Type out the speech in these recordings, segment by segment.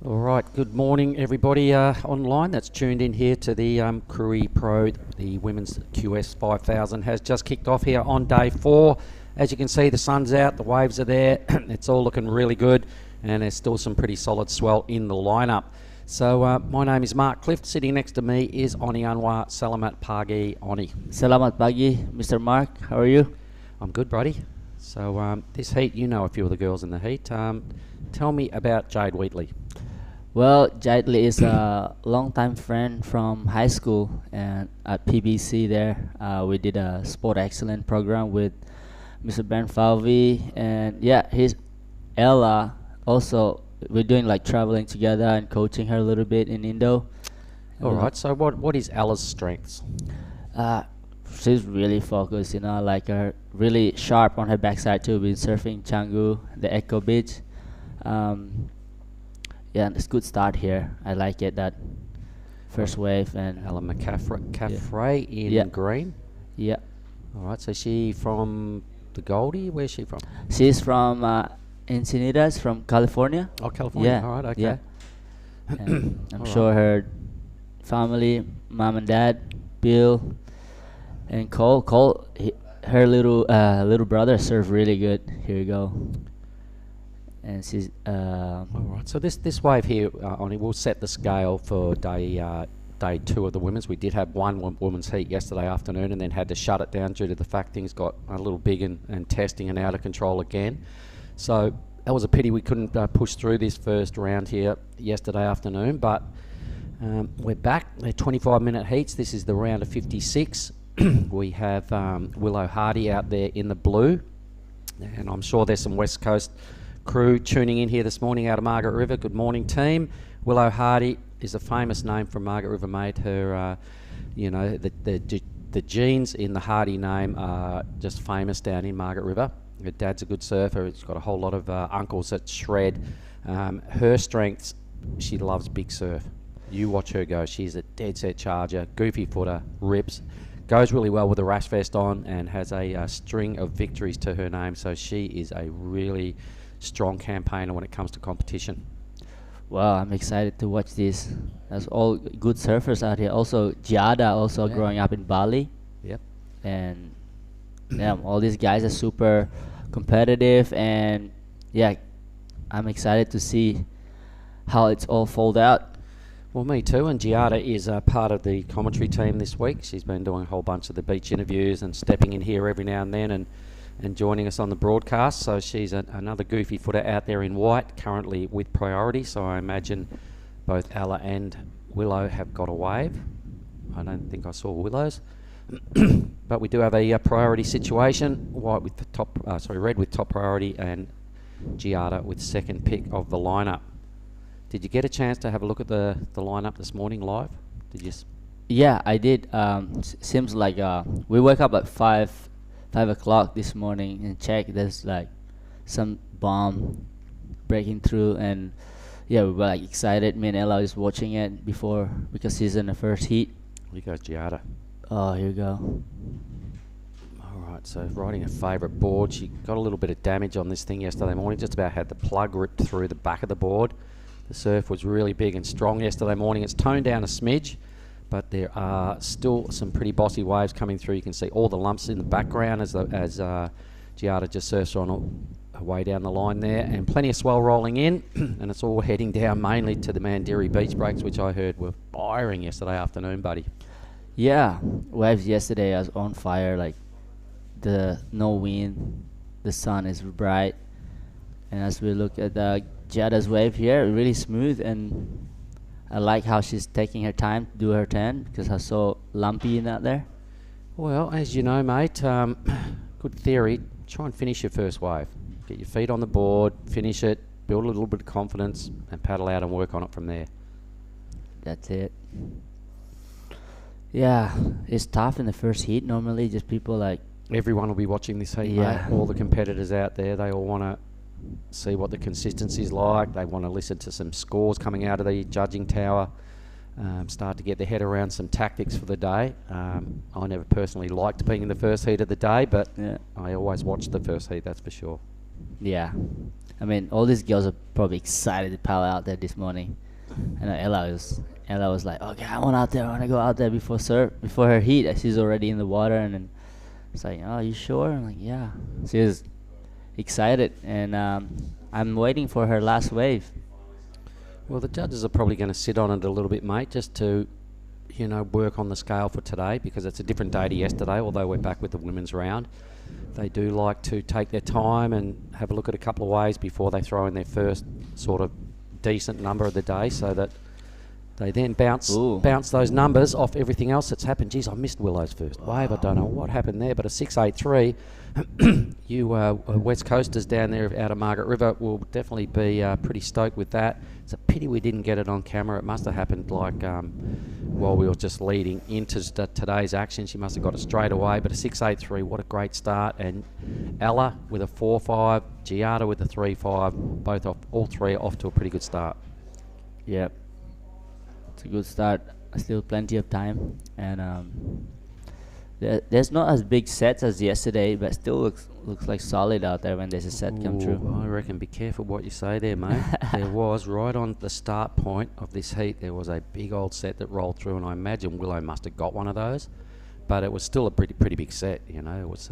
All right, good morning everybody online that's tuned in here to the Krui Pro. The Women's QS 5000 has just kicked off here on day 4. As you can see, the sun's out, the waves are there, it's all looking really good, and there's still some pretty solid swell in the lineup. So my name is Mark Clift. Sitting next to me is Oni Anwar. Salamat pagi, Oni. Selamat pagi, Mr. Mark. How are you? I'm good, buddy. So this heat, you know a few of the girls in the heat. Tell me about Jade Wheatley. Well, Jade Lee is a longtime friend from high school, and at PBC there, we did a Sport Excellence program with Mr. Ben Falvey, and yeah, he's Ella. Also, we're doing like traveling together and coaching her a little bit in Indo. All right. So what is Ella's strengths? She's really focused, like her really sharp on her backside too. Been surfing Canggu, the Echo Beach. Yeah, it's good start here. I like it, that first wave. And Ella McCaffrey in green. Yeah. All right. So she from the Goldie? Where's she from? She's from Encinitas, from California. Oh, California. Yeah. All right. Okay. Yeah. And I'm sure her family, mom and dad, Bill, and Cole, her little brother served really good. Here you go. And she's all right. So this wave here, Oni, will set the scale for day 2 of the women's. We did have one women's heat yesterday afternoon, and then had to shut it down due to the fact things got a little big and testing and out of control again. So that was a pity we couldn't push through this first round here yesterday afternoon. But we're back. They're 25-minute heats. This is the round of 56. We have Willow Hardy out there in the blue, and I'm sure there's some West Coast crew tuning in here this morning out of Margaret River. Good morning, team. Willow Hardy is a famous name from Margaret River, mate. Her, the genes in the Hardy name are just famous down in Margaret River. Her dad's a good surfer. He's got a whole lot of uncles that shred. Her strengths, she loves big surf. You watch her go. She's a dead set charger, goofy footer, rips, goes really well with a rash vest on, and has a string of victories to her name. So she is a really strong campaigner when it comes to competition. Wow, I'm excited to watch this. There's all good surfers out here. Also, Giada, growing up in Bali. Yep. And yeah, all these guys are super competitive, and yeah, I'm excited to see how it's all fold out. Well, me too. And Giada is part of the commentary team this week. She's been doing a whole bunch of the beach interviews and stepping in here every now and then, and joining us on the broadcast. So she's another goofy footer out there in white, currently with priority. So I imagine both Ella and Willow have got a wave. I don't think I saw Willow's. But we do have a priority situation. Red with top priority, and Giada with second pick of the lineup. Did you get a chance to have a look at the lineup this morning live? Did you? Yeah, I did. Seems like we woke up at 5 o'clock this morning and check. There's like some bomb breaking through, and yeah, we were like excited. Me and Ella was watching it before because she's in the first heat. Here goes Giada. Oh, here we go. All right, so riding a favourite board. She got a little bit of damage on this thing yesterday morning. Just about had the plug ripped through the back of the board. The surf was really big and strong yesterday morning. It's toned down a smidge, but there are still some pretty bossy waves coming through. You can see all the lumps in the background as Giada just surfs on her way down the line there, and plenty of swell rolling in, and it's all heading down mainly to the Mandiri beach breaks, which I heard were firing yesterday afternoon, buddy. Yeah, waves yesterday was on fire. Like the no wind, the sun is bright, and as we look at Giada's wave here, really smooth, and I like how she's taking her time to do her turn because it's so lumpy in that there. Well, as you know, mate, good theory. Try and finish your first wave. Get your feet on the board, finish it, build a little bit of confidence, and paddle out and work on it from there. That's it. Yeah, it's tough in the first heat. Normally, just people like... Everyone will be watching this heat, mate. All the competitors out there, they all want to see what the consistency is like. They want to listen to some scores coming out of the judging tower, start to get their head around some tactics for the day. I never personally liked being in the first heat of the day, but I always watched the first heat, that's for sure. Yeah. I mean, all these girls are probably excited to paddle out there this morning. And Ella was like, okay, I want to go out there before her heat. She's already in the water, and then it's like, oh, you sure? I'm like, yeah. She was excited, and I'm waiting for her last wave. Well, the judges are probably going to sit on it a little bit, mate, just to, work on the scale for today, because it's a different day to yesterday, although we're back with the women's round. They do like to take their time and have a look at a couple of waves before they throw in their first sort of decent number of the day, so that they then bounce those numbers off everything else that's happened. Geez, I missed Willow's first wave. I don't know what happened there, but a 6.83. You West Coasters down there out of Margaret River will definitely be pretty stoked with that. It's a pity we didn't get it on camera. It must have happened while we were just leading into today's action. She must have got it straight away, but a 6.83, what a great start. And Ella with a 4.5, Giada with a 3.5, all three off to a pretty good start. Yep. It's a good start. Still plenty of time, and there's not as big sets as yesterday, but still looks like solid out there when there's a set come through. I reckon be careful what you say there, mate. There was, right on the start point of this heat, there was a big old set that rolled through, and I imagine Willow must have got one of those, but it was still a pretty big set. It was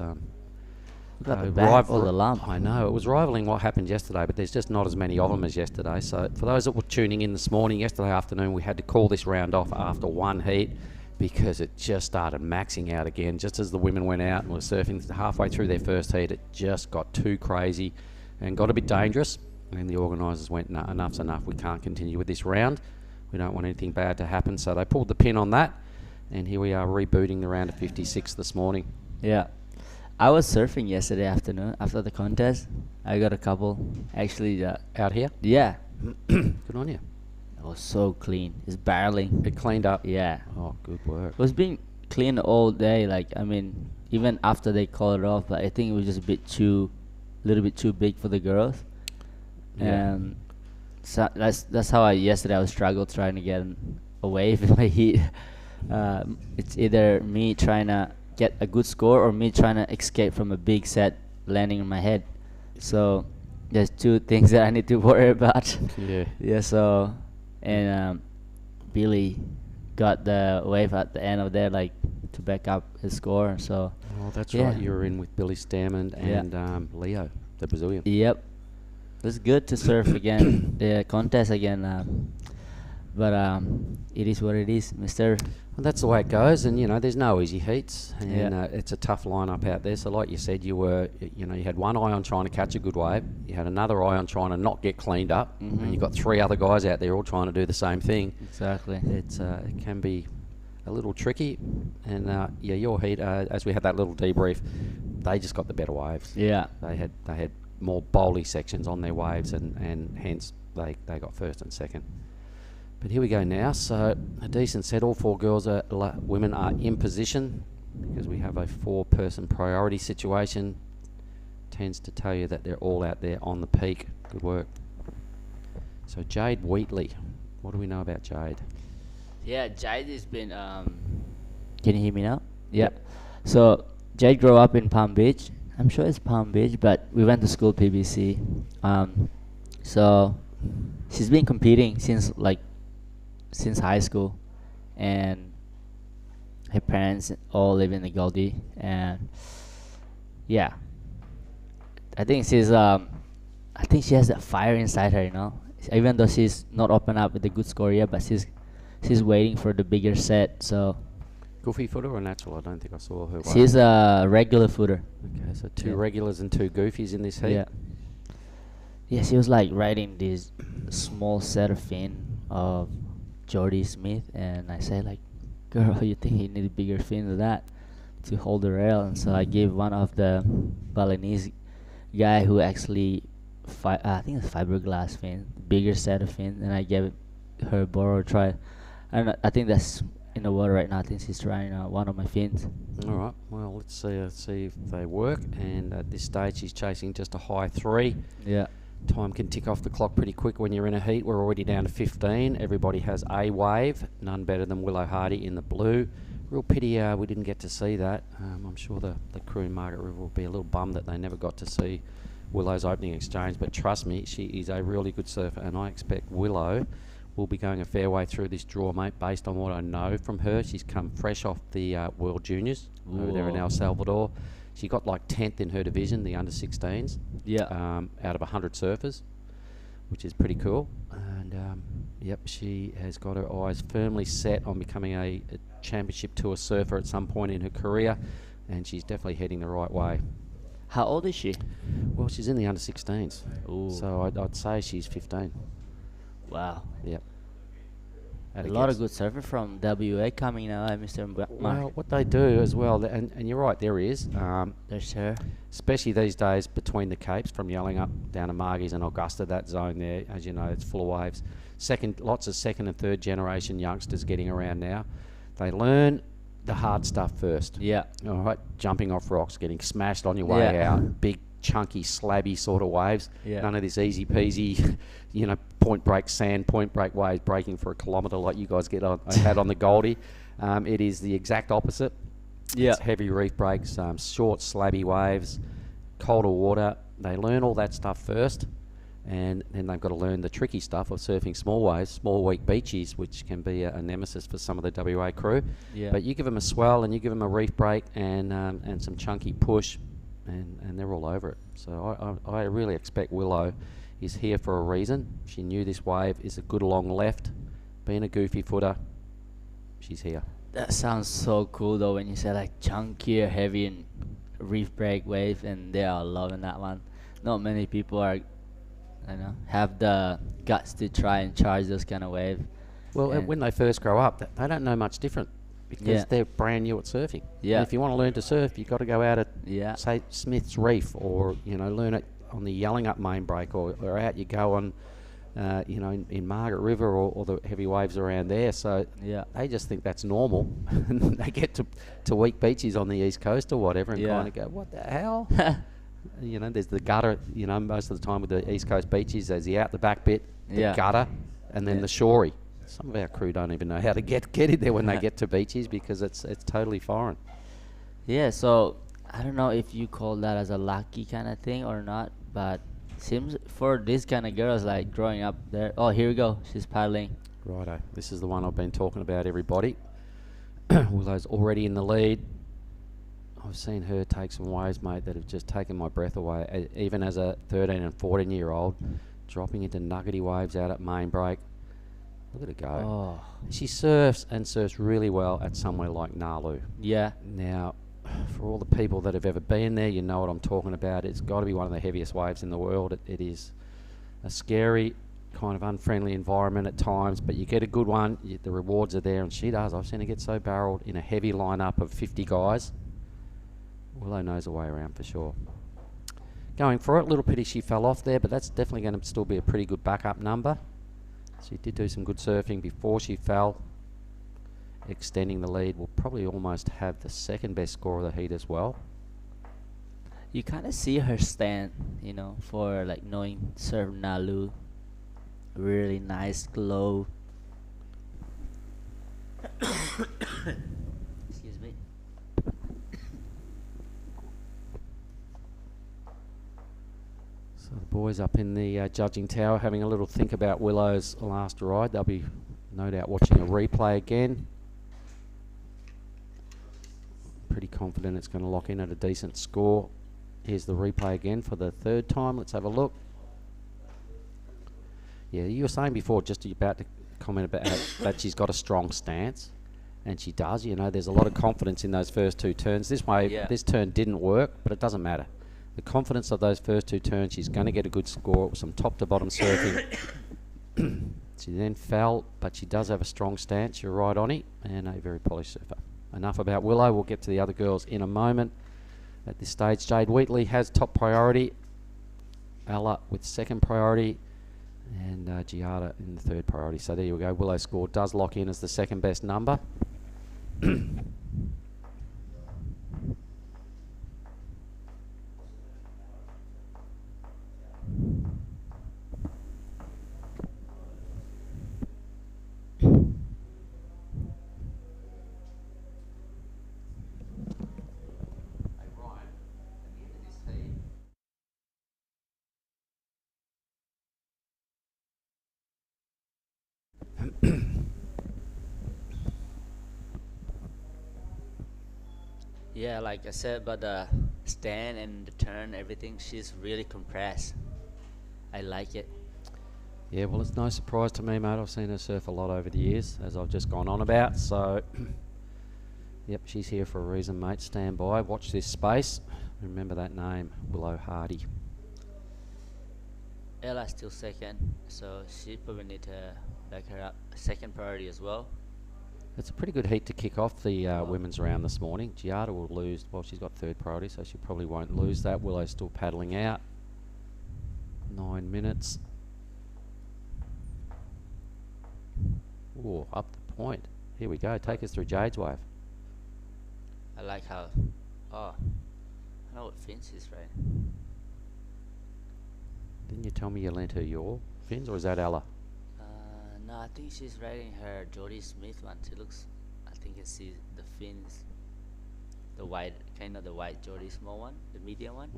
the back or the lump. I know, it was rivaling what happened yesterday, but there's just not as many of them as yesterday. So for those that were tuning in this morning, yesterday afternoon, we had to call this round off after one heat because it just started maxing out again. Just as the women went out and were surfing halfway through their first heat, it just got too crazy and got a bit dangerous. And the organisers went, no, enough's enough. We can't continue with this round. We don't want anything bad to happen. So they pulled the pin on that. And here we are rebooting the round of 56 this morning. Yeah. I was surfing yesterday afternoon after the contest. I got a couple actually out here. Yeah. Good on you. It was so clean. It's barreling. It cleaned up. Yeah. Oh, good work. It was being clean all day. Like, I mean, even after they called it off, but I think it was just a little bit too big for the girls. Yeah. And so that's how yesterday I was struggled trying to get a wave in my heat. It's either me trying to get a good score or me trying to escape from a big set landing on my head. So there's two things that I need to worry about. Yeah. Yeah. So and Billy got the wave at the end of there, like to back up his score. So. Oh, that's right. You were in with Billy Stamond and Leo, the Brazilian. Yep. It was good to surf again, the contest again. But it is what it is, Mister. Well, that's the way it goes, and there's no easy heats, and Yeah. It's a tough lineup out there. So, like you said, you had one eye on trying to catch a good wave, you had another eye on trying to not get cleaned up, and you got three other guys out there all trying to do the same thing. Exactly. It can be a little tricky, and your heat, as we had that little debrief, they just got the better waves. Yeah. They had more bowly sections on their waves, and hence they got first and second. But here we go now. So a decent set. All four women are in position because we have a four-person priority situation. Tends to tell you that they're all out there on the peak. Good work. So Jade Wheatley. What do we know about Jade? Yeah, Jade has been. Can you hear me now? Yeah. So Jade grew up in Palm Beach. I'm sure it's Palm Beach, but we went to school PBC. So she's been competing since high school, and her parents all live in the Goldie, and yeah, I think she has that fire inside her, even though she's not open up with a good score yet, but she's waiting for the bigger set. So Goofy footer or natural? I don't think I saw her. She's a regular footer. Okay, so two regulars and two goofies in this heat. Yeah, she was like riding this small set of fin of Jordy Smith, and I said like, girl, you think you need a bigger fin than that to hold the rail? And so I gave one of the Balinese guy who actually I think it's fiberglass fin, bigger set of fin, and I gave her a borrowed try. I think that's in the water right now. I think she's trying one of my fins. All right, well, let's see if they work, and at this stage she's chasing just a high 3. Yeah. Time can tick off the clock pretty quick when you're in a heat. We're already down to 15. Everybody has a wave. None better than Willow Hardy in the blue. Real pity we didn't get to see that. I'm sure the crew in Margaret River will be a little bummed that they never got to see Willow's opening exchange, but trust me, she is a really good surfer, and I expect Willow will be going a fair way through this draw, mate, based on what I know from her. She's come fresh off the World Juniors over there in El Salvador. She got like 10th in her division, the under-16s, out of 100 surfers, which is pretty cool. And yep, she has got her eyes firmly set on becoming a championship tour surfer at some point in her career, and she's definitely heading the right way. How old is she? Well, she's in the under-16s, Ooh. so I'd say she's 15. Wow. Yep. A lot of good surfer from WA coming now, Mr. Mark. Well, what they do as well, and you're right, there is. There's her. Especially these days between the capes, from Yelling up down to Margie's and Augusta, that zone there, as you know, it's full of waves. Lots of second and third generation youngsters getting around now. They learn the hard stuff first. Yeah. All right, jumping off rocks, getting smashed on your way out, big, chunky, slabby sort of waves. Yeah. None of this easy peasy, point break sand, point break waves breaking for a kilometre like you guys had on the Goldie. It is the exact opposite. Yeah. It's heavy reef breaks, short, slabby waves, colder water. They learn all that stuff first, and then they've got to learn the tricky stuff of surfing small waves, small, weak beaches, which can be a nemesis for some of the WA crew. Yeah. But you give them a swell and you give them a reef break and some chunky push, and they're all over it. So I really expect Willow is here for a reason. She knew this wave is a good long left. Being a goofy footer, she's here. That sounds so cool though when you say like chunkier, heavy and reef break wave, and they are loving that one. Not many people have the guts to try and charge those kind of wave. Well, And when they first grow up, they don't know much different because they're brand new at surfing. Yeah. And if you want to learn to surf, you've got to go out at, Yeah. say, Smith's Reef, or, learn it on the Yelling Up main break, or out you go on, in Margaret River or the heavy waves around there. So they just think that's normal. And they get to weak beaches on the East Coast or whatever and kind of go, what the hell? There's the gutter, most of the time with the East Coast beaches, there's the out the back bit, the gutter, and then the shorey. Some of our crew don't even know how to get in there when they get to beaches because it's totally foreign. Yeah, so I don't know if you call that as a lucky kind of thing or not, but seems for this kind of girls like growing up there. Oh, here we go. She's paddling. Righto. This is the one I've been talking about, everybody. Willow's already in the lead. I've seen her take some waves, mate, that have just taken my breath away. Even as a 13 and 14-year-old, dropping into nuggety waves out at main break. Look at her go. Oh. She surfs really well at somewhere like Nalu. Yeah. Now, for all the people that have ever been there, you know what I'm talking about. It's got to be one of the heaviest waves in the world. It is a scary, kind of unfriendly environment at times, but you get a good one, the rewards are there, and she does. I've seen her get so barreled in a heavy lineup of 50 guys. Willow knows her way around for sure. Going for it, little pity she fell off there, but that's definitely going to still be a pretty good backup number. She did do some good surfing before she fell. Extending the lead, will probably almost have the second best score of the heat as well. You kind of see her stand, for like knowing surf Nalu. Really nice glow. Excuse me. So the boys up in the judging tower having a little think about Willow's last ride. They'll be no doubt watching a replay again. Pretty confident it's going to lock in at a decent score. Here's the replay again for the third time. Let's have a look. Yeah, you were saying before, just about to comment about that she's got a strong stance, and she does. There's a lot of confidence in those first two turns. This turn didn't work, but it doesn't matter. The confidence of those first two turns, she's going to get a good score, some top to bottom surfing. She then fell, but she does have a strong stance. You're right, Oni, and a very polished surfer. Enough about Willow. We'll get to the other girls in a moment. At this stage, Jade Wheatley has top priority. Ella with second priority. And Giada in the third priority. So there you go. Willow's score does lock in as the second best number. Yeah, like I said, but the stand and the turn, everything, she's really compressed. I like it. Yeah, well, it's no surprise to me, mate. I've seen her surf a lot over the years, as I've just gone on about. So, yep, she's here for a reason, mate. Stand by. Watch this space. Remember that name, Willow Hardy. Ella's still second, so she probably need to back her up. Second priority as well. It's a pretty good heat to kick off the women's round this morning. Giada will lose. Well, she's got third priority, so she probably won't lose that. Willow's still paddling out. 9 minutes. Ooh, up the point. Here we go. Take us through Jade's wave. I like how. Oh, I know what fins is right. Didn't you tell me you lent her your fins, or is that Ella? No, I think she's riding her Jodie Smith one. She looks. I think it's the fins. The white, kind of the white Jodie small one, the medium one.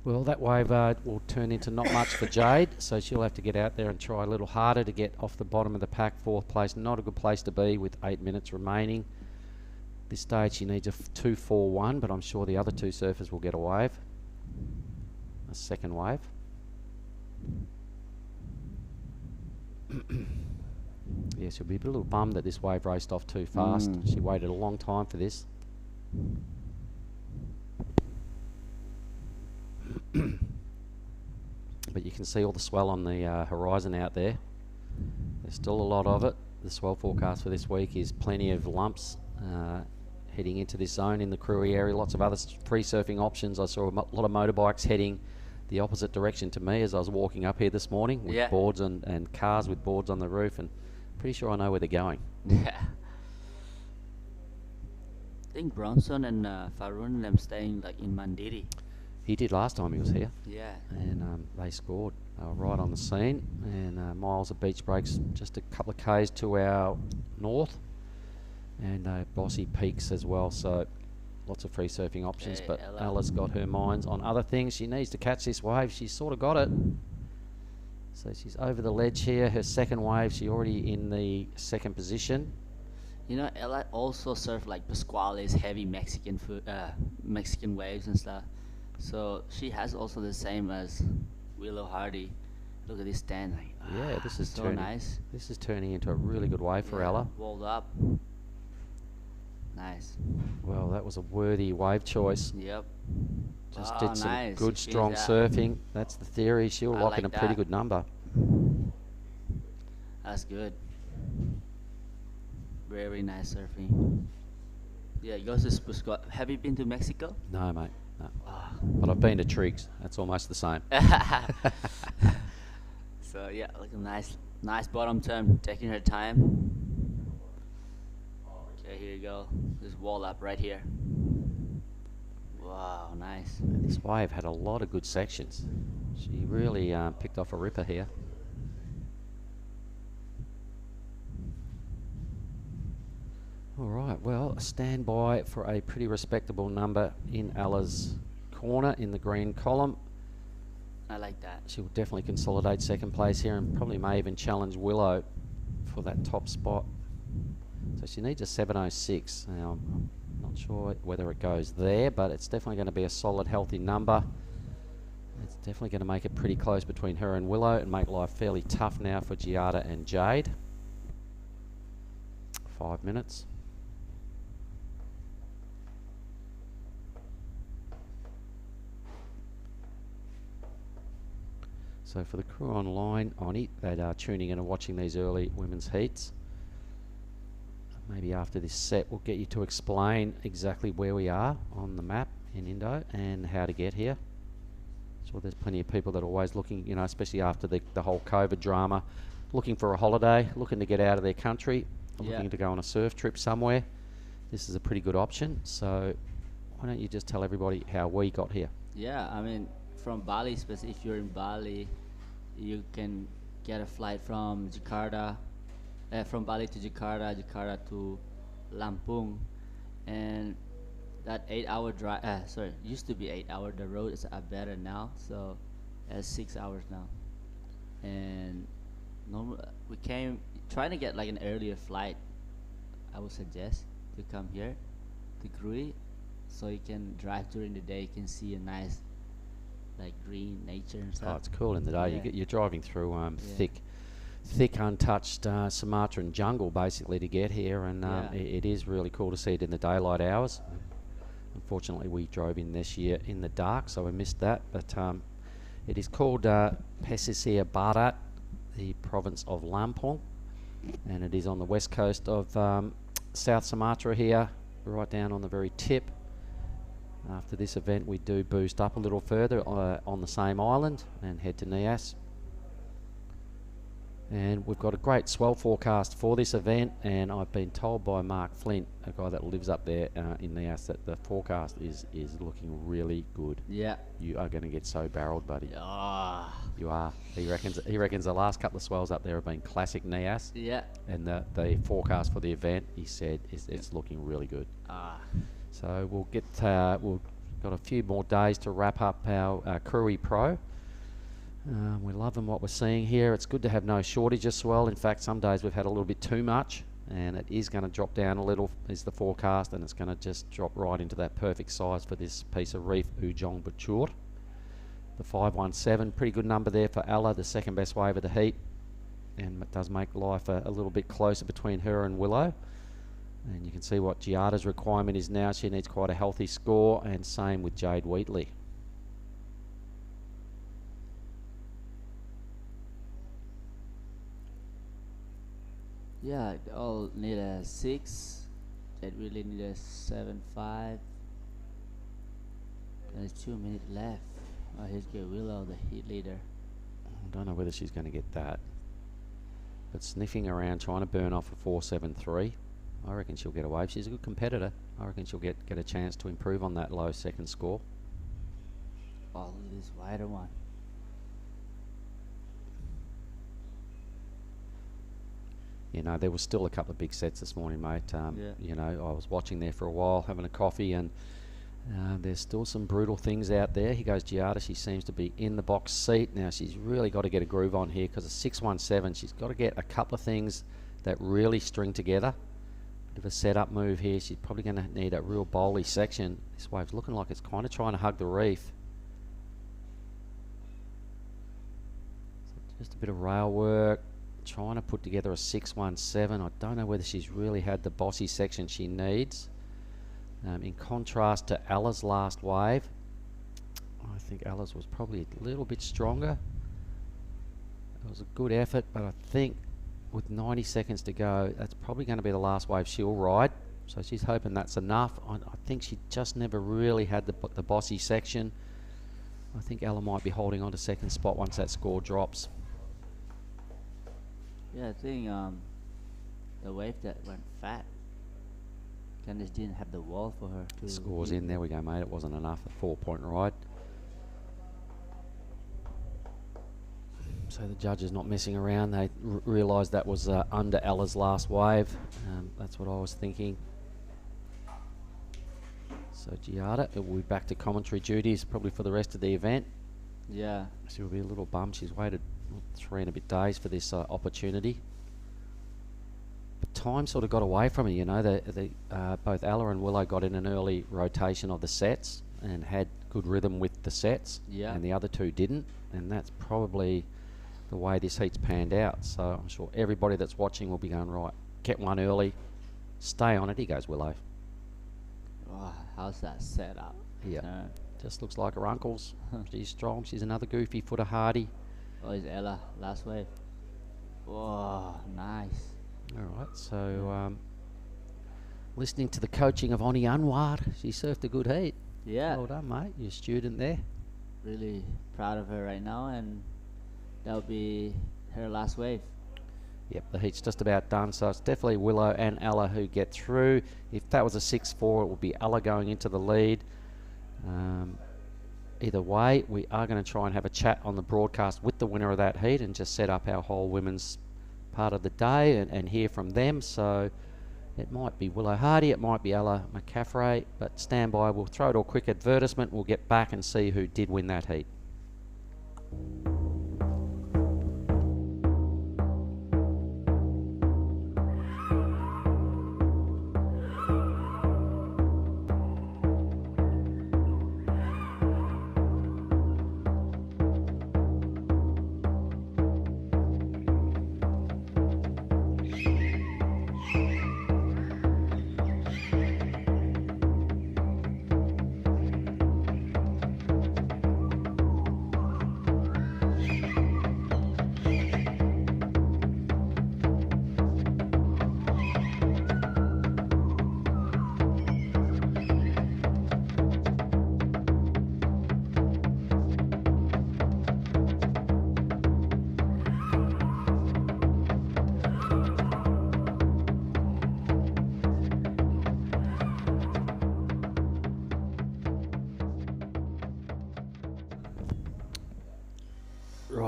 Well, that wave will turn into not much for Jade, so she'll have to get out there and try a little harder to get off the bottom of the pack. Fourth place, not a good place to be with 8 minutes remaining. This stage she needs a 2-4-1, but I'm sure the other two surfers will get a wave. A second wave. Yeah, she'll be a little bummed that this wave raced off too fast. She waited a long time for this. But you can see all the swell on the horizon out there. There's still a lot of it. The swell forecast for this week is plenty of lumps heading into this zone in the Krui area. Lots of other free surfing options. I saw a lot of motorbikes heading the opposite direction to me as I was walking up here this morning with boards and cars with boards on the roof, and pretty sure I know where they're going. Yeah. I think Bronson and Farun and them staying like in Mandiri. He did last time he was here. Yeah. And they scored. They were right on the scene. And miles of beach breaks just a couple of k's to our north. And bossy peaks as well. So lots of free surfing options. Okay, but Ella. Ella's got her minds on other things. She needs to catch this wave. She's sort of got it. So she's over the ledge here. Her second wave, she's already in the second position. You know, Ella also surfed like Pasquale's heavy Mexican Mexican waves and stuff. So she has also the same as Willow Hardy. Look at this stand. Like, Yeah, this is so turning. nice. This is turning into a really good wave for Ella. Walled up. Nice. Well, that was a worthy wave choice. Yep. Just Wow, did some nice. good, She strong finished surfing. That's the theory. She'll I lock like in a pretty that. good number. That's good. Very nice surfing. Yeah, it goes to Pasquale. Have you been to Mexico? No, mate. No. Ah. But I've been to Triggs. That's almost the same. So yeah, like a nice bottom turn, taking her time. Okay, here you go. This wall up right here. Wow, nice. This wave had a lot of good sections. She really picked off a ripper here. All right, well, a standby for a pretty respectable number in Ella's corner in the green column. I like that. She'll definitely consolidate second place here and probably may even challenge Willow for that top spot. So she needs a 706. Now, I'm not sure whether it goes there, but it's definitely going to be a solid, healthy number. It's definitely going to make it pretty close between her and Willow and make life fairly tough now for Giada and Jade. 5 minutes. So for the crew online on it that are tuning in and watching these early women's heats, maybe after this set we'll get you to explain exactly where we are on the map in Indo and how to get here. So there's plenty of people that are always looking, you know, especially after the whole COVID drama, looking for a holiday, looking to get out of their country, looking to go on a surf trip somewhere. This is a pretty good option. So why don't you just tell everybody how we got here? Yeah, I mean, from Bali, especially if you're in Bali, you can get a flight from Jakarta, from Bali to Jakarta, Jakarta to Lampung, and that 8-hour drive. Used to be 8 hour. The road is better now, so it's 6 hours now. And normal. We came trying to get like an earlier flight. I would suggest to come here to Krui, so you can drive during the day. You can see a nice like green nature and Oh, stuff. it's cool in the day. Yeah. You're driving through Yeah. thick, untouched Sumatran jungle basically to get here, and Yeah. it is really cool to see it in the daylight hours. Unfortunately, we drove in this year in the dark, so we missed that. But it is called Pesisir Barat, the province of Lampung, and it is on the west coast of South Sumatra here, right down on the very tip. After this event, we do boost up a little further on the same island and head to Nias. And we've got a great swell forecast for this event, and I've been told by Mark Flint, a guy that lives up there in Nias, that the forecast is looking really good. Yeah. You are going to get so barreled, buddy. Ah. You are. He reckons the last couple of swells up there have been classic Nias, Yeah. and the forecast for the event, he said, it's looking really good. Ah. So we'll got a few more days to wrap up our Krui Pro. We're loving what we're seeing here. It's good to have no shortage of swell. In fact, some days we've had a little bit too much, and it is going to drop down a little is the forecast, and it's going to just drop right into that perfect size for this piece of reef, Ujong Bachur. The 517, pretty good number there for Ella, the second best wave of the heat, and it does make life a little bit closer between her and Willow. And you can see what Giada's requirement is now. She needs quite a healthy score, and same with Jade Wheatley. Yeah, they all need a 6. They really need a 7.5. There's 2 minutes left. Oh, here's good Willow, the heat leader. I don't know whether she's going to get that. But sniffing around, trying to burn off a 4.73. I reckon she'll get a wave. She's a good competitor. I reckon she'll get a chance to improve on that low second score. Oh, look at this wider one. You know, there was still a couple of big sets this morning, mate. Yeah. You know, I was watching there for a while, having a coffee, and there's still some brutal things out there. Here goes Giada. She seems to be in the box seat. Now, she's really got to get a groove on here because a 617, she's got to get a couple of things that really string together. Bit of a setup move here. She's probably going to need a real bowly section. This wave's looking like it's kind of trying to hug the reef. So just a bit of rail work. Trying to put together a 617. I don't know whether she's really had the bossy section she needs. In contrast to Ella's last wave, I think Ella's was probably a little bit stronger. It was a good effort, but I think with 90 seconds to go, that's probably going to be the last wave she'll ride. So she's hoping that's enough. I think she just never really had the bossy section. I think Ella might be holding on to second spot once that score drops. Yeah, I think the wave that went fat, Candice didn't have the wall for her to Scores hit. in. There we go, mate. It wasn't enough. A 4-point ride. So the judges not messing around. They realised that was under Ella's last wave. That's what I was thinking. So Giada, it will be back to commentary duties probably for the rest of the event. Yeah. She'll be a little bummed. She's waited 3 and a bit days for this opportunity. But time sort of got away from her, you know. Both Ella and Willow got in an early rotation of the sets and had good rhythm with the sets. Yeah. And the other two didn't. And that's probably the way this heat's panned out. So I'm sure everybody that's watching will be going, right, get one early, stay on it. Here goes Willow. Oh, how's that set up? Yeah. Turn. Just looks like her uncle's. She's strong. She's another goofy footer Hardy. Oh, it's Ella, last wave. Whoa, nice. All right, so listening to the coaching of Oni Anwar, she surfed a good heat. Yeah. Well done, mate. You're a student there. Really proud of her right now, and that'll be her last wave. Yep, the heat's just about done, so it's definitely Willow and Ella who get through. If that was a 6-4, it would be Ella going into the lead. Either way, we are going to try and have a chat on the broadcast with the winner of that heat and just set up our whole women's part of the day and hear from them. So it might be Willow Hardy, it might be Ella McCaffrey, but stand by. We'll throw it a quick advertisement. We'll get back and see who did win that heat.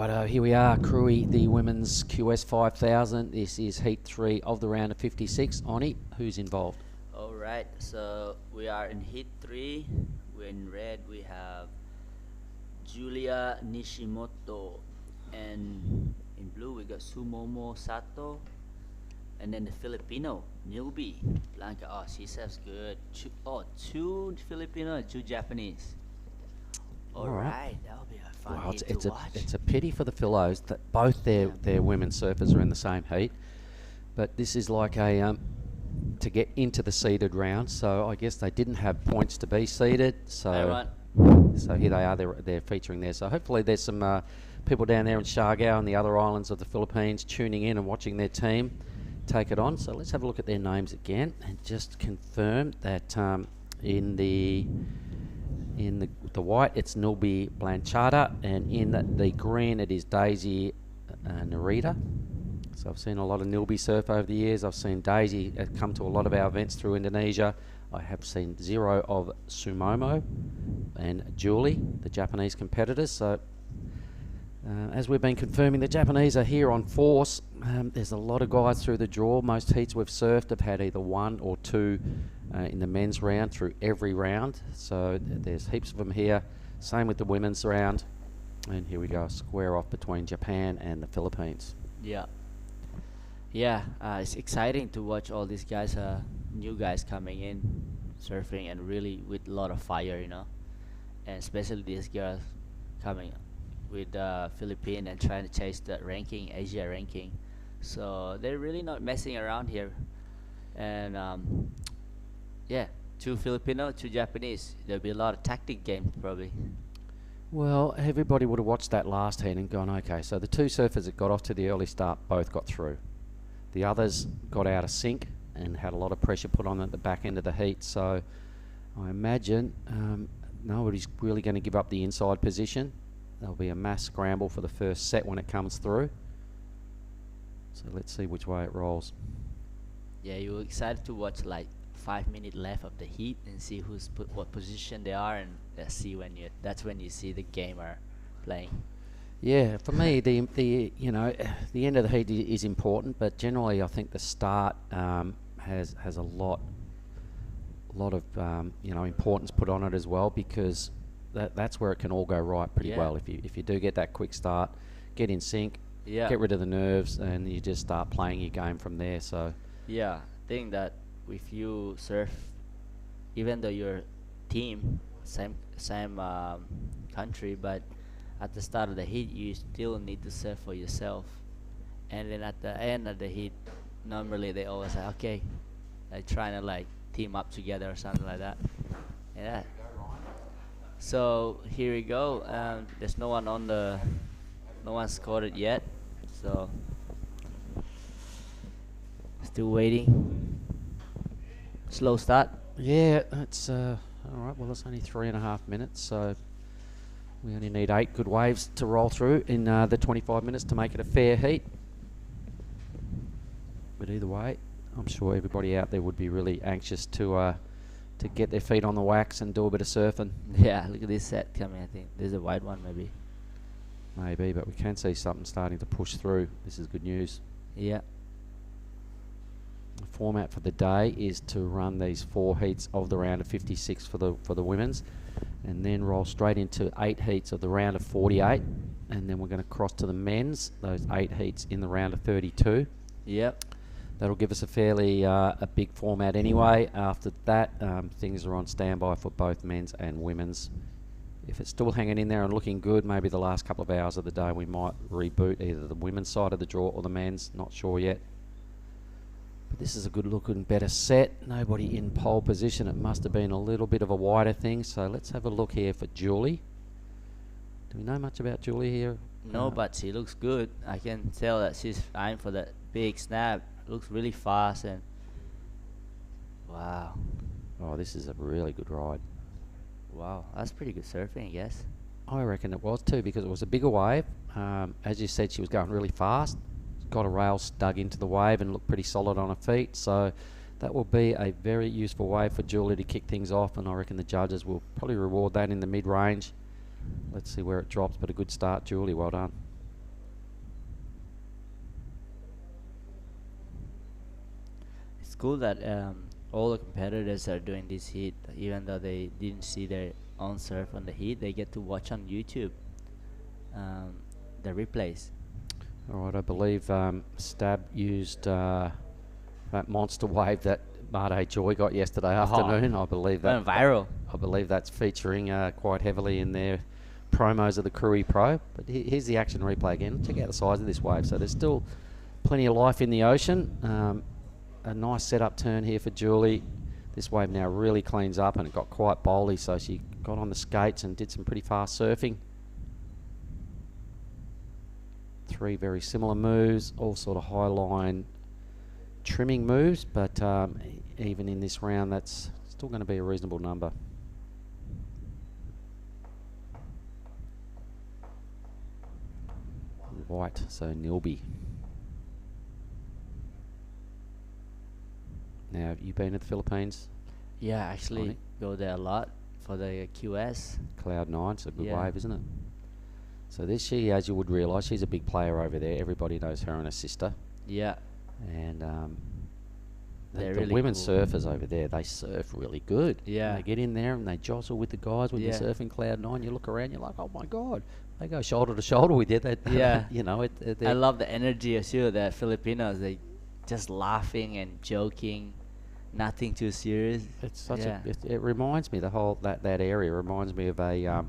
Righto, here we are, Krui, the women's QS 5000. This is heat 3 of the round of 56. Oni, who's involved? Alright, so we are in heat 3. In red we have Julia Nishimoto, and in blue we got Sumomo Sato, and then the Filipino newbie Blanca. Oh, she says good. Two Filipino and 2 Japanese. Alright, that'll be a fun Well, heat it's to watch. a pity for the Philos that both their women surfers are in the same heat, but this is like a to get into the seeded round. So I guess they didn't have points to be seeded. So here they are. They're featuring there. So hopefully there's some people down there in Siargao and the other islands of the Philippines tuning in and watching their team take it on. So let's have a look at their names again and just confirm that in the white it's Nilby Blanchard, and in the green it is Daisy Narita. So I've seen a lot of Nilby surf over the years. I've seen Daisy come to a lot of our events through Indonesia. I have seen 0 of Sumomo and Julie, the Japanese competitors. So as we've been confirming, the Japanese are here on force. There's a lot of guys through the draw. Most heats we've surfed have had either 1 or 2 in the men's round through every round. So there's heaps of them here. Same with the women's round. And here we go, square off between Japan and the Philippines. Yeah, it's exciting to watch all these guys, new guys coming in, surfing, and really with a lot of fire, and especially these girls coming with Philippine and trying to chase the ranking, Asia ranking. So they're really not messing around here. And yeah, 2 Filipino, 2 Japanese. There'll be a lot of tactic game probably. Well, everybody would have watched that last heat and gone, okay, so the 2 surfers that got off to the early start both got through. The others got out of sync and had a lot of pressure put on at the back end of the heat. So I imagine nobody's really going to give up the inside position. There'll be a mass scramble for the first set when it comes through. So let's see which way it rolls. Yeah, you're excited to watch like 5 minutes left of the heat and see what position they are, and that's when you see the gamer playing. Yeah, for me, the end of the heat is important, but generally I think the start has a lot of importance put on it as well, because that's where it can all go right pretty well. If you do get that quick start, get in sync, get rid of the nerves, and you just start playing your game from there. So yeah, I think that if you surf, even though you're team same country, but at the start of the heat you still need to surf for yourself, and then at the end of the heat normally they always say, okay, like trying to like team up together or something like that. Yeah, so here we go. There's no one scored it yet, so still waiting. Slow start. yeah, it's all right. Well, it's only 3.5 minutes, so we only need 8 good waves to roll through in the 25 minutes to make it a fair heat. But either way, I'm sure everybody out there would be really anxious to get their feet on the wax and do a bit of surfing. Yeah, look at this set coming. I think there's a wide one maybe. Maybe, but we can see something starting to push through. This is good news. Yeah. The format for the day is to run these 4 heats of the round of 56 for the women's, and then roll straight into 8 heats of the round of 48, and then we're going to cross to the men's, those 8 heats in the round of 32. Yep. That'll give us a fairly a big format anyway. After that, things are on standby for both men's and women's. If it's still hanging in there and looking good, maybe the last couple of hours of the day we might reboot either the women's side of the draw or the men's. Not sure yet. But this is a good looking, better set. Nobody in pole position. It must have been a little bit of a wider thing. So let's have a look here for Julie. Do we know much about Julie here? No, but she looks good. I can tell that she's fine for that big snap. Looks really fast, and wow. Oh, this is a really good ride. Wow, that's pretty good surfing, I guess. I reckon it was too, because it was a bigger wave. As you said, she was going really fast. Got a rail dug into the wave and looked pretty solid on her feet. So that will be a very useful way for Julie to kick things off, and I reckon the judges will probably reward that in the mid-range. Let's see where it drops, but a good start, Julie. Well done. cool that all the competitors are doing this heat, even though they didn't see their own surf on the heat. They get to watch on YouTube the replays. All right, I believe Stab used that monster wave that Mate Joy got yesterday afternoon. I believe that Went viral. I believe that's featuring quite heavily in their promos of the Krui Pro. But here's the action replay again. Check out the size of this wave. So there's still plenty of life in the ocean. A nice setup turn here for Julie. This wave now really cleans up, and it got quite bowly, so she got on the skates and did some pretty fast surfing. 3 very similar moves, all sort of high line trimming moves, but even in this round, that's still going to be a reasonable number. White, so Nilby. Now, have you been to the Philippines? Yeah, actually go there a lot for the QS. Cloud 9, it's a good wave, isn't it? So this, she, as you would realise, she's a big player over there. Everybody knows her and her sister. Yeah. And the really women's cool. surfers over there, they surf really good. Yeah. And they get in there and they jostle with the guys when they're surfing Cloud 9. You look around, you're like, oh my God. They go shoulder to shoulder with you. Yeah. You know, I love the energy too. The Filipinos, they just laughing and joking, nothing too serious. It's such it reminds me, the whole that area reminds me of a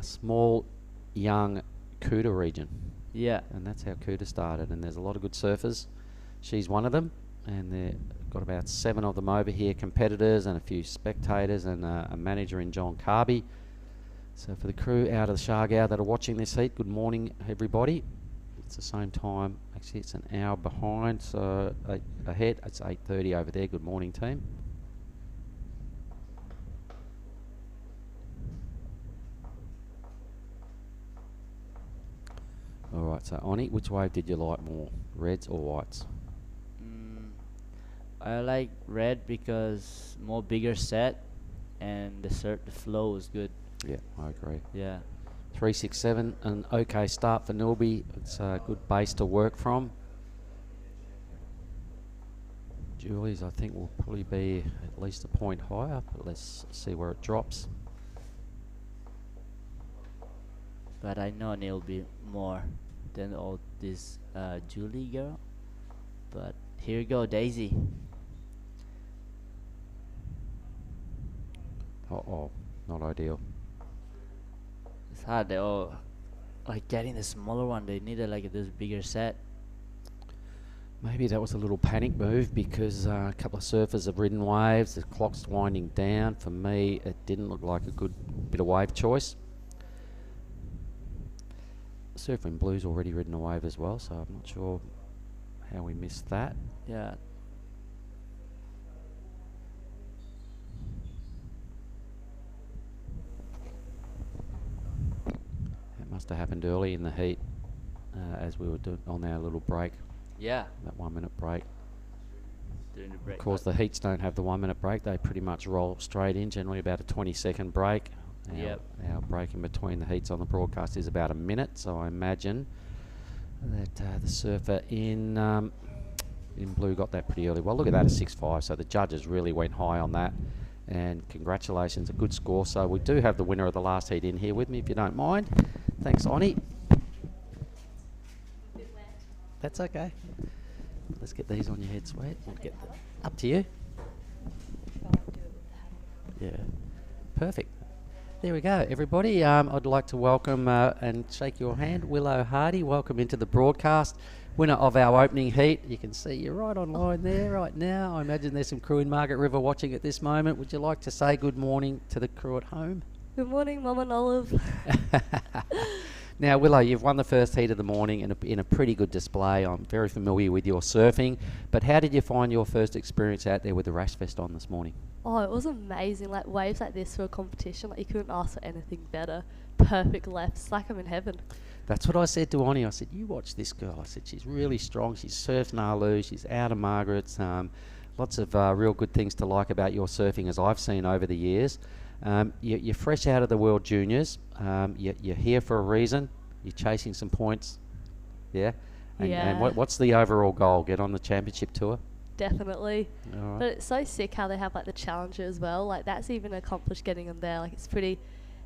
small young Kuta region. Yeah. And that's how Kuta started, and there's a lot of good surfers. She's one of them, and they've got about 7 of them over here, competitors and a few spectators, and a manager in John Carby. So for the crew out of the Shargow that are watching this heat, good morning everybody. It's the same time, actually it's an hour behind, so ahead, it's 8:30 over there. Good morning team. Alright, so Oni, which wave did you like more, reds or whites? I like red because more bigger set and the flow was good. Yeah, I agree. Yeah. 367, an okay start for Nilby. It's a good base to work from. Julie's, I think, will probably be at least a point higher, but let's see where it drops. But I know Neil will be more than all this Julie girl. But here you go, Daisy. Uh-oh, not ideal. It's hard. They all like getting the smaller one. They needed like this bigger set. Maybe that was a little panic move because a couple of surfers have ridden waves. The clock's winding down. For me, it didn't look like a good bit of wave choice. Surfer in Blue's already ridden a wave as well, so I'm not sure how we missed that. Yeah. It must have happened early in the heat as we were doing on our little break. Yeah. That 1 minute break. During the break. Of course, the heats don't have the 1 minute break. They pretty much roll straight in, generally about a 20-second break. Our break in between the heats on the broadcast is about a minute, so I imagine that the surfer in Blue got that pretty early. Well, look at that, a 6.5, so the judges really went high on that. And congratulations, a good score. So we do have the winner of the last heat in here with me, if you don't mind. Thanks, Oni. That's okay. Let's get these on your head, sweat. We'll get up to you. Yeah, perfect. There we go, everybody. I'd like to welcome and shake your hand, Willow Hardy. Welcome into the broadcast. Winner of our opening heat. You can see you're right online there right now. I imagine there's some crew in Margaret River watching at this moment. Would you like to say good morning to the crew at home? Good morning, Mum and Olive. Now, Willow, you've won the first heat of the morning in a pretty good display. I'm very familiar with your surfing, but how did you find your first experience out there with the rash vest on this morning? Oh, it was amazing. Like, waves like this for a competition, like, you couldn't ask for anything better. Perfect lefts, like I'm in heaven. That's what I said to Ani. I said, you watch this girl. I said, she's really strong. She's surfed Nalu. She's out of Margaret's. Lots of real good things to like about your surfing, as I've seen over the years. You're fresh out of the World Juniors. You're here for a reason. You're chasing some points. Yeah? And what's the overall goal? Get on the championship tour? definitely. All right. But it's so sick how they have like the Challenger as well. Like that's even accomplished getting them there. Like it's pretty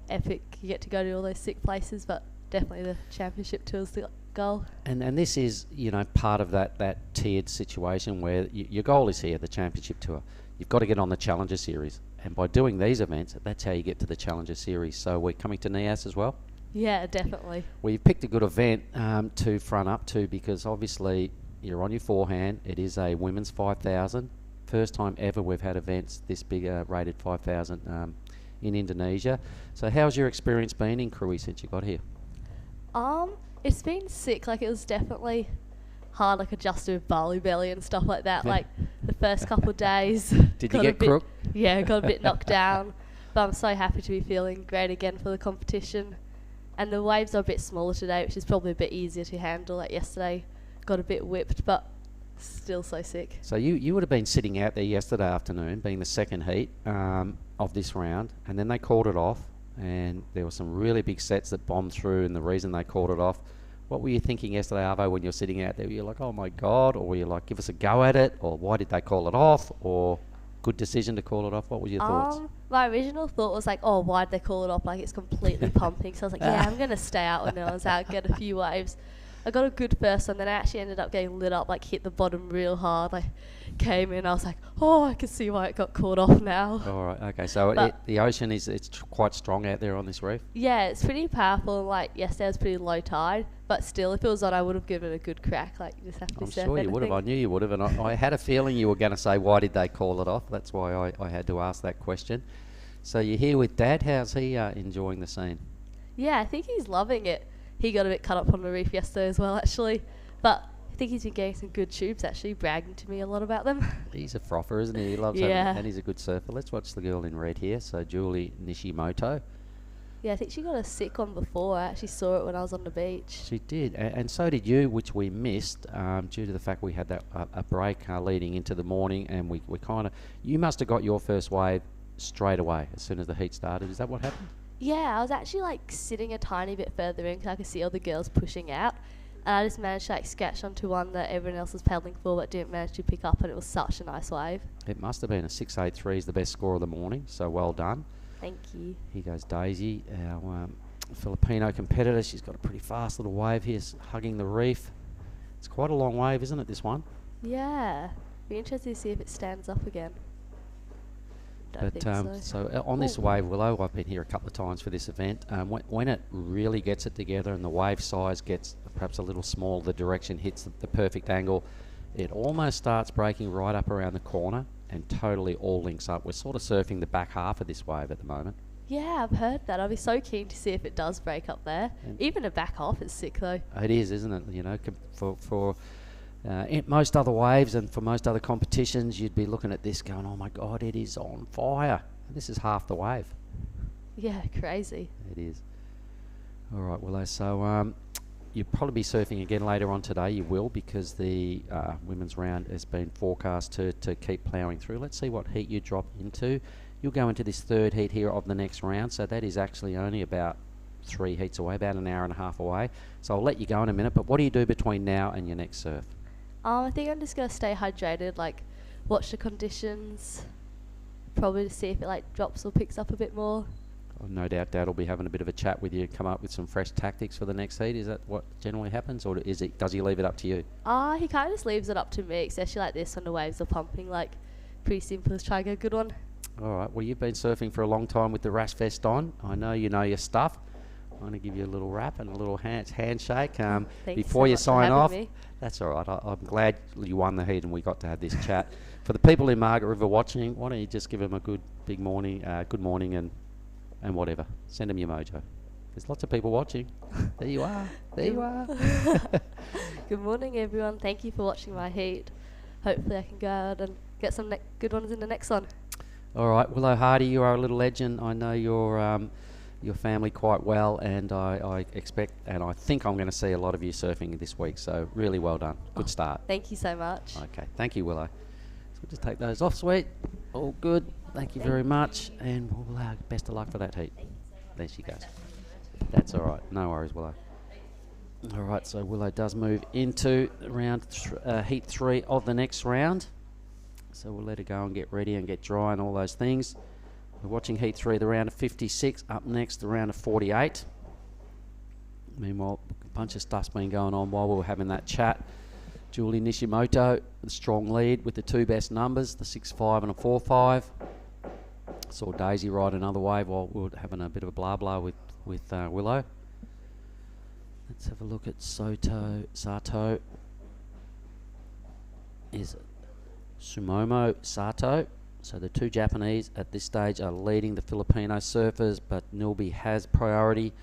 epic. You get to go to all those sick places, but definitely the championship tour's the goal. And this is, you know, part of that tiered situation where your goal is here, the championship tour. You've got to get on the Challenger Series. And by doing these events, that's how you get to the Challenger Series. So we're coming to NIAS as well? Yeah, definitely. Well, you've picked a good event to front up to, because obviously you're on your forehand. It is a women's 5,000. First time ever we've had events this big, rated 5,000 in Indonesia. So how's your experience been in Krui since you got here? It's been sick. Like it was definitely hard, like adjusting with Bali belly and stuff like that. Like the first couple of days. Did you get crook? Yeah, got a bit knocked down. But I'm so happy to be feeling great again for the competition. And the waves are a bit smaller today, which is probably a bit easier to handle. Like yesterday, got a bit whipped, but still so sick. So you would have been sitting out there yesterday afternoon, being the second heat of this round, and then they called it off, and there were some really big sets that bombed through, and the reason they called it off. What were you thinking yesterday, Arvo, when you're sitting out there? Were you like, oh my God, or were you like, give us a go at it, or why did they call it off, or good decision to call it off? What were your thoughts? My original thought was like, oh, why'd they call it off? Like it's completely pumping. So I was like, yeah, I'm gonna stay out when no one's out, get a few waves. I got a good first one, then I actually ended up getting lit up, like hit the bottom real hard. Like came in, I was like, oh, I can see why it got called off now. All right, okay. So the ocean it's quite strong out there on this reef. Yeah, it's pretty powerful. Like yesterday was pretty low tide, but still, if it was on, I would have given it a good crack. Like you just have to I'm surf sure you would have. I knew you would have, and I had a feeling you were going to say, why did they call it off? That's why I had to ask that question. So you're here with Dad. How's he enjoying the scene? Yeah, I think he's loving it. He got a bit cut up on the reef yesterday as well, actually. But I think he's been getting some good tubes, actually, bragging to me a lot about them. He's a frother, isn't he? He loves having, and he's a good surfer. Let's watch the girl in red here. So Julie Nishimoto. Yeah, I think she got a sick one before. I actually saw it when I was on the beach. She did, and so did you, which we missed due to the fact we had that a break leading into the morning, and we kind of... You must have got your first wave straight away as soon as the heat started. Is that what happened? Yeah, I was actually like sitting a tiny bit further in because I could see all the girls pushing out, and I just managed to like scratch onto one that everyone else was paddling for but didn't manage to pick up, and it was such a nice wave. It must have been a 6.83 is the best score of the morning, so well done. Thank you. Here goes Daisy, our Filipino competitor. She's got a pretty fast little wave here, hugging the reef. It's quite a long wave, isn't it, this one? Yeah. Be interested to see if it stands up again. But so on this wave, Willow, I've been here a couple of times for this event. When it really gets it together and the wave size gets perhaps a little small, the direction hits the perfect angle, it almost starts breaking right up around the corner and totally all links up. We're sort of surfing the back half of this wave at the moment. Yeah, I've heard that. I'll be so keen to see if it does break up there. And even the back half is sick though. It is, isn't it? You know, for most other waves and for most other competitions, you'd be looking at this going, oh my God, it is on fire. This is half the wave. Yeah, crazy. It is. All right, Willow. So you'll probably be surfing again later on today. You will, because the women's round has been forecast to keep ploughing through. Let's see what heat you drop into. You'll go into this third heat here of the next round. So that is actually only about 3 heats away, about an hour and a half away. So I'll let you go in a minute. But what do you do between now and your next surf? I think I'm just going to stay hydrated, like watch the conditions, probably to see if it like drops or picks up a bit more. Oh, no doubt Dad will be having a bit of a chat with you and come up with some fresh tactics for the next heat. Is that what generally happens, or does he leave it up to you? He kind of just leaves it up to me, especially like this when the waves are pumping. Like pretty simple, just try to get a good one. All right, well you've been surfing for a long time with the rash vest on. I know you know your stuff. I'm going to give you a little wrap and a little handshake before you sign off. That's all right. I'm glad you won the heat and we got to have this chat. For the people in Margaret River watching, why don't you just give them a good big morning, good morning and whatever. Send them your mojo. There's lots of people watching. There you are. There you are. Good morning, everyone. Thank you for watching my heat. Hopefully I can go out and get some good ones in the next one. All right. Willow Hardy, you are a little legend. I know your family quite well, and I expect and I think I'm going to see a lot of you surfing this week, so really well done. Good start. Thank you so much. Okay, thank you, Willow. So we'll just take those off, sweet. All good. Thank you very much, and we'll best of luck for that heat. There she goes. That's all right. No worries, Willow. All right, so Willow does move into round heat 3 of the next round. So we'll let her go and get ready and get dry and all those things. We're watching Heat 3, the round of 56. Up next, the round of 48. Meanwhile, a bunch of stuff's been going on while we were having that chat. Julie Nishimoto, the strong lead with the two best numbers, the 6-5 and a 4-5. Saw Daisy ride another wave while we were having a bit of a blah-blah with Willow. Let's have a look at Sato. Is Sumomo Sato. So the two Japanese at this stage are leading the Filipino surfers, but Nilby has priority.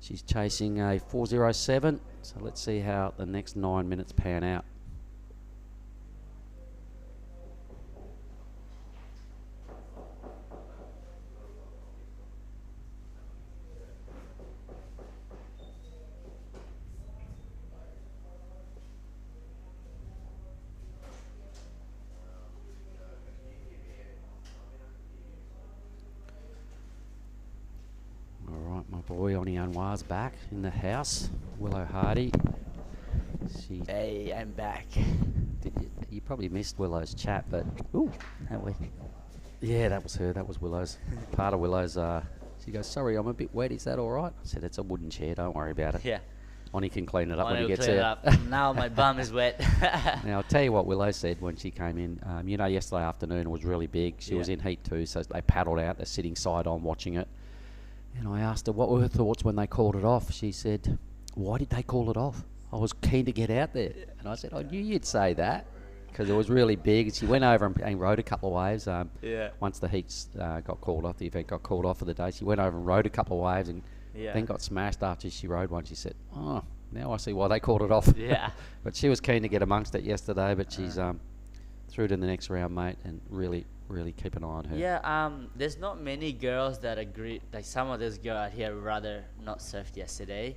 She's chasing a 4:07. So let's see how the next 9 minutes pan out. My boy Oni Anwar's back in the house. Willow Hardy. Hey, I'm back. You probably missed Willow's chat, but Ooh, that way. yeah, that was her. That was Willow's. Part of Willow's. She goes, "Sorry, I'm a bit wet. Is that all right?" I said, "It's a wooden chair. Don't worry about it." Yeah. Oni can clean it up when he I'll gets clean it there. up. Now my bum is wet. Now I'll tell you what Willow said when she came in. Yesterday afternoon was really big. She was in Heat 2, so they paddled out. They're sitting side on watching it. And I asked her what were her thoughts when they called it off. She said, "Why did they call it off? I was keen to get out there." And I said, "I knew you'd say that because it was really big." And she went over and rode a couple of waves. Once the heats got called off, the event got called off for the day. She went over and rode a couple of waves and then got smashed after she rode one. She said, "Oh, now I see why they called it off." Yeah. But she was keen to get amongst it yesterday. But she's through to the next round, mate, and really keep an eye on her. Yeah, there's not many girls that agree. Like some of those girls out here would rather not surf yesterday,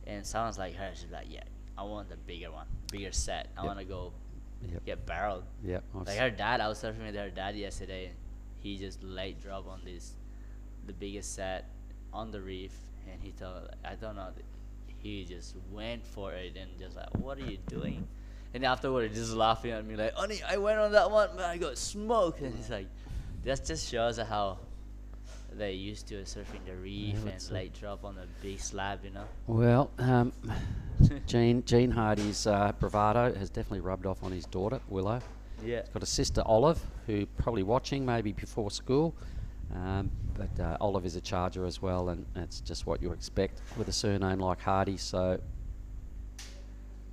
and someone's like her, she's like, "Yeah, I want the bigger one, bigger set. I want to go get barreled." Yeah. Like her dad, I was surfing with her dad yesterday, and he just late drop on the biggest set on the reef, and he told, I don't know, he just went for it and just like, "What are you doing?" And afterward, he's just laughing at me like, "Honey, I went on that one, but I got smoked." And he's like, that just shows how they used to surfing the reef and late drop on a big slab, you know. Well, Gene Hardy's bravado has definitely rubbed off on his daughter, Willow. Yeah. He's got a sister, Olive, who probably watching maybe before school. But Olive is a charger as well, and that's just what you expect with a surname like Hardy, so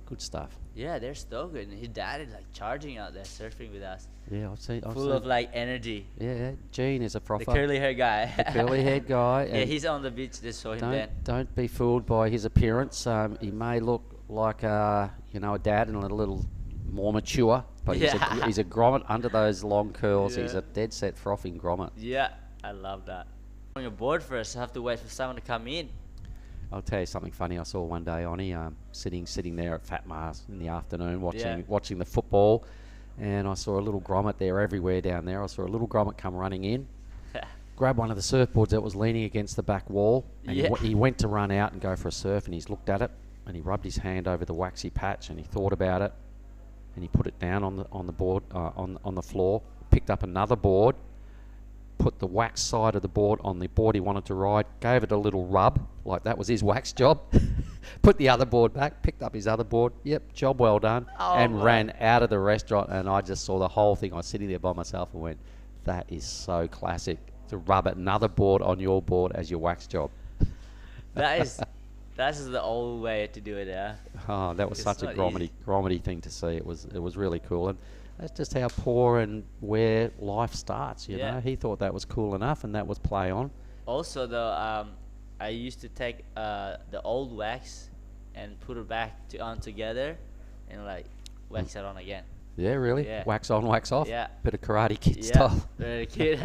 good stuff. Yeah, they're so good. And his dad is like charging out there surfing with us. Yeah, I've seen. Full of like energy. Yeah, Gene is a frother. The curly hair guy. The curly haired guy. Yeah, he's on the beach. They saw him then. Don't be fooled by his appearance. He may look like a dad and a little more mature, but he's a grommet under those long curls. Yeah. He's a dead set frothing grommet. Yeah, I love that. On your board first, I have to wait for someone to come in. I'll tell you something funny I saw one day, Oni, sitting there at Fat Mars in the afternoon watching the football, and I saw a little grommet there everywhere down there. I saw a little grommet come running in, grab one of the surfboards that was leaning against the back wall, and he went to run out and go for a surf, and he's looked at it, and he rubbed his hand over the waxy patch, and he thought about it, and he put it down on the board on the floor, picked up another board, put the wax side of the board on the board he wanted to ride, gave it a little rub, like that was his wax job, put the other board back, picked up his other board, yep, job well done, and ran out of the restaurant. And I just saw the whole thing. I was sitting there by myself and went, that is so classic, to rub another board on your board as your wax job. That's the old way to do it, yeah. Oh, that was such a grommety thing to see. It was really cool. And that's just how poor and where life starts, you know. He thought that was cool enough, and that was play on. Also, though, I used to take the old wax and put it back on together and like wax it on again. Yeah, really? Yeah. Wax on, wax off? Yeah. Bit of Karate Kid style. Very cute.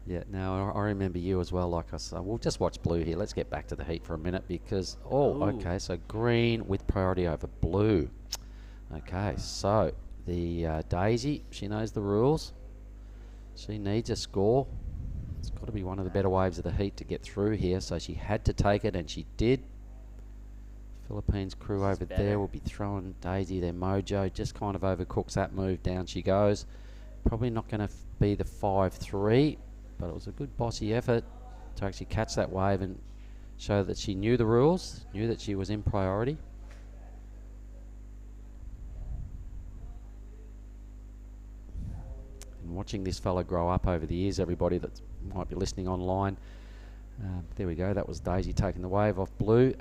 Yeah, now I remember you as well. Like I said, we'll just watch blue here. Let's get back to the heat for a minute because, okay, so green with priority over blue. Okay, so the Daisy, she knows the rules. She needs a score. It's got to be one of the better waves of the heat to get through here, so she had to take it, and she did. Philippines crew This is over better. there will be throwing Daisy their mojo. Just kind of overcooks that move. Down she goes. Probably not going to be the 5-3, but it was a good bossy effort to actually catch that wave and show that she knew the rules, knew that she was in priority. And watching this fella grow up over the years, everybody that might be listening online, there we go, that was Daisy taking the wave off Blue.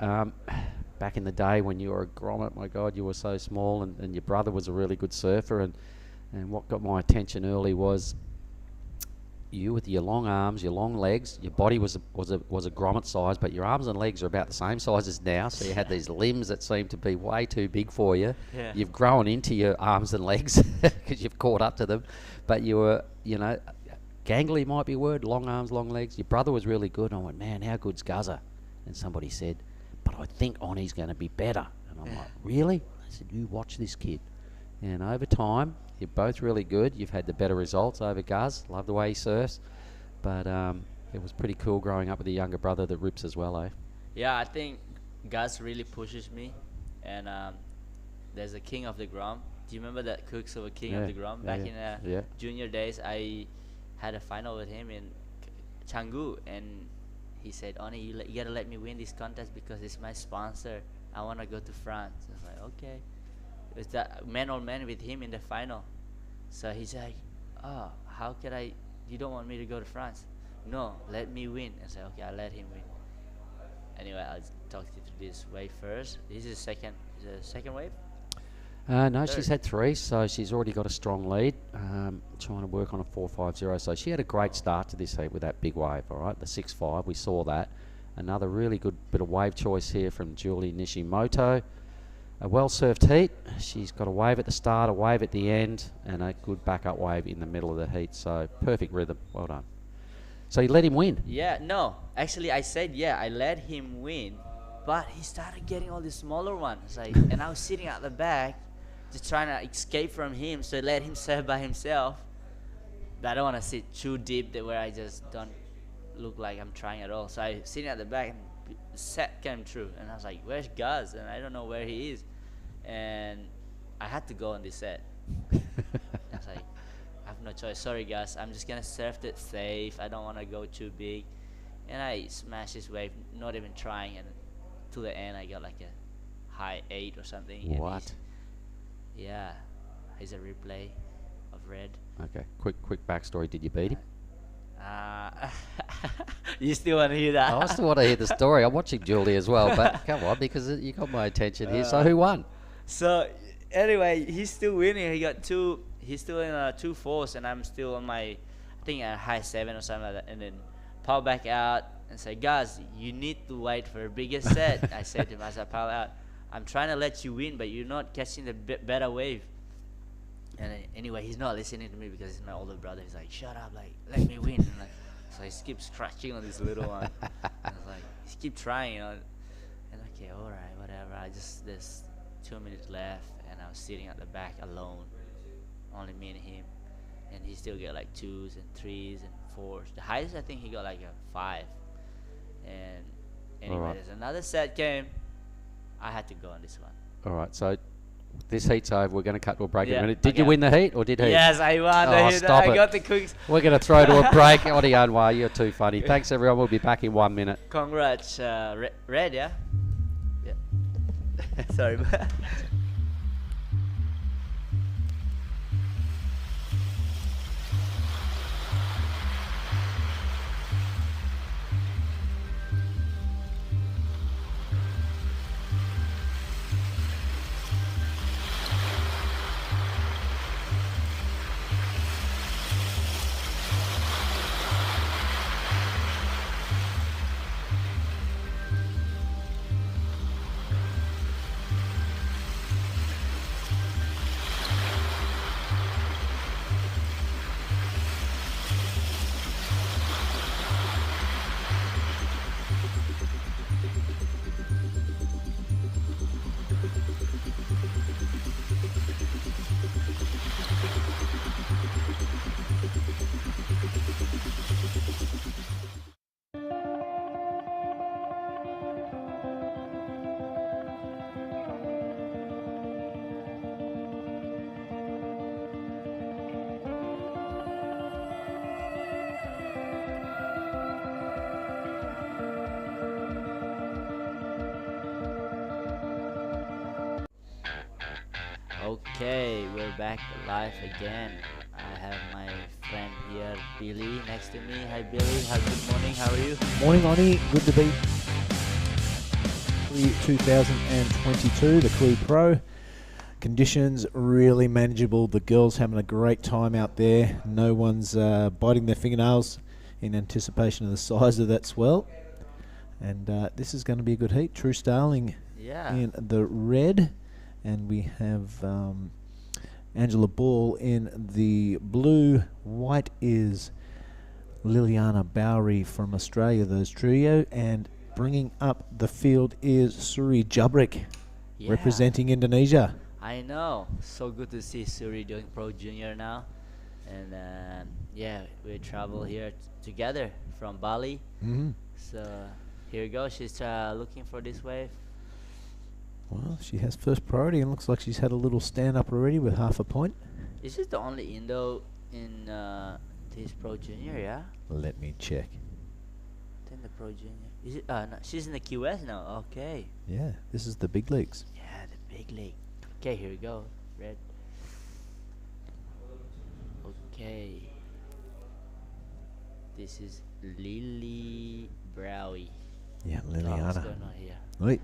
Back in the day when you were a grommet, my God, you were so small, and your brother was a really good surfer, and what got my attention early was you with your long arms, your long legs. Your body was a grommet size, but your arms and legs are about the same size as now, so you had these limbs that seemed to be way too big for you. Yeah. You've grown into your arms and legs because you've caught up to them, but you were, gangly might be a word, long arms, long legs. Your brother was really good. I went, man, how good's Guzza? And somebody said, but I think Oni's going to be better. And I'm like, really? I said, you watch this kid. And over time, you're both really good. You've had the better results over Guz. Love the way he surfs. But it was pretty cool growing up with a younger brother that rips as well, eh? Yeah, I think Gus really pushes me. And there's a King of the Grom. Do you remember that Quicksilver King of the Grom? Back in junior days, I had a final with him in Canggu. And he said, Oni, you got to let me win this contest because it's my sponsor. I want to go to France. I was like, okay. It was that man-on-man with him in the final. So he's like, oh, how can I, you don't want me to go to France? No, let me win. I said, okay, I'll let him win. Anyway, I'll talk you through this wave first. This is the second wave? No, Third. she's had 3, so she's already got a strong lead. Trying to work on a 4.50. So she had a great start to this heat with that big wave, all right? The 6.5, we saw that. Another really good bit of wave choice here from Julie Nishimoto. A well-surfed heat. She's got a wave at the start, a wave at the end, and a good backup wave in the middle of the heat. So perfect rhythm. Well done. So you let him win? Yeah, no. Actually, I said, yeah, I let him win, but he started getting all the smaller ones. Like, and I was sitting at the back, just trying to escape from him, so I let him surf by himself. But I don't want to sit too deep there where I just don't look like I'm trying at all. So I was sitting at the back, and the set came through, and I was like, where's Guz? And I don't know where he is. And I had to go on this set. I was like, I have no choice. Sorry, Guz. I'm just going to surf it safe. I don't want to go too big. And I smashed this wave, not even trying. And to the end, I got like a high 8 or something. What? Yeah. Here's a replay of red. Okay. Quick backstory. Did you beat him? You still want to hear that? I still want to hear the story. I'm watching Julie as well, but come on, because you got my attention here. So who won? So anyway, he's still winning. He got 2. He's still in 2.4s, and I'm still on my, I think a high 7 or something like that. And then power back out and say, guys, you need to wait for a bigger set. I said to him as I power out, I'm trying to let you win, but you're not catching the better wave. And anyway, he's not listening to me because he's my older brother. He's like, shut up, like, let me win. And like, so he keeps scratching on this little one. And I was like, he keep trying, And okay, all right, whatever. There's 2 minutes left, and I was sitting at the back alone, only me and him. And he still get like 2s and 3s and 4s. The highest I think he got like a 5. And anyway, Alright. there's another set came. I had to go on this one. All right, so this heat's over. We're going to cut to a break in Yeah, a minute. Did okay. you win the heat, or did he? Yes, I won. Oh, stop I it. got the quicks. We're going to throw to a break. Odi Anwar, you're too funny. Thanks, everyone. We'll be back in 1 minute. Congrats, Red, yeah? Yeah. Sorry. Okay, we're back live again. I have my friend here, Billy, next to me. Hi, Billy. Good morning. How are you? Morning, Lonnie. Good to be 2022, the Krui Pro. Conditions really manageable. The girls having a great time out there. No one's biting their fingernails in anticipation of the size of that swell. And this is going to be a good heat. True Starling in the red. And we have Angela Ball in the blue. White is Liliana Bowery from Australia, those trio. And bringing up the field is Suri Jabrik, representing Indonesia. I know. So good to see Suri doing Pro Junior now. And we travel here together from Bali. Mm-hmm. So here we go. She's looking for this wave. Well, she has first priority and looks like she's had a little stand up already with half a point. Is this the only Indo in this Pro Junior, yeah? Let me check. Then the Pro Junior. Is it? No, she's in the QS now. Okay. Yeah, this is the big leagues. Yeah, the big league. Okay, here we go. Red. Okay. This is Lily Browy. Yeah, What's Liliana. going on here? Wait.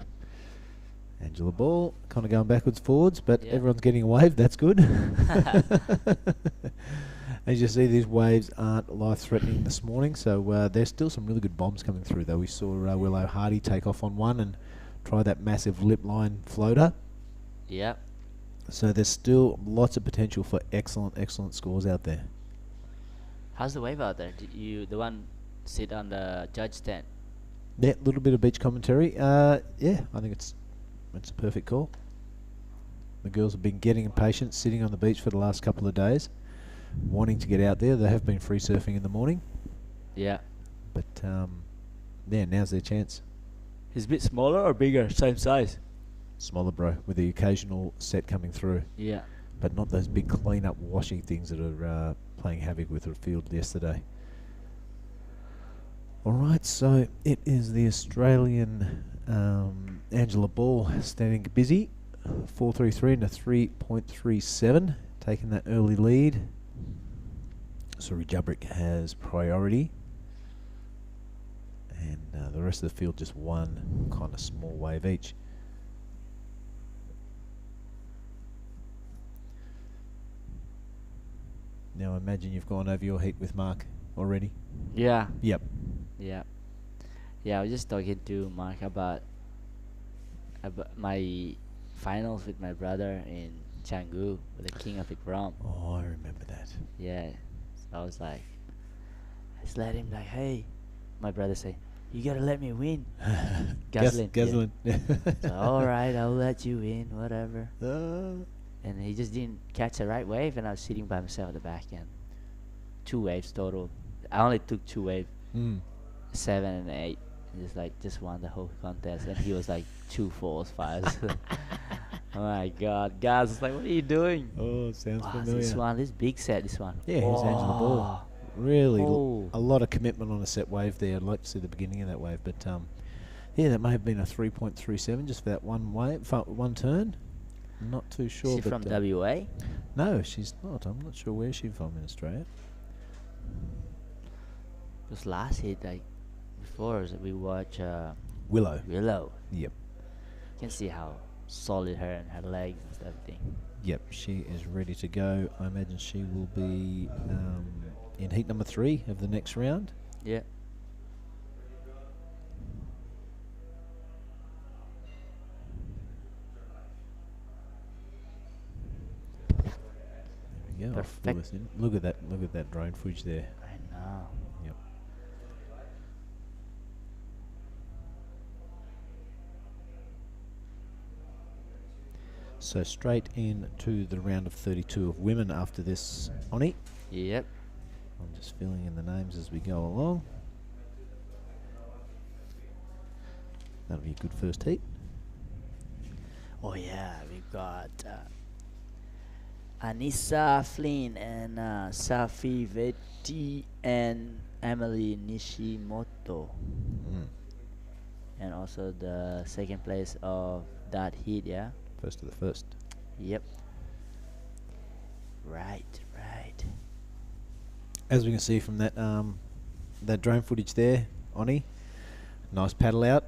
Angela Ball, kind of going backwards, forwards, but everyone's getting a wave. That's good. As you see, these waves aren't life-threatening this morning, so there's still some really good bombs coming through, though. We saw Willow Hardy take off on one and try that massive lip line floater. Yep. So there's still lots of potential for excellent scores out there. How's the wave out there? Did you, the one, sit on the judge stand? Yeah, a little bit of beach commentary. I think it's a perfect call. The girls have been getting impatient, sitting on the beach for the last couple of days, wanting to get out there. They have been free surfing in the morning. Yeah. But, now's their chance. He's a bit smaller or bigger? Same size? Smaller, bro, with the occasional set coming through. Yeah. But not those big clean-up washing things that are playing havoc with the field yesterday. All right, so it is the Australian Angela Ball standing busy, 4.33 and a 3.37, taking that early lead. Suri Jabrik has priority, and the rest of the field just one kind of small wave each. Now, I imagine you've gone over your heat with Mark already. Yeah. Yep. Yeah. Yeah, I was just talking to Mark about my finals with my brother in Canggu with the King of the Prom. Oh, I remember that. Yeah. So I was like, I just let him like, hey, my brother say, you gotta let me win. Gaslin. Yeah. So, all right, I'll let you win, whatever. And he just didn't catch the right wave, and I was sitting by myself at the back end. 2 waves total. I only took 2 waves, 7 and 8. And just won the whole contest, and he was like 2 4s, 5s. Oh my God, guys! It's like, what are you doing? Oh, sounds familiar. This big set, this one. Yeah, here's Angela Ball. Really, a lot of commitment on a set wave there. I'd like to see the beginning of that wave, but that may have been a 3.37 just for that one wave, one turn. I'm not too sure. Is she from WA? No, she's not. I'm not sure where she's from in Australia. Because last hit, like before, we watch Willow. Yep. You can see how solid her and her legs and everything. Yep, she is ready to go. I imagine she will be in heat number 3 of the next round. Yeah. There we go. Perfect. Look at that drone footage there. I know. Yep. So straight into the round of 32 of women after this, Oni. Yep. I'm just filling in the names as we go along. That'll be a good first heat. Oh yeah, we've got Anissa Flynn and Safi Veti and Emily Nishimoto. And also the second place of that heat, yeah? First of the first. Yep. Right. As we can see from that that drone footage there, Oni, nice paddle out.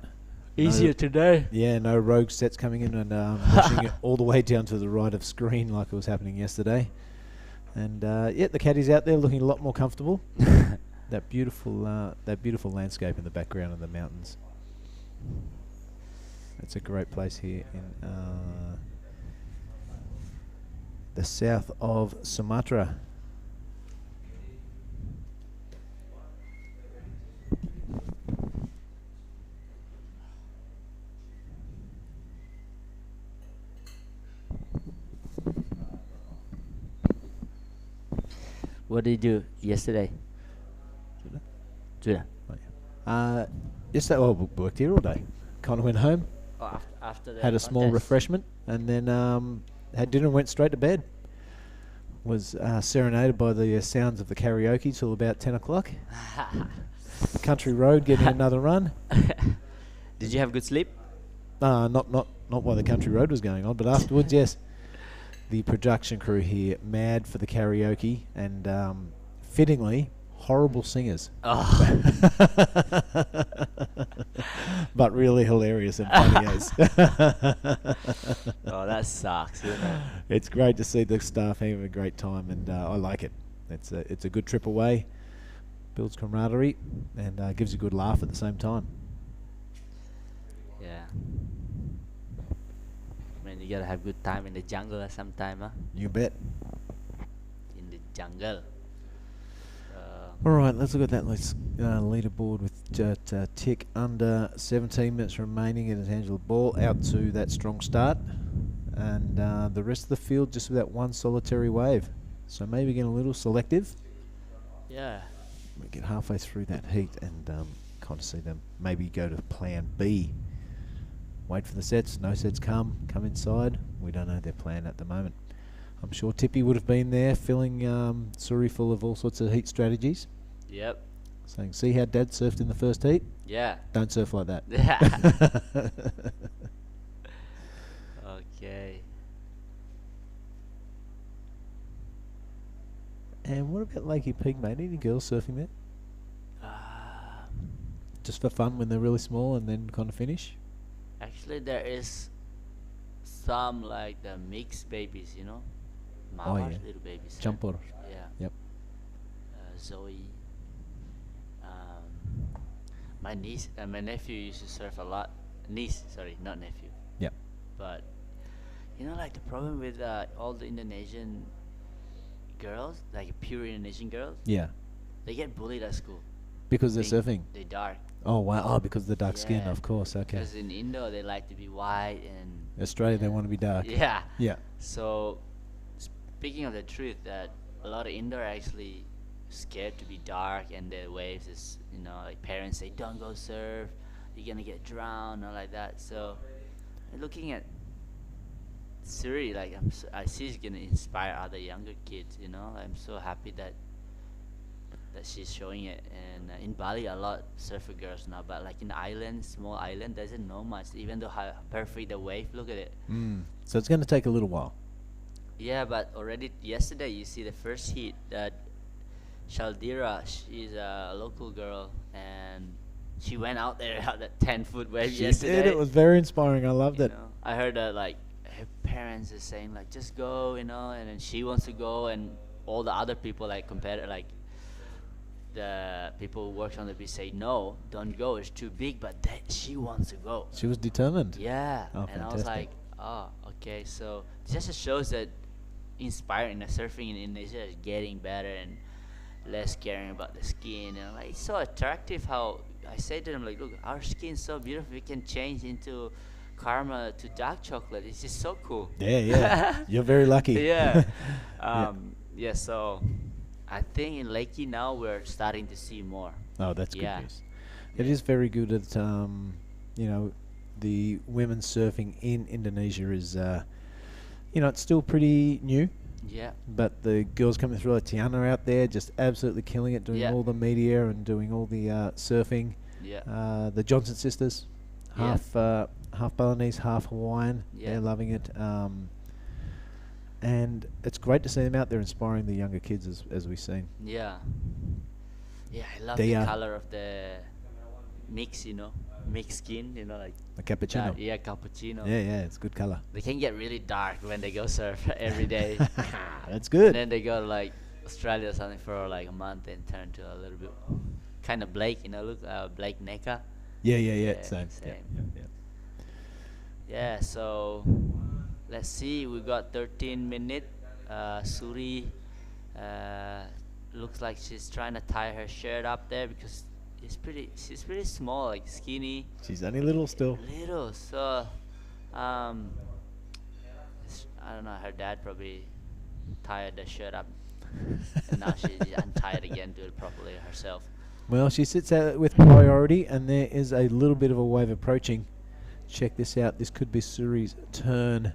Easier today. Yeah, no rogue sets coming in and pushing it all the way down to the right of screen like it was happening yesterday. And yeah, the caddy's out there looking a lot more comfortable. That beautiful landscape in the background of the mountains. It's a great place here in the south of Sumatra. What did you do yesterday? Judah. Yesterday, well, we worked here all day. Kind of went home, Oh, after the had a small contest. refreshment, and then had dinner and went straight to bed. Was serenaded by the sounds of the karaoke till about 10 o'clock. Country road, getting another run. Did you have good sleep? Not while the country road was going on, but afterwards, yes. The production crew here, mad for the karaoke, and fittingly, horrible singers. Oh, But really hilarious and funny as. oh, that sucks, isn't it? It's great to see the staff having a great time, and I like it. It's a good trip away, builds camaraderie, and gives a good laugh at the same time. Yeah. Man, you gotta have good time in the jungle sometime, huh? You bet. In the jungle. All right, let's look at that leaderboard with tick under 17 minutes remaining. It is Angela Ball out to that strong start, and the rest of the field just with that one solitary wave. So maybe getting a little selective. Yeah. We get halfway through that heat and kind of see them maybe go to plan B. Wait for the sets, no sets come inside. We don't know their plan at the moment. I'm sure Tippy would have been there filling Suri full of all sorts of heat strategies. Yep. Saying, see how Dad surfed in the first heat? Yeah. Don't surf like that. Okay. And what about Lakey Peak, mate? Any girls surfing there? Just for fun when they're really small and then kind of finish? Actually, there is some like the mixed babies, you know, Mama's yeah. little babies. Jumper. Yeah. Yep. Zoe. My niece and my nephew used to surf a lot. Niece, sorry, not nephew. Yep. But you know, like the problem with all the Indonesian girls, like pure Indonesian girls, Yeah. they get bullied at school. Because they're surfing. They dark. Oh, wow. Oh, because of the dark skin, Yeah. of course. Okay. Because in Indo they like to be white and Australia, they want to be dark. yeah. Yeah. So speaking of the truth, that a lot of Indo are actually scared to be dark, and the waves is, you know, like parents say don't go surf, you're gonna get drowned or like that. So looking at Suri, like I see it's gonna inspire other younger kids, you know. I'm so happy that she's showing it. And in Bali a lot surfer girls now, but like in the island, small island, doesn't know much, even though how perfect the wave, look at it. So it's going to take a little while. Yeah, but already yesterday you see the first heat that Shaldira, she's a local girl, and she went out there at that 10-foot wave She yesterday. did. It was very inspiring. I loved You it. know, I heard that like her parents is saying like just go, you know, and then she wants to go, and all the other people like like the people who work on the beach say no, don't go, it's too big, but she wants to go. She was determined. Yeah. Oh, And I was fantastic. like, oh, okay. So it just shows that inspiring, the surfing in Indonesia is getting better and less caring about the skin. And like, it's so attractive how I say to them, like, look, our skin's so beautiful, we can change into caramel to dark chocolate. It's just so cool. Yeah. You're very lucky. Yeah. Yeah. Yeah, so I think in Lakey now we're starting to see more. Oh, that's Yeah. good news. It is very good at, you know, the women's surfing in Indonesia is, you know, it's still pretty new. Yeah. But the girls coming through, like Tiana out there, just absolutely killing it, doing Yeah. all the media and doing all the surfing. Yeah. The Johnson sisters, Yeah. half Balinese, half Hawaiian. Yeah. They're loving it. and it's great to see them out there inspiring the younger kids as we've seen. Yeah. Yeah, I love They the are- color of the mix, mixed skin, like The cappuccino. that. Yeah, cappuccino. Yeah, it's good colour. They can get really dark when they go surf every day. That's And good. then they go to like Australia or something for like a month and turn to a little bit kind of Blake, look Blake Neka. Yeah, Yeah, same. same. Yeah. Yeah, so let's see. We got 13 minutes. Suri looks like she's trying to tie her shirt up there because she's pretty small, like skinny, She's only little still. little. So I don't know. Her dad probably tied the shirt up, and now she untied again, do it properly herself. Well, she sits out with priority, and there is a little bit of a wave approaching. Check this out. This could be Suri's turn.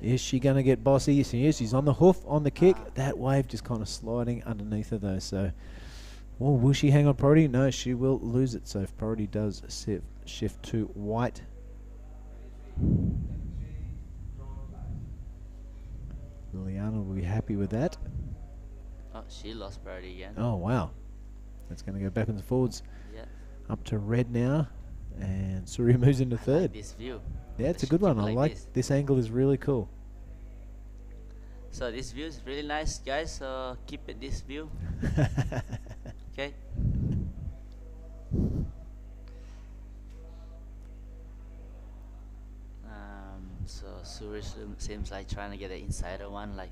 Yeah. Is she going to get bossy? She is. She's on the hoof, on the kick. Ah. That wave just kind of sliding underneath her, though. So, well, will she hang on priority? No, she will lose it. So, if priority does shift to white. Liliana will be happy with that. Oh, she lost priority again. Oh, wow. That's going to go backwards and forwards. Yeah. Up to red now. And Suri moves into I like third. this view. Yeah, it's a They good should one. keep I like like this. this angle is really cool. So this view is really nice, guys. So keep it this view, okay? So Suri seems like trying to get the insider one. Like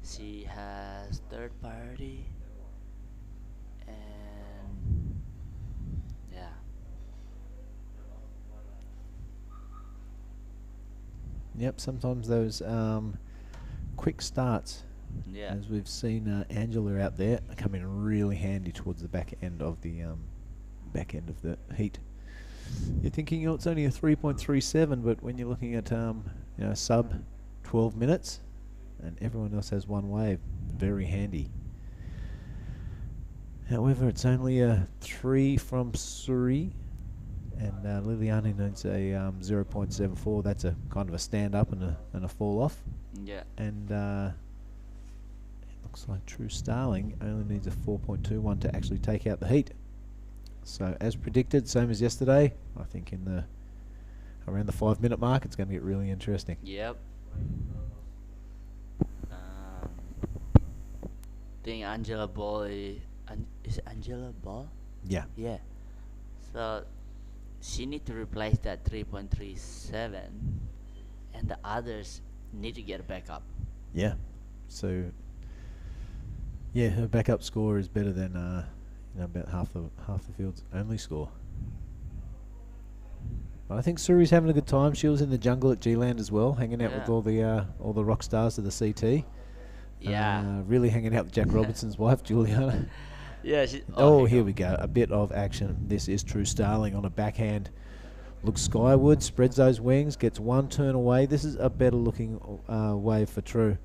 she has third priority, and yeah. Yep, sometimes those quick starts, Yeah. as we've seen Angela out there, come in really handy towards the back end of the heat. You're thinking, it's only a 3.37, but when you're looking at sub 12 minutes, and everyone else has one wave, very handy. However, it's only a 3 from Suri, and Liliana needs a 0.74. That's a kind of a stand up and a fall off. Yeah. And it looks like True Starling only needs a 4.21 to actually take out the heat. So as predicted, same as yesterday, I think in around the 5 minute mark, it's going to get really interesting. Yep. Think Angela Ball is it Angela Ball? Yeah. Yeah. So she need to replace that 3.37, and the others need to get back up. Yeah. So yeah, her backup score is better than about half the field's only score. But I think Suri's having a good time. She was in the jungle at G-Land as well, hanging out with Yeah. all the rock stars of the CT. Yeah. Really hanging out with Jack Robinson's wife, Juliana. Yeah. She, Oh, here we go. A bit of action. This is True Starling on a backhand. Looks skyward, spreads those wings, gets one turn away. This is a better looking wave for True.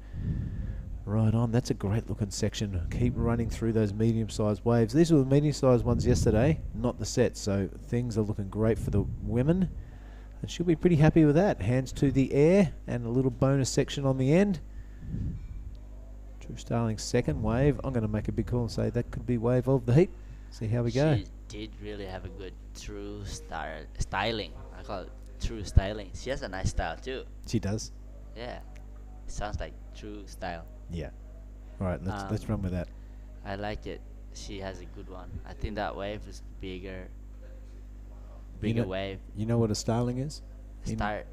Right on. That's a great looking section. Keep running through those medium sized waves. These were the medium sized ones yesterday, not the set. So things are looking great for the women. And she'll be pretty happy with that. Hands to the air and a little bonus section on the end. True Starling's second wave. I'm going to make a big call and say that could be wave of the heat. See how we go. She did really have a good true styling. I call it true styling. She has a nice style too. She does. Yeah. It sounds like true style. Yeah. All right, let's run with that. I like it. She has a good one. I think that wave is bigger know- wave. You know what a starling is?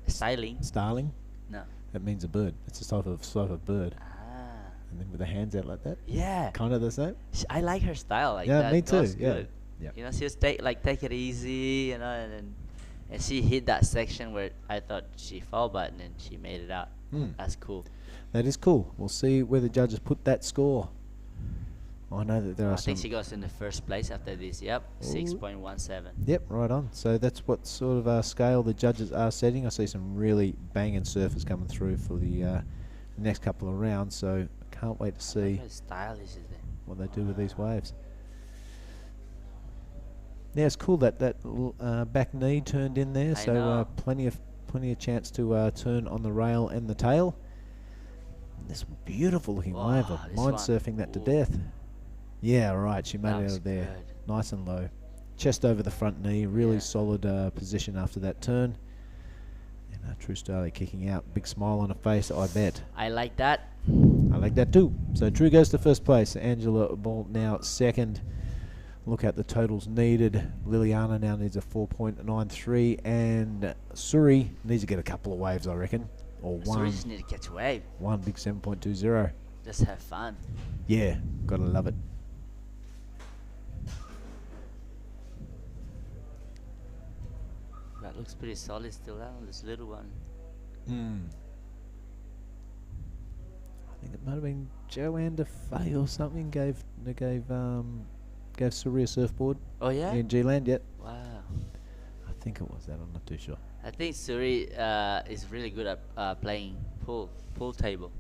Styling? Starling? No. That means a bird. It's a type of bird. Ah. And then with the hands out like that. Yeah. Kind of the same. I like her style like Yeah, that. me That too, was yeah. good. Yeah. She just take it easy, and she hit that section where I thought she fell, but then she made it out. That's cool. That is cool. We'll see where the judges put that score. I know that there are I some. think she goes in the first place after this. Yep, Ooh. 6.17. Yep, right on. So that's what sort of scale the judges are setting. I see some really banging surfers coming through for the next couple of rounds. So I can't wait to see How stylish is it? what they do with these waves. Yeah, it's cool that back knee turned in there. I So know. plenty of chance to turn on the rail and the tail. This beautiful looking Wow, wave of this mind one. surfing that to Ooh. death. Yeah, right. She made That it out was of there. good. Nice and low. Chest over the front knee. Really Yeah. solid position after that turn. And True Starley kicking out. Big smile on her face, I bet. I like that. I like that too. So True goes to first place. Angela Ball now second. Look at the totals needed. Liliana now needs a 4.93, and Suri needs to get a couple of waves, I reckon, or So we one. just need to catch a wave. One big 7.20. Just have fun. Yeah, gotta love it. That looks pretty solid still, that one, this little one. I think it might have been Joanne DeFay or something gave Suri a surfboard Oh yeah? in G-Land. Yet Wow. I think it was that. I'm not too sure. I think Suri is really good at playing pool table.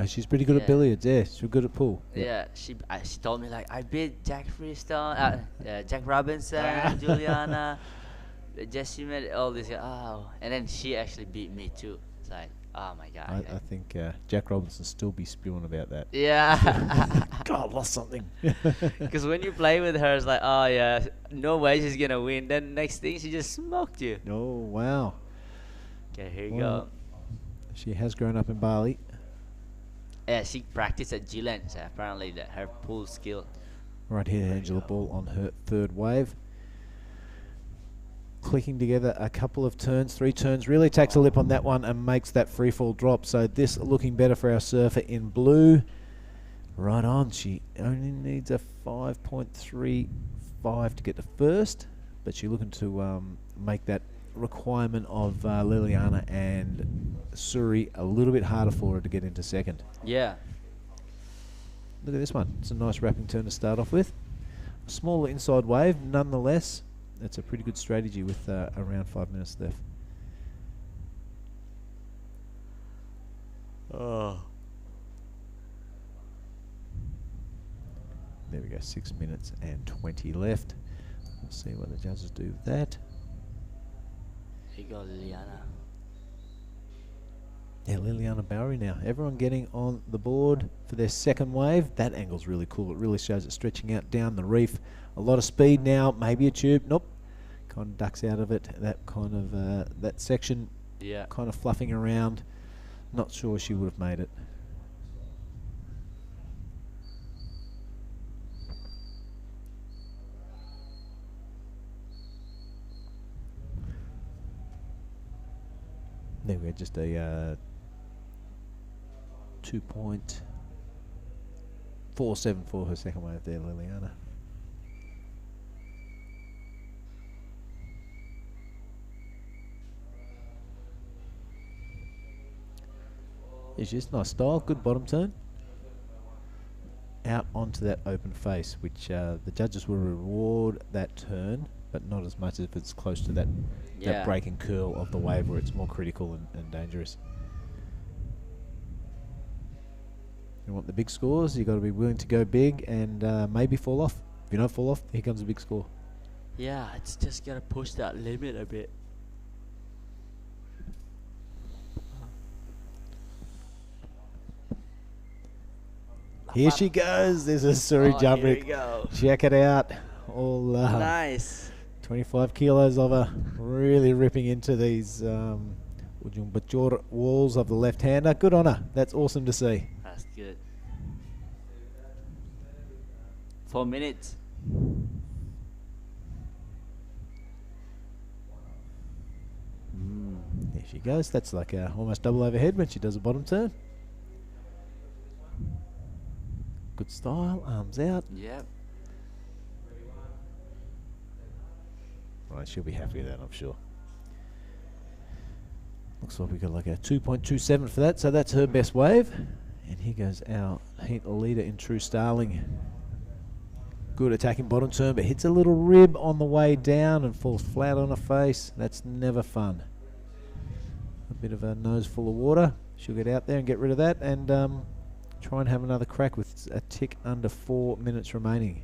She's pretty good at Yeah. billiards. Yeah, she's good at pool. Yep. Yeah, she told me like I beat Jack Freestone, Jack Robinson, Juliana, Jessie made all this. Oh, and then she actually beat me too. It's like, oh my god. I think Jack Robinson still be spewing about that. Yeah, God, lost something. because when you play with her, it's like, oh yeah, no way she's gonna win. Then next thing, she just smoked you. Oh, wow. Okay, here you Well, go. She has grown up in Bali. Yeah, she practiced at G-Land, so apparently that her pool skill. Right here, Angela Ball on her third wave. Clicking together a couple of turns, 3 turns, really takes a lip on that one and makes that free fall drop. So this looking better for our surfer in blue. Right on, she only needs a 5.35 to get to first, but she's looking to make that requirement of Liliana and Suri a little bit harder for her to get into second. Yeah. Look at this one. It's a nice wrapping turn to start off with. A smaller inside wave, nonetheless. It's a pretty good strategy with around 5 minutes left. Oh. There we go, 6 minutes and 20 left. We'll see what the judges do with that. Here you go, Liliana. Yeah, Liliana Bowery now. Everyone getting on the board for their second wave. That angle's really cool. It really shows it stretching out down the reef. A lot of speed now. Maybe a tube. Nope. Kind of ducks out of it. That kind of that section Yeah. kind of fluffing around. Not sure she would have made it. There we go, just a 2.47 for her second wave there, Liliana. It's just nice style, good bottom turn. Out onto that open face, which the judges will reward that turn, but not as much if it's close to that Yeah. break and curl of the wave where it's more critical and dangerous. You want the big scores, you've got to be willing to go big and maybe fall off. If you don't fall off, here comes a big score. Yeah, it's just gotta push that limit a bit. Here she goes. There's a Suri Oh, jump here we rig. go. Check it out. All Nice. 25 kilos of her really ripping into these ujung bajor walls of the left-hander. Good on her. That's awesome to see. That's good. 4 minutes. There she goes. That's like almost double overhead when she does a bottom turn. Good style. Arms out. Yep. Right, she'll be happy with that, I'm sure. Looks like we got like a 2.27 for that, so that's her best wave. And here goes our heat leader in True Starling. Good attacking bottom turn, but hits a little rib on the way down and falls flat on her face. That's never fun. A bit of a nose full of water. She'll get out there and get rid of that and try and have another crack with a tick under 4 minutes remaining.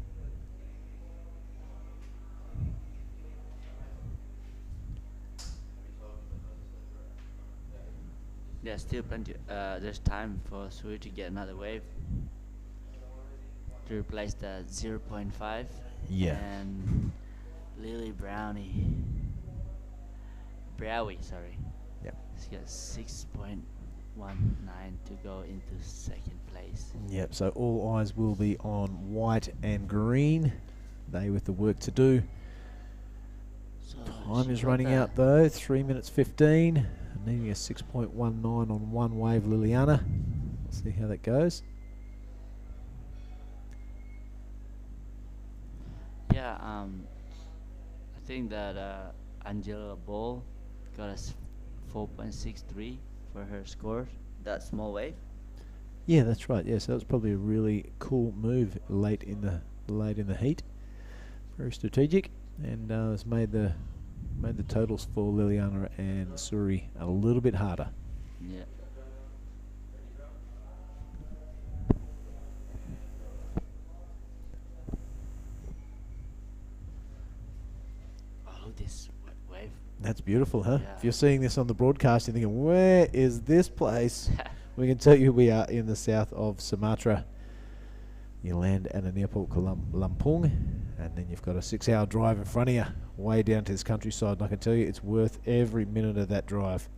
there's still plenty. There's time for Sui to get another wave to replace the 0.5. Yeah. And Lily Browie, sorry. Yep. She got 6.19 to go into second place. Yep, so all eyes will be on white and green. They with the work to do. So Time she is got running the- out though, 3 minutes 15. Needing a 6.19 on one wave, Liliana. We'll see how that goes. Yeah, I think that Angela Ball got us 4.63 for her score. That small wave. Yeah, that's right. Yeah, so that was probably a really cool move late in the heat. Very strategic, and has made the totals for Liliana and Suri a little bit harder. Yeah. Oh, look this wave. That's beautiful, huh? Yeah. If you're seeing this on the broadcast, you're thinking, where is this place? We can tell you we are in the south of Sumatra. You land at an airport called Lampung, and then you've got a 6-hour drive in front of you, way down to this countryside. And I can tell you it's worth every minute of that drive.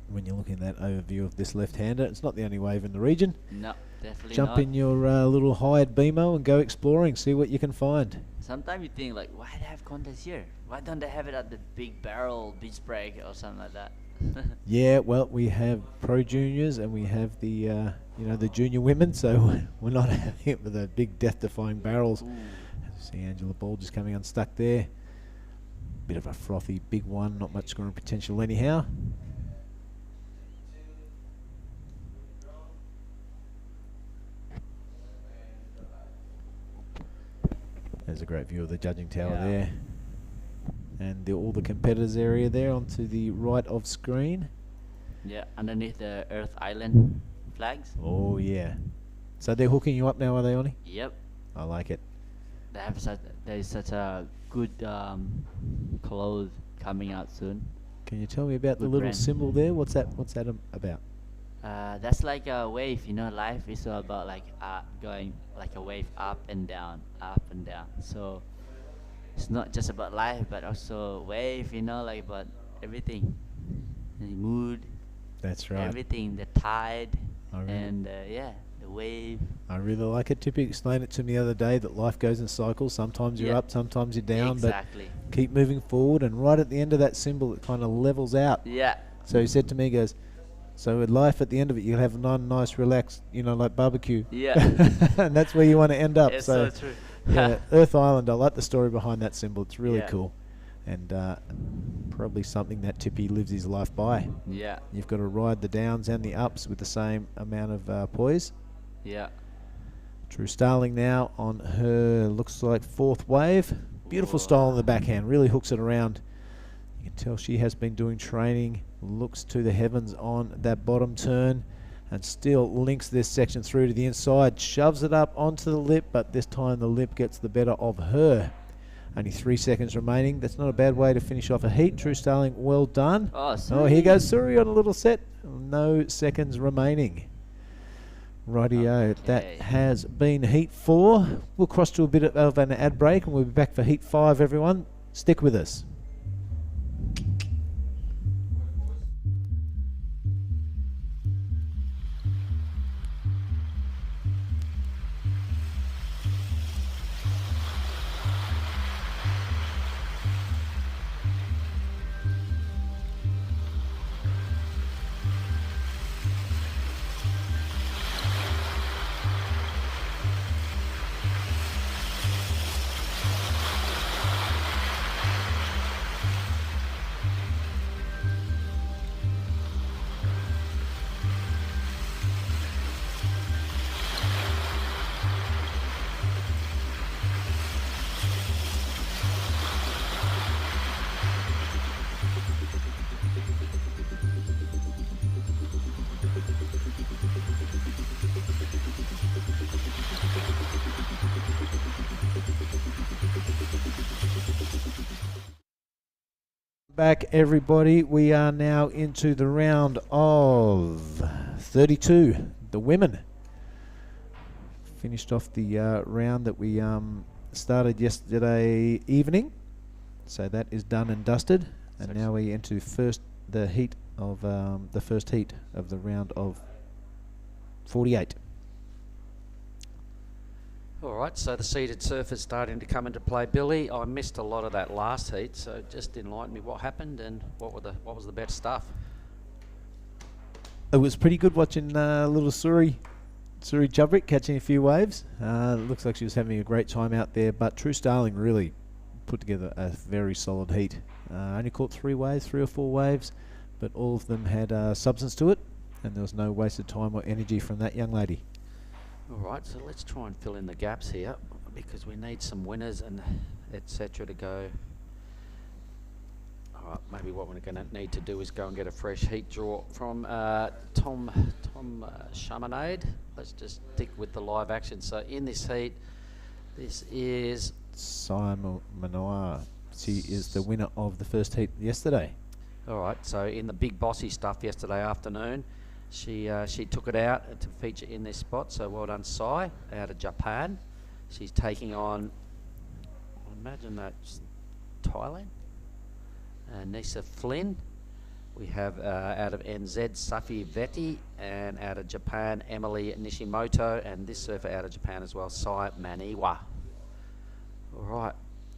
When you're looking at that overview of this left-hander, it's not the only wave in the region. No, definitely Jump not. in your little hired BMO and go exploring, see what you can find. Sometimes you think like, why they have contests here? Why don't they have it at the Big Barrel Beach Break or something like that? Yeah, well, we have pro juniors and we have the the junior women, so we're not having it with the big death-defying barrels. Ooh. See Angela Ball just coming unstuck there. Bit of a frothy big one, not much scoring potential anyhow. There's a great view of the judging tower Yeah. there. And all the competitors area there onto the right of screen. Yeah, underneath the Earth Island flags. Oh, yeah. So they're hooking you up now, are they, Oni? Yep. I like it. They have there is such a good clothes coming out soon. Can you tell me about the Good little brand. symbol there? What's that about? That's like a wave, life is all about like going like a wave up and down. So it's not just about life, but also wave, like about everything. The mood, That's right. everything, the tide, I really- and the wave. I really like it. Tippy explained it to me the other day that life goes in cycles. Sometimes you're Yeah. up, sometimes you're down, Exactly. but keep moving forward. And right at the end of that symbol, it kind of levels out. Yeah. So he said to me, he goes, so with life at the end of it, you'll have a nice, relaxed, like barbecue. Yeah. And that's where you want to end up. It's so true. Yeah, Earth Island, I like the story behind that symbol. It's really Yeah. cool. And probably something that Tippy lives his life by. Yeah. You've got to ride the downs and the ups with the same amount of poise. Yeah. Drew Starling now on her, looks like fourth wave. Beautiful Whoa. style on the backhand, really hooks it around. You can tell she has been doing training, looks to the heavens on that bottom turn, and still links this section through to the inside, shoves it up onto the lip, but this time the lip gets the better of her. Only 3 seconds remaining. That's not a bad way to finish off a heat. Drew Starling, well done. Oh, Oh, here goes Suri on a little set. No seconds remaining. Rightio, that Okay. has been Heat 4. We'll cross to a bit of an ad break and we'll be back for Heat 5, everyone. Stick with us. back, everybody. We are now into the round of 32. The women finished off the round that we started yesterday evening. So that is done and dusted. And now we enter the first heat of the round of 48. All right, so the seated surf is starting to come into play. Billy, I missed a lot of that last heat, so just enlighten me what happened and what was the better stuff. It was pretty good watching little Suri Jubrick catching a few waves. Looks like she was having a great time out there, but True Starling really put together a very solid heat. Only caught 3 or 4 waves, but all of them had substance to it, and there was no wasted time or energy from that young lady. All right, so let's try and fill in the gaps here because we need some winners and etc. to go. All right, maybe what we're going to need to do is go and get a fresh heat draw from Tom Chaminade. Let's just stick with the live action. So in this heat, this is Simon Manoir. She is the winner of the first heat yesterday. All right, so in the big bossy stuff yesterday afternoon, she took it out to feature in this spot, so well done, Sai, out of Japan. She's taking on, I imagine that's Thailand, Nisa Flynn. We have out of NZ, Safi Veti, and out of Japan, Emily Nishimoto, and this surfer out of Japan as well, Sai Maniwa. All right.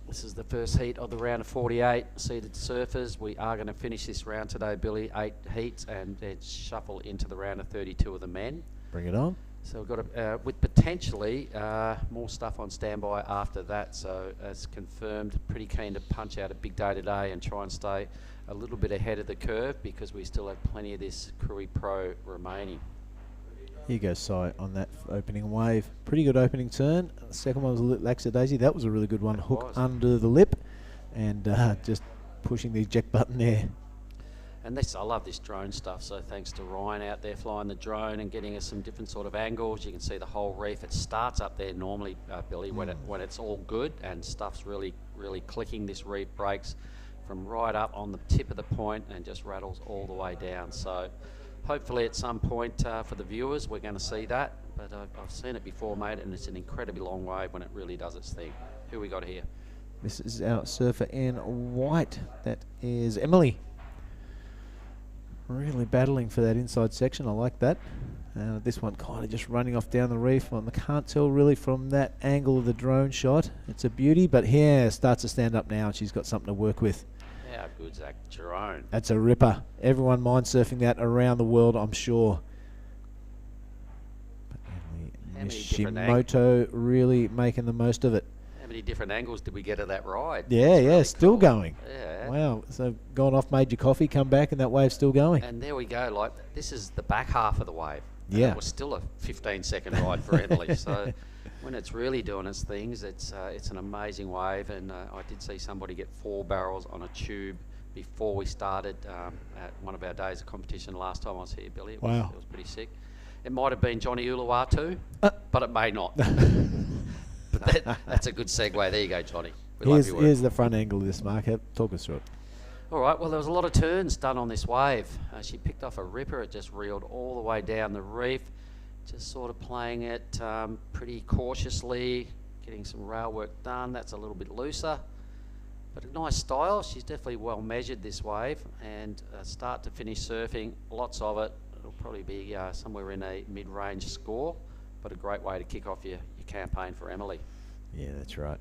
This is the first heat of the round of 48 seated surfers. We are going to finish this round today, Billy, 8 heats, and then shuffle into the round of 32 of the men. Bring it on. So we've got with potentially more stuff on standby after that. So as confirmed, pretty keen to punch out a big day today and try and stay a little bit ahead of the curve because we still have plenty of this Krui Pro remaining. Here you go, Si, on that opening wave. Pretty good opening turn. The second one was a little lackadaisy. That was a really good one. Hook under the lip and just pushing the eject button there. And this, I love this drone stuff. So thanks to Ryan out there flying the drone and getting us some different sort of angles. You can see the whole reef. It starts up there normally, Billy, when it's all good and stuff's really clicking. This reef breaks from right up on the tip of the point and just rattles all the way down. So hopefully at some point for the viewers we're going to see that, but I've seen it before, mate, and it's an incredibly long wave when it really does its thing. Who we got here? This is our surfer in white. That is Emily. Really battling for that inside section. I like that. This one kind of just running off down the reef. I can't tell really from that angle of the drone shot. It's a beauty, but here starts to stand up now and she's got something to work with. How good's that drone? That's a ripper. Everyone mind surfing that around the world, I'm sure. But Nishimoto really making the most of it. How many different angles did we get of that ride? Yeah, really still cool. Going. Yeah. Wow. So gone off, made your coffee, come back, and that wave's still going. And there we go. Like this is the back half of the wave. Yeah. It was still a 15-second ride for Emily. So when it's really doing its things, it's an amazing wave. And I did see somebody get 4 barrels on a tube before we started at one of our days of competition last time I was here, Billy. It was pretty sick. It might have been Johnny Uluwatu, but it may not. But that's a good segue. There you go, Johnny. Here's the front angle of this, Mark. Talk us through it. All right, well, there was a lot of turns done on this wave. She picked off a ripper. It just reeled all the way down the reef, just sort of playing it pretty cautiously, getting some rail work done. That's a little bit looser, but a nice style. She's definitely well measured, this wave, and start to finish surfing, lots of it. It'll probably be somewhere in a mid-range score, but a great way to kick off your campaign for Emily. Yeah, that's right.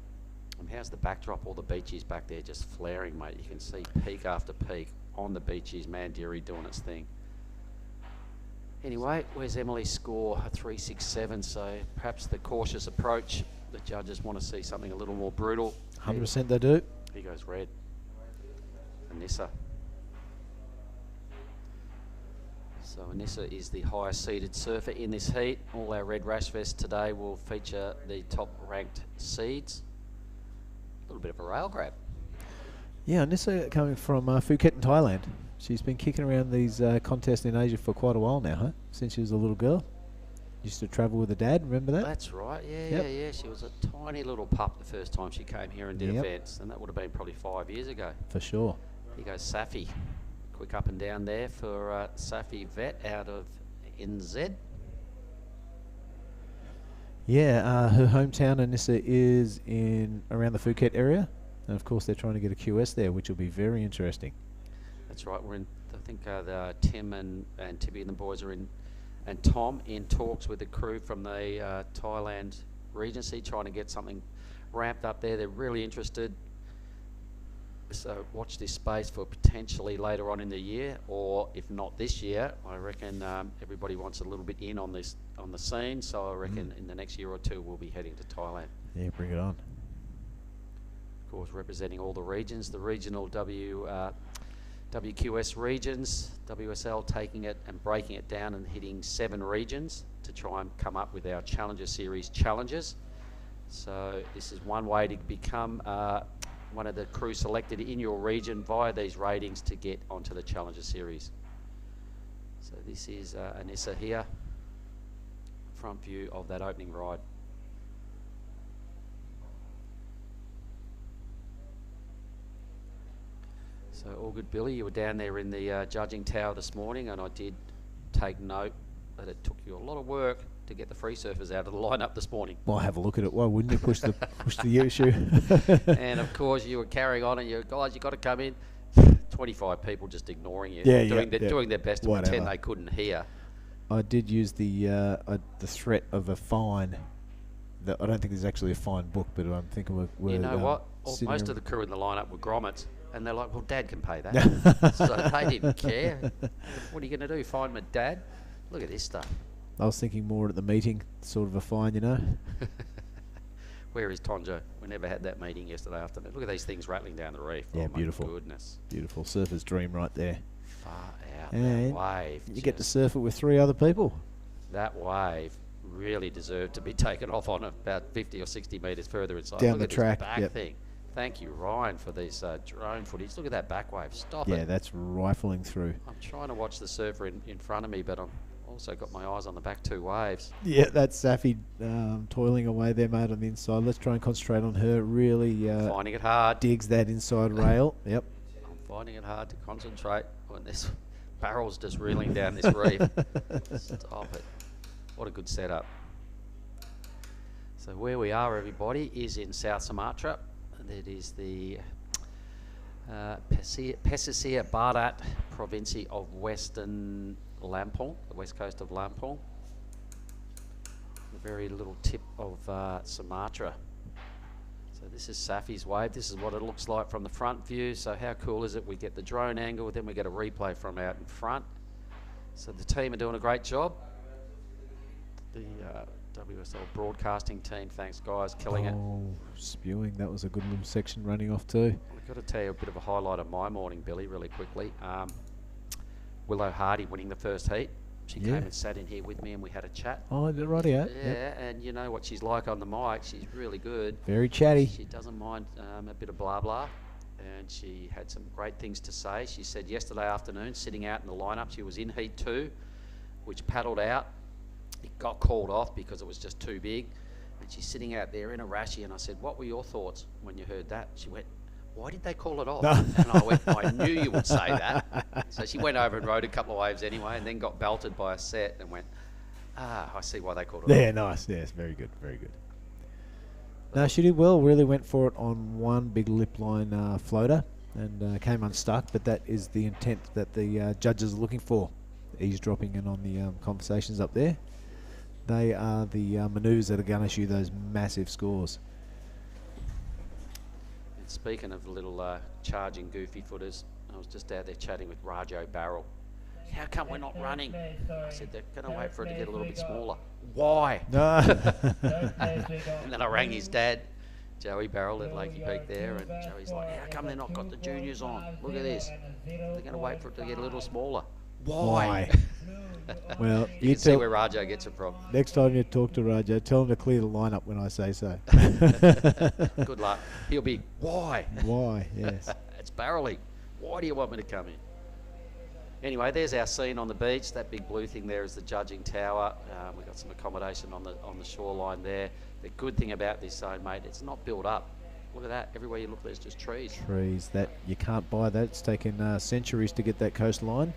And how's the backdrop? All the beaches back there just flaring, mate. You can see peak after peak on the beaches. Mandiri doing its thing. Anyway, where's Emily's score? A 3.67. So perhaps the cautious approach. The judges want to see something a little more brutal. 100% they do. Here goes red. Anissa. So Anissa is the highest seeded surfer in this heat. All our red rash vests today will feature the top ranked seeds. A little bit of a rail grab. Yeah, Anissa coming from Phuket in Thailand. She's been kicking around these contests in Asia for quite a while now, huh? Since she was a little girl. Used to travel with her dad, remember that? That's right, yeah. She was a tiny little pup the first time she came here and did events, and that would have been probably 5 years ago. For sure. Here goes Safi. Quick up and down there for Safi Vet out of NZ. Yeah, her hometown, Anissa, is in around the Phuket area. And of course, they're trying to get a QS there, which will be very interesting. That's right. We're in. I think Tim and Tibby and the boys are in, and Tom in talks with the crew from the Thailand Regency, trying to get something ramped up there. They're really interested. So watch this space for potentially later on in the year, or if not this year, I reckon everybody wants a little bit in on this on the scene. So I reckon in the next year or two we'll be heading to Thailand. Yeah, bring it on. Of course, representing all the regions, the regional WQS regions, WSL taking it and breaking it down and hitting 7 regions to try and come up with our Challenger Series challenges. So this is one way to become one of the crew selected in your region via these ratings to get onto the Challenger Series. So this is Anissa here, front view of that opening ride. So all good, Billy. You were down there in the judging tower this morning, and I did take note that it took you a lot of work to get the free surfers out of the lineup this morning. Well, have a look at it. Why wouldn't you push the issue? And of course, you were carrying on, and you guys, you got to come in. 25 people just ignoring you, doing their best to pretend they couldn't hear. I did use the threat of a fine. That I don't think there's actually a fine book, but I'm thinking we're you know what? Most of the crew in the lineup were grommets, and they're like, "Well, Dad can pay that." So they didn't care. What are you going to do? Fine my dad? Look at this stuff. I was thinking more at the meeting, sort of a fine, you know. Where is Tonjo? We never had that meeting yesterday afternoon. Look at these things rattling down the reef. Yeah, oh, beautiful. My goodness. Beautiful. Surfer's dream right there. Far out. And that wave. You get to surf it with 3 other people. That wave really deserved to be taken off on about 50 or 60 metres further inside. Down Look the at track. This back thing. Thank you, Ryan, for these drone footage. Look at that back wave. Stop it. Yeah, that's rifling through. I'm trying to watch the surfer in front of me, but I'm also got my eyes on the back 2 waves. Yeah, that's Safi toiling away there, mate, on the inside. Let's try and concentrate on her. Really finding it hard. Digs that inside rail. Yep. I'm finding it hard to concentrate when this barrel's just reeling down this reef. Stop it. What a good setup. So where we are, everybody, is in South Sumatra. And it is the Pesisir Barat province of Western Lampung, the west coast of Lampung. The very little tip of Sumatra. So this is Safi's wave. This is what it looks like from the front view. So how cool is it? We get the drone angle, then we get a replay from out in front. So the team are doing a great job. The WSL broadcasting team, thanks guys, killing it. Spewing, that was a good little section running off too. I've got to tell you a bit of a highlight of my morning, Billy, really quickly. Willow Hardy winning the first heat. She came and sat in here with me and we had a chat. Oh, right, yeah. Yeah, and you know what she's like on the mic. She's really good. Very chatty. She doesn't mind a bit of blah blah. And she had some great things to say. She said yesterday afternoon, sitting out in the lineup, she was in heat 2, which paddled out. It got called off because it was just too big. And she's sitting out there in a rashie, and I said, what were your thoughts when you heard that? She went, why did they call it off? And I went, I knew you would say that. So she went over and rode a couple of waves anyway, and then got belted by a set and went, I see why they called it off. Yeah, nice. Yes, very good, very good. No, she did well. Really went for it on one big lip line floater and came unstuck, but that is the intent that the judges are looking for, eavesdropping in on the conversations up there. They are the manoeuvres that are going to issue those massive scores. And speaking of little charging goofy footers, I was just out there chatting with Rajo Barrel. How come we're not running? I said, they're going to wait for it to get a little bit smaller. Why? And then I rang his dad, Joey Barrel at Lakey Peak there, and Joey's like, how come they're not got the juniors on? Look at this. They're going to wait for it to get a little smaller. Why? Well, you can see where Rajo gets it from. Next time you talk to Rajo, tell him to clear the lineup when I say so. Good luck. He'll be, why? Why, yes. It's barreling. Why do you want me to come in? Anyway, there's our scene on the beach. That big blue thing there is the judging tower. We've got some accommodation on the shoreline there. The good thing about this zone, mate, it's not built up. Look at that. Everywhere you look, there's just trees. Trees, that you can't buy that. It's taken centuries to get that coastline.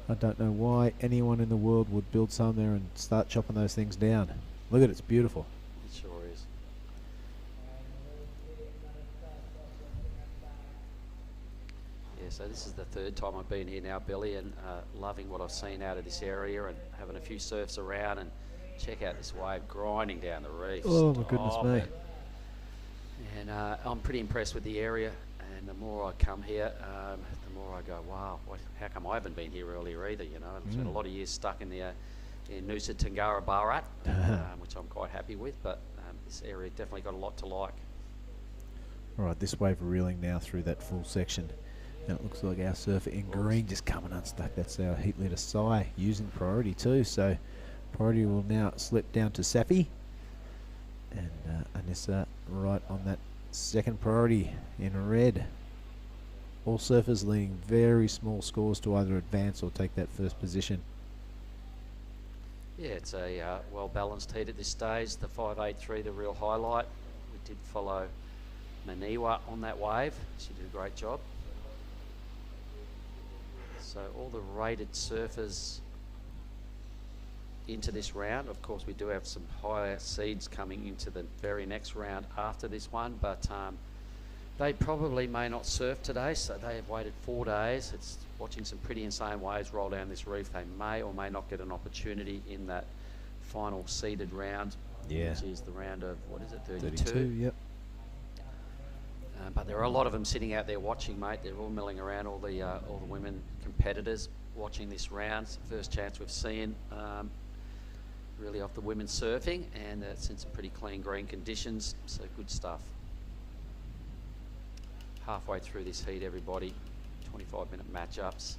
I don't know why anyone in the world would build some there and start chopping those things down. Look at it, it's beautiful. It sure is. Yeah, so this is the third time I've been here now, Billy, and loving what I've seen out of this area and having a few surfs around, and check out this wave grinding down the reef. Oh, my goodness Stop me. it. And I'm pretty impressed with the area, and the more I come here, the more I go, wow, how come I haven't been here earlier either, you know? I've spent a lot of years stuck in Nusa Tenggara Barat, which I'm quite happy with, but this area definitely got a lot to like. All right, this wave reeling now through that full section. And it looks like our surfer in green just coming unstuck. That's our heat leader Sai using priority too. So priority will now slip down to Safi. And Anissa right on that second priority in red. All surfers leading very small scores to either advance or take that first position. Yeah, it's a well-balanced heat at this stage. The 583, the real highlight. We did follow Maniwa on that wave. She did a great job. So all the rated surfers into this round. Of course, we do have some higher seeds coming into the very next round after this one, but they probably may not surf today, so they have waited 4 days. It's watching some pretty insane waves roll down this reef. They may or may not get an opportunity in that final seeded round, which is the round of, what is it, 32? Yep. But there are a lot of them sitting out there watching, mate. They're all milling around, all the women competitors watching this round. It's the first chance we've seen really of the women surfing, and it's in some pretty clean green conditions, so good stuff. Halfway through this heat, everybody, 25-minute matchups.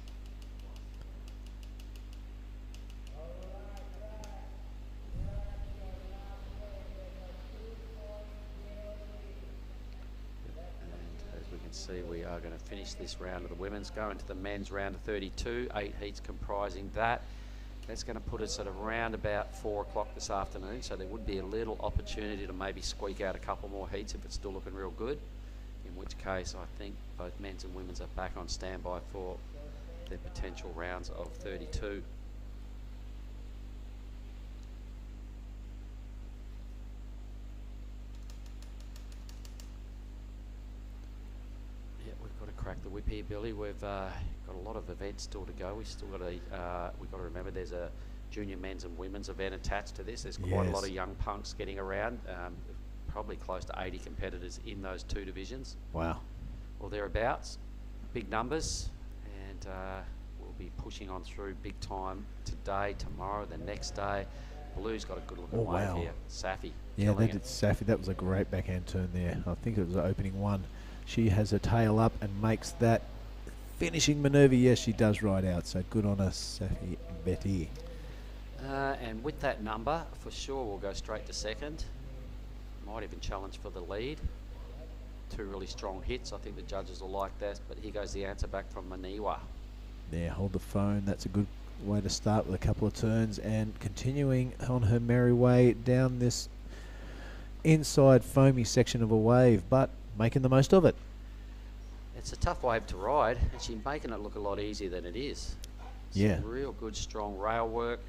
See, we are going to finish this round of the women's, go into the men's round of 32, 8 heats comprising that. That's going to put us at around about 4 o'clock this afternoon, so there would be a little opportunity to maybe squeak out a couple more heats if it's still looking real good, in which case I think both men's and women's are back on standby for their potential rounds of 32. Crack the whip here, Billy. We've got a lot of events still to go. We've still got we've got to remember there's a junior men's and women's event attached to this. There's quite a lot of young punks getting around. Probably close to 80 competitors in those two divisions. Wow. Or thereabouts. Big numbers, and we'll be pushing on through big time today, tomorrow, the next day. Blue's got a good looking wave here. Safi. Yeah, that did Safi. That was a great backhand turn there. I think it was the opening one. She has her tail up and makes that finishing manoeuvre. Yes, she does ride out, so good on us, Safi Betty. And with that number, for sure we'll go straight to second. Might even challenge for the lead. 2 really strong hits. I think the judges will like that, but here goes the answer back from Maniwa. Yeah, hold the phone. That's a good way to start with a couple of turns, and continuing on her merry way down this inside foamy section of a wave, but making the most of it. It's a tough wave to ride, and she's making it look a lot easier than it is. Yeah. Some real good, strong rail work.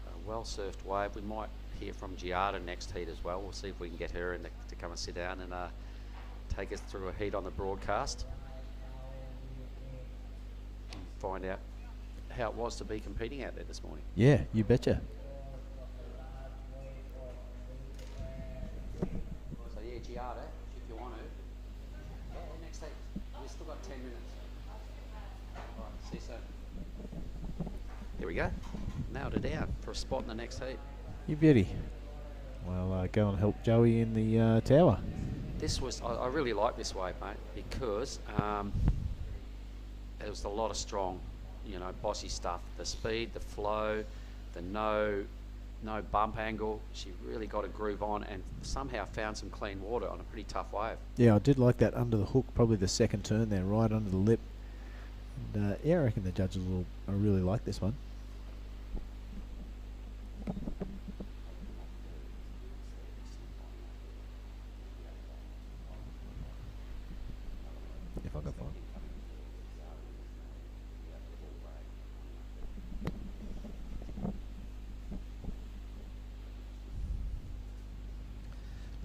A well-surfed wave. We might hear from Giada next heat as well. We'll see if we can get her in to come and sit down and take us through a heat on the broadcast. And find out how it was to be competing out there this morning. Yeah, you betcha. Giada, if you want to. Yeah, next heat. We've still got 10 minutes. Right, see you soon. There we go. Nailed it down for a spot in the next heat. You beauty. Well, go and help Joey in the tower. This was, I really like this wave, mate, because there was a lot of strong, bossy stuff. The speed, the flow, the no bump angle. She really got a groove on and somehow found some clean water on a pretty tough wave. Yeah, I did like that under the hook, probably the second turn there, right under the lip. And yeah, I reckon the judges will really like this one.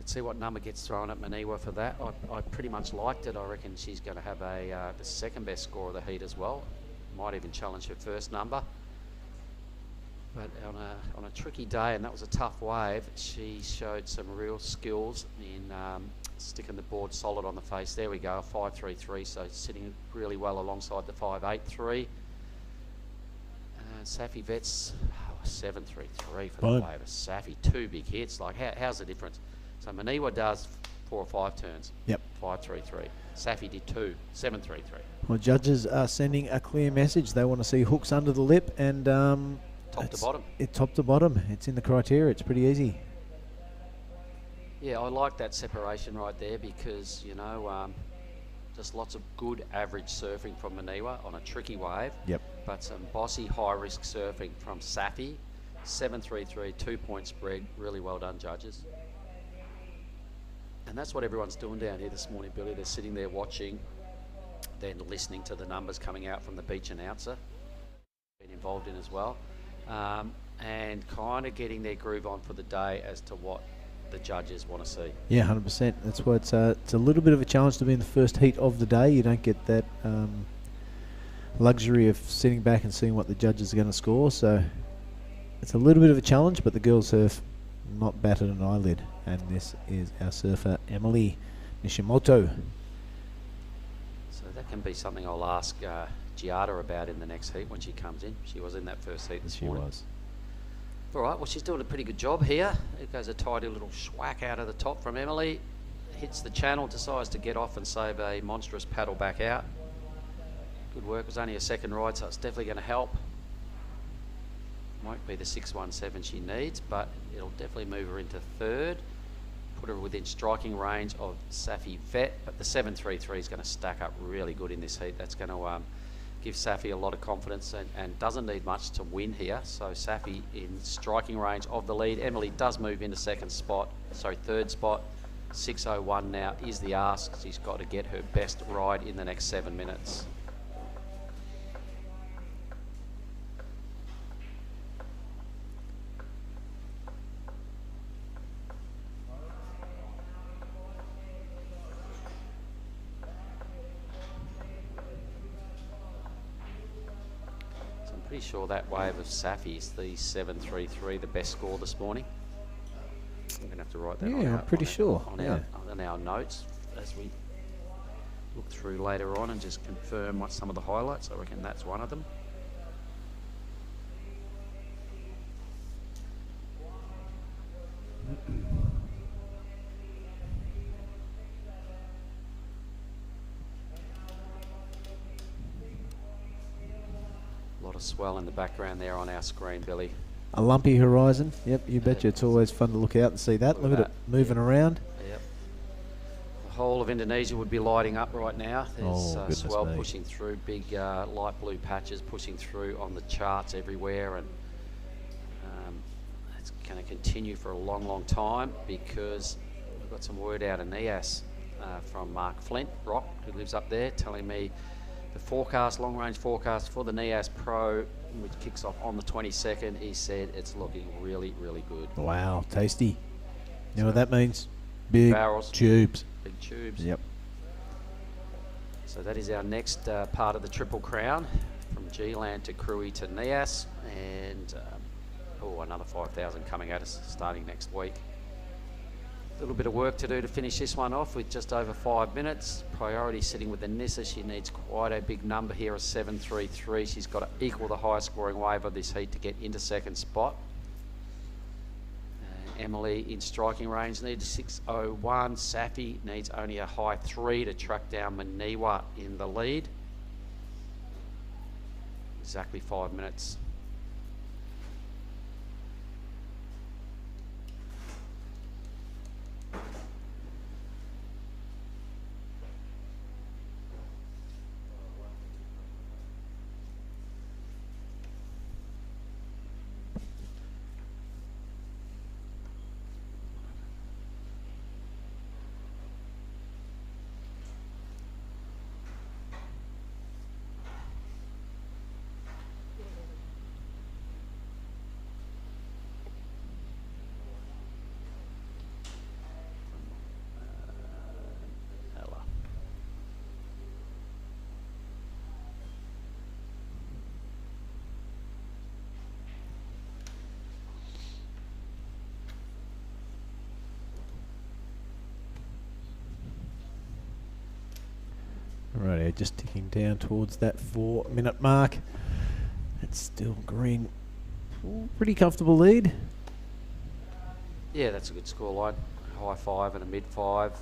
Let's see what number gets thrown at Maniwa for that. I pretty much liked it. I reckon she's going to have the second best score of the heat as well. Might even challenge her first number. But on a tricky day, and that was a tough wave, she showed some real skills in sticking the board solid on the face. There we go, a 5.33, so sitting really well alongside the 5.83. Safi Vet's 7.33 for the wave. Safi, 2 big hits. Like, how's the difference? So Maniwa does 4 or 5 turns. Yep. 5.33. Safi did 2, 7.33. Well, judges are sending a clear message. They want to see hooks under the lip and top to bottom. Top to bottom. It's in the criteria. It's pretty easy. Yeah, I like that separation right there because, you know, just lots of good average surfing from Maniwa on a tricky wave. Yep. But some bossy, high-risk surfing from Safi. 7.33, 2-point spread. Really well done, judges. And that's what everyone's doing down here this morning, Billy. They're sitting there watching, then listening to the numbers coming out from the beach announcer. Been involved in as well. And kind of getting their groove on for the day as to what the judges want to see. Yeah, 100%. That's why it's a little bit of a challenge to be in the first heat of the day. You don't get that luxury of sitting back and seeing what the judges are going to score. So it's a little bit of a challenge, but the girls surf not batted an eyelid. And this is our surfer, Emily Nishimoto. So that can be something I'll ask Giada about in the next heat when she comes in. She was in that first heat this morning. She was. All right, well, she's doing a pretty good job here. It goes a tidy little schwack out of the top from Emily. Hits the channel, decides to get off and save a monstrous paddle back out. Good work. It was only a second ride, so it's definitely going to help. Won't be the 6.17 she needs, but it'll definitely move her into third. Put her within striking range of Safi Vet, but the 7.33 is going to stack up really good in this heat. That's going to give Safi a lot of confidence and doesn't need much to win here. So Safi in striking range of the lead. Emily does move into third spot. 6.01 now is the ask. She's got to get her best ride in the next 7 minutes. Pretty sure that wave of Safi is the 7.33, the best score this morning. I'm going to have to write that on. Yeah, I'm pretty sure. On our notes as we look through later on and just confirm what some of the highlights. I reckon that's one of them. Swell in the background there on our screen, Billy. A lumpy horizon. Yep, you betcha. It's always fun to look out and see that. Look at it moving around. Yep. The whole of Indonesia would be lighting up right now. There's swell pushing through, big light blue patches pushing through on the charts everywhere, and it's going to continue for a long, long time because we've got some word out of NIAS from Mark Flint, Rock, who lives up there, telling me the forecast, long-range forecast for the NIAS Pro, which kicks off on the 22nd, he said it's looking really, really good. Wow, tasty. You know what that means? Big barrels, tubes. Big tubes. Yep. So that is our next part of the Triple Crown, from G-Land to Krui to NIAS, and another 5,000 coming at us starting next week. A little bit of work to do to finish this one off with just over 5 minutes. Priority sitting with the Nissa. She needs quite a big number here, a 7.33. She's got to equal the highest scoring wave of this heat to get into second spot. Emily in striking range needs 6.01. Safi needs only a high 3 to track down Maniwa in the lead. Exactly 5 minutes. Right, just ticking down towards that 4-minute mark. It's still green. Pretty comfortable lead. Yeah, that's a good scoreline. High 5 and a mid 5.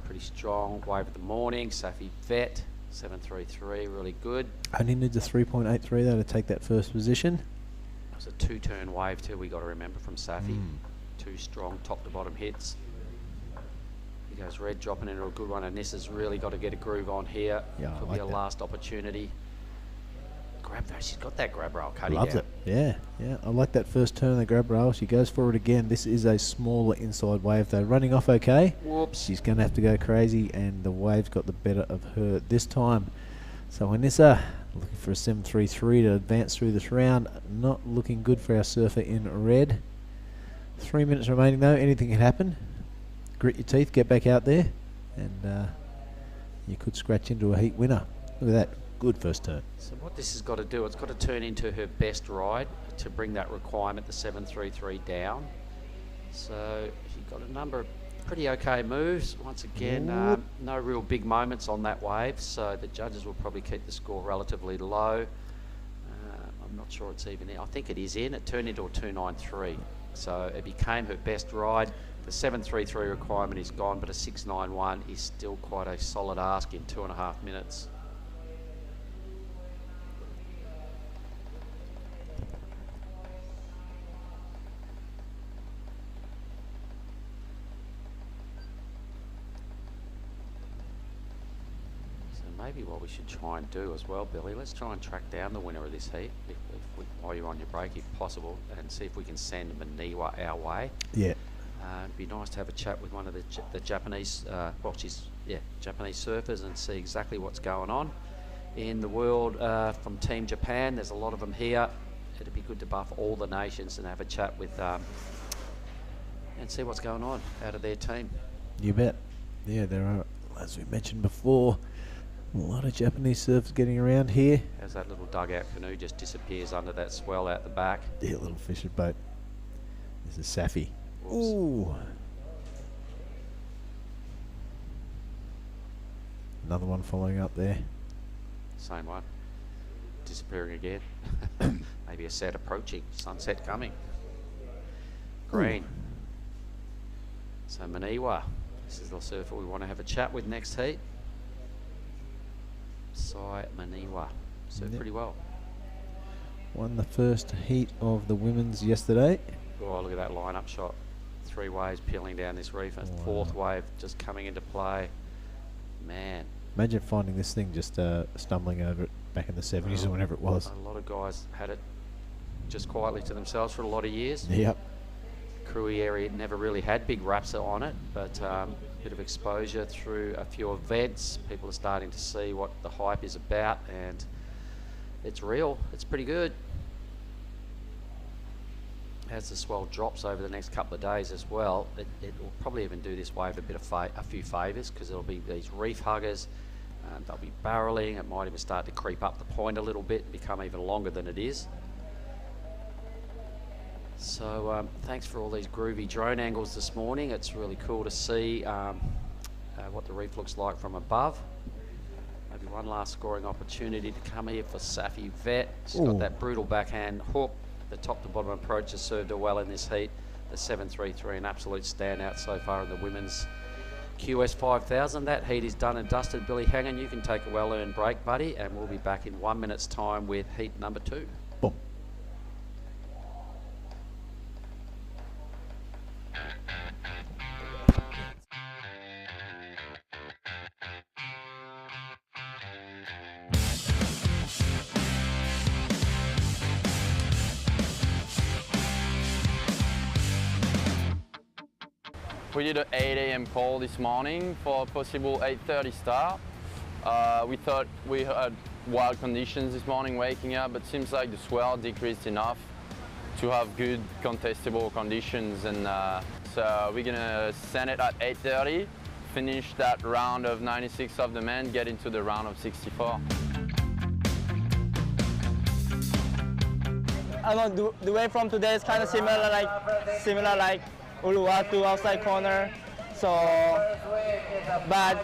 Pretty strong. Wave of the morning. Safi Vet, 7.33, really good. Only needs a 3.83 though to take that first position. It was a 2-turn wave too, we got to remember, from Safi. 2 strong top to bottom hits. He goes red, dropping into a good one, and this has really got to get a groove on here. Yeah, Could I like be a that. last opportunity. Grab that. She's got that grab rail, Cuddy. Loves it. Yeah. I like that first turn of the grab rail. She goes for it again. This is a smaller inside wave though. Running off okay. Whoops. She's going to have to go crazy, and the wave's got the better of her this time. So Anissa looking for a 7.33 to advance through this round. Not looking good for our surfer in red. 3 minutes remaining though. Anything can happen. Grit your teeth, get back out there, and you could scratch into a heat winner. Look at that. Good first turn. So what this has got to do, it's got to turn into her best ride to bring that requirement, the 7.33, down. So she got a number of pretty okay moves. Once again, no real big moments on that wave, so the judges will probably keep the score relatively low. I'm not sure it's even in. I think it is in. It turned into a 2.93, so it became her best ride. The 7.33 requirement is gone, but a 6.91 is still quite a solid ask in 2.5 minutes. Maybe what we should try and do as well, Billy, let's try and track down the winner of this heat, while you're on your break, if possible, and see if we can send Maniwa our way. Yeah. It'd be nice to have a chat with one of the Japanese, Japanese surfers, and see exactly what's going on in the world from Team Japan. There's a lot of them here. It'd be good to buff all the nations and have a chat with and see what's going on out of their team. You bet. Yeah, there are, as we mentioned before, a lot of Japanese surfers getting around here. As that little dugout canoe just disappears under that swell out the back. Yeah, little fishing boat. This is Safi. Oops. Ooh. Another one following up there. Same one. Disappearing again. Maybe a set approaching. Sunset coming. Green. Ooh. So Maniwa. This is the surfer we want to have a chat with next heat. Sai Maniwa. Surfed pretty well. Won the first heat of the women's yesterday. Oh, look at that line-up shot. 3 waves peeling down this reef. And fourth wave just coming into play. Man. Imagine finding this thing just stumbling over it back in the 70s or whenever it was. A lot of guys had it just quietly to themselves for a lot of years. Yep. Krui area never really had big wraps on it, but bit of exposure through a few events. People are starting to see what the hype is about, and it's real. It's pretty good. As the swell drops over the next couple of days as well, it will probably even do this wave a few favours, because there'll be these reef huggers. They'll be barreling. It might even start to creep up the point a little bit and become even longer than it is. So thanks for all these groovy drone angles this morning. It's really cool to see what the reef looks like from above. Maybe one last scoring opportunity to come here for Safi Vet. She's got that brutal backhand hook. The top to bottom approach has served her well in this heat. The 7.33, an absolute standout so far in the women's QS 5000. That heat is done and dusted. Billy Hangen, you can take a well-earned break, buddy, and we'll be back in 1 minute's time with heat number 2. Boom. We did an 8 a.m. call this morning for a possible 8:30 start. We thought we had wild conditions this morning waking up, but seems like the swell decreased enough to have good contestable conditions, and so we're gonna send it at 8:30, finish that round of 96 of the men, get into the round of 64. I don't know, the wave from today is kind of similar like Uluwatu outside corner. So, but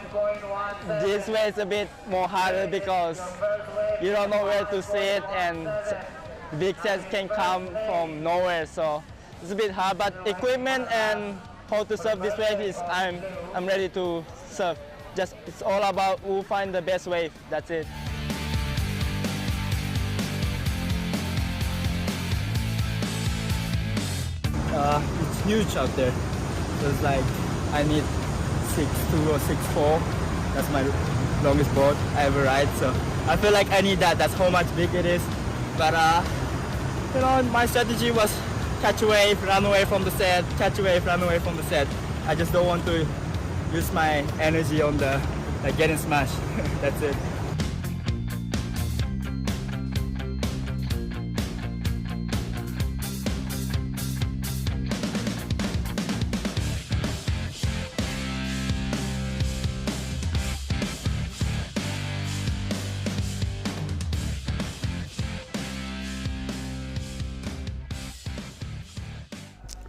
this way is a bit more harder because you don't know where to sit and big sets can come from nowhere. So it's a bit hard, but equipment and how to serve this wave is I'm ready to serve. Just it's all about who find the best wave. That's it. It's huge out there. So it's like I need 6'2" or 6'4". That's my longest board I ever ride. So I feel like I need that. That's how much big it is. But you know, my strategy was catch a wave, run away from the set, catch a wave, run away from the set. I just don't want to use my energy on the getting smashed. That's it.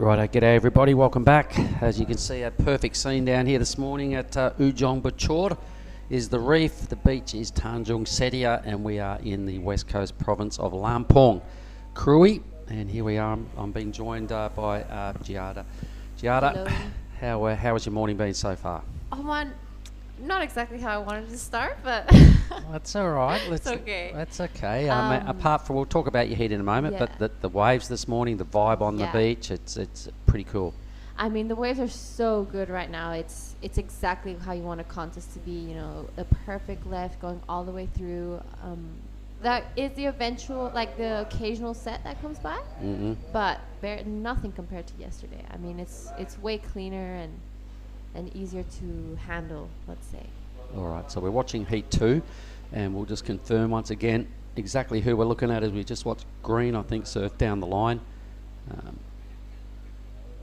Right, g'day everybody, welcome back. As you can see, a perfect scene down here this morning at Ujong Bachor is the reef. The beach is Tanjung Setia, and we are in the west coast province of Lampong, Krui. And here we are, I'm being joined by Giada. Giada, how has your morning been so far? Oh man, not exactly how I wanted to start, but That's all right. it's okay. That's okay. Apart from, we'll talk about your heat in a moment, Yeah. but the waves this morning, the vibe on the Yeah. beach, it's pretty cool. I mean, the waves are so good right now. It's exactly how you want a contest to be. You know, a perfect left going all the way through. That is the eventual, like the occasional set that comes by, but nothing compared to yesterday. I mean, it's way cleaner and easier to handle, let's say. All right, so we're watching Heat 2, and we'll just confirm once again exactly who we're looking at as we just watched Green, I think, surf down the line.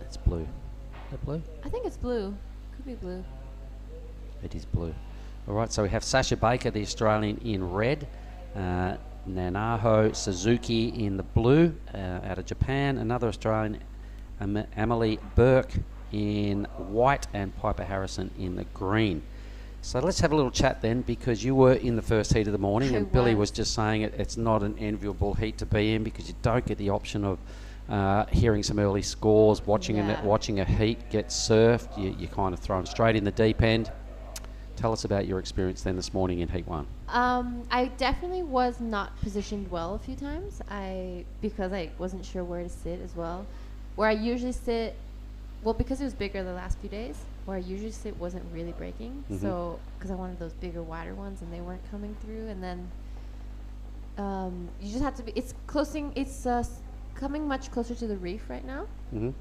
It's blue. Is that blue? I think it's blue. Could be blue. It is blue. All right, so we have Sasha Baker, the Australian, in red. Nanaho Suzuki in the blue, out of Japan. Another Australian, Emily Burke, in white, and Piper Harrison in the green. So let's have a little chat then, because you were in the first heat of the morning, and Billy was just saying it's not an enviable heat to be in because you don't get the option of hearing some early scores, watching a heat get surfed. You're kind of thrown straight in the deep end. Tell us about your experience then this morning in Heat 1. I definitely was not positioned well a few times. Because I wasn't sure where to sit as well. Where I usually sit, well, because it was bigger the last few days, where I usually sit wasn't really breaking. So, because I wanted those bigger, wider ones, and they weren't coming through. And then you just have to be. It's coming much closer to the reef right now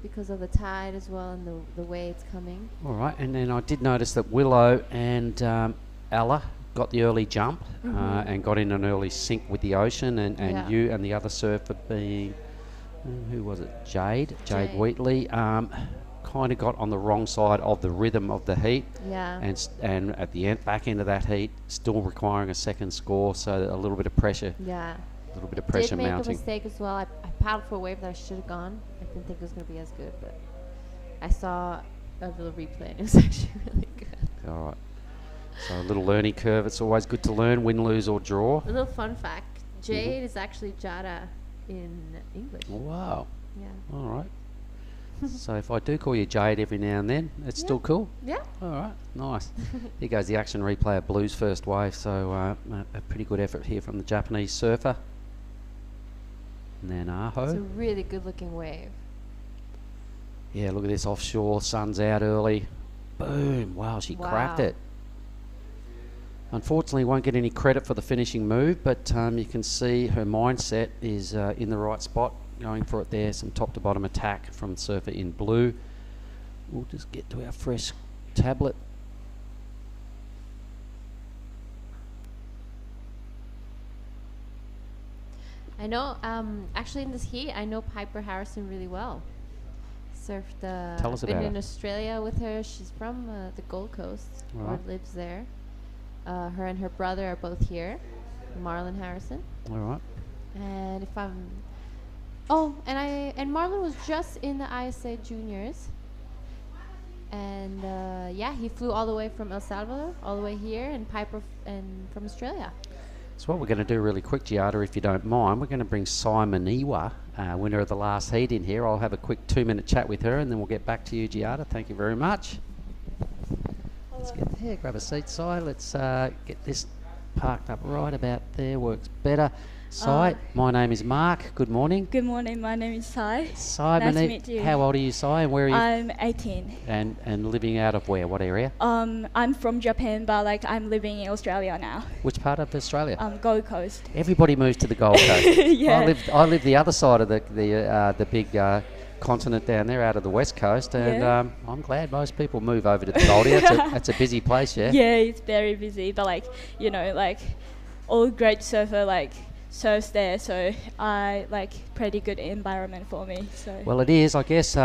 because of the tide as well and the way it's coming. All right, and then I did notice that Willow and Ella got the early jump and got in an early sync with the ocean, and you and the other surfer being, who was it? Jade Wheatley, kind of got on the wrong side of the rhythm of the heat. Yeah. And at the back end of that heat, still requiring a second score, so a little bit of pressure. Yeah. A little bit of pressure did make mounting. a mistake as well. I paddled for a wave that I should have gone. I didn't think it was going to be as good, but I saw a little replay and it was actually really good. All right. So a little learning curve. It's always good to learn, win, lose, or draw. A little fun fact: Jade is actually Jada in English. Wow. Yeah. All right. So if I do call you Jade every now and then, it's still cool? Yeah. All right, nice. Here goes the action replay of Blue's first wave. So a pretty good effort here from the Japanese surfer. Nanaho. It's a really good-looking wave. Yeah, look at this offshore. Sun's out early. Boom. Wow, she cracked it. Unfortunately, won't get any credit for the finishing move, but you can see her mindset is in the right spot. Going for it there. Some top to bottom attack from surfer in blue. We'll just get to our fresh tablet. I know, actually in this heat, I know Piper Harrison really well. Surfed, Tell us been about in her. Australia with her. She's from the Gold Coast, or Right. lives there. Her and her brother are both here, Marlon Harrison. All right. And if I'm, and Marlon was just in the ISA Juniors. And yeah, he flew all the way from El Salvador, all the way here, and Piper from Australia. So what we're going to do really quick, Giada, if you don't mind, we're going to bring Simoniwa, winner of the last heat, in here. I'll have a quick 2-minute chat with her, and then we'll get back to you, Giada. Thank you very much. Let's get there, grab a seat, Si. Let's get this parked up right about there, works better. Si, my name is Mark. Good morning. Good morning, my name is Sai. Simon, Nice to meet you. how old are you, Si, and where are you? I'm 18. And living out of where? What area? I'm from Japan, but like I'm living in Australia now. Which part of Australia? Gold Coast. Everybody moves to the Gold Coast. Yeah. I live the other side of the big continent down there, out of the West Coast, and Yeah. I'm glad most people move over to the Goldie. That's a busy place, yeah. Yeah, it's very busy, but like like all great surfer like surfs there, so I like pretty good environment for me. So Well, it is, I guess.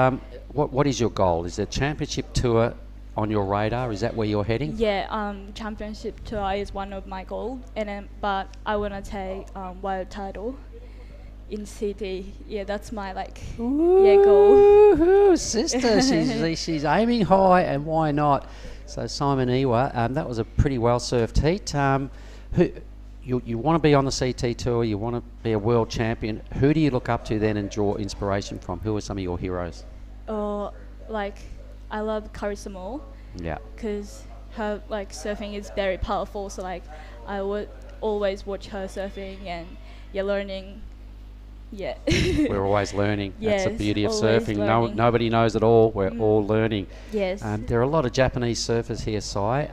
What is your goal? Is the championship tour on your radar? Is that where you're heading? yeah, championship tour is one of my goals, and then but I wanna take world title in CT. Yeah, that's my goal. Woohoo, sister. she's aiming high, and why not? So Simoniwa, that was a pretty well surfed heat. You want to be on the CT tour, you want to be a world champion. Who do you look up to then and draw inspiration from? Who are some of your heroes? I love Carissa Moore Yeah. because her surfing is very powerful. So I would always watch her surfing and learning. Yeah. We're always learning. That's the Yes, beauty of always surfing. learning. Nobody knows it all. We're all learning. Yes. There are a lot of Japanese surfers here, Si.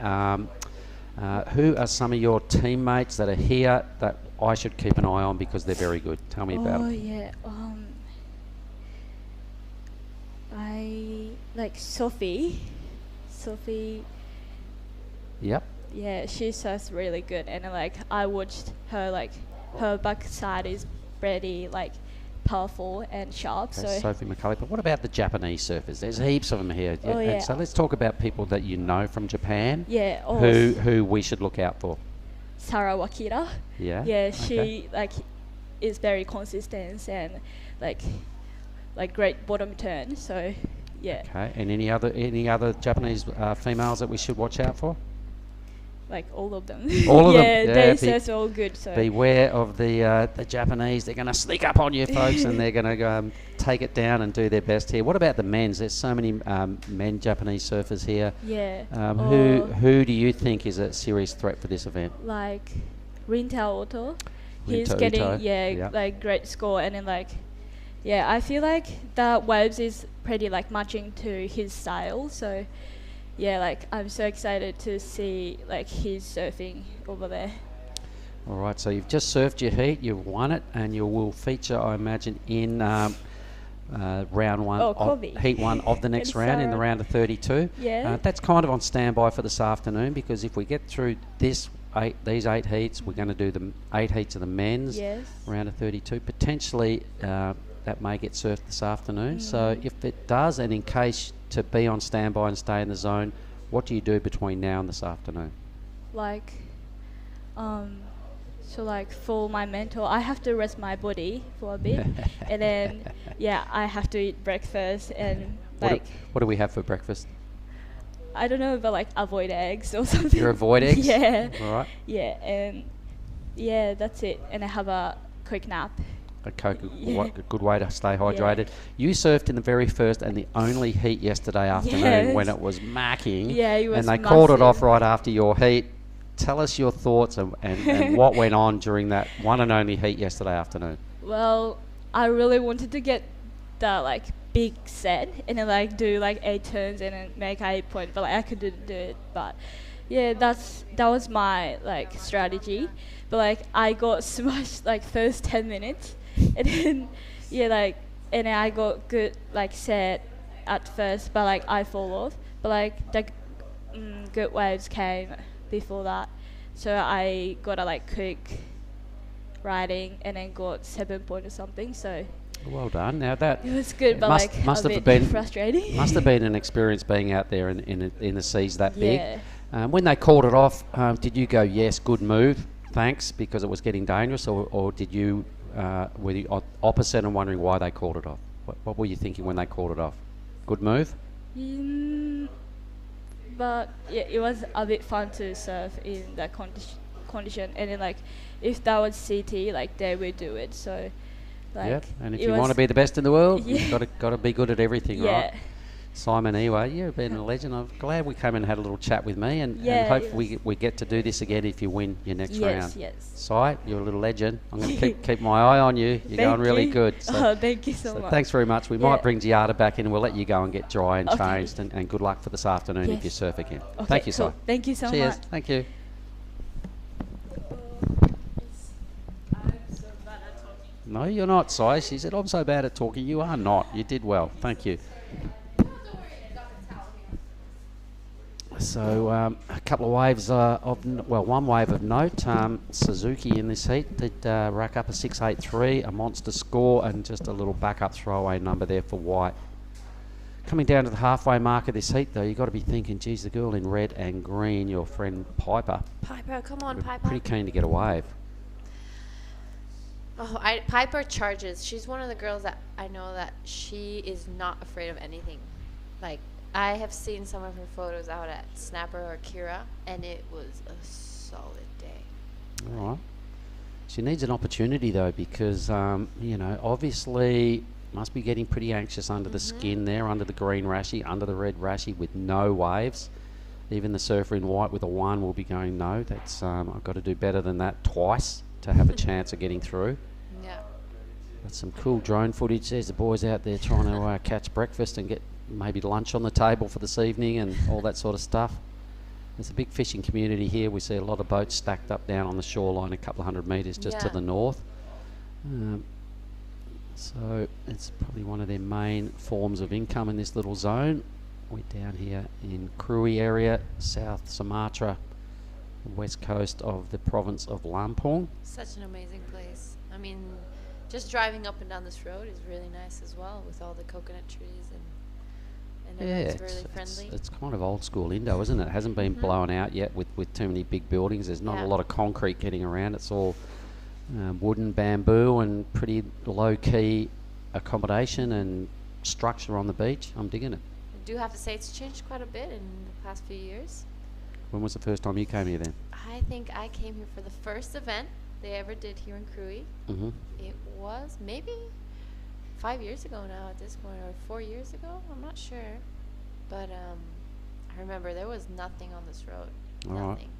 Who are some of your teammates that are here that I should keep an eye on because they're very good? Tell me about them. Yeah. I like Sophie. Sophie. Yep. Yeah, she surfs really good, and I watched her her backside is pretty powerful and sharp. That's So Sophie McCulley. But what about the Japanese surfers? There's heaps of them here. Oh, And yeah. so let's talk about people that you know from Japan. yeah, Who we should look out for. Sarah Wakira. Yeah. Yeah, Okay. she is very consistent and great bottom turn. So yeah, Okay. And any other Japanese females that we should watch out for? all of them. All of them? Yeah, Yeah, they be- surf all good. So Beware of the Japanese. They're going to sneak up on you, folks, and they're going to take it down and do their best here. What about the men's? There's so many men Japanese surfers here. yeah, Who do you think is a serious threat for this event? Rinta Otto. He's Rinta getting Ito, yeah. great score, and then I feel like the waves is pretty matching to his style. So yeah, I'm so excited to see his surfing over there. All right, so you've just surfed your heat, you've won it, and you will feature, I imagine, in round one, heat one of the next And round, in the Sarah. round of 32. Yeah. That's kind of on standby for this afternoon, because if we get through these 8 heats, we're going to do the 8 heats of the men's, Yes. round of 32. Potentially, that may get surfed this afternoon. So if it does, and in case to be on standby and stay in the zone, what do you do between now and this afternoon? For my mental, I have to rest my body for a bit, and then I have to eat breakfast and What do we have for breakfast? I don't know, but avoid eggs or something. You avoid eggs? Yeah. All right. Yeah, and that's it. And I have a quick nap. Okay, Yeah. good way to stay hydrated. You surfed in the very first and the only heat yesterday afternoon Yes. when it was marking. Yeah, it was and they called it off massive. right after your heat. Tell us your thoughts and what went on during that one and only heat yesterday afternoon. Well, I really wanted to get the big set and then do 8 turns and then make 8 points, but I couldn't do it. But yeah, that was my strategy. But I got smashed first 10 minutes, and then and then I got good set at first, but I fall off. But the good waves came before that, so I got a quick riding and then got 7 points or something. So Well done. Now that it was good, but must a have bit been frustrating. Must have been an experience being out there in the seas that Yeah. big. When they called it off, did you go, yes, good move, thanks, because it was getting dangerous, or did you were you opposite and wondering why they called it off? What were you thinking when they called it off? Good move? But yeah, it was a bit fun to surf in that condition. And then like, if that was CT, like they would do it. So, like, Yep. And if it you was- want to be the best in the world, Yeah. you've got to be good at everything, yeah. right? Simon Eway, you've been a legend. I'm glad we came and had a little chat with me, and Yeah, hopefully we get to do this again if you win your next round. Yes. Si, you're a little legend. I'm going to keep my eye on you. You're going really good. So, Oh, thank you so much. thanks very much. We Yeah. might bring Giada back in, and we'll let you go and get dry and Okay. changed, and good luck for this afternoon if Yes. you surf again. Okay, Thank you, cool. Si. Thank you so Cheers. much. Thank you. No, you're not, Si. She said, I'm so bad at talking. You are not. You did well. Thank you. So a couple of waves one wave of note. Suzuki in this heat did rack up a 6.83, a monster score, and just a little backup throwaway number there for White. Coming down to the halfway mark of this heat, though, you've got to be thinking, geez, the girl in red and green, your friend Piper, Piper, come on, we're Piper. pretty keen to get a wave. Oh, Piper charges. She's one of the girls that I know that she is not afraid of anything. Like, I have seen some of her photos out at Snapper or Kira, and it was a solid day. All right. She needs an opportunity, though, because, obviously must be getting pretty anxious under the skin there, under the green rashy, under the red rashy with no waves. Even the surfer in white with a 1 will be going, no, that's I've got to do better than that twice to have a chance of getting through. Yeah. Got some cool drone footage. There's the boys out there trying to catch breakfast and get maybe lunch on the table for this evening and all that sort of stuff. There's a big fishing community here. We see a lot of boats stacked up down on the shoreline a couple of 100 metres just to Yeah. the north. So it's probably one of their main forms of income in this little zone. We're down here in Krui area, South Sumatra, west coast of the province of Lampung. Such an amazing place. I mean, just driving up and down this road is really nice as well, with all the coconut trees and everyone's really friendly. It's kind of old school Indo, isn't it? It hasn't been blown out yet with too many big buildings. There's not Yeah. a lot of concrete getting around. It's all wooden, bamboo, and pretty low-key accommodation and structure on the beach. I'm digging it. I do have to say it's changed quite a bit in the past few years. When was the first time you came here then? I think I came here for the first event they ever did here in Krui. Mm-hmm. It was maybe 5 years ago now at this point, or 4 years ago. I'm not sure, but I remember there was nothing on this road. All right. Nothing.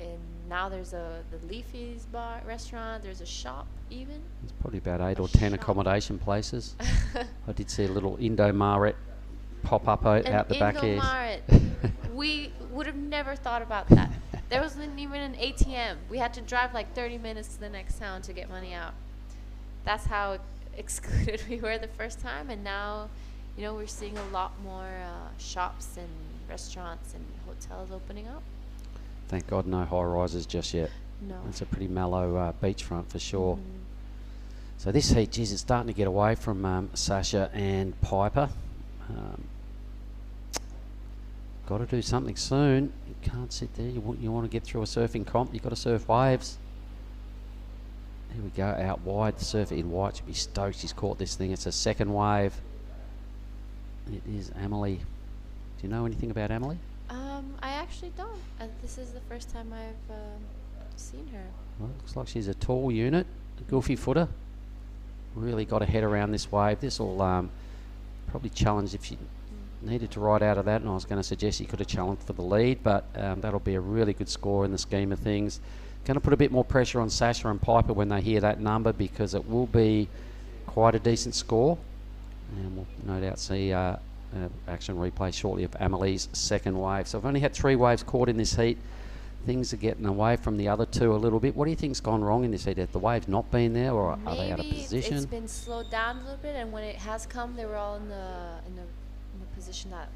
And now there's the Leafy's bar restaurant. There's a shop even. It's probably about 8 or A 10 shop. accommodation places. I did see a little Indo-Maret pop up out the back here. Indomaret. We would have never thought about that. There wasn't even an ATM. We had to drive like 30 minutes to the next town to get money out. That's how excluded we were the first time. And now, we're seeing a lot more shops and restaurants and hotels opening up. Thank God no high-rises just yet. No. It's a pretty mellow beachfront for sure. Mm. So this heat, geez, it's starting to get away from Sasha and Piper. Got to do something soon. You can't sit there. You want to get through a surfing comp. You've got to surf waves. Here we go, out wide. The surfer in white should be stoked. She's caught this thing. It's a second wave. It is Emily. Do you know anything about Emily? I actually don't. This is the first time I've seen her. Well, looks like she's a tall unit, a goofy footer. Really got a head around this wave. This will probably challenge if she needed to ride out of that, and I was going to suggest she could have challenged for the lead, but that'll be a really good score in the scheme of things. Going to put a bit more pressure on Sasha and Piper when they hear that number, because it will be quite a decent score, and we'll no doubt see action replay shortly of Amelie's second wave. So I've only had 3 waves caught in this heat. Things are getting away from the other 2 a little bit. What do you think's gone wrong in this heat? Have the waves not been there, or are they out of Maybe position? it's been slowed down a little bit, and when it has come, they were all in the position that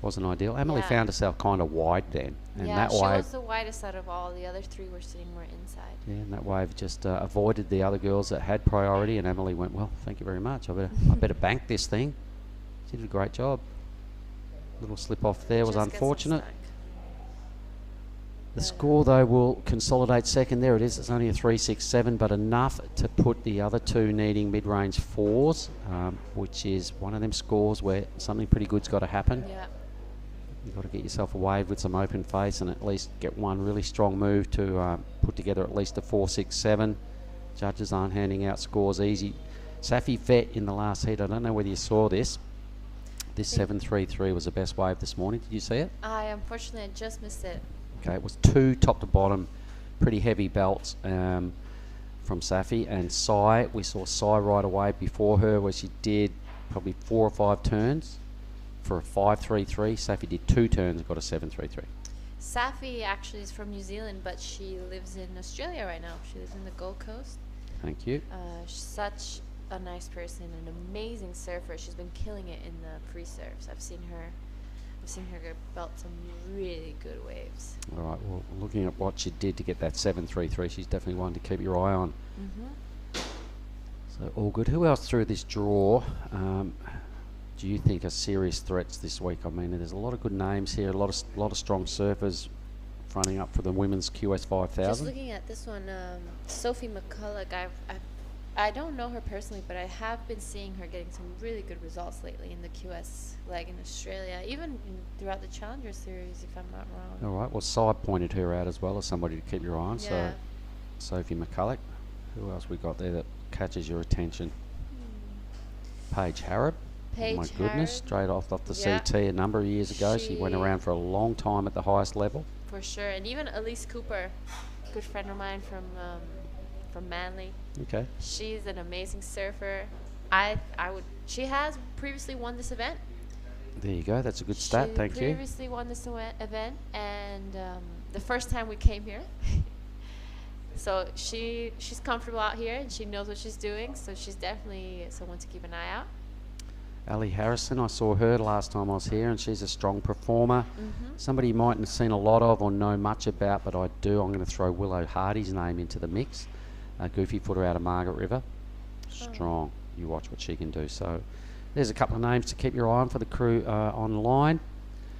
Wasn't ideal. Emily Yeah. found herself kind of wide then, and yeah, that she wave, was the widest out of all. The other 3 were sitting more inside. yeah, and that wave just avoided the other girls that had priority. And Emily went, well, thank you very much. I better bank this thing. She did a great job. Little slip off there was Just gets unfortunate. stuck. The score, though, will consolidate second. There it is. It's only a 3.67, but enough to put the other two needing mid-range fours, which is one of them scores where something pretty good's got to happen. Yeah. You've got to get yourself a wave with some open face and at least get one really strong move to put together at least a 4.67. Judges aren't handing out scores easy. Safi Vet in the last heat. I don't know whether you saw this. This 7.33 was the best wave this morning. Did you see it? Unfortunately, I just missed it. Okay, it was two top to bottom, pretty heavy belts from Safi. And Sai, we saw Sai right away before her where she did probably 4 or 5 turns for a 5.33. Safi did 2 turns and got a 7.33. Safi actually is from New Zealand, but she lives in Australia right now. She lives in the Gold Coast. Thank you. She's such a nice person, an amazing surfer. She's been killing it in the pre-serves. I've seen her belt some really good waves. All right, well, looking at what she did to get that 7.33, she's definitely one to keep your eye on. So all good. Who else through this draw do you think are serious threats this week? I mean, there's a lot of good names here, a lot of strong surfers fronting up for the women's QS 5000. Just looking at this one, Sophie McCulloch, I don't know her personally, but I have been seeing her getting some really good results lately in the QS leg in Australia, even throughout the Challenger Series, if I'm not wrong. All right, well, Side pointed her out as well as somebody to keep your eye on. Yeah. So, Sophie McCulloch. Who else we got there that catches your attention? Paige Harrod. Paige Oh my goodness, Harrod. straight off the Yeah. CT a number of years ago. She went around for a long time at the highest level. For sure, and even Elise Cooper, good friend of mine from Manly. Okay. She's an amazing surfer. She has previously won this event. There you go. That's a good stat. She Thank you. previously won this event, and the first time we came here. So she's comfortable out here, and she knows what she's doing. So she's definitely someone to keep an eye out. Ellie Harrison, I saw her last time I was here, and she's a strong performer. Somebody you mightn't have seen a lot of or know much about, but I do. I'm going to throw Willow Hardy's name into the mix. A goofy footer out of Margaret River. Strong. You watch what she can do. So there's a couple of names to keep your eye on for the crew online.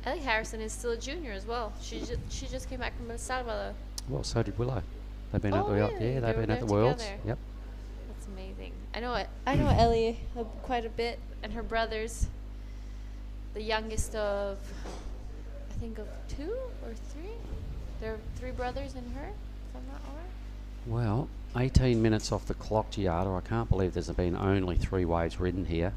Ellie Harrison is still a junior as well. She just came back from El Salvador. Well, so did Willow. They've been at the really? yeah, They they've were been at there the Worlds. together. Yep. That's amazing. I know Ellie quite a bit, and her brothers. The youngest of, I think of 2 or 3. There are 3 brothers in her, if I'm not wrong. Well, 18 minutes off the clock, Giada. I can't believe there's been only 3 waves ridden here.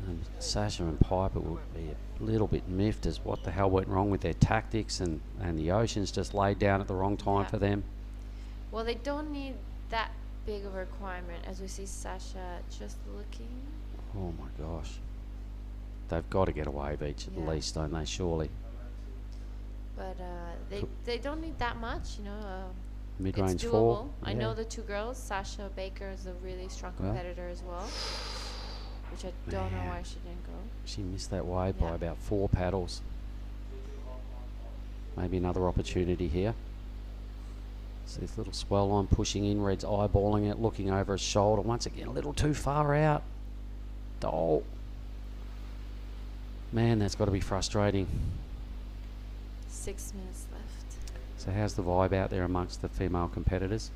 And Sasha and Piper will be a little bit miffed as what the hell went wrong with their tactics, and the ocean's just laid down at the wrong time for them. Well, they don't need that big of a requirement, as we see Sasha just looking. Oh my gosh. They've got to get a wave each at least, don't they, surely? But they don't need that much, you know. Mid-range it's doable. 4. I know the 2 girls. Sasha Baker is a really strong competitor as well, which I don't know why she didn't go. She missed that wave by about 4 paddles. Maybe another opportunity here. See this little swell line pushing in. Red's eyeballing it, looking over his shoulder. Once again, a little too far out. Oh. Man, that's got to be frustrating. 6 minutes left. So how's the vibe out there amongst the female competitors?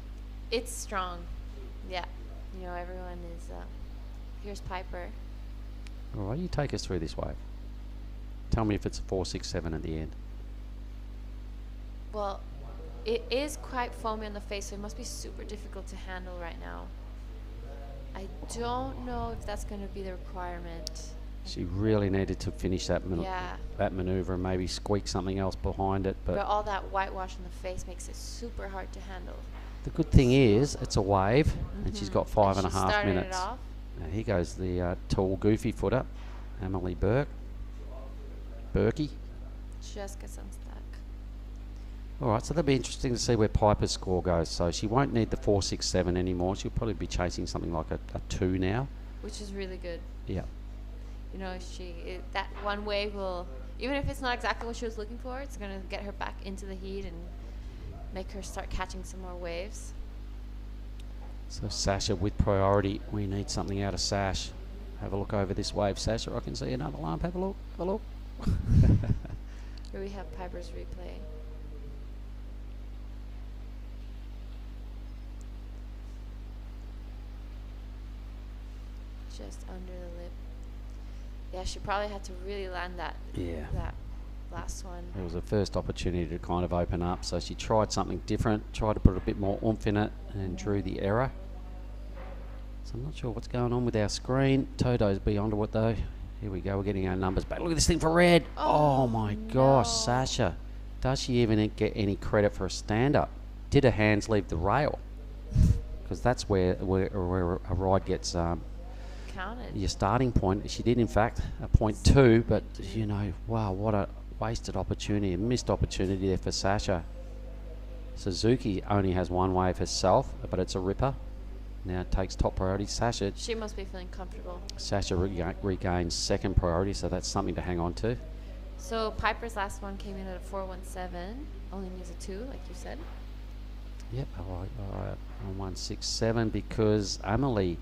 It's strong. Yeah. You know, everyone is... here's Piper. All right, you take us through this wave. Tell me if it's a 4.67 at the end. Well, it is quite foamy on the face, so it must be super difficult to handle right now. I don't know if that's going to be the requirement. She really needed to finish that maneuver and maybe squeak something else behind it. But all that whitewash on the face makes it super hard to handle. the good thing is it's a wave, and she's got 5.5 minutes. It off. Now here goes the tall, goofy footer, Emily Berkey. Just gets unstuck. All right, so that'll be interesting to see where Piper's score goes. So she won't need the 4.67 anymore. She'll probably be chasing something like a 2 now. Which is really good. Yeah. You know, that one wave will, even if it's not exactly what she was looking for, it's going to get her back into the heat and make her start catching some more waves. So Sasha with priority. We need something out of Sash. Have a look over this wave, Sasha. I can see another lump. Have a look. Have a look. Here we have Piper's replay. just under the lip. Yeah, she probably had to really land that. Yeah. That last one. It was her first opportunity to kind of open up, so she tried something different, tried to put a bit more oomph in it, and drew the error. So I'm not sure what's going on with our screen. Toto's beyond it though. Here we go, we're getting our numbers back. Look at this thing for red. Oh my gosh, Sasha. Does she even get any credit for a stand-up? Did her hands leave the rail? Because that's where a ride gets Counted. your starting point. She did, in fact, a 0.2, but, you know, wow, what a wasted opportunity, a missed opportunity there for Sasha. Suzuki only has one wave herself, but it's a ripper. Now it takes top priority. Sasha She must be feeling comfortable. regains second priority, so that's something to hang on to. So Piper's last one came in at a 417, only needs a 2, like you said. Yep, all right, on 167 because Emily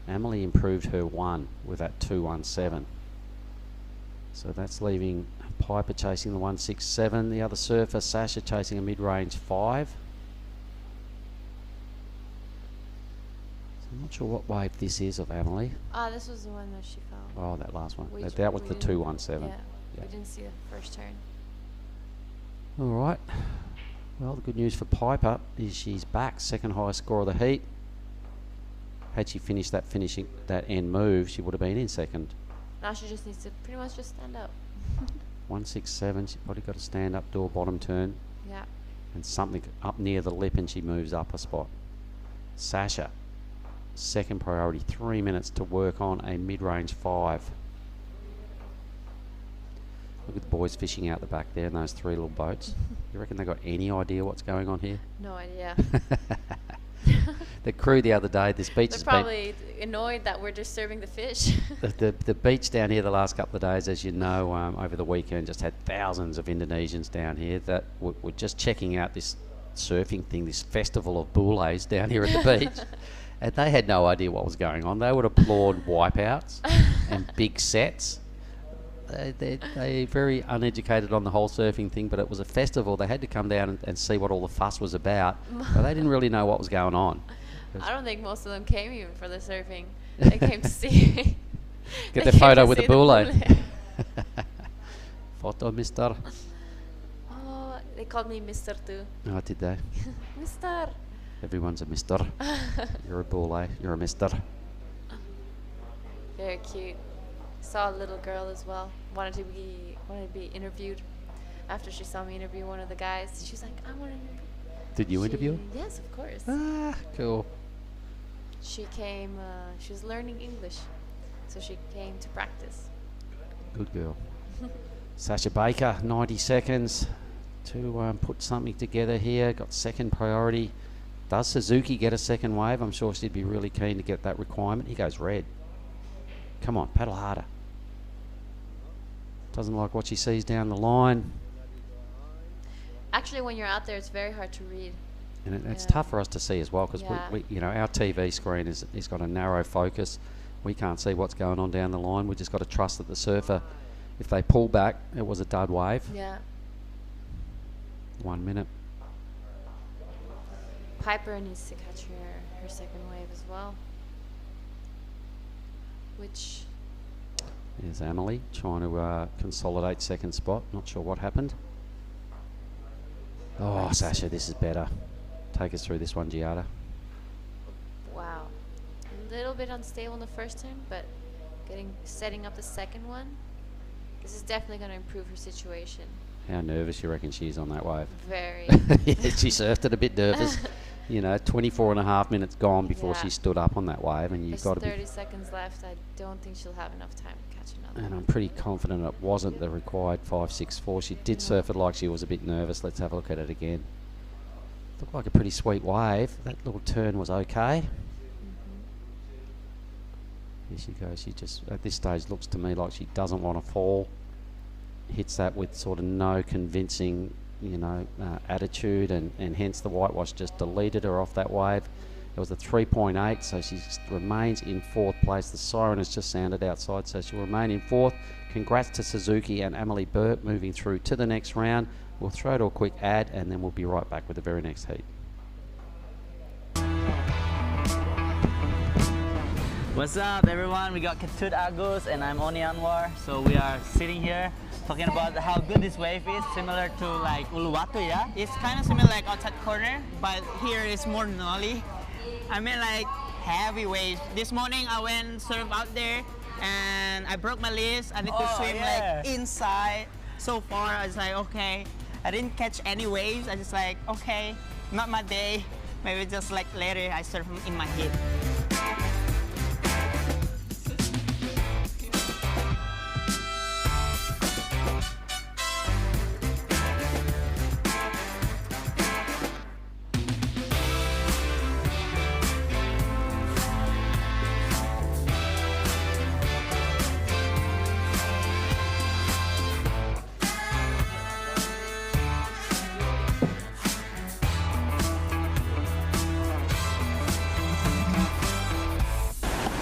improved her 1 with that 217. So that's leaving Piper chasing the 167, the other surfer, Sasha, chasing a mid-range 5. So I'm not sure what wave this is of Emily. This was the one that she fell. Oh, that last one. We That was we the didn't- 217. Yeah, Yeah. we didn't see the first turn. All right. Well, the good news for Piper is she's back, second highest score of the heat. Had she finished that end move, she would have been in second. Now she just needs to pretty much just stand up. 167, she's probably got to stand up, do a bottom turn, Yeah. and something up near the lip, and she moves up a spot. Sasha, second priority, 3 minutes to work on a mid-range 5. Look at the boys fishing out the back there in those 3 little boats. You reckon they got any idea what's going on here? No idea. The crew the other day, this beach They're has probably annoyed that we're disturbing the fish. the beach down here the last couple of days, as you know, over the weekend, just had thousands of Indonesians down here that were just checking out this surfing thing, this festival of bules down here at the beach. And they had no idea what was going on. They would applaud wipeouts and big sets. They're very uneducated on the whole surfing thing, but it was a festival. They had to come down and see what all the fuss was about, but they didn't really know what was going on. I don't think most of them came even for the surfing. They came to see. Get they their came photo to with the see bule. bule. Photo, mister. Oh, they called me Mr. too. Oh, did they? Mr. Everyone's a mister. You're a bule. You're a mister. Very cute. Saw a little girl as well. Wanted to be interviewed. After she saw me interview one of the guys, she was like, "I want to interview." Did you interview her? Yes, of course. Ah, cool. She came. She was learning English, so she came to practice. Good girl. Sasha Baker, 90 seconds to put something together here. Got second priority. Does Suzuki get a second wave? I'm sure she'd be really keen to get that requirement. He goes red. Come on, paddle harder. Doesn't like what she sees down the line. Actually, when you're out there, it's very hard to read. And it's Yeah. tough for us to see as well because Yeah. we, you know, our TV screen is got a narrow focus. We can't see what's going on down the line. We just got to trust that the surfer, if they pull back, it was a dud wave. Yeah. 1 minute. Piper needs to catch her second wave as well. Which There's Emily trying to consolidate second spot. Not sure what happened. Oh, Sasha, this is better. Take us through this one, Giada. wow, a little bit unstable in the first turn, but setting up the second one. This is definitely going to improve her situation. How nervous you reckon she is on that wave? Very. Yeah, she surfed it a bit nervous. You know, 24 and a half minutes gone before Yeah. she stood up on that wave, and you've There's got to 30 be. seconds left. I don't think she'll have enough time to catch another. And I'm pretty confident it wasn't the required 5.64. She did surf it like she was a bit nervous. Let's have a look at it again. Looked like a pretty sweet wave. That little turn was okay. Here she goes. She just, at this stage, looks to me like she doesn't want to fall. Hits that with sort of no convincing, you know, attitude, and hence the whitewash just deleted her off that wave. It was a 3.8, so she remains in fourth place. The siren has just sounded outside, so she'll remain in fourth. Congrats to Suzuki and Emily Burt moving through to the next round. We'll throw to a quick ad, and then we'll be right back with the very next heat. What's up, everyone? We got Ketut Agus and I'm Oni Anwar. So we are sitting here talking about how good this wave is, similar to like Uluwatu, yeah? It's kind of similar like outside corner, but here is more nollie. I mean like heavy waves. This morning I went surf out there and I broke my legs. I need to swim like inside. So far I was like, okay. I didn't catch any waves. I just like, okay, not my day. Maybe just like later I surf in my head.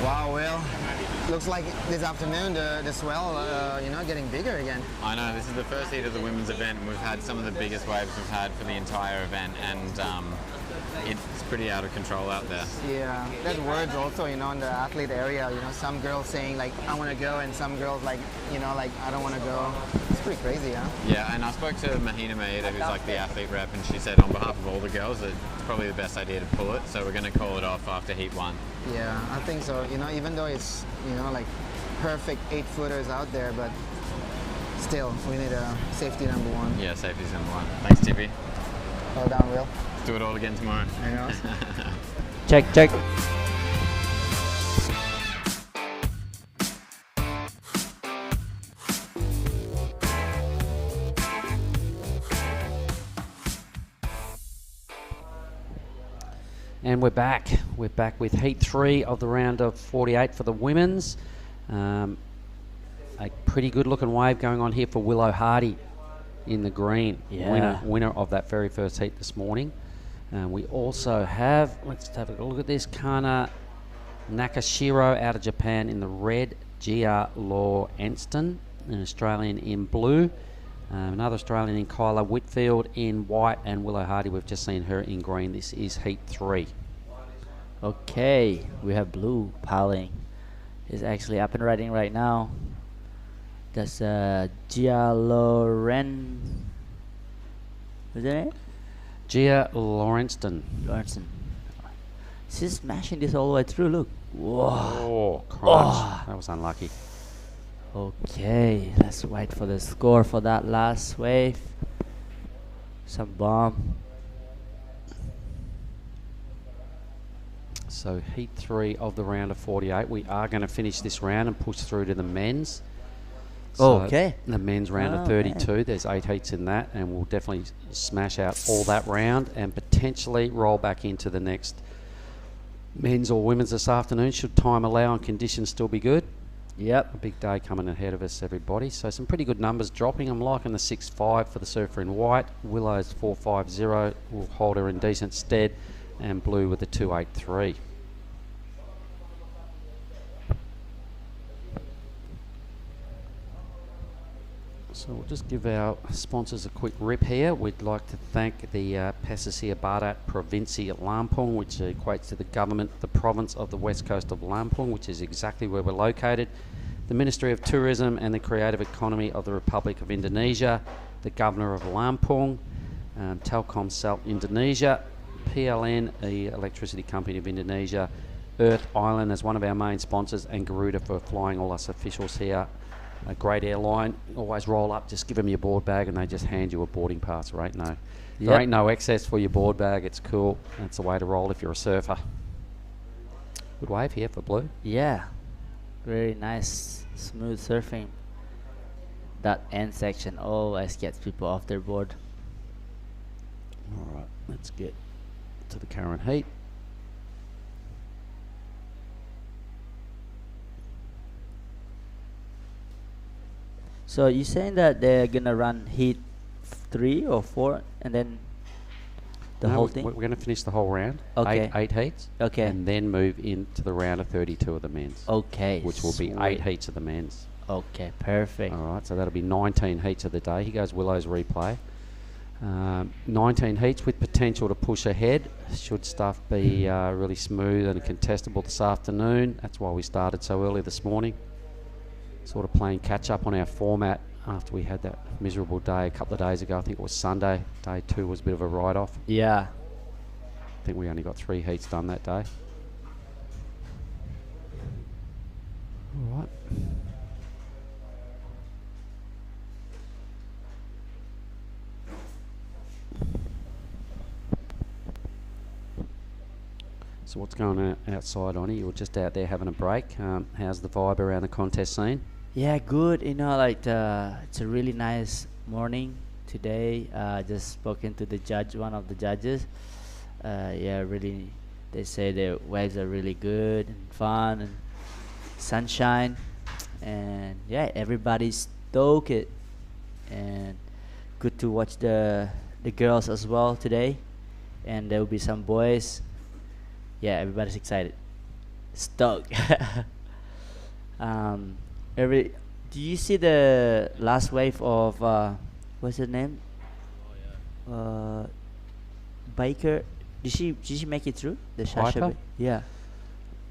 Wow, Will. Looks like this afternoon the swell, getting bigger again. I know, this is the first heat of the women's event and we've had some of the biggest waves we've had for the entire event and it's pretty out of control out there. Yeah, there's words also, in the athlete area, some girls saying like, I want to go, and some girls like, I don't want to go. It's pretty crazy, huh? Yeah, and I spoke to Mahina Maeda, who's like the athlete rep, and she said on behalf of all the girls that it's probably the best idea to pull it, so we're going to call it off after heat 1. Yeah, I think so. Even though it's, like perfect 8-footers out there, but still, we need a safety number 1. Yeah, safety's number 1. Thanks, Tippy. Well done, Will. Let's do it all again tomorrow. Check. And we're back. We're back with heat 3 of the round of 48 for the women's. A pretty good looking wave going on here for Willow Hardy in the green. Yeah. Winner of that very first heat this morning. We also have, let's have a look at this, Kana Nakashiro out of Japan in the red, Gia Law-Enston, an Australian in blue, another Australian in Kyla Whitfield in white, and Willow Hardy, we've just seen her in green. This is heat 3. Okay, we have blue piling. It's actually up and running right now. That's Gia Loren. What's that name? Gia Lawrenston. She's smashing this all the way through, look. Whoa. Oh, crunch. That was unlucky. Okay, let's wait for the score for that last wave. Some bomb. So heat 3 of the round of 48. We are going to finish this round and push through to the men's. So Okay. the men's round of 32. There's 8 heats in that, and we'll definitely smash out all that round and potentially roll back into the next men's or women's this afternoon, should time allow and conditions still be good. Yep. A big day coming ahead of us, everybody. So some pretty good numbers dropping. I'm liking the 6.5 for the surfer in white. Willow's 4.50 will hold her in decent stead, and blue with the 2.83. So we'll just give our sponsors a quick rip here. We'd like to thank the Pasisir Barat Provinsi at Lampung, which equates to the government, the province of the west coast of Lampung, which is exactly where we're located. The Ministry of Tourism and the Creative Economy of the Republic of Indonesia, the Governor of Lampung, Telkomsel Indonesia, PLN, the electricity company of Indonesia, Earth Island as one of our main sponsors, and Garuda for flying all us officials here. A great airline. Always roll up, just give them your board bag and they just hand you a boarding pass. There ain't no excess for your board bag. It's cool. That's the way to roll if you're a surfer. Good wave here for blue. Yeah. Very nice, smooth surfing. That end section always gets people off their board. All right, let's get to the current heat. So you're saying that they're gonna run heat 3 or 4 and then the whole thing? We're going to finish the whole round. Okay. Eight heats. Okay. And then move into the round of 32 of the men's. Okay. Which will be 8 heats of the men's. Okay, perfect. All right, so that'll be 19 heats of the day. Here goes Willow's replay. 19 heats with potential to push ahead. Should stuff be really smooth and contestable this afternoon. That's why we started so early this morning. Sort of playing catch up on our format after we had that miserable day a couple of days ago. I think it was Sunday. Day 2 was a bit of a write-off. Yeah. I think we only got 3 heats done that day. All right. So what's going on outside, Onnie? You were just out there having a break. How's the vibe around the contest scene? Yeah, good. You know, like it's a really nice morning today. Just spoken to the judge, one of the judges. Yeah, really. They say the waves are really good and fun and sunshine, and yeah, everybody's stoked. And good to watch the girls as well today, and there will be some boys. Yeah, everybody's excited, stoked. Do you see the last wave of what's her name? Baker. Did she make it through the Shasha? Piper? Yeah.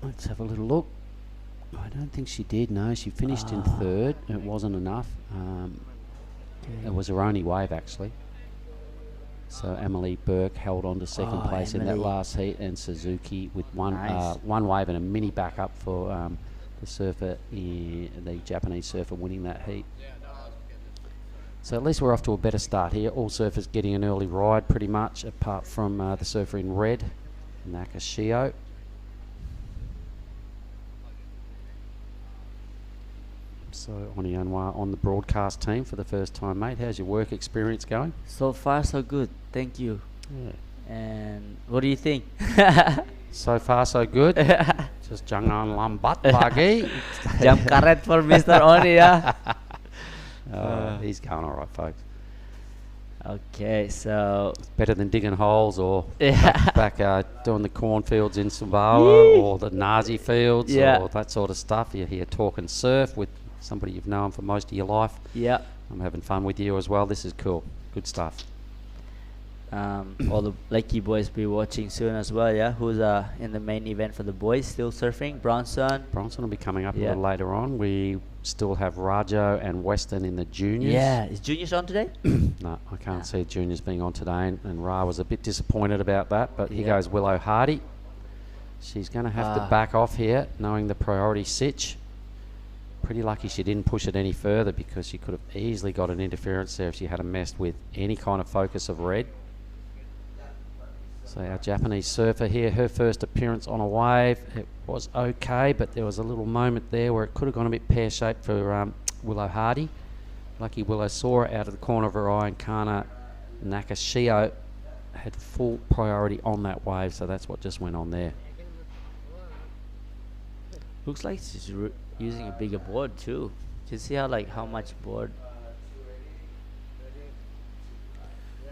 Let's have a little look. I don't think she did. No, she finished in 3rd. It wasn't enough. It was her only wave actually. So Emily Burke held on to second place in that last heat, and Suzuki with one wave and a mini backup for the surfer, the Japanese surfer, winning that heat. So at least we're off to a better start here. All surfers getting an early ride pretty much, apart from the surfer in red, Nakashio. So Oni Anwar on the broadcast team for the first time, mate. How's your work experience going? So far, so good. Thank you. Yeah. And what do you think? So far, so good. Just jangan lambat lagi. Jam karet for Mr. Oni, yeah. He's going all right, folks. Okay, so It's better than digging holes or back doing the cornfields in Sumbawa or the Nazi fields or that sort of stuff. You're here talking surf with somebody you've known for most of your life. Yeah. I'm having fun with you as well. This is cool. Good stuff. All the Lakey boys be watching soon as well, yeah? Who's in the main event for the boys still surfing? Bronson will be coming up a little later on. We still have Rajo and Weston in the juniors. Yeah, is juniors on today? No, I can't see juniors being on today, and Ra was a bit disappointed about that, but here goes Willow Hardy. She's going to have to back off here, knowing the priority sitch. Pretty lucky she didn't push it any further, because she could have easily got an interference there if she had messed with any kind of focus of red. So our Japanese surfer here, her first appearance on a wave, it was okay, but there was a little moment there where it could have gone a bit pear-shaped for Willow Hardy. Lucky Willow saw it out of the corner of her eye, and Kana Nakashio had full priority on that wave, so that's what just went on there. Looks like she's using a bigger board too. Do you see how much board?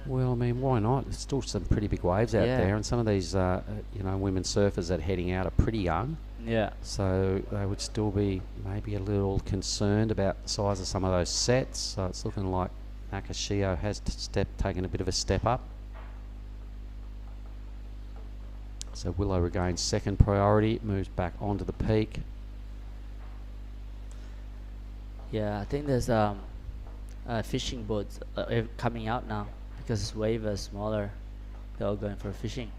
Well, I mean, why not? There's still some pretty big waves out there, and some of these, women surfers that are heading out are pretty young. Yeah. So they would still be maybe a little concerned about the size of some of those sets. So it's looking like Nakashio has taken a bit of a step up. So Willow regains second priority, moves back onto the peak. Yeah, I think there's fishing boats coming out now. Because wave is smaller, they're all going for fishing.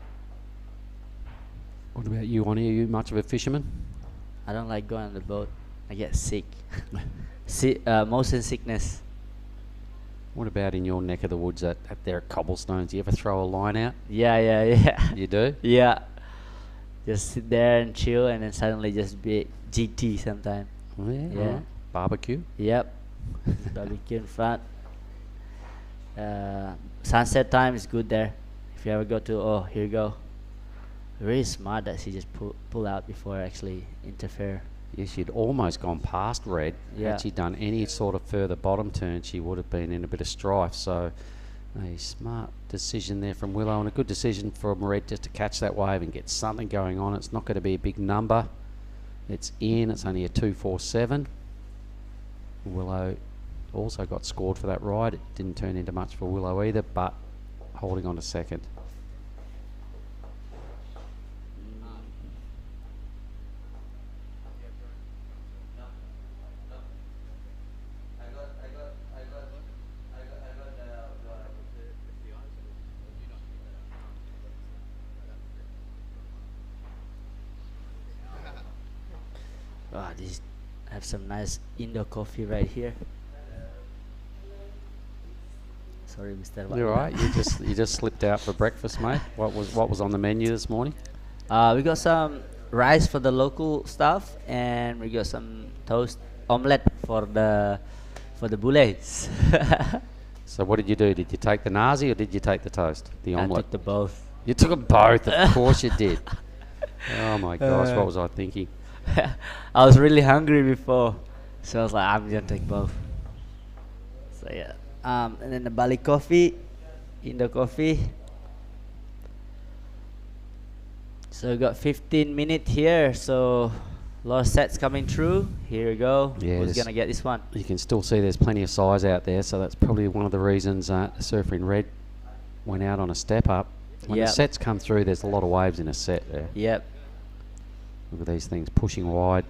What about you, Oni? Are you much of a fisherman? I don't like going on the boat. I get sick. Motion sickness. What about in your neck of the woods at their cobblestones? Do you ever throw a line out? Yeah. You do? Yeah. Just sit there and chill, and then suddenly just be GT sometime. Oh, yeah. Right. Barbecue? Yep. Barbecue in front. Sunset time is good there. If you ever go to, here you go. Very smart that she just pull out before actually interfere. Yeah, she'd almost gone past red. Yeah. Had she done any sort of further bottom turn, she would have been in a bit of strife. So a smart decision there from Willow, and a good decision from red just to catch that wave and get something going on. It's not going to be a big number. It's in. It's only a 247. Willow also got scored for that ride. It didn't turn into much for Willow either, but holding on to second. Oh, this have some nice Indo coffee right here. Sorry, Mr. You're right. You just slipped out for breakfast, mate. What was on the menu this morning? We got some rice for the local stuff, and we got some toast omelette for the bullets. So what did you do? Did you take the nasi or did you take the toast? The I omelette. took the both. You took them both. Of course you did. Oh my gosh, what was I thinking? I was really hungry before, so I was like, I'm gonna take both. So yeah, and then the Bali coffee, Indo coffee. So we got 15 minutes here, so a lot of sets coming through. Here we go. Yeah, Who's gonna get this one? You can still see there's plenty of size out there, so that's probably one of the reasons Surfer in Red went out on a step up. When the Yep. sets come through, there's a lot of waves in a set there. Yep. Look at these things pushing wide.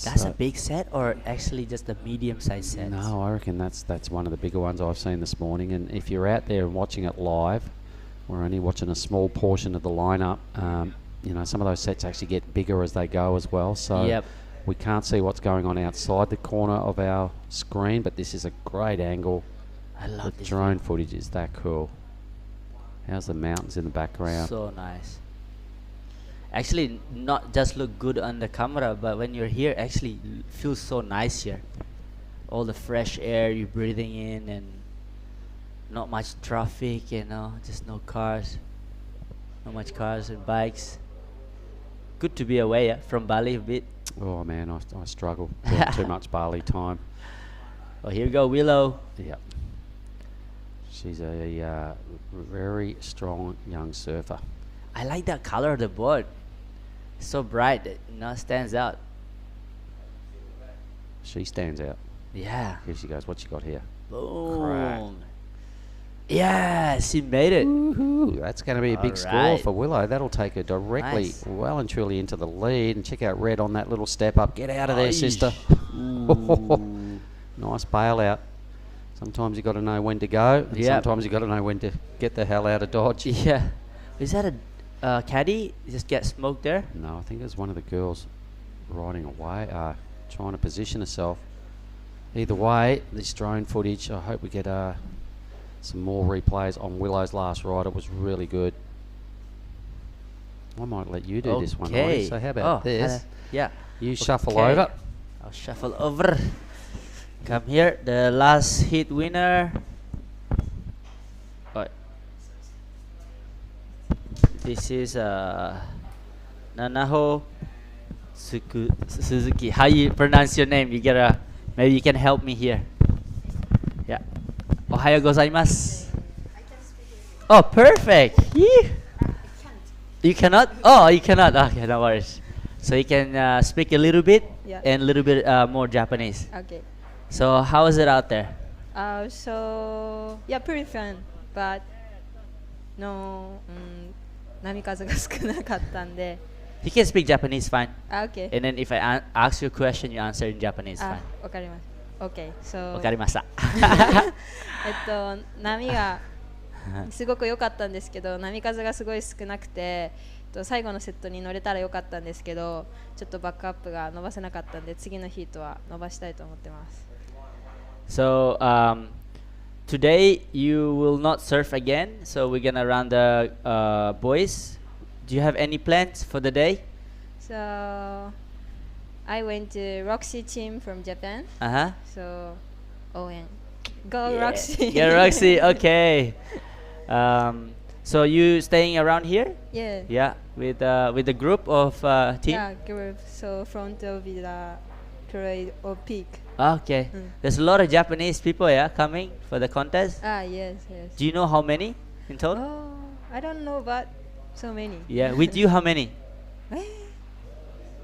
That's So- a big set, or actually just a medium-sized set? No, I reckon that's one of the bigger ones I've seen this morning. And if you're out there and watching it live, we're only watching a small portion of the lineup. You know, some of those sets actually get bigger as they go as well. So Yep. we can't see what's going on outside the corner of our screen, but this is a great angle. I love The this. drone footage is that cool. How's the mountains in the background? So nice. Actually, not just look good on the camera, but when you're here, actually feels so nice here. All the fresh air you're breathing in, and not much traffic, you know, just no cars. Not much cars and bikes. Good to be away from Bali a bit. Oh man, I struggle. Too much Bali time. Well, here we go, Willow. Yep. She's a very strong young surfer. I like that color of the board. It's so bright, it stands out. She stands out. Yeah. Here she goes. What she got here? Boom. Yeah, she made it. Woohoo! That's going to be a big score Alright. for Willow. That'll take her directly, Nice. well and truly into the lead. And check out Red on that little step up. Get out of there, sister. Ooh. Nice bailout. Sometimes you got to know when to go, and Yep. sometimes you got to know when to get the hell out of Dodge. Yeah. Is that a caddy? Just get smoked there? No, I think it was one of the girls riding away, trying to position herself. Either way, this drone footage, I hope we get some more replays on Willow's last ride. It was really good. I might let you do this one, Roddy. Okay. So how about this? Yeah. You shuffle Okay. over. I'll shuffle over. Come here. The last hit winner. Right. This is Nanaho Suzuki. How you pronounce your name? You gotta, maybe you can help me here. Yeah. Ohayo gozaimasu. Oh, perfect. Yeah. You cannot? Oh, you cannot. Okay, no worries. So you can speak a little bit and a little bit more Japanese. Okay. So how is it out there? So yeah, pretty fun, but no, 波風が少なかったんで。 You can speak Japanese fine. Okay. And then if I ask you a question, you answer in Japanese fine. わかります。Okay. So わかりました。波がすごく良かったんですけど、波風がすごい少なくて、最後のセットに乗れたら良かったんですけど、ちょっとバックアップが伸ばせなかったんで、次のヒートは伸ばしたいと思ってます。So today you will not surf again. So we're gonna run the boys. Do you have any plans for the day? So I went to Roxy team from Japan. So Owen, go Roxy. Yeah, Roxy. Okay. So you staying around here? Yeah. Yeah, with the group of team. Yeah, group. So front of the Krui or peak. Okay. There's a lot of Japanese people, yeah, coming for the contest. Yes. Do you know how many in total? Oh, I don't know, but so many. Yeah, with you, how many?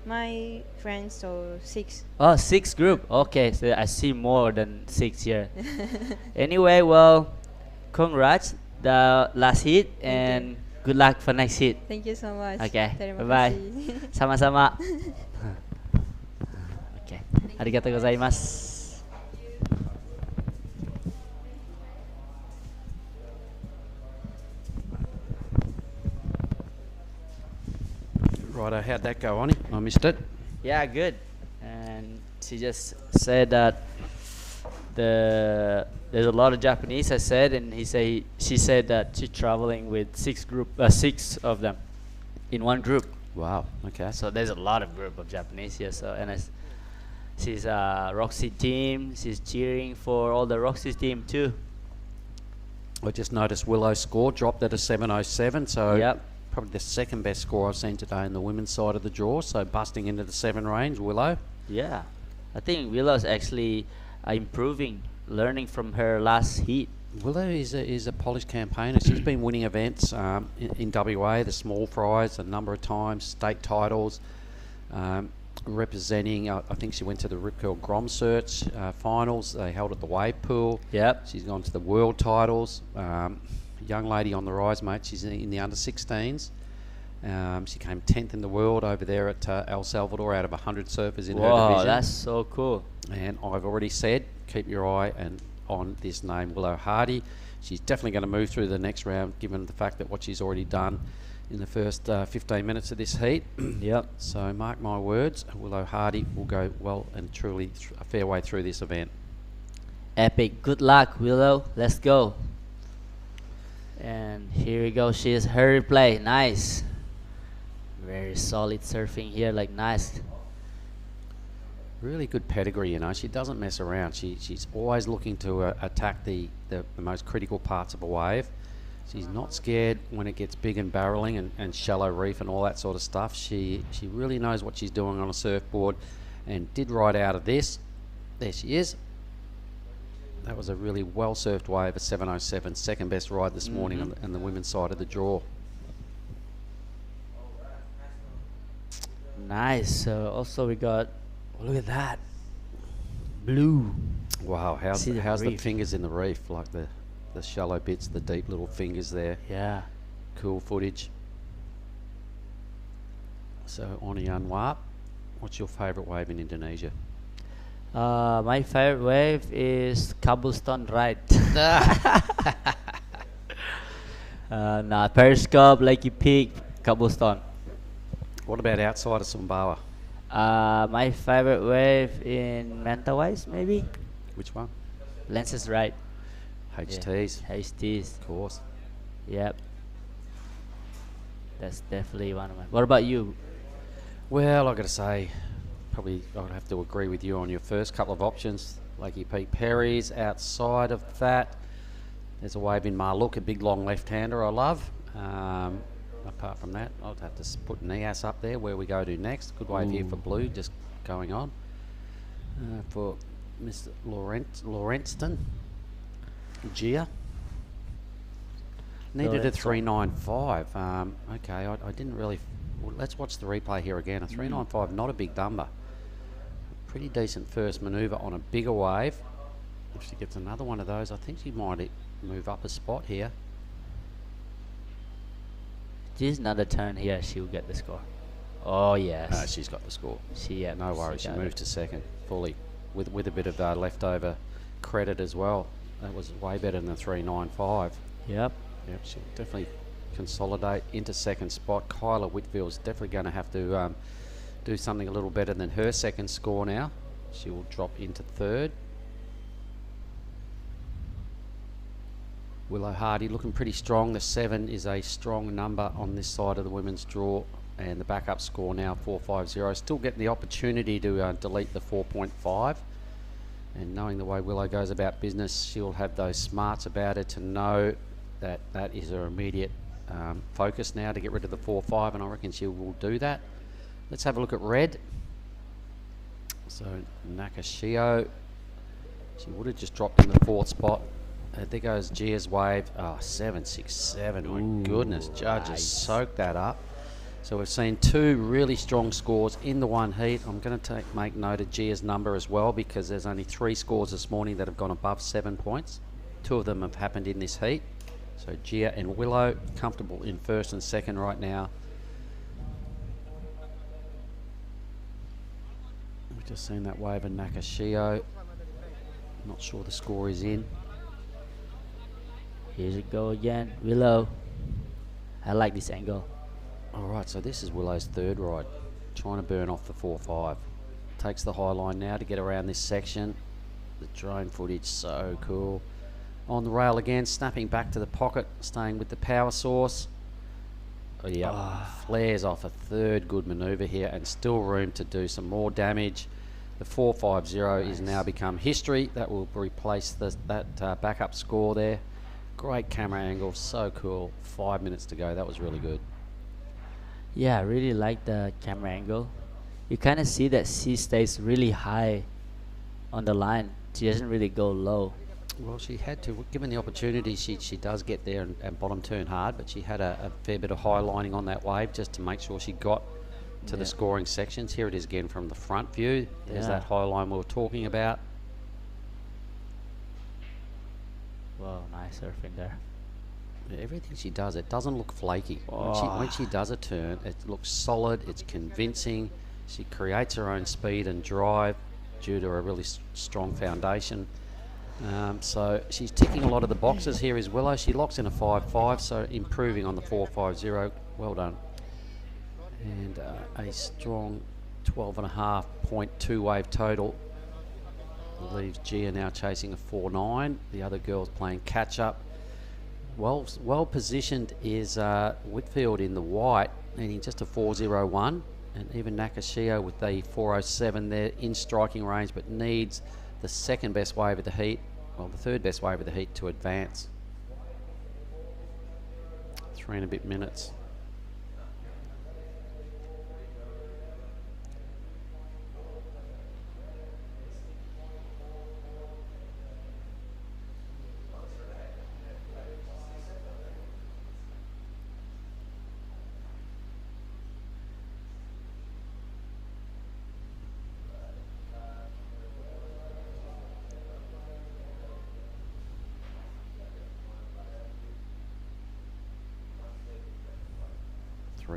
My friends, so 6. Oh, 6 group. Okay, so I see more than 6 here. Anyway, well, congrats the last hit and good luck for next hit. Thank you so much. Okay, Terima bye bye. kasih. Sama-sama. Okay, ありがとうございます。Righto, how'd that go, Oni? I missed it. Yeah, good. And she just said that there's a lot of Japanese. I said, and she said that she's traveling with 6 of them in one group. Wow. Okay. So there's a lot of group of Japanese here. So she's Roxy team. She's cheering for all the Roxy team too. I just noticed Willow's score dropped at a 707. So Yep. probably the second best score I've seen today in the women's side of the draw. So busting into the 7 range, Willow. Yeah, I think Willow's actually improving, learning from her last heat. Willow is a polished campaigner. She's been winning events in WA, the small fries, a number of times, state titles, representing. I think she went to the Rip Curl Grom Search finals. They held at the Wave Pool. Yep. She's gone to the world titles. Young lady on the rise, mate. She's in the under 16s. She came 10th in the world over there at El Salvador out of 100 surfers in her Wow, division. that's so cool. And I've already said, keep your eye on this name, Willow Hardy. She's definitely going to move through the next round, given the fact that what she's already done in the first 15 minutes of this heat. Yep. So mark my words, Willow Hardy will go well and truly a fair way through this event. Epic. Good luck, Willow. Let's go. And here we go. She's her replay. Nice. Very solid surfing here. Like nice. Really good pedigree, you know. She doesn't mess around. She's always looking to attack the most critical parts of a wave. She's not scared when it gets big and barreling and shallow reef and all that sort of stuff. She really knows what she's doing on a surfboard and did right out of this. There she is. That was a really well surfed wave, a 707, second best ride this morning on the women's side of the draw. Nice. Also we got, look at that, blue. Wow, how's the reef. fingers in the reef, like the shallow bits, the deep little fingers there. Yeah. Cool footage. So Oni Anwar, what's your favourite wave in Indonesia? My favorite wave is cobblestone ride. Nah, Periscope, Lakey Peak, cobblestone. What about outside of Sumbawa? My favorite wave in Mentawais, maybe. Which one? Lenses Ride. HTs. Yeah. HTs. Of course. Yep. That's definitely one of mine. What about you? Well, I got to say, probably I'd have to agree with you on your first couple of options. Lakey Peak Perry's. Outside of that, there's a wave in Marlook, a big long left-hander I love. Apart from that, I'll have to put Nias up there where we go to next. Good wave here for Blue, just going on. For Mr. Lawrenceston, Gia. Needed a 395. Okay, I didn't really... Well, let's watch the replay here again. A 395, not a big number. Pretty decent first manoeuvre on a bigger wave. If she gets another one of those, I think she might move up a spot here. Just another turn here, she'll get the score. Oh yes. She's got the score. Yeah, no worries. She moved it. to second fully, with a bit of leftover credit as well. That was way better than the 395. Yep. Yep. She'll definitely consolidate into second spot. Kyla Whitfield's definitely going to have to do something a little better than her second score now. She will drop into third. Willow Hardy looking pretty strong. The 7 is a strong number on this side of the women's draw, and the backup score now 450. Still getting the opportunity to delete the 4.5, and knowing the way Willow goes about business, she'll have those smarts about her to know that that is her immediate focus now, to get rid of the 4.5, and I reckon she will do that. Let's have a look at red. So Nakashio, she would have just dropped in the 4th spot. There goes Gia's wave. Oh, 767. My goodness, judges soaked that up. So we've seen two really strong scores in the one heat. I'm going to make note of Gia's number as well, because there's only 3 scores this morning that have gone above 7 points. 2 of them have happened in this heat. So Gia and Willow comfortable in first and second right now. We've just seen that wave of Nakashio. Not sure the score is in. Here it go again, Willow. I like this angle. Alright, so this is Willow's third ride. Trying to burn off the 4-5. Takes the high line now to get around this section. The drone footage, so cool. On the rail again, snapping back to the pocket, staying with the power source. Oh, yeah, flares off a third good manoeuvre here, and still room to do some more damage. The 450 is now become history. That will replace that backup score there. Great camera angle, so cool. 5 minutes to go, that was really good. Yeah, I really like the camera angle. You kind of see that she stays really high on the line. She doesn't really go low. Well, she had to, given the opportunity, she does get there and bottom turn hard, but she had a fair bit of high lining on that wave just to make sure she got to the scoring sections. Here it is again from the front view. There's that high line we were talking about. Wow, nice surfing there. Everything she does, it doesn't look flaky. When she does a turn, it looks solid, it's convincing. She creates her own speed and drive due to a really strong foundation. So she's ticking a lot of the boxes. Here is Willow. She locks in a 5-5, so improving on the 450. Well done. And a strong 12.5 point 2 wave total. Leaves Gia now chasing a 4-9. The other girls playing catch up. Well positioned is Whitfield in the white, needing just a 401, and even Nakashio with the 407 there in striking range, but needs the second best wave of the heat, well, the third best wave of the heat to advance. 3 and a bit minutes.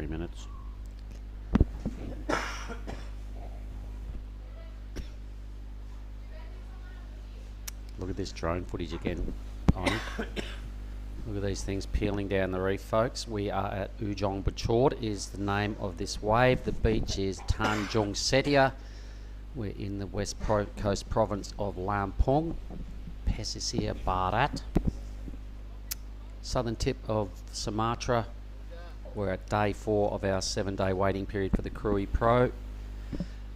Minutes. Look at this drone footage again, Oni. Look at these things peeling down the reef, folks. We are at Ujong Bachord is the name of this wave. The beach is Tanjung Setia. We're in the west coast province of Lampung, Pesisir Barat. Southern tip of Sumatra. We're at day 4 of our 7-day waiting period for the Krui Pro.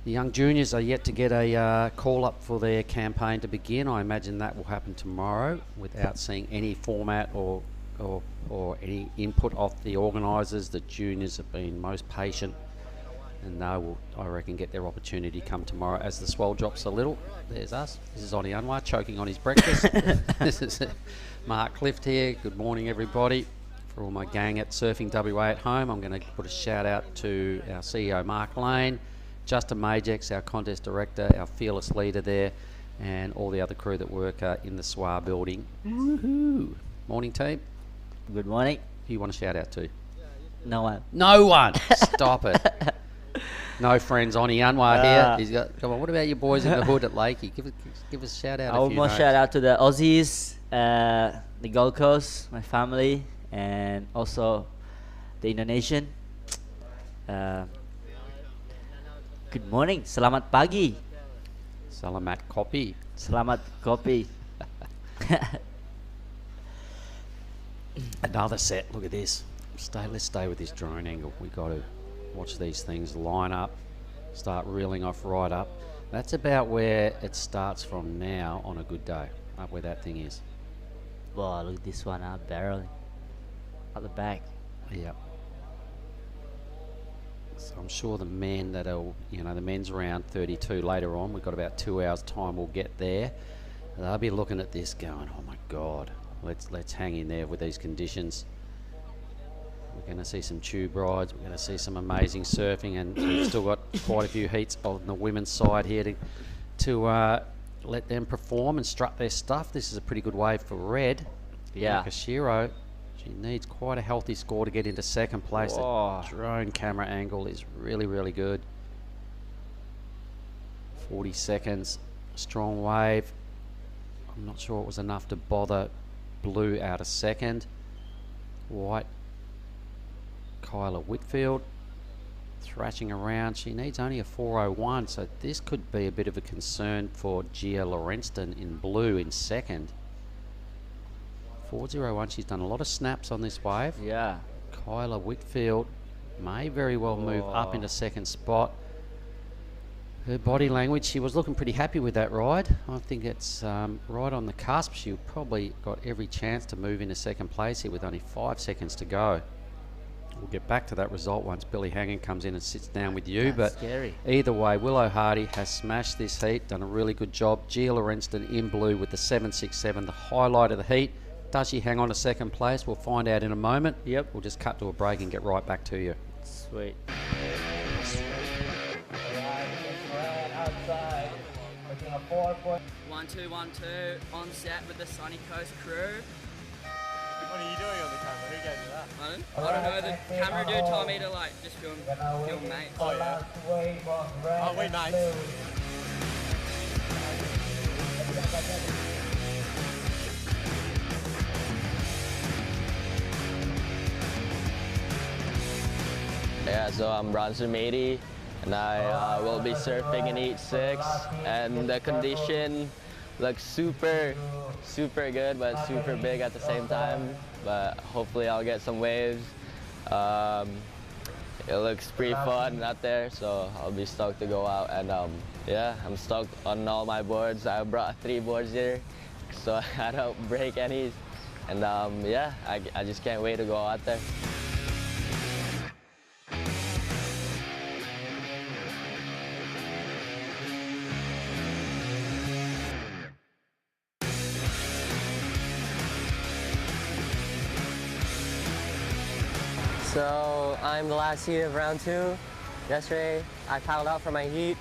The young juniors are yet to get a call up for their campaign to begin. I imagine that will happen tomorrow without seeing any format or any input off the organisers. The juniors have been most patient, and they will, I reckon, get their opportunity come tomorrow as the swell drops a little. There's us. This is Oni Anwar choking on his breakfast. This is Mark Clift here. Good morning, everybody. For all my gang at Surfing WA at home, I'm going to put a shout out to our CEO Mark Lane, Justin Majex, our contest director, our fearless leader there, and all the other crew that work in the SWA building. Woohoo! Morning team. Good morning. Who you want to shout out to? No one. No one! Stop it. No friends. Oni Anwar here. He's got. Come on. What about your boys in the hood at Lakey? Give us a shout out. I want to shout out to the Aussies, the Gold Coast, my family, and also the Indonesian. Good morning, selamat pagi. Selamat kopi. Selamat kopi. Another set. Look at this. Let's stay with this drone angle. We got to watch these things line up, start reeling off right up. That's about where it starts from now on a good day. Up where that thing is. Wow, look at this one up, barreling. At the back. Yep. So I'm sure the men that are, the men's round 32 later on, we've got about 2 hours time, we'll get there. They'll be looking at this going, oh my God, let's hang in there with these conditions. We're going to see some tube rides. We're going to see some amazing surfing, and we've still got quite a few heats on the women's side here to let them perform and strut their stuff. This is a pretty good wave for Red. Yeah. Kashiro, she needs quite a healthy score to get into second place. Whoa. The drone camera angle is really, really good. 40 seconds, strong wave. I'm not sure it was enough to bother Blue out a second. White, Kyla Whitfield thrashing around. She needs only a 4:01, so this could be a bit of a concern for Gia Lorenston in blue in second. 4:01, she's done a lot of snaps on this wave. Yeah. Kyla Whitfield may very well move up into second spot. Her body language, she was looking pretty happy with that ride. I think it's right on the cusp. She probably got every chance to move into second place here with only 5 seconds to go. We'll get back to that result once Billy Hangen comes in and sits down with you. That's but scary. Either way, Willow Hardy has smashed this heat, done a really good job. Gia Lorenston in blue with the 7.67, the highlight of the heat. Does she hang on to second place? We'll find out in a moment. Yep. We'll just cut to a break and get right back to you. Sweet. Outside, looking a 4-foot. 1-2, 1-2, on set with the Sunny Coast crew. What are you doing on the camera? Who gave you that? I don't know, the camera dude told me to like just film mates. Oh yeah. Oh, we mates. Yeah, so I'm Bronson Matey, and I will be surfing in Heat 6, and the condition looks super good, but super big at the same time. But hopefully I'll get some waves. It looks pretty fun out there, so I'll be stoked to go out. And yeah, I'm stoked on all my boards. I brought 3 boards here, so I don't break any. And yeah, I just can't wait to go out there. So I'm the last heat of round 2. Yesterday I paddled out for my heat,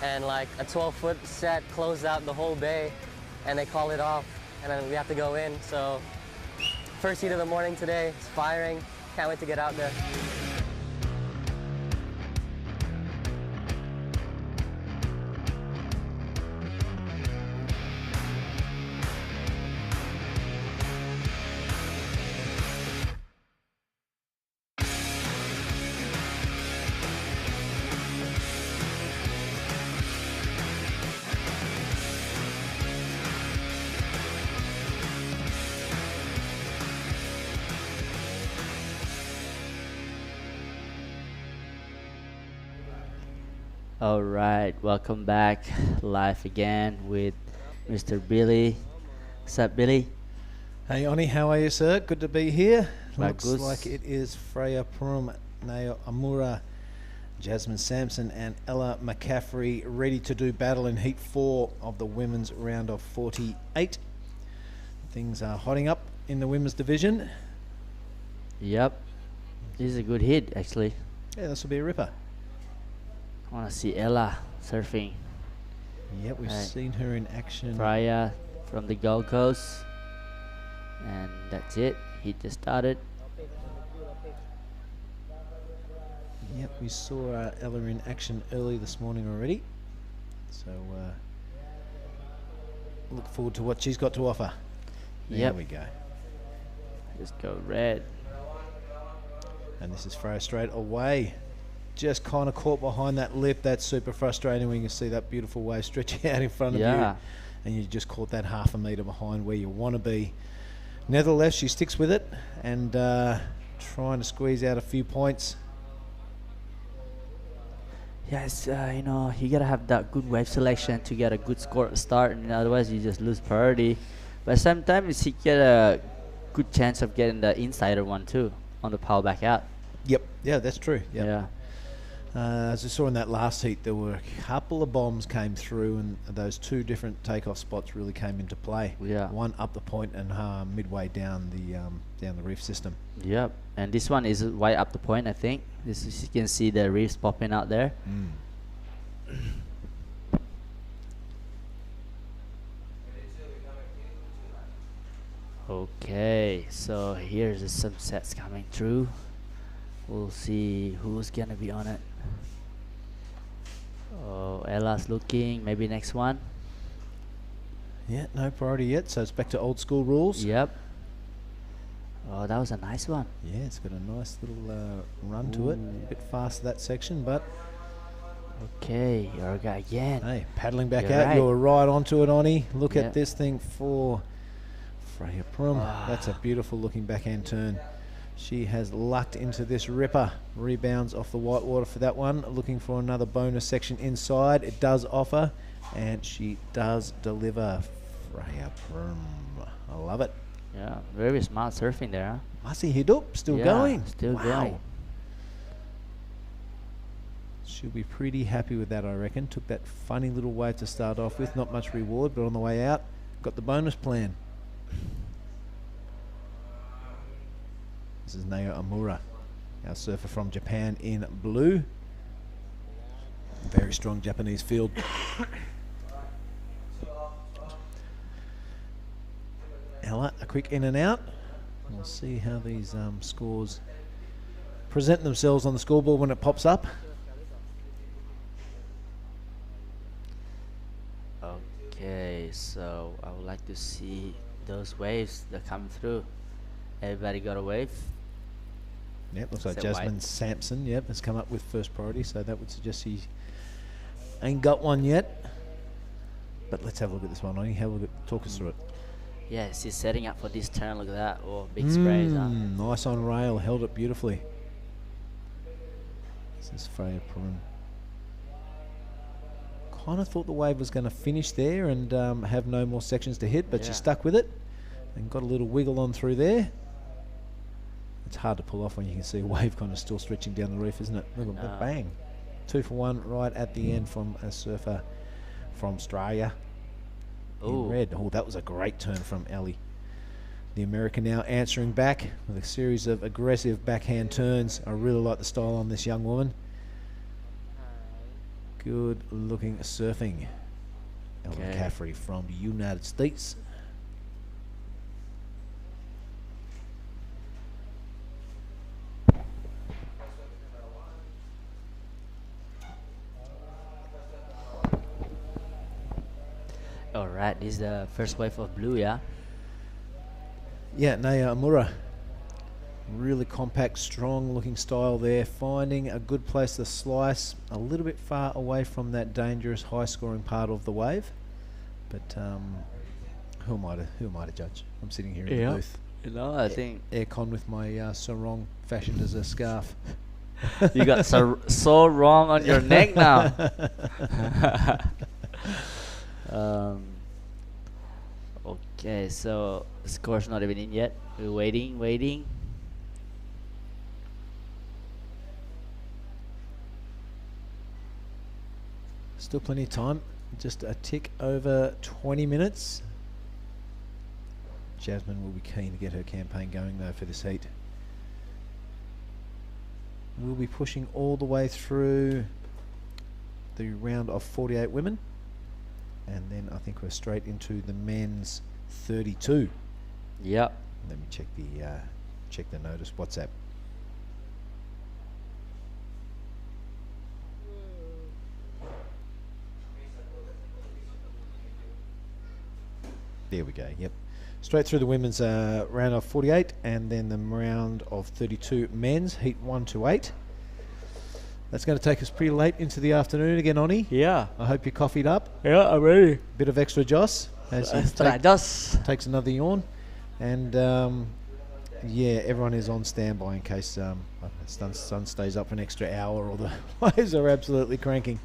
and like a 12-foot set closed out the whole bay, and they called it off, and then we have to go in. So first heat of the morning today, it's firing. Can't wait to get out there. All right, welcome back live again with Mr. Billy. What's up, Billy? Hey, Oni, how are you, sir? Good to be here. Looks Bagus. like it is Freya Prum, Nayo Amura, Jasmine Sampson, and Ella McCaffrey ready to do battle in Heat 4 of the women's round of 48. Things are hotting up in the women's division. Yep. This is a good hit, actually. Yeah, this will be a ripper. I want to see Ella surfing. Yep, we've Right. seen her in action. Freya from the Gold Coast. And that's it. He just started. Yep, we saw Ella in action early this morning already. So look forward to what she's got to offer. There Yep. we go. Just go red. And this is Freya straight away. Just kind of caught behind that lip. That's super frustrating when you see that beautiful wave stretching out in front of you. And you just caught that half a metre behind where you want to be. Nevertheless, she sticks with it and trying to squeeze out a few points. Yes, you know, you gotta have that good wave selection to get a good score at the start, and otherwise you just lose priority. But sometimes you get a good chance of getting the insider one too on the power back out. Yep, yeah, that's true. Yep. Yeah. As we saw in that last heat, there were a couple of bombs came through, and those two different takeoff spots really came into play. Yeah. One up the point and midway down the reef system. Yep. And this one is way up the point, I think. This is, you can see the reefs popping out there. Okay, so here's the sunsets coming through. We'll see who's gonna be on it. Oh, Ella's looking. Maybe next one. Yeah, no priority yet, so it's back to old school rules. Yep. Oh, that was a nice one. Yeah, it's got a nice little run to it. A bit fast that section, but... Okay, Yorga again. Hey, paddling back You're out. right. You're right onto it, Oni. Look Yep. at this thing for Freya Prum. That's a beautiful looking backhand turn. She has lucked into this ripper. Rebounds off the white water for that one. Looking for another bonus section inside. It does offer, and she does deliver. Freya Prum. I love it. Yeah, very smart surfing there, huh? Masi Hidup, still Yeah, going. still Wow. going. She'll be pretty happy with that, I reckon. Took that funny little wave to start off with. Not much reward, but on the way out, got the bonus plan. This is Nayo Amura, our surfer from Japan in blue. Very strong Japanese field. Ella, a quick in and out. We'll see how these scores present themselves on the scoreboard when it pops up. Okay, so I would like to see those waves that come through. Everybody got a wave? Yep, looks like Is that Jasmine white? Sampson, yep, has come up with first priority, so that would suggest he ain't got one yet. But let's have a look at this one, Oni. Have a look at, talk us through it. Yeah, she's setting up for this turn. Look at that. Oh, big sprays, huh? Nice on rail, held it beautifully. This is Freya Prum. Kind of thought the wave was going to finish there and have no more sections to hit, but she Yeah. stuck with it and got a little wiggle on through there. It's hard to pull off when you can see a wave kind of still stretching down the reef, isn't it? Look at that, bang. 2 for 1 right at the end from a surfer from Australia. In red. Oh, that was a great turn from Ellie. The American now answering back with a series of aggressive backhand turns. I really like the style on this young woman. Good looking surfing. Ellie Okay. McCaffrey from the United States. Alright, this is the first wave of blue, yeah? Yeah, Naya Amura. Really compact, strong looking style there. Finding a good place to slice. A little bit far away from that dangerous high scoring part of the wave. But who am I to judge? I'm sitting here in the booth. No, I think Aircon with my sarong fashioned as a scarf. you got so wrong on your neck now. Okay, so the score's not even in yet. We're waiting. Still plenty of time. Just a tick over 20 minutes. Jasmine will be keen to get her campaign going though for this heat. We'll be pushing all the way through the round of 48 women. And then I think we're straight into the men's 32. Yep. Let me check the notice WhatsApp. There we go. Yep. Straight through the women's round of 48 and then the round of 32 men's heat 1 to 8. That's going to take us pretty late into the afternoon again, Oni. Yeah. I hope you're coffeeed up. Yeah, I'm ready. Bit of extra Joss as he takes another yawn. And yeah, everyone is on standby in case the sun stays up for an extra hour or the waves are absolutely cranking.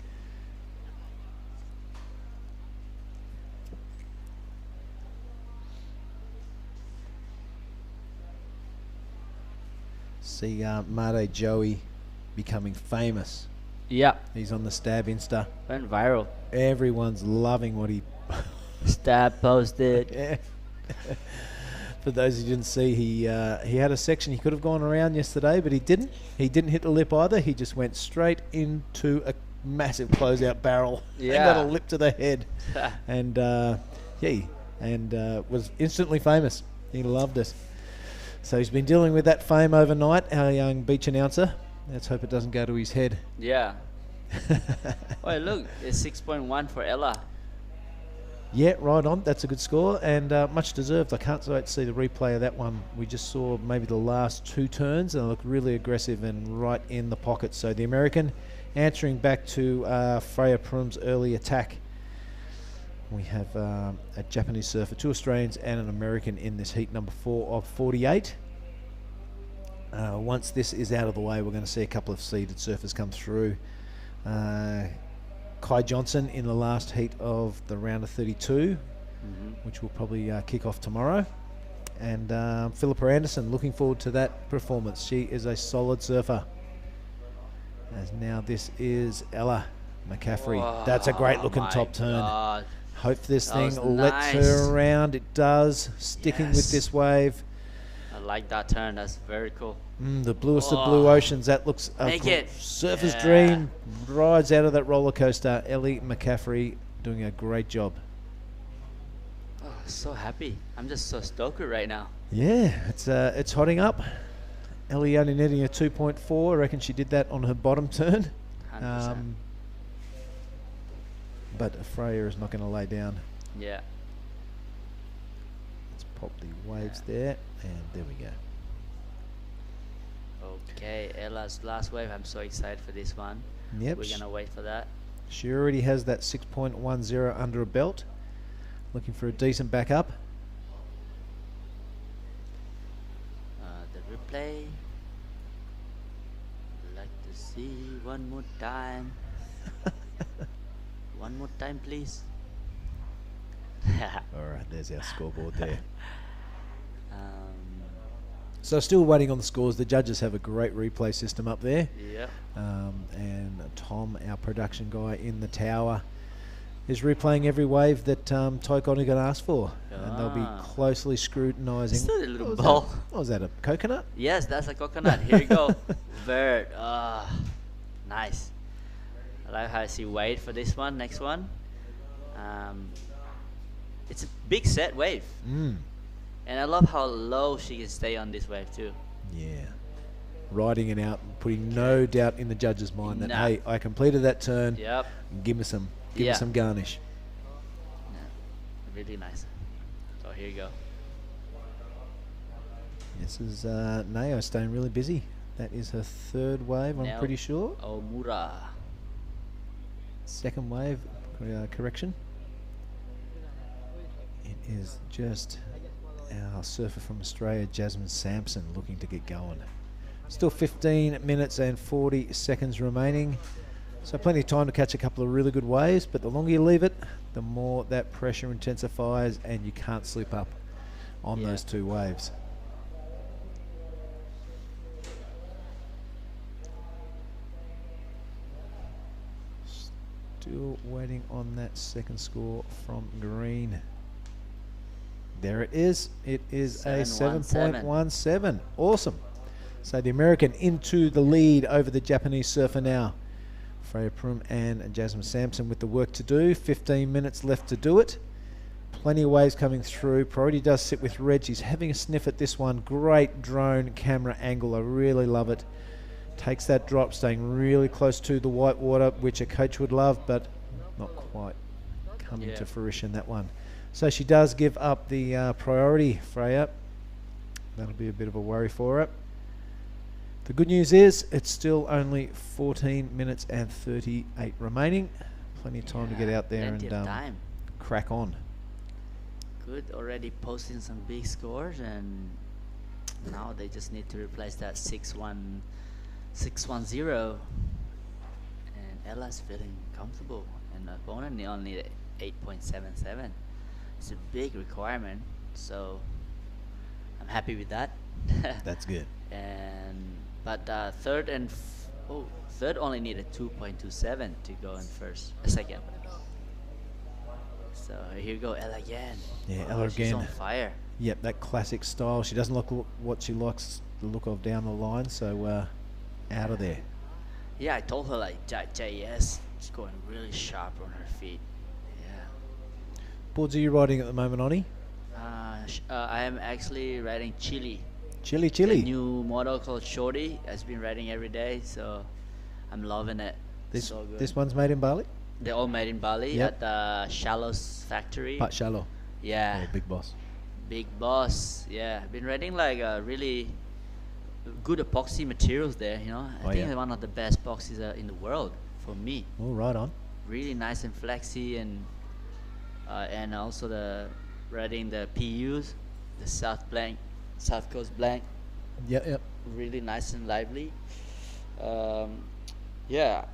See Mate Joey becoming famous Yeah. He's on the Stab Insta. Went viral. Everyone's loving what he... Stab posted. Yeah. For those who didn't see, he had a section he could have gone around yesterday, but he didn't. He didn't hit the lip either. He just went straight into a massive closeout barrel. Yeah. And got a lip to the head. And, was instantly famous. He loved it. So he's been dealing with that fame overnight, our young beach announcer. Let's hope it doesn't go to his head. Yeah. Oh, look, it's 6.1 for Ella. Yeah, right on. That's a good score and much deserved. I can't wait to see the replay of that one. We just saw maybe the last 2 turns and it looked really aggressive and right in the pocket. So the American answering back to Freya Prum's early attack. We have a Japanese surfer, 2 Australians and an American in this heat number 4 of 48. Once this is out of the way, we're going to see a couple of seeded surfers come through. Kai Johnson in the last heat of the round of 32, which will probably kick off tomorrow. And Philippa Anderson, looking forward to that performance. She is a solid surfer. As now this is Ella McCaffrey. Whoa, that's a great looking my top turn. God. Hope this That thing was lets nice. her around. It does. Sticking with Yes. this wave. I like that turn. That's very cool. The bluest of blue oceans. That looks a Make it. surfer's Yeah. dream. Rides out of that roller coaster. Ellie McCaffrey doing a great job. Oh, so happy. I'm just so stoked right now. Yeah, it's hotting up. Ellie only netting a 2.4. I reckon she did that on her bottom turn. 100%. But Freya is not going to lay down. Yeah. Let's pop the waves there, and there we go. Okay, Ella's last wave. I'm so excited for this one. Yep. We're going to wait for that. She already has that 6.10 under a belt. Looking for a decent backup. The replay. Like to see one more time. One more time, please. All right, there's our scoreboard there. So still waiting on the scores. The judges have a great replay system up there. Yep. And Tom, our production guy in the tower, is replaying every wave that Ty Conigan asked for. And they'll be closely scrutinising. Is that a little What was ball? that? What was that, a coconut? Yes, that's a coconut. Here you go. Vert. Nice. I like how I see Wade for this one. Next one. It's a big set wave. And I love how low she can stay on this wave too. Yeah. Riding it out, and putting no doubt in the judge's mind that, No. hey, I completed that turn. Yep. Give me some Yeah. garnish. Really nice. So here you go. This is Nao staying really busy. That is her 3rd wave, I'm Now, pretty sure. Omura. 2nd wave, correction. It is just our surfer from Australia, Jasmine Sampson, looking to get going. Still 15 minutes and 40 seconds remaining. So plenty of time to catch a couple of really good waves, but the longer you leave it, the more that pressure intensifies and you can't slip up on those 2 waves. Still waiting on that 2nd score from Green. There it is. It is a 7.17. Awesome. So the American into the lead over the Japanese surfer now. Freya Prum and Jasmine Sampson with the work to do. 15 minutes left to do it. Plenty of waves coming through. Priority does sit with Reg. He's having a sniff at this one. Great drone camera angle. I really love it. Takes that drop, staying really close to the white water, which a coach would love, but not quite coming to fruition, that one. So she does give up the priority, Freya. That'll be a bit of a worry for her. The good news is it's still only 14 minutes and 38 remaining. Plenty of time to get out there plenty and of time. crack on. Good, already posting some big scores, and now they just need to replace that 610. And Ella's feeling comfortable, and the opponent only 8.77. It's a big requirement, so I'm happy with that. That's good. But 3rd and Oh, third only needed 2.27 to go in second. So here you go, Ella again. Yeah, Wow, Ella she's again. on fire. Yep, that classic style. She doesn't look what she likes the look of down the line, so out of there. Yeah, I told her like JS. She's going really sharp on her feet. Yeah. Boards are you riding at the moment, Oni? I am actually riding Chili. Chili. The new model called Shorty. I've been riding every day, so I'm loving it. So good. This one's made in Bali? They're all made in Bali Yep. at the Shallows factory. Pat Shallow. Yeah. Oh, big boss. Big boss. Yeah. I've been riding like really good epoxy materials there, you know. I think they're one of the best epoxies in the world for me. Oh, right on. Really nice and flexy, and also the riding the PUs, the South Coast Blank. Yep. Really nice and lively. Yeah,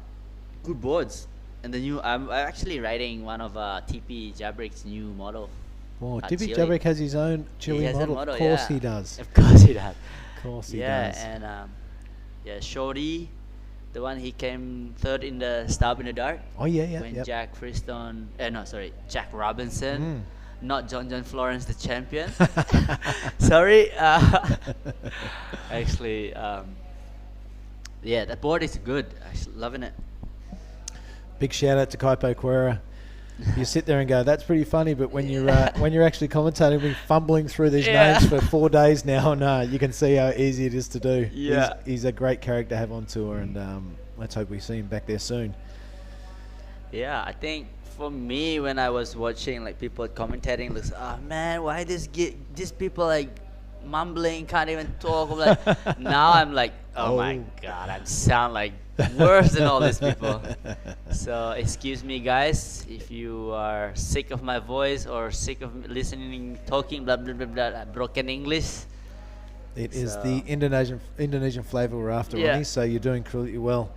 good boards. And the new, I'm actually riding one of TP Jabrik's new model. Oh, Chili. Tippy Jabrik has his own Chili He has a model. model, Of course yeah. he does. Of course he does. Of course he Yeah, does. and yeah, Shorty, the one he came third in the Stab in the Dark. Oh, yeah. When Yep. Jack Freestone, Jack Robinson, not John Florence, the champion. Sorry. Actually, yeah, the board is good. I'm loving it. Big shout out to Kaipo Quera. You sit there and go, that's pretty funny, but when you're actually commentating, we've been fumbling through these names for 4 days now, and you can see how easy it is to do. Yeah. He's a great character to have on tour, and let's hope we see him back there soon. Yeah, I think for me, when I was watching like people commentating, like, oh man, why these people like mumbling, can't even talk. I'm like, now I'm like, oh my god, I sound like worse than all these people. So excuse me, guys, if you are sick of my voice or sick of listening, talking, blah blah blah blah, broken English. It is the Indonesian flavour we're after, Yeah. Ronnie. So you're doing really well.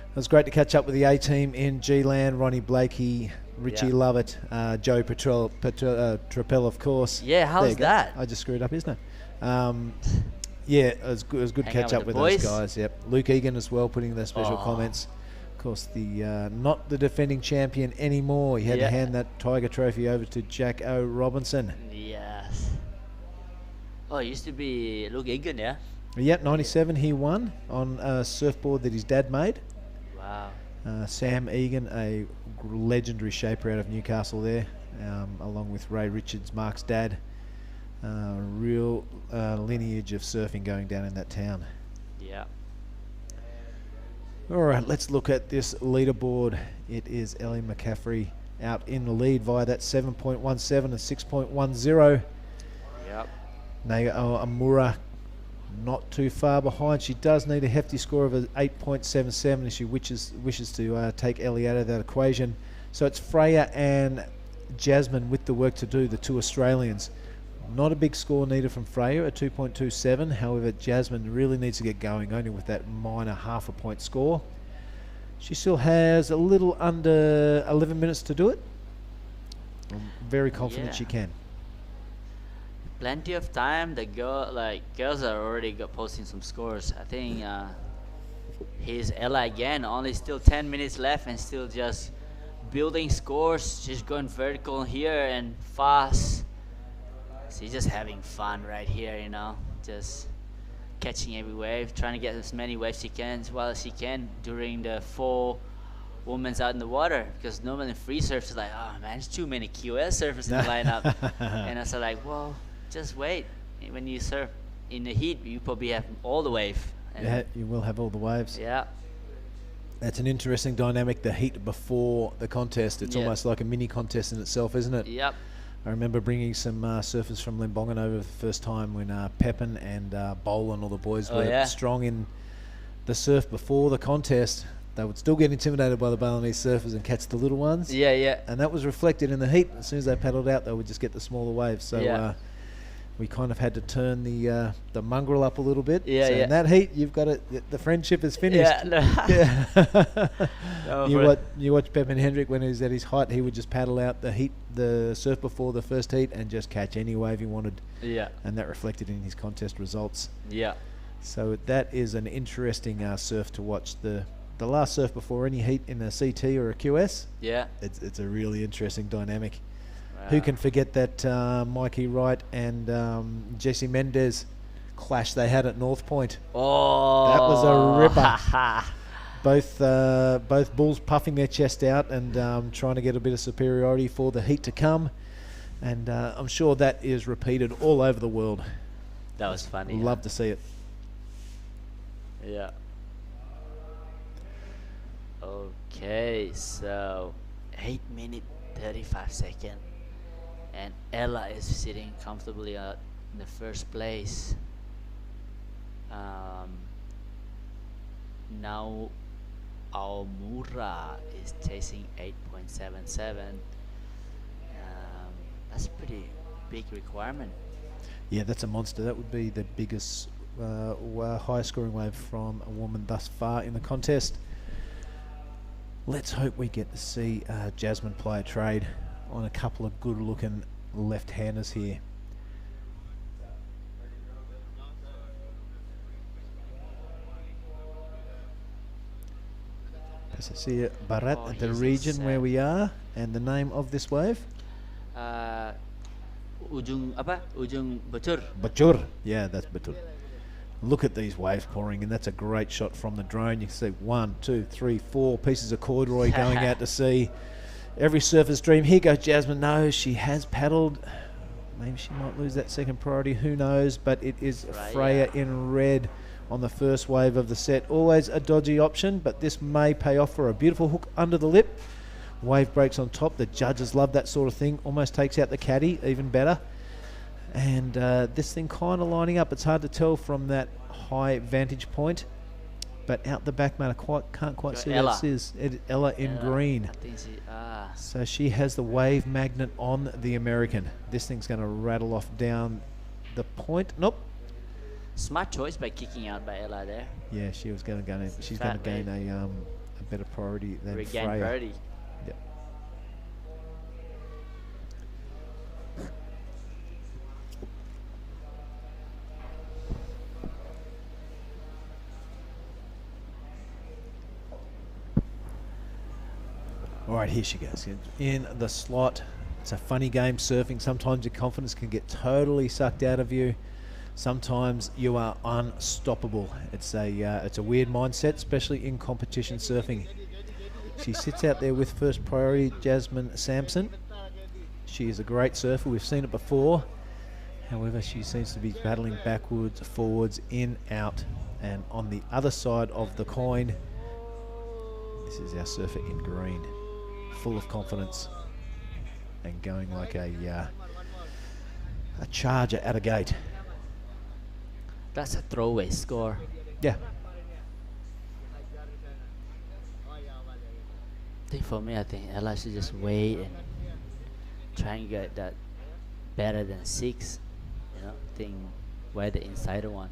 It was great to catch up with the A team in G-Land. Ronnie Blakey, Richie Yeah. Lovett, Joe Trappell, of course. Yeah, how's There you go. that? I just screwed up his name. Yeah, it was good to Hang catch out up with with the those boys. guys. Yep, Luke Egan as well, putting in their special Oh. comments. Of course, the not the defending champion anymore. He had Yeah. to hand that Tiger Trophy over to Jack O. Robinson. Yes. Oh, it used to be Luke Egan, yeah? Yep, 97 he won on a surfboard that his dad made. Wow. Sam Egan, a legendary shaper out of Newcastle there, along with Ray Richards, Mark's dad. Real lineage of surfing going down in that town. Yeah. All right, let's look at this leaderboard. It is Ellie McCaffrey out in the lead via that 7.17 and 6.10. Yep. Nago Amura not too far behind. She does need a hefty score of 8.77 if she wishes to take Ellie out of that equation. So it's Freya and Jasmine with the work to do, the two Australians. Not a big score needed from Freya at 2.27. However, Jasmine really needs to get going, only with that minor half a point score. She still has a little under 11 minutes to do it. I'm very confident Yeah. she can. Plenty of time. The girls are already posting some scores. I think here's Ella again. Only still 10 minutes left and still just building scores. She's going vertical here and fast. She's just having fun right here, you know, just catching every wave, trying to get as many waves as she can during the 4 women's out in the water, because normally free surf is like, oh man, there's too many QS surfers in the lineup. And I was like, well, just wait. When you surf in the heat, you probably have all the wave. And Yeah, you will have all the waves. yeah. That's an interesting dynamic, the heat before the contest. It's Yeah. almost like a mini contest in itself, isn't it? Yep. I remember bringing some surfers from Limbongan over the first time when Pepin and Bowl and all the boys Oh, were yeah. strong in the surf before the contest. They would still get intimidated by the Balinese surfers and catch the little ones. Yeah, yeah. And that was reflected in the heat. As soon as they paddled out, they would just get the smaller waves. So Yeah. we kind of had to turn the mongrel up a little bit. Yeah, so yeah. in that heat, you've got it. The friendship is finished. Yeah, no. Yeah. No, You watch Pepin Hendrick when he was at his height. He would just paddle out the surf before the first heat and just catch any wave he wanted. Yeah. And that reflected in his contest results. Yeah. So that is an interesting surf to watch. The last surf before any heat in a CT or a QS. Yeah. It's a really interesting dynamic. Wow. Who can forget that Mikey Wright and Jesse Mendez clash they had at North Point? Oh, that was a ripper. Both bulls puffing their chest out and trying to get a bit of superiority for the heat to come. And I'm sure that is repeated all over the world. That was funny. Love to see it. Yeah. Okay, so 8 minutes 35 seconds, and Ella is sitting comfortably in the first place. Now Aomura is chasing 8.77. That's a pretty big requirement. Yeah, that's a monster. That would be the biggest high scoring wave from a woman thus far in the contest. Let's hope we get to see Jasmine play a trade on a couple of good looking left-handers here. Passasia Barat, the region where we are, and the name of this wave? Ujung apa? Ujung Bacur. Bacur. Yeah, that's Bacur. Look at these waves pouring in. That's a great shot from the drone. You can see 1, 2, 3, 4 pieces of corduroy going out to sea. Every surfer's dream. Here goes Jasmine. No, she has paddled. Maybe she might lose that second priority. Who knows? But it is Freya in red on the first wave of the set. Always a dodgy option, but this may pay off for a beautiful hook under the lip. Wave breaks on top. The judges love that sort of thing. Almost takes out the caddy, even better. And this thing kind of lining up. It's hard to tell from that high vantage point, but out the back, man, I can't quite see Ella. what it is. Ella in green. I think So she has the wave magnet on the American. This thing's going to rattle off down the point. Nope. Smart choice by kicking out by Ella there. Yeah, she was going to she's going to gain a better priority than Regain Freya. priority. Yep. All right, here she goes. In the slot. It's a funny game, surfing. Sometimes your confidence can get totally sucked out of you. Sometimes you are unstoppable. It's a weird mindset, especially in competition surfing. She sits out there with first priority, Jasmine Sampson. She is a great surfer. We've seen it before. However, she seems to be battling backwards, forwards, in, out. And on the other side of the coin, this is our surfer in green, full of confidence and going like a charger at a gate. That's a throwaway score. Yeah. I think for me, I think Ella should just wait and try and get that better than 6. You know, think wear the insider one.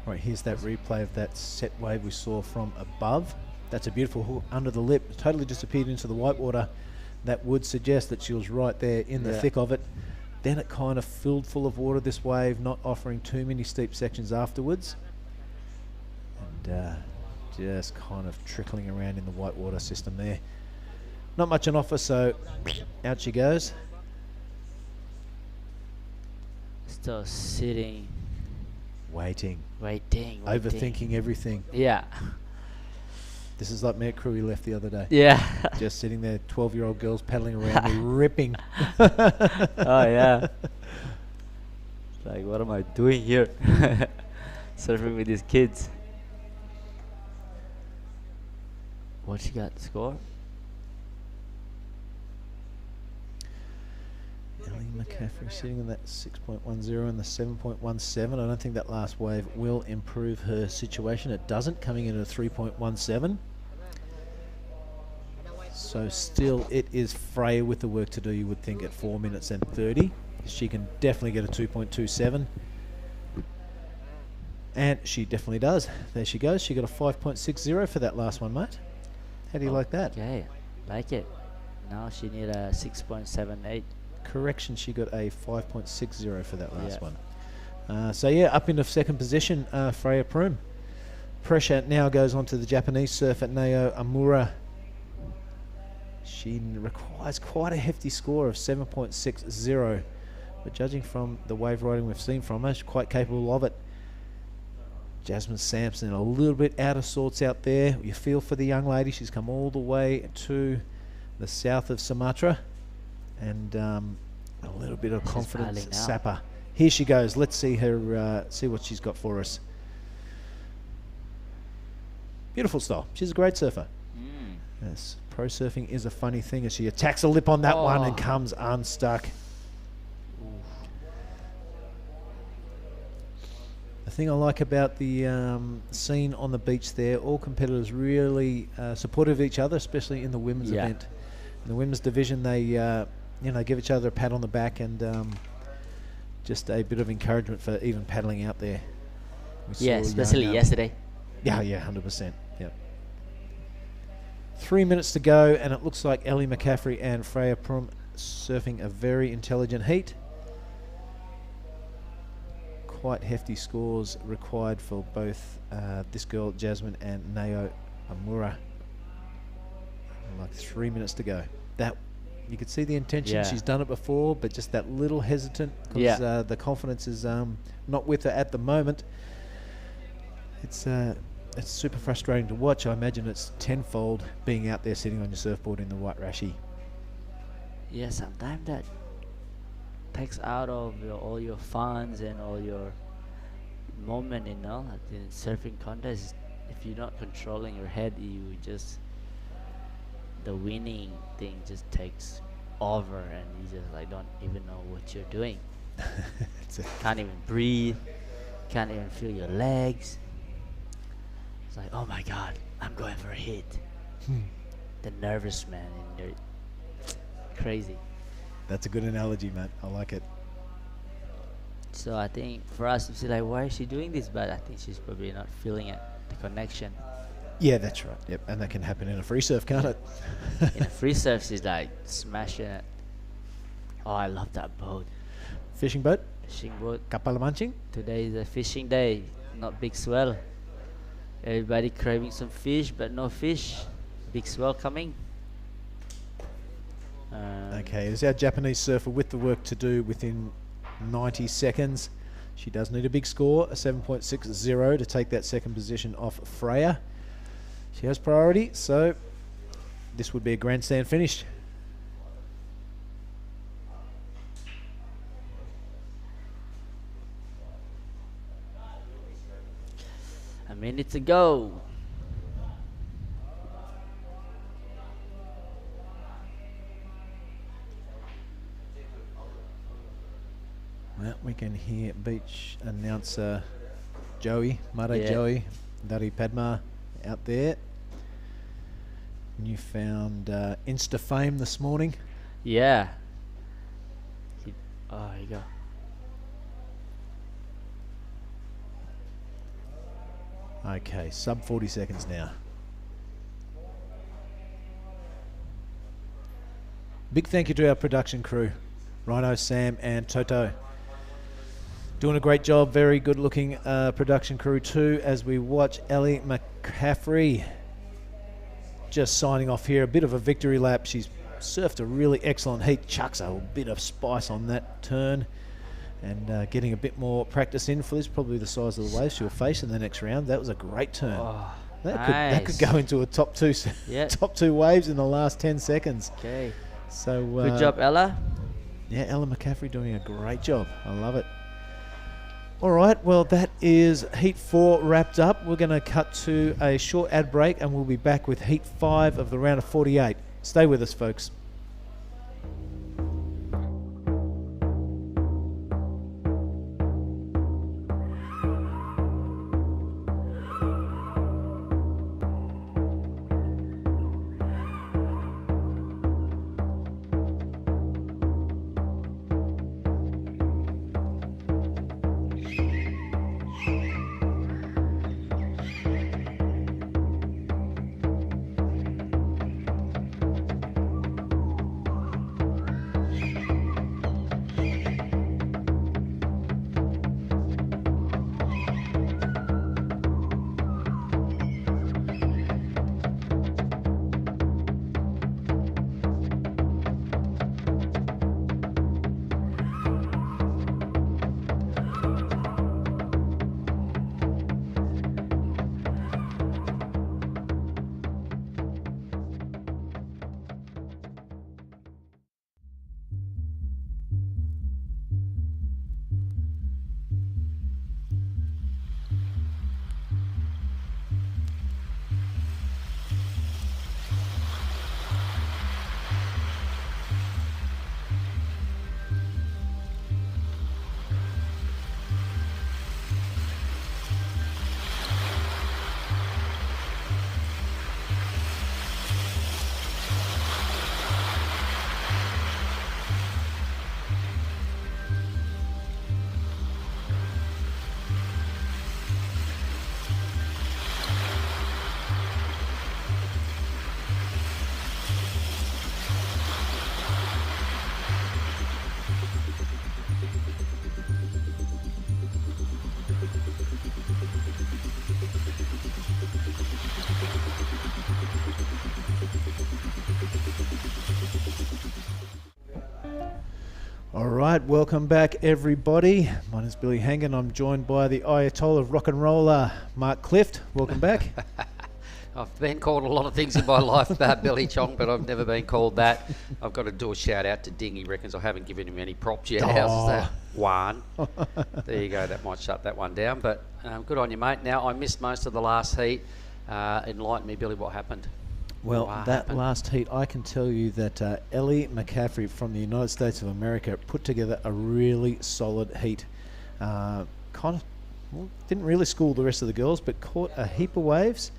Right, here's that replay of that set wave we saw from above. That's a beautiful hook under the lip. It totally disappeared into the whitewater. That would suggest that she was right there in the thick of it. Then it kind of filled full of water, this wave, not offering too many steep sections afterwards. And just kind of trickling around in the whitewater system there. Not much on offer, so out she goes. Still sitting. Waiting. Overthinking everything. Yeah. This is like me at Krui left the other day. Yeah. Just sitting there, 12-year-old girls paddling around me, ripping. Oh, yeah. Like, what am I doing here? Surfing with these kids. What she got? Score? Ellie McCaffrey sitting in that 6.10 and the 7.17. I don't think that last wave will improve her situation. It doesn't, coming in at a 3.17. So still, it is Freya with the work to do, you would think, at 4 minutes and 30. She can definitely get a 2.27. And she definitely does. There she goes. She got a 5.60 for that last one, mate. How do you like that? Okay, like it. Now she need a 6.78. Correction, she got a 5.60 for that last one. So yeah, up into second position, Freya Prum. Pressure now goes on to the Japanese surfer Nayo Amura. She requires quite a hefty score of 7.60, but judging from the wave riding we've seen from her, she's quite capable of it. Jasmine Sampson a little bit out of sorts out there. You feel for the young lady. She's come all the way to the south of Sumatra, and a little bit of confidence sapper. Here she goes. Let's see her, see what she's got for us. Beautiful style. She's a great surfer. Yes, pro surfing is a funny thing as she attacks a lip on that one and comes unstuck. The thing I like about the scene on the beach there, all competitors really supportive of each other, especially in the women's event. In the women's division, they give each other a pat on the back and just a bit of encouragement for even paddling out there. Yeah, especially yesterday. Yeah, 100%. Yep. 3 minutes to go, and it looks like Ellie McCaffrey and Freya Prum surfing a very intelligent heat. Quite hefty scores required for both this girl Jasmine and Nayo Amura. Like 3 minutes to go. That you could see the intention. Yeah. She's done it before, but just that little hesitant because the confidence is not with her at the moment. It's super frustrating to watch. I imagine it's tenfold being out there sitting on your surfboard in the white rashi. Yeah, sometimes that takes out of all your funds and all your moment, you know. At the surfing contest, if you're not controlling your head, the winning thing just takes over, and you just like don't even know what you're doing. Can't even breathe, can't even feel your legs. It's like, oh my god, I'm going for a hit. The nervous man, and they're crazy. That's a good analogy, Matt. I like it. So I think for us to see like, why is she doing this? But I think she's probably not feeling it, the connection. Yeah, that's right. Yep, and that can happen in a free surf, can't it? In a free surf, she's like smashing it. Oh, I love that boat. Fishing boat? Fishing boat. Kapal mancing? Today is a fishing day, not big swell. Everybody craving some fish, but no fish. Big swell coming. Okay, there's our Japanese surfer with the work to do within 90 seconds. She does need a big score, a 7.60 to take that second position off Freya. She has priority, so this would be a grandstand finish. A minute to go. Well, we can hear beach announcer Joey, Mare Joey, Dari Padma out there. Newfound Insta fame this morning. Yeah. Oh, here you go. Okay, sub 40 seconds now. Big thank you to our production crew, Rhino, Sam and Toto. Doing a great job, very good looking production crew too, as we watch Ellie McCaffrey just signing off here. A bit of a victory lap. She's surfed a really excellent heat, chucks a bit of spice on that turn, and getting a bit more practice in for this. Probably the size of the wave she'll face in the next round. That was a great turn. Oh, that could go into a top two top two waves in the last 10 seconds. Okay. So good job, Ella. Yeah, Ella McCaffrey doing a great job. I love it. All right, well, that is Heat 4 wrapped up. We're going to cut to a short ad break, and we'll be back with Heat 5 of the round of 48. Stay with us, folks. All right, welcome back, everybody. My name is Billy Hangan. I'm joined by the Ayatollah of rock and roller, Mark Clift. Welcome back. I've been called a lot of things in my life about Billy Chong, but I've never been called that. I've got to do a shout out to Ding. He reckons I haven't given him any props yet. How's that? One. There you go. That might shut that one down. But good on you, mate. Now, I missed most of the last heat. Enlighten me, Billy, what happened? Well, last heat, I can tell you that Ellie McCaffrey from the United States of America put together a really solid heat. Didn't really school the rest of the girls, but caught a heap of waves.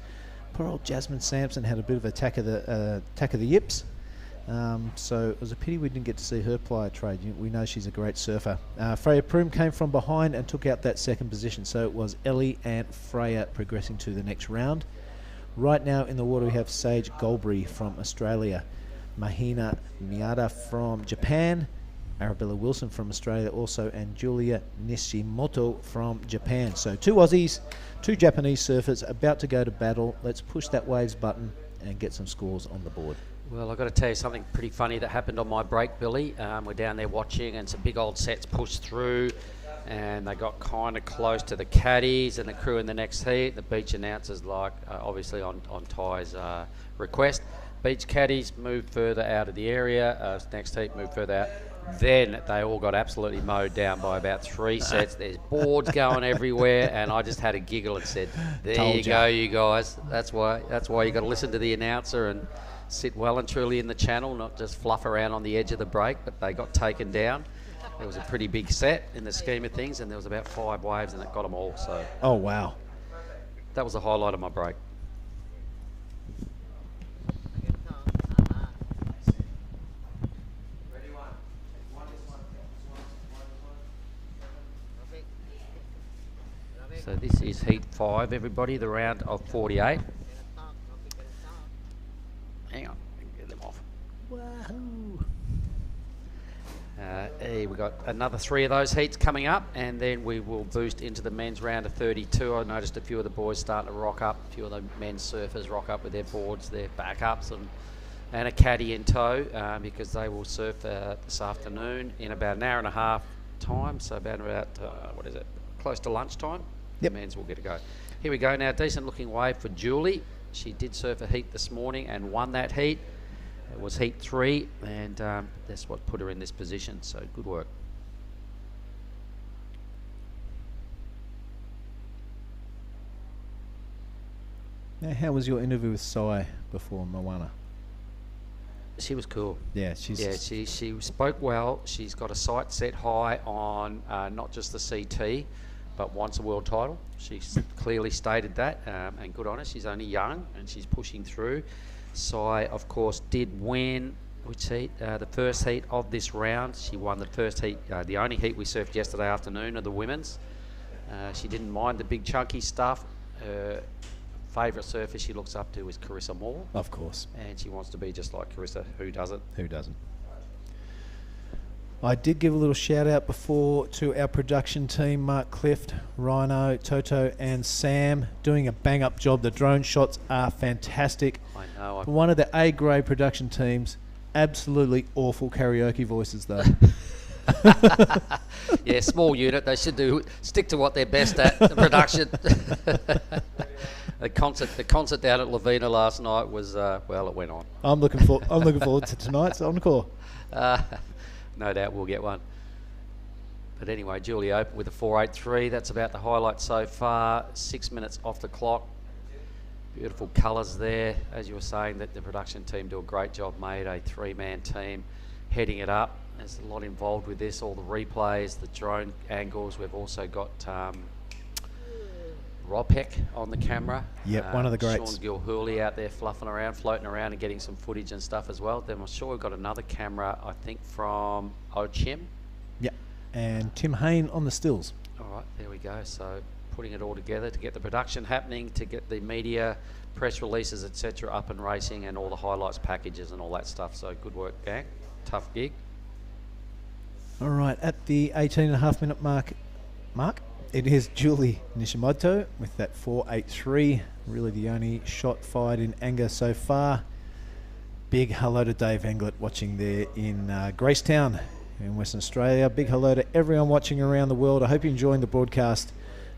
Poor old Jasmine Sampson had a bit of attack of the yips. So it was a pity we didn't get to see her ply a trade. We know she's a great surfer. Freya Prum came from behind and took out that second position. So it was Ellie and Freya progressing to the next round. Right now in the water we have Sage Golbury from Australia, Mahina Miyata from Japan, Arabella Wilson from Australia also, and Julia Nishimoto from Japan. So 2 Aussies, 2 Japanese surfers about to go to battle. Let's push that waves button and get some scores on the board. Well, I've got to tell you something pretty funny that happened on my break, Billy. We're down there watching and some big old sets pushed through and they got kind of close to the caddies and the crew in the next heat. The beach announcers, obviously on Ty's request, beach caddies moved further out of the area, next heat moved further out. Then they all got absolutely mowed down by about 3 sets. There's boards going everywhere, and I just had a giggle and said, "There you go, you guys. That's why you got to listen to the announcer and sit well and truly in the channel, not just fluff around on the edge of the break." But they got taken down. It was a pretty big set in the scheme of things, and there was about 5 waves, and it got them all. So. Oh wow. That was the highlight of my break. So this is heat 5, everybody, the round of 48. Hang on, get them off. Wahoo! We've got another 3 of those heats coming up, and then we will boost into the men's round of 32. I noticed a few of the boys starting to rock up, a few of the men's surfers rock up with their boards, their backups, and a caddy in tow, because they will surf this afternoon in about an hour and a half time, so about close to lunchtime. Yep. The men's will get a go. Here we go now, decent looking wave for Julie. She did surf a heat this morning and won that heat. It was heat 3, and that's what put her in this position, so good work. Now, how was your interview with Sai before Moana? She was cool. Yeah, she spoke well. She's got a sight set high on not just the CT, but wants a world title. She's clearly stated that, and good on her. She's only young and she's pushing through. Sai, of course, did win which heat? The first heat of this round. She won the first heat, the only heat we surfed yesterday afternoon of the women's. She didn't mind the big chunky stuff. Her favourite surfer she looks up to is Carissa Moore. Of course. And she wants to be just like Carissa. Who doesn't? Who doesn't? I did give a little shout out before to our production team, Mark Clift, Rhino, Toto and Sam, doing a bang up job. The drone shots are fantastic. I know. One of the A-grade production teams, absolutely awful karaoke voices though. Yeah, small unit. They should stick to what they're best at, the production. The concert down at Lavina last night was, it went on. I'm looking forward to tonight's encore. No doubt we'll get one. But anyway, Julie opened with a 4.83. That's about the highlight so far. 6 minutes off the clock. Beautiful colours there. As you were saying, that the production team do a great job, made a 3-man team heading it up. There's a lot involved with this, all the replays, the drone angles. We've also got Rob Heck on the camera. Yep, one of the greats. Sean Gilhooly out there fluffing around, floating around and getting some footage and stuff as well. Then I'm sure we've got another camera, I think, from Ochim. Yep, and Tim Hain on the stills. All right, there we go. So putting it all together to get the production happening, to get the media, press releases, etc. up and racing, and all the highlights packages and all that stuff. So good work, gang. Tough gig. All right, at the 18.5 minute mark, it is Julie Nishimoto with that 4.83. Really the only shot fired in anger so far. Big hello to Dave Englert watching there in Gracetown in Western Australia. Big hello to everyone watching around the world. I hope you're enjoying the broadcast.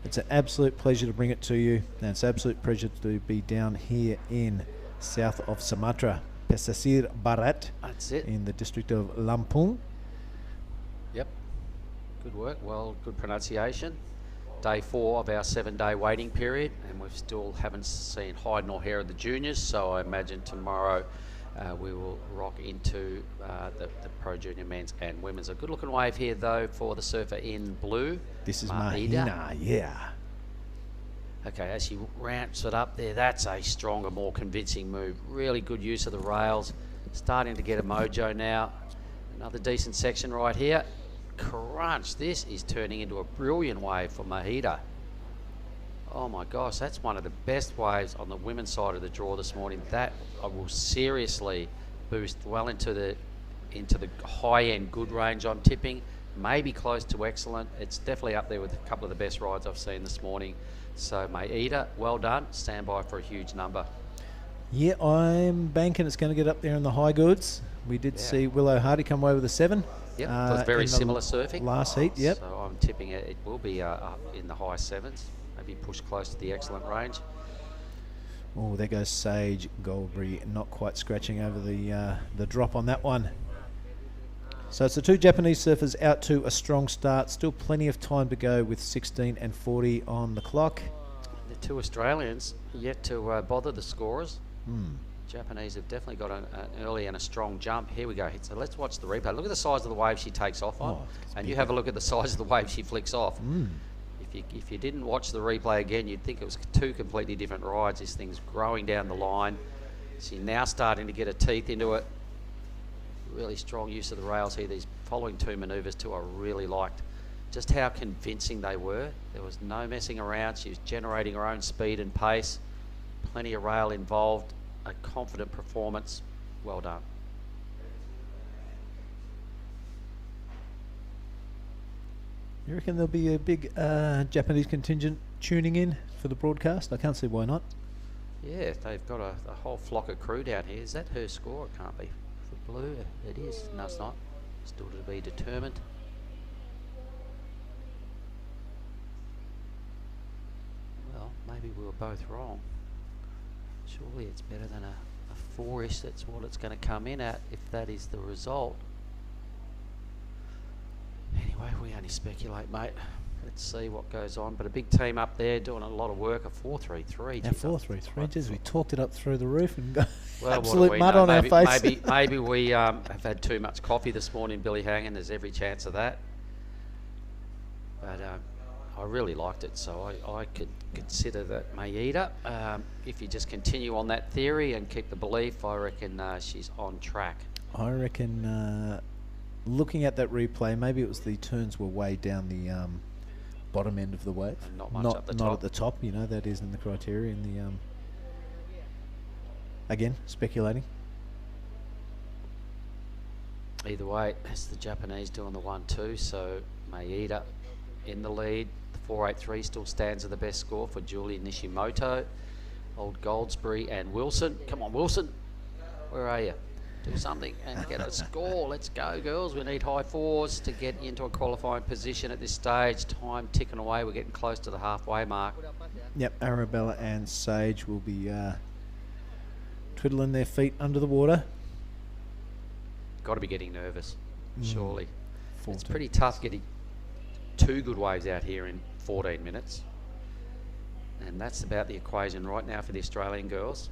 It's an absolute pleasure to bring it to you, and it's an absolute pleasure to be down here in south of Sumatra, Pesisir Barat. That's it. In the district of Lampung. Yep. Good work. Well, good pronunciation. Day 4 of our 7-day waiting period, and we still haven't seen hide nor hair of the juniors, so I imagine tomorrow we will rock into the Pro Junior men's and women's. A good looking wave here though for the surfer in blue. This is Mahina, yeah. Okay, as she ramps it up there, that's a stronger, more convincing move. Really good use of the rails. Starting to get a mojo now. Another decent section right here. Crunch, this is turning into a brilliant wave for Mahida. Oh my gosh, that's one of the best waves on the women's side of the draw this morning. That will seriously boost well into the high-end good range I'm tipping. Maybe close to excellent. It's definitely up there with a couple of the best rides I've seen this morning. So Mahida, well done. Stand by for a huge number. Yeah, I'm banking it's going to get up there in the high goods. We did see Willow Hardy come away with a 7. Yep, it was very similar surfing. Last heat, yep. So I'm tipping it will be up in the high 7s. Maybe push close to the excellent range. Oh, there goes Sage Goldberry, not quite scratching over the drop on that one. So it's the 2 Japanese surfers out to a strong start. Still plenty of time to go with 16 and 40 on the clock. The 2 Australians yet to bother the scorers. Japanese have definitely got an early and a strong jump. Here we go. So let's watch the replay. Look at the size of the wave she takes off on. And you have a look at the size of the wave she flicks off. If you didn't watch the replay again, you'd think it was 2 completely different rides. This thing's growing down the line. She's now starting to get her teeth into it. Really strong use of the rails here. These following 2 manoeuvres too, I really liked just how convincing they were. There was no messing around. She was generating her own speed and pace. Plenty of rail involved. A confident performance. Well done. You reckon there'll be a big Japanese contingent tuning in for the broadcast? I can't see why not. Yeah, they've got a whole flock of crew down here. Is that her score? It can't be. For blue, it is. No, it's not. Still to be determined. Well, maybe we were both wrong. Surely it's better than a 4-ish. That's what it's going to come in at if that is the result. Anyway, we only speculate, mate. Let's see what goes on. But a big team up there doing a lot of work. A 4-3-3. Yeah, 4-3-3. Just we talked it up through the roof and got well, absolute mud on our face. Maybe we have had too much coffee this morning, Billy Hangen. There's every chance of that. But I really liked it, so I could consider that Mahida. If you just continue on that theory and keep the belief, I reckon she's on track. I reckon looking at that replay, maybe it was the turns were way down the bottom end of the wave. And not much up the top. Not at the top, you know, that isn't the criteria in the... again, speculating. Either way, it's the Japanese doing the 1-2, so Mahida in the lead. The 4-8-3 still stands at the best score for Julie Nishimoto, Old Goldsbury and Wilson. Come on, Wilson. Where are you? Do something and get a score. Let's go, girls. We need high 4s to get into a qualifying position at this stage. Time ticking away. We're getting close to the halfway mark. Yep, Arabella and Sage will be twiddling their feet under the water. Got to be getting nervous, surely. 14. It's pretty tough getting 2 good waves out here in 14 minutes. And that's about the equation right now for the Australian girls.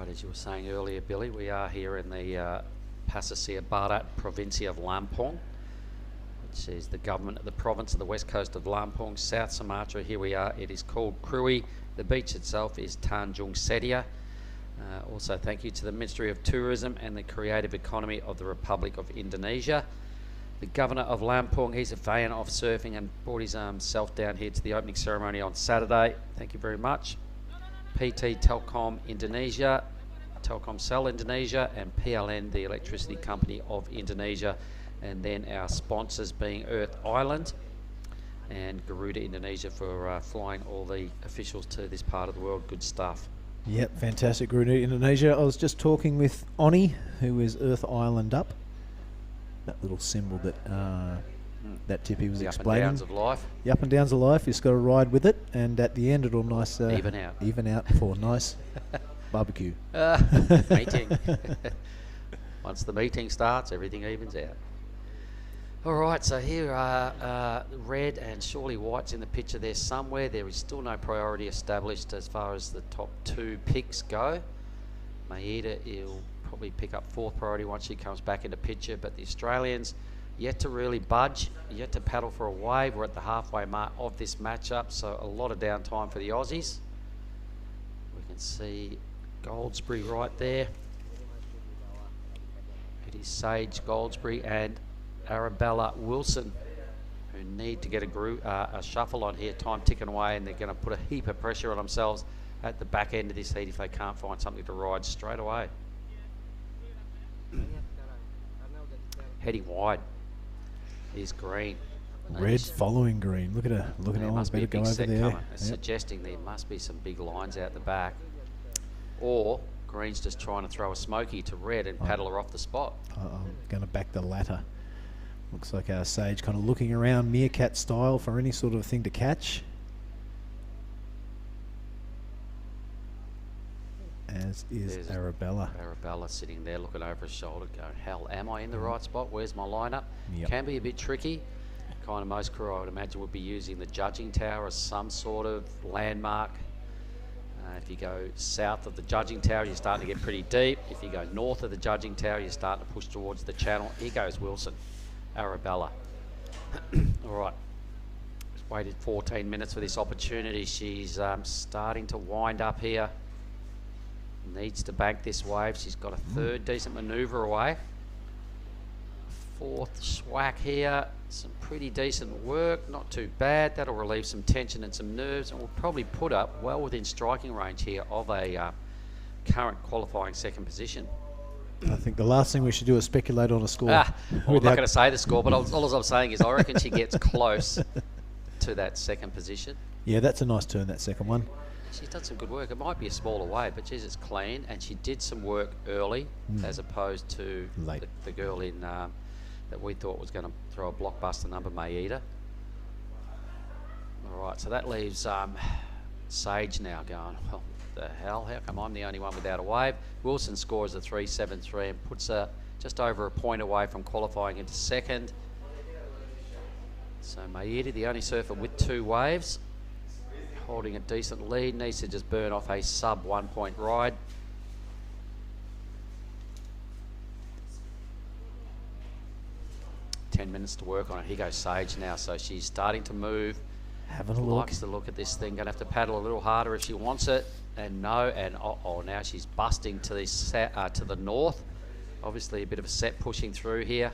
As you were saying earlier, Billy, we are here in the Pasisir Barat province of Lampung, which is the government of the province of the west coast of Lampung, South Sumatra. Here we are. It is called Krui. The beach itself is Tanjung Sedia. Also, thank you to the Ministry of Tourism and the Creative Economy of the Republic of Indonesia. The governor of Lampung, he's a fan of surfing and brought his self down here to the opening ceremony on Saturday. Thank you very much. PT Telkom Indonesia, Telkomsel Indonesia, and PLN, the electricity company of Indonesia, And then our sponsors being Earth Island and Garuda Indonesia for flying all the officials to this part of the world. Good stuff. Yep, fantastic. Garuda Indonesia. I was just talking with Oni, who is Earth Island up. That little symbol that that Tippy was explaining. The up and downs of life. The up and downs of life. You've got to ride with it, and at the end it'll nice even out for nice barbecue. Meeting. Once the meeting starts, everything evens out. All right, so here are red and surely white's in the picture there somewhere. There is still no priority established as far as the top 2 picks go. Maeda will probably pick up 4th priority once she comes back into picture, but the Australians yet to really budge, yet to paddle for a wave. We're at the halfway mark of this matchup, so a lot of downtime for the Aussies. We can see Goldsbury right there. It is Sage Goldsbury and Arabella Wilson who need to get a shuffle on here. Time ticking away, and they're going to put a heap of pressure on themselves at the back end of this heat if they can't find something to ride straight away. Heading wide is green. Red following green. Look at her. Look at her. Must be a better big go over set there. coming. It's suggesting there must be some big lines out the back. Or green's just trying to throw a smoky to red and paddle her off the spot. I'm going to back the latter. Looks like our Sage kind of looking around meerkat style for any sort of thing to catch. As is There's Arabella. Arabella sitting there looking over his shoulder going, hell, am I in the right spot? Where's my lineup? Yep. Can be a bit tricky. Kind of most crew, I would imagine, would be using the judging tower as some sort of landmark. If you go south of the judging tower, you're starting to get pretty deep. If you go north of the judging tower, you're starting to push towards the channel. Here goes Wilson. Arabella. All right. Just waited 14 minutes for this opportunity. She's starting to wind up here. Needs to bank this wave. She's got a 3rd decent manoeuvre away. 4th swack here. Some pretty decent work. Not too bad. That'll relieve some tension and some nerves, and will probably put up well within striking range here of a current qualifying 2nd position. I think the last thing we should do is speculate on a score. Well, I'm not going to say the score, but all I'm saying is I reckon she gets close to that 2nd position. Yeah, that's a nice turn, that 2nd one. She's done some good work. It might be a smaller wave, but geez, it's clean, and she did some work early as opposed to late. The girl in that we thought was going to throw a blockbuster number, Maeda. All right, so that leaves Sage now going, well, the hell, how come I'm the only one without a wave? Wilson scores a 3.73 and puts her just over a point away from qualifying into 2nd. So Maeda, the only surfer with 2 waves, holding a decent lead, needs to just burn off a sub 1 point ride. Ten minutes to work on it. Here goes Sage now, so she's starting to move. Having a look. Likes to look at this thing. Going to have to paddle a little harder if she wants it. And no, and now she's busting to the north. Obviously a bit of a set pushing through here.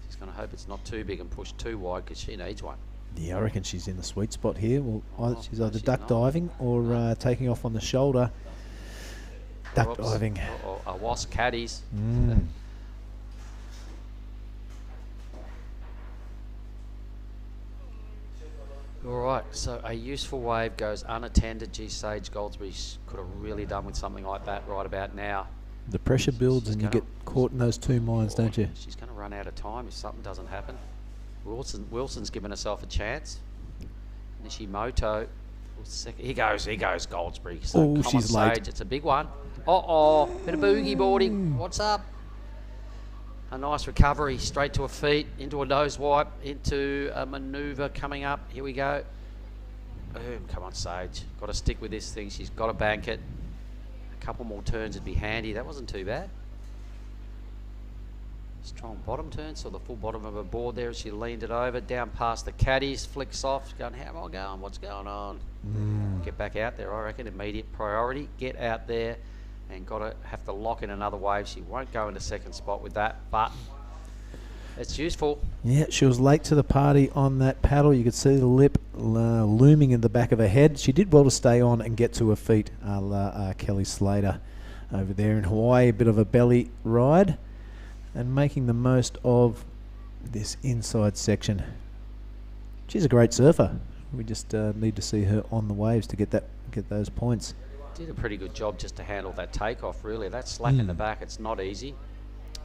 She's going to hope it's not too big and push too wide because she needs one. Yeah, I reckon she's in the sweet spot here. Well, she's either she's duck not. diving or taking off on the shoulder. Duck Whoops. diving. A wasp caddies. All right, so a useful wave goes unattended. Gee, Sage Goldsbury could have really done with something like that right about now. The pressure builds and you get caught in those 2 mines, don't you? She's going to run out of time if something doesn't happen. Wilson's given herself a chance. Nishimoto. Here goes Goldsbury. So Oh, come she's on, late. Sage, it's a big one. Bit of boogie boarding. What's up? A nice recovery, straight to her feet, into a nose wipe, into a manoeuvre coming up. Here we go. Boom, come on, Sage. Got to stick with this thing. She's got to bank it. A couple more turns would be handy. That wasn't too bad. Strong bottom turn, saw the full bottom of her board there as she leaned it over, down past the caddies, flicks off, going, how am I going? What's going on? Get back out there, I reckon, immediate priority. Get out there and have to lock in another wave. She won't go into 2nd spot with that, but it's useful. Yeah, she was late to the party on that paddle. You could see the lip looming in the back of her head. She did well to stay on and get to her feet, Kelly Slater over there in Hawaii. A bit of a belly ride. and making the most of this inside section. She's a great surfer. We just need to see her on the waves to get those points. Did a pretty good job just to handle that takeoff, really. That slack in the back, it's not easy.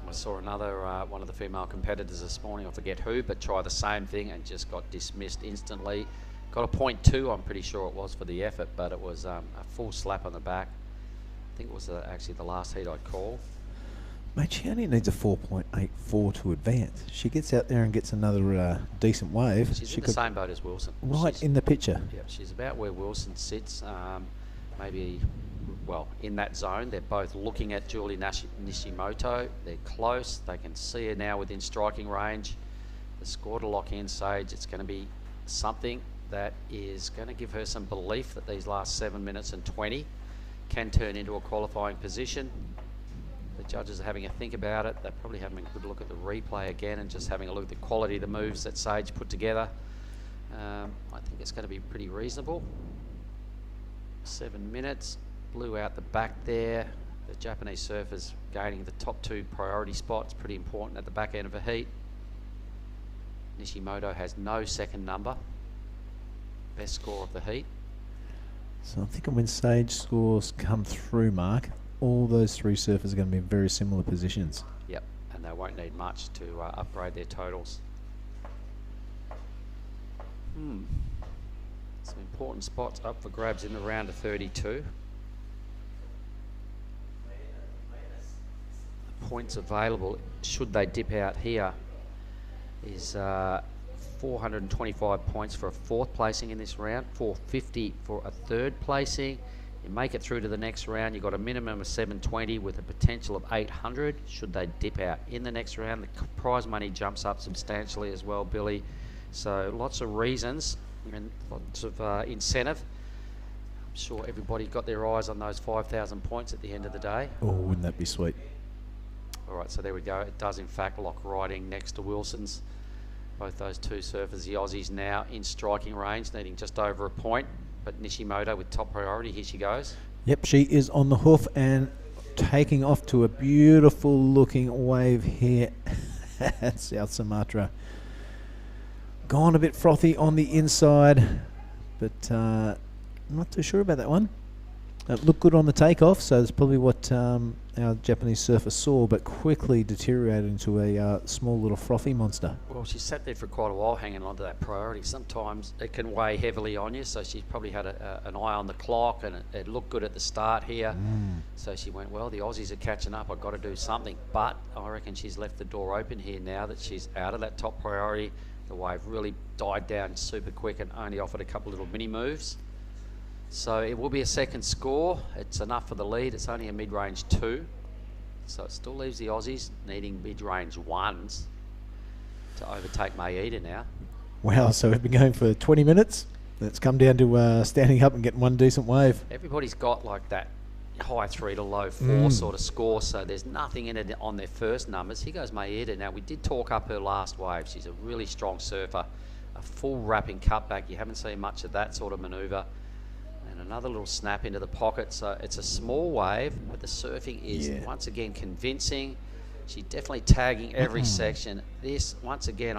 I saw another one of the female competitors this morning, I forget who, but try the same thing and just got dismissed instantly. Got a 0.2, I'm pretty sure it was, for the effort, but it was a full slap on the back. I think it was actually the last heat I'd call. Mate, she only needs a 4.84 to advance. She gets out there and gets another decent wave. She's in the same boat as Wilson. Right in the picture. Yeah, she's about where Wilson sits, maybe, well, in that zone. They're both looking at Julie Nishimoto. They're close. They can see her now within striking range. The score to lock in, Sage, it's going to be something that is going to give her some belief that these last 7 minutes and 20 can turn into a qualifying position. The judges are having a think about it. They're probably having a good look at the replay again and just having a look at the quality of the moves that Sage put together. I think it's going to be pretty reasonable. 7 minutes, blew out the back there. The Japanese surfers gaining the top 2 priority spots, pretty important at the back end of a heat. Nishimoto has no second number. Best score of the heat. So I'm thinking when Sage scores come through, Mark, all those 3 surfers are going to be in very similar positions. Yep, and they won't need much to upgrade their totals. Some important spots up for grabs in the round of 32. The points available, should they dip out here, is 425 points for a 4th placing in this round, 450 for a 3rd placing. You make it through to the next round, you've got a minimum of 720 with a potential of 800 should they dip out in the next round. The prize money jumps up substantially as well, Billy. So lots of reasons and lots of incentive. I'm sure everybody got their eyes on those 5,000 points at the end of the day. Oh, wouldn't that be sweet? All right, so there we go. It does in fact lock right in next to Wilson's. Both those 2 surfers, the Aussies now in striking range, needing just over a point. But Nishimoto with top priority, here she goes. Yep, she is on the hoof and taking off to a beautiful looking wave here at South Sumatra. Gone a bit frothy on the inside, but I'm not too sure about that one. It looked good on the takeoff, so that's probably what our Japanese surfer saw, but quickly deteriorated into a small little frothy monster. Well, she sat there for quite a while hanging on to that priority. Sometimes it can weigh heavily on you, so she's probably had an eye on the clock, and it looked good at the start here. So she went, well, the Aussies are catching up, I've got to do something. But I reckon she's left the door open here now that she's out of that top priority. The wave really died down super quick and only offered a couple little mini moves. So it will be a second score. It's enough for the lead. It's only a mid-range 2. So it still leaves the Aussies needing mid-range 1s to overtake Maeda now. Wow, so we've been going for 20 minutes. It's come down to standing up and getting one decent wave. Everybody's got like that high 3 to low 4 sort of score, so there's nothing in it on their first numbers. Here goes Maeda. Now, we did talk up her last wave. She's a really strong surfer. A full wrapping cutback. You haven't seen much of that sort of manoeuvre. And another little snap into the pocket. So it's a small wave, but the surfing is once again convincing. She's definitely tagging every section. This, once again,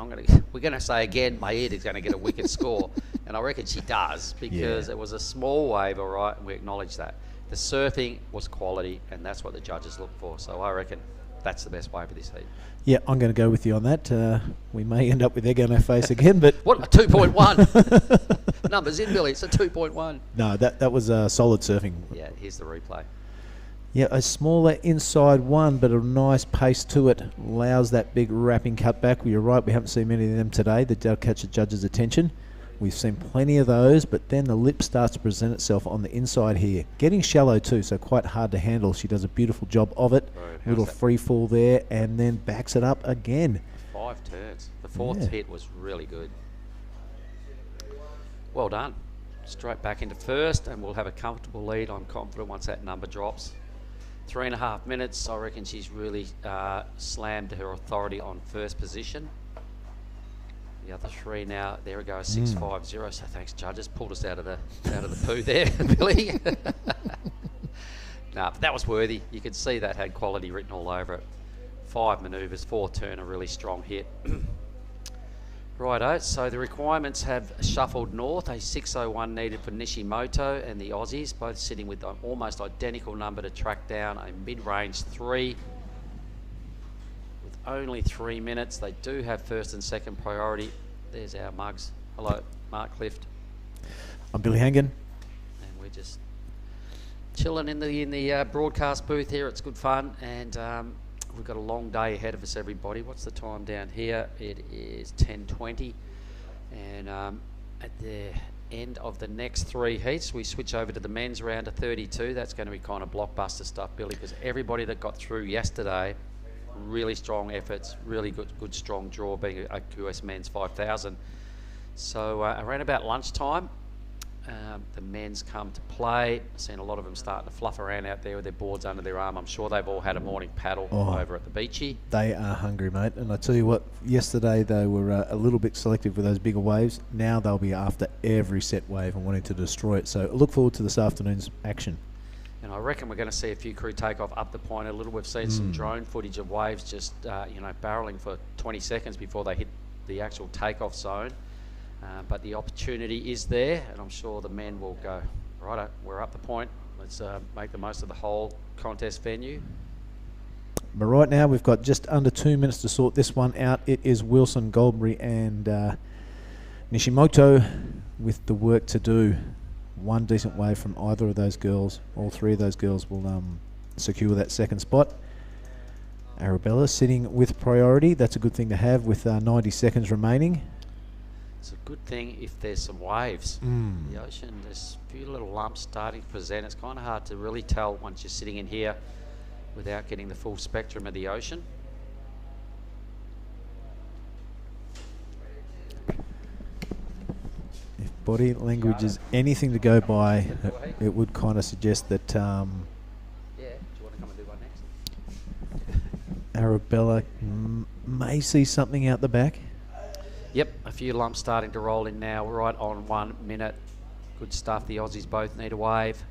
we're going to say again, Maeda's going to get a wicked score. And I reckon she does, because it was a small wave, all right, and we acknowledge that. The surfing was quality, and that's what the judges look for. So I reckon that's the best wave of this heat. Yeah, I'm going to go with you on that. We may end up with egg on our face again, but... What, a 2.1? Numbers in, Billy, it's a 2.1. No, that was solid surfing. Yeah, here's the replay. Yeah, a smaller inside 1, but a nice pace to it. Allows that big wrapping cutback. Well, you're right, we haven't seen many of them today that will catch the judge's attention. We've seen plenty of those, but then the lip starts to present itself on the inside here. Getting shallow too, so quite hard to handle. She does a beautiful job of it. Right, little free fall there, and then backs it up again. 5 turns. The 4th hit was really good. Well done. Straight back into first, and we'll have a comfortable lead. I'm confident once that number drops. 3.5 minutes. I reckon she's really slammed her authority on first position. The other 3 now, there we go, 6.50. So thanks, judges. Pulled us out of the poo there, Billy. Nah, but that was worthy. You could see that had quality written all over it. 5 manoeuvres, 4 turn, a really strong hit. Righto, so the requirements have shuffled north. A 601 needed for Nishimoto and the Aussies, both sitting with an almost identical number to track down a mid-range 3. With only 3 minutes, they do have first and second priority. There's our mugs. Hello, Mark Clift. I'm Billy Hangan. And we're just chilling in the broadcast booth here. It's good fun, and we've got a long day ahead of us, everybody. What's the time down here? It is 10:20, and at the end of the next 3 heats, we switch over to the men's round of 32. That's going to be kind of blockbuster stuff, Billy, because everybody that got through yesterday, really strong efforts, really good strong draw, being a QS men's 5,000. So around about lunchtime, the men's come to play. I've seen a lot of them starting to fluff around out there with their boards under their arm. I'm sure they've all had a morning paddle over at the beachy. They are hungry, mate. And I tell you what, yesterday they were a little bit selective with those bigger waves. Now they'll be after every set wave and wanting to destroy it. So look forward to this afternoon's action. And I reckon we're going to see a few crew take off up the point a little. We've seen some drone footage of waves just, barreling for 20 seconds before they hit the actual takeoff zone. But the opportunity is there, and I'm sure the men will go, righto, we're up the point. Let's make the most of the whole contest venue. But right now we've got just under 2 minutes to sort this one out. It is Wilson, Goldberry and Nishimoto with the work to do. One decent wave from either of those girls. All 3 of those girls will secure that second spot. Arabella sitting with priority. That's a good thing to have with 90 seconds remaining. It's a good thing if there's some waves. The ocean, there's a few little lumps starting to present. It's kind of hard to really tell once you're sitting in here without getting the full spectrum of the ocean. If body language is anything to go by, it would kind of suggest that yeah, do you want to come and do one next? Arabella may see something out the back. Yep, a few lumps starting to roll in now, right on 1 minute. Good stuff. The Aussies both need a wave.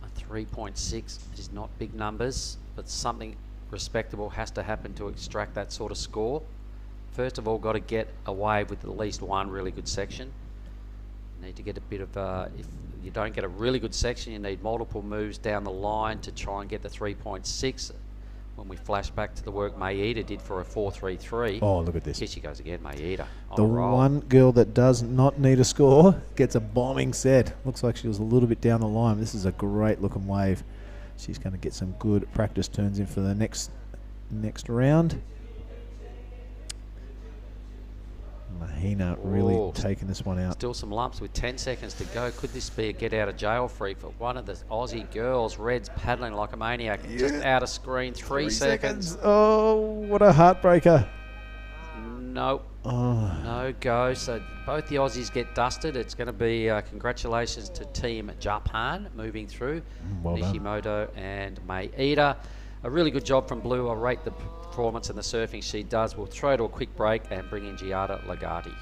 A 3.6 is not big numbers, but something respectable has to happen to extract that sort of score. First of all, got to get a wave with at least one really good section. Need to get a bit of, if you don't get a really good section, you need multiple moves down the line to try and get the 3.6. When we flash back to the work Maeda did for a 4.33. Oh, look at this. Here she goes again, Maeda. The one girl that does not need a score gets a bombing set. Looks like she was a little bit down the line. This is a great looking wave. She's going to get some good practice turns in for the next round. Mahina really taking this one out. Still some lumps with 10 seconds to go. Could this be a get out of jail free for one of the Aussie girls? Red's paddling like a maniac. Yeah. Just out of screen. 3 seconds. Oh, what a heartbreaker. Nope. No go. So both the Aussies get dusted. It's going to be congratulations to Team Japan moving through. Well Nishimoto and Maeda. A really good job from Blue. I rate the performance and the surfing she does. We'll throw to a quick break and bring in Giada Lagarde.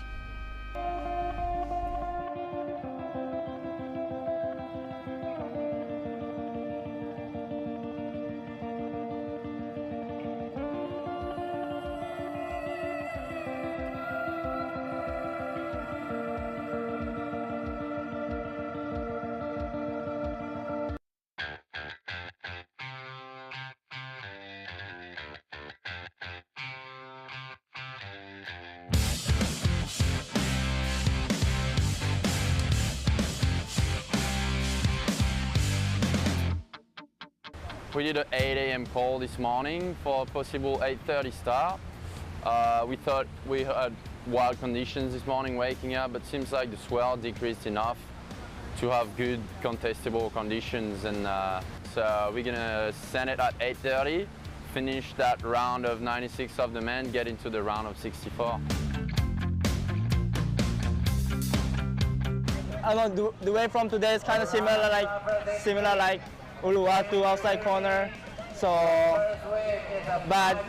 We did an 8 a.m. call this morning for a possible 8:30 start. We thought we had wild conditions this morning waking up, but seems like the swell decreased enough to have good contestable conditions, and so we're gonna send it at 8:30, finish that round of 96 of the men, get into the round of 64. I know the way from today is kind of similar like Uluwatu outside corner. So, but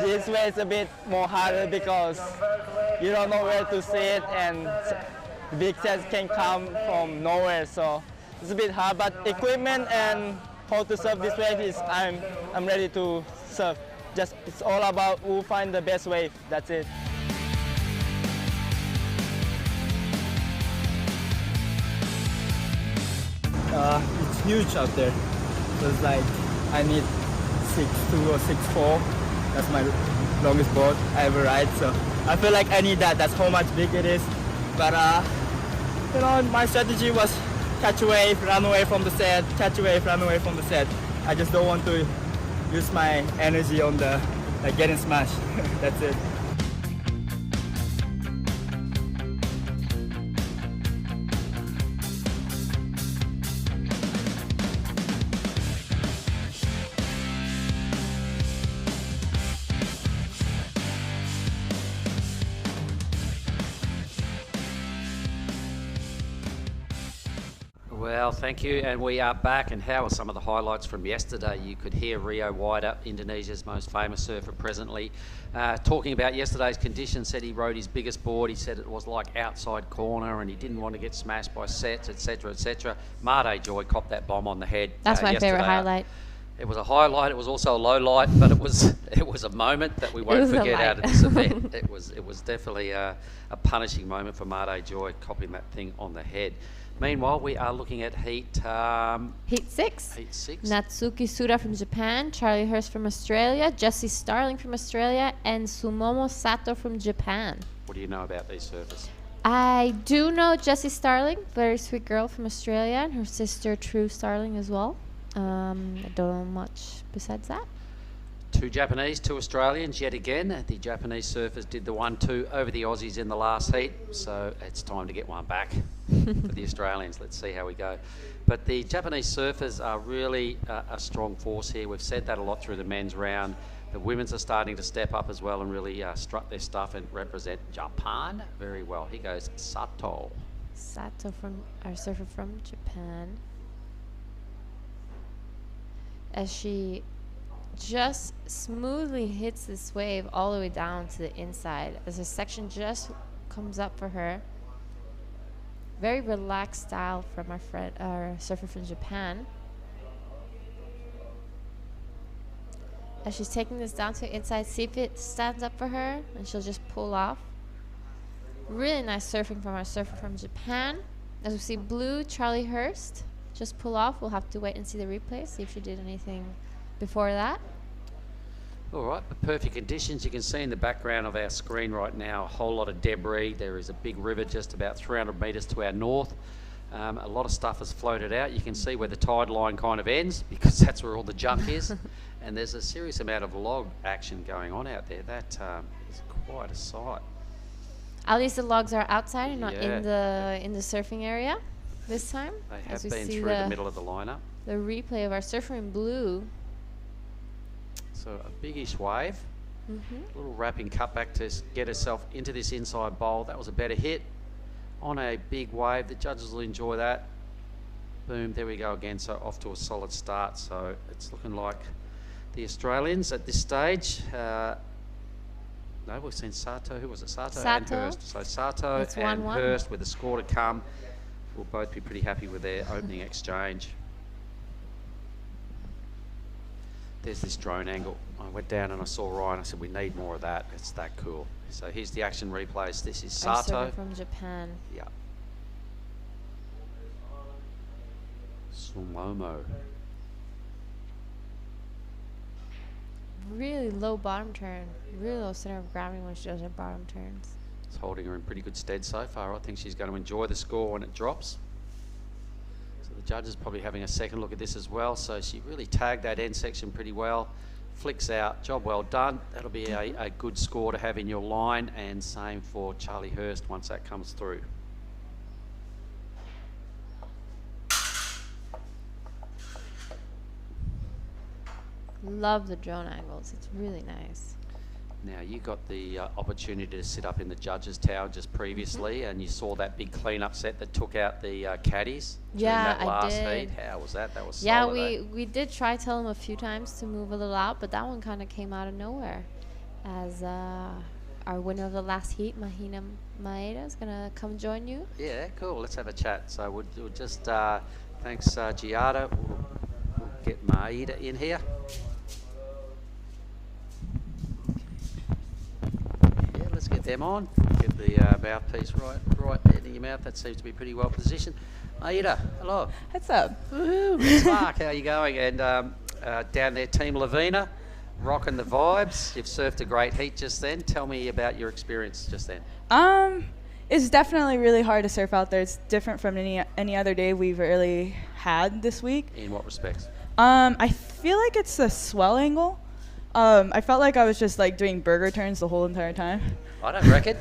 this way is a bit more harder because you don't know where to sit and big sets can come from nowhere. So it's a bit hard, but equipment and how to serve this wave is I'm ready to serve. Just it's all about who find the best wave. That's it. It's huge out there. So it's like I need 6'2" or 6'4". That's my longest board I ever ride. So I feel like I need that. That's how much big it is. But you know, my strategy was catch a wave, run away from the set, catch a wave, run away from the set. I just don't want to use my energy on the getting smashed. That's it. Well, thank you, and we are back. And how are some of the highlights from yesterday? You could hear Rio Wider, Indonesia's most famous surfer presently, talking about yesterday's conditions. Said he rode his biggest board. He said it was like outside corner, and he didn't want to get smashed by sets, etc., etc. Made Joy copped that bomb on the head. That's my favorite highlight. It was a highlight. It was also a low light, but it was a moment that we won't forget out of this event. It was definitely a punishing moment for Made Joy, copping that thing on the head. Meanwhile, we are looking at heat 6. Heat 6. Natsuki Suda from Japan, Charlie Hurst from Australia, Jessie Starling from Australia, and Sumomo Sato from Japan. What do you know about these surfers? I do know Jessie Starling, very sweet girl from Australia, and her sister True Starling as well. I don't know much besides that. 2 Japanese, 2 Australians yet again. The Japanese surfers did the 1-2 over the Aussies in the last heat, so it's time to get one back for the Australians. Let's see how we go. But the Japanese surfers are really a strong force here. We've said that a lot through the men's round. The women's are starting to step up as well and really strut their stuff and represent Japan very well. Here goes Sato. Sato, from our surfer from Japan. As she just smoothly hits this wave all the way down to the inside as the section just comes up for her. Very relaxed style from our surfer from Japan. As she's taking this down to the inside, see if it stands up for her, and she'll just pull off. Really nice surfing from our surfer from Japan. As we see blue, Charlie Hurst just pull off. We'll have to wait and see the replay, see if she did anything before that. All right, the perfect conditions. You can see in the background of our screen right now a whole lot of debris. There is a big river just about 300 metres to our north. A lot of stuff has floated out. You can see where the tide line kind of ends because that's where all the junk is. And there's a serious amount of log action going on out there. That is quite a sight. At least the logs are outside and not in the surfing area this time. They have been through the middle of the lineup. The replay of our surfer in blue. So a biggish wave. A little wrapping cutback to get herself into this inside bowl. That was a better hit on a big wave. The judges will enjoy that. Boom, there we go again. So off to a solid start. So it's looking like the Australians at this stage. No, we've seen Sato. Who was it? Sato and Hurst. So Sato and Hurst with a score to come will both be pretty happy with their opening exchange. There's this drone angle. I went down and I saw Ryan. I said, we need more of that. It's that cool. So here's the action replays. This is Sato. From Japan. Yeah. Sumomo. Really low bottom turn. Really low center of gravity when she does her bottom turns. It's holding her in pretty good stead so far. I think she's going to enjoy the score when it drops. So the judge is probably having a second look at this as well. So she really tagged that end section pretty well. Flicks out. Job well done. That'll be a good score to have in your line. And same for Charlie Hurst once that comes through. Love the drone angles. It's really nice. Now, you got the opportunity to sit up in the judges' tower just previously, and you saw that big clean-up set that took out the caddies during that last heat. How was that? That was solid, we did try telling them a few times to move a little out, but that one kind of came out of nowhere. As our winner of the last heat, Mahina Maeda, is going to come join you. Yeah, cool. Let's have a chat. So we'll just, thanks Giada. We'll get Maeda in here. Yeah, let's get them on. Get the mouthpiece right there in your mouth. That seems to be pretty well positioned. Maeda, hello. What's up? Woohoo! It's Mark. How are you going? And down there, Team Lavina, rocking the vibes. You've surfed a great heat just then. Tell me about your experience just then. It's definitely really hard to surf out there. It's different from any other day we've really had this week. In what respects? I feel like it's the swell angle. I felt like I was just like doing burger turns the whole entire time. I don't reckon.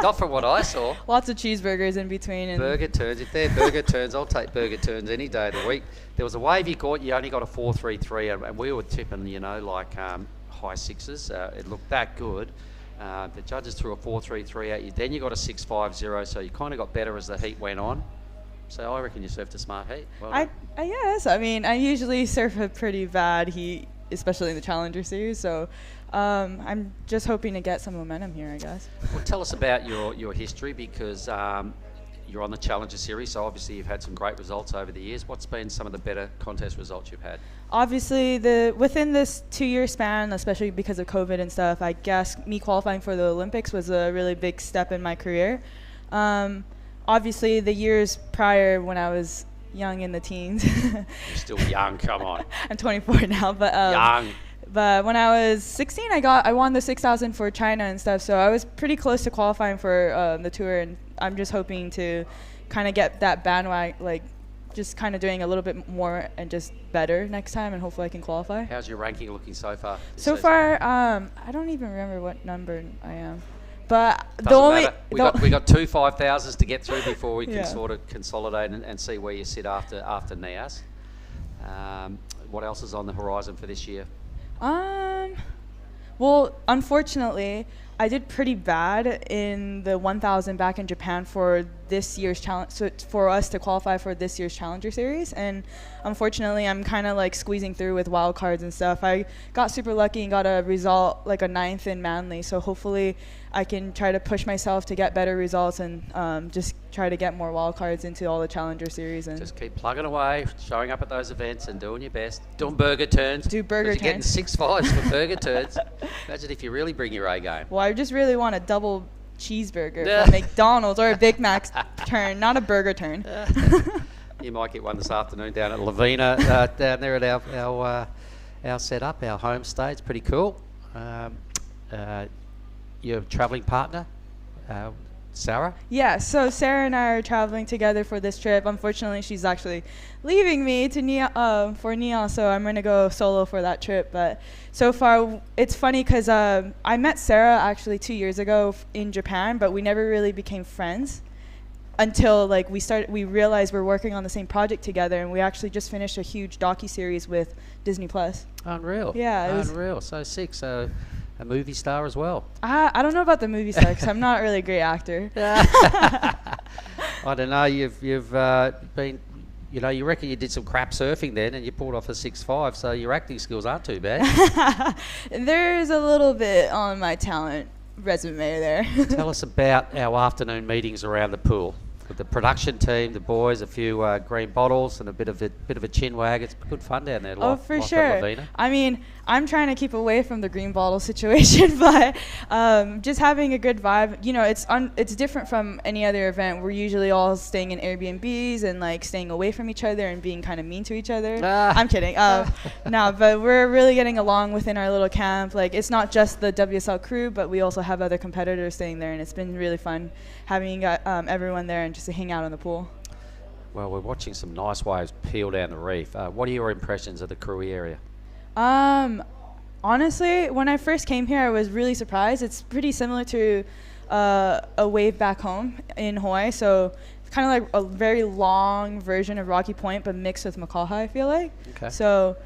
not from what I saw. Lots of cheeseburgers in between. And burger turns. If they're burger turns, I'll take burger turns any day of the week. There was a wave you caught. You only got a 4.33, and we were tipping, like high sixes. It looked that good. The judges threw a 4.33 at you. Then you got a 6.50, so you kind of got better as the heat went on. So I reckon you surfed a smart heat. Well done. Yes. I mean, I usually surf a pretty bad heat, especially in the Challenger Series. So I'm just hoping to get some momentum here, I guess. Well, tell us about your history, because you're on the Challenger Series, so obviously you've had some great results over the years. What's been some of the better contest results you've had? Obviously, within this 2-year span, especially because of COVID and stuff, I guess me qualifying for the Olympics was a really big step in my career. Obviously, the years prior when I was young in the teens. You're still young, come on. I'm 24 now, but young. But when I was 16, I won the 6,000 for China and stuff, so I was pretty close to qualifying for the tour, and I'm just hoping to kind of get that bandwagon, like just kind of doing a little bit more and just better next time, and hopefully I can qualify. How's your ranking looking so far? So far, I don't even remember what number I am. But we got 2 5,000s to get through before we can sort of consolidate and see where you sit after NEAS. What else is on the horizon for this year? Well, unfortunately, I did pretty bad in the 1,000 back in Japan for this year's challenge. So for us to qualify for this year's Challenger Series, and unfortunately, I'm kind of like squeezing through with wild cards and stuff. I got super lucky and got a result like a 9th in Manly. So hopefully, I can try to push myself to get better results and just try to get more wild cards into all the Challenger Series. And just keep plugging away, showing up at those events and doing your best. Doing burger turns. Do burger turns. You're getting 6.5s for burger turns. Imagine if you really bring your A game. Well, I just really want a double cheeseburger from McDonald's or a Big Mac's turn, not a burger turn. You might get one this afternoon down at Lavina, down there at our setup, our home stage. Pretty cool. Your travelling partner, Sarah? Yeah, so Sarah and I are traveling together for this trip. Unfortunately, she's actually leaving me to for Nia, so I'm going to go solo for that trip. But so far, it's funny because I met Sarah actually 2 years ago in Japan, but we never really became friends until like we realized we're working on the same project together, and we actually just finished a huge docu-series with Disney Plus. Unreal. Yeah. Unreal. So sick. So a movie star as well. I don't know about the movie star because I'm not really a great actor. I don't know. You've been, you reckon you did some crap surfing then, and you pulled off a 6.5. So your acting skills aren't too bad. There's a little bit on my talent resume there. Tell us about our afternoon meetings around the pool. With the production team, the boys, a few green bottles, and a bit of a chin wag. It's good fun down there. For sure. I mean, I'm trying to keep away from the green bottle situation, but just having a good vibe. It's different from any other event. We're usually all staying in Airbnbs and like staying away from each other and being kind of mean to each other. I'm kidding. No, but we're really getting along within our little camp. Like, it's not just the WSL crew, but we also have other competitors staying there, and it's been really fun having everyone there and just to hang out in the pool. Well, we're watching some nice waves peel down the reef. What are your impressions of the Krui area? Honestly, when I first came here, I was really surprised. It's pretty similar to a wave back home in Hawaii, so it's kind of like a very long version of Rocky Point, but mixed with Makaha, I feel like. Okay. So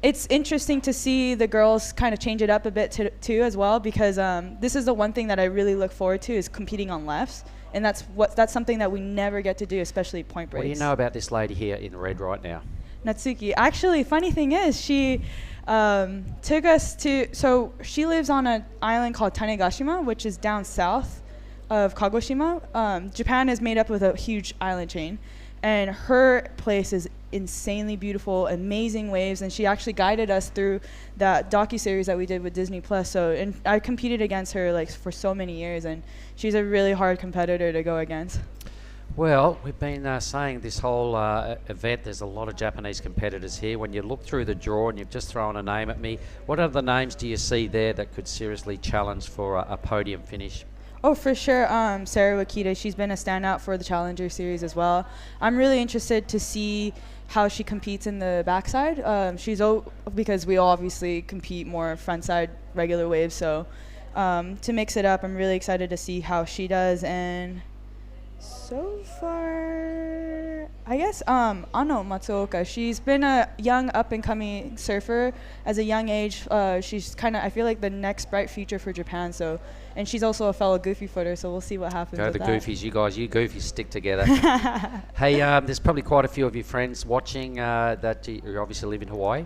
it's interesting to see the girls kind of change it up a bit too as well, because this is the one thing that I really look forward to is competing on lefts. And that's something that we never get to do, especially point breaks. What do you know about this lady here in red right now? Natsuki. Actually, funny thing is, she took us to, so she lives on an island called Tanegashima, which is down south of Kagoshima. Japan is made up with a huge island chain. and her place is insanely beautiful, amazing waves, and she actually guided us through that docu-series that we did with Disney Plus. So, and I competed against her like for so many years, and she's a really hard competitor to go against. Well, we've been saying this whole event, there's a lot of Japanese competitors here. When you look through the draw, and you've just thrown a name at me, what other names do you see there that could seriously challenge for a podium finish? Oh, for sure. Sarah Wakita, she's been a standout for the Challenger Series as well. I'm really interested to see how she competes in the backside. Because we all obviously compete more frontside regular waves. So to mix it up, I'm really excited to see how she does. And so far, I guess Ano Matsuoka, she's been a young up-and-coming surfer as a young age. She's kind of, I feel like, the next bright future for Japan. So, and she's also a fellow goofy footer, so we'll see what happens. Go with the that. goofies, you guys, you goofies stick together. Hey, there's probably quite a few of your friends watching that you obviously live in Hawaii.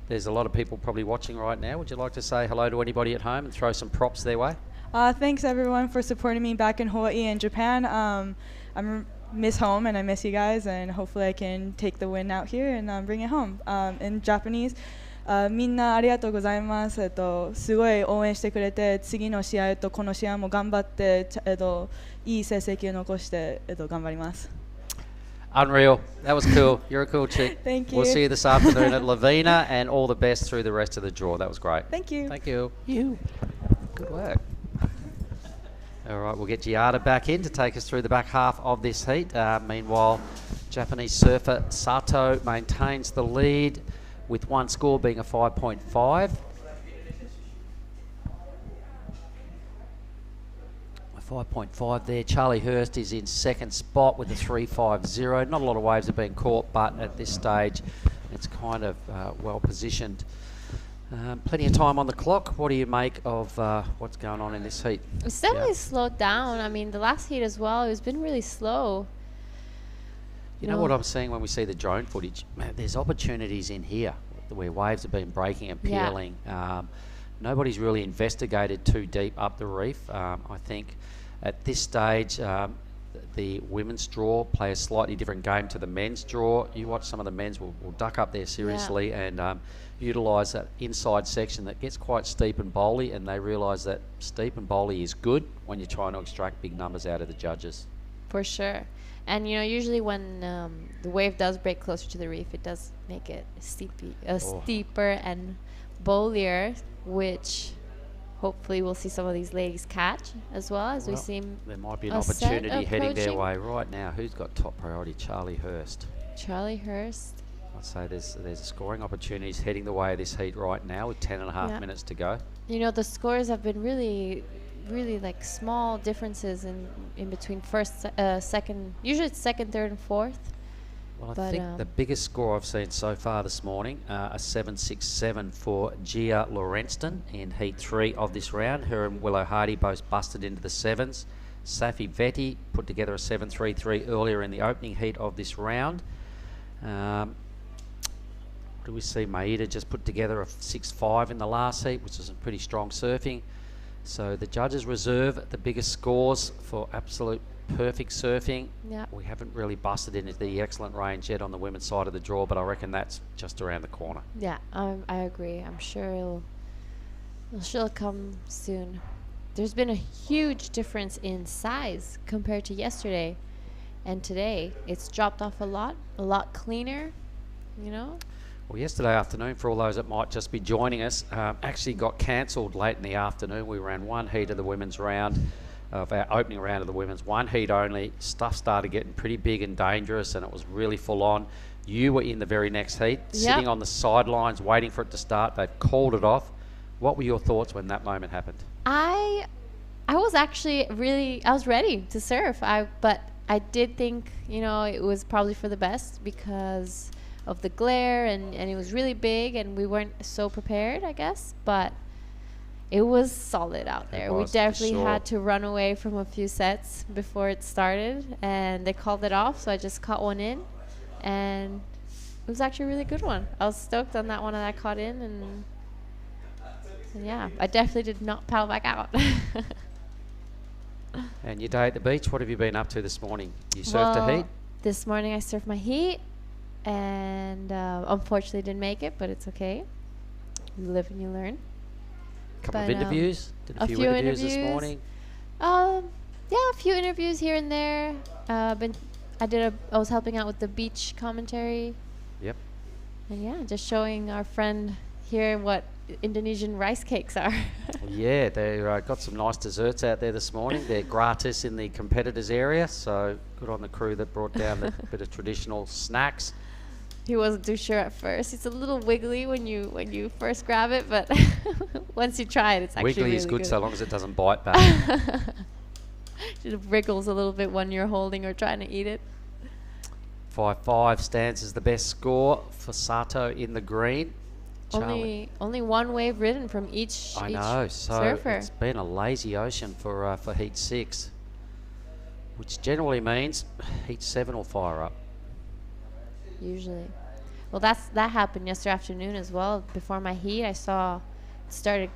There's a lot of people probably watching right now. Would you like to say hello to anybody at home and throw some props their way? Thanks everyone for supporting me back in Hawaii and Japan. I miss home and I miss you guys, and hopefully I can take the win out here and bring it home. In Japanese, みんなありがとうございます。すごい応援してくれて、次の試合とこの試合も頑張って、いい成績を残して、頑張ります。Unreal. That was cool. You're a cool chick. Thank you. We'll see you this afternoon at Lavina, and all the best through the rest of the draw. That was great. Thank you. Thank you. Good work. All right, we'll get Giada back in to take us through the back half of this heat. Meanwhile, Japanese surfer Sato maintains the lead with one score being a 5.5. A 5.5 there. Charlie Hurst is in second spot with a 3.50. Not a lot of waves have been caught, but at this stage, it's kind of well positioned. Plenty of time on the clock. What do you make of what's going on in this heat? It's definitely slowed down. I mean, the last heat as well, it's been really slow. You know what I'm seeing when we see the drone footage? Man, there's opportunities in here where waves have been breaking and peeling. Nobody's really investigated too deep up the reef. I think at this stage, the women's draw play a slightly different game to the men's draw. You watch some of the men's will duck up there seriously and utilise that inside section that gets quite steep and bowly, and they realise that steep and bowly is good when you're trying to extract big numbers out of the judges. For sure. And you know, usually when the wave does break closer to the reef, it does make it steeper and bowlier, which hopefully we'll see some of these ladies catch as well as we see. There might be an opportunity heading their way right now. Who's got top priority? Charlie Hurst. Charlie Hurst. I'd say there's scoring opportunities heading the way of this heat right now with 10.5 minutes to go. You know, the scores have been really like small differences in between first, second. Usually it's second, third, and fourth. Well, I think the biggest score I've seen so far this morning, a 7.67 for Gia Lorenston in Heat 3 of this round. Her and Willow Hardy both busted into the sevens. Safi Vetti put together a 7.33 earlier in the opening heat of this round. What do we see? Maeda just put together a 6.5 in the last heat, which is some pretty strong surfing. So the judges reserve the biggest scores for absolute perfect surfing. We haven't really busted into the excellent range yet on the women's side of the draw, but I reckon that's just around the corner. Yeah, I agree. I'm sure it'll come soon. There's been a huge difference in size compared to yesterday and today. It's dropped off a lot cleaner, you know. Well, yesterday afternoon, for all those that might just be joining us, actually got cancelled late in the afternoon. We ran one heat of the women's round, of our opening round of the women's, one heat only. Stuff started getting pretty big and dangerous, and it was really full on. You were in the very next heat, sitting on the sidelines, waiting for it to start. They've called it off. What were your thoughts when that moment happened? I was actually I was ready to surf. But I did think, you know, it was probably for the best because of the glare and it was really big and we weren't so prepared, I guess, but it was solid out there. We definitely had to run away from a few sets before it started, and they called it off, so I just caught one in, and it was actually a really good one. I was stoked on that one that I caught in, and yeah, I definitely did not paddle back out. And your day at the beach, what have you been up to this morning? You surfed a heat? This morning I surfed my heat, and unfortunately didn't make it, but it's okay. You live and you learn. Couple of interviews. Did a few interviews this morning. Yeah, a few interviews here and there. I was helping out with the beach commentary. Yep. And yeah, just showing our friend here what Indonesian rice cakes are. Yeah, they got some nice desserts out there this morning. They're gratis in the competitors area, so good on the crew that brought down the bit of traditional snacks. He wasn't too sure at first. It's a little wiggly when you first grab it, but once you try it, it's actually Wiggly really is good so long as it doesn't bite back. It wriggles a little bit when you're holding or trying to eat it. 5-5 stands as the best score for Sato in the green. Only one wave ridden from each I know, so surfer. it's been a lazy ocean for Heat 6, which generally means Heat 7 will fire up. Usually. Well, that happened yesterday afternoon as well. Before my heat, I saw it started,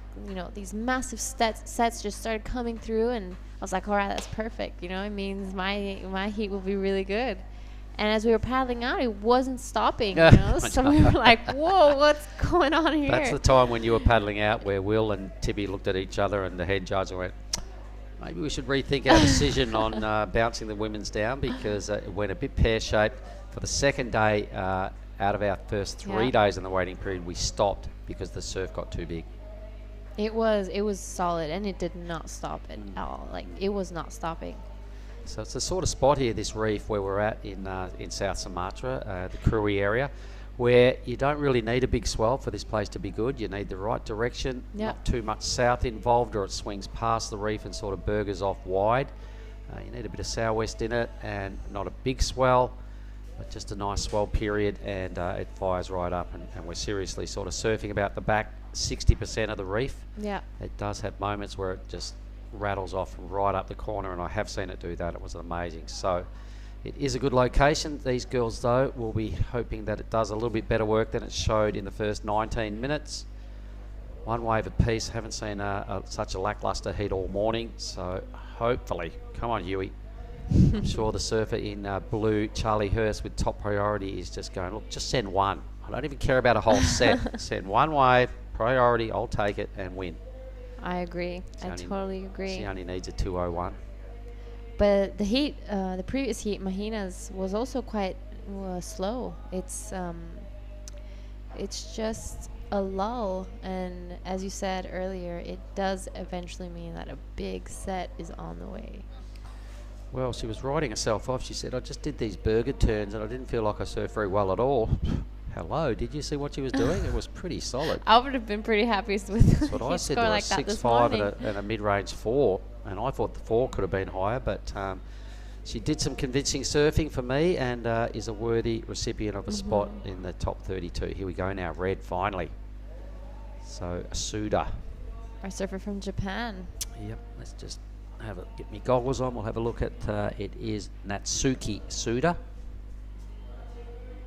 these massive sets just started coming through, and I was like, all right, that's perfect. It means my heat will be really good. And as we were paddling out, it wasn't stopping. So we were like, whoa, what's going on here? That's the time when you were paddling out where Will and Tibby looked at each other and the head judge went, maybe we should rethink our decision on bouncing the women's down, because it went a bit pear-shaped. For the second day, out of our first 3 days in the waiting period, we stopped because the surf got too big. It was solid, and it did not stop at all. Like, it was not stopping. So it's the sort of spot here, this reef where we're at in South Sumatra, the Krui area, where you don't really need a big swell for this place to be good. You need the right direction, not too much south involved, or it swings past the reef and sort of burgers off wide. You need a bit of southwest in it, and not a big swell, but just a nice swell period, and it fires right up, and we're seriously sort of surfing about the back 60% of the reef. Yeah. It does have moments where it just rattles off right up the corner, and I have seen it do that. It was amazing. So it is a good location. These girls, though, will be hoping that it does a little bit better work than it showed in the first 19 minutes. One wave apiece. Haven't seen such a lackluster heat all morning, so hopefully, come on, Huey. I'm sure the surfer in blue, Charlie Hurst, with top priority, is just going, look, just send one. I don't even care about a whole set. Send one wave, priority, I'll take it and win. I agree. I totally agree. She only needs a 201. But the heat, the previous heat, Mahina's, was also quite slow. It's just a lull, and as you said earlier, it does eventually mean that a big set is on the way. Well, she was riding herself off. She said, I just did these burger turns and I didn't feel like I surfed very well at all. Hello, did you see what she was doing? It was pretty solid. I would have been pretty happy with That's what I said to her, like 6.5 and a mid-range 4. And I thought the 4 could have been higher, but she did some convincing surfing for me, and is a worthy recipient of a spot in the top 32. Here we go now, red finally. So, Suda. Our surfer from Japan. Yep, let's just get me goggles on. We'll have a look at, it is Natsuki Suda.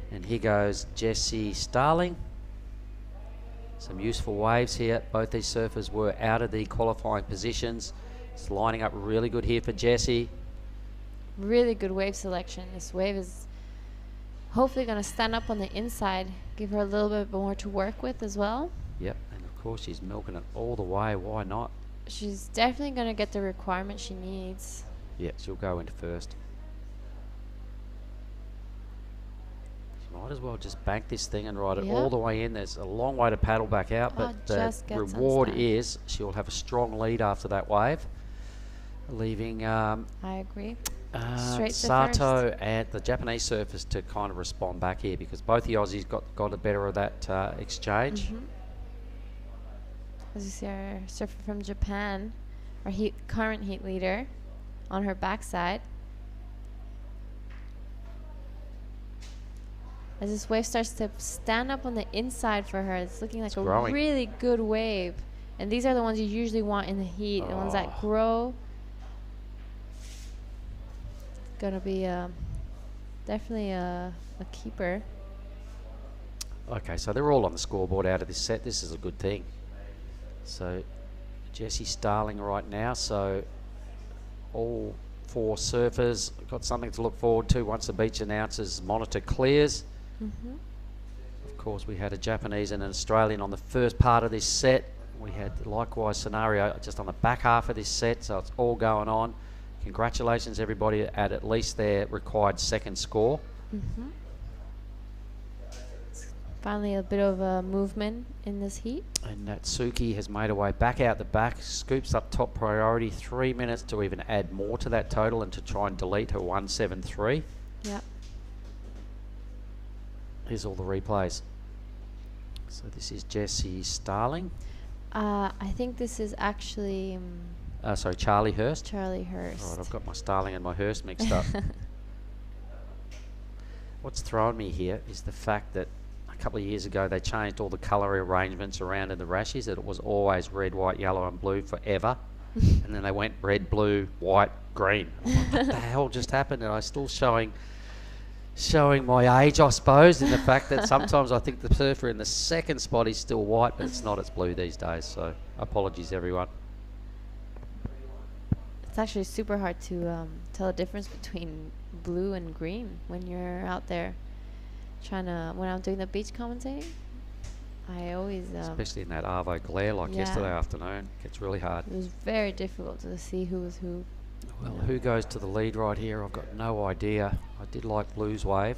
And here goes Jessie Starling. Some useful waves here. Both these surfers were out of the qualifying positions. It's lining up really good here for Jessie. Really good wave selection. This wave is hopefully going to stand up on the inside, give her a little bit more to work with as well. Yep, and of course she's milking it all the way. Why not? She's definitely going to get the requirement she needs. Yeah, she'll go into first. She might as well just bank this thing and ride it all the way in. There's a long way to paddle back out, but the reward is she'll have a strong lead after that wave, leaving I agree. Straight to Sato first. and the Japanese surfers to kind of respond back here, because both the Aussies got the better of that exchange. As you see, our surfer from Japan, our current heat leader, on her backside. As this wave starts to stand up on the inside for her, it's looking like a really good wave. And these are the ones you usually want in the heat, the ones that grow. Gonna be definitely a keeper. Okay, so they're all on the scoreboard out of this set. This is a good thing. So Jessie Starling right now, so all for surfers. We've got something to look forward to once the beach announcers monitor clears. Of course, we had a Japanese and an Australian on the first part of this set. We had likewise scenario just on the back half of this set, so it's all going on. Congratulations everybody at least their required second score. Finally a bit of a movement in this heat. And Natsuki has made her way back out the back, scoops up top priority, 3 minutes to even add more to that total and to try and delete her 173. Yep. Here's all the replays. So this is Jessie Starling. I think this is actually Sorry, Charlie Hurst. Charlie Hurst. All right, I've got my Starling and my Hurst mixed up. What's thrown me here is the fact that a couple of years ago they changed all the colour arrangements around in the rashes, that it was always red, white, yellow and blue forever. And then they went red, blue, white, green. I'm like, what the hell just happened? And I'm still showing my age, I suppose, in the fact that sometimes I think the surfer in the second spot is still white, but it's not, it's blue these days. So apologies, everyone. It's actually super hard to tell the difference between blue and green when you're out there when I'm doing the beach commentating. I always especially in that Arvo glare like yesterday afternoon, it gets really hard. It was very difficult to see who was who. Well, who goes to the lead right here? I've got no idea. I did like Blue's wave.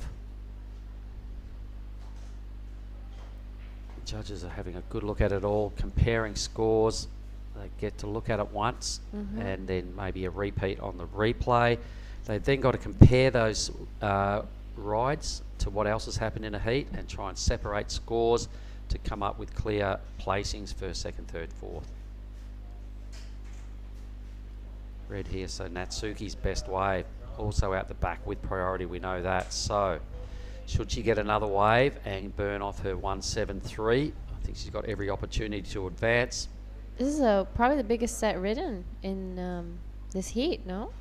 The judges are having a good look at it all, comparing scores. They get to look at it once and then maybe a repeat on the replay. They've then got to compare those rides to what else has happened in a heat and try and separate scores to come up with clear placings, first, second, third, fourth. Red here, so Natsuki's best wave, also out the back with priority, we know that. So, should she get another wave and burn off her 173, I think she's got every opportunity to advance. This is probably the biggest set ridden in this heat, no?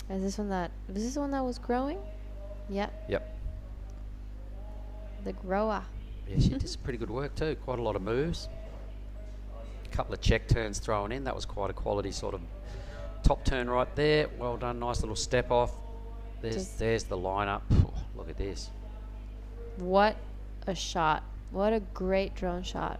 Was this one that was growing? Yep. Yep. The grower. Yeah, she did some pretty good work too, quite a lot of moves. A couple of check turns thrown in, that was quite a quality sort of top turn right there. Well done, nice little step off. There's the lineup. Oh, look at this. What a shot. What a great drone shot.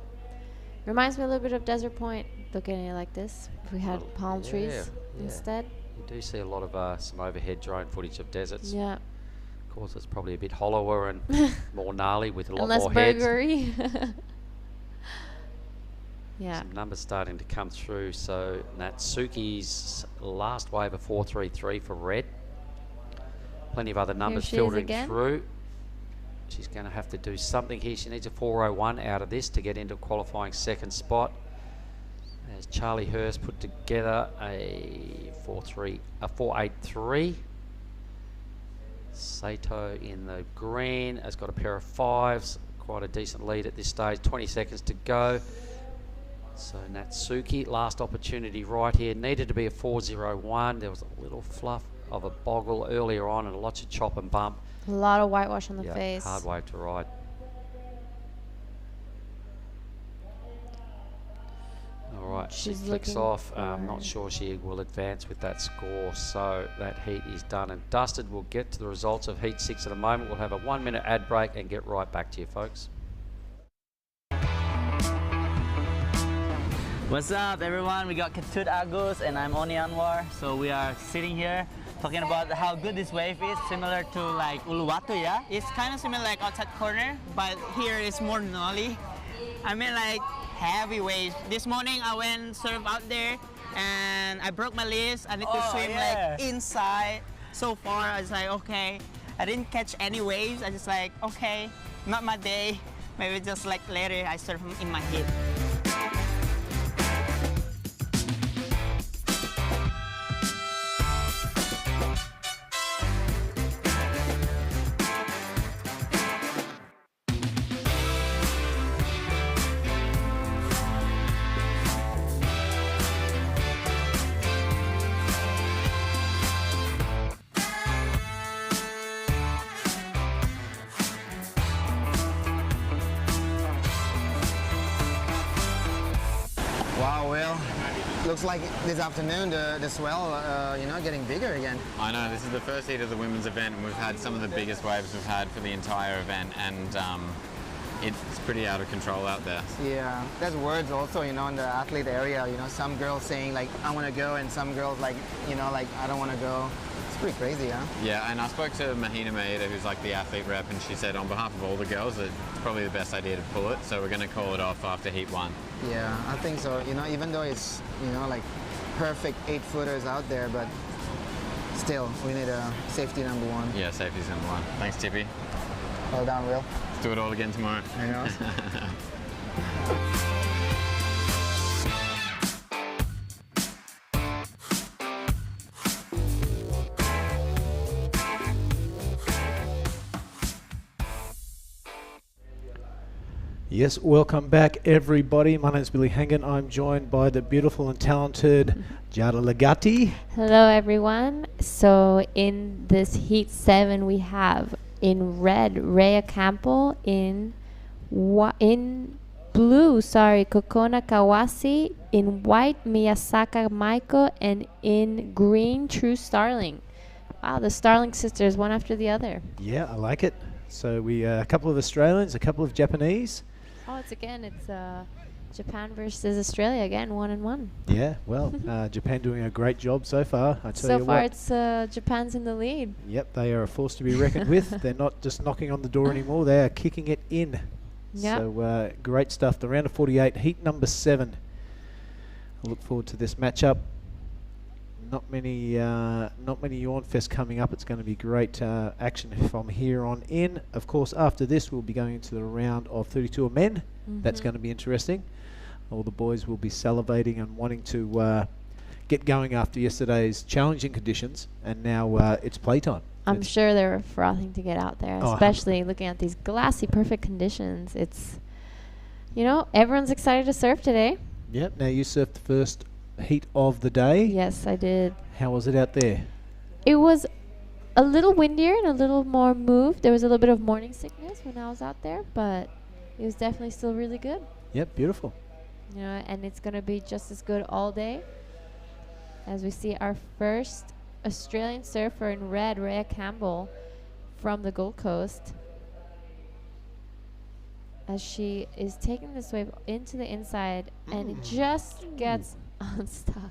Reminds me a little bit of Desert Point, looking at it like this. If we had palm trees instead. You do see a lot of some overhead drone footage of deserts. Yeah. Of course, it's probably a bit hollower and more gnarly with a lot less more heads. burgery. Yeah. Some numbers starting to come through. So Natsuki's last wave of 433 for red. Plenty of other numbers filtering through. She's going to have to do something here. She needs a 401 out of this to get into qualifying second spot. As Charlie Hurst put together a 483. Sato in the green has got a pair of fives. Quite a decent lead at this stage. 20 seconds to go. So Natsuki, last opportunity right here. Needed to be a 401. There was a little fluff of a boggle earlier on and lots of chop and bump. A lot of whitewash on the face. Hard wave to ride. All right, she flicks off. I'm not sure she will advance with that score. So that heat is done and dusted. We'll get to the results of heat 6 in a moment. We'll have a 1 minute ad break and get right back to you, folks. What's up, everyone? We got Ketut Agus and I'm Oni Anwar. So we are sitting here talking about how good this wave is, similar to like Uluwatu, yeah? It's kind of similar like outside corner, but here it's more nolly. I mean like heavy waves. This morning I went surf out there and I broke my leash. I need to swim like inside. So far I was like, okay. I didn't catch any waves. I just like, okay, not my day. Maybe just like later I surf in my heat. Wow, Will. looks like this afternoon the swell, getting bigger again. I know, this is the first heat of the women's event, and we've had some of the biggest waves we've had for the entire event, and it's pretty out of control out there. Yeah, there's words also, in the athlete area, some girls saying like, I want to go, and some girls like, I don't want to go. It's pretty crazy, huh? Yeah, and I spoke to Mahina Maeda, who's like the athlete rep, and she said on behalf of all the girls that it's probably the best idea to pull it, so we're going to call it off after heat 1. Yeah, I think so. Even though it's, like perfect 8-footers out there, but still, we need a safety number 1. Yeah, safety's number 1. Thanks, Tippy. Well done, Will. Let's do it all again tomorrow. I know. Yes, welcome back everybody. My name is Billy Hangan. I'm joined by the beautiful and talented Jada Legati. Hello everyone. So in this heat 7 we have in red Rhea Campbell, in blue Kokona Kawase, in white Miyasaka Maiko, and in green True Starling. Wow, the Starling sisters, one after the other. Yeah, I like it. So we a couple of Australians, a couple of Japanese. Oh, it's Japan versus Australia again, 1-1. Yeah, well, Japan doing a great job so far. I tell So you far, what. it's Japan's in the lead. Yep, they are a force to be reckoned with. They're not just knocking on the door anymore; they are kicking it in. Yep. So great stuff. The round of 48, heat number 7. I look forward to this matchup. Not many Yawn Fest coming up. It's going to be great action from here on in. Of course, after this, we'll be going into the round of 32 of men. That's going to be interesting. All the boys will be salivating and wanting to get going after yesterday's challenging conditions, and now it's playtime. I'm sure they're frothing to get out there, Oh, especially looking at these glassy, perfect conditions. It's, everyone's excited to surf today. Yep. Now you surfed the first heat of the day. Yes, I did. How was it out there? It was a little windier and a little more moved. There was a little bit of morning sickness when I was out there, but it was definitely still really good. Yep, beautiful. And it's going to be just as good all day. As we see our first Australian surfer in red, Rhea Campbell, from the Gold Coast, as she is taking this wave into the inside, and it just gets unstuck.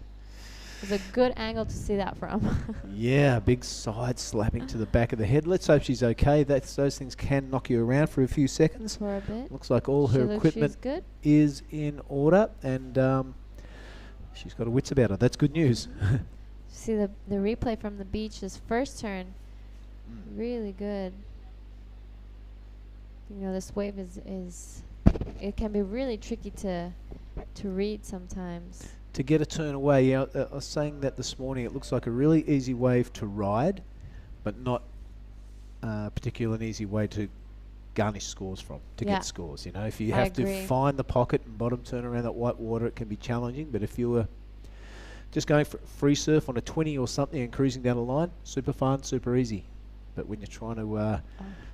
It's a good angle to see that from. Yeah, big side slapping to the back of the head. Let's hope she's okay. Those things can knock you around for a few seconds. For a bit. Looks like all her equipment is in order, and she's got her wits about her. That's good news. See the replay from the beach, this first turn, really good. This wave is it can be really tricky to read sometimes. To get a turn away, I was saying that this morning. It looks like a really easy wave to ride, but not particularly an easy way to garnish scores from, to get scores. If you have to find the pocket and bottom turn around that white water, it can be challenging. But if you were just going for free surf on a 20 or something and cruising down the line, super fun, super easy. But when you're trying to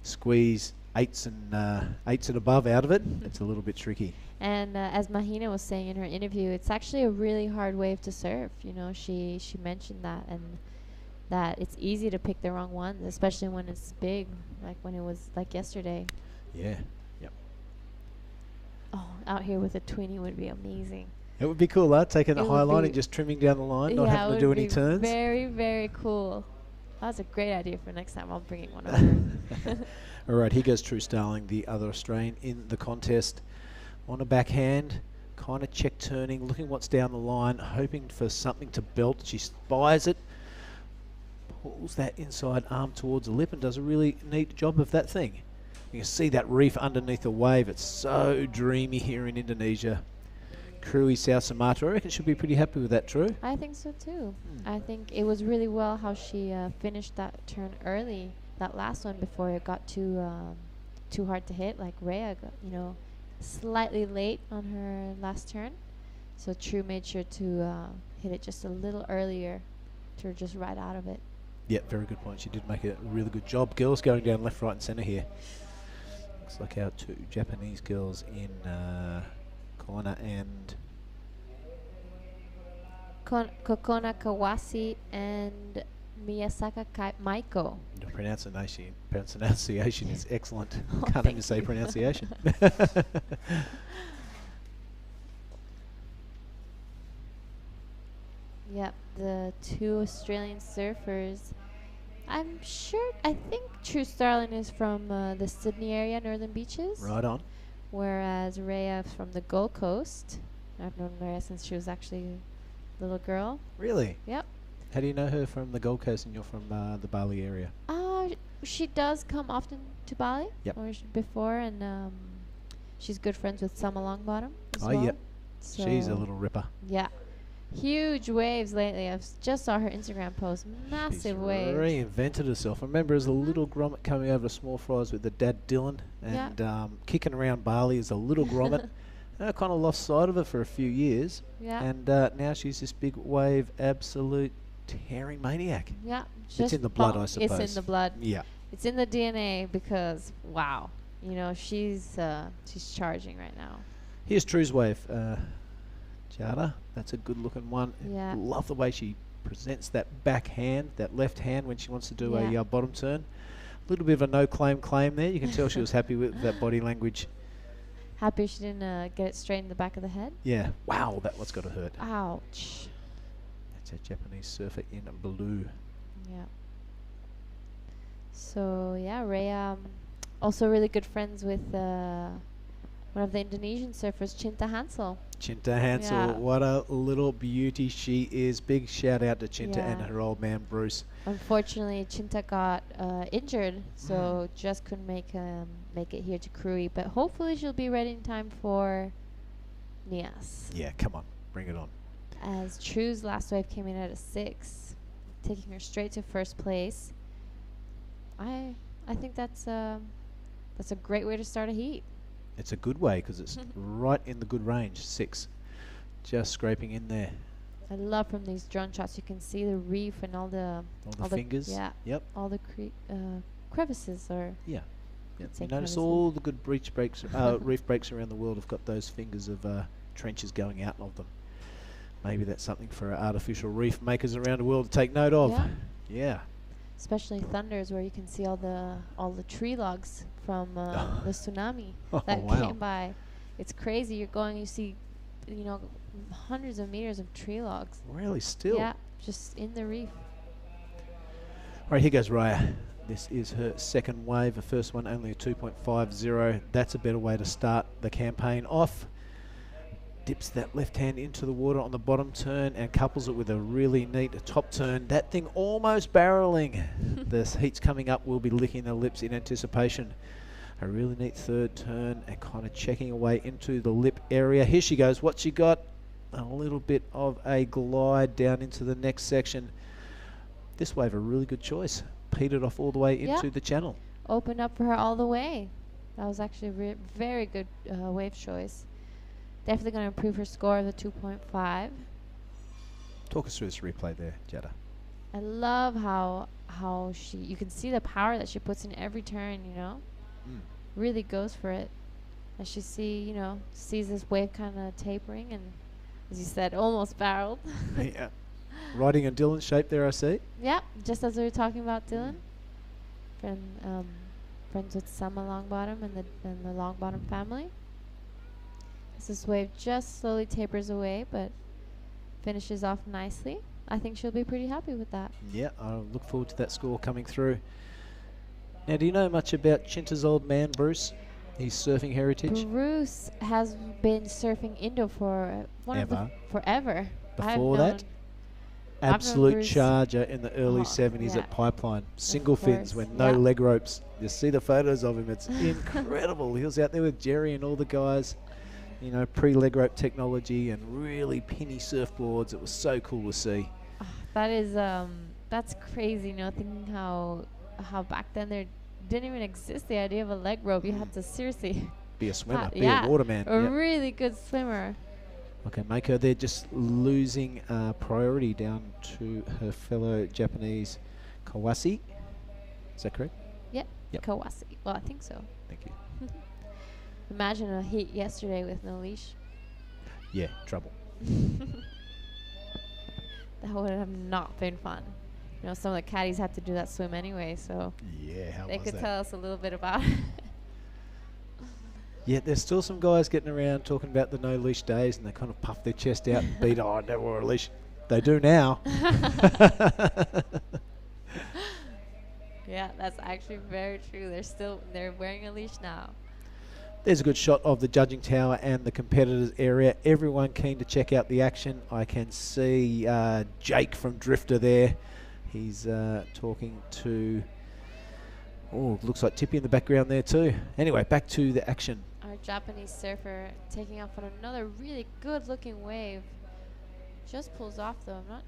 squeeze eights and above out of it, it's a little bit tricky. And as Mahina was saying in her interview, it's actually a really hard wave to surf. She mentioned that, and that it's easy to pick the wrong ones, especially when it's big, like when it was like yesterday. Yeah. Yep. Oh, out here with a 20 would be amazing. It would be cool, huh? Taking the It high would line be and just trimming down the line, not having to do any turns. Very, very cool. That's a great idea for next time. I'm bringing one over. All right, here goes True Starling, the other Australian in the contest. On a backhand, kind of check turning, looking what's down the line, hoping for something to belt. She spies it, pulls that inside arm towards the lip, and does a really neat job of that thing. You can see that reef underneath the wave. It's so dreamy here in Indonesia. Krui, South Sumatra. I reckon she'll be pretty happy with that, True. I think so too. I think it was really well how she finished that turn early, that last one, before it got too hard to hit. Like Rhea got, slightly late on her last turn, so True made sure to hit it just a little earlier to just ride out of it. Yeah, very good point. She did make a really good job. Girls going down left, right and centre here. Looks like our two Japanese girls in corner and Kokona Kawase and Miyasaka Maiko. Your pronunciation is excellent. Oh, Can't thank even say you. pronunciation. Yep, the two Australian surfers. I think True Starling is from the Sydney area, Northern Beaches. Right on. Whereas Rhea from the Gold Coast. I've known Rhea since she was actually a little girl. Really? Yep. How do you know her from the Gold Coast and you're from the Bali area? She does come often to Bali. Yep. Or before, and she's good friends with Summer Longbottom as Oh, well. yep. She's a So- little ripper. Yeah. Huge waves lately. Just saw her Instagram post. Massive waves. Reinvented herself. I remember as a little grommet coming over to Small Fries with the dad Dylan and kicking around Bali as a little grommet. I kind of lost sight of her for a few years. Yeah. And now she's this big wave, absolute tearing maniac. Yeah. It's just in the blood, I bomb. suppose. It's in the blood. Yeah. It's in the DNA because, wow. She's charging right now. Here's True's wave. Jada, that's a good looking one. Yeah. Love the way she presents that back hand, that left hand when she wants to do a bottom turn. A little bit of a no claim there. You can tell she was happy with that body language. Happy she didn't get it straight in the back of the head. Yeah. Wow, that one's got to hurt. Ouch. That's a Japanese surfer in blue. Yeah. So yeah, Rhea, also really good friends with one of the Indonesian surfers, Cinta Hansel. Cinta Hansel, Yeah. what a little beauty she is. Big shout out to Cinta and Yeah. her old man Bruce. Unfortunately, Cinta got injured, so just couldn't make it here to Krui. But hopefully, she'll be ready in time for Nias. Yeah, come on, bring it on. As True's last wave came in at a 6, taking her straight to first place. I think that's a great way to start a heat. It's a good way because it's right in the good range, 6. Just scraping in there. I love from these drone shots you can see the reef and all the fingers. Yeah. Yep. All the crevices or Yeah. Yep. say You notice crevices. all the good reef breaks around the world have got those fingers of trenches going out of them. Maybe that's something for our artificial reef makers around the world to take note of. Yeah. Yeah. Especially thunders where you can see all the tree logs from the tsunami Oh, that wow. came by. It's crazy. You see, hundreds of meters of tree logs. Really, still? Yeah, just in the reef. All right, here goes Raya. This is her second wave. The first one only a 2.50. That's a better way to start the campaign off. Dips that left hand into the water on the bottom turn and couples it with a really neat top turn. That thing almost barreling. The heats coming up will be licking their lips in anticipation. A really neat third turn and kind of checking away into the lip area. Here she goes. What she got? A little bit of a glide down into the next section. This wave a really good choice. Petered off all the way into the channel. Opened up for her all the way. That was actually a very good wave choice. Definitely going to improve her score of the 2.5. Talk us through this replay there, Jada. I love how you can see the power that she puts in every turn, Really goes for it. As she sees this wave kind of tapering and, as you said, almost barreled. Yeah. Riding in Dylan's shape there, I see. Yeah, just as we were talking about Dylan. Friends with Summer Longbottom and the Longbottom family. As this wave just slowly tapers away, but finishes off nicely. I think she'll be pretty happy with that. Yeah, I look forward to that score coming through. Now, do you know much about Cinta's old man, Bruce? His surfing heritage? Bruce has been surfing Indo for forever. Before that? Absolute charger in the early 70s at Pipeline. Single fins with no leg ropes. You see the photos of him. It's incredible. He was out there with Jerry and all the guys. Pre-leg rope technology and really pinny surfboards. It was so cool to see. That is, that's crazy, thinking how back then there didn't even exist the idea of a leg rope. You had to seriously be a swimmer, be a waterman. A really good swimmer. Okay, Mako, they're just losing priority down to her fellow Japanese Kawase. Is that correct? Yep. Kawase. Well, I think so. Thank you. Imagine a heat yesterday with no leash. Yeah, trouble. that would have not been fun. You know, some of the caddies had to do that swim anyway, so Yeah, how they was could that? tell us a little bit about it. Yeah, there's still some guys getting around talking about the no leash days, and they kind of puff their chest out and beat. Oh, I never wore a leash. They do now. Yeah, that's actually very true. They're wearing a leash now. There's a good shot of the judging tower and the competitors area. Everyone keen to check out the action. I can see Jake from Drifter there. He's talking to, looks like Tippy in the background there too. Anyway, back to the action. Our Japanese surfer taking off on another really good looking wave. Just pulls off though, I'm not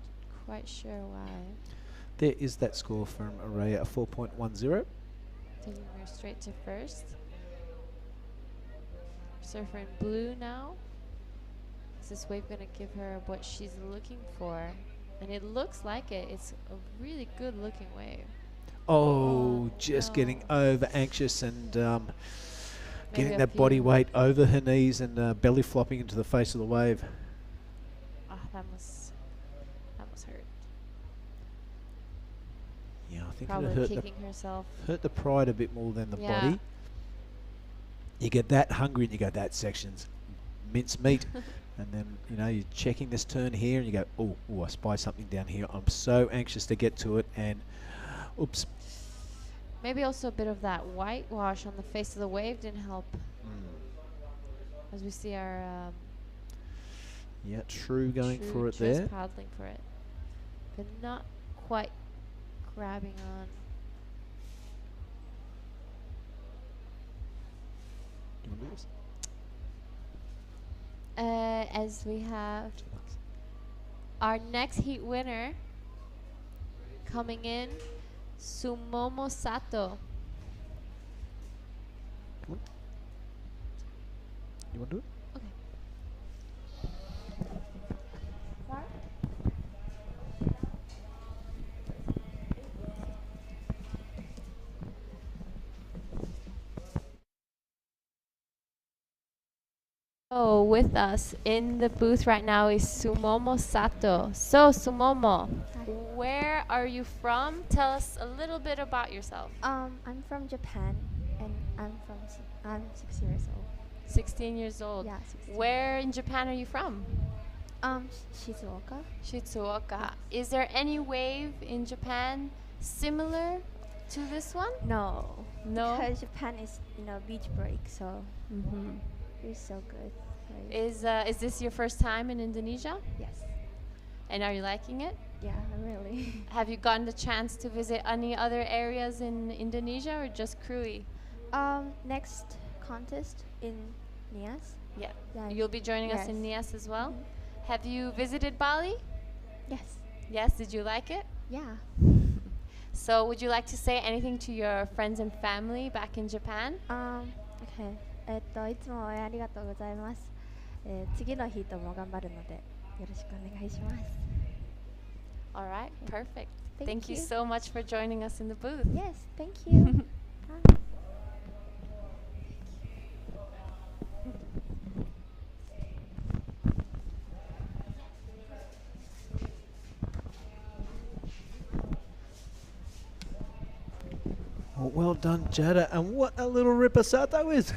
quite sure why. There is that score from Araya, a 4.10. Taking her straight to first. Surfer in blue now. Is this wave going to give her what she's looking for? And it looks like it. It's a really good looking wave. Oh, just getting over anxious and getting a that body few- weight over her knees and belly flopping into the face of the wave. Ah, that must hurt. Yeah, I think Probably it hurt kicking herself. hurt the pride a bit more than the Yeah. body. You get that hungry and you go, that section's mince meat. And then, you're checking this turn here and you go, oh, I spy something down here. I'm so anxious to get to it and oops. Maybe also a bit of that whitewash on the face of the wave didn't help. As we see our Yeah, True going True for it just there. paddling for it, but not quite grabbing on. You want to do this? As we have our next heat winner coming in, Sumomo Sato. You want to do it? Oh, with us in the booth right now is Sumomo Sato. So, Sumomo, where are you from? Tell us a little bit about yourself. I'm from Japan, and I'm 6 years old. 16 years old. Yeah, 16. Where in Japan are you from? Shizuoka. Shizuoka. Is there any wave in Japan similar to this one? No. No? Because Japan is, beach break, so Mm-hmm. it's so good. Is this your first time in Indonesia? Yes. And are you liking it? Yeah, really. Have you gotten the chance to visit any other areas in Indonesia or just Krui? Next contest in Nias. Yeah. Yeah. You'll be joining us in Nias as well? Have you visited Bali? Yes. Yes, did you like it? Yeah. So would you like to say anything to your friends and family back in Japan? Okay. いつも応援ありがとうございます。次のヒートも頑張るのでよろしくお願いします。All right, perfect. Thank you you. so much for joining us in the booth. Yes, thank you. Bye. Well done, Jada. And what a little ripper Sato is.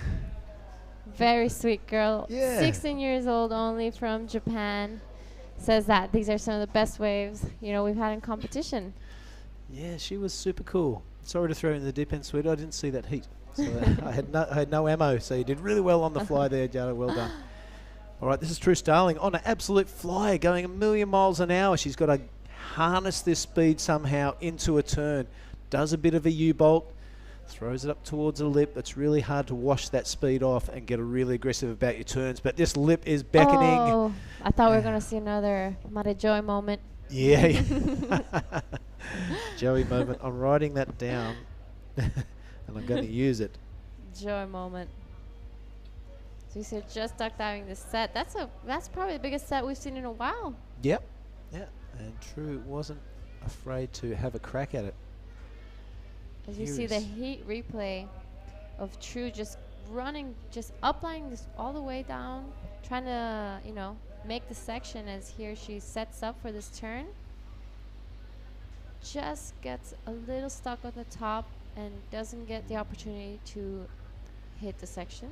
Very sweet girl. Yeah. 16 years old only from Japan. Says that these are some of the best waves, we've had in competition. Yeah, she was super cool. Sorry to throw you in the deep end, sweet. I didn't see that heat. So I had no ammo. So you did really well on the fly there, Jada. Well done. All right, this is True Starling on an absolute flyer going 1,000,000 miles an hour. She's got to harness this speed somehow into a turn. Does a bit of a U-bolt. Throws it up towards a lip. It's really hard to wash that speed off and get really aggressive about your turns. But this lip is beckoning. Oh, I thought we were going to see another Mare Joy moment. Yeah. Joey moment. I'm writing that down and I'm going to use it. Joy moment. So you said just duck diving this set. That's probably the biggest set we've seen in a while. Yep. Yeah. And True wasn't afraid to have a crack at it. As you Here see the is- heat replay of True just running, just uplying this all the way down, trying to, make the section as here she sets up for this turn. just gets a little stuck on the top and doesn't get the opportunity to hit the section.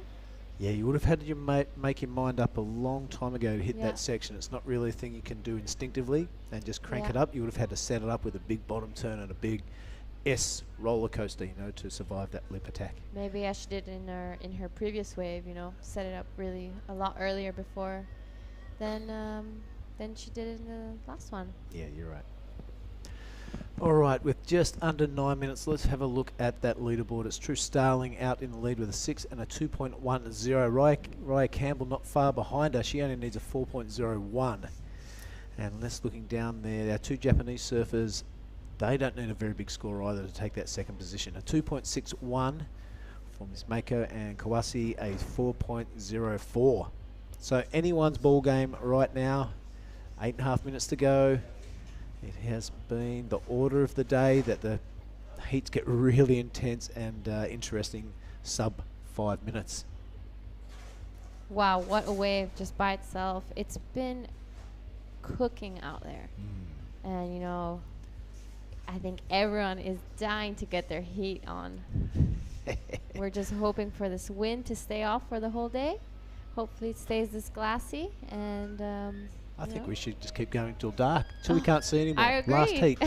Yeah, you would have had to make your mind up a long time ago to hit Yeah. that section. It's not really a thing you can do instinctively and just crank Yeah. it up. You would have had to set it up with a big bottom turn and a big S roller coaster, you know, to survive that lip attack. Maybe as she did in her previous wave, you know, set it up really a lot earlier before than she did in the last one. Yeah, you're right. All right, with just under 9 minutes, let's have a look at that leaderboard. It's True Starling out in the lead with a 6 and a 2.10. Raya Campbell not far behind her. She only needs a 4.01. And let's looking down there, our two Japanese surfers, they don't need a very big score either to take that second position. A 2.61 for Ms. Mako and Kawasi, a 4.04. So anyone's ball game right now. 8.5 minutes to go. It has been the order of the day that the heats get really intense and interesting sub 5 minutes. Wow, what a wave just by itself. It's been cooking out there. And, you know, I think everyone is dying to get their heat on. We're just hoping for this wind to stay off for the whole day. Hopefully it stays this glassy. And I think we should just keep going till dark, till we can't see anymore. I agree. Last heat.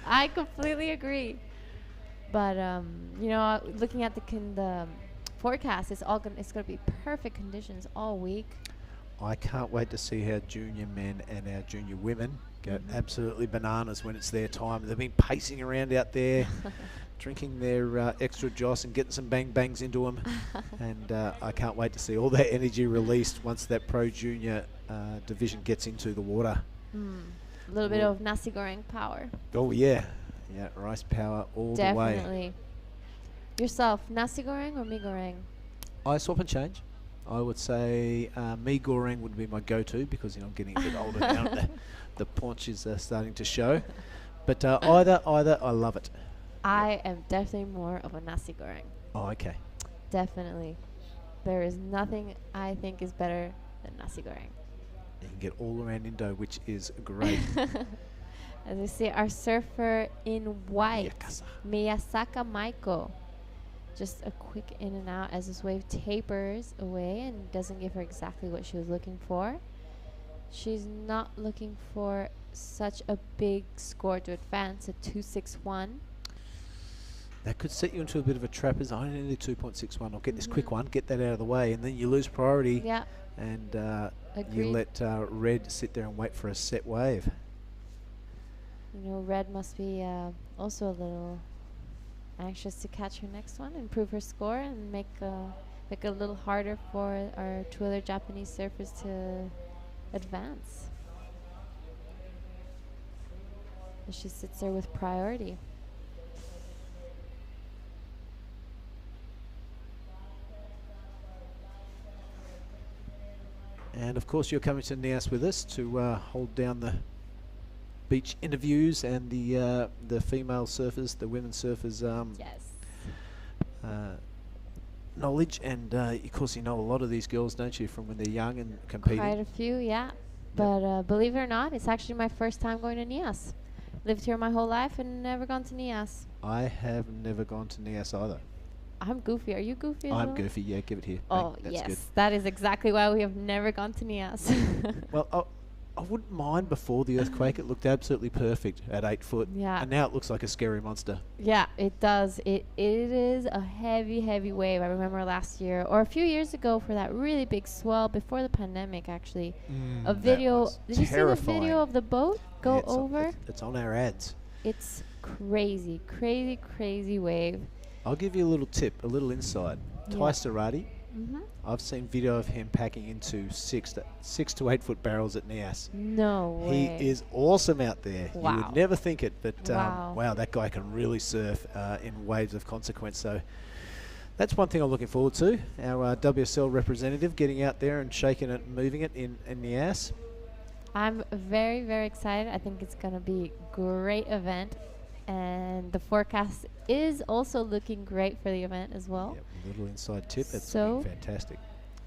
I completely agree. But you know, looking at the forecast, it's gonna be perfect conditions all week. I can't wait to see how junior men and our junior women go absolutely bananas when it's their time. They've been pacing around out there, drinking their extra joss and getting some bang bangs into them. And I can't wait to see all that energy released once that pro junior division gets into the water. A little bit of nasi goreng power. Oh yeah, yeah, rice power all the way. Definitely. Yourself, nasi goreng or mi goreng? I swap and change. I would say mee goreng would be my go-to because, you know, I'm getting a bit older now. The paunch is starting to show. But either, I love it. I am definitely more of a nasi goreng. Oh, okay. Definitely. There is nothing I think is better than nasi goreng. You can get all around Indo, which is great. As we see, our surfer in white, Miyasaka Maiko. Just a quick in and out as this wave tapers away and doesn't give her exactly what she was looking for. She's not looking for such a big score to advance, a 2.61. That could set you into a bit of a trap. As I only need 2.61. I'll get this quick one, get that out of the way, and then you lose priority. Yeah. And Agreed. you let Red sit there and wait for a set wave. You know, Red must be also a little anxious to catch her next one, improve her score, and make it a little harder for our two other Japanese surfers to advance. And she sits there with priority. And of course, you're coming to NIAS with us to hold down the beach interviews and the female surfers, the women surfers. Knowledge, and of course, you know a lot of these girls, don't you, from when they're young and competing. Quite a few, yeah. But believe it or not, it's actually my first time going to NIAS. Lived here my whole life and never gone to NIAS. I have never gone to NIAS either. I'm goofy. Are you goofy as I'm well? goofy, yeah, give it here. Oh, Bang, that's yes. good. That is exactly why we have never gone to NIAS. Well, I wouldn't mind before the earthquake. It looked absolutely perfect at 8 foot. Yeah. And now it looks like a scary monster. Yeah, it does. It is a heavy, heavy wave. I remember last year or a few years ago for that really big swell before the pandemic, actually. A video. Did you see the video of the boat go over? It's on our ads. It's crazy, crazy, crazy wave. I'll give you a little tip, a little insight. Yeah. Ty Serrati, Mhm. I've seen video of him packing into 6 to 8 foot barrels at NIAS. No way. He is awesome out there. You Wow. would never think it, but Wow. wow, that guy can really surf in waves of consequence. So that's one thing I'm looking forward to. Our WSL representative getting out there and shaking it and moving it in NIAS. I'm very, very excited. I think it's going to be a great event. And the forecast is also looking great for the event as well. Yep, a little inside tip. That's So fantastic.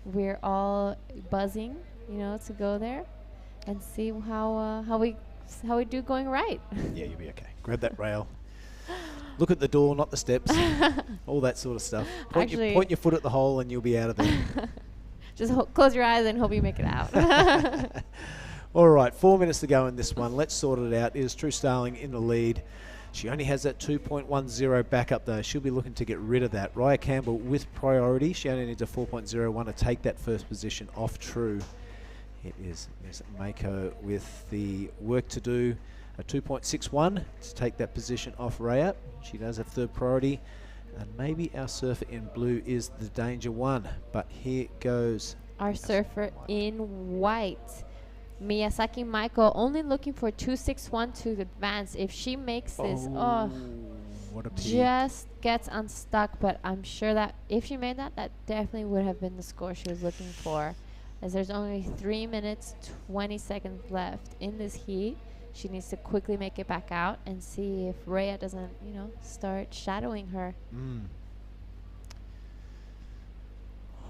We're all buzzing, you know, to go there and see how we That's how we do going right. Yeah, you'll be okay. Grab that rail. Look at the door, not the steps. All that sort of stuff. Point your foot at the hole and you'll be out of there. Just close your eyes and hope you make it out. All right, 4 minutes to go in this one. Let's sort it out. It is True Starling in the lead. She only has that 2.10 backup though. She'll be looking to get rid of that. Raya Campbell with priority. She only needs a 4.01 to take that first position off True. It is Miss Mako with the work to do. A 2.61 to take that position off Raya. She does have third priority. And maybe our surfer in blue is the danger one. But here goes our surfer in white. Miyazaki Maiko only looking for 261 to advance. If she makes this, what a pity. Just gets unstuck. But I'm sure that if she made that, that definitely would have been the score she was looking for. As there's only 3 minutes, 20 seconds left in this heat. She needs to quickly make it back out and see if Raya doesn't, start shadowing her.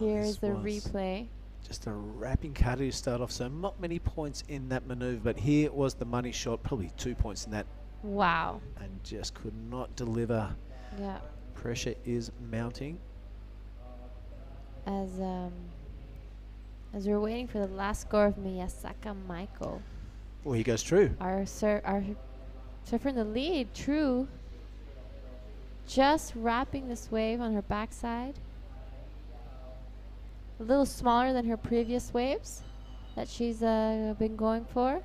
Here's the replay. Just a wrapping cutter to start off, so not many points in that maneuver, but here was the money shot, probably 2 points in that. Wow. And just could not deliver. Yeah. Pressure is mounting. As we're waiting for the last score of Miyazaki Maiko. Well, here goes True. Our surfer in the lead, True, just wrapping this wave on her backside. A little smaller than her previous waves that she's been going for.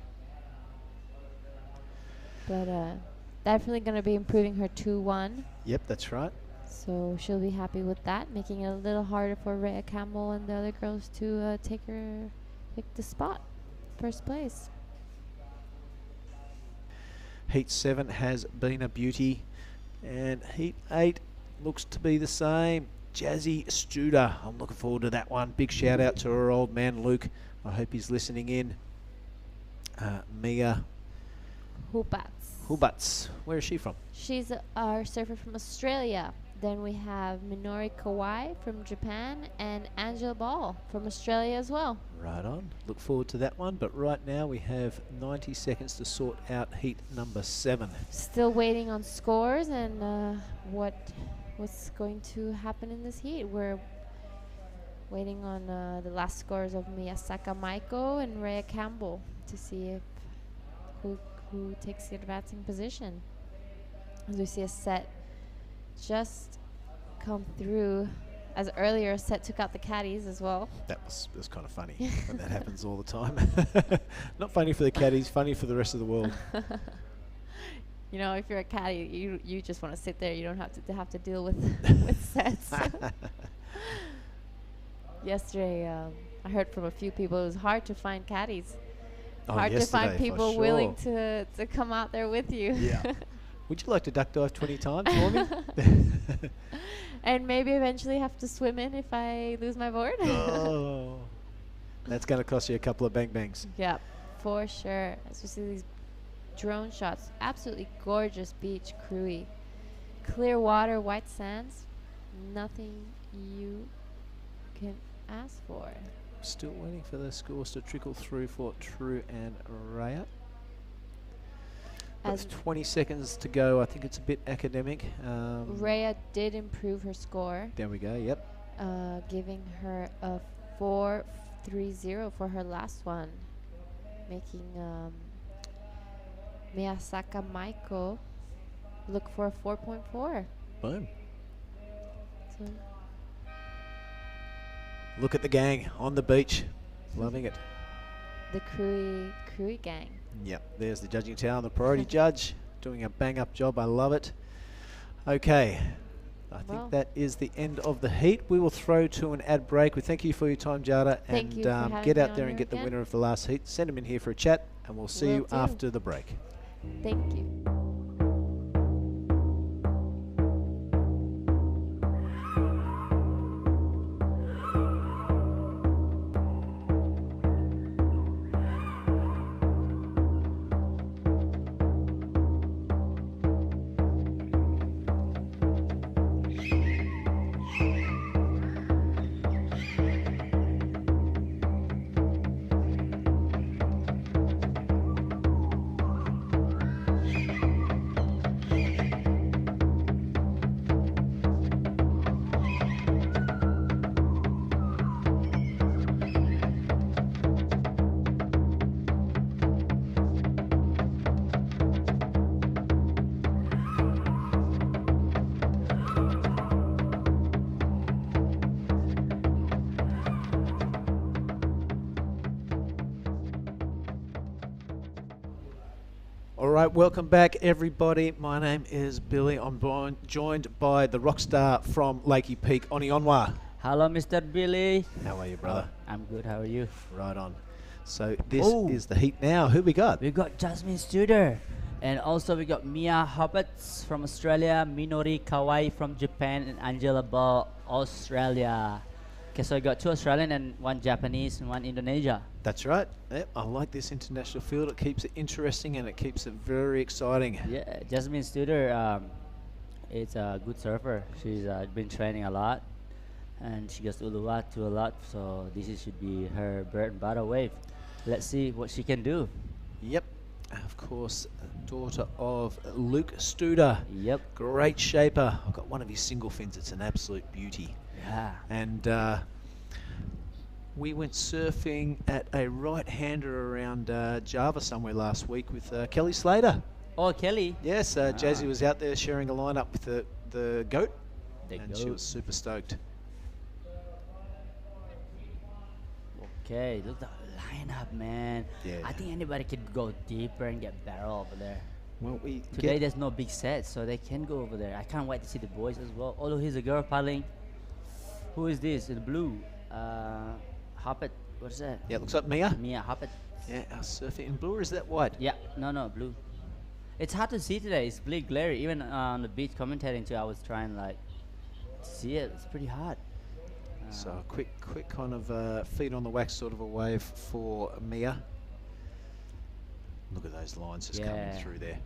But definitely going to be improving her 2-1. Yep, that's right. So she'll be happy with that, making it a little harder for Raya Campbell and the other girls to take the spot, first place. Heat 7 has been a beauty, and Heat 8 looks to be the same. Jazzy Studer, I'm looking forward to that one. Big shout out to her old man Luke. I hope he's listening in. Mia Hubats. Where is she from? She's our surfer from Australia. Then we have Minori Kawai from Japan and Angela Ball from Australia as well. Right on. Look forward to that one. But right now we have 90 seconds to sort out heat number 7. Still waiting on scores and what's going to happen in this heat. We're waiting on the last scores of Miyazaki Maiko and Raya Campbell to see if who takes the advancing position. As we see a set just come through. As earlier, a set took out the caddies as well. That was kind of funny. And that happens all the time. Not funny for the caddies, funny for the rest of the world. If you're a caddy, you just want to sit there. You don't have to deal with sets. Yesterday, I heard from a few people it was hard to find caddies. Hard to find people willing to come out there with you. Yeah. Would you like to duck dive 20 times for me? And maybe eventually have to swim in if I lose my board. Oh, that's going to cost you a couple of bang bangs. Yeah, for sure. As we see these drone shots, absolutely gorgeous beach, Krui. Clear water, white sands, nothing you can ask for. Still waiting for the scores to trickle through for True and Raya. That's 20 seconds to go. I think it's a bit academic. Raya did improve her score. There we go, yep. Giving her a 4.30 for her last one. Making Miyazaki Maiko look for a 4.4. Boom. So look at the gang on the beach. Loving it. The Krui gang. Yep, there's the judging tower and the priority judge doing a bang-up job. I love it. Okay, I think that is the end of the heat. We will throw to an ad break. We thank you for your time, Jada, and get out there and get the winner of the last heat. Send them in here for a chat, and we'll see you after the break. Thank you. All right, welcome back, everybody. My name is Billy. I'm joined by the rock star from Lakey Peak, Oni Onwa. Hello, Mr. Billy. How are you, brother? I'm good. How are you? Right on. So this is the heat now. Who we got? We got Jasmine Studer. And also we got Mia Hobbits from Australia, Minori Kawai from Japan, and Angela Ball, Australia. Okay, so we got 2 Australian and 1 Japanese and 1 Indonesia. That's right. Yep, I like this international field. It keeps it interesting and it keeps it very exciting. Yeah, Jasmine Studer is a good surfer. She's been training a lot, and she goes to Uluwatu a lot, so this should be her bread and butter wave. Let's see what she can do. Yep. Of course, daughter of Luke Studer. Yep. Great shaper. I've got one of his single fins. It's an absolute beauty. Yeah. And we went surfing at a right-hander around Java somewhere last week with Kelly Slater. Oh, Kelly. Yes, Jazzy was out there sharing a lineup with the goat. And she was super stoked. Okay, look at the lineup, man. Yeah. I think anybody could go deeper and get better over there. Well, Today there's no big sets, so they can go over there. I can't wait to see the boys as well. Although here's a girl paddling. Who is this in blue? Hoppet. What's that? Yeah, it looks like Mia. Mia Hoppet. Yeah, surfing in blue, or is that white? Yeah, no, blue. It's hard to see today. It's bleak glare. Even on the beach commentating too, I was trying to see it. It's pretty hard. So a quick kind of feet on the wax sort of a wave for Mia. Look at those lines just coming through there.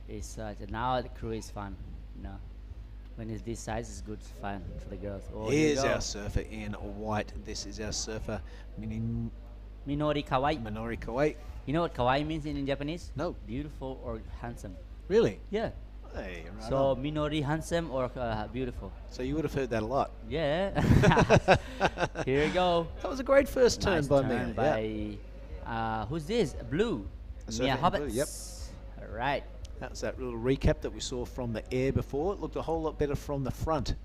It's now the crew is fun. When it's this size, it's good fun for the girls. Oh, here's our surfer in white. This is our surfer, Minori Kawaii. Minori Kawaii. You know what kawaii means in Japanese? No. Beautiful or handsome. Really? Yeah. Hey, right so on. Minori handsome or beautiful. So you would have heard that a lot. Yeah. Here we go. That was a great first turn Nice by turn Mia. by who's this? Blue. Surfer Mia in Hobbits. blue, yep. All right. That was that little recap that we saw from the air before. It looked a whole lot better from the front.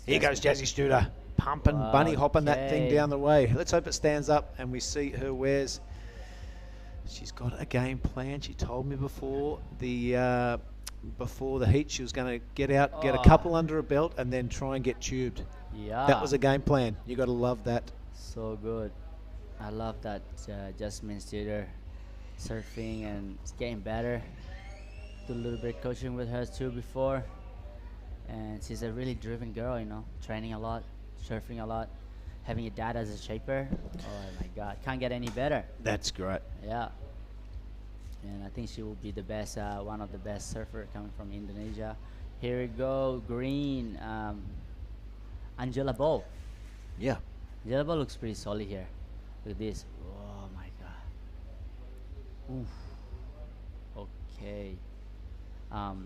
Here goes Jazzy Studer, pumping, bunny hopping that thing down the way. Let's hope it stands up and we see her wares. She's got a game plan. She told me before the heat she was going to get out, get a couple under her belt, and then try and get tubed. Yeah. That was a game plan. You got to love that. So good. I love that Jasmine Studer surfing and it's getting better. Do a little bit of coaching with her too before, and she's a really driven girl. Training a lot, surfing a lot, having a dad as a shaper. Oh my God, can't get any better. That's great. Yeah. And I think she will be the best, one of the best surfer coming from Indonesia. Here we go, green. Angela Ball. Yeah. Angela Ball looks pretty solid here. Look at this. Oh my God. Oof. Okay.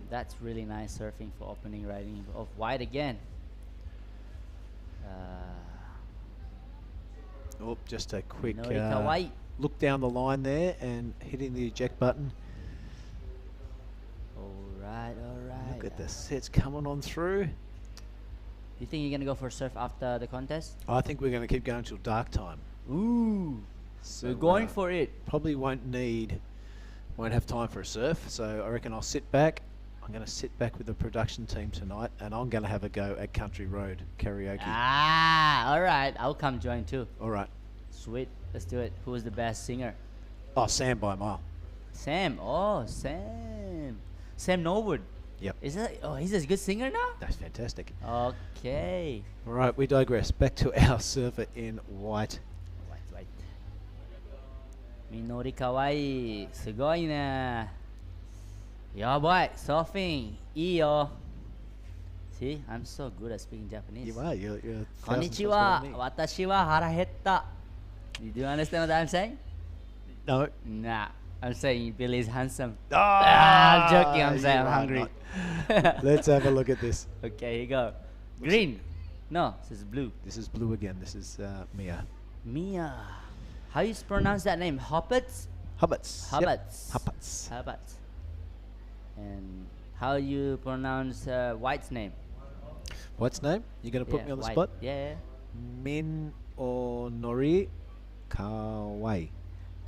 That's really nice surfing for opening riding of white again. Just a quick Kawaii. look down the line there and hitting the eject button. All right. Look at the sets coming on through. You think you're gonna go for a surf after the contest? I think we're going to keep going till dark time. Ooh. So we're going for it. Probably won't have time for a surf, so I reckon I'll sit back. I'm going to sit back with the production team tonight, and I'm going to have a go at Country Road karaoke. All right. I'll come join too. All right. Sweet. Let's do it. Who is the best singer? Oh, Sam by a mile. Sam. Oh, Sam. Sam Norwood. Yep. Is that? Oh, he's a good singer now. That's fantastic. Okay. All right, we digress. Back to our surfer in white. White. Minori Kawaii. Sugoi na. Yabai. Surfing. Iyo. See, I'm so good at speaking Japanese. You are. You're Konnichiwa. Watashi wa harahetta. Do you understand what I'm saying? No. Nah. I'm saying Billy's handsome. I'm joking. I'm saying I'm hungry. Let's have a look at this. Okay, here you go. Green. No, this is blue. This is blue again. This is Mia. Mia. How you pronounce that name? Hobbits? Hobbits. Hobbits. Yep. Hobbits. Hobbits. And how you pronounce White's name? White's name? You're going to put me on the spot? Yeah. Min Onori Kawai.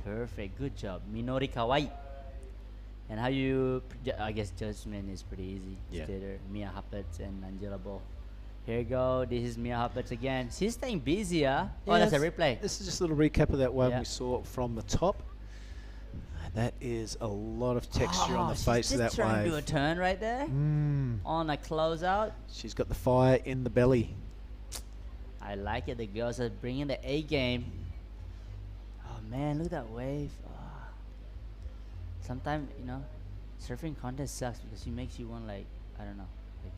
Perfect. Good job. Minori Kawaii. And how you, I guess judgment is pretty easy. Yeah. Skater, Mia Huppert and Angela Ball. Here you go. This is Mia Huppert again. She's staying busy, huh? Oh, that's a replay. This is just a little recap of that one Yeah. we saw from the top. And that is a lot of texture on the face of that she's trying to do a wave. turn right there. On a closeout. She's got the fire in the belly. I like it. The girls are bringing the A game. Oh man, look at that wave. Oh. Sometimes, surfing contest sucks because it makes you want, like, I don't know, like,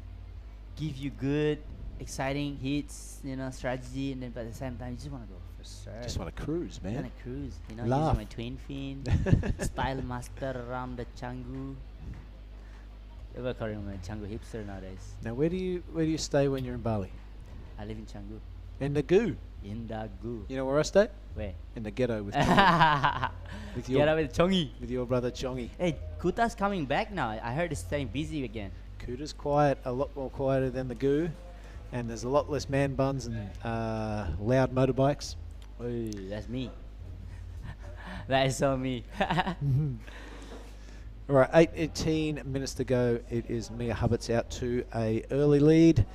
give you good, exciting hits, strategy, and then but at the same time you just want to go for surf. Just want to cruise, man. Want to cruise, Laugh. using my twin fin, style master around the Canggu. We're calling him a Canggu hipster nowadays. Now, where do you stay when you're in Bali? I live in Canggu. In the goo. In the goo. You know where I stay? Where? In the ghetto with Chongi. Ghetto with Chongi. With your brother Chongi. Hey, Kuta's coming back now. I heard it's staying busy again. Kuta's quiet, a lot more quieter than the goo, and there's a lot less man buns and loud motorbikes. Oh, that's me. That is so me. All right, 18 minutes to go. It is Mia Hubbert's out to a early lead.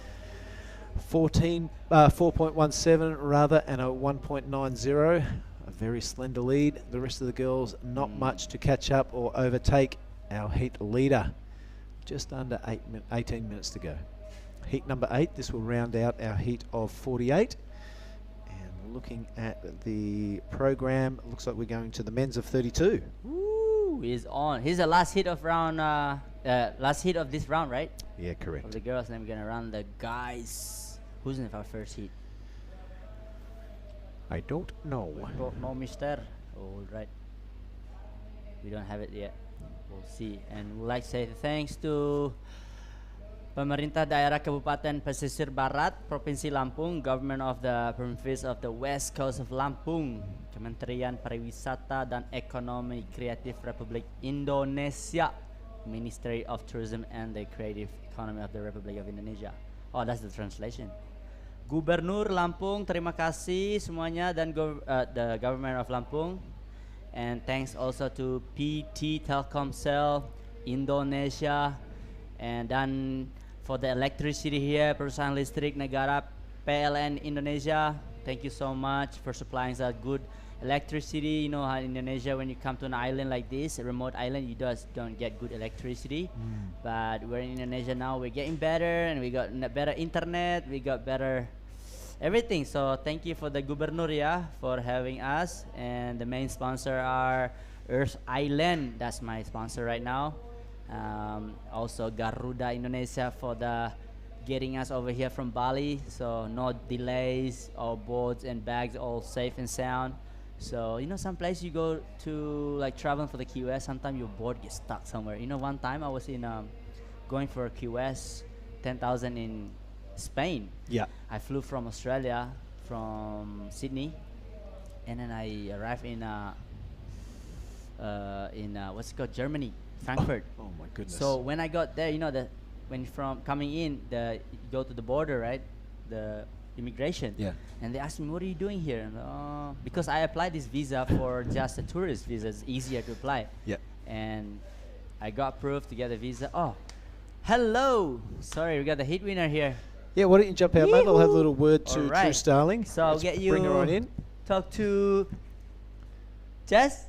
4.17 rather, and a 1.90. A very slender lead. The rest of the girls not much to catch up or overtake our heat leader. Just under 18 minutes to go. Heat number 8. This will round out our heat of 48. And looking at the program, it looks like we're going to the men's of 32. Woo, he's on. He's the last hit of round. Last hit of this round, right? Yeah, correct. Of the girls, then we're gonna run the guys. Who's in our first heat? I don't know. Don't know, mister. All right. We don't have it yet. We'll see. And we'd like to say thanks to Pemerintah Daerah Kabupaten Pesisir Barat, Provinsi Lampung, Government of the Province of the West Coast of Lampung, Kementerian Pariwisata dan Ekonomi Kreatif Republik Indonesia, Ministry of Tourism and the Creative Economy of the Republic of Indonesia. Oh, that's the translation. Gubernur Lampung, terima kasih semuanya, dan the Government of Lampung. And thanks also to PT Telkomsel Indonesia, and then for the electricity here, Perusahaan Listrik Negara PLN Indonesia. Thank you so much for supplying us good electricity. You know how in Indonesia, when you come to an island like this, a remote island, you just don't get good electricity. But we're in Indonesia now, we're getting better, and we got better internet, we got better everything. So thank you for the Gubernur, for having us. And the main sponsor are Earth Island. That's my sponsor right now. Also Garuda Indonesia for the getting us over here from Bali. So no delays, our boats and bags all safe and sound. So some place you go to, like traveling for the QS, sometimes your board gets stuck somewhere. One time I was in going for a QS 10,000 in Spain. Yeah. I flew from Australia, from Sydney, and then I arrived in what's it called, Germany, Frankfurt. Oh my goodness. So when I got there, when from coming in, you go to the border, right? The immigration. Yeah. And they asked me, what are you doing here? And, because I applied this visa for just a tourist visa. It's easier to apply. Yeah. And I got approved to get a visa. Oh, hello. Sorry, we got the hit winner here. Yeah, why don't you jump out, mate? I'll have a little word to Alright. True Starling. So I'll Let's get you. bring her on in. Talk to Jess?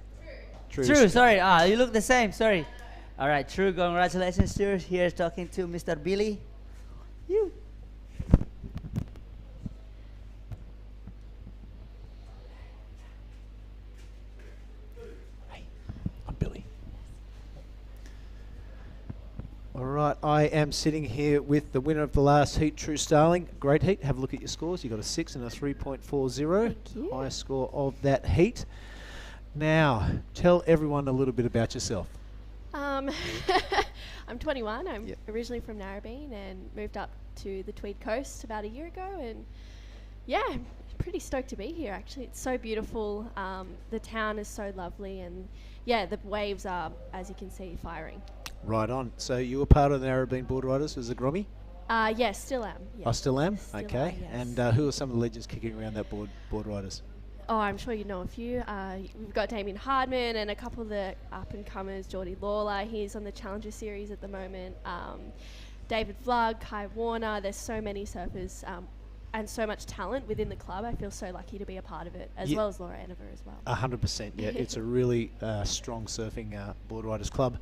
True. Sorry. You look the same. Sorry. All right, True. Congratulations, True. Here talking to Mr. Billy. You. I'm Billy. All right, I am sitting here with the winner of the last heat, True Starling. Great heat. Have a look at your scores. You got a 6 and a 3.40. Highest score of that heat. Now, tell everyone a little bit about yourself. I'm 21. I'm originally from Narrabeen and moved up to the Tweed Coast about a year ago. And yeah, I'm pretty stoked to be here, actually. It's so beautiful. The town is so lovely. And yeah, the waves are, as you can see, firing. Right on. So you were part of the Narrabeen Board Riders as a Grommy? Yes, still am. Yes. I still am? Still okay. are, yes. And who are some of the legends kicking around that board riders? Oh, I'm sure you know a few. We've got Damien Hardman and a couple of the up-and-comers, Geordie Lawler. He's on the Challenger Series at the moment. David Vlug, Kai Warner. There's so many surfers and so much talent within the club. I feel so lucky to be a part of it, as well as Laura Enever as well. 100%, yeah. It's a really strong surfing board riders club.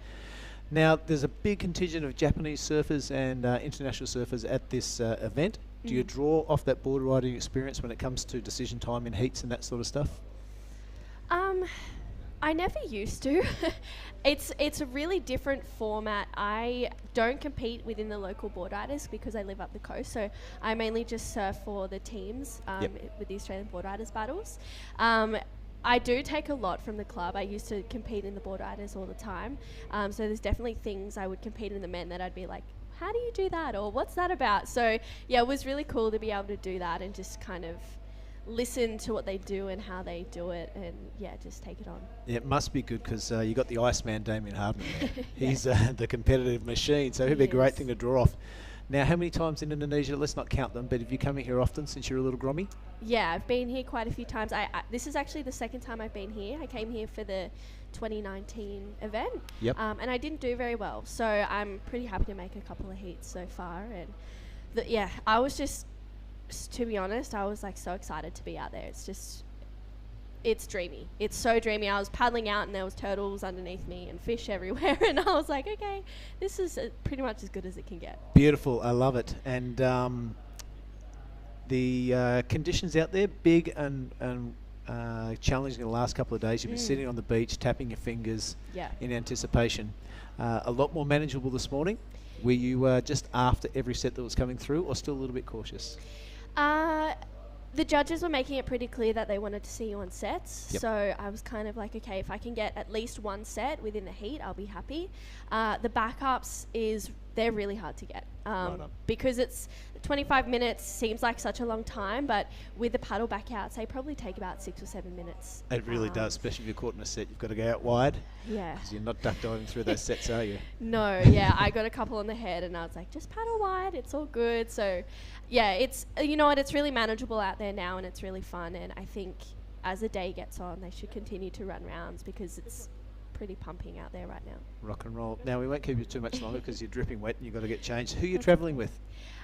Now, there's a big contingent of Japanese surfers and international surfers at this event. Do you draw off that board riding experience when it comes to decision time in heats and that sort of stuff? I never used to. It's a really different format. I don't compete within the local board riders because I live up the coast, so I mainly just surf for the teams with the Australian board riders battles. I do take a lot from the club. I used to compete in the board riders all the time, so there's definitely things I would compete in the men that I'd be like, how do you do that, or what's that about? So yeah, it was really cool to be able to do that and just kind of listen to what they do and how they do it, and yeah, just take it on. Yeah, it must be good because you got the Iceman Damien Hardman there. He's the competitive machine, so he'd be a great thing to draw off. Now, how many times in Indonesia? Let's not count them, but have you come here often since you're a little grommy? Yeah, I've been here quite a few times. This is actually the second time I've been here. I came here for the 2019 event, and I didn't do very well, so I'm pretty happy to make a couple of heats so far. And I was just, to be honest, I was like so excited to be out there. It's dreamy. It's so dreamy. I was paddling out and there was turtles underneath me and fish everywhere, and I was like, okay, this is pretty much as good as it can get. Beautiful. I love it. And the conditions out there, big and challenging in the last couple of days. You've been sitting on the beach, tapping your fingers in anticipation. A lot more manageable this morning. Were you just after every set that was coming through, or still a little bit cautious? The judges were making it pretty clear that they wanted to see you on sets, so I was kind of like, okay, if I can get at least one set within the heat, I'll be happy. The backups they're really hard to get because it's 25 minutes seems like such a long time, but with the paddle back outs, they probably take about 6 or 7 minutes. It really does, especially if you're caught in a set. You've got to go out wide. Yeah. Because you're not duck diving through those sets, are you? No, yeah. I got a couple on the head and I was like, just paddle wide, it's all good. So, yeah, it's, you know what, it's really manageable out there now and it's really fun. And I think as the day gets on, they should continue to run rounds because it's pretty pumping out there right now. Rock and roll. Now, we won't keep you too much longer because you're dripping wet and you've got to get changed. Who are you travelling with?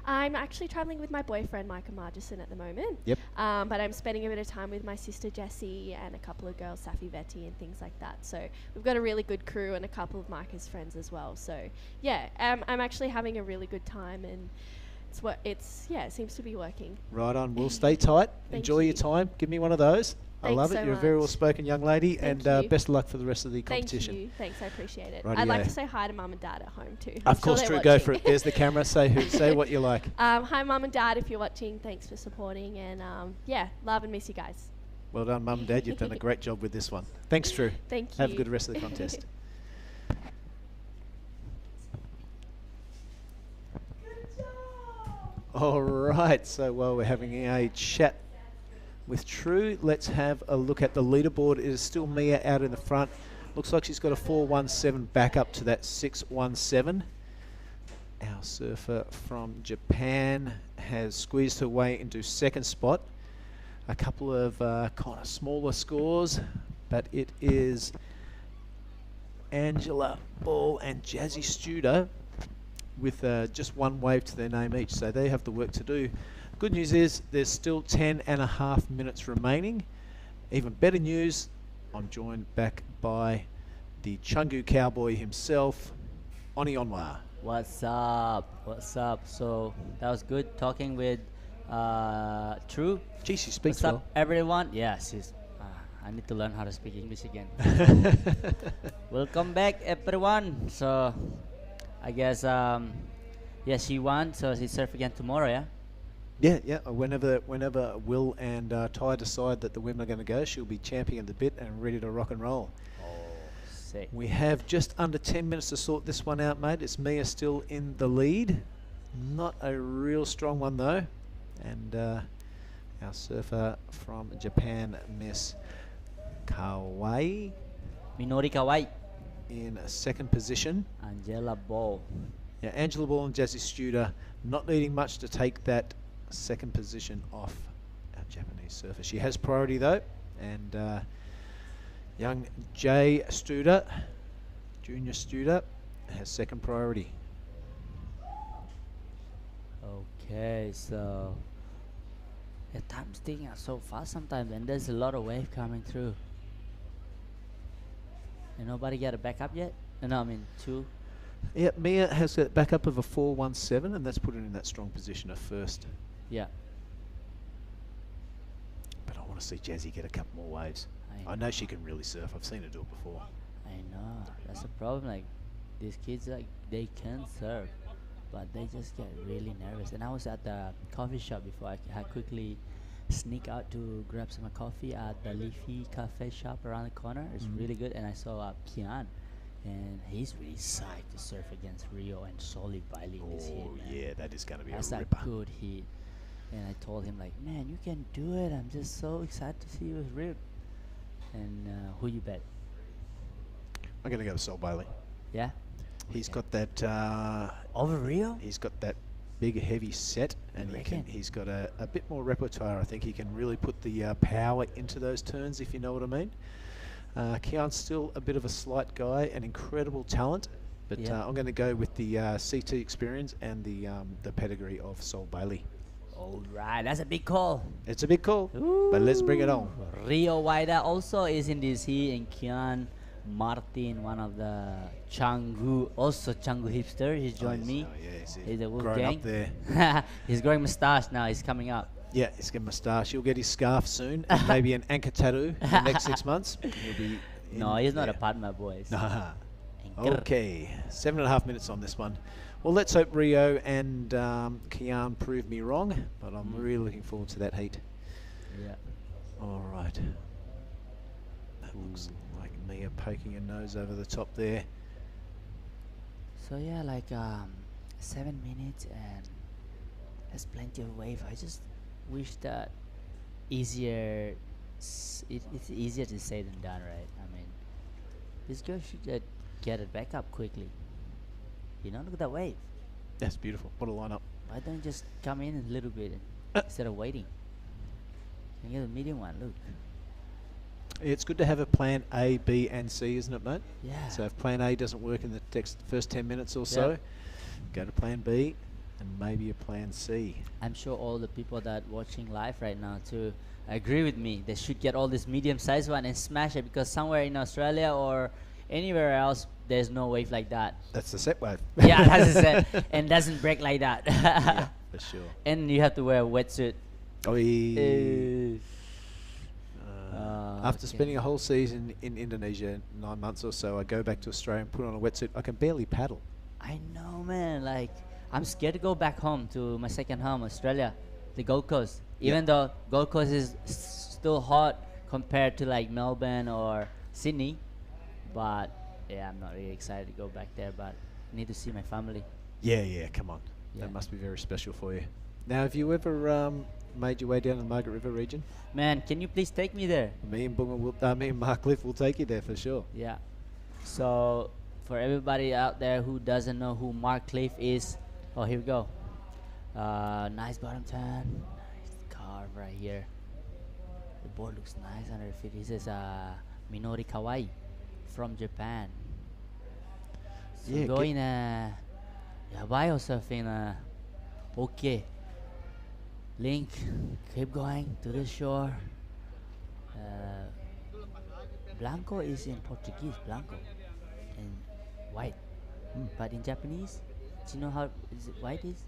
I'm actually travelling with my boyfriend, Micah Margison, at the moment. Yep. But I'm spending a bit of time with my sister, Jessie, and a couple of girls, Safi Vetti, and things like that. So we've got a really good crew and a couple of Micah's friends as well. So, yeah, I'm actually having a really good time, and it seems to be working. Right on. We'll stay tight. Enjoy your time. Give me one of those. I love it. You're a very well-spoken young lady, and best of luck for the rest of the competition. Thank you. Thanks, I appreciate it. Rightio. I'd like to say hi to Mum and Dad at home too. Of course, Drew, go for it. There's the camera. Say what you like. Hi, Mum and Dad, if you're watching. Thanks for supporting, and love and miss you guys. Well done, Mum and Dad. You've done a great job with this one. Thanks, Drew. Thank you. Have a good rest of the contest. All right. So while we're having a chat with True, let's have a look at the leaderboard. It is still Mia out in the front. Looks like she's got a 4.17 back up to that 6.17. Our surfer from Japan has squeezed her way into second spot. A couple of kind of smaller scores, but it is Angela Ball and Jazzy Studer with just one wave to their name each, so they have the work to do. Good news is there's still 10.5 minutes remaining. Even better news, I'm joined back by the Chungu cowboy himself, Oni Onwa. What's up? What's up? So that was good talking with True. Gee, she speaks What's well. up, everyone? Yeah, I need to learn how to speak English again. Welcome back, everyone. So I guess she won, so she surf again tomorrow, yeah? Yeah. Whenever Will and Ty decide that the women are going to go, she'll be champing at the bit and ready to rock and roll. Oh, sick. We have just under 10 minutes to sort this one out, mate. It's Mia still in the lead. Not a real strong one, though. And our surfer from Japan, Miss Kawai. Minori Kawai. In second position. Angela Ball. Yeah, Angela Ball and Jazzy Studer not needing much to take that second position off our Japanese surfer. She has priority though. And young Jay Studer, Junior Studer, has second priority. Okay, so the time's ticking out so fast sometimes, and there's a lot of wave coming through. And nobody got a backup yet? No, I mean 2. Yeah, Mia has a backup of a 4.17, and that's put her in that strong position at first. Yeah. But I want to see Jazzy get a couple more waves. I know she can really surf. I've seen her do it before. I know. That's the problem. Like, these kids, like, they can surf, but they just get really nervous. And I was at the coffee shop before. I quickly sneak out to grab some coffee at the Leafy Cafe shop around the corner. It's really good. And I saw Kian, and he's really psyched to surf against Rio and Soli Bailey in this heat. Oh, yeah, that is going to be That's a a ripper. good heat. And I told him, like, man, you can do it. I'm just so excited to see you with Rip. And who you bet? I'm going to go with Sol Bailey. Yeah? He's got that... Over Rio? He's got that big, heavy set, and he's got a bit more repertoire. I think he can really put the power into those turns, if you know what I mean. Kian's still a bit of a slight guy, an incredible talent, but I'm going to go with the CT experience and the pedigree of Sol Bailey. All right, that's a big call. It's a big call, but let's bring it on. Rio Waida also is in this heat, and Kian Martin, one of the Canggu, also Canggu hipster, he's joined me. He's a grown gang. up there. He's growing moustache now, he's coming up. Yeah, he's got a moustache. He'll get his scarf soon, and maybe an anchor tattoo in the next 6 months. He'll be No, he's not a partner, boys. Okay, 7.5 minutes on this one. Well, let's hope Rio and Kian prove me wrong, but I'm really looking forward to that heat. Yeah. All right. That looks like Mia poking her nose over the top there. So yeah, like 7 minutes, and there's plenty of wave. I just wish that it's easier to say than done, right? I mean, this girl should get it back up quickly. You know, look at that wave. That's beautiful. What a lineup. Why don't you just come in a little bit instead of waiting? You get a medium one, look. It's good to have a plan A, B, and C, isn't it, mate? Yeah. So if plan A doesn't work in the first 10 minutes or so, go to plan B and maybe a plan C. I'm sure all the people that watching live right now too agree with me. They should get all this medium-sized one and smash it, because somewhere in Australia or anywhere else, there's no wave like that. That's the set wave. Yeah, that's the set, and doesn't break like that. Yeah, for sure. And you have to wear a wetsuit. Oh, yeah. After spending a whole season in Indonesia, 9 months or so, I go back to Australia and put on a wetsuit. I can barely paddle. I know, man. Like, I'm scared to go back home to my second home, Australia, the Gold Coast. Even though Gold Coast is still hot compared to like Melbourne or Sydney, but yeah, I'm not really excited to go back there. But I need to see my family. Yeah, come on. That must be very special for you. Now, have you ever made your way down to the Margaret River region? Man, can you please take me there? Me and Mark Cliff will take you there for sure. Yeah. So for everybody out there who doesn't know who Mark Cliff is, oh, here we go. Nice bottom turn. Nice carve right here. The board looks nice under the feet. He says Minori Kawaii from Japan. So Yeah, going yabai or surfing okay. Link, keep going to the shore. Blanco is in Portuguese, Blanco, and white. But in Japanese, do you know how is it white is?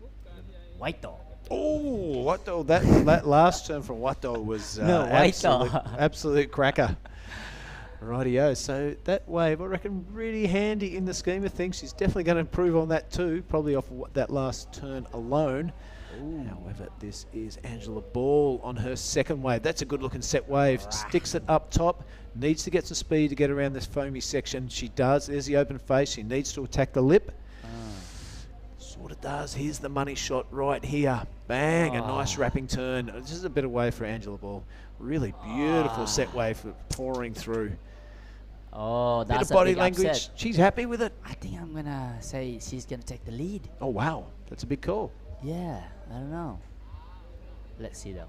Whiteo. Oh, Wato! That last term from Wato was absolute cracker. Rightio. So that wave, I reckon, really handy in the scheme of things. She's definitely going to improve on that too, probably off that last turn alone. However, this is Angela Ball on her second wave. That's a good-looking set wave. Sticks it up top. Needs to get some speed to get around this foamy section. She does. There's the open face. She needs to attack the lip. Sort of does. Here's the money shot right here. Bang, a nice wrapping turn. This is a better wave for Angela Ball. Really beautiful set wave for pouring through. Oh, Bit that's of body a big language. upset. She's happy with it. I think I'm gonna say she's gonna take the lead. Oh, wow. That's a big call. Yeah, I don't know. Let's see though.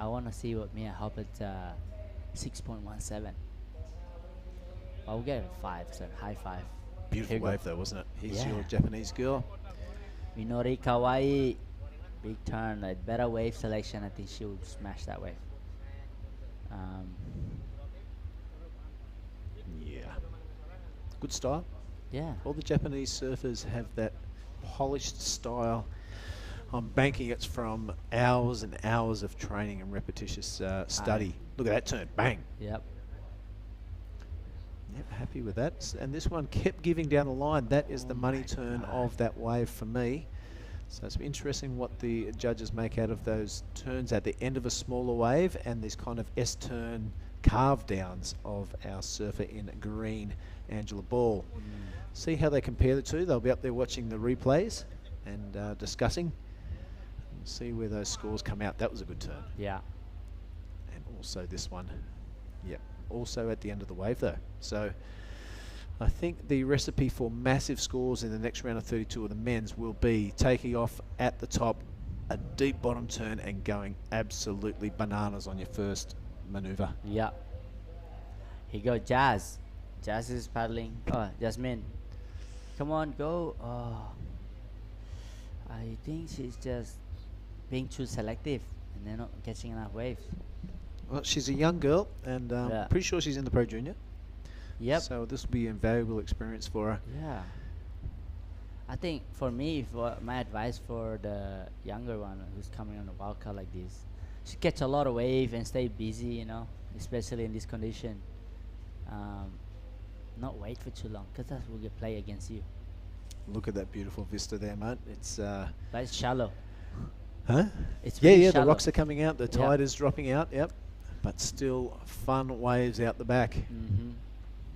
I want to see what Mia Hoppett's 6.17. I'll get a 5, so high 5. Beautiful wave though, wasn't it? Here's your Japanese girl. Minori Kawai, big turn, like better wave selection. I think she would smash that wave. Yeah. Good style. Yeah. All the Japanese surfers have that polished style. I'm banking it's from hours and hours of training and repetitious study. Look at that turn, bang. Yep. Yep, happy with that. And this one kept giving down the line. That is the money turn of that wave for me. So it's interesting what the judges make out of those turns at the end of a smaller wave and these kind of S-turn carve downs of our surfer in green, Angela Ball. See how they compare the two. They'll be up there watching the replays and discussing. See where those scores come out. That was a good turn. Yeah. And also this one. Yep. Also at the end of the wave though. So I think the recipe for massive scores in the next round of 32 of the men's will be taking off at the top, a deep bottom turn and going absolutely bananas on your first maneuver. Yeah. Here go Jazz. Jazz is paddling. Oh, Jasmine. Come on, go. Oh. I think she's just being too selective and they're not catching enough waves. Well, she's a young girl and pretty sure she's in the Pro Junior. Yep. So this will be an invaluable experience for her. Yeah. I think for me, for my advice for the younger one who's coming on a wild card like this, she catch a lot of wave and stay busy, you know, especially in this condition. Not wait for too long because that will get play against you. Look at that beautiful vista there, mate. It's but it's shallow. Huh? It's yeah, really the shallow. rocks are coming out, the tide is dropping out, yep. But still fun waves out the back.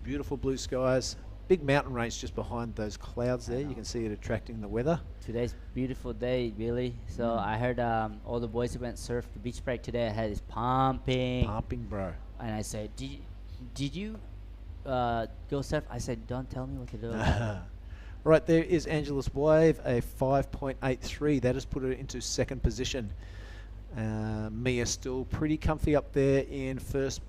Beautiful blue skies. Big mountain range just behind those clouds there. You can see it attracting the weather. Today's beautiful day, Billy. So I heard all the boys who went surf the beach break today. I had this pumping. Pumping, bro. And I said, did you go surf? I said, don't tell me what to do. Right, there is Angela's wave, a 5.83. That has put her into second position. Mia still pretty comfy up there in first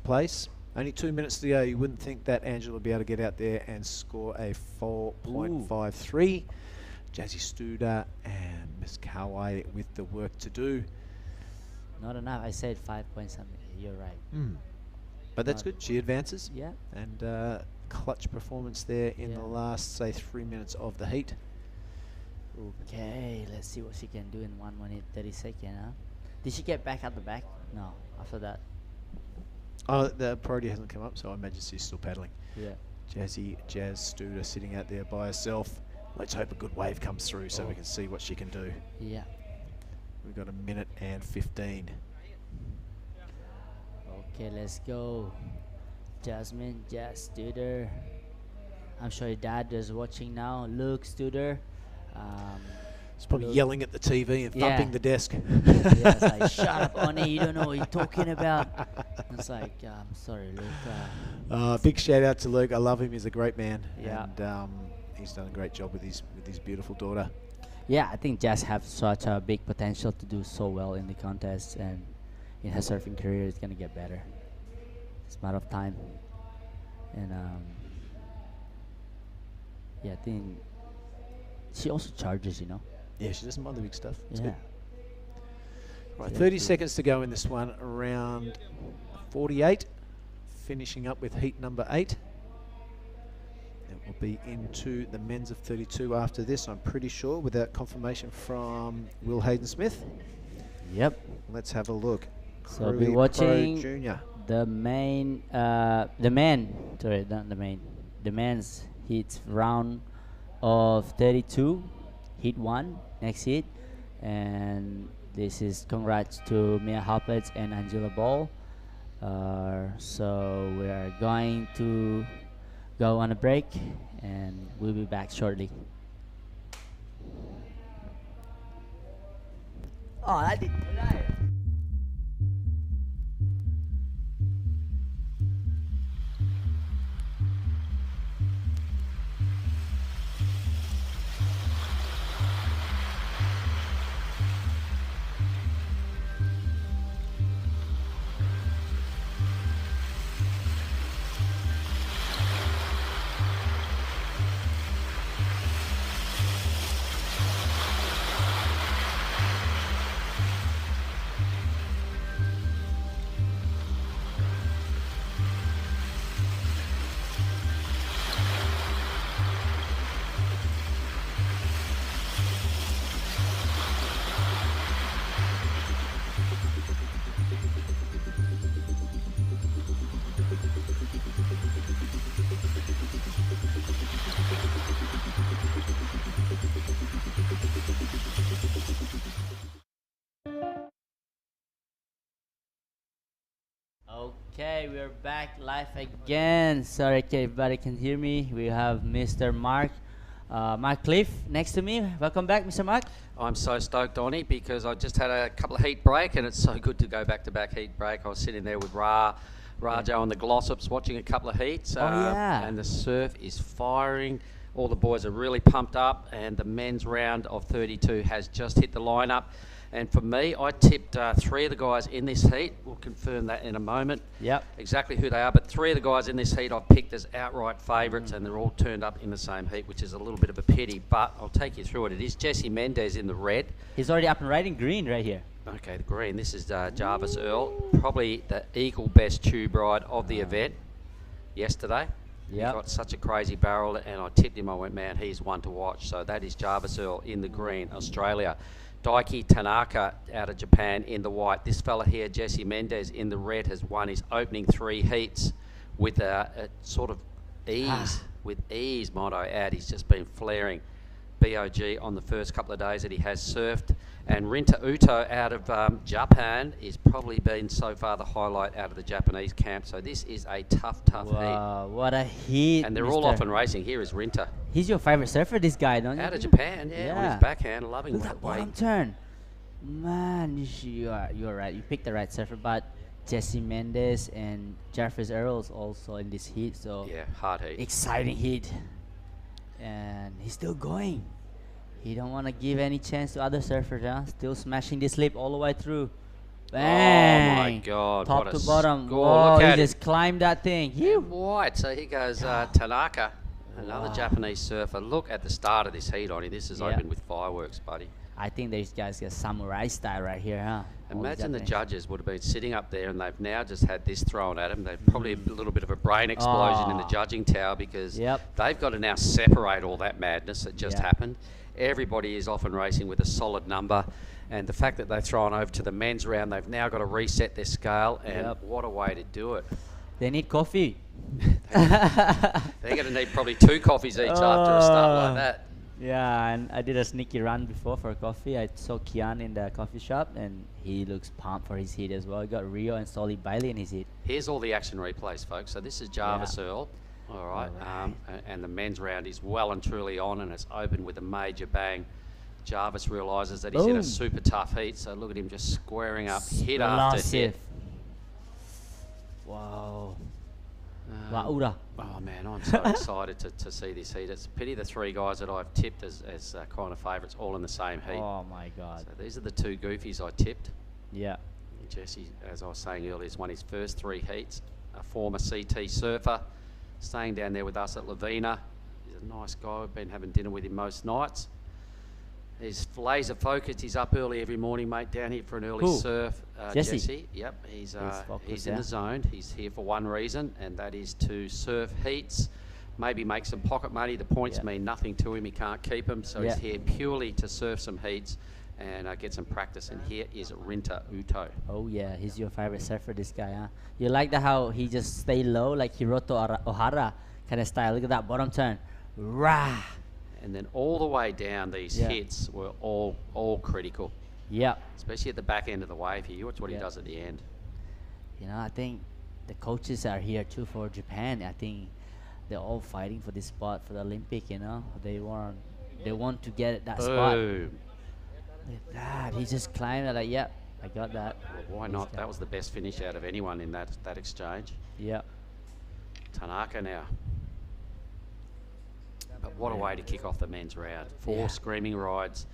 place. Only 2 minutes to go. You wouldn't think that Angela would be able to get out there and score a 4.53. Jazzy Studer and Miss Kawai with the work to do. Not enough. I said 5 point something. You're right. But that's good. She advances. Yeah. And clutch performance there in the last, say, 3 minutes of the heat. Okay, let's see what she can do in 1 minute 30 seconds. Huh? Did she get back at the back? No, after that. Oh, the priority hasn't come up, so I imagine she's still paddling. Yeah. Jazz Studer sitting out there by herself. Let's hope a good wave comes through so we can see what she can do. Yeah. We've got 1 minute and 15. Okay, let's go. Jasmine, Jazz Studer. I'm sure your dad is watching now. Luke Studer. It's probably yelling at the TV and thumping the desk. Yeah, it's like, shut up, Oni, you don't know what you're talking about. It's like, I'm sorry, Luke. Big shout out to Luke. I love him. He's a great man. Yeah. And he's done a great job with his beautiful daughter. Yeah, I think Jazz have such a big potential to do so well in the contest, and in her surfing career, it's going to get better. It's a matter of time. And yeah, I think she also charges, you know. Yeah, she doesn't mind the big stuff. It's Yeah. good. Right, 30 seconds to go in this one. Around 48. Finishing up with heat number 8. It will be into the men's of 32 after this, I'm pretty sure, without confirmation from Will Hayden Smith. Yep. Let's have a look. So I'll be Krui watching Pro Junior. the men's heats round of 32, heat 1, next heat. And this is congrats to Mia Hoppets and Angela Ball. So we are going to go on a break and we'll be back shortly. Oh, I did. Okay, we're back live again. Sorry if everybody can hear me. We have Mr. Mark Cliff next to me. Welcome back, Mr. Mark. I'm so stoked, Donnie, because I just had a couple of heat break, and it's so good to go back-to-back heat break. I was sitting there with Rajo and the Glossops watching a couple of heats. And the surf is firing. All the boys are really pumped up, and the men's round of 32 has just hit the lineup. And for me, I tipped 3 of the guys in this heat. We'll confirm that in a moment. Yep. Exactly who they are. But 3 of the guys in this heat I've picked as outright favourites, and they're all turned up in the same heat, which is a little bit of a pity. But I'll take you through it. It is Jesse Mendez in the red. He's already up and riding green right here. Okay, the green. This is Jarvis Earl. Probably the equal best tube ride of the event yesterday. He got such a crazy barrel, and I tipped him. I went, man, he's one to watch. So that is Jarvis Earl in the green, Australia. Daiki Tanaka out of Japan in the white. This fella here, Jesse Mendez, in the red, has won his opening 3 heats with a sort of ease, motto out. He's just been flaring BOG on the first couple of days that he has surfed. And Rinta Uto out of Japan is probably been so far the highlight out of the Japanese camp. So this is a tough heat. Wow, what a heat. And they're all off and racing. Here is Rinta. He's your favorite surfer, this guy, don't you? Out of Japan, on his backhand, loving Look at that bottom turn. Man, you're right. You picked the right surfer, but Jesse Mendez and Jarvis Earls also in this heat. So yeah, hard heat. Exciting heat. And he's still going. He don't want to give any chance to other surfers, huh? Still smashing this lip all the way through. Bang! Oh my God! Top what to a bottom. Score. Whoa, Look he at just it. climbed that thing. White. So here goes Tanaka, another Japanese surfer. Look at the start of this heat on him. This is open with fireworks, buddy. I think these guys got samurai style right here, huh? Imagine the judges would have been sitting up there, and they've now just had this thrown at them. They've probably a little bit of a brain explosion in the judging tower, because they've got to now separate all that madness that just happened. Everybody is off and racing with a solid number, and the fact that they've thrown over to the men's round, they've now got to reset their scale, and what a way to do it. They need coffee. They're going to need probably 2 coffees each after a start like that. Yeah, and I did a sneaky run before for coffee. I saw Kian in the coffee shop, and he looks pumped for his heat as well. He got Rio and Solly Bailey in his heat. Here's all the action replays, folks. So this is Jarvis Earl. All right. And the men's round is well and truly on, and it's open with a major bang. Jarvis realises that he's in a super tough heat, so look at him just squaring up hit after hit. Wow. Oh man, I'm so excited to see this heat. It's a pity the 3 guys that I've tipped as kind of favourites all in the same heat. Oh my God. So these are the 2 goofies I tipped. Yeah. Jesse, as I was saying earlier, has won his first 3 heats. A former CT surfer, staying down there with us at Lavina. He's a nice guy. We've been having dinner with him most nights. He's laser focused. He's up early every morning, mate, down here for an early surf. Jesse. Yep, he's in the zone. He's here for one reason, and that is to surf heats, maybe make some pocket money. The points mean nothing to him. He can't keep them, so he's here purely to surf some heats and get some practice. And here is Rinta Uto. Oh yeah, he's your favorite surfer, this guy, huh? You like how he just stay low, like Hiroto Ohara kind of style. Look at that bottom turn. Rah! And then all the way down, these hits were all critical. Yeah. Especially at the back end of the wave here. You watch what he does at the end. You know, I think the coaches are here too for Japan. I think they're all fighting for this spot for the Olympic, you know. They want to get that spot. Look at that. He just climbed it like, yep, I got that. Well, why not? That was the best finish out of anyone in that exchange. Yeah. Tanaka now. But what a way to kick off the men's round. 4 screaming rides.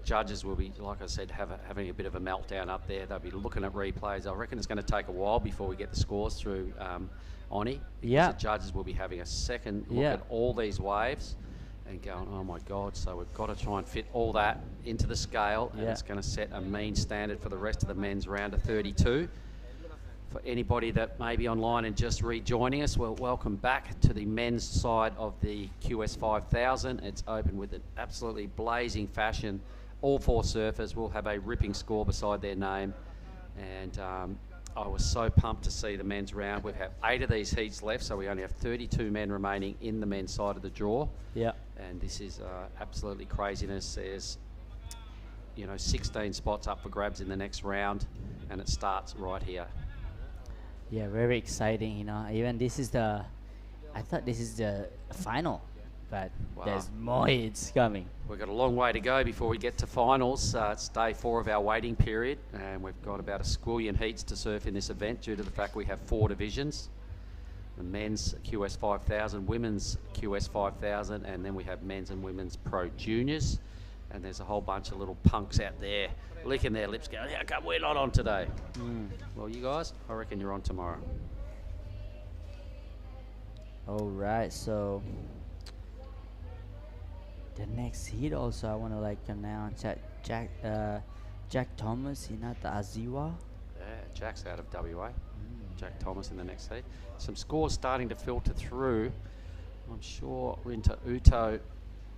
Judges will be, like I said, having a bit of a meltdown up there. They'll be looking at replays. I reckon it's going to take a while before we get the scores through Oni. Yeah. The judges will be having a second look at all these waves and going, oh my God, so we've got to try and fit all that into the scale, and it's going to set a mean standard for the rest of the men's round of 32. For anybody that may be online and just rejoining us, well, welcome back to the men's side of the QS 5000. It's open with an absolutely blazing fashion. All 4 surfers will have a ripping score beside their name. And I was so pumped to see the men's round. We've had 8 of these heats left, so we only have 32 men remaining in the men's side of the draw. Yeah. And this is absolutely craziness. There's 16 spots up for grabs in the next round, and it starts right here. Yeah, very exciting. Even this is I thought this is the final, but there's more hits coming. We've got a long way to go before we get to finals. It's day 4 of our waiting period, and we've got about a squillion heats to surf in this event due to the fact we have 4 divisions. The men's QS 5000, women's QS 5000, and then we have men's and women's pro juniors. And there's a whole bunch of little punks out there licking their lips going, how come we're not on today? Well, you guys, I reckon you're on tomorrow. All right, so the next heat also I want to announce Jack Thomas, Hinata Aziwa. Yeah, Jack's out of WA. Jack Thomas in the next heat. Some scores starting to filter through. I'm sure we're into Uto,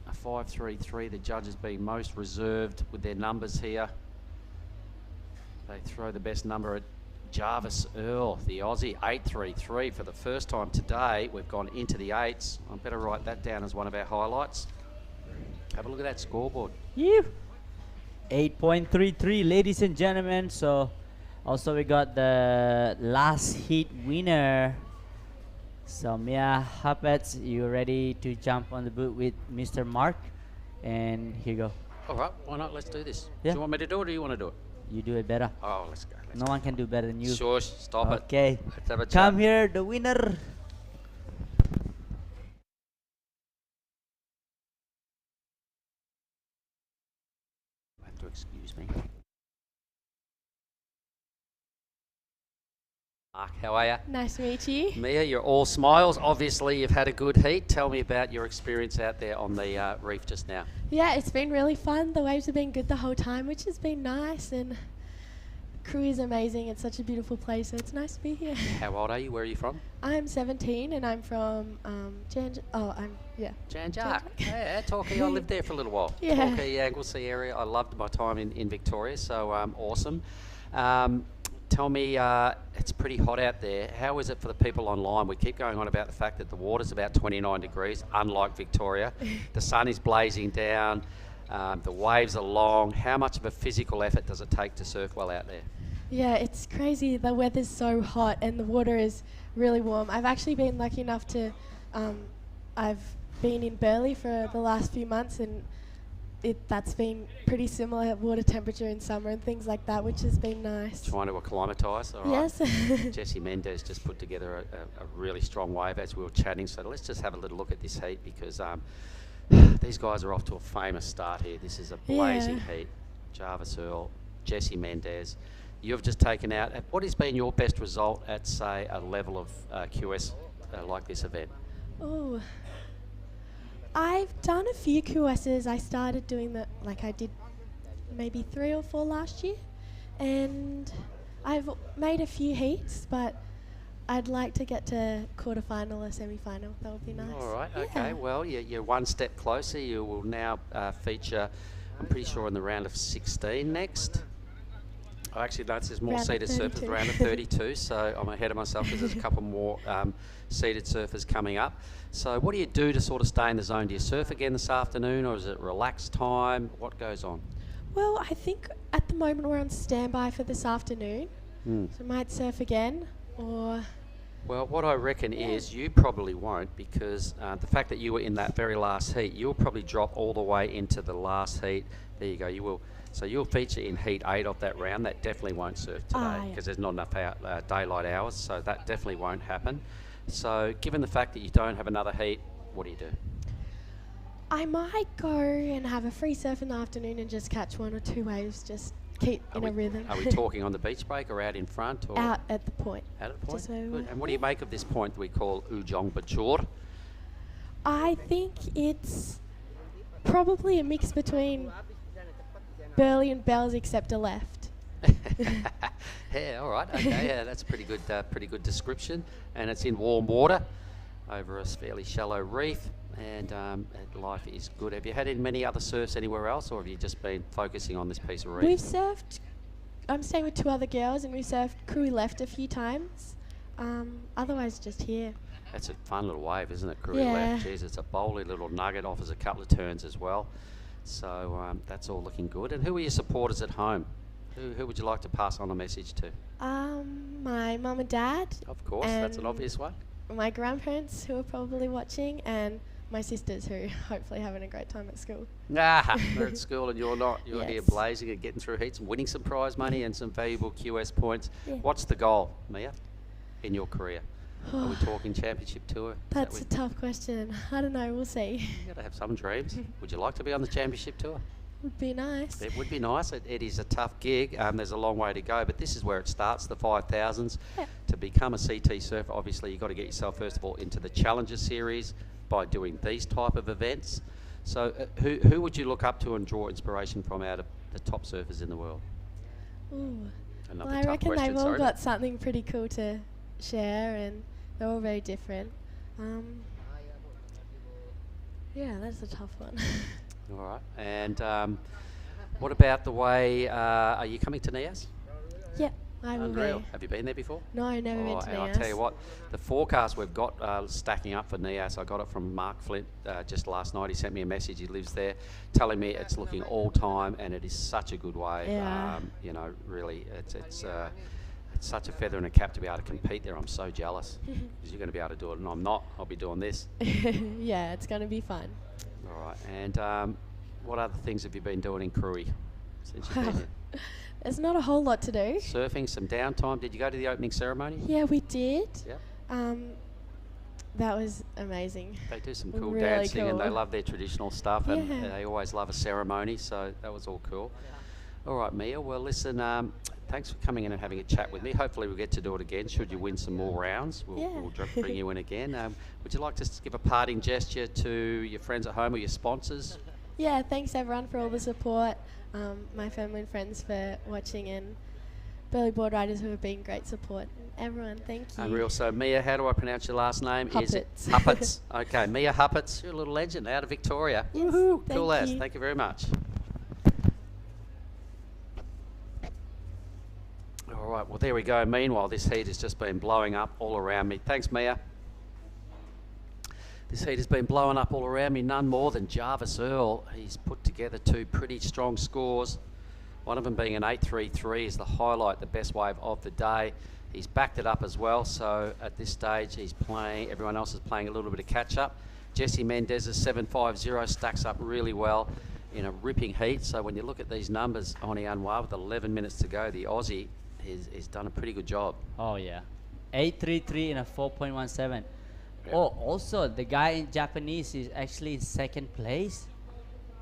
a 5.33. The judges being most reserved with their numbers here. They throw the best number at Jarvis Earl, the Aussie, 8.33 for the first time today. We've gone into the 8s. I better write that down as one of our highlights. Have a look at that scoreboard. Yeah. 8.33, ladies and gentlemen. So also we got the last heat winner. So Mia Huppets, you ready to jump on the boot with Mr. Mark? And here you go. All right, why not? Let's do this. Yeah. Do you want me to do it or do you want to do it? You do it better. Oh, let's go. No one can do better than you. Shush, stop it. Okay. Let's have a chat. Come here, the winner. Have to excuse me. Mark, how are you? Nice to meet you. Mia, you're all smiles. Obviously, you've had a good heat. Tell me about your experience out there on the reef just now. Yeah, it's been really fun. The waves have been good the whole time, which has been nice. And Krui is amazing. It's such a beautiful place, so it's nice to be here. How old are you? Where are you from? I'm 17 and I'm from Janjak. Yeah, Torquay. I lived there for a little while. Yeah. Torquay, Anglesey area. I loved my time in Victoria, so awesome. Tell me, it's pretty hot out there. How is it for the people online? We keep going on about the fact that the water's about 29 degrees, unlike Victoria. The sun is blazing down. The waves are long. How much of a physical effort does it take to surf well out there? Yeah, it's crazy. The weather's so hot and the water is really warm. I've actually been lucky enough to, I've been in Burleigh for the last few months, and that's been pretty similar water temperature in summer and things like that, which has been nice. Trying to acclimatise, all right. Yes. Jessie Mendez just put together a really strong wave as we were chatting, so let's just have a little look at this heat because these guys are off to a famous start here. This is a blazing heat. Jarvis Earl, Jessie Mendez. You've just taken out, what has been your best result at, say, a level of QS like this event? Oh, I've done a few QSs. I started doing I did maybe 3 or 4 last year, and I've made a few heats, but I'd like to get to quarterfinal or semi-final. That would be nice. All right, okay. Well, you're one step closer. You will now feature, I'm pretty sure, in the round of 16 next. I actually noticed there's more Round of seated surfers 32. around of 32, so I'm ahead of myself because there's a couple more seated surfers coming up. So what do you do to sort of stay in the zone? Do you surf again this afternoon, or is it relaxed time? What goes on? Well, I think at the moment we're on standby for this afternoon, so I might surf again, or... Well, what I reckon is you probably won't, because the fact that you were in that very last heat, you'll probably drop all the way into the last heat. There you go. You will. So you'll feature in heat 8 of that round. That definitely won't surf today because there's not enough daylight hours. So that definitely won't happen. So given the fact that you don't have another heat, what do you do? I might go and have a free surf in the afternoon and just catch 1 or 2 waves, just keep in a rhythm. Are we talking on the beach break or out in front? Or out at the point. Out at the point? So Good. And what do you make of this point that we call Ujong Bajor? I think it's probably a mix between Burleigh and Bells, except a left. Yeah, all right, okay, yeah, that's pretty good description. And it's in warm water over a fairly shallow reef, and life is good. Have you had many other surfs anywhere else, or have you just been focusing on this piece of reef? We've surfed, I'm staying with 2 other girls, and we've surfed Krui left a few times. Otherwise, just here. That's a fun little wave, isn't it, Krui Yeah. left? Jeez, it's a bowly little nugget, offers a couple of turns as well. So that's all looking good. And who are your supporters at home? Who would you like to pass on a message to? My mum and dad. Of course, that's an and obvious one. My grandparents who are probably watching, and my sisters who hopefully having a great time at school. Ah, they're at school and you're not. You're here Yes. blazing and getting through heats and winning some prize money and some valuable QS points. Yeah. What's the goal, Mia, in your career? Are we talking championship tour? Is that That's a what- tough question. I don't know. We'll see. You got to have some dreams. Would you like to be on the championship tour? Would be nice. It would be nice. It is a tough gig. There's a long way to go, but this is where it starts, the 5,000s. Yeah. To become a CT surfer, obviously you've got to get yourself, first of all, into the Challenger Series by doing these type of events. So who would you look up to and draw inspiration from out of the top surfers in the world? Ooh. Another Well, I tough reckon question, they've all sorry. got something pretty cool to share, and they're all very different. Yeah, that's a tough one. All right. And what about the way, are you coming to NIAS? Yeah, I will Unreal. be. Have you been there before? No, I've never been to And I'll NIAS. tell you what, the forecast we've got stacking up for NIAS, I got it from Mark Flint just last night. He sent me a message, he lives there, telling me it's looking all time and it is such a good wave. Yeah. You know, really, it's such a feather in a cap to be able to compete there. I'm so jealous because you're going to be able to do it and I'm not. I'll be doing this. Yeah, it's going to be fun. All right. And what other things have you been doing in Krui since you've been here? There's not a whole lot to do. Surfing, some downtime. Did you go to the opening ceremony? Yeah, we did. Yep. That was amazing. They do some cool Really dancing and they cool. love their traditional stuff and Yeah. they always love a ceremony, so that was all cool. All right, Mia. Well, listen, thanks for coming in and having a chat with me. Hopefully we'll get to do it again should you win some more rounds. We'll, Yeah. we'll bring you in again. Would you like to give a parting gesture to your friends at home or your sponsors? Yeah, thanks everyone for all the support. My family and friends for watching, and Burley Board Riders who have been great support. Everyone, thank you. Unreal. So, Mia, how do I pronounce your last name? Is it Huppets. Huppets. Okay, Mia Huppets. You're a little legend out of Victoria. Yes, Woohoo. thank Cool as. you. Thank you very much. All right, well, there we go. Meanwhile, this heat has just been blowing up all around me. Thanks, Mia. This heat has been blowing up all around me, none more than Jarvis Earl. He's put together two pretty strong scores. One of them being an 8.33 is the highlight, the best wave of the day. He's backed it up as well, so at this stage he's playing, everyone else is playing a little bit of catch-up. Jesse Mendez's 7.50 stacks up really well in a ripping heat, so when you look at these numbers, Oni Anwar with 11 minutes to go, the Aussie has done a pretty good job. Oh yeah, 8.33 in a 4.17. Oh, also the guy in Japanese is actually in second place.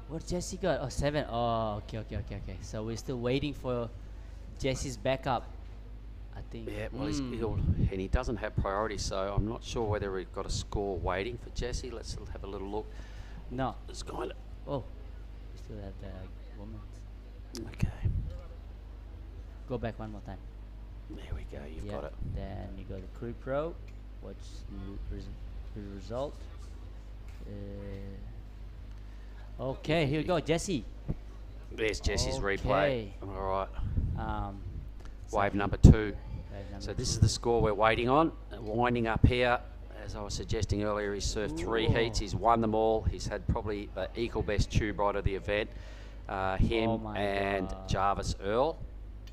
What Jesse got? Oh, 7. Oh, okay. So we're still waiting for Jesse's backup, I think. Yeah, well, and he doesn't have priority, so I'm not sure whether we've got a score waiting for Jesse. Let's have a little look. No. It's kind of... Oh, we still have the woman. Okay. Go back one more time. There we go, you've got it. Then you go to Krui Pro. What's the result? Okay, here we go, Jesse. There's Jesse's replay. Okay. All right. So Wave number 2. number So this is the score we're waiting on. Winding up here, as I was suggesting earlier, he's surfed 3 heats. He's won them all. He's had probably the equal best tube ride of the event. Him my and God. Jarvis Earl.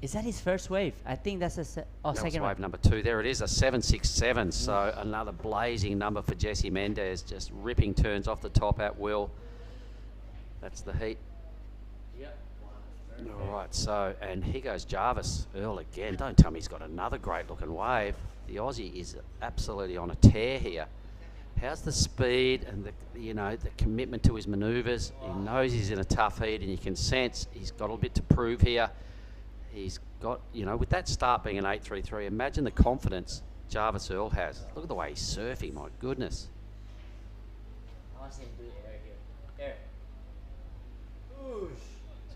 Is that his first wave? I think that's a That was second wave wave. number 2. There it is, a 7.67. So another blazing number for Jesse Mendez, just ripping turns off the top at will. That's the heat. All right, so, and here goes Jarvis Earl again. Don't tell me he's got another great looking wave. The Aussie is absolutely on a tear here. How's the speed and the commitment to his manoeuvres? He knows he's in a tough heat and you can sense he's got a bit to prove here. He's got, with that start being an 8.33, imagine the confidence Jarvis Earl has. Look at the way he's surfing, my goodness. I want to see him do air here. Air.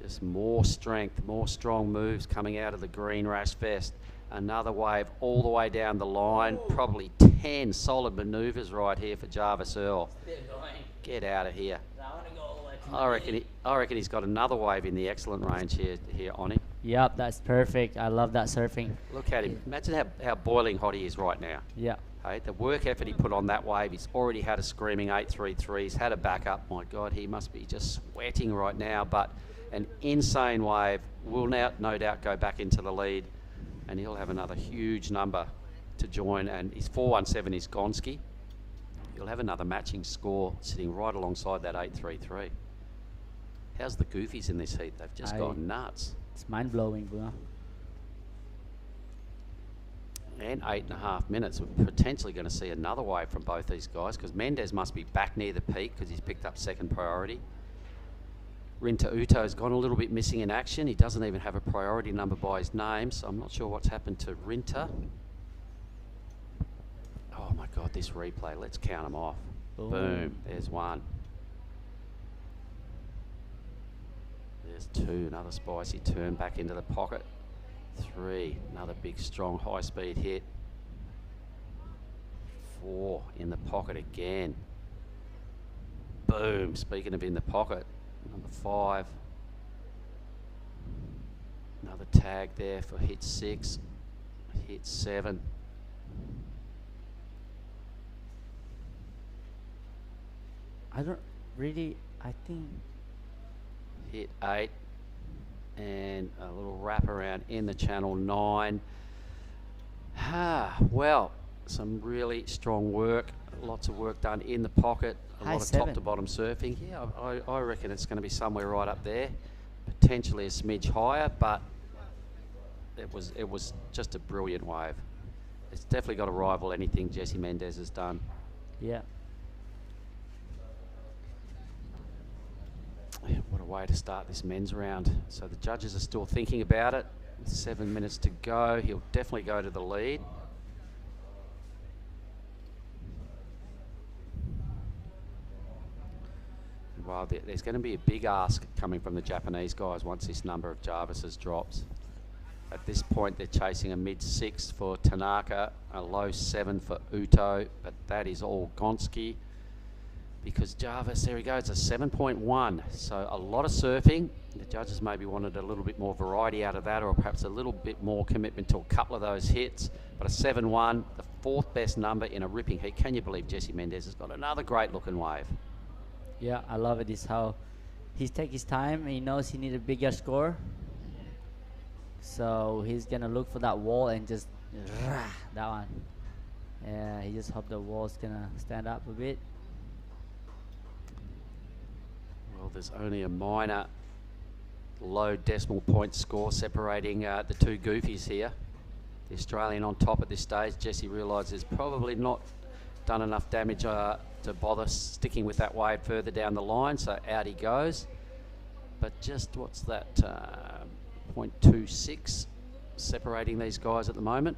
Just more strength, more strong moves coming out of the green rash vest. Another wave all the way down the line. Probably 10 solid manoeuvres right here for Jarvis Earl. Get out of here. I reckon he's got another wave in the excellent range here on him. Yep, that's perfect. I love that surfing. Look at him. Imagine how boiling hot he is right now. Yeah. Hey, the work effort he put on that wave, he's already had a screaming 8.33. He's had a backup. My God, he must be just sweating right now. But an insane wave will now, no doubt, go back into the lead and he'll have another huge number to join, and his 417 is Gonski. He'll have another matching score sitting right alongside that 833. How's the goofies in this heat? They've just gone nuts. It's mind-blowing, bro. And 8.5 minutes. We're potentially going to see another wave from both these guys, because Mendez must be back near the peak because he's picked up second priority. Rinta Uto's gone a little bit missing in action. He doesn't even have a priority number by his name, so I'm not sure what's happened to Rinta. Oh my God, this replay. Let's count them off. Boom. Boom. There's one. There's two. Another spicy turn back into the pocket. 3. Another big, strong, high-speed hit. 4. In the pocket again. Boom. Speaking of in the pocket, number 5. Another tag there for hit 6. Hit 7. I think Hit 8. And a little wrap around in the channel 9. Well, some really strong work. Lots of work done in the pocket. A High lot of 7. top to bottom surfing. Yeah, I reckon it's going to be somewhere right up there. Potentially a smidge higher, but it was just a brilliant wave. It's definitely got to rival anything Jesse Mendez has done. Yeah. What a way to start this men's round. So the judges are still thinking about it. 7 minutes to go. He'll definitely go to the lead. Well, there's going to be a big ask coming from the Japanese guys once this number of Jarvis's drops. At this point, they're chasing a mid-6 for Tanaka, a low 7 for Uto, but that is all Gonski. Because Jarvis, there he goes, a 7.1. So a lot of surfing. The judges maybe wanted a little bit more variety out of that, or perhaps a little bit more commitment to a couple of those hits. But a 7.1, the 4th best number in a ripping heat. Can you believe Jesse Mendez has got another great looking wave? Yeah, I love it. Is how he's take his time. He knows he need a bigger score, so he's gonna look for that wall and just that one. Yeah, he just hope the wall's gonna stand up a bit. Well, there's only a minor low decimal point score separating the two goofies here. The Australian on top at this stage. Jesse realises probably not done enough damage to bother sticking with that wave further down the line, so out he goes. But just what's that, 0.26 separating these guys at the moment.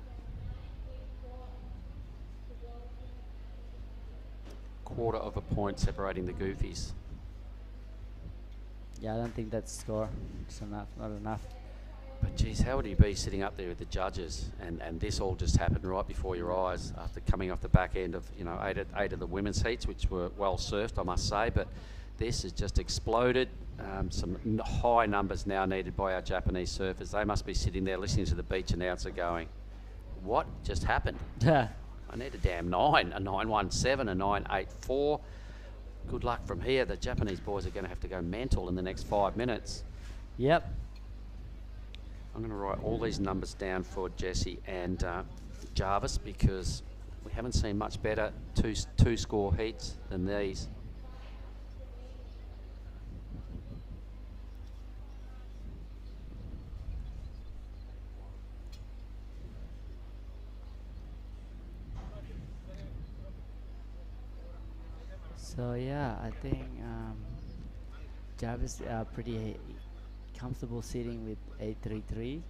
Quarter of a point separating the goofies. Yeah, I don't think that's score. It's enough, not enough. But geez, how would you be sitting up there with the judges, and this all just happened right before your eyes after coming off the back end of, you know, eight of the women's heats, which were well surfed, I must say. But this has just exploded. Some high numbers now needed by our Japanese surfers. They must be sitting there listening to the beach announcer going, "What just happened? I need a damn 9, a 917, a 984. Good luck from here. The Japanese boys are going to have to go mental in the next 5 minutes." Yep. I'm going to write all these numbers down for Jesse and Jarvis, because we haven't seen much better two score heats than these. So yeah, I think Jarvis pretty comfortable sitting with 833.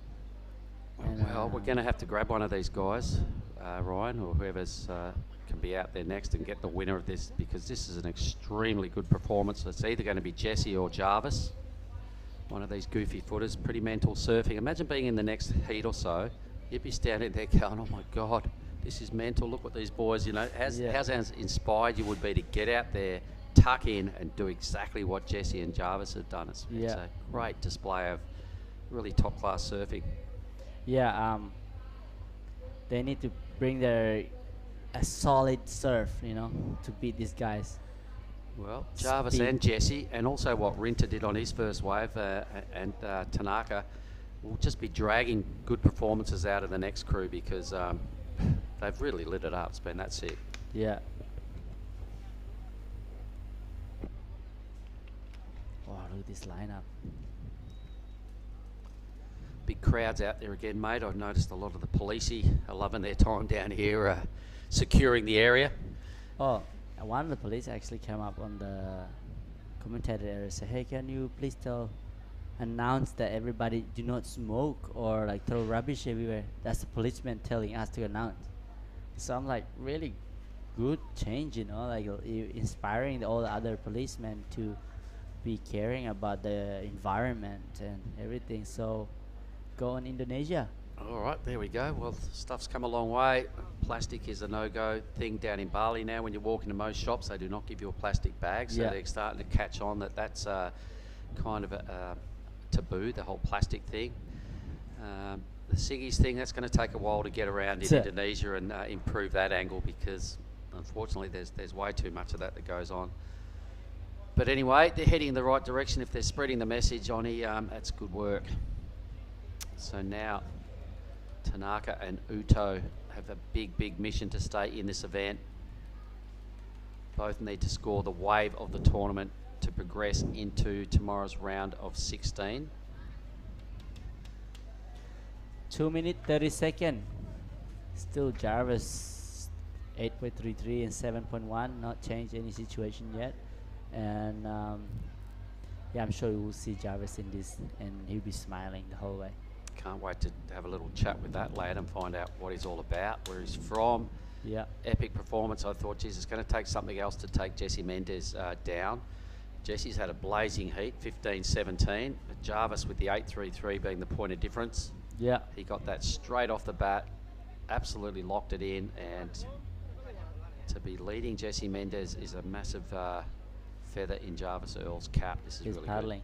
And, Well, we're going to have to grab one of these guys, Ryan, or whoever's can be out there next, and get the winner of this, because this is an extremely good performance. It's either going to be Jesse or Jarvis. One of these goofy footers, pretty mental surfing. Imagine being in the next heat or so. You'd be standing there going, "Oh my God, this is mental. Look what these boys," you know, how inspired you would be to get out there, tuck in, and do exactly what Jesse and Jarvis have done. It's a great display of really top-class surfing. Yeah, they need to bring a solid surf, you know, to beat these guys. Well, Jarvis and Jesse, and also what Rinta did on his first wave, and Tanaka, we'll just be dragging good performances out of the next crew because they've really lit it up. It's been that sick. Yeah. Wow, look at this lineup. Big crowds out there again, mate. I've noticed a lot of the policey are loving their time down here securing the area. Oh, and one of the police actually came up on the commentator area and said, hey, can you please announce that everybody do not smoke or like throw rubbish everywhere. That's the policeman telling us to announce. So I'm like, really good change, you know, like inspiring all the other policemen to be caring about the environment and everything. So go on Indonesia. All right, there we go. Well, stuff's come a long way. Plastic is a no-go thing down in Bali now. When you walk into most shops, they do not give you a plastic bag. So they're starting to catch on that that's kind of a taboo, the whole plastic thing. The ciggies thing, that's going to take a while to get around in Indonesia and improve that angle because, unfortunately, there's way too much of that goes on. But anyway, they're heading in the right direction. If they're spreading the message, Oni, that's good work. So now Tanaka and Uto have a big mission to stay in this event. Both need to score the wave of the tournament to progress into tomorrow's round of 16. 2 minutes 30 seconds. Still Jarvis 8.33 and 7.1. Not changed any situation yet. And yeah, I'm sure we will see Jarvis in this and he'll be smiling the whole way. Can't wait to have a little chat with that lad and find out what he's all about, where he's from. Yeah. Epic performance. I thought, geez, it's going to take something else to take Jesse Mendez down. Jesse's had a blazing heat, 15-17. Jarvis with the 8.33 being the point of difference. Yeah. He got that straight off the bat, absolutely locked it in, and to be leading Jesse Mendez is a massive feather in Jarvis Earl's cap. This is He's really paddling.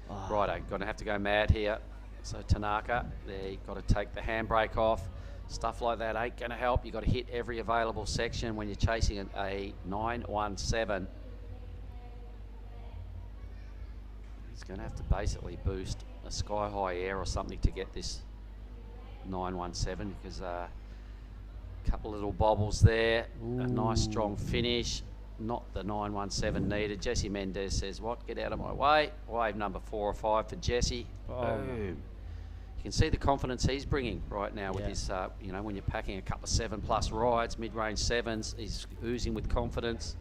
good. Oh. Righto, going to have to go mad here. So Tanaka, there, you've got to take the handbrake off. Stuff like that ain't going to help. You've got to hit every available section when you're chasing a 917. He's going to have to basically boost a sky-high air or something to get this 917 because a couple of little bobbles there. Ooh. A nice strong finish. Not the 917 needed. Jesse Mendez says, what? Get out of my way. Wave number 4 or 5 for Jesse. Oh. Boom. You can see the confidence he's bringing right now with his, you know, when you're packing a couple of 7+ rides, mid-range 7s, he's oozing with confidence.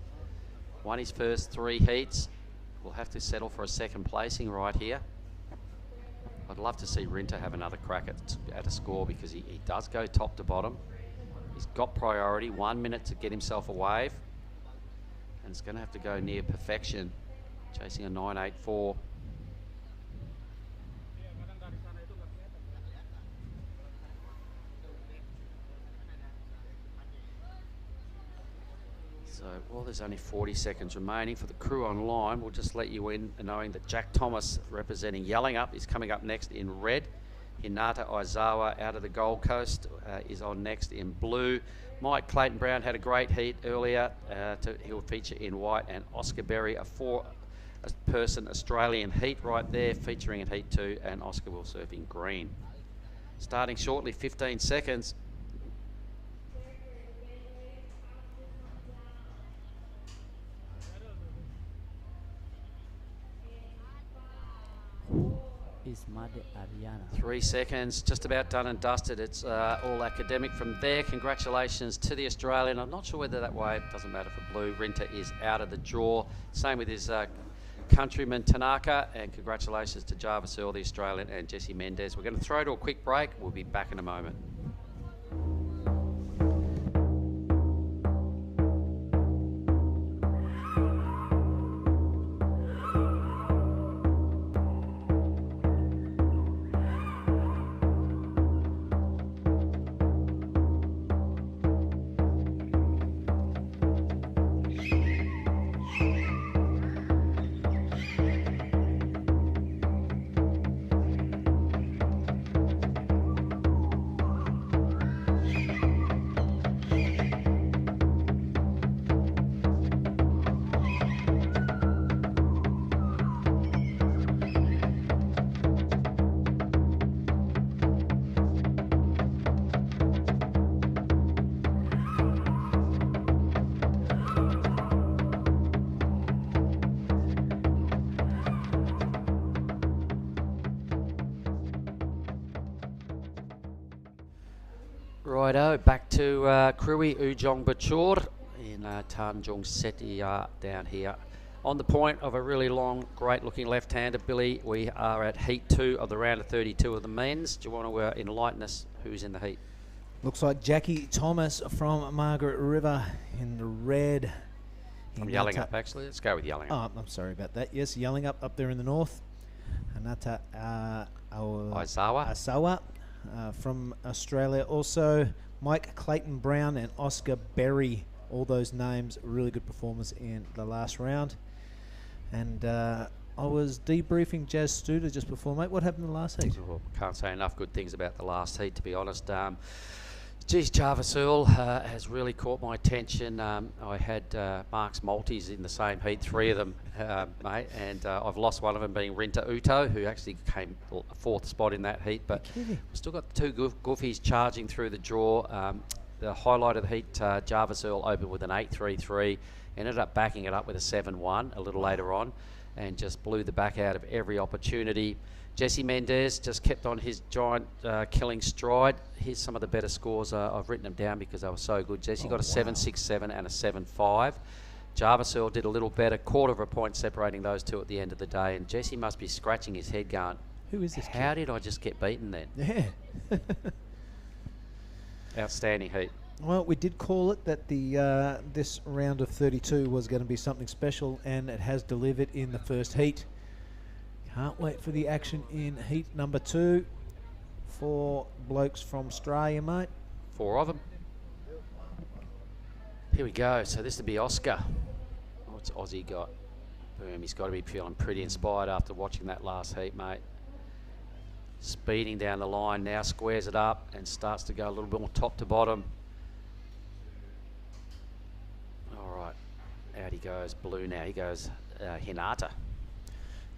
Won his first 3 heats. We'll have to settle for a second placing right here. I'd love to see Rinta have another crack at a score because he does go top to bottom. He's got priority, 1 minute to get himself a wave. And it's going to have to go near perfection, chasing a 984. So, well, there's only 40 seconds remaining for the crew online. We'll just let you in knowing that Jack Thomas, representing Yelling Up, is coming up next in red. Hinata Aizawa out of the Gold Coast is on next in blue. Mike Clayton Brown had a great heat earlier. He'll feature in white. And Oscar Berry, a 4-person Australian heat right there, featuring in heat 2. And Oscar will surf in green. Starting shortly, 15 seconds. Is Made Ariana. 3 seconds, just about done and dusted. It's all academic from there. Congratulations to the Australian. I'm not sure whether that wave, doesn't matter for blue. Rinta is out of the draw. Same with his countryman Tanaka, and congratulations to Jarvis Earl, the Australian, and Jesse Mendez. We're going to throw to a quick break. We'll be back in a moment. Righto, back to Krui Ujong Bachor in Tanjung Setia down here. On the point of a really long, great-looking left-hander, Billy, we are at Heat 2 of the round of 32 of the men's. Do you want to enlighten us who's in the heat? Looks like Jackie Thomas from Margaret River in the red. From Yellingup, actually. Let's go with Yellingup. Oh, I'm sorry about that. Yes, Yellingup up there in the north. Hanata Aizawa from Australia. Also, Mike Clayton Brown and Oscar Berry. All those names, really good performers in the last round. And I was debriefing Jazz Studer just before, mate. What happened in the last heat? Well, can't say enough good things about the last heat, to be honest. Geez, Jarvis Earl has really caught my attention. I had Mark's multis in the same heat, 3 of them, mate, and I've lost one of them being Rinta Uto, who actually came 4th spot in that heat, but we've still got 2 goofies charging through the draw. The highlight of the heat, Jarvis Earl opened with an 8.33, ended up backing it up with a 7.1 a little later on, and just blew the back out of every opportunity. Jesse Mendez just kept on his giant killing stride. Here's some of the better scores. I've written them down because they were so good. Jesse got a 7.67 and a 7.5. Jarvis Earl did a little better, 1/4 of a point separating those two at the end of the day, and Jesse must be scratching his head going, who is this How did I just get beaten then? Yeah. Outstanding heat. Well, we did call it that the this round of 32 was going to be something special, and it has delivered in the first heat. Can't wait for the action in heat number 2. 4 blokes from Australia, mate. 4 of them. Here we go. So this would be Oscar. What's Aussie got? Boom. He's got to be feeling pretty inspired after watching that last heat, mate. Speeding down the line, now squares it up and starts to go a little bit more top to bottom. All right, out he goes, blue now. He goes Hinata.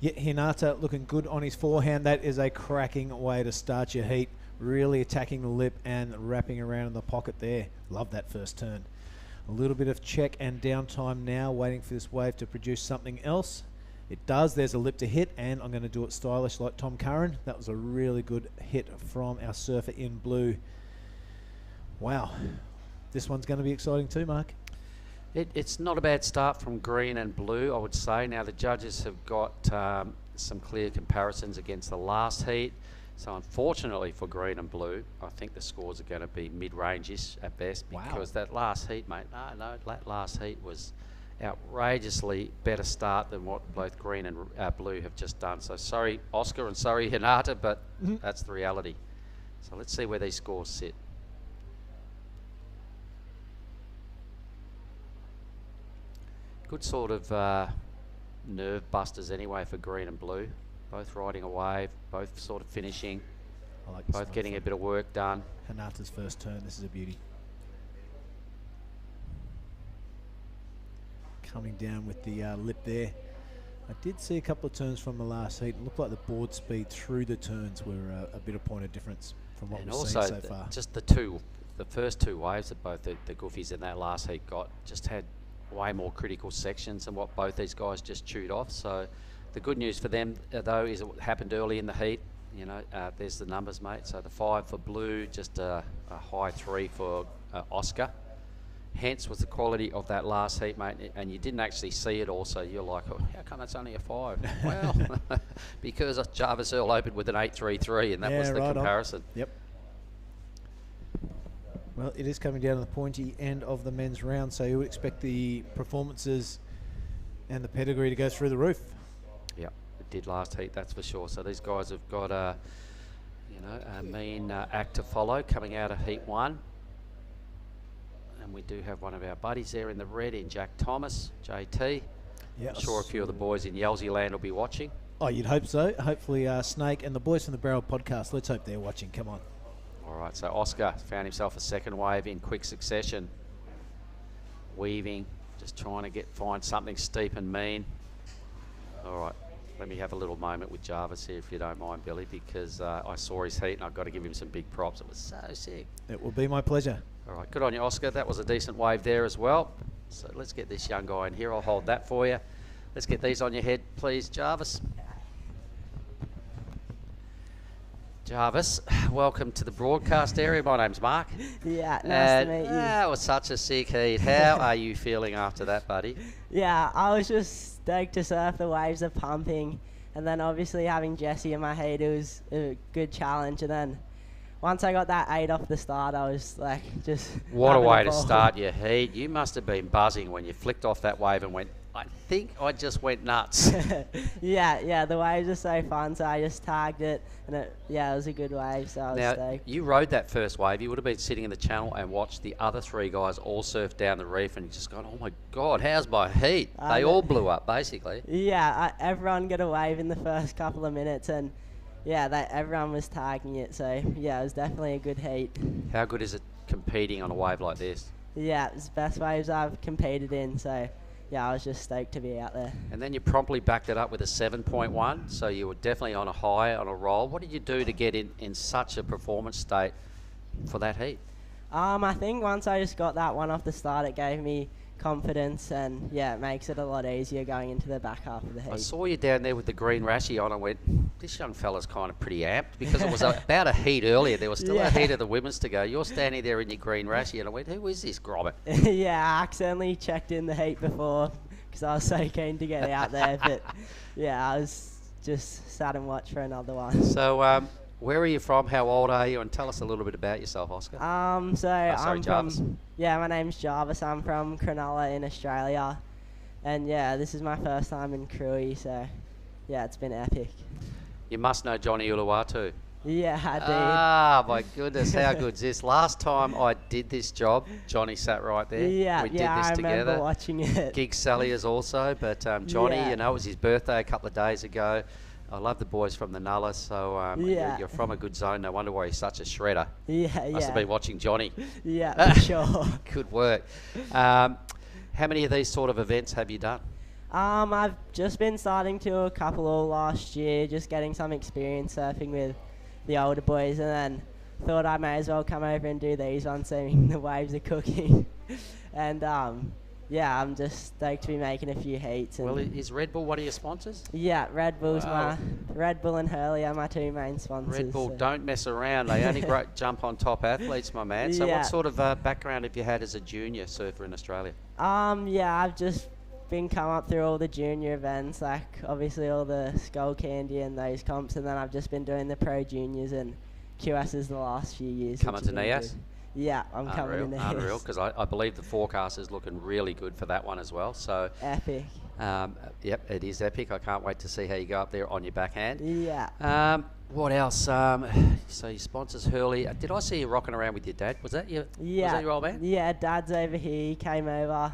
Yeah, Hinata looking good on his forehand. That is a cracking way to start your heat. Really attacking the lip and wrapping around in the pocket there. Love that first turn. A little bit of check and downtime now, waiting for this wave to produce something else. It does. There's a lip to hit, and I'm going to do it stylish like Tom Curran. That was a really good hit from our surfer in blue. Wow. This one's going to be exciting too, Mark. It's not a bad start from green and blue, I would say. Now, the judges have got some clear comparisons against the last heat. So, unfortunately for green and blue, I think the scores are going to be mid-range-ish at best, because that last heat, mate, that last heat was outrageously better start than what both green and blue have just done. So sorry Oscar and sorry Hinata, but that's the reality. So let's see where these scores sit. Good sort of nerve busters anyway for green and blue. Both riding a wave, both sort of finishing, both getting a bit of work done. Hinata's first turn, this is a beauty. Coming down with the lip there. I did see a couple of turns from the last heat. It looked like the board speed through the turns were a bit of point of difference from what we've seen so far. Just the first 2 waves that both the goofies in that last heat got just had way more critical sections than what both these guys just chewed off. So the good news for them, though, is it happened early in the heat. You know, there's the numbers, mate. So the 5 for blue, just a high 3 for Oscar. Hence was the quality of that last heat, mate, and you didn't actually see it all, so you're like, oh, how come it's only a 5? Well, because Jarvis Earl opened with an 8.33, and that was the comparison. Yep. Well, it is coming down to the pointy end of the men's round, so you would expect the performances and the pedigree to go through the roof. Yep, it did last heat, that's for sure. So these guys have got a mean act to follow coming out of heat 1. And we do have one of our buddies there in the red in Jack Thomas, JT. Yes. I'm sure a few of the boys in Yelzy Land will be watching. Oh, you'd hope so. Hopefully Snake and the boys from the Barrel podcast, let's hope they're watching. Come on. All right, so Oscar found himself a second wave in quick succession. Weaving, just trying to find something steep and mean. All right, let me have a little moment with Jarvis here, if you don't mind, Billy, because I saw his heat and I've got to give him some big props. It was so sick. It will be my pleasure. All right, good on you, Oscar. That was a decent wave there as well. So let's get this young guy in here. I'll hold that for you. Let's get these on your head, please, Jarvis. Jarvis, welcome to the broadcast area. My name's Mark. Yeah, nice to meet you. That was such a sick heat. How are you feeling after that, buddy? Yeah, I was just stoked to surf. The waves are pumping. And then obviously having Jesse in my heat, it was a good challenge. And then once I got that 8 off the start, I was like just... What a way to start your heat. You must have been buzzing when you flicked off that wave and went, I think I just went nuts. Yeah, the waves are so fun, so I just tagged it, and it was a good wave, so I was stoked. You rode that first wave. You would have been sitting in the channel and watched the other 3 guys all surf down the reef, and you just gone, oh my God, how's my heat? They all blew up, basically. Yeah, everyone got a wave in the first couple of minutes, and everyone was tagging it, so yeah, it was definitely a good heat. How good is it competing on a wave like this? Yeah, it's the best waves I've competed in, so... yeah, I was just stoked to be out there. And then you promptly backed it up with a 7.1, so you were definitely on a high, on a roll. What did you do to get in such a performance state for that heat? I think once I just got that one off the start, it gave me confidence, and yeah, it makes it a lot easier going into the back half of the heat. I saw you down there with the green rashy on. I went, this young fella's kind of pretty amped, because it was about a heat earlier. There was still a heat of the women's to go. You're standing there in your green rashy, and I went, who is this grommet? Yeah, I accidentally checked in the heat before because I was so keen to get out there, but yeah, I was just sat and watched for another one. So, where are you from? How old are you? And tell us a little bit about yourself, Oscar. I'm Jarvis. My name's Jarvis. I'm from Cronulla in Australia, and yeah, this is my first time in Krui, so yeah, it's been epic. You must know Johnny Uluwatu. Yeah, I did. Ah, my goodness, how good's this? Last time I did this job, Johnny sat right there. Yeah, we did this together. I remember watching it. Gig Sally is also, but Johnny, it was his birthday a couple of days ago. I love the boys from the Nulla, so you're from a good zone. No wonder why he's such a shredder. Must have been watching Johnny. Yeah, for sure. Good work. How many of these sort of events have you done? I've just been starting to a couple all last year, just getting some experience surfing with the older boys, and then thought I may as well come over and do these ones, seeing the waves are cooking. And I'm just stoked to be making a few heats. And is Red Bull one of your sponsors? Yeah, Red Bull and Hurley are my 2 main sponsors. Red Bull don't mess around. They only jump on top athletes, my man. So what sort of background have you had as a junior surfer in Australia? I've just been come up through all the junior events, like obviously all the Skull Candy and those comps, and then I've just been doing the Pro Juniors and QSs the last few years. Coming to NEAS? Yeah, I'm coming to NEAS. Unreal, because I believe the forecast is looking really good for that one as well. So epic. Yep, it is epic. I can't wait to see how you go up there on your backhand. Yeah. What else? So your sponsors, Hurley. Did I see you rocking around with your dad? Was that your? Yeah. Was that your old man? Yeah, Dad's over here. He came over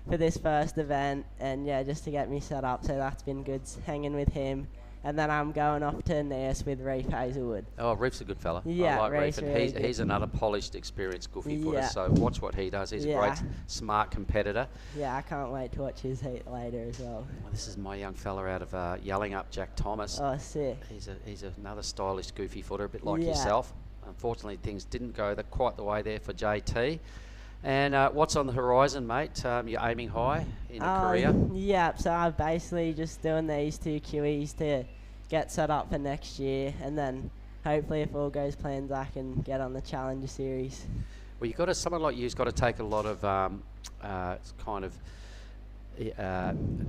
for this first event, and yeah, just to get me set up. So that's been good hanging with him. And then I'm going off to NEAS with Reef Hazelwood. Oh, Reef's a good fella. Yeah, I like Reef, and really he's another polished, experienced goofy footer. So watch what he does. He's a great, smart competitor. Yeah, I can't wait to watch his heat later as well. This is my young fella out of Yelling Up, Jack Thomas. Oh, sick. He's another stylish, goofy footer, a bit like yourself. Unfortunately, things didn't go quite the way there for JT. And what's on the horizon, mate? You're aiming high in a career? Yeah, so I'm basically just doing these 2 QEs to get set up for next year, and then hopefully if all goes plans I can get on the Challenger Series. Well, someone like you's got to take a lot of kind of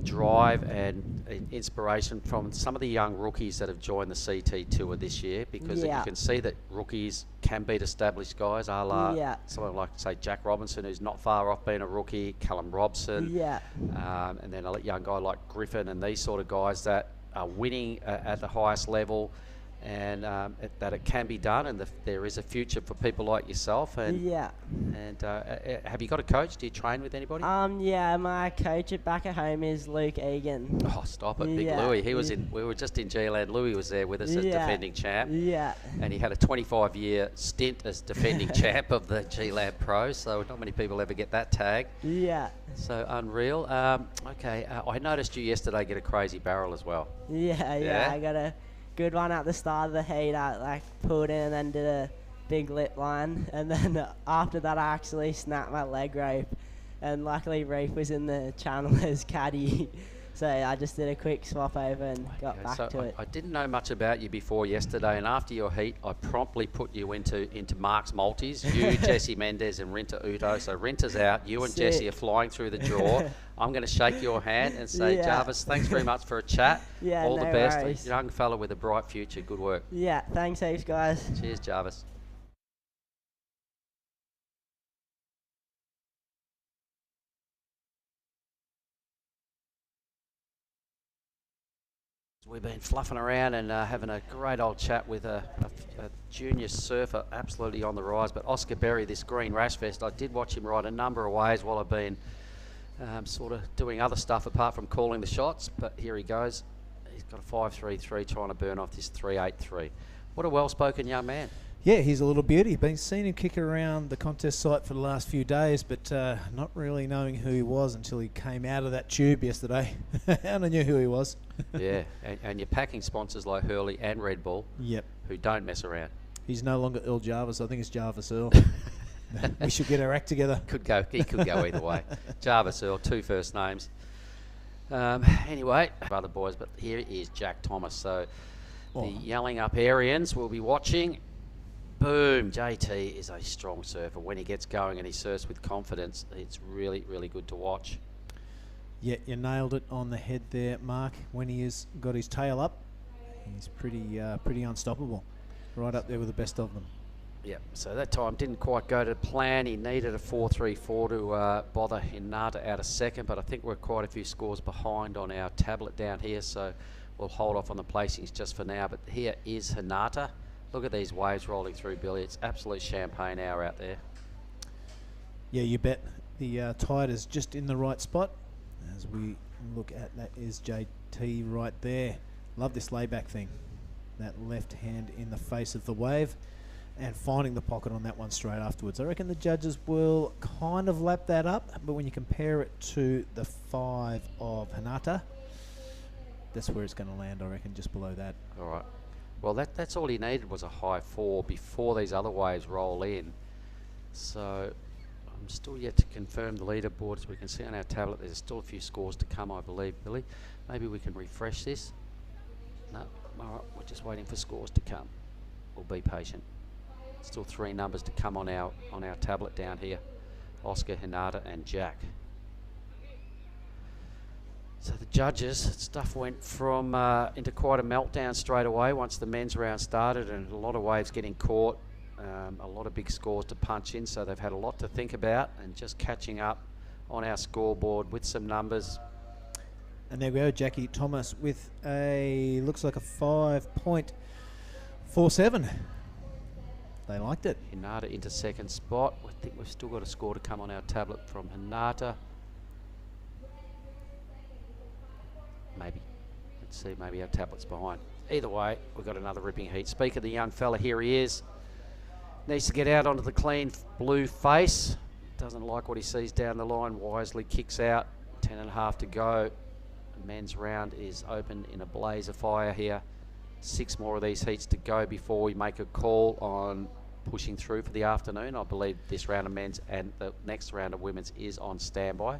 drive and inspiration from some of the young rookies that have joined the CT Tour this year, because you can see that rookies can beat established guys, a la someone like, say, Jack Robinson, who's not far off being a rookie, Callum Robson, and then a young guy like Griffin, and these sort of guys that are winning at the highest level, and that it can be done, and there is a future for people like yourself. And have you got a coach? Do you train with anybody? My coach back at home is Luke Egan. Oh, stop it, Big Louie. He was in. We were just in G-Land. Louie was there with us as defending champ. Yeah. And he had a 25-year stint as defending champ of the G-Land Pro. So not many people ever get that tag. Yeah. So unreal. Okay. I noticed you yesterday get a crazy barrel as well. Yeah. I got a good one at the start of the heat. I pulled in and then did a big lip line, and then after that I actually snapped my leg rope, and luckily Reef was in the channel as caddy, So I just did a quick swap over and got Okay, back so to it. I didn't know much about you before yesterday, and after your heat, I promptly put you into Mark's multis. You, Jesse Mendez, and Rinta Uto. So Rinta's out. You and Jesse are flying through the draw. I'm going to shake your hand and say, Jarvis, thanks very much for a chat. Yeah, all no the best. worries. A young fella with a bright future. Good work. Yeah, thanks heaps, guys. Cheers, Jarvis. We've been fluffing around and having a great old chat with a junior surfer absolutely on the rise. But Oscar Berry, this Green Rash Fest, I did watch him ride a number of waves while I've been sort of doing other stuff apart from calling the shots. But here he goes. He's got a 5.33 trying to burn off this 3.83. What a well-spoken young man. Yeah, he's a little beauty. Been seen him kick around the contest site for the last few days, but not really knowing who he was until he came out of that tube yesterday. And I knew who he was. Yeah, and you're packing sponsors like Hurley and Red Bull, Yep, who don't mess around. He's no longer Earl Jarvis. I think it's Jarvis Earl. We should get our act together. He could go either way. Jarvis Earl, 2 first names. Anyway, other boys, but here is Jack Thomas. So the yelling up Arians will be watching. Boom, JT is a strong surfer. When he gets going and he surfs with confidence, it's really, really good to watch. Yeah, you nailed it on the head there, Mark. When he has got his tail up, he's pretty unstoppable. Right up there with the best of them. Yeah, so that time didn't quite go to plan. He needed a 4.34 to bother Hinata out of second, but I think we're quite a few scores behind on our tablet down here, so we'll hold off on the placings just for now. But here is Hinata. Look at these waves rolling through, Billy. It's absolute champagne hour out there. Yeah, you bet. The tide is just in the right spot. As we look at that is JT right there. Love this layback thing. That left hand in the face of the wave and finding the pocket on that one straight afterwards. I reckon the judges will kind of lap that up, but when you compare it to the 5 of Hinata, that's where it's going to land, I reckon, just below that. All right. Well, that's all he needed was a high 4 before these other waves roll in. So I'm still yet to confirm the leaderboard. As we can see on our tablet, there's still a few scores to come, I believe, Billy. Maybe we can refresh this. No, all right, we're just waiting for scores to come. We'll be patient. Still 3 numbers to come on our tablet down here. Oscar, Hinata and Jack. So the judges, stuff went from into quite a meltdown straight away once the men's round started, and a lot of waves getting caught, a lot of big scores to punch in, so they've had a lot to think about and just catching up on our scoreboard with some numbers. And there we go, Jackie Thomas with looks like a 5.47. They liked it. Hinata into second spot. I think we've still got a score to come on our tablet from Hinata. Maybe. Let's see, maybe our tablet's behind. Either way, we've got another ripping heat. Speak of the young fella, here he is. Needs to get out onto the clean blue face. Doesn't like what he sees down the line. Wisely kicks out. 10.5 to go. The men's round is open in a blaze of fire here. 6 more of these heats to go before we make a call on pushing through for the afternoon. I believe this round of men's and the next round of women's is on standby.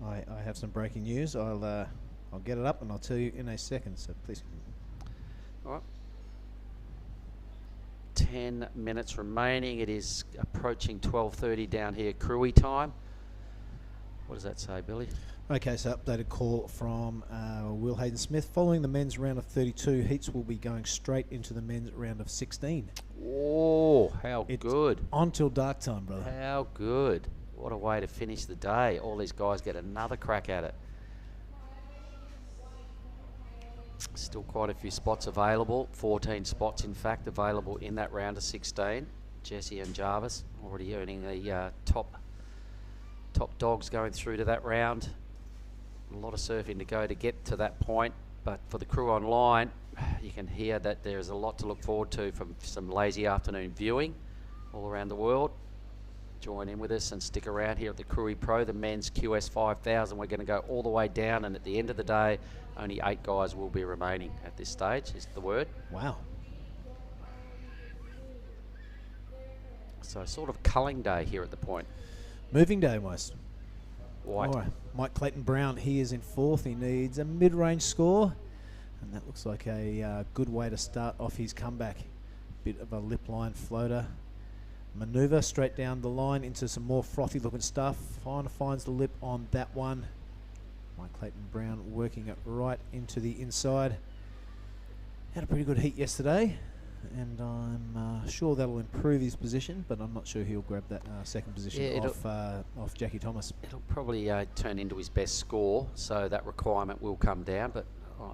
I have some breaking news. I'll get it up and I'll tell you in a second, so please. All right. 10 minutes remaining. It is approaching 12:30 down here, Krui time. What does that say, Billy? Okay, so updated call from Will Hayden Smith. Following the men's round of 32, heats will be going straight into the men's round of 16. Oh, how good. On till dark time, brother. How good. What a way to finish the day. All these guys get another crack at it. Still quite a few spots available. 14 spots, in fact, available in that round of 16. Jesse and Jarvis already earning the top dogs going through to that round. A lot of surfing to go to get to that point. But for the crew online, you can hear that there's a lot to look forward to from some lazy afternoon viewing all around the world. Join in with us and stick around here at the Krui Pro, the men's QS 5000. We're going to go all the way down, and at the end of the day, only 8 guys will be remaining at this stage, is the word. Wow. So sort of culling day here at the point. Moving day almost. White. All right. Mike Clayton Brown, he is in fourth. He needs a mid-range score, and that looks like a good way to start off his comeback. Bit of a lip line floater maneuver straight down the line into some more frothy looking stuff. Finds the lip on that one. Mike Clayton Brown working it right into the inside. Had a pretty good heat yesterday, and I'm sure that'll improve his position, but I'm not sure he'll grab that second position off Jackie Thomas. It'll probably turn into his best score, so that requirement will come down, but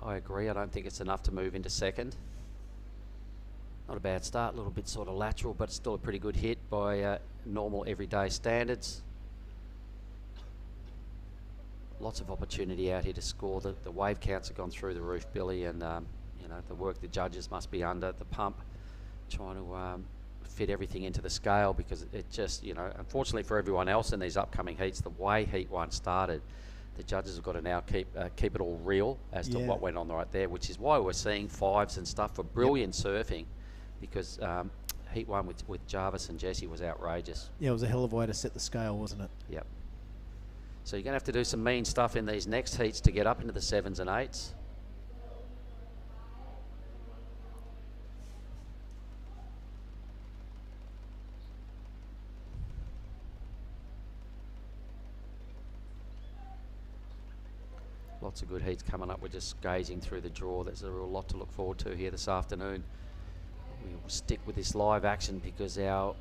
I agree. I don't think it's enough to move into second. Not a bad start, a little bit sort of lateral, but still a pretty good hit by normal everyday standards. Lots of opportunity out here to score. The wave counts have gone through the roof, Billy, and you know, the work the judges must be under the pump, trying to fit everything into the scale, because it just, you know, unfortunately for everyone else in these upcoming heats, the way heat one started, the judges have got to now keep it all real as to what went on right there, which is why we're seeing fives and stuff for brilliant surfing, because heat one with Jarvis and Jesse was outrageous. Yeah, it was a hell of a way to set the scale, wasn't it? Yep. So you're going to have to do some mean stuff in these next heats to get up into the 7s and 8s. Lots of good heats coming up. We're just gazing through the draw. There's a real lot to look forward to here this afternoon. We will stick with this live action because our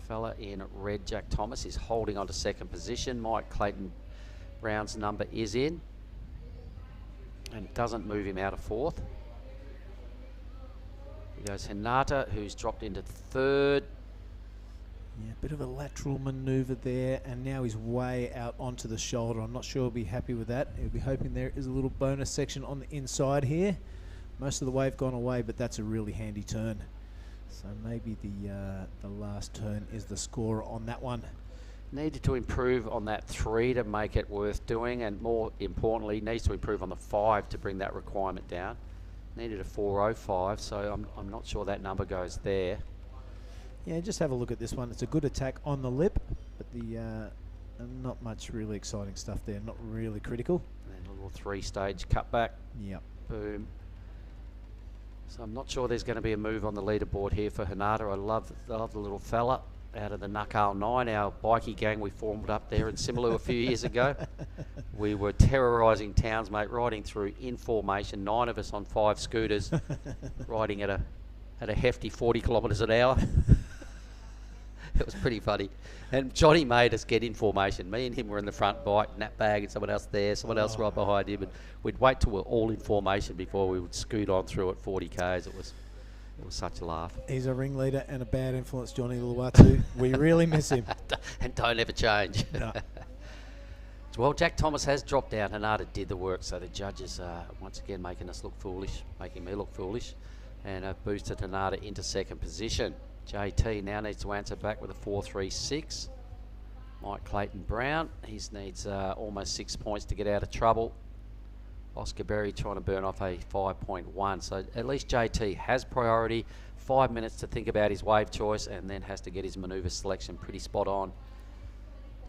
fella in red, Jack Thomas, is holding on to second position. Mike Clayton Brown's number is in, and it doesn't move him out of fourth. Here goes Hinata, who's dropped into third. Yeah, a bit of a lateral manoeuvre there, and now he's way out onto the shoulder. I'm not sure he'll be happy with that. He'll be hoping there is a little bonus section on the inside here. Most of the wave gone away, but that's a really handy turn. So maybe the last turn is the score on that one. Needed to improve on that 3 to make it worth doing, and more importantly, needs to improve on the 5 to bring that requirement down. Needed a 4.05, so I'm not sure that number goes there. Yeah, just have a look at this one. It's a good attack on the lip, but not much really exciting stuff there. Not really critical. And then a little 3-stage cutback. Yep. Boom. So I'm not sure there's going to be a move on the leaderboard here for Hinata. I love the little fella out of the Nuckhale 9, our bikie gang we formed up there in Simalu a few years ago. We were terrorising towns, mate, riding through in formation, 9 of us on 5 scooters, riding at a hefty 40 kilometres an hour. It was pretty funny. And Johnny made us get in formation. Me and him were in the front bike, Nat Bag and someone else there, someone else right behind him. And we'd wait till we're all in formation before we would scoot on through at 40 Ks. It was such a laugh. He's a ringleader and a bad influence, Johnny Uluwatu. We really miss him. And don't ever change. No. Well, Jack Thomas has dropped out. Hinata did the work, so the judges are once again making us look foolish, making me look foolish, and have boosted Hinata into second position. JT now needs to answer back with a 4.36. Mike Clayton Brown, he needs almost 6 points to get out of trouble. Oscar Berry trying to burn off a 5.1. So at least JT has priority. 5 minutes to think about his wave choice, and then has to get his manoeuvre selection pretty spot on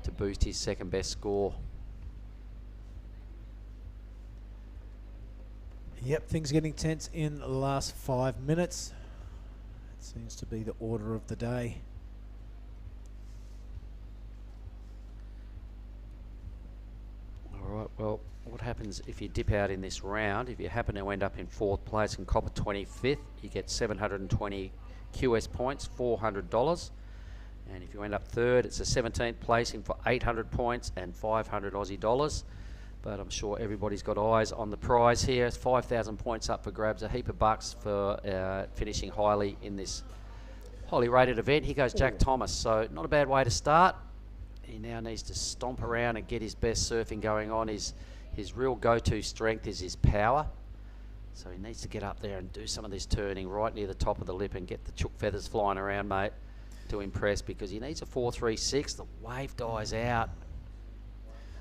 to boost his second best score. Yep, things getting tense in the last 5 minutes. Seems to be the order of the day. All right, well, what happens if you dip out in this round? If you happen to end up in 4th place and copper 25th, you get 720 QS points, $400. And if you end up 3rd, it's a 17th placing for 800 points and 500 Aussie dollars. But I'm sure everybody's got eyes on the prize here. It's 5,000 points up for grabs, a heap of bucks for finishing highly in this highly rated event. Here goes Jack Thomas, so not a bad way to start. He now needs to stomp around and get his best surfing going on. His real go-to strength is his power. So he needs to get up there and do some of this turning right near the top of the lip and get the chook feathers flying around, mate, to impress, because he needs a 4.36. The wave dies out.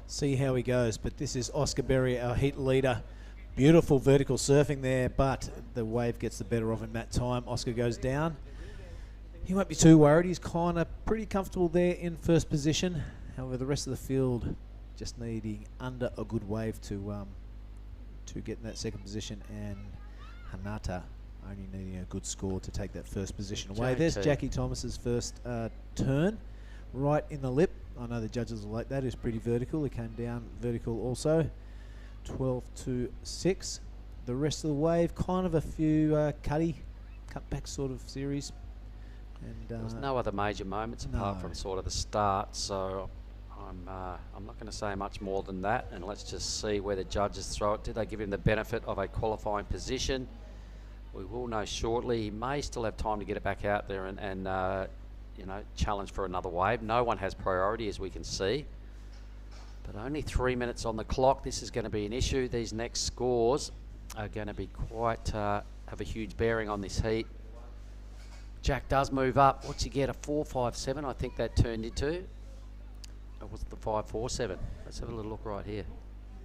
See how he goes, but this is Oscar Berry, our heat leader. Beautiful vertical surfing there, but the wave gets the better of him that time. Oscar goes down. He won't be too worried. He's kind of pretty comfortable there in first position. However, the rest of the field just needing under a good wave to get in that second position, and Hinata only needing a good score to take that first position away. There's Jackie Thomas's first turn, right in the lip. I know the judges will like that. It's pretty vertical. It came down vertical also. 12-6. The rest of the wave, kind of a few cutback sort of series. And there was no other major moments apart from sort of the start, so I'm not going to say much more than that, and let's just see where the judges throw it. Did they give him the benefit of a qualifying position? We will know shortly. He may still have time to get it back out there and you know, challenge for another wave. No one has priority, as we can see. But only 3 minutes on the clock. This is going to be an issue. These next scores are going to be quite, have a huge bearing on this heat. Jack does move up. What's he get? A 4.57, I think that turned into. Or was it the 5.47? Let's have a little look right here.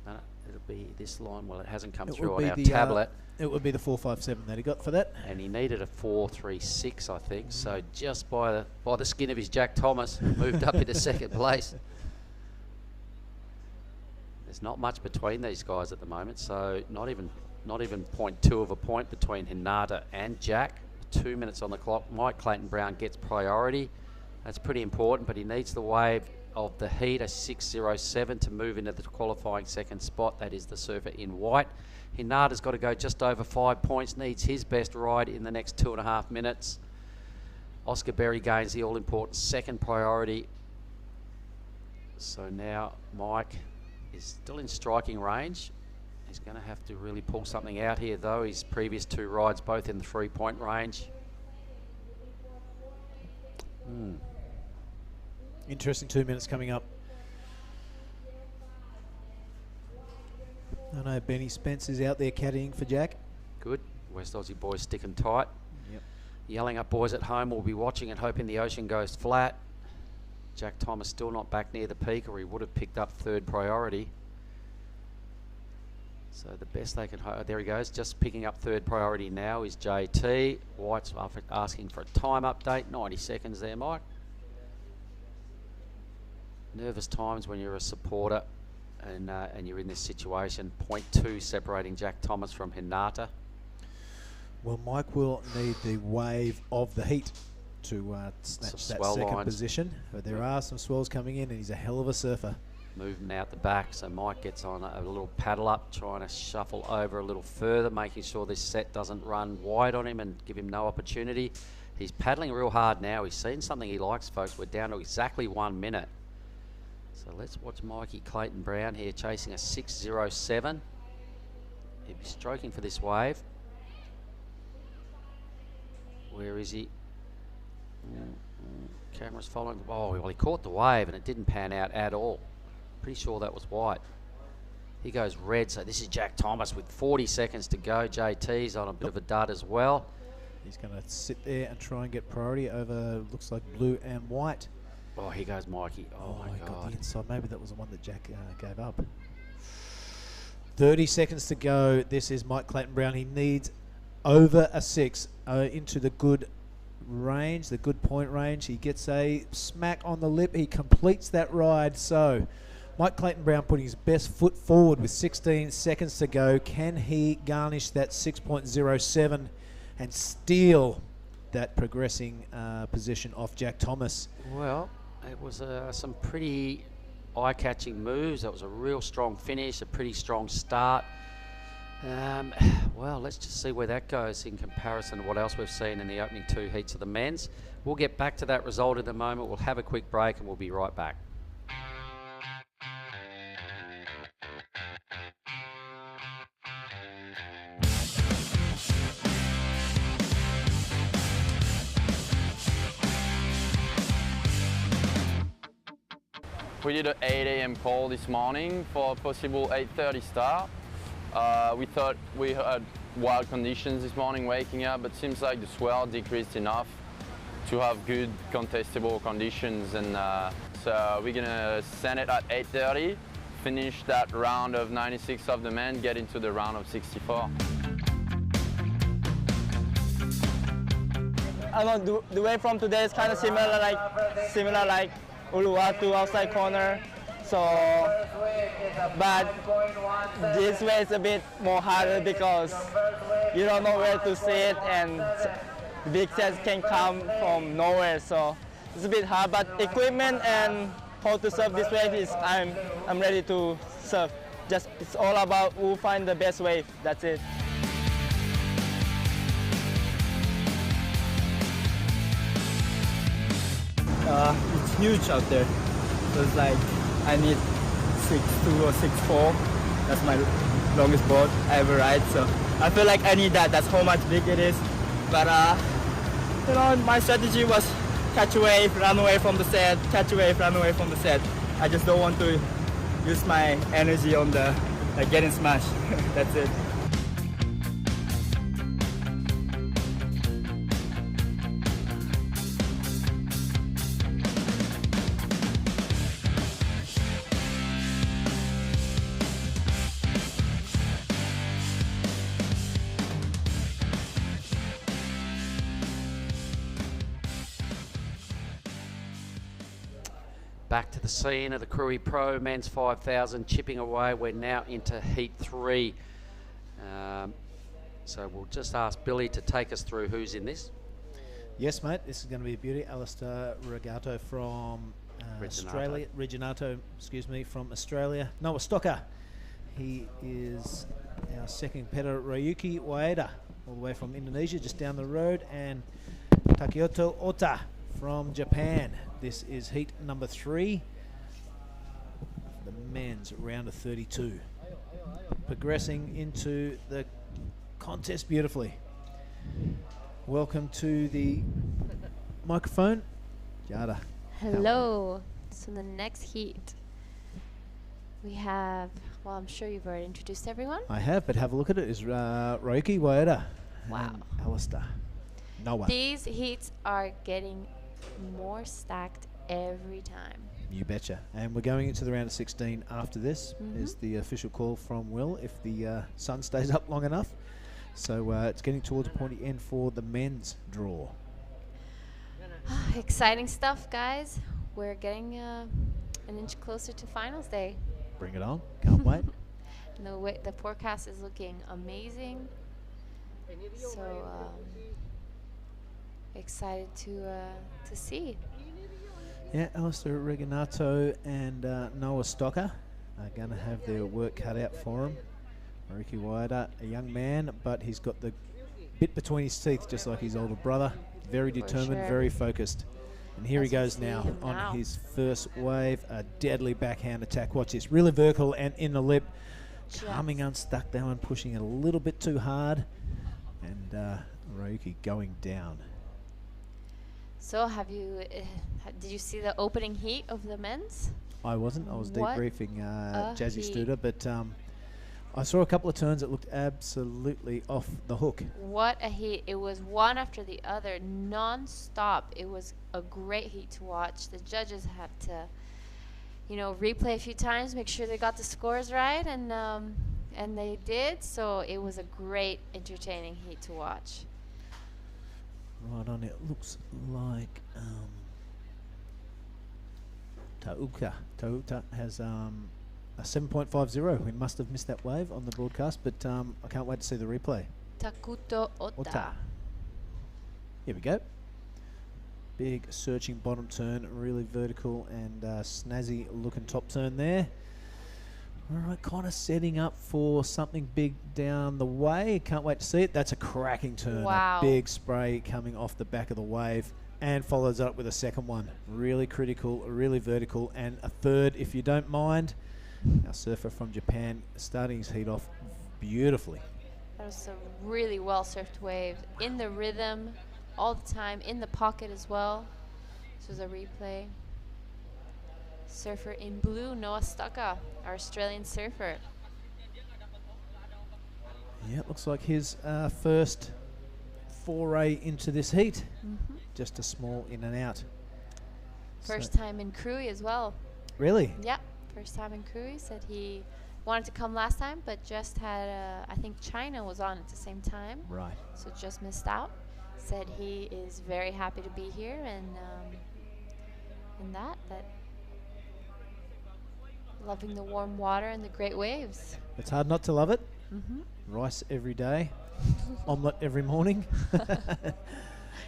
No, it'll be this line. Well, it hasn't come through on our tablet. It would be the 4.57 that he got for that. And he needed a 4.36, I think. So just by the skin of his Jack Thomas, moved up into second place. There's not much between these guys at the moment, so not even 0.2 of a point between Hinata and Jack. 2 minutes on the clock. Mike Clayton Brown gets priority. That's pretty important, but he needs the wave of the heat, a 6.07, to move into the qualifying second spot. That is the surfer in white. Hinata's got to go just over 5 points, needs his best ride in the next 2.5 minutes. Oscar Berry gains the all-important second priority. So now Mike is still in striking range. He's going to have to really pull something out here, though. His previous two rides both in the 3-point range. Interesting 2 minutes coming up. I know Benny Spence is out there caddying for Jack. Good. West Aussie boys sticking tight. Yep. Yelling up boys at home will be watching and hoping the ocean goes flat. Jack Thomas still not back near the peak, or he would have picked up third priority. So the best they can hope, there he goes, just picking up third priority now is JT. White's asking for a time update, 90 seconds there, Mike. Nervous times when you're a supporter and you're in this situation. 0.2 separating Jack Thomas from Hinata. Well, Mike will need the wave of the heat to snatch that second position. But there are some swells coming in, and he's a hell of a surfer. Moving out the back, so Mike gets on a little paddle up, trying to shuffle over a little further, making sure this set doesn't run wide on him and give him no opportunity. He's paddling real hard now. He's seen something he likes, folks. We're down to exactly 1 minute. So let's watch Mikey Clayton Brown here chasing a 6.07. He'll be stroking for this wave. Where is he? Camera's following. Oh, well, he caught the wave and it didn't pan out at all. Pretty sure that was white. He goes red, so this is Jack Thomas with 40 seconds to go. JT's on a bit of a dud as well. He's going to sit there and try and get priority over, looks like blue and white. Oh, here goes Mikey. Oh my he God. got the inside. Maybe that was the one that Jack gave up. 30 seconds to go. This is Mike Clayton Brown. He needs over a 6 into the good range, the good point range. He gets a smack on the lip. He completes that ride. So Mike Clayton Brown putting his best foot forward with 16 seconds to go. Can he garnish that 6.07 and steal that progressing position off Jack Thomas? Well, it was some pretty eye-catching moves. That was a real strong finish, a pretty strong start. Well, let's just see where that goes in comparison to what else we've seen in the opening 2 heats of the men's. We'll get back to that result in a moment. We'll have a quick break and we'll be right back. We did an 8 a.m. call this morning for a possible 8:30 start. We thought we had wild conditions this morning waking up, but seems like the swell decreased enough to have good contestable conditions, and so we're gonna send it at 8:30, finish that round of 96 of the men, get into the round of 64. I know the way from today is kind of similar like Uluwatu outside corner. So, but this way is a bit more harder because you don't know where to sit and big sets can come from nowhere. So it's a bit hard. But equipment and how to serve this wave is I'm ready to serve. Just it's all about who find the best wave. That's it. It's huge out there. So it's like I need 6'2" or 6'4". That's my longest board I ever ride. So I feel like I need that. That's how much big it is. But you know, my strategy was catch a wave, run away from the set, catch a wave, run away from the set. I just don't want to use my energy on the getting smashed. That's it. Back to the scene of the Krui Pro men's 5,000, chipping away. We're now into heat 3. So we'll just ask Billy to take us through who's in this. Yes, mate. This is going to be a beauty. Alistair Regato from Australia. Reginato, excuse me, from Australia. Noah Stocker. He is our second competitor, Ryuki Waeda, all the way from Indonesia, just down the road, and Takioto Ota from Japan. This is heat number 3, the men's round of 32. Progressing into the contest beautifully. Welcome to the microphone, Jada. Hello. So the next heat, we have, well, I'm sure you've already introduced everyone. I have, but have a look at it. Is Ryuki Waeda. Wow. And Alistair. Noah. These heats are getting more stacked every time. You betcha. And we're going into the round of 16 after this. Is the official call from Will if the sun stays up long enough. So it's getting towards a pointy end for the men's draw. Exciting stuff, guys. We're getting an inch closer to finals day. Bring it on. Can't wait. The forecast is looking amazing. So excited to see. Yeah, Alistair Reginato and Noah Stocker are going to have their work cut out for him. Ryuki Waeda, a young man, but he's got the bit between his teeth, just like his older brother. Very determined, very focused. And here he goes now on his first wave, a deadly backhand attack. Watch this, really vertical and in the lip. Coming unstuck that one, pushing it a little bit too hard. And Ryuki going down. So did you see the opening heat of the men's? I wasn't. I was debriefing Jazzy Studer, but I saw a couple of turns that looked absolutely off the hook. What a heat. It was one after the other, non-stop. It was a great heat to watch. The judges had to, replay a few times, make sure they got the scores right, and they did. So it was a great, entertaining heat to watch. Right on, it looks like Tauta has a 7.50. We must have missed that wave on the broadcast, but I can't wait to see the replay. Takuto Ota. Here we go. Big searching bottom turn, really vertical and snazzy looking top turn there. All right, kind of setting up for something big down the way. Can't wait to see it. That's a cracking turn. Wow. A big spray coming off the back of the wave and follows up with a second one. Really critical, really vertical, and a third, if you don't mind. Our surfer from Japan starting his heat off beautifully. That was a really well-surfed wave. In the rhythm, all the time, in the pocket as well. This was a replay. Surfer in blue, Noah Stocker, our Australian surfer. Yeah, it looks like his first foray into this heat. Just a small in and out. First time in Krui as well. Really? Yeah, first time in Krui. Said he wanted to come last time, but just had, I think China was on at the same time. Right. So just missed out. Said he is very happy to be here, and that Loving the warm water and the great waves. It's hard not to love it. Mm-hmm. Rice every day, omelette every morning,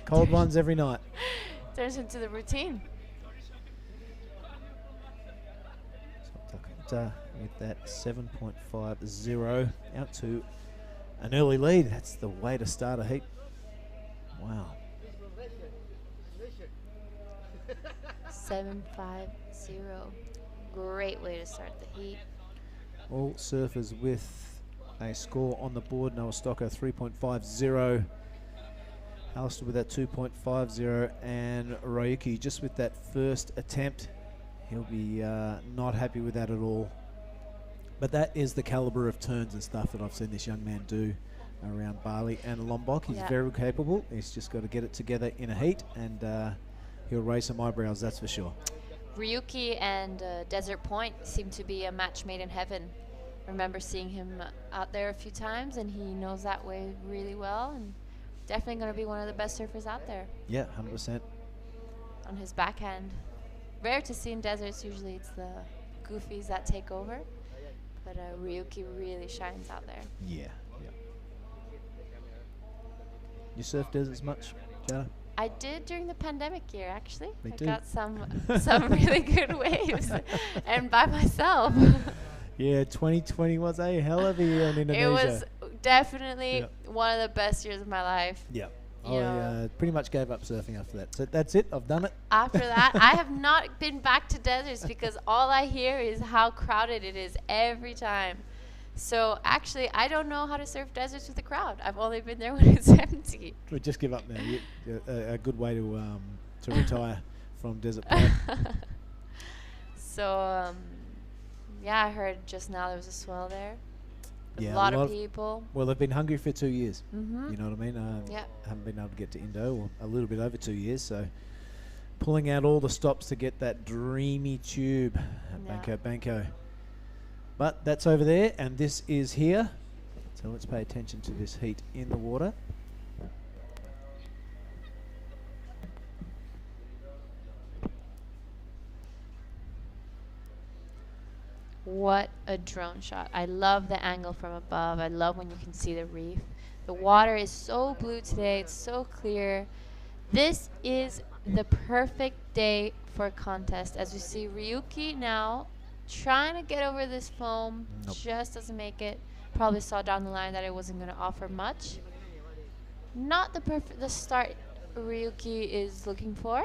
cold ones every night. Turns into the routine. With that 7.50 out to an early lead. That's the way to start a heat. Wow. 750. Great way to start the heat. All surfers with a score on the board. Noah Stocker 3.50. Alistair with that 2.50, and Ryuki just with that first attempt. He'll be not happy with that at all. But that is the caliber of turns and stuff that I've seen this young man do around Bali and Lombok. He's very capable. He's just got to get it together in a heat, and he'll raise some eyebrows, that's for sure. Ryuki and Desert Point seem to be a match made in heaven. Remember seeing him out there a few times, and he knows that way really well, and definitely going to be one of the best surfers out there. Yeah, 100%. On his backhand. Rare to see in deserts. Usually it's the goofies that take over, but Ryuki really shines out there. Yeah. You surf deserts much, Jana? I did during the pandemic year, actually. Me I too. got some really good waves, and by myself. Yeah, 2020 was a hell of a year in Indonesia. It was definitely one of the best years of my life. Yeah. You I pretty much gave up surfing after that. So that's it. I've done it. After that, I have not been back to deserts because all I hear is how crowded it is every time. So actually, I don't know how to surf deserts with a crowd. I've only been there when it's empty. We just give up now. A good way to retire from desert play. So yeah, I heard just now there was a swell there. Yeah, a lot of people. Well, they've been hungry for 2 years. Mhm. You know what I mean? Yeah. Haven't been able to get to Indo, or a little bit over 2 years. So pulling out all the stops to get that dreamy tube at Banco. But that's over there, and this is here. So let's pay attention to this heat in the water. What a drone shot. I love the angle from above. I love when you can see the reef. The water is so blue today. It's so clear. This is the perfect day for a contest. As we see Ryuki now trying to get over this foam. Just doesn't make it. Probably saw down the line that it wasn't going to offer much. Not the start Ryuki is looking for.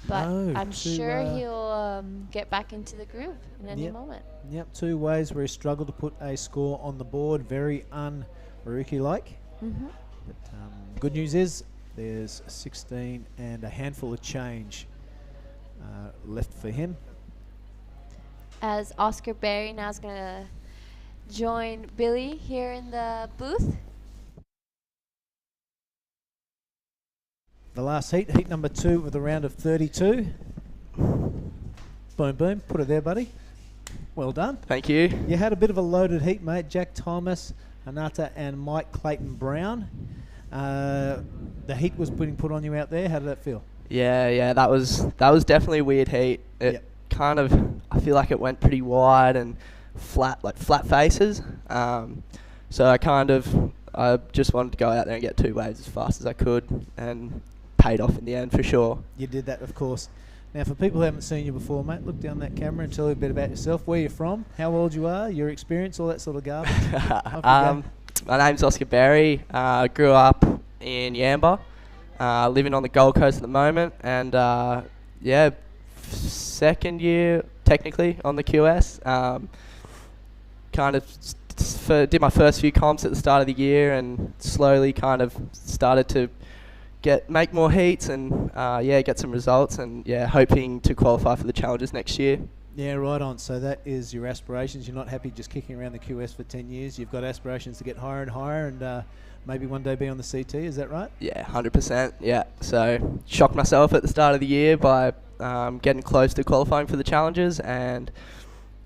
But I'm sure he'll get back into the groove in any moment. Yep, 2 ways where he struggled to put a score on the board. Very un-Ryuki-like. Mm-hmm. But good news is there's 16 and a handful of change left for him. As Oscar Berry now is going to join Billy here in the booth. The last heat number 2 with a round of 32. Boom, boom. Put it there, buddy. Well done. Thank you. You had a bit of a loaded heat, mate. Jack Thomas, Anata, and Mike Clayton Brown. The heat was put on you out there. How did that feel? Yeah, that was definitely a weird heat. It kind of, I feel like it went pretty wide and flat, like flat faces. So I just wanted to go out there and get 2 waves as fast as I could, and paid off in the end for sure. You did that, of course. Now, for people who haven't seen you before, mate, look down that camera and tell me a bit about yourself, where you're from, how old you are, your experience, all that sort of garbage. My name's Oscar Berry. I grew up in Yamba, living on the Gold Coast at the moment, and second year technically on the QS. Did my first few comps at the start of the year, and slowly kind of started to make more heats and get some results, and hoping to qualify for the challenges next year. Yeah, right on. So that is your aspirations. You're not happy just kicking around the QS for 10 years. You've got aspirations to get higher and higher, and maybe one day be on the CT. Is that right? Yeah, 100%. Yeah. So shocked myself at the start of the year by getting close to qualifying for the challenges, and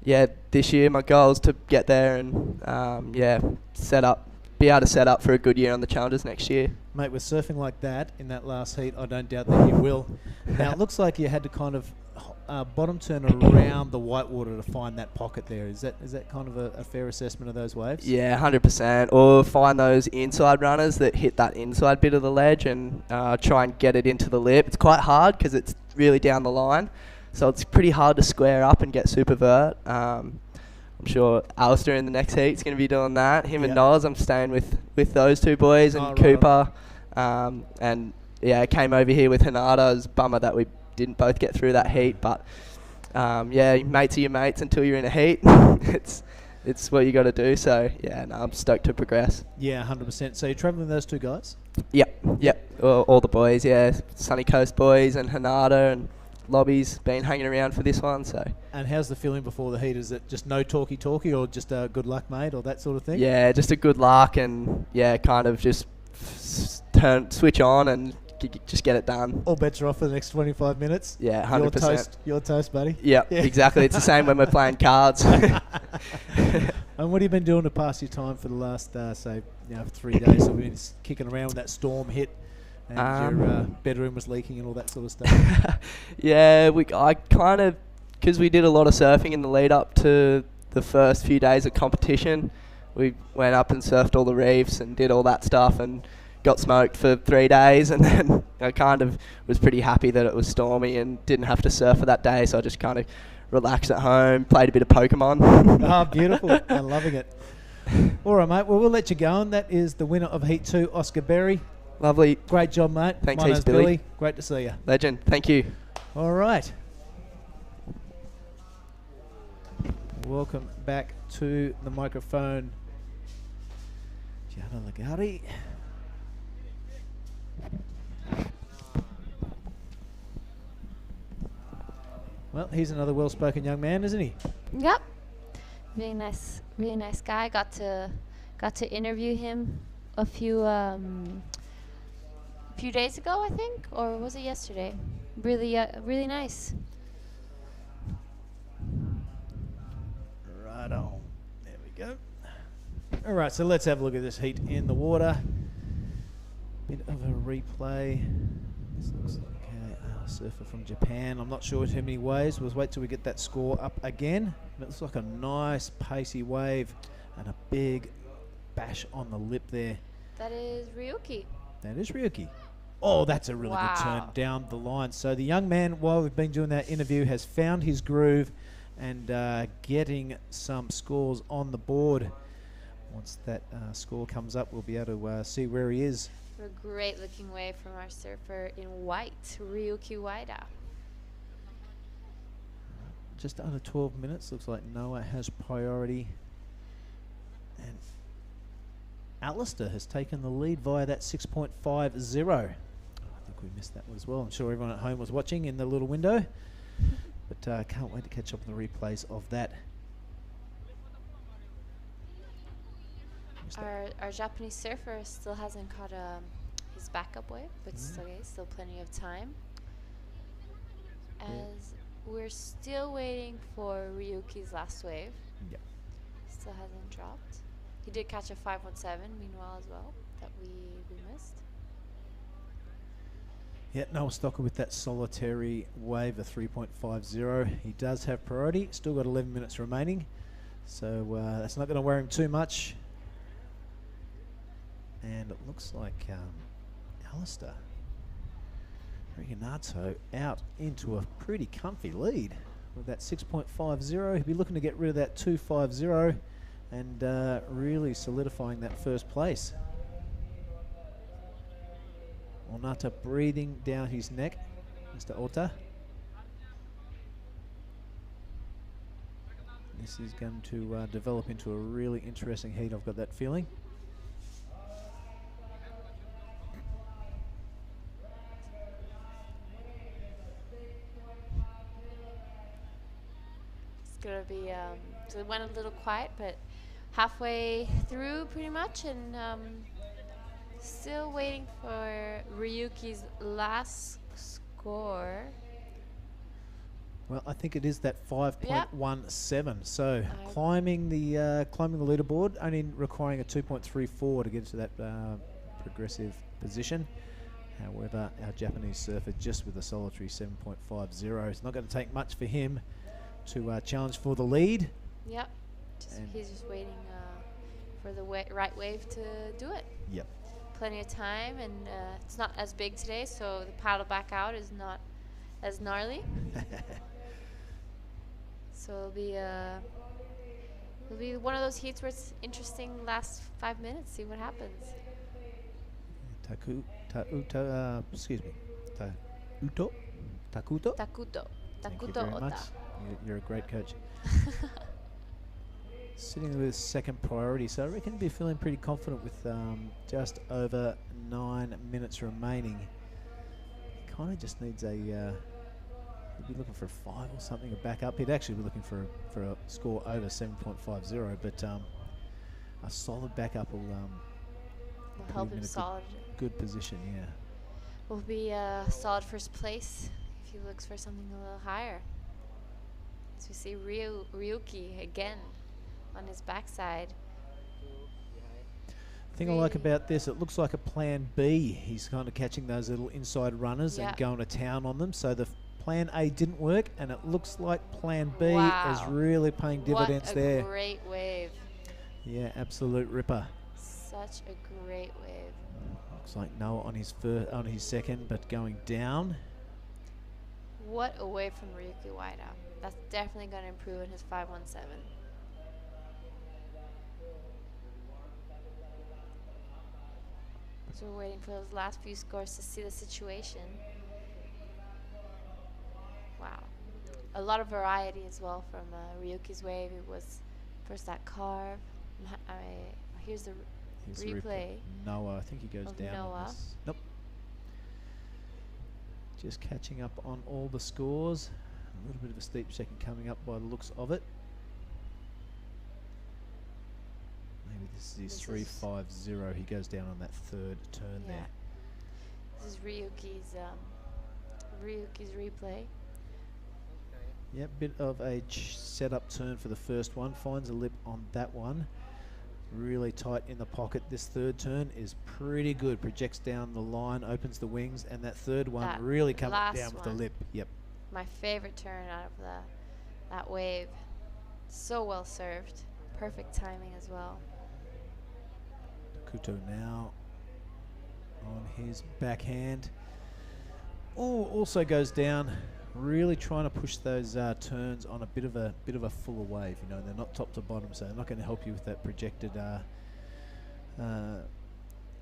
this year my goal is to get there and be able to set up for a good year on the challenges next year. Mate, with surfing like that in that last heat, I don't doubt that you will. Now, it looks like you had to kind of bottom turn around the whitewater to find that pocket there. Is that kind of a fair assessment of those waves? Yeah, 100%. Or find those inside runners that hit that inside bit of the ledge and try and get it into the lip. It's quite hard because it's really down the line. So it's pretty hard to square up and get super vert. I'm sure Alistair in the next heat is going to be doing that. Him and Noz, I'm staying with those two boys and Cooper. And yeah, I came over here with Hanada. It was a bummer that we didn't both get through that heat, but yeah, mates are your mates until you're in a heat. it's what you got to do. So yeah, no, I'm stoked to progress. Yeah, 100%. So you're traveling with those two guys? Yep. All the boys, yeah, Sunny Coast boys and Hanada and Lobby's been hanging around for this one. So. And how's the feeling before the heat? Is it just no talky or just good luck, mate, or that sort of thing? Yeah, just a good luck and yeah, kind of just switch on and just get it done. All bets are off for the next 25 minutes. Yeah, 100%. You're toast, buddy. Yep, yeah, exactly. It's the same when we're playing cards. And what have you been doing to pass your time for the last, say, 3 days? So we've been kicking around when that storm hit, and your bedroom was leaking and all that sort of stuff. Yeah, I kind of, because we did a lot of surfing in the lead up to the first few days of competition. We went up and surfed all the reefs and did all that stuff and got smoked for 3 days, and then I kind of was pretty happy that it was stormy and didn't have to surf for that day, so I just kind of relaxed at home, played a bit of Pokemon. Oh, beautiful. I'm loving it. All right, mate. Well, we'll let you go on. That is the winner of Heat 2, Oscar Berry. Lovely. Great job, mate. Thanks, My name's Billy. Great to see you. Legend. Thank you. All right. Welcome back to the microphone, Gianna Legati. Well, he's another well-spoken young man, isn't he? Yep. Really nice guy. Got to interview him a few days ago, I think, or was it yesterday? Really nice. Right on. There we go. All right, so let's have a look at this heat in the water. Bit of a replay. This looks like a surfer from Japan. I'm not sure too many waves. We'll wait till we get that score up again. It looks like a nice pacey wave and a big bash on the lip there. That is Ryuki. That is Ryuki. Oh, that's a really good turn down the line. So the young man, while we've been doing that interview, has found his groove and getting some scores on the board. Once that score comes up, we'll be able to see where he is. A great looking wave from our surfer in white, Ryuki Waida. Just under 12 minutes. Looks like Noah has priority. And Alistair has taken the lead via that 6.50. I think we missed that one as well. I'm sure everyone at home was watching in the little window. But can't wait to catch up on the replays of that. Our Japanese surfer still hasn't caught his backup wave, but still plenty of time. As we're still waiting for Ryuki's last wave. Yep. Still hasn't dropped. He did catch a 517 meanwhile as well that we missed. Yeah, Noah Stocker with that solitary wave of 3.50. He does have priority. Still got 11 minutes remaining. So that's not going to worry him too much. And it looks like Alistair Renato out into a pretty comfy lead with that 6.50. He'll be looking to get rid of that 250 and really solidifying that first place. Onata breathing down his neck, Mr. Ota. This is going to develop into a really interesting heat, I've got that feeling. Gonna be so it went a little quiet, but halfway through pretty much, and still waiting for Ryuki's last score. Well, I think it is that 5.17. So climbing the leaderboard, only requiring a 2.34 to get to that progressive position. However, our Japanese surfer just with a solitary 7.50. It's not going to take much for him to challenge for the lead. Yep. He's just waiting for the right wave to do it. Yep. Plenty of time, and it's not as big today, so the paddle back out is not as gnarly. So it'll be one of those heats where it's interesting last 5 minutes, see what happens. Takuto. Takuto Thank you very Ota. much. You're a great coach. Sitting with second priority, so I reckon he'll be feeling pretty confident with just over 9 minutes remaining. He kind of just needs he'd be looking for a 5 or something to back up. He'd actually be looking for a score over 7.50, but a solid backup will Help put him in a solid. good position, yeah. Will be solid first place if he looks for something a little higher. So we see Ryuki again on his backside. Thing I like about this, it looks like a plan B. He's kind of catching those little inside runners and going to town on them. So the plan A didn't work, and it looks like plan B is really paying dividends there. What a great wave. Yeah, absolute ripper. Such a great wave. Looks like Noah on his second, but going down. What a wave from Ryuki wideout. That's definitely going to improve in his 517. So we're waiting for those last few scores to see the situation. Wow. A lot of variety as well from Ryuki's wave. It was first that carve. Here's the replay. Noah, I think he goes down. Noah. Nope. Just catching up on all the scores. A little bit of a steep second coming up by the looks of it. Maybe this is his 350. He goes down on that third turn there. This is Ryuki's replay. Yep, bit of a setup turn for the first one. Finds a lip on that one. Really tight in the pocket. This third turn is pretty good. Projects down the line, opens the wings, and that third one really comes down with the lip. Yep. My favorite turn out of that wave. So well served. Perfect timing as well. Kuto now on his backhand. Oh, also goes down. Really trying to push those turns on a bit of a fuller wave. You know, they're not top to bottom, so they're not going to help you with that projected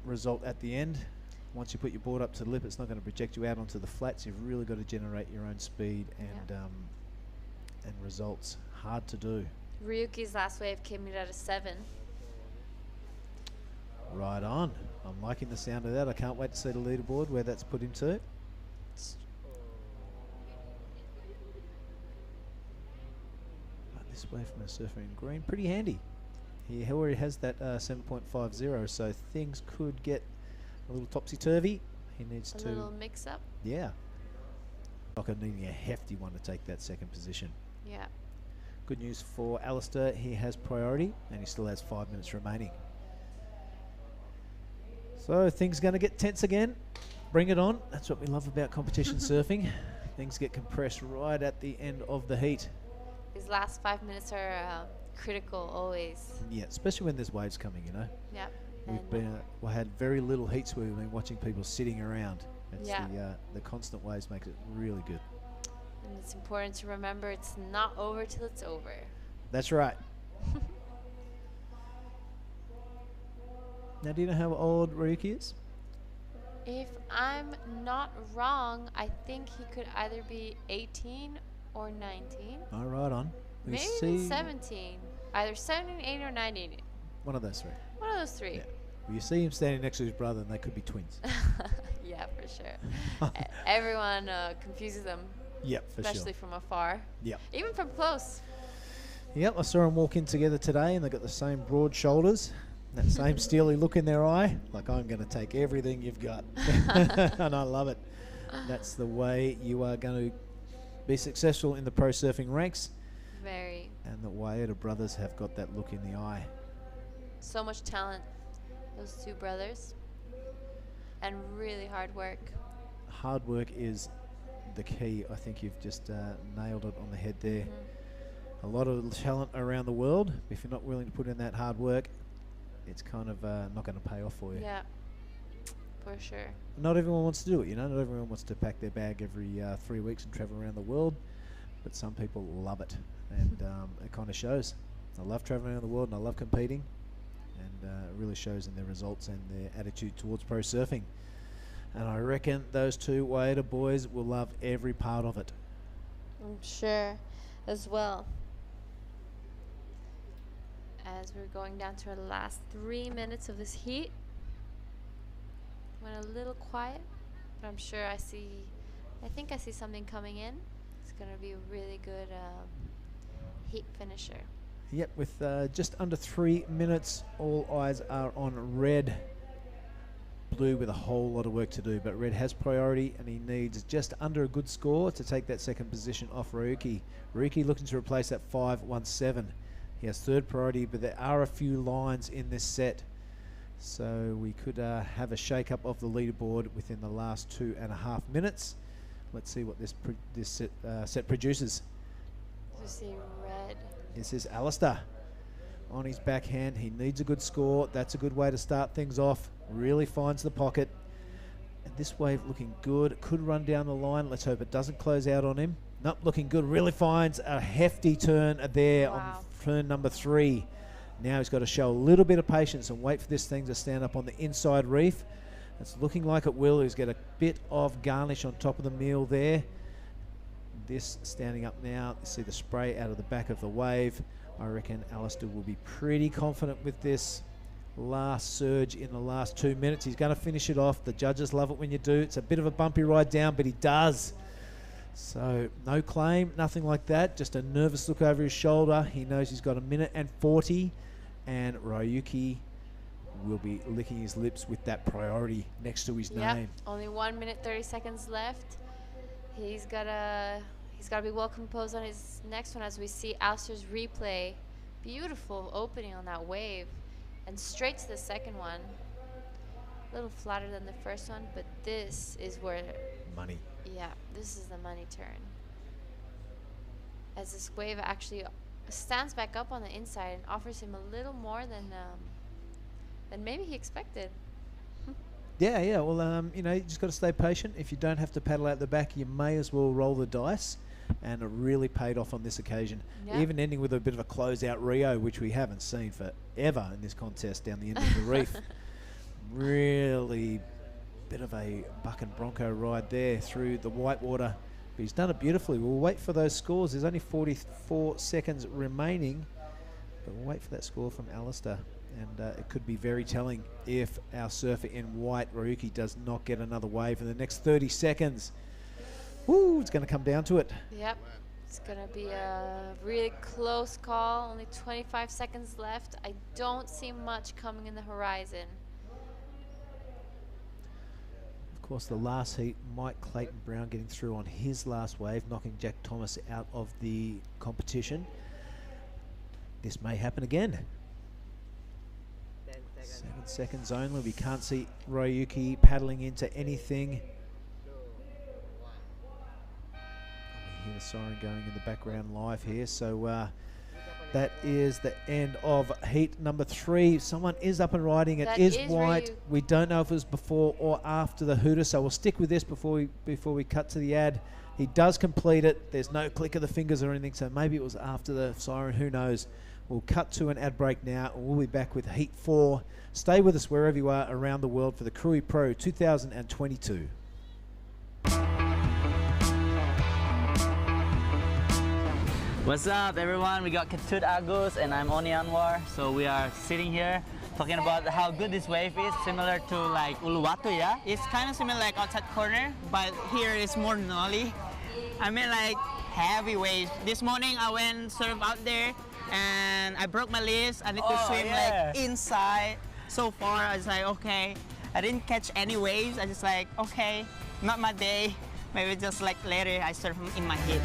result at the end. Once you put your board up to the lip, it's not going to project you out onto the flats. You've really got to generate your own speed and results. Hard to do. Ryuki's last wave came in at a 7. Right on. I'm liking the sound of that. I can't wait to see the leaderboard where that's put him to. This way from a surfer in green, pretty handy. He already has that 7.50, so things could get a little topsy-turvy. He needs a little mix-up. Yeah. Docker needing a hefty one to take that second position. Yeah. Good news for Alistair, he has priority, and he still has 5 minutes remaining. So things going to get tense again. Bring it on. That's what we love about competition surfing. Things get compressed right at the end of the heat. His last 5 minutes are critical always. Yeah, especially when there's waves coming, you know. Yep. We had very little heats where we've been watching people sitting around. It's Yeah. the constant waves make it really good. And it's important to remember it's not over till it's over. That's right. Now, do you know how old Ryuki is? If I'm not wrong, I think he could either be 18 or 19. Oh, right on. We Maybe see even 17. Either 17, 18, or 19. one of those three. One of those three. Yeah. Well, you see him standing next to his brother, and they could be twins. Yeah, for sure. Everyone confuses them. Yep, for sure. Especially from afar. Yep. Even from close. Yep, I saw them walk in together today, and they got the same broad shoulders, that same steely look in their eye, like I'm going to take everything you've got. And I love it. That's the way you are going to be successful in the pro surfing ranks. Very. And the Waiata brothers have got that look in the eye. So much talent, those two brothers. and really hard work. Hard work is the key. I think you've just nailed it on the head there. A lot of talent around the world. If you're not willing to put in that hard work, it's kind of not going to pay off for you. Yeah, for sure. Not everyone wants to do it, you know. Not everyone wants to pack their bag every 3 weeks and travel around the world, but some people love it, and it kind of shows. I love traveling around the world and I love competing, and it really shows in their results and their attitude towards pro surfing. And I reckon those two Waiata boys will love every part of it. I'm sure as well. As we're going down to our last 3 minutes of this heat. Went a little quiet, but I'm sure I think I see something coming in. It's going to be a really good heat finisher. Yep, with just under 3 minutes, all eyes are on Red. Blue with a whole lot of work to do, but Red has priority and he needs just under a good score to take that second position off Ryuki. Ryuki looking to replace that 5.17. He has third priority, but there are a few lines in this set, so we could have a shake-up of the leaderboard within the last 2.5 minutes. Let's see what this set produces. You see Red. This is Alistair on his backhand. He needs a good score. That's a good way to start things off. Really finds the pocket. And this wave looking good. Could run down the line. Let's hope it doesn't close out on him. Nope, looking good. Really finds a hefty turn there on turn number 3. Now he's got to show a little bit of patience and wait for this thing to stand up on the inside reef. It's looking like it will. He's got a bit of garnish on top of the meal there. This standing up now. You see the spray out of the back of the wave. I reckon Alistair will be pretty confident with this last surge in the last 2 minutes. He's going to finish it off. The judges love it when you do. It's a bit of a bumpy ride down, but he does. So no claim, nothing like that. Just a nervous look over his shoulder. He knows he's got 1:40, and Ryuki will be licking his lips with that priority next to his name. Only 1 minute 30 seconds left. He's gotta be well composed on his next one as we see Alistair's replay. Beautiful opening on that wave, and straight to the second one. A little flatter than the first one, but this is where money. Yeah, this is the money turn. As this wave actually stands back up on the inside and offers him a little more than maybe he expected. Yeah. Well, you know, you just got to stay patient. If you don't have to paddle out the back, you may as well roll the dice. And it really paid off on this occasion. Yep. Even ending with a bit of a closeout Rio, which we haven't seen forever in this contest down the end of the reef. Really bit of a buck and bronco ride there through the whitewater. But he's done it beautifully. We'll wait for those scores. There's only 44 seconds remaining. But we'll wait for that score from Alistair. And it could be very telling if our surfer in white, Ryuki, does not get another wave in the next 30 seconds. Woo, it's going to come down to it. Yep, it's going to be a really close call. Only 25 seconds left. I don't see much coming in the horizon. Of course, the last heat, Mike Clayton Brown getting through on his last wave, knocking Jack Thomas out of the competition. This may happen again. 7 seconds only. We can't see Ryuki paddling into anything. We hear the siren going in the background live here. So that is the end of heat number 3. Someone is up and riding. It is white. We don't know if it was before or after the hooter, so we'll stick with this before we cut to the ad. He does complete it. There's no click of the fingers or anything, so maybe it was after the siren. Who knows? We'll cut to an ad break now, and we'll be back with heat 4. Stay with us wherever you are around the world for the Krui Pro 2022. What's up, everyone? We got Ketut Agus and I'm Oni Anwar. So we are sitting here talking about how good this wave is, similar to like Uluwatu, yeah? It's kind of similar like outside corner, but here it's more nolly. I mean like heavy waves. This morning I went surf out there and I broke my legs. I need to swim like inside. So far I was like, okay. I didn't catch any waves. I just like, okay, not my day. Maybe just like later I surf in my head.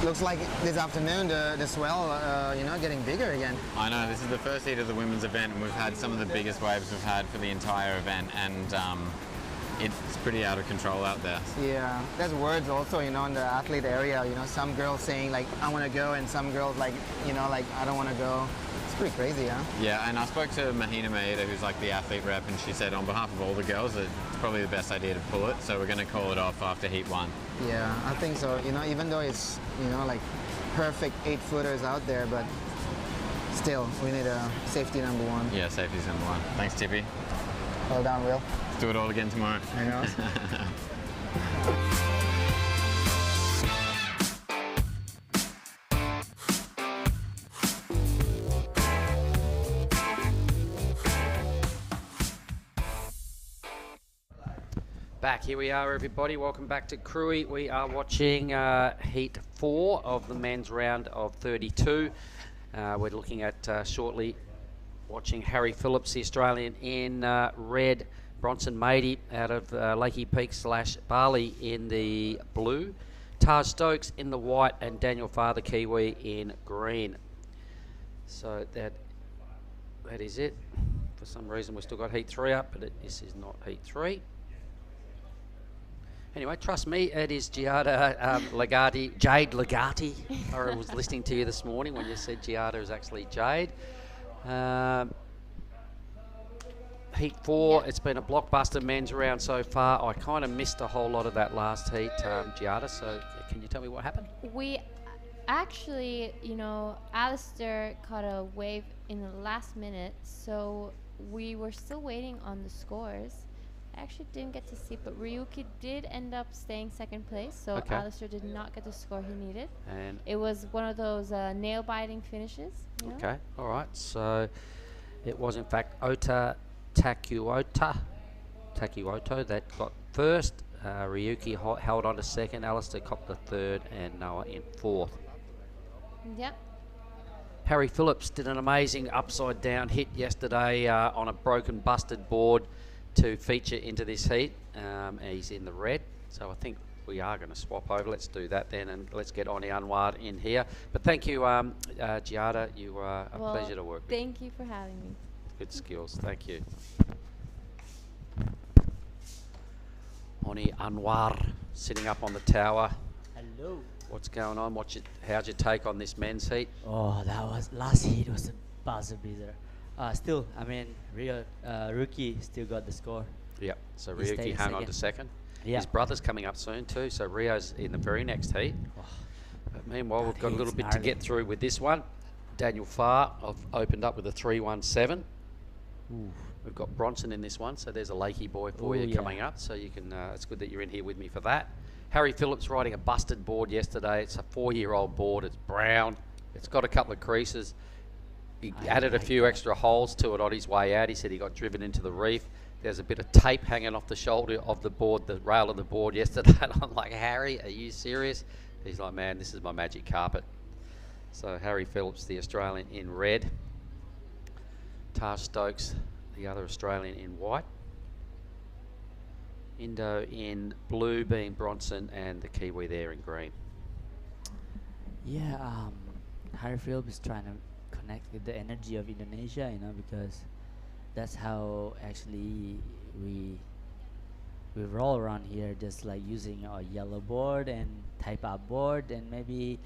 looks like this afternoon the swell, getting bigger again. I know, this is the first heat of the women's event, and we've had some of the biggest waves we've had for the entire event, and it's pretty out of control out there. Yeah, there's words also, in the athlete area, some girls saying like, I want to go, and some girls like, I don't want to go. It's pretty crazy, huh? Yeah, and I spoke to Mahina Maeda, who's like the athlete rep, and she said on behalf of all the girls that it's probably the best idea to pull it, so we're going to call it off after heat 1. Yeah, I think so. Even though it's, like perfect 8-footers out there, but still, we need a safety number 1. Yeah, safety's number 1. Thanks, Tippy. Well done, Will. Let's do it all again tomorrow. I know. Back, here we are everybody, welcome back to Krui. We are watching Heat 4 of the men's round of 32. We're looking at shortly watching Harry Phillips, the Australian in red, Bronson Mady out of Lakey Peak / Bali in the blue, Taj Stokes in the white, and Daniel Farr, the Kiwi, in green. So that is it. For some reason we've still got Heat 3 up, but this is not Heat 3. Anyway, trust me, it is Jade Legati. I was listening to you this morning when you said Giada is actually Jade. Heat 4, It's been a blockbuster men's round so far. I kind of missed a whole lot of that last heat, Giada, so can you tell me what happened? We actually, Alistair caught a wave in the last minute, so we were still waiting on the scores. I actually didn't get to see, but Ryuki did end up staying second place, so Okay. Alistair did not get the score he needed. And it was one of those nail-biting finishes. Okay, all right. So it was in fact Ota Takuoto that got first. Ryuki held on to second. Alistair copped the third, and Noah in fourth. Yep. Harry Phillips did an amazing upside-down hit yesterday on a broken, busted board to feature into this heat. He's in the red, so I think we are going to swap over. Let's do that then, and let's get Oni Anwar in here. But thank you, Giada. You are a pleasure to work with. Thank you for having me. Good skills. Thank you. Oni Anwar sitting up on the tower. Hello. What's going on? How's your take on this men's heat? Oh, last heat was a buzzer beater. Still, Rookie still got the score. Yep. So He Ryuki stayed hung on second. to second. Yeah. His brother's coming up soon too, so Rio's in the very next heat. But meanwhile, we've got a little bit to get through with this one. Daniel Farr opened up with a 3-1-7. We've got Bronson in this one, so there's a Lakey boy for you coming up. So you can. It's good that you're in here with me for that. Harry Phillips riding a busted board yesterday. It's a 4-year-old board. It's brown. It's got a couple of creases. He added a few extra holes to it on his way out. He said he got driven into the reef. There's a bit of tape hanging off the shoulder of the board, the rail of the board yesterday. And I'm like, Harry, are you serious? He's like, man, this is my magic carpet. So Harry Phillips, the Australian in red. Taj Stokes, the other Australian in white. Indo in blue being Bronson, and the Kiwi there in green. Yeah, Harry Phillips is trying to connect with the energy of Indonesia, because that's how actually we roll around here, just like using a yellow board and type up board, and maybe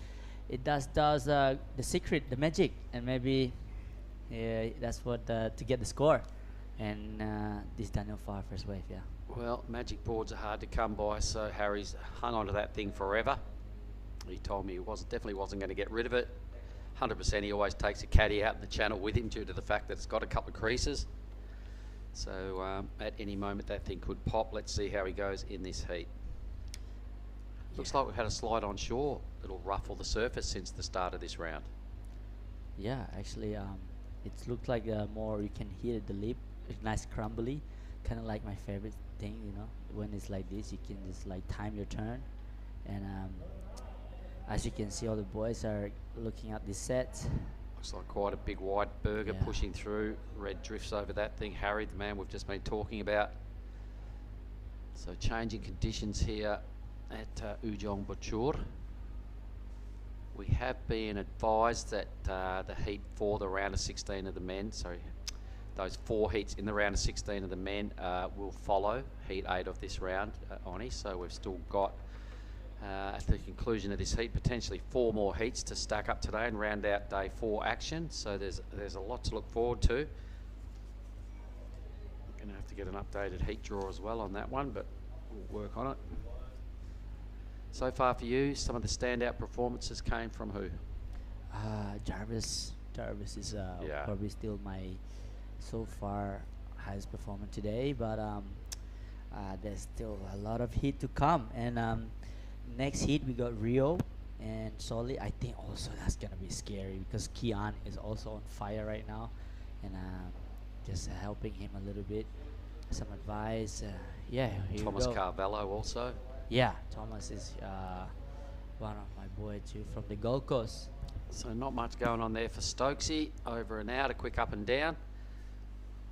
it does the secret, the magic, and maybe that's what to get the score. And this Daniel Farr first wave, yeah. Well, magic boards are hard to come by, so Harry's hung on to that thing forever. He told me he definitely wasn't going to get rid of it. 100% he always takes a caddy out in the channel with him due to the fact that it's got a couple of creases. So at any moment that thing could pop. Let's see how he goes in this heat. Looks like we've had a slide on shore that'll ruffle the surface since the start of this round. Yeah, actually, it looks like more you can hit at the lip. It's nice crumbly, kind of like my favorite thing, when it's like this, you can just like time your turn. And as you can see, all the boys are looking at this set. Looks like quite a big white burger pushing through. Red drifts over that thing. Harry, the man we've just been talking about. So changing conditions here at Ujong Bachur. have been advised that the heat for the round of 16 of the men, those 4 heats in the round of 16 of the men will follow heat 8 of this round, Oni. So we've still got, at the conclusion of this heat, potentially 4 more heats to stack up today and round out day 4 action. So there's a lot to look forward to. I'm going to have to get an updated heat draw as well on that one, but we'll work on it. So far for you, some of the standout performances came from who? Jarvis. Jarvis is probably still my so far highest performer today, but there's still a lot of heat to come. And next heat we got Rio and Solid. I think also that's gonna be scary because Kian is also on fire right now, and just helping him a little bit, some advice. Yeah, here Thomas we go. Carvello also. Yeah, Thomas is one of my boys too from the Gold Coast. So not much going on there for Stokesy. Over and out, a quick up and down.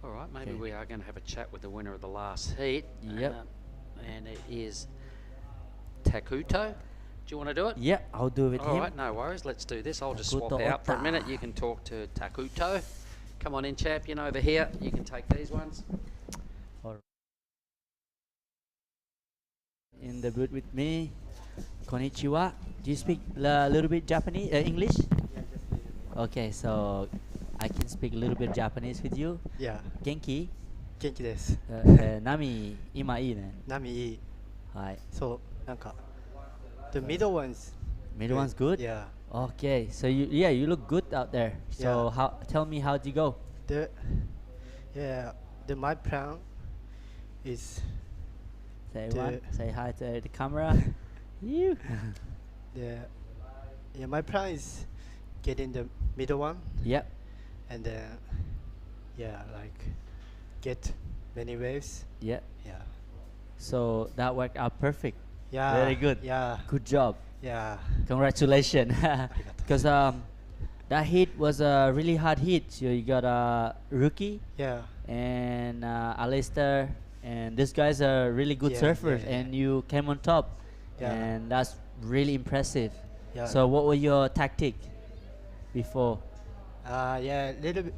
All right, maybe we are going to have a chat with the winner of the last heat. Yep. And it is Takuto. Do you want to do it? Yeah, I'll do it with him. All right, no worries. Let's do this. I'll just swap Takuto out for a Ota. minute. You can talk to Takuto. Come on in, champion, over here. You can take these ones. In the booth with me, konnichiwa. Do you speak a little bit Japanese, English? Okay, so I can speak a little bit Japanese with you. Yeah. Genki? 元気です。Nami, 今いいね。波いい。はい。そう、なんか the middle one's Middle one's good? Yeah. Okay, so you look good out there. So tell me how'd you go? My plan is say hi to the camera. You. My plan is getting the middle one. Yep. And then get many waves. Yeah. Yeah. So that worked out perfect. Yeah. Very good. Yeah. Good job. Yeah. Congratulations. Because that hit was a really hard hit. So you got a rookie. Yeah. And Alistair. And these guys are really good surfers. And you came on top. Yeah. And that's really impressive. Yeah. So what was your tactic before? Little bit.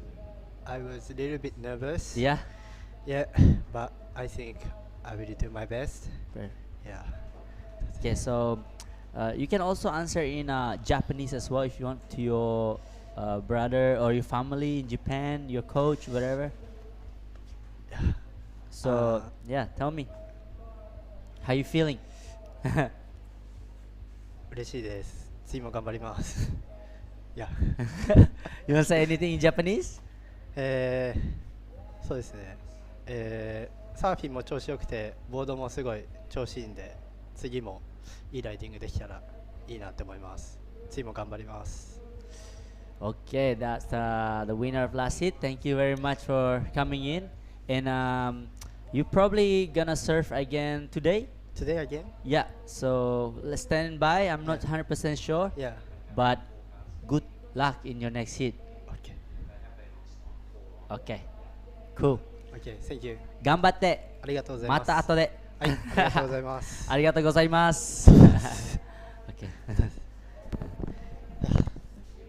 I was a little bit nervous. Yeah. Yeah, but I think I will do my best. Yeah. Okay, so you can also answer in Japanese as well if you want to your brother or your family in Japan, your coach, whatever. So tell me, how you feeling? 嬉しいです。次も頑張ります。Yeah. You want to say anything in Japanese? そうですね。サーフィンも調子よくて、ボードもすごい調子いいんで、次もいいライディングできたらいいなって思います。次も頑張ります。Okay, that's the winner of last hit. Thank you very much for coming in. And you probably gonna surf again today? Today again? Yeah, so let's stand by. I'm not 100% sure. Yeah. But good luck in your next hit. Okay. Okay. Cool. Okay, thank you. 頑張って。ありがとうございます。また後で。はい、ありがとうございます。ありがとうございます。Okay.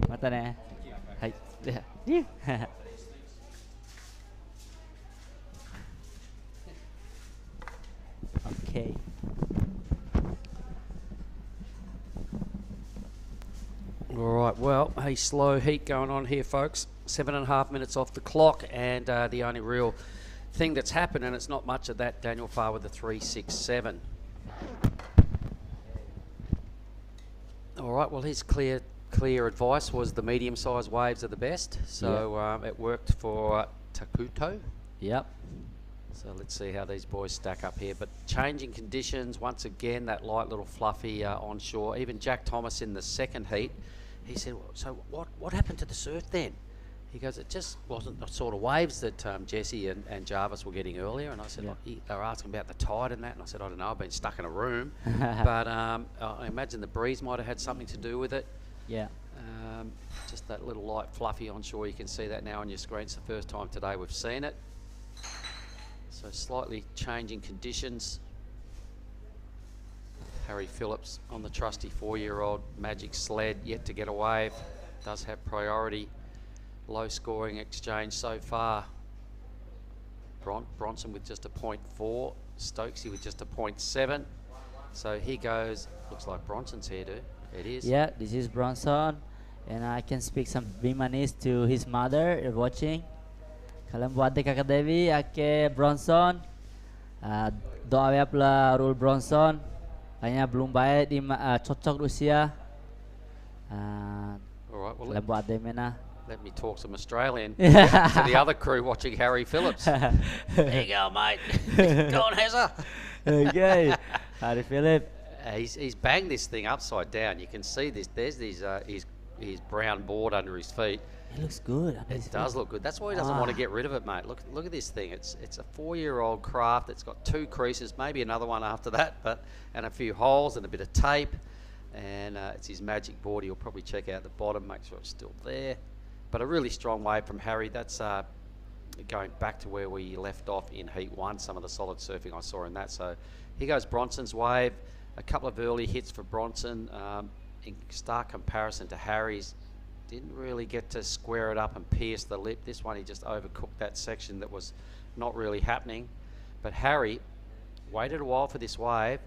またね。はい。Okay. All right, well, a slow heat going on here, folks. 7.5 minutes off the clock, and the only real thing that's happened, and it's not much of that, Daniel Farr with the 3.67. All right, well, his clear advice was the medium-sized waves are the best, so it worked for Takuto. Yep. So let's see how these boys stack up here. But changing conditions, once again, that light little fluffy onshore. Even Jack Thomas in the second heat, he said, well, so what happened to the surf then? He goes, it just wasn't the sort of waves that Jesse and Jarvis were getting earlier. And I said, they were asking about the tide and that. And I said, I don't know, I've been stuck in a room. But I imagine the breeze might have had something to do with it. Yeah. Just that little light fluffy onshore. You can see that now on your screen. It's the first time today we've seen it. So slightly changing conditions. Harry Phillips on the trusty 4-year-old Magic Sled, yet to get a wave. Does have priority. Low scoring exchange so far. Bronson with just a 0.4. Stokesy with just a 0.7. So he goes, looks like Bronson's here too. It is. Yeah, this is Bronson. And I can speak some Bimanese to his mother watching. Kalian buat dek kakak Devi, ake Bronson. Doa ya pula rule Bronson. Hanya belum baik di cocok usia. All right, well, kalian buat demena. Let me talk some Australian to the other crew watching Harry Phillips. There you go, mate. Go on, Hezza. Okay, Harry Phillips. He's banged this thing upside down. You can see this. There's his brown board under his feet. It looks good. It does look good. That's why he doesn't want to get rid of it, mate. Look at this thing. It's a 4-year-old craft. It's got 2 creases, maybe another one after that, and a few holes and a bit of tape. And it's his magic board. He'll probably check out the bottom, make sure it's still there. But a really strong wave from Harry. That's going back to where we left off in Heat 1, some of the solid surfing I saw in that. So here goes Bronson's wave. A couple of early hits for Bronson. In stark comparison to Harry's, didn't really get to square it up and pierce the lip. This one, he just overcooked that section that was not really happening. But Harry waited a while for this wave.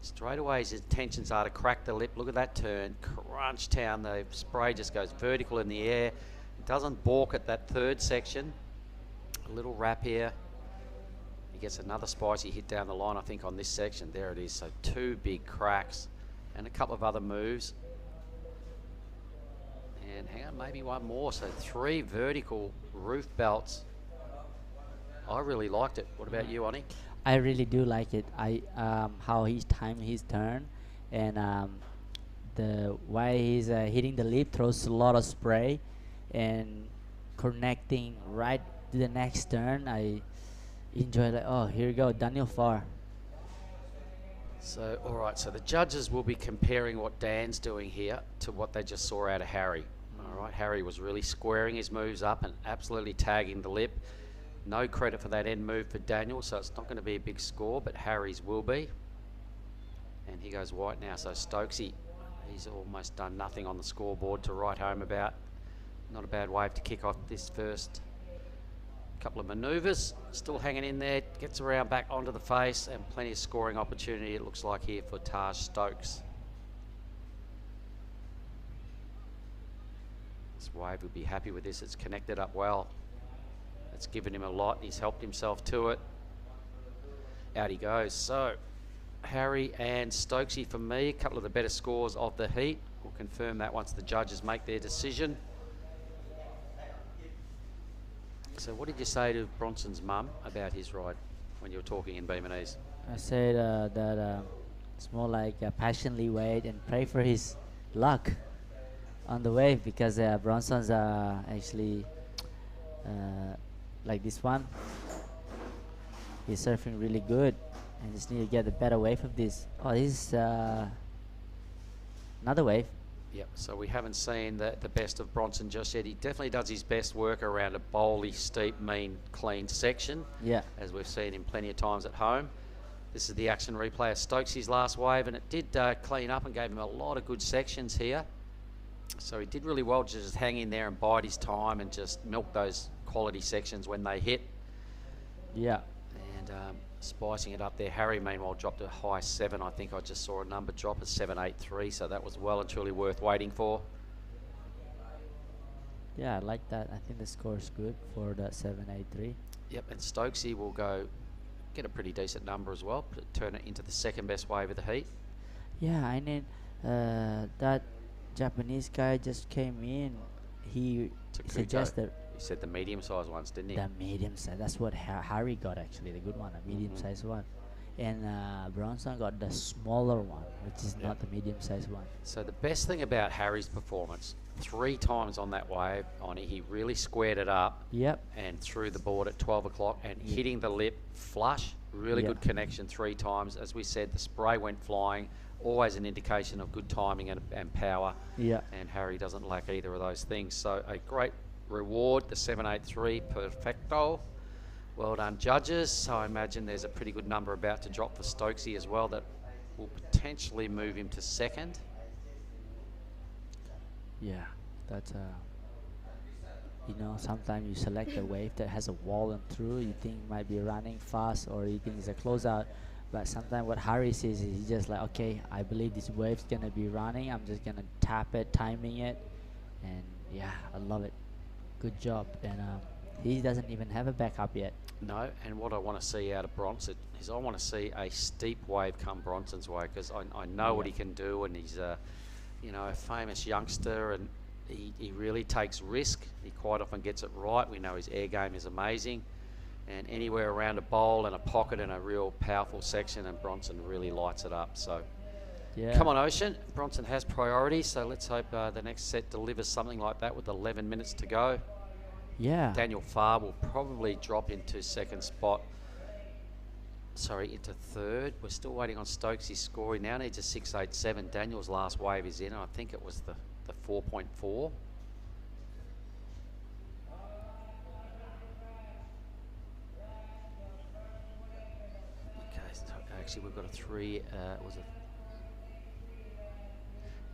Straight away, his intentions are to crack the lip. Look at that turn. Crunch down. The spray just goes vertical in the air. It doesn't balk at that third section. A little wrap here. He gets another spicy hit down the line, I think, on this section. There it is. So 2 big cracks and a couple of other moves. And hang on, maybe one more. So 3 vertical roof belts. I really liked it. What about you, Oni? I really do like it. How he's timing his turn, and the way he's hitting the lip, throws a lot of spray, and connecting right to the next turn. I enjoy that. Oh, here we go, Daniel Farr. So, all right, so the judges will be comparing what Dan's doing here to what they just saw out of Harry. All right, Harry was really squaring his moves up and absolutely tagging the lip. No credit for that end move for Daniel, so it's not going to be a big score, but Harry's will be. And he goes white now, so Stokesy, he's almost done nothing on the scoreboard to write home about. Not a bad wave to kick off this first couple of manoeuvres. Still hanging in there, gets around back onto the face, and plenty of scoring opportunity, it looks like, here for Taj Stokes. This wave would be happy with this. It's connected up well. It's given him a lot. He's helped himself to it. Out he goes. So, Harry and Stokesy for me, a couple of the better scores of the heat. We'll confirm that once the judges make their decision. So what did you say to Bronson's mum about his ride when you were talking in Beamanese? I said that it's more like passionately wait and pray for his luck on the wave, because Bronson's actually like this one. He's surfing really good, and just need to get a better wave of this. Oh, this is another wave. Yep, so we haven't seen the best of Bronson just yet. He definitely does his best work around a bowly, steep, mean, clean section. Yeah. As we've seen him plenty of times at home. This is the action replay of Stokes' last wave, and it did clean up and gave him a lot of good sections here. So he did really well to just hang in there and bide his time and just milk those quality sections when they hit. Yeah. And spicing it up there. Harry, meanwhile, dropped a high 7. I think I just saw a number drop at 7.83, so that was well and truly worth waiting for. Yeah, I like that. I think the score is good for that 7.83. Yep, and Stokesy will go get a pretty decent number as well, turn it into the second best wave of the heat. Yeah, I mean, that Japanese guy just came in. He suggested. He said the medium-sized ones, didn't he? The medium size. That's what Harry got, actually, the good one, a medium-sized one. And Bronson got the smaller one, which is not the medium-sized one. So the best thing about Harry's performance, 3 times on that wave, he really squared it up. Yep. And threw the board at 12 o'clock and hitting the lip flush. Really good connection 3 times. As we said, the spray went flying. Always an indication of good timing and power. Yeah. And Harry doesn't lack either of those things. So a great reward, the 7.83 perfecto. Well done, judges. So I imagine there's a pretty good number about to drop for Stokesy as well that will potentially move him to second. Yeah, that's sometimes you select a wave that has a wall and through, you think might be running fast or you think it's a closeout, but sometimes what Harry says is he's just like, okay, I believe this wave's gonna be running, I'm just gonna tap it, timing it, and yeah, I love it. Good job. And he doesn't even have a backup yet. No, and what I want to see out of Bronson is I want to see a steep wave come Bronson's way, because I know what he can do, and he's a famous youngster, and he really takes risk. He quite often gets it right. We know his air game is amazing, and anywhere around a bowl and a pocket and a real powerful section, and Bronson really lights it up. So yeah, come on, Ocean. Bronson has priority, so let's hope the next set delivers something like that with 11 minutes to go. Yeah. Daniel Farr will probably drop into into third. We're still waiting on Stokes' score. He now needs a 6.87. Daniel's last wave is in, and I think it was the 4.4. Okay, so actually we've got a 3.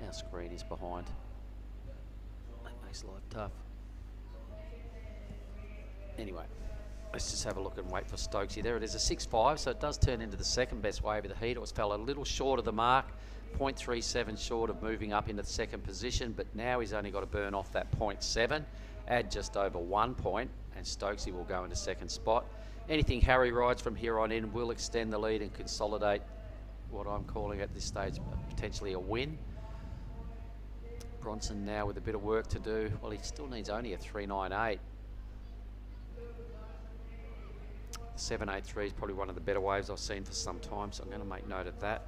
Our screen is behind. That makes life tough. Anyway, let's just have a look and wait for Stokesy. There it is, a 6.5, so it does turn into the second best wave of the heat. It fell a little short of the mark, 0.37 short of moving up into the second position, but now he's only got to burn off that 0.7, add just over 1 point, and Stokesy will go into second spot. Anything Harry rides from here on in will extend the lead and consolidate what I'm calling at this stage potentially a win. Bronson now with a bit of work to do. Well, he still needs only a 3.98. 7.83 is probably one of the better waves I've seen for some time, so I'm going to make note of that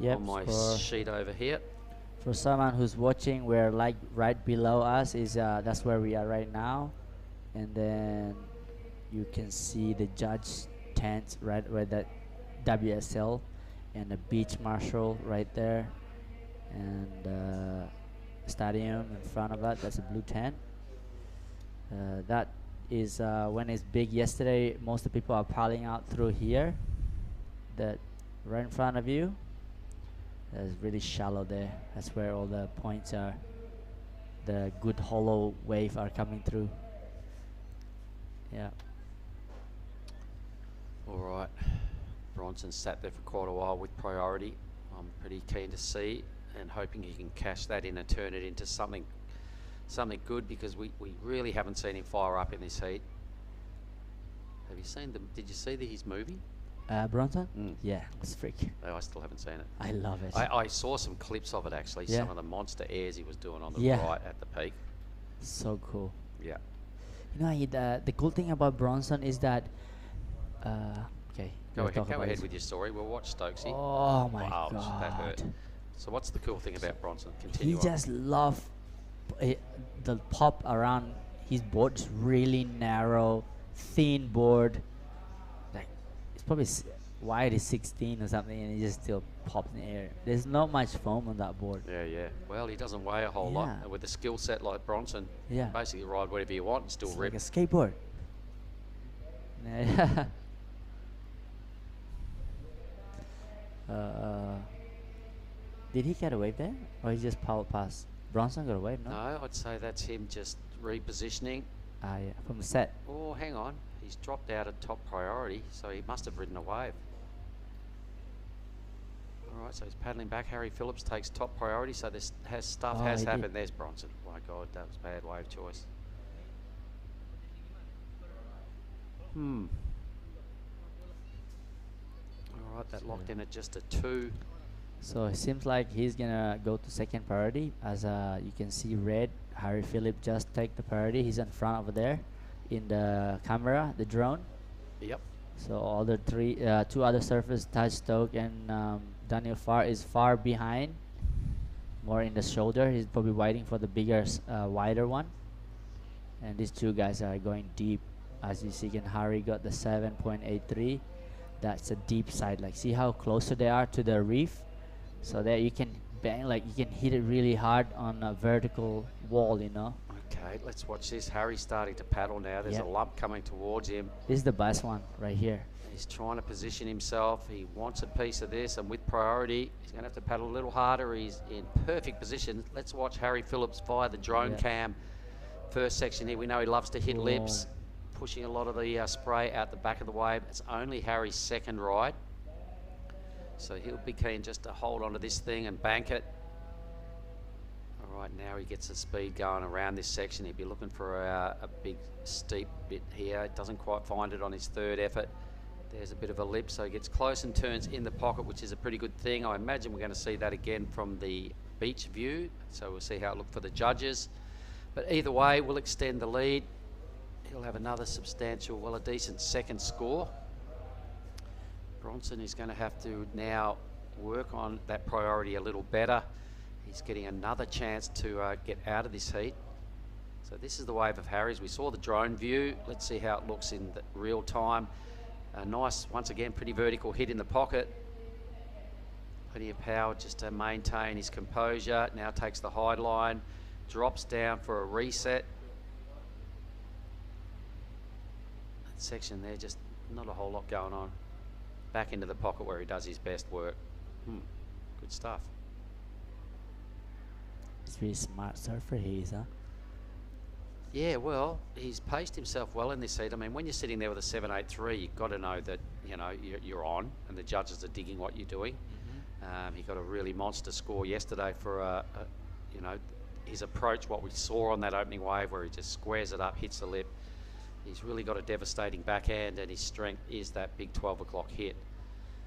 on my sheet over here. For someone who's watching, we're like right below us is that's where we are right now, and then you can see the judge tent right where that WSL and the beach marshal right there, and stadium in front of that. That's a blue tent. That is when it's big. Yesterday most of the people are piling out through here, that right in front of you. That's really shallow there. That's where all the points are. The good hollow wave are coming through. Yeah. All right, Bronson sat there for quite a while with priority. I'm pretty keen to see and hoping he can cash that in and turn it into something good, because we really haven't seen him fire up in this heat. Have you seen did you see his movie? Bronson? Yeah, it's freak. No, I still haven't seen it. I love it. I saw some clips of it actually, Yeah. some of the monster airs he was doing on the Yeah. right at the peak. So cool. Yeah. You know, the cool thing about Bronson is that okay, Go we'll talk ahead about with this. your story. We'll watch Stokesy. Oh my Wow, god, that hurt. So what's the cool thing about Bronson? Continue He on. just love the pop around his board. Is really narrow, thin board. Like it's probably wide is 16 or something, and he just still pops in the air. There's not much foam on that board. Yeah. Well, he doesn't weigh a whole lot. And with a skill set like Bronson, Yeah. basically ride whatever you want and still It's rip. like a skateboard. Did he get a wave there, or he just powered past? Bronson got a wave, no? No, I'd say that's him just repositioning. Yeah, from the set. Oh, hang on. He's dropped out at top priority, so he must have ridden a wave. All right, so he's paddling back. Harry Phillips takes top priority, so this has Oh, he happened. did. There's Bronson. My God, that was bad wave choice. All right, that locked in at just a 2. So it seems like he's gonna go to second priority. As you can see, red Harry Phillips just take the priority. He's in front over there, in the camera, the drone. Yep. So all the two other surfers, Taj Stoke and Daniel Farr, is far behind, more in the shoulder. He's probably waiting for the bigger, wider one. And these two guys are going deep. As you see, again, Harry got the 7.83. That's a deep side. Like, see how closer they are to the reef. So there you can bang, like you can hit it really hard on a vertical wall, you know. Okay, let's watch this. Harry's starting to paddle now. There's Yep. a lump coming towards him. This is the best one right here. He's trying to position himself. He wants a piece of this, and with priority, he's going to have to paddle a little harder. He's in perfect position. Let's watch Harry Phillips via the drone cam. First section here, we know he loves to hit lips, pushing a lot of the spray out the back of the wave. It's only Harry's second ride, so he'll be keen just to hold onto this thing and bank it. All right, now he gets the speed going around this section. He'd be looking for a big steep bit here. Doesn't quite find it on his third effort. There's a bit of a lip, so he gets close and turns in the pocket, which is a pretty good thing. I imagine we're going to see that again from the beach view, so we'll see how it looked for the judges. But either way, we'll extend the lead. He'll have another substantial, well, a decent second score. Bronson is going to have to now work on that priority a little better. He's getting another chance to get out of this heat. So this is the wave of Harry's. We saw the drone view. Let's see how it looks in the real time. A nice, once again, pretty vertical hit in the pocket. Plenty of power just to maintain his composure. Now takes the hide line, drops down for a reset. That section there, just not a whole lot going on. Back into the pocket where he does his best work. Good stuff. He's a really smart surfer he is, huh? Yeah, well, he's paced himself well in this heat. I mean, when you're sitting there with a 7.83, you've got to know that, you know, you're on and the judges are digging what you're doing. He got a really monster score yesterday for, you know, his approach, what we saw on that opening wave where he just squares it up, hits the lip. He's really got a devastating backhand, and his strength is that big 12 o'clock hit.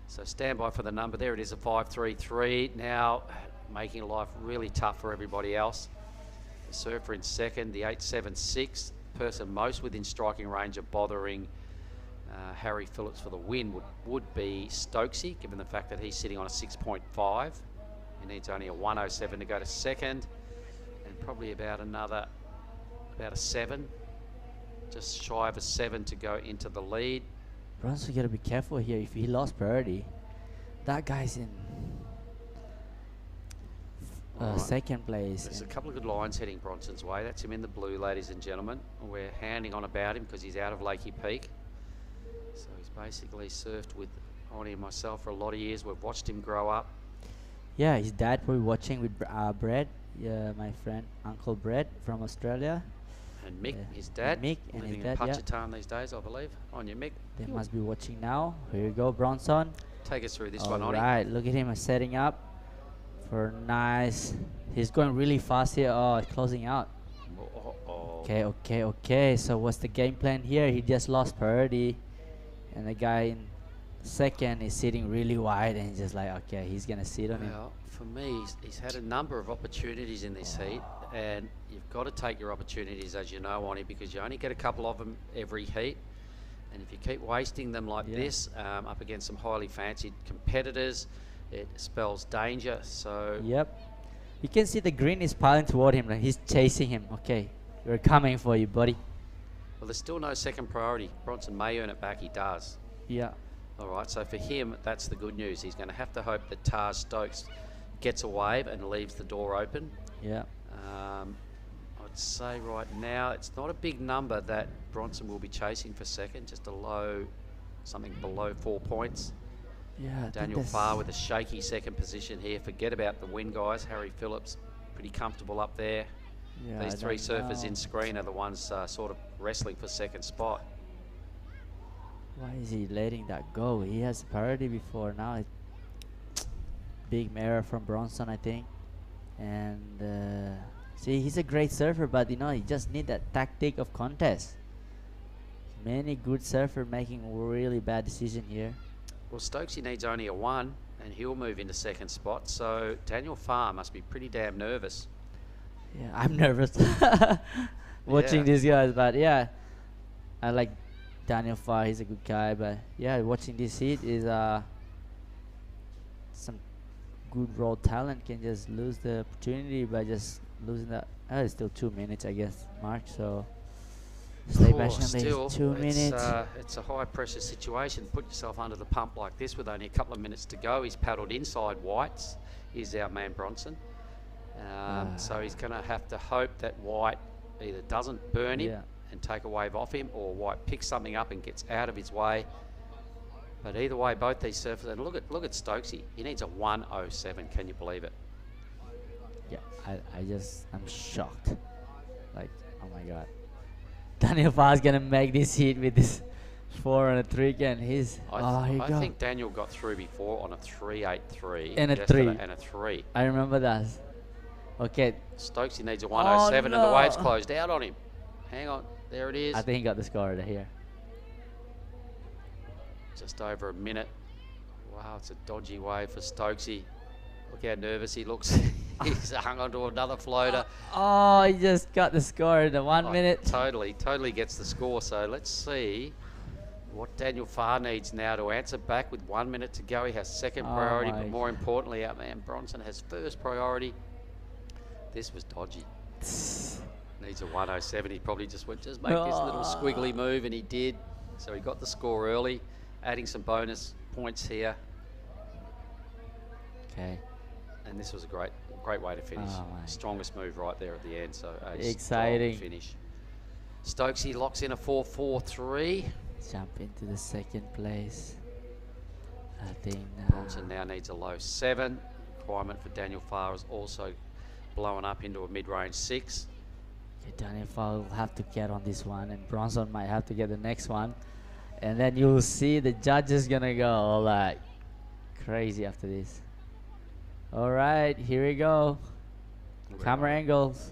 So stand by for the number. There it is, a 5.33. Now making life really tough for everybody else. The surfer in second, the 8.76. Person most within striking range of bothering Harry Phillips for the win would be Stokesy, given the fact that he's sitting on a 6.5. He needs only a 1.07 to go to second, and probably about a 7. Just shy of a 7 to go into the lead. Bronson got to be careful here. If he lost priority, that guy's in second place. There's a couple of good lines heading Bronson's way. That's him in the blue, ladies and gentlemen. We're handing on about him because he's out of Lakey Peak. So he's basically surfed with Oni and myself for a lot of years. We've watched him grow up. Yeah, his dad probably watching with Brad, my friend, Uncle Brad from Australia. And Mick, his dad, Mick and living his in dad, Pachatan these days, I believe. On you, Mick. They must be watching now. Here you go, Bronson. Take us through this one, Oni. All right, look at him setting up for nice. He's going really fast here. Oh, it's closing out. Okay. So what's the game plan here? He just lost priority, and the guy in second is sitting really wide, and he's just like, okay, he's gonna sit on him. Well, for me, he's had a number of opportunities in this heat, and you've got to take your opportunities, as you know, Oni, because you only get a couple of them every heat. And if you keep wasting them like this, up against some highly fancied competitors, it spells danger. So yep, you can see the green is piling toward him. He's chasing him. Okay, we're coming for you, buddy. Well, there's still no second priority. Bronson may earn it back. He does. Yeah. All right, so for him, that's the good news. He's going to have to hope that Taj Stokes gets a wave and leaves the door open. Yeah. I'd say right now it's not a big number that Bronson will be chasing for second, just a low, something below 4 points. Yeah. Daniel Farr with a shaky second position here. Forget about the win, guys. Harry Phillips pretty comfortable up there. Yeah, These three surfers in screen are the ones sort of wrestling for second spot. Why is he letting that go? He has priority before. Now it's big error from Bronson, I think. And see, he's a great surfer, but you know, he just need that tactic of contest. Many good surfer making really bad decision here. Well, Stokesy needs only a 1, and he'll move into second spot. So Daniel Farr must be pretty damn nervous. Yeah, I'm nervous watching these guys, but yeah, I like Daniel Farr. He's a good guy, but yeah, watching this heat is some good raw talent can just lose the opportunity by just losing that. It's still 2 minutes, I guess, Mark. So stay patiently. Still, 2 minutes. It's a high pressure situation. Put yourself under the pump like this with only a couple of minutes to go. He's paddled inside White's. Is our man Bronson. So he's going to have to hope that White either doesn't burn him and take a wave off him, or White picks something up and gets out of his way. But either way, both these surfers, and look at Stokesy. He needs a 107. Can you believe it? Yeah, I'm shocked. Like, oh my god. Daniel Farr's gonna make this hit with this 4 and a 3 again. I think Daniel got through before on a 3.83 and a 3 and a 3. I remember that. Okay. Stokesy needs a 107 and the wave's closed out on him. Hang on, there it is. I think he got the score here. Just over a minute. Wow, it's a dodgy wave for Stokesy. Look how nervous he looks. He's hung onto another floater. Oh, he just got the score in the 1 minute. Totally gets the score. So let's see what Daniel Farr needs now to answer back with 1 minute to go. He has second priority, but more importantly, our man Bronson has first priority. This was dodgy. Needs a 107. He probably just make this little squiggly move, and he did. So he got the score early, adding some bonus points here. Okay. And this was a great way to finish. Strongest move right there at the end. So exciting finish. Stokesy locks in a 4.43. Jump into the second place. I think Bronson now needs a low 7. Requirement for Daniel Farr is also blowing up into a mid-range 6. Okay, Daniel Farr will have to get on this one, and Bronson might have to get the next one. And then you'll see the judges gonna go like crazy after this. All right, here we go. Camera angles.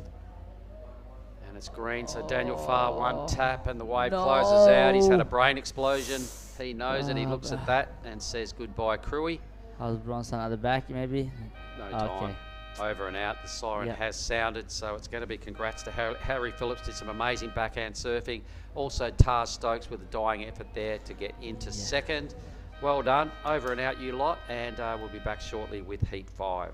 And it's green, so Daniel Farr, one tap and the wave closes out. He's had a brain explosion. He knows it. He looks at that and says goodbye, Krui. How's Bronson at the back, maybe? No time. Over and out. The siren has sounded, so it's going to be congrats to Harry Phillips. Did some amazing backhand surfing. Also, Taj Stokes with a dying effort there to get into second. Well done. Over and out, you lot. And we'll be back shortly with Heat 5.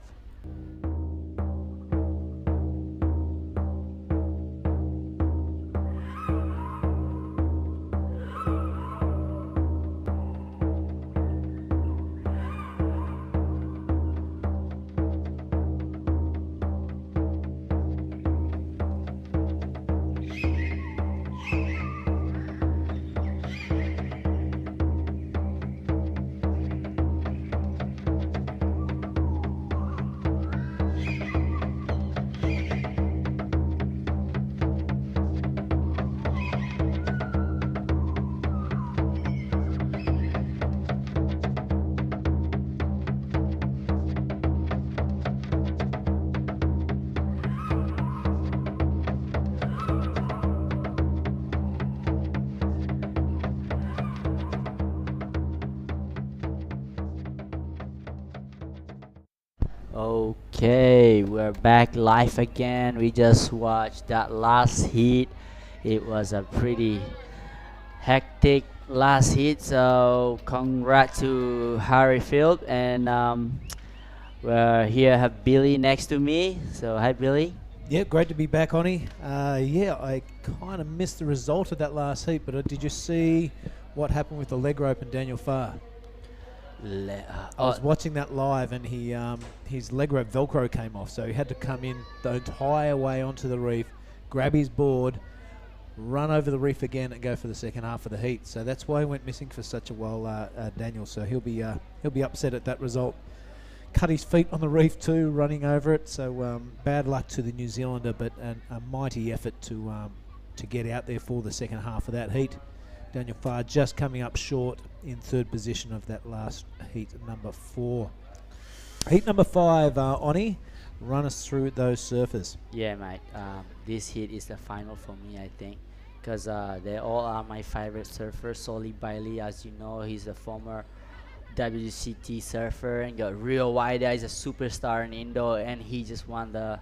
Okay, we're back live again. We just watched that last heat. It was a pretty hectic last heat, so congrats to Harry Field. And we're here, have Billy next to me. So hi, Billy. Yeah, great to be back, Oni. Yeah, I kind of missed the result of that last heat, but did you see what happened with the leg rope and Daniel Farr? I was watching that live, and his leg rope Velcro came off, so he had to come in the entire way onto the reef, grab his board, run over the reef again, and go for the second half of the heat. So that's why he went missing for such a while, Daniel. So he'll be upset at that result. Cut his feet on the reef too, running over it. So bad luck to the New Zealander, but a mighty effort to get out there for the second half of that heat. Daniel Farr just coming up short in third position of that last heat, number 4. Heat number 5, Oni, run us through those surfers. Yeah, mate. This heat is the final for me, I think, because they all are my favorite surfers. Solly Bailey, as you know, he's a former WCT surfer and got real wide. He's a superstar in Indo, and he just won the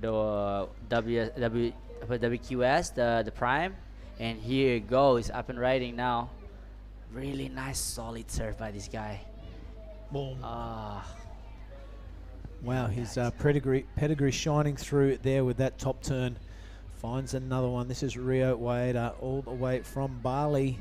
WQS, the Prime. And here it goes, up and riding now. Really nice, solid surf by this guy. Boom. Wow, his pedigree shining through there with that top turn. Finds another one. This is Rio Wade, all the way from Bali.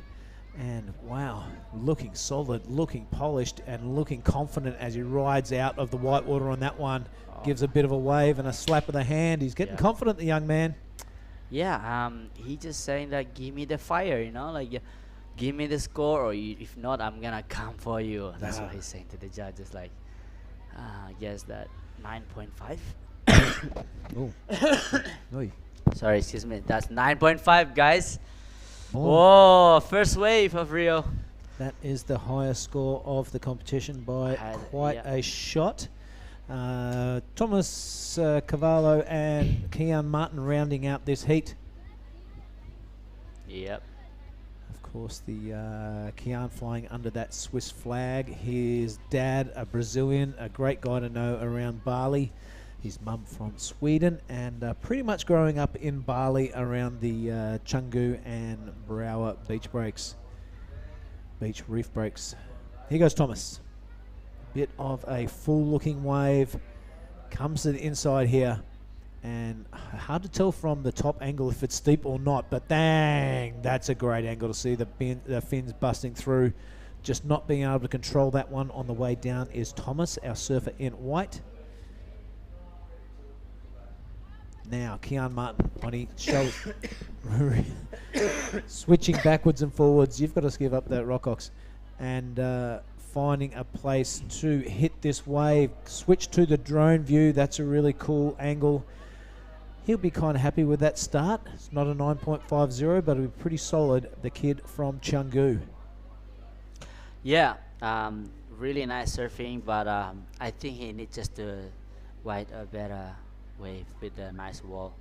And wow, looking solid, looking polished, and looking confident as he rides out of the whitewater on that one. Gives a bit of a wave and a slap of the hand. He's getting confident, the young man. Yeah, he just saying that give me the fire, you know, like give me the score, or if not, I'm gonna come for you. That's what he's saying to the judges. Like, I guess that 9.5. Oh. Oi. Sorry, excuse me. That's 9.5, guys. Oh. Whoa, first wave of Rio. That is the highest score of the competition by quite a shot. Thomas Cavallo and Kean Martin rounding out this heat. Yep. Of course, the Kean flying under that Swiss flag. His dad, a Brazilian, a great guy to know around Bali. His mum from Sweden, and pretty much growing up in Bali around the Canggu and Brower beach breaks. Beach reef breaks. Here goes Thomas. Bit of a full-looking wave. Comes to the inside here. And hard to tell from the top angle if it's steep or not, but dang, that's a great angle to see the fins busting through. Just not being able to control that one on the way down is Thomas, our surfer in white. Now, Kean Martin on his shoulders. Switching backwards and forwards. You've got to give up that Rockox. And finding a place to hit this wave. Switch to the drone view. That's a really cool angle. He'll be kind of happy with that start. It's not a 9.50, but it'll be pretty solid. The kid from Canggu. Yeah, really nice surfing, but I think he needs just to ride a better wave with a nice wall,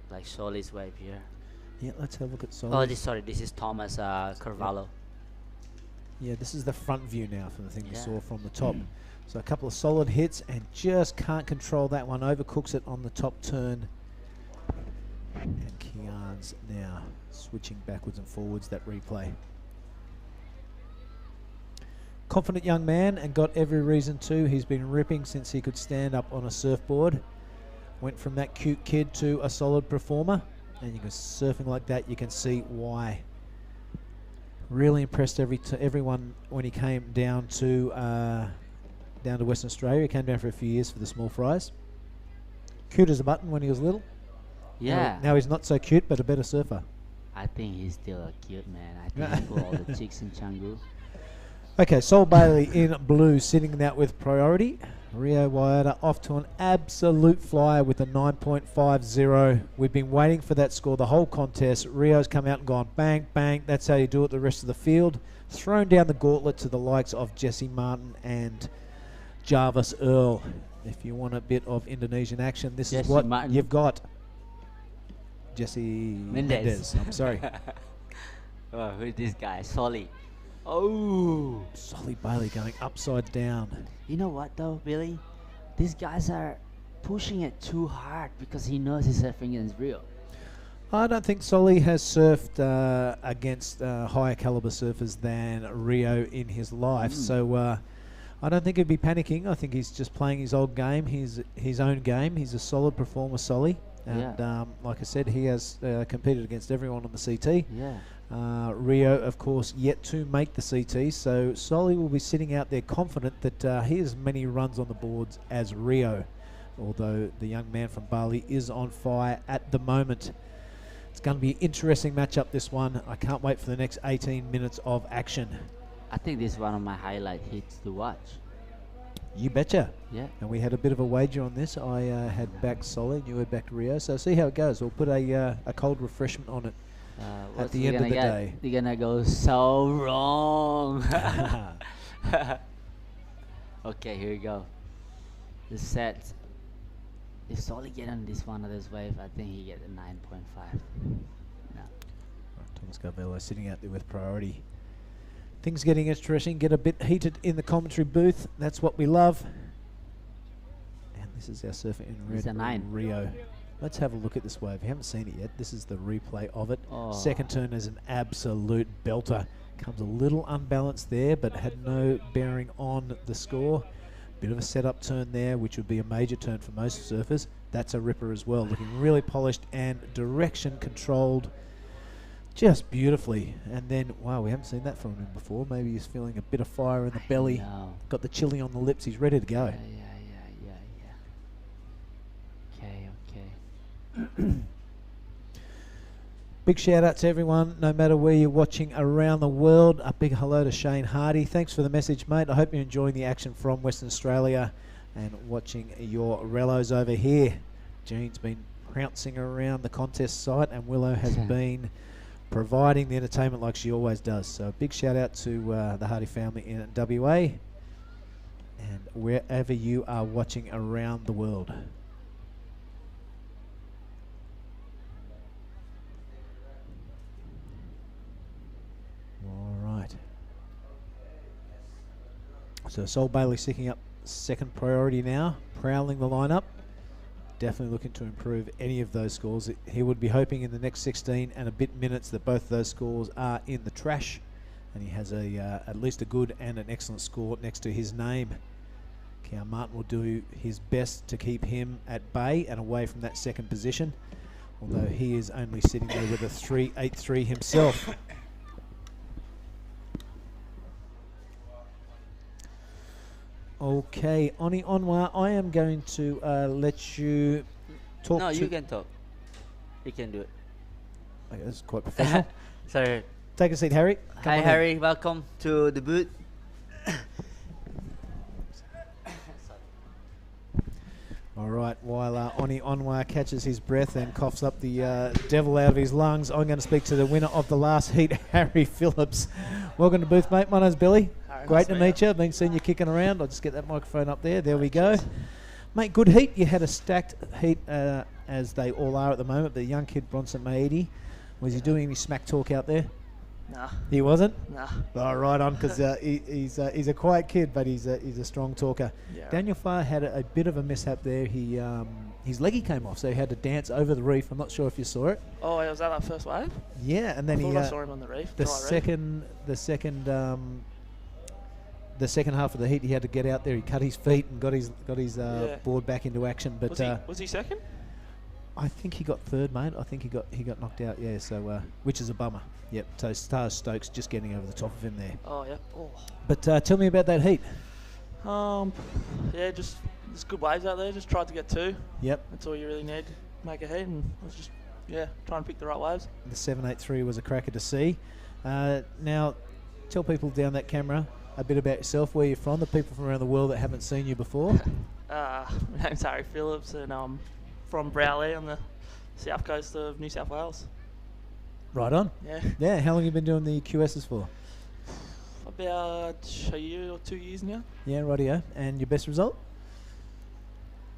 like Soli's wave here. Yeah, let's have a look at Soli. Oh, this is Thomas Carvalho. Yeah, this is the front view now from the thing you saw from the top. So a couple of solid hits and just can't control that one. Overcooks it on the top turn. And Kean's now switching backwards and forwards, that replay. Confident young man, and got every reason to. He's been ripping since he could stand up on a surfboard. Went from that cute kid to a solid performer. And you can surfing like that, you can see why. Really impressed everyone when he came down to Western Australia. He came down for a few years for the small fries. Cute as a button when he was little. Yeah. Now he's not so cute, but a better surfer. I think he's still a cute man. I think for all the chicks in Canggu. Okay, Sol Bailey in blue, sitting out with priority. Rio Waiata off to an absolute flyer with a 9.50. We've been waiting for that score the whole contest. Rio's come out and gone bang, bang. That's how you do it the rest of the field. Thrown down the gauntlet to the likes of Jesse Martin and Jarvis Earl. If you want a bit of Indonesian action, this is what you've got. Jesse Mendes. I'm sorry. Oh, who's this guy? Soli. Oh, Soli Bailey going upside down. You know what though, Billy? These guys are pushing it too hard because he knows he's surfing against Rio. I don't think Soli has surfed against higher caliber surfers than Rio in his life. So I don't think he'd be panicking. I think he's just playing his old game, his own game. He's a solid performer, Soli. And like I said, he has competed against everyone on the CT. Yeah. Rio, of course, yet to make the CT, so Soli will be sitting out there confident that he has many runs on the boards as Rio, although the young man from Bali is on fire at the moment. It's going to be an interesting matchup, this one. I can't wait for the next 18 minutes of action. I think this is one of my highlight hits to watch. You betcha. Yeah. And we had a bit of a wager on this. I had backed Soli, you had backed Rio, so see how it goes. We'll put a cold refreshment on it. At the end of the day. You're gonna go so wrong. Okay, here we go. The set. If Soli get on this one of those waves, I think he get a 9.5. No. Thomas Carvalho sitting out there with priority. Things getting interesting, get a bit heated in the commentary booth. That's what we love. And this is our surfer in red, It's a 9. Rio. Let's have a look at this wave. You haven't seen it yet. This is the replay of it. Oh. Second turn is an absolute belter. Comes a little unbalanced there, but had no bearing on the score. Bit of a setup turn there, which would be a major turn for most surfers. That's a ripper as well. Looking really polished and direction controlled just beautifully. And then, wow, we haven't seen that from him before. Maybe he's feeling a bit of fire in the belly. Got the chili on the lips. He's ready to go. Yeah. Okay. Big shout out to everyone, no matter where you're watching around the world. A big hello to Shane Hardy. Thanks for the message, mate. I hope you're enjoying the action from Western Australia and watching your relos over here. Jean's been pouncing around the contest site, and Willow has been providing the entertainment like she always does. So a big shout out to the Hardy family in WA and wherever you are watching around the world. All right. So Sol Bailey sticking up second priority now, prowling the lineup. Definitely looking to improve any of those scores. He would be hoping in the next 16 and a bit minutes that both of those scores are in the trash, and he has at least a good and an excellent score next to his name. Keon Martin will do his best to keep him at bay and away from that second position, although he is only sitting there with a 3.83 himself. Okay, Oni Onwa, I am going to let you talk. No, to you can talk. You can do it. Okay, that's quite professional. Sorry. Take a seat, Harry. Come Hi, on Harry. in. Welcome to the booth. All right, while Oni Onwa catches his breath and coughs up the devil out of his lungs, I'm going to speak to the winner of the last heat, Harry Phillips. Welcome to booth, mate. My name's Billy. Great to meet you. I've been seeing you kicking around. I'll just get that microphone up there. There we go. Mate, good heat. You had a stacked heat, as they all are at the moment. The young kid, Bronson Maedi, was he doing any smack talk out there? Nah. He wasn't? Nah. Oh, right on, because he's a quiet kid, but he's a strong talker. Yeah. Daniel Farr had a bit of a mishap there. He his leggy came off, so he had to dance over the reef. I'm not sure if you saw it. Oh, was that first wave? Yeah, and then I saw him on the reef. The second half of the heat, he had to get out there. He cut his feet and got his board back into action. But was he second? I think he got third, mate. I think he got knocked out. Yeah, so which is a bummer. Yep. So Star Stokes just getting over the top of him there. Oh yeah. Oh. But tell me about that heat. Yeah, just there's good waves out there. Just tried to get two. Yep. That's all you really need to make a heat, and I was just trying to pick the right waves. The 783 was a cracker to see. Now, tell people down that camera a bit about yourself, where you're from, the people from around the world that haven't seen you before. My name's Harry Phillips, and I'm from Browley on the south coast of New South Wales. Right on. Yeah. Yeah. How long have you been doing the QSs for? About a year or 2 years now. Yeah, rightio. And your best result?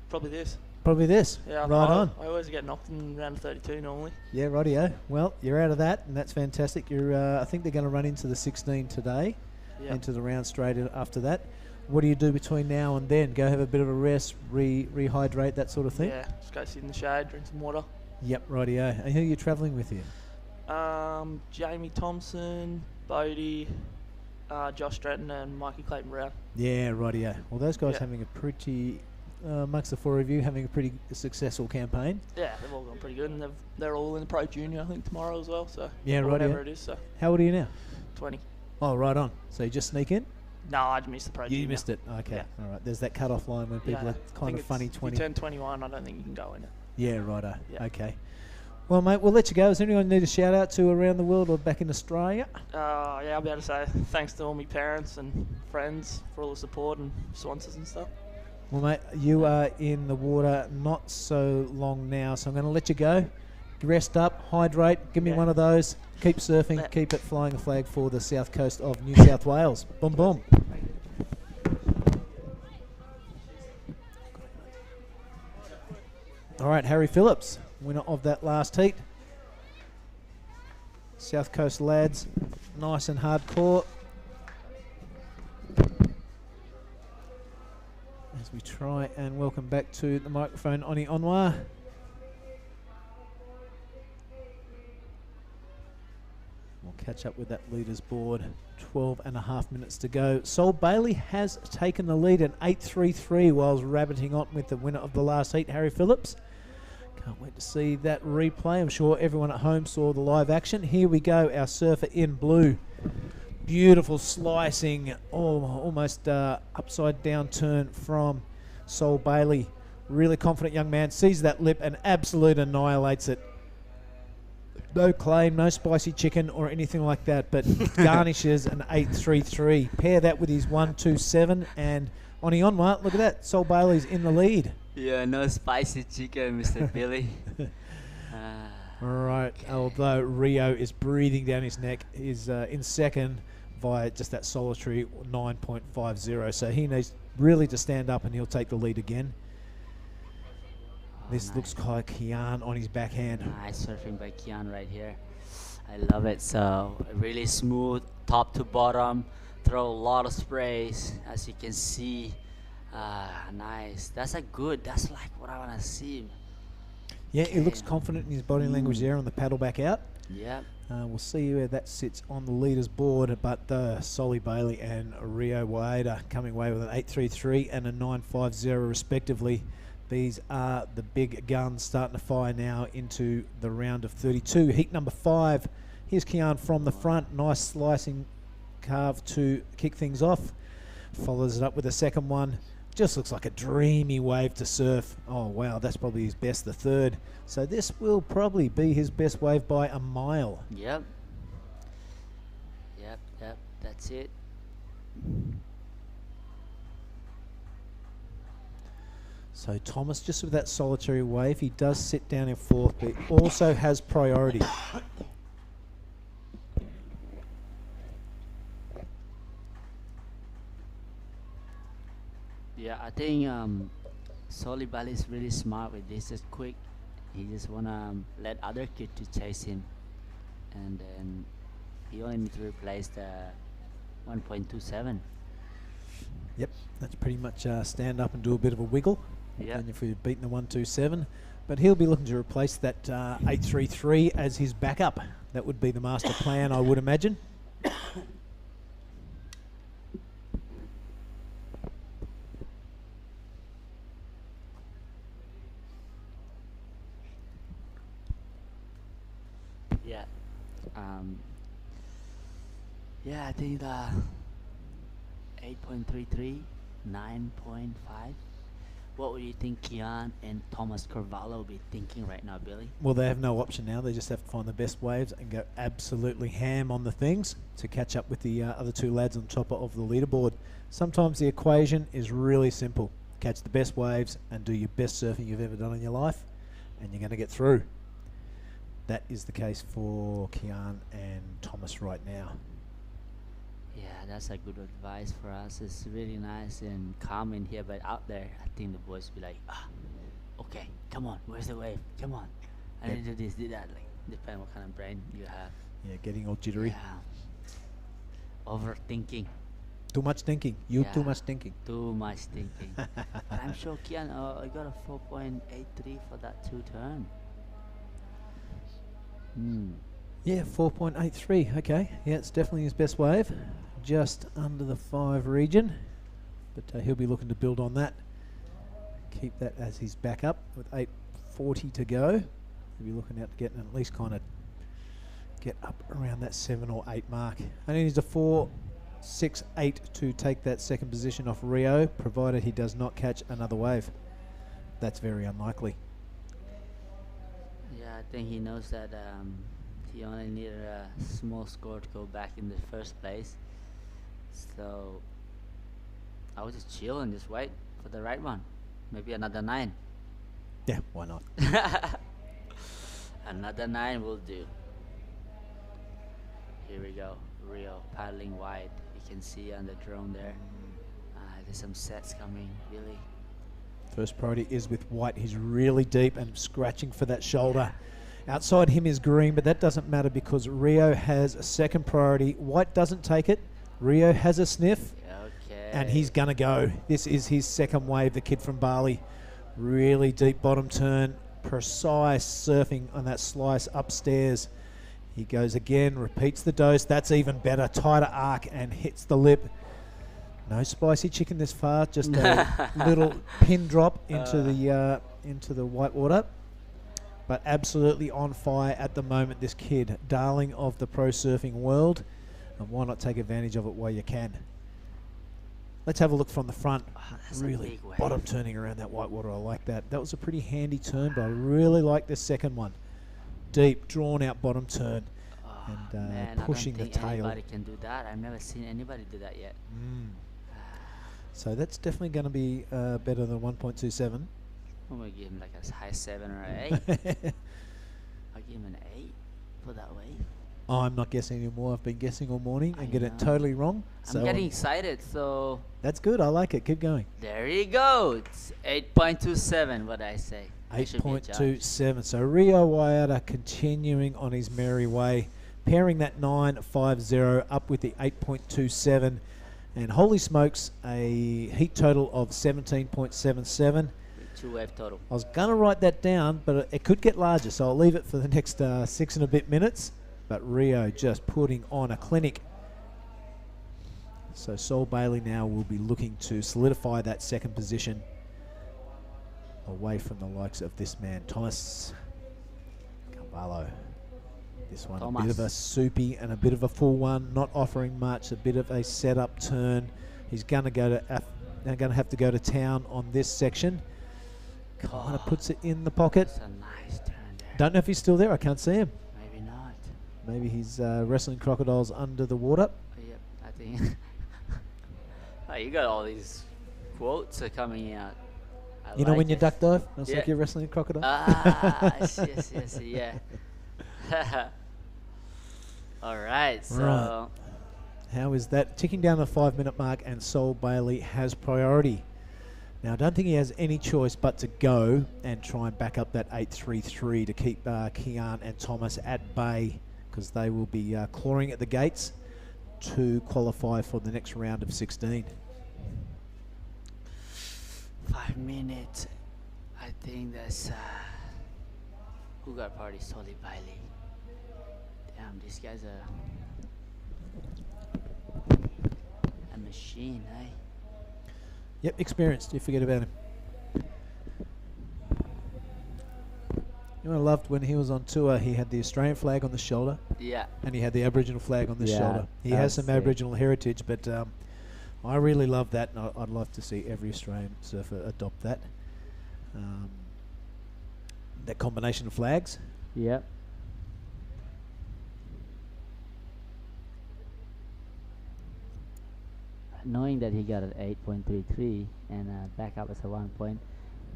Probably this. Probably this. Yeah. Right on. I always get knocked in round 32 normally. Yeah, rightio. Well, you're out of that, and that's fantastic. You're. I think they're going to run into the 16 today. Yep. Into the round straight after that. What do you do between now and then? Go have a bit of a rest, rehydrate, that sort of thing? Yeah, just go sit in the shade, drink some water. Yep, rightio. And who are you travelling with here? Jamie Thompson, Bodie, Josh Stratton and Mikey Clayton Brown. Yeah, rightio. Well, those guys Yeah. having a pretty, amongst the four of you, having a pretty successful campaign. Yeah, they've all gone pretty good, and they're all in the Pro Junior, I think, tomorrow as well. So Yeah, or rightio. whatever it is. So How old are you now? 20. Oh, right on. So you just sneak in? No, I just missed the Pro Junior. You missed it. Okay. Yeah. All right. There's that cut-off line when people Yeah, are I kind think of funny. it's- 20. If you turn 21, I don't think you can go in it. Yeah, righto. Yeah. Okay. Well, mate, we'll let you go. Is there anyone you need a shout out to around the world or back in Australia? Yeah, I'll be able to say thanks to all my parents and friends for all the support and sponsors and stuff. Well, mate, you are in the water not so long now, so I'm going to let you go. Rest up, hydrate, give me one of those. Keep surfing, keep it flying a flag for the south coast of New South Wales. Boom, boom. All right, Harry Phillips, winner of that last heat. South Coast lads, nice and hardcore. As we try and welcome back to the microphone, Oni Onwa. We'll catch up with that leaders board. 12 and a half minutes to go. Sol Bailey has taken the lead at 8.33 whilst rabbiting on with the winner of the last heat, Harry Phillips. Can't wait to see that replay. I'm sure everyone at home saw the live action. Here we go, our surfer in blue. Beautiful slicing, almost upside down turn from Sol Bailey. Really confident young man, sees that lip and absolute annihilates it. No claim, no spicy chicken or anything like that, but garnishes an 8.33. Pair that with his 1.27, and on the onward, look at that. Sol Bailey's in the lead. Yeah, no spicy chicken, Mr. Billy. All right, although Rio is breathing down his neck, is in second via just that solitary 9.50. So he needs really to stand up and he'll take the lead again. This looks like Kian on his backhand. Nice surfing by Kian right here. I love it. So really smooth, top to bottom. Throw a lot of sprays, as you can see. Nice. That's like what I want to see. Yeah, he looks confident in his body language there on the paddle back out. Yep. We'll see where that sits on the leaders board, but Solly Bailey and Rio Waida coming away with an 8.33 and a 9.50 respectively. These are the big guns starting to fire now into the round of 32. Heat number 5. Here's Kian from the front. Nice slicing carve to kick things off. Follows it up with a second one. Just looks like a dreamy wave to surf. Oh, wow, that's probably his best, the third. So this will probably be his best wave by a mile. Yep. That's it. So Thomas, just with that solitary wave, he does sit down in fourth, but he also has priority. Yeah, I think Solly Bali is really smart with this. Just quick. He just wanna let other kid to chase him, and then he only needs to replace the 1.27. Yep, that's pretty much stand up and do a bit of a wiggle. Yeah. And if we've beaten the 1.27, but he'll be looking to replace that 8.33 as his backup. That would be the master plan, I would imagine. Yeah. Yeah, I think the 8.33, 9.5. What would you think Kian and Thomas Carvalho will be thinking right now, Billy? Well, they have no option now. They just have to find the best waves and go absolutely ham on the things to catch up with the other two lads on top of the leaderboard. Sometimes the equation is really simple. Catch the best waves and do your best surfing you've ever done in your life, and you're going to get through. That is the case for Kian and Thomas right now. Yeah, that's a good advice for us. It's really nice and calm in here, but out there, I think the boys be like, okay, come on, where's the wave? Come on. I need to do this, do that. Like, depend what kind of brain you have. Yeah, getting all jittery. Yeah. Overthinking. Too much thinking. Too much thinking. Too much thinking. But I'm sure Kian, I got a 4.83 for that two turn. Yeah, 4.83. Okay. Yeah, it's definitely his best wave. Just under the 5 region. But he'll be looking to build on that. Keep that as his backup with 8.40 to go. He'll be looking out to getting at least kind of get up around that 7 or 8 mark. Only needs a 4.68 to take that second position off Rio, provided he does not catch another wave. That's very unlikely. Yeah, I think he knows that he only needed a small score to go back in the first place. So I would just chill and just wait for the right one. Maybe another 9. Yeah, why not? Another 9 will do. Here we go. Rio paddling wide. You can see on the drone there. There's some sets coming, really. First priority is with White. He's really deep and scratching for that shoulder. Outside him is green, but that doesn't matter because Rio has a second priority. White doesn't take it. Rio has a sniff. Okay. And he's going to go. This is his second wave, the kid from Bali. Really deep bottom turn. Precise surfing on that slice upstairs. He goes again, repeats the dose. That's even better. Tighter arc and hits the lip. No spicy chicken this far. Just a little pin drop into the white water. But absolutely on fire at the moment, this kid. Darling of the pro surfing world. And why not take advantage of it while you can? Let's have a look from the front. Really bottom turning around that white water. I like that. That was a pretty handy turn, but I really like this second one. deep, drawn-out bottom turn, and Man, pushing I the don't think tail. anybody can do that. I've never seen anybody do that yet. So that's definitely going to be better than 1.27. I'm gonna give him like a high 7 or an 8. I'll give him an 8 for that wave. I'm not guessing anymore. I've been guessing all morning and get it know. totally wrong. I'm getting excited, so That's good. I like it. Keep going. there you go. It's 8.27, what I say. I should be a judge. 8.27. So Rio Waiata continuing on his merry way, pairing that 9.50 up with the 8.27. And holy smokes, a heat total of 17.77. 2 wave total. I was going to write that down, but it could get larger, so I'll leave it for the next 6 and a bit minutes. But Rio just putting on a clinic. So Sol Bailey now will be looking to solidify that second position away from the likes of this man, Thomas Carvalho. This one a bit of a soupy and a bit of a full one, not offering much, a bit of a setup turn. He's going to go to going to have to go to town on this section. Kind of puts it in the pocket. That's a nice turn there. Don't know if he's still there. I can't see him. Maybe not. Maybe he's wrestling crocodiles under the water. Yep, I think. Oh, you got all these quotes coming out. I You know like when you it. duck dive? It's Yeah. like you're wrestling a crocodile. Yes, yeah. All right, so Right. How is that? Ticking down the 5-minute mark, and Sol Bailey has priority. Now, I don't think he has any choice but to go and try and back up that 8.33 to keep Kian and Thomas at bay, because they will be clawing at the gates to qualify for the next round of 16. 5 minutes. I think that's who got party? Soli Bailey. Damn, this guy's a machine, eh? Yep, experienced. You forget about him. You know, I loved when he was on tour, he had the Australian flag on the shoulder. Yeah. And he had the Aboriginal flag on the Yeah, shoulder. He that has was some sick. Aboriginal heritage, but I really love that, and I'd love to see every Australian surfer adopt that. That combination of flags. Yep. Knowing that he got an 8.33 and back up as a 1 point,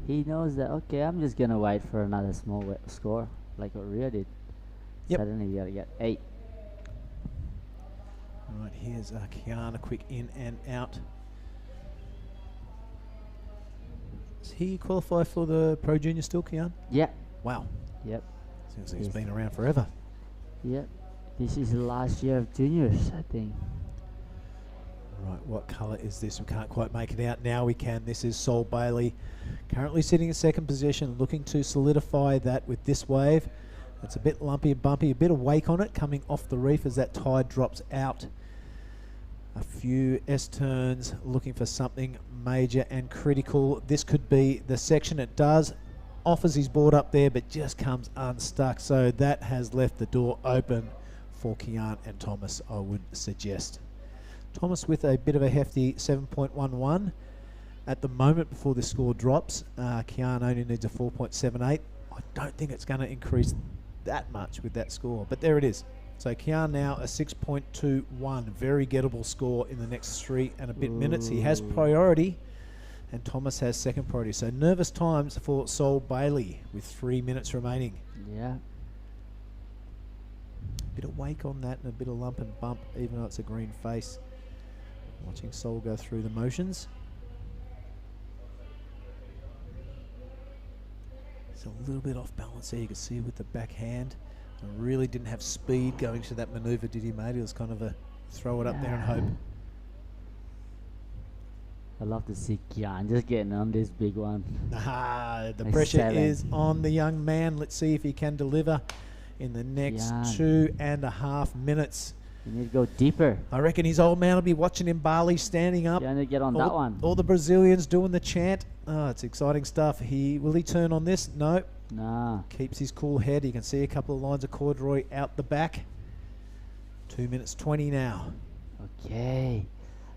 he knows that, okay, I'm just going to wait for another small score, like what Rio did. Yep. Suddenly you got to get 8. All right, here's Kiana, quick in and out. Does he qualify for the Pro Junior still, Kian? Yeah. Wow. Yep. Seems like he's been around forever. Yep. This is the last year of juniors, I think. Right, what colour is this? We can't quite make it out. Now we can. This is Sol Bailey, currently sitting in second position, looking to solidify that with this wave. It's a bit lumpy and bumpy, a bit of wake on it coming off the reef as that tide drops out. A few S-turns, looking for something major and critical. This could be the section. It does. Offers his board up there, but just comes unstuck. So that has left the door open for Kian and Thomas, I would suggest. Thomas with a bit of a hefty 7.11 at the moment before the score drops. Kian only needs a 4.78. I don't think it's going to increase that much with that score, but there it is. So Kian now a 6.21, very gettable score in the next 3 and a bit minutes. He has priority, and Thomas has second priority. So nervous times for Sol Bailey with 3 minutes remaining. Yeah. Bit of wake on that and a bit of lump and bump, even though it's a green face. Watching Sol go through the motions. It's a little bit off balance there. You can see with the backhand. And really didn't have speed going to that maneuver, did he, mate? It was kind of a throw it up there and hope. I love to see Kian just getting on this big one. The Like pressure 7. is on the young man. Let's see if he can deliver in the next Kian. 2.5 minutes. You need to go deeper. I reckon his old man will be watching him, Bali, standing up. You need to get on that one. All the Brazilians doing the chant. Oh, it's exciting stuff. Will he turn on this? No. Nah. Keeps his cool head. You can see a couple of lines of corduroy out the back. 2 minutes 20 now. Okay.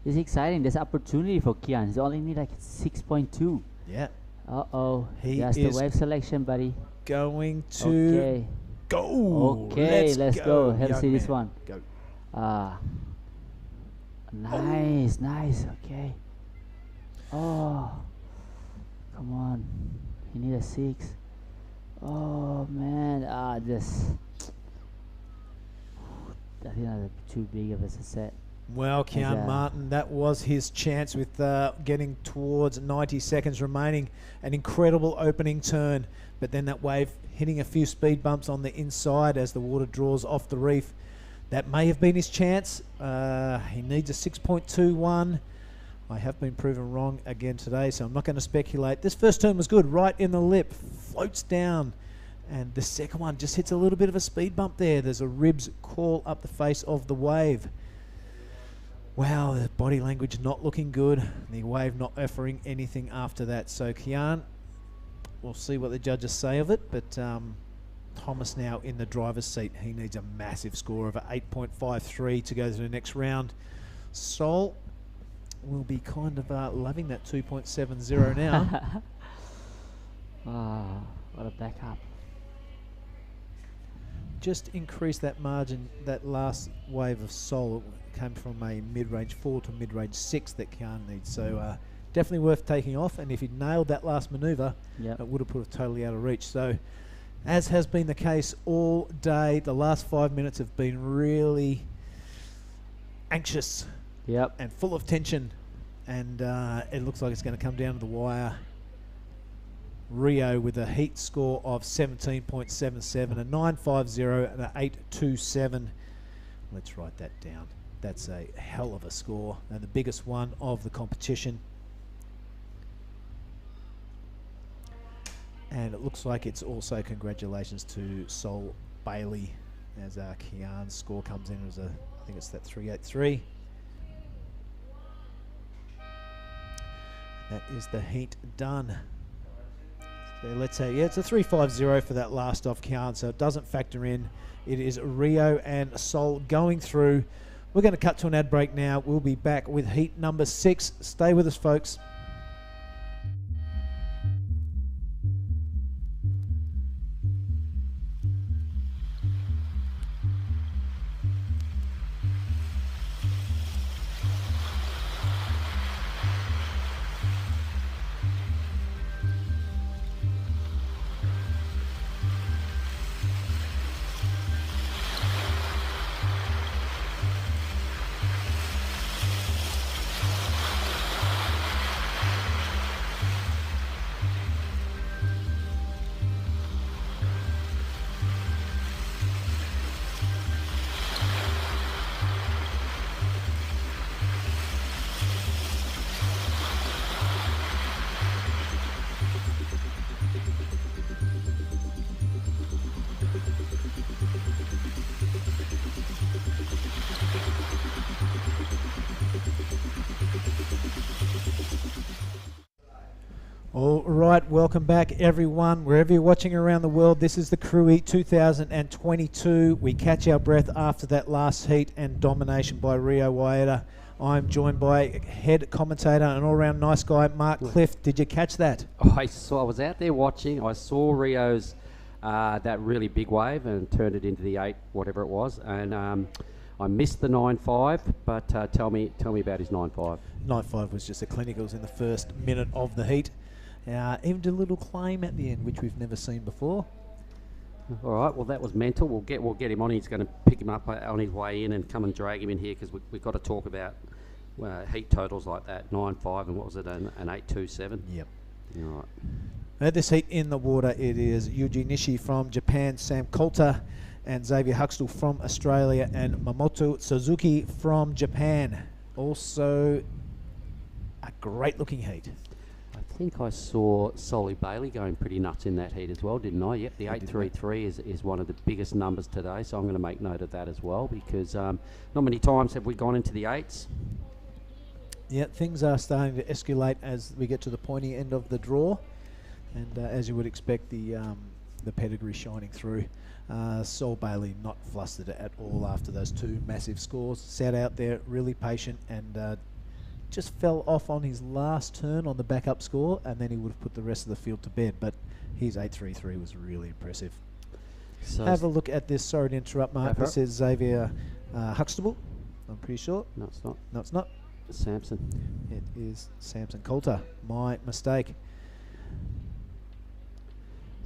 This is exciting. There's opportunity for Kian. He only need like 6.2. Yeah. Uh-oh. He That's the is wave selection, buddy. Going to Okay. Go. Okay, let's go. Let's young see this man. one. Go. Nice, nice. Okay. Oh, come on. He need a 6. Oh man. I think that's too big of a set. Well, Kian Martin, that was his chance with getting towards 90 seconds remaining. An incredible opening turn, but then that wave hitting a few speed bumps on the inside as the water draws off the reef. That may have been his chance. He needs a 6.21. I have been proven wrong again today, so I'm not going to speculate. This first turn was good, right in the lip, floats down. And the second one just hits a little bit of a speed bump there. There's a ribs call up the face of the wave. Wow, the body language not looking good. The wave not offering anything after that. So Kian, we'll see what the judges say of it. But Thomas now in the driver's seat. He needs a massive score of a 8.53 to go to the next round. Sol will be kind of loving that 2.70 now. What a backup. Just increase that margin. That last wave of Sol came from a mid-range 4 to mid-range 6 that Kian needs. So definitely worth taking off. And if he nailed that last manoeuvre, it would have put it totally out of reach. So as has been the case all day, the last 5 minutes have been really anxious and full of tension. And it looks like it's going to come down to the wire. Rio with a heat score of 17.77, a 9.50 and an 8.27. Let's write that down. That's a hell of a score and the biggest one of the competition. And it looks like it's also congratulations to Sol Bailey as Kian's score comes in as I think it's that 3.83. That is the heat done. So let's say, it's a 3.50 for that last off Kian, so it doesn't factor in. It is Rio and Sol going through. We're going to cut to an ad break now. We'll be back with heat number 6. Stay with us, folks. All right, welcome back everyone, wherever you're watching around the world. This is the Krui 2022. We catch our breath after that last heat and domination by Rio Waida. I'm joined by head commentator and all-round nice guy, Mark Clift. Did you catch that? I was out there watching. I saw Rio's that really big wave and turned it into the 8, whatever it was. And I missed the 9.5, but tell me about his 9.5. 9.5 was just a clinicals in the first minute of the heat. Even did a little claim at the end, which we've never seen before. All right, well that was mental. We'll get him on. He's going to pick him up on his way in and come and drag him in here because we've got to talk about heat totals like that. 9.5 and what was it, an 8.27? Yep. All right. At this heat in the water, it is Yuji Nishi from Japan, Sam Coulter and Xavier Huxtall from Australia, and Mamoto Suzuki from Japan. Also, a great-looking heat. I think I saw Solly Bailey going pretty nuts in that heat as well, didn't I? Yep, the 8.33 is one of the biggest numbers today, so I'm going to make note of that as well because not many times have we gone into the 8s. Yeah, things are starting to escalate as we get to the pointy end of the draw, and as you would expect, the pedigree shining through. Sol Bailey not flustered at all after those 2 massive scores. Sat out there really patient and just fell off on his last turn on the backup score, and then he would have put the rest of the field to bed. But his 8.33 was really impressive. So Have a look at this. Sorry to interrupt, Mark. Go for This it. is Xavier Huxtable. I'm pretty sure. No, it's not. No, it's not. Samson. It is Samson Coulter. My mistake.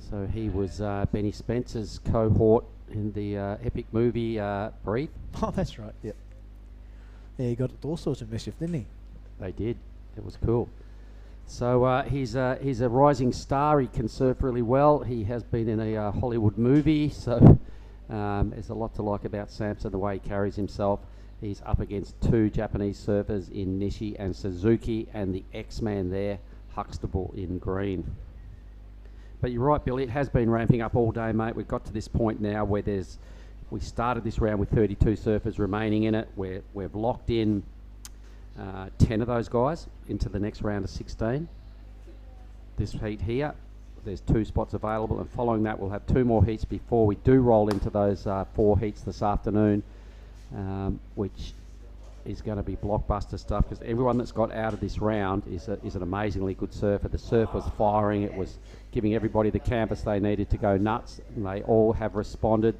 So he was Benny Spencer's cohort in the epic movie Breathe. Oh, that's right. Yep. Yeah, he got all sorts of mischief, didn't he? They did. It was cool. So he's a rising star. He can surf really well. He has been in a Hollywood movie, so there's a lot to like about Samson, the way he carries himself. He's up against two Japanese surfers in Nishi and Suzuki, and the X-Man there, Huxtable in green. But you're right, Billy, it has been ramping up all day, mate. We've got to this point now where we started this round with 32 surfers remaining in it. We've locked in 10 of those guys into the next round of 16. This heat here, there's 2 spots available, and following that we'll have 2 more heats before we do roll into those 4 heats this afternoon, which is going to be blockbuster stuff, because everyone that's got out of this round is an amazingly good surfer. The surf was firing, it was giving everybody the canvas they needed to go nuts, and they all have responded.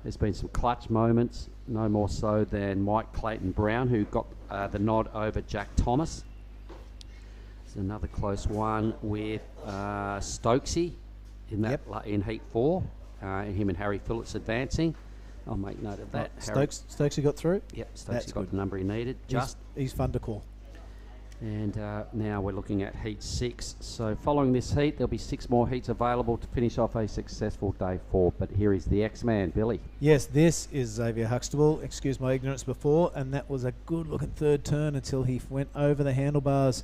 There's been some clutch moments, no more so than Mike Clayton Brown, who got the nod over Jack Thomas. There's another close one with Stokesy in that in Heat 4. Him and Harry Phillips advancing. I'll make note of that. Stokesy got through? Yep, Stokesy That's got good. the number he needed. He's fun to call. And now we're looking at Heat 6. So following this heat, there'll be 6 more heats available to finish off a successful day 4. But here is the X-Man, Billy. Yes, this is Xavier Huxtable. Excuse my ignorance before, and that was a good-looking third turn until he went over the handlebars.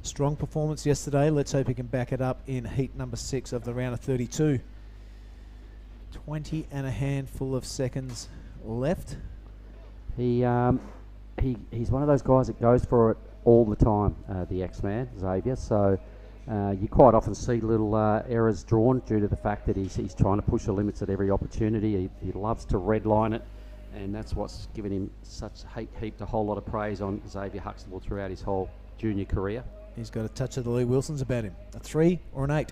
Strong performance yesterday. Let's hope he can back it up in heat number 6 of the round of 32. 20 and a handful of seconds left. He's one of those guys that goes for it all the time, the X-Man, Xavier. So you quite often see little errors drawn due to the fact that he's trying to push the limits at every opportunity. He loves to redline it, and that's what's given him such heaped a whole lot of praise on Xavier Huxtable throughout his whole junior career. He's got a touch of the Lee Wilsons about him. A 3 or an 8?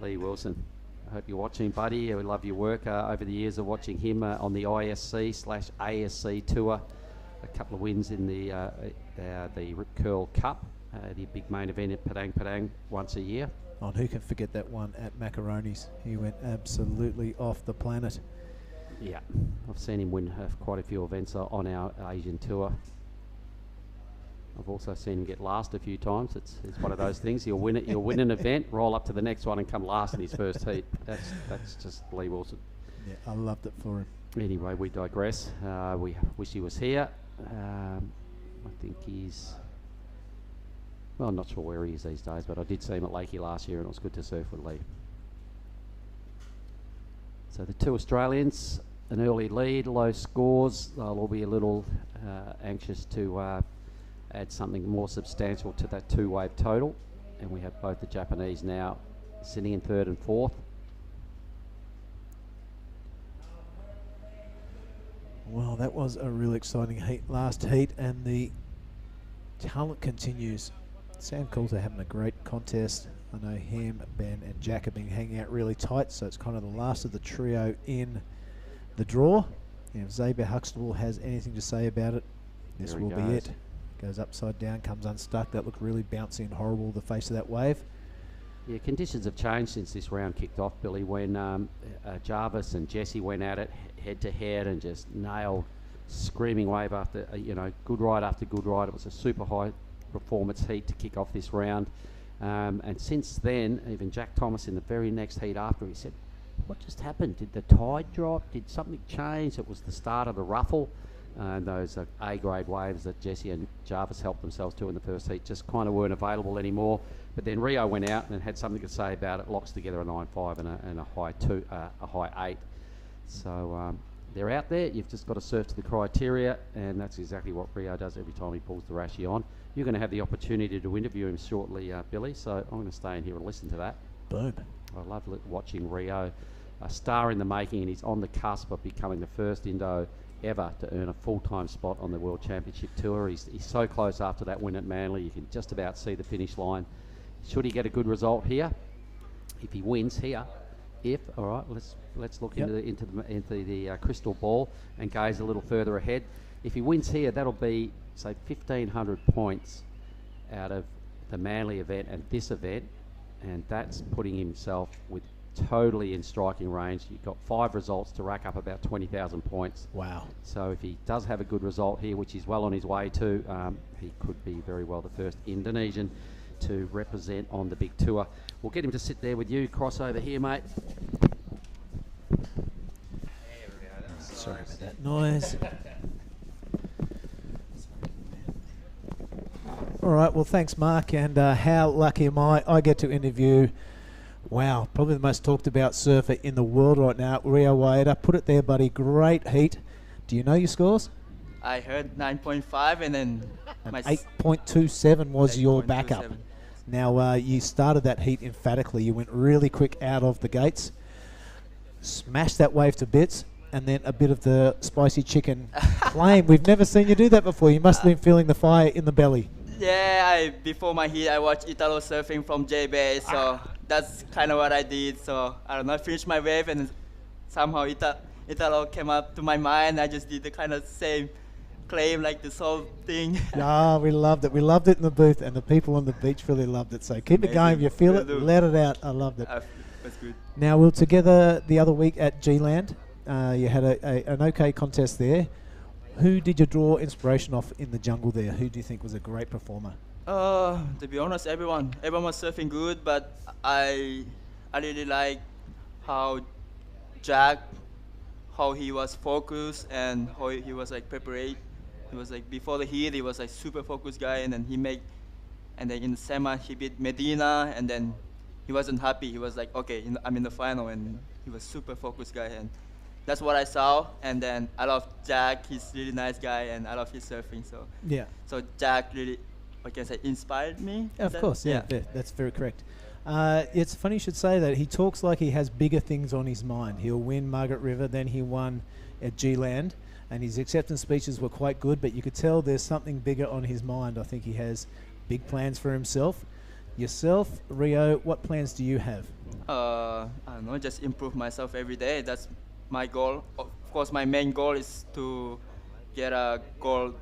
Lee Wilson. I hope you're watching, buddy. We love your work over the years of watching him on the ISC/ASC tour. A couple of wins in the Rip Curl Cup, the big main event at Padang Padang once a year. Oh, and who can forget that one at Macaroni's? He went absolutely off the planet. Yeah, I've seen him win quite a few events on our Asian tour. I've also seen him get last a few times. It's one of those things. You'll win an event, roll up to the next one, and come last in his first heat. That's just Lee Wilson. Yeah, I loved it for him. Anyway, we digress. We wish he was here. I think he's... Well, I'm not sure where he is these days, but I did see him at Lakey last year, and it was good to surf with Lee. So the 2 Australians, an early lead, low scores. They'll all be a little anxious to add something more substantial to that 2-wave total. And we have both the Japanese now sitting in 3rd and 4th. Well, that was a really exciting last heat, and the talent continues. Sam Coulter having a great contest. I know him, Ben and Jack have been hanging out really tight, so it's kind of the last of the trio in the draw. And if Xavier Huxtable has anything to say about it, this will be it. Goes upside down, comes unstuck. That looked really bouncy and horrible, the face of that wave. Yeah, conditions have changed since this round kicked off, Billy, when Jarvis and Jesse went at it head to head and just nailed screaming wave after, good ride after good ride. It was a super high performance heat to kick off this round. And since then, even Jack Thomas in the very next heat after, he said, what just happened? Did the tide drop? Did something change? It was the start of the ruffle. Those A-grade waves that Jesse and Jarvis helped themselves to in the first heat just kind of weren't available anymore. But then Rio went out and had something to say about it, locks together a 9.5 and a high 8. So they're out there. You've just got to surf to the criteria, and that's exactly what Rio does every time he pulls the Rashi on. You're going to have the opportunity to interview him shortly, Billy, so I'm going to stay in here and listen to that. Boom. I love watching Rio, a star in the making, and he's on the cusp of becoming the first Indo ever to earn a full-time spot on the World Championship Tour. He's so close after that win at Manly, you can just about see the finish line. Should he get a good result here, if he wins here, all right, let's look Yep. into the crystal ball and gaze a little further ahead. If he wins here, that'll be say 1,500 points out of the Manly event and this event, and that's putting himself with totally in striking range. You've got 5 results to rack up about 20,000 points. Wow. So if he does have a good result here, which he's well on his way to, he could be very well the first Indonesian to represent on the big tour. We'll get him to sit there with you. Cross over here, mate. Sorry about that noise. All right, well, thanks, Mark. And how lucky am I? I get to interview, wow, probably the most talked about surfer in the world right now, Rio Waida. Put it there, buddy. Great heat. Do you know your scores? I heard 9.5 and then And my 8.27 was your backup. 8.27. Now, you started that heat emphatically. You went really quick out of the gates, smashed that wave to bits, and then a bit of the spicy chicken flame. We've never seen you do that before. You must have been feeling the fire in the belly. Yeah, before my heat, I watched Italo surfing from J-Bay, so that's kind of what I did. So I don't know, I finished my wave, and somehow Italo came up to my mind. I just did the kind of same claim, like this whole thing. Ah, we loved it. We loved it in the booth, and the people on the beach really loved it. So keep it going. If you feel it, let it out. I loved it. That's good. Now, we were together the other week at G-Land. You had an okay contest there. Who did you draw inspiration off in the jungle there? Who do you think was a great performer? To be honest, everyone was surfing good, but I really like how Jack, how he was focused and how he was like prepared. He was like before the heat, he was like super focused guy, and then and then in the semi he beat Medina, and then he wasn't happy. He was like, okay, I'm in the final, and he was super focused guy, and that's what I saw. And then I love Jack. He's a really nice guy, and I love his surfing. So Yeah. So Jack really, I can say, inspired me. Of course, yeah, that's very correct. It's funny you should say that. He talks like he has bigger things on his mind. He'll win Margaret River, then he won at G-Land, and his acceptance speeches were quite good, but you could tell there's something bigger on his mind. I think he has big plans for himself. Yourself, Rio, what plans do you have? I don't know, just improve myself every day. That's my goal. Of course, my main goal is to get a gold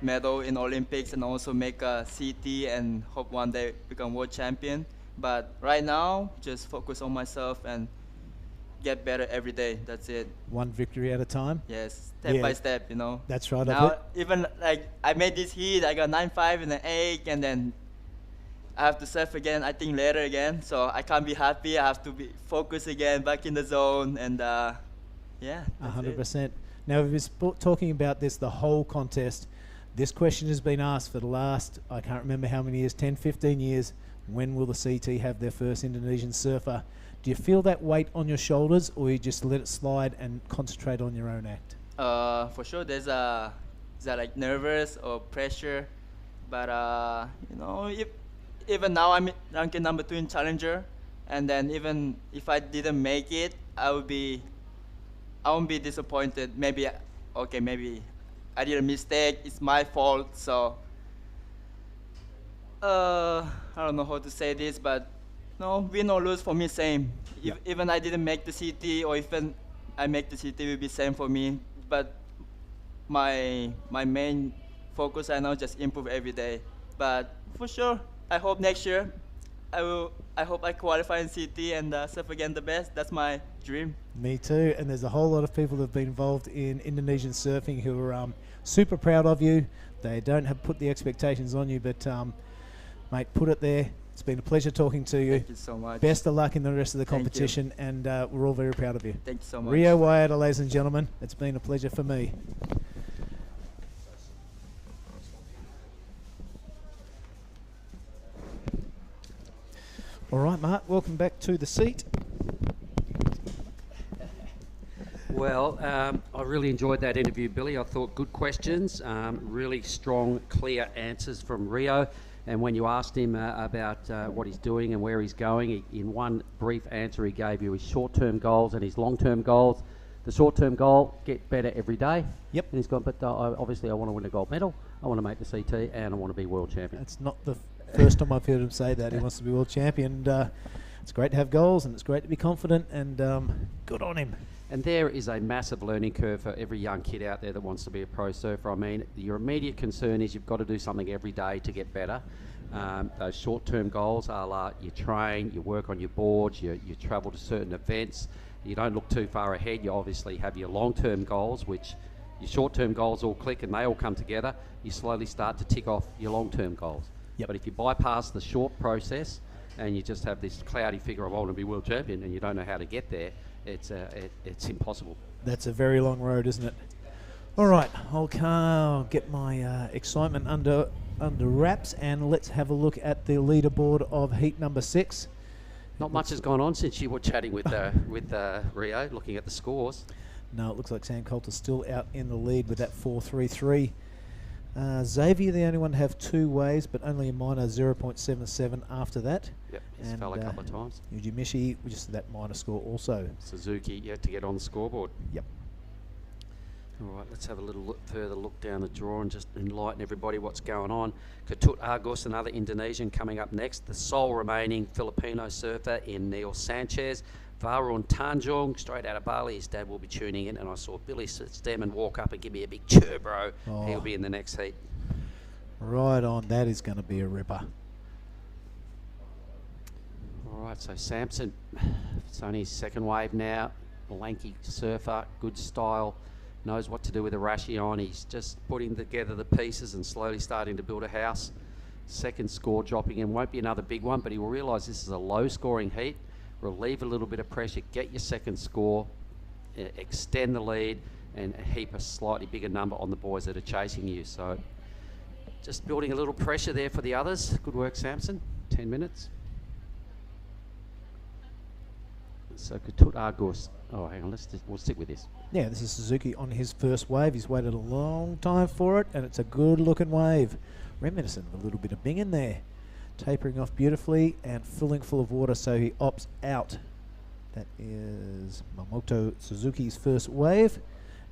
medal in Olympics and also make a CT and hope one day become world champion. But right now, just focus on myself and get better every day. That's it. One victory at a time? Yes, step by step, you know. That's right. Now, even like I made this heat, I got 9.5 and an 8, and then I have to surf again, I think later again. So I can't be happy. I have to be focused again, back in the zone, and yeah. 100%. Now, we've been talking about this the whole contest. This question has been asked for the last, I can't remember how many years, 10, 15 years. When will the CT have their first Indonesian surfer? Do you feel that weight on your shoulders, or you just let it slide and concentrate on your own act? For sure, there's like nervous or pressure, but you know, even now I'm ranking number 2 in Challenger, and then even if I didn't make it, I won't be disappointed. Maybe I did a mistake. It's my fault. So I don't know how to say this, but no, win or lose for me, same. Even I didn't make the CT, or even I make the CT, will be same for me. But my main focus right now is just improve every day. But for sure, I hope next year I hope I qualify in CT and surf again the best. That's my dream. Me too. And there's a whole lot of people that have been involved in Indonesian surfing who are super proud of you. They don't have put the expectations on you, but mate, put it there. It's been a pleasure talking to you. Thank you so much. Best of luck in the rest of the Thank you. competition, and we're all very proud of you. Thank you so much. Rio Waida, ladies and gentlemen. It's been a pleasure for me. All right, Mark, welcome back to the seat. Well, I really enjoyed that interview, Billy. I thought good questions, really strong, clear answers from Rio. And when you asked him about what he's doing and where he's going, in one brief answer he gave you his short-term goals and his long-term goals. The short-term goal, get better every day. Yep. And he's gone, but obviously I want to win a gold medal, I want to make the CT, and I want to be world champion. That's not the first time I've heard him say that. He wants to be world champion. it's great to have goals and it's great to be confident, and good on him. And there is a massive learning curve for every young kid out there that wants to be a pro surfer. I mean, your immediate concern is you've got to do something every day to get better. Those short-term goals are you train, you work on your boards, you travel to certain events. You don't look too far ahead. You obviously have your long-term goals, which your short-term goals all click and they all come together. You slowly start to tick off your long-term goals. But if you bypass the short process and you just have this cloudy figure of I want to be world champion and you don't know how to get there, it's impossible. That's a very long road, isn't it? All right, I'll get my excitement under wraps, and let's have a look at the leaderboard of heat number 6. Not much has gone on since you were chatting with Rio, looking at the scores. No, it looks like Sam Coulter's still out in the lead with that 4.33. Xavier, the only one to have 2 waves, but only a minor 0.77 after that. Yep, he's fell a couple of times. Yuji Mishi, just that minor score also. Suzuki, yet to get on the scoreboard. Yep. All right, let's have a little further look down the draw and just enlighten everybody what's going on. Ketut Agus, another Indonesian, coming up next. The sole remaining Filipino surfer in Neil Sanchez. Varun Tanjung, straight out of Bali. His dad will be tuning in, and I saw Billy Stemmen walk up and give me a big cheer, bro. Oh. He'll be in the next heat. Right on, that is going to be a ripper. All right, so Samson, it's only his second wave now. Lanky surfer, good style, knows what to do with the rashi on. He's just putting together the pieces and slowly starting to build a house. Second score dropping in, won't be another big one, but he will realise this is a low-scoring heat. Relieve a little bit of pressure, get your second score, extend the lead, and heap a slightly bigger number on the boys that are chasing you. So just building a little pressure there for the others. Good work, Samson. 10 minutes. So Ketut Agus. Oh, hang on, we'll stick with this. Yeah, this is Suzuki on his first wave. He's waited a long time for it, and it's a good-looking wave. Reminiscent of a little bit of Bing in there. Tapering off beautifully and filling full of water, so he opts out. That is Mamoto Suzuki's first wave.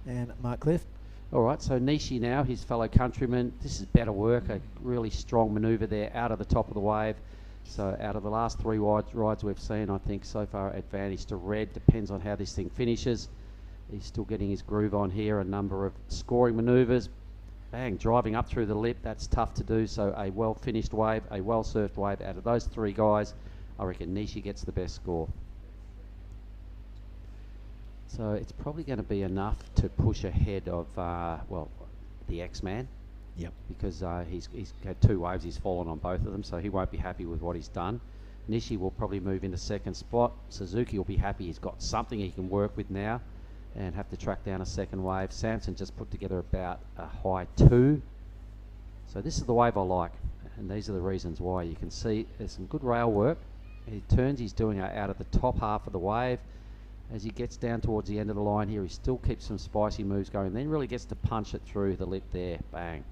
And Mark Cliff. All right, so Nishi now, his fellow countryman. This is better work, a really strong manoeuvre there out of the top of the wave. So out of the last 3 rides we've seen, I think so far advantage to red. Depends on how this thing finishes. He's still getting his groove on here. A number of scoring manoeuvres. Bang, driving up through the lip, that's tough to do. So a well-finished wave, a well-surfed wave. Out of those 3 guys, I reckon Nishi gets the best score. So it's probably going to be enough to push ahead of, the X-Man. Yep. Because he's had 2 waves, he's fallen on both of them, so he won't be happy with what he's done. Nishi will probably move into second spot. Suzuki will be happy he's got something he can work with now and have to track down a second wave. Samson just put together about a high 2. So this is the wave I like, and these are the reasons why. You can see there's some good rail work. He turns, he's doing it out of the top half of the wave. As he gets down towards the end of the line here, he still keeps some spicy moves going, then really gets to punch it through the lip there. Bang.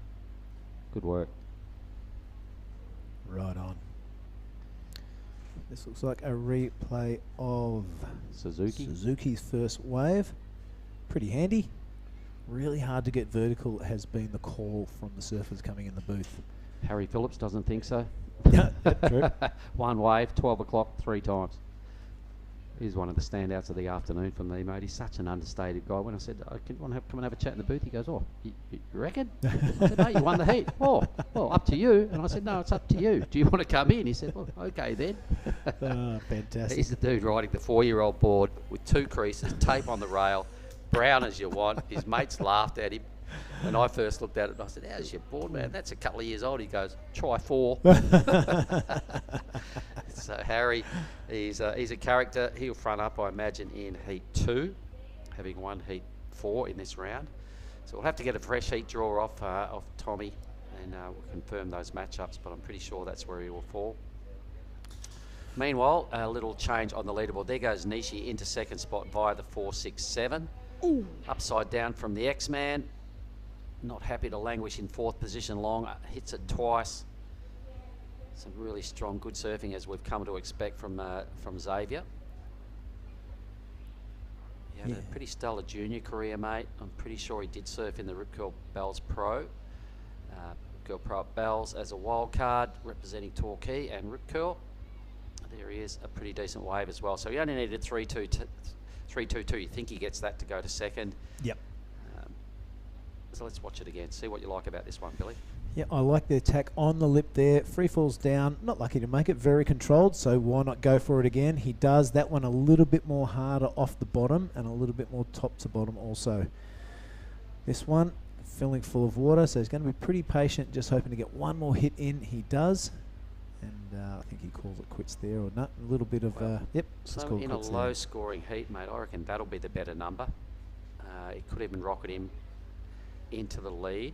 Good work. Right on. This looks like a replay of Suzuki's first wave. Pretty handy. Really hard to get vertical has been the call from the surfers coming in the booth. Harry Phillips doesn't think so. Yeah, true. 1 wave, 12 o'clock, 3 times. He's one of the standouts of the afternoon for me, mate. He's such an understated guy. When I said, "I want to come and have a chat in the booth," he goes, "Oh, you reckon?" I said, "No, you won the heat." "Oh, well, up to you." And I said, "No, it's up to you. Do you want to come in?" He said, "Well, okay then." Fantastic. He's the dude riding the 4-year-old board with 2 creases, tape on the rail, brown as you want. His mates laughed at him. When I first looked at it, I said, "How's your board, man? That's a couple of years old." He goes, "Try 4." So Harry, he's a character. He'll front up, I imagine, in heat 2, having won heat 4 in this round. So we'll have to get a fresh heat draw off Tommy, and we'll confirm those matchups. But I'm pretty sure that's where he will fall. Meanwhile, a little change on the leaderboard. There goes Nishi into second spot via the 4.67. Ooh. Upside down from the X-Man. Not happy to languish in 4th position long. Hits it twice. Some really strong, good surfing as we've come to expect from Xavier. He had a pretty stellar junior career, mate. I'm pretty sure he did surf in the Rip Curl Bells Pro. Rip Curl Pro at Bells as a wild card, representing Torquay and Rip Curl. There There he is, a pretty decent wave as well. So he only needed 3.22. You think he gets that to go to second. Yep. So let's watch it again. See what you like about this one, Billy. Yeah, I like the attack on the lip there. Free falls down, not lucky to make it, very controlled, so why not go for it again? He does. That one a little bit more harder off the bottom and a little bit more top to bottom also. This one, filling full of water, so he's going to be pretty patient, just hoping to get one more hit in. He does. And I think he calls it quits there, or not. A little bit of, yep. So in a low-scoring heat, mate, I reckon that'll be the better number. It could even rocket him into the lead.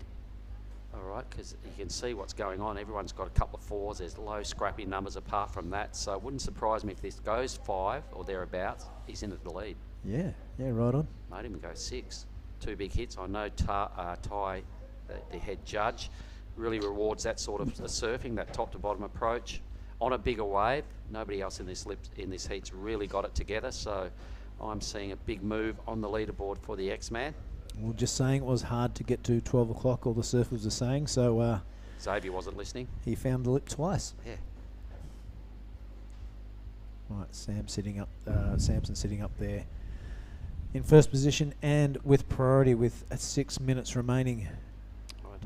All right, because you can see what's going on. Everyone's got a couple of fours. There's low scrappy numbers apart from that. So it wouldn't surprise me if this goes 5 or thereabouts. He's into the lead. Yeah, right on. Might even go 6. 2 big hits. I know Ty, the head judge, really rewards that sort of surfing, that top to bottom approach on a bigger wave. Nobody else in this heat's really got it together. So I'm seeing a big move on the leaderboard for the X-Man. We're just saying it was hard to get to 12 o'clock, all the surfers are saying, so... Xavier wasn't listening. He found the lip twice. Yeah. Right, Samson sitting up there in first position and with priority with 6 minutes remaining.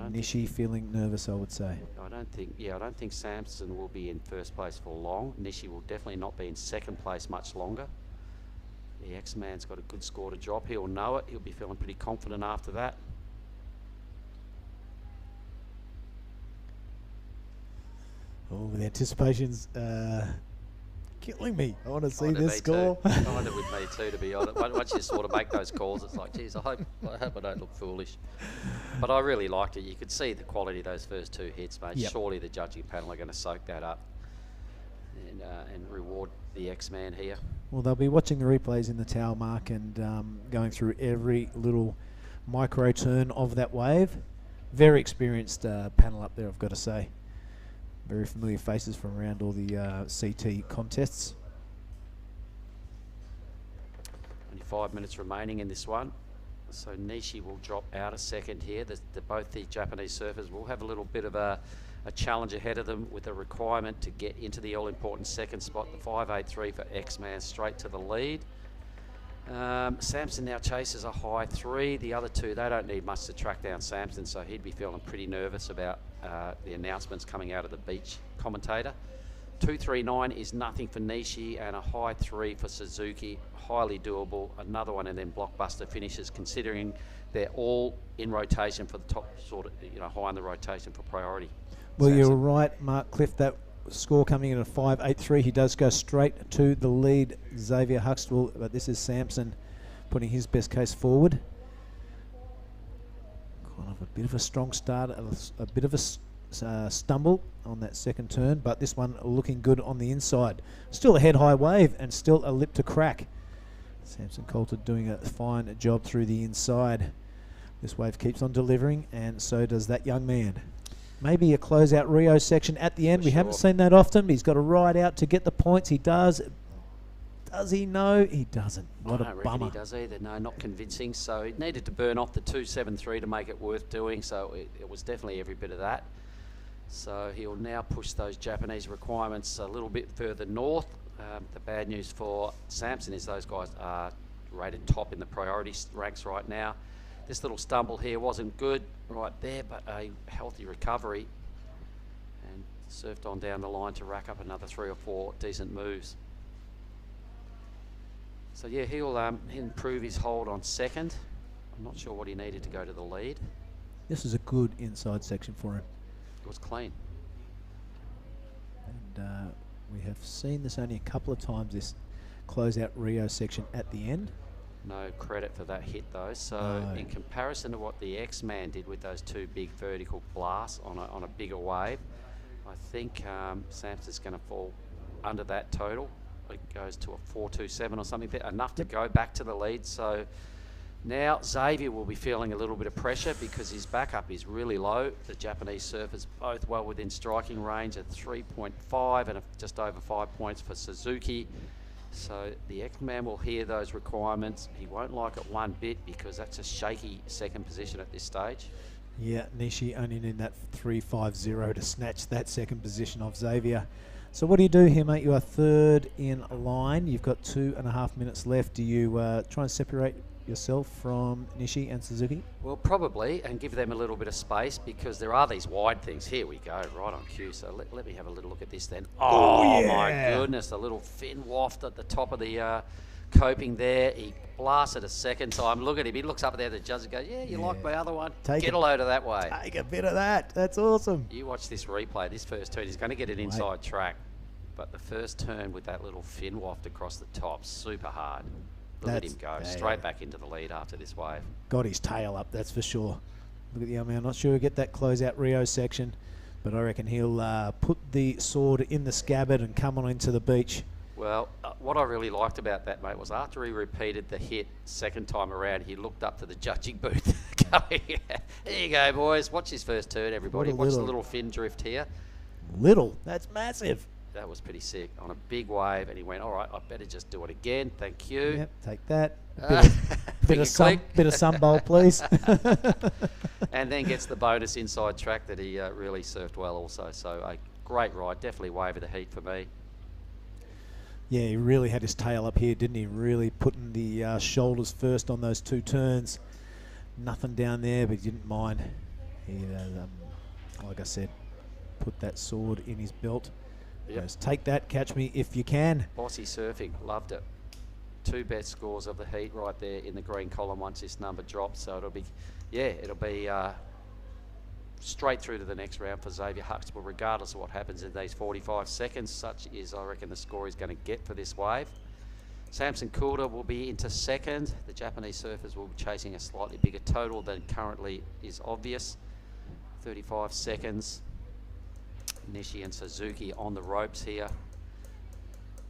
Nishi feeling nervous, I would say. I don't think Samson will be in first place for long. Nishi will definitely not be in second place much longer. The X-Man's got a good score to drop. He'll know it. He'll be feeling pretty confident after that. Oh, the anticipation's killing me. I want to see this score. Kind of with me too, to be honest. Once you sort of make those calls, it's like, geez, I hope I don't look foolish. But I really liked it. You could see the quality of those first 2 hits, mate. Yep. Surely the judging panel are going to soak that up and reward the X-Man here. Well, they'll be watching the replays in the tower mark and going through every little micro turn of that wave. Very experienced panel up there, I've got to say. Very familiar faces from around all the CT contests. Only 5 minutes remaining in this one. So Nishi will drop out a second here. Both the Japanese surfers will have a little bit of a challenge ahead of them with a requirement to get into the all-important second spot. The 5.83 for X-Man straight to the lead. Samson now chases a high 3. The other two, they don't need much to track down Samson, so he'd be feeling pretty nervous about the announcements coming out of the beach commentator. 2.39 is nothing for Nishi, and a high 3 for Suzuki. Highly doable. Another one of them blockbuster finishes, considering they're all in rotation for the top sort of, high in the rotation for priority. Well, you're right, Mark Cliff. That score coming in at 5.83. He does go straight to the lead, Xavier Huxtable, but this is Samson putting his best case forward. Kind of a bit of a strong start, a bit of a stumble on that second turn, but this one looking good on the inside. Still a head-high wave and still a lip to crack. Samson Coulter doing a fine job through the inside. This wave keeps on delivering, and so does that young man. Maybe a closeout Rio section at the end. We haven't seen that often. He's got to ride out to get the points. He does. Does he? No, he doesn't. What a bummer. I don't reckon he does either. No, not convincing. So he needed to burn off the 2.73 to make it worth doing. So it was definitely every bit of that. So he'll now push those Japanese requirements a little bit further north. The bad news for Samson is those guys are rated top in the priority ranks right now. This little stumble here wasn't good right there, but a healthy recovery, and surfed on down the line to rack up another 3 or 4 decent moves. So yeah, he'll improve his hold on second. I'm not sure what he needed to go to the lead. This is a good inside section for him. It was clean. And we have seen this only a couple of times, this closeout Rio section at the end. No credit for that hit though. So in comparison to what the X-Man did with those 2 big vertical blasts on a bigger wave, I think Samson's going to fall under that total. It goes to a 4.27 or something, enough to go back to the lead. So now Xavier will be feeling a little bit of pressure because his backup is really low. The Japanese surfers both well within striking range at 3.5 and just over 5 points for Suzuki. So the X-Man will hear those requirements. He won't like it one bit because that's a shaky second position at this stage. Yeah, Nishi only need that 3.50 to snatch that second position off Xavier. So what do you do here, mate? You are third in line. You've got 2.5 minutes left. Do you try and separate yourself from Nishi and Suzuki? Well, probably, and give them a little bit of space because there are these wide things. Here we go, right on cue. So let me have a little look at this then. Oh, yeah. my goodness, a little fin waft at the top of the coping there. He blasted a second time. Look at him. He looks up there at the judge and goes, yeah, you like my other one? Get a load of that way. Take a bit of that. That's awesome. You watch this replay. This first turn, he's going to get an inside track. But the first turn with that little fin waft across the top, super hard. Look at him go. Straight back into the lead after this wave. Got his tail up, that's for sure. Look at the, I mean, I'm not sure he'll get that closeout Rio section, but I reckon he'll put the sword in the scabbard and come on into the beach. Well, what I really liked about that, mate, was after he repeated the hit second time around, he looked up to the judging booth going, there you go, boys. Watch his first turn, everybody. Watch the little fin drift here. Little? That's massive. That was pretty sick on a big wave, and he went, all right, I better just do it again. Thank you. Yep, take that. Bit of sunbowl, please. And then gets the bonus inside track that he really surfed well also. So a great ride, definitely wave of the heat for me. Yeah, he really had his tail up here, didn't he? Really putting the shoulders first on those two turns. Nothing down there, but he didn't mind. He, like I said, put that sword in his belt. Yep. Goes, take that, catch me if you can. Bossy surfing, loved it. 2 best scores of the heat right there in the green column once this number drops. So it'll be, straight through to the next round for Xavier Huxtable, regardless of what happens in these 45 seconds. Such is, I reckon, the score he's going to get for this wave. Samson Kuda will be into second. The Japanese surfers will be chasing a slightly bigger total than currently is obvious. 35 seconds. Nishi and Suzuki on the ropes here.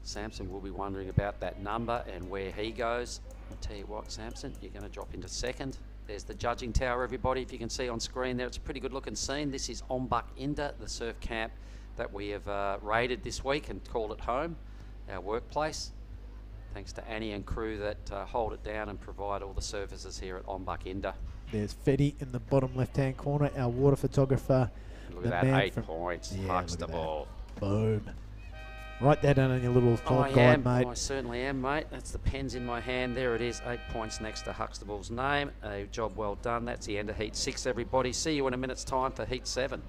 Samson will be wondering about that number and where he goes. I'll tell you what, Samson, you're going to drop into second. There's the judging tower, everybody. If you can see on screen there, it's a pretty good looking scene. This is Ombak Inda, the surf camp that we have raided this week and called it home, our workplace. Thanks to Annie and crew that hold it down and provide all the services here at Ombak Inda. There's Fetty in the bottom left-hand corner, our water photographer. Look at that, 8 points, Huxtable. Boom. Write that down on your little thought guide, mate. I certainly am, mate. That's the pen's in my hand. There it is, 8 points next to Huxtable's name. A job well done. That's the end of Heat 6, everybody. See you in a minute's time for Heat 7.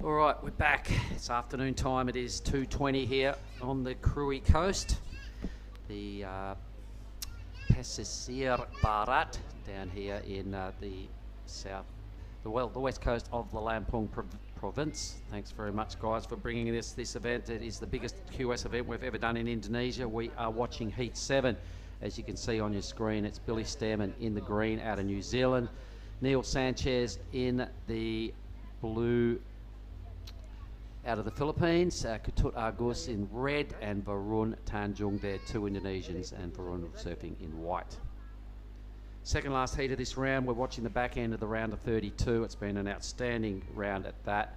All right, we're back. It's afternoon time. It is 2:20 here on the Krui coast. The Pesisir Barat down here in the west coast of the Lampung province. Thanks very much, guys, for bringing this event. It is the biggest QS event we've ever done in Indonesia. We are watching Heat 7. As you can see on your screen, it's Billy Stearman in the green out of New Zealand. Neil Sanchez in the blue out of the Philippines. Ketut Agus in red and Varun Tanjung there, two Indonesians, and Varun surfing in white. Second last heat of this round. We're watching the back end of the round of 32. It's been an outstanding round at that.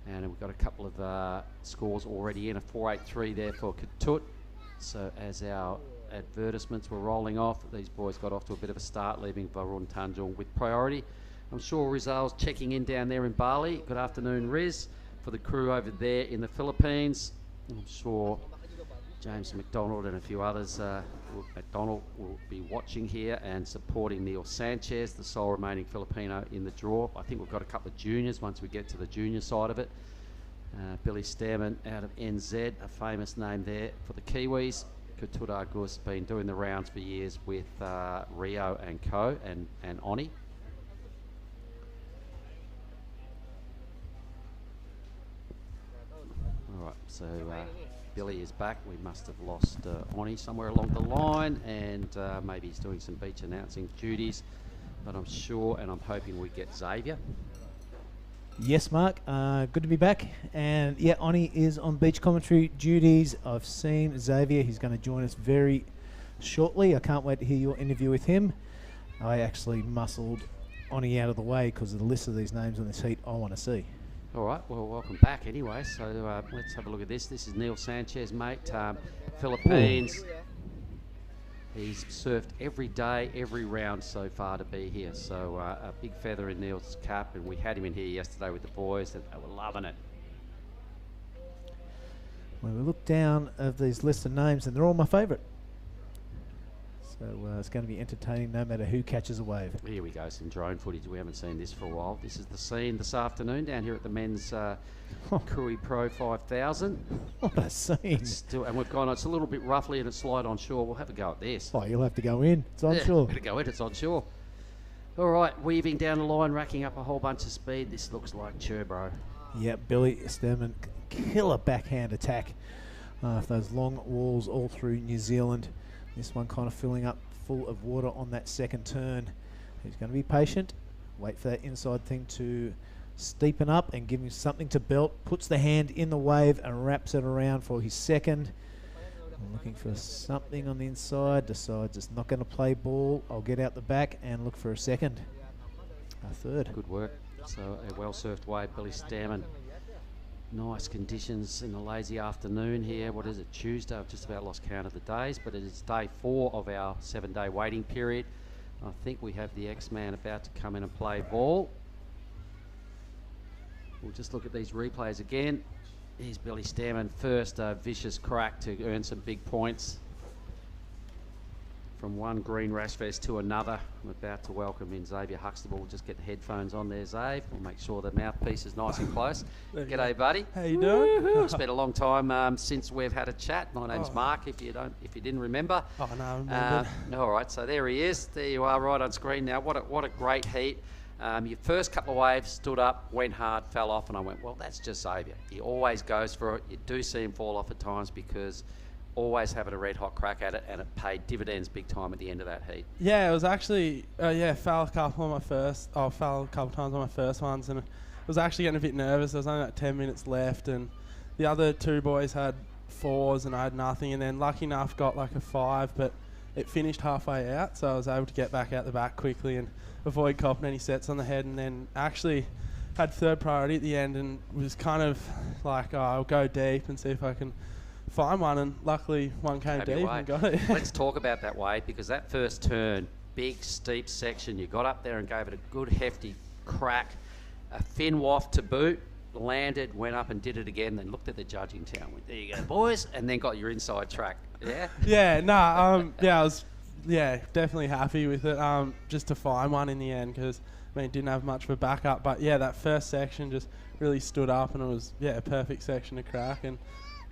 And we've got a couple of scores already in. A 4.83 there for Ketut. So as our advertisements were rolling off, these boys got off to a bit of a start, leaving Varun Tanjung with priority. I'm sure Rizal's checking in down there in Bali. Good afternoon, Riz, for the crew over there in the Philippines. I'm sure James McDonald and a few others, McDonald will be watching here and supporting Neil Sanchez, the sole remaining Filipino in the draw. I think we've got a couple of juniors once we get to the junior side of it. Billy Stearman out of NZ, a famous name there for the Kiwis. Ketut Agus been doing the rounds for years with Rio and Co. and Oni. All right, so Billy is back. We must have lost Oni somewhere along the line, and maybe he's doing some beach announcing duties, but I'm sure and I'm hoping we get Xavier. Yes, Mark. Good to be back. And yeah, Oni is on beach commentary duties. I've seen Xavier. He's going to join us very shortly. I can't wait to hear your interview with him. I actually muscled Oni out of the way because of the list of these names on this heat I want to see. All right, well, welcome back anyway. So let's have a look at this. This is Neil Sanchez, mate. Philippines. He's surfed every day, every round so far to be here. So a big feather in Neil's cap, and we had him in here yesterday with the boys, and they were loving it. When we look down of these lists of names, and they're all my favourite. So it's going to be entertaining no matter who catches a wave. Here we go, some drone footage. We haven't seen this for a while. This is the scene this afternoon down here at the men's Krui Pro 5000. What a scene. And we've gone, it's a little bit roughly and it's slide on shore. We'll have a go at this. Oh, you'll have to go in. It's on shore. Better go in, it's on shore. All right, weaving down the line, racking up a whole bunch of speed. This looks like Turbro. Yeah, Billy Stearman, killer backhand attack. Those long walls all through New Zealand. This one kind of filling up full of water on that second turn. He's going to be patient, wait for that inside thing to steepen up and give him something to belt, puts the hand in the wave and wraps it around for his second. I'm looking for something on the inside, decides it's not going to play ball. I'll get out the back and look for a second. A third. Good work. So a well-surfed wave, Billy Stearman. Nice conditions in the lazy afternoon here. What is it, Tuesday? I've just about lost count of the days, but it is day 4 of our 7-day waiting period. I think we have the X-Man about to come in and play ball. We'll just look at these replays again. Here's Billy Stearman, first vicious crack to earn some big points. From one green rash vest to another. I'm about to welcome in Xavier Huxtable. We'll just get the headphones on there, Xav. We'll make sure the mouthpiece is nice and close. G'day, buddy. How you doing? It's been a long time since we've had a chat. My name's Mark, if you didn't remember. Oh, no, I remember. All right, so there he is. There you are, right on screen now. What a great heat. Your first couple of waves stood up, went hard, fell off, and I went, well, that's just Xavier. He always goes for it. You do see him fall off at times because always having a red hot crack at it, and it paid dividends big time at the end of that heat. Yeah, it was actually fell a couple times on my first ones, and I was actually getting a bit nervous. There was only like 10 minutes left, and the other two boys had 4s and I had nothing, and then lucky enough got like a 5, but it finished halfway out, so I was able to get back out the back quickly and avoid copping any sets on the head, and then actually had third priority at the end and was kind of like, I'll go deep and see if I can find one, and luckily one came deep and got it. Let's talk about that wave, because that first turn, big steep section, you got up there and gave it a good hefty crack, a fin waft to boot, landed, went up and did it again, then looked at the judging tower, went, there you go boys, and then got your inside track. Yeah? Yeah, I was definitely happy with it. Just to find one in the end because didn't have much of a backup. But yeah, that first section just really stood up, and it was a perfect section to crack. And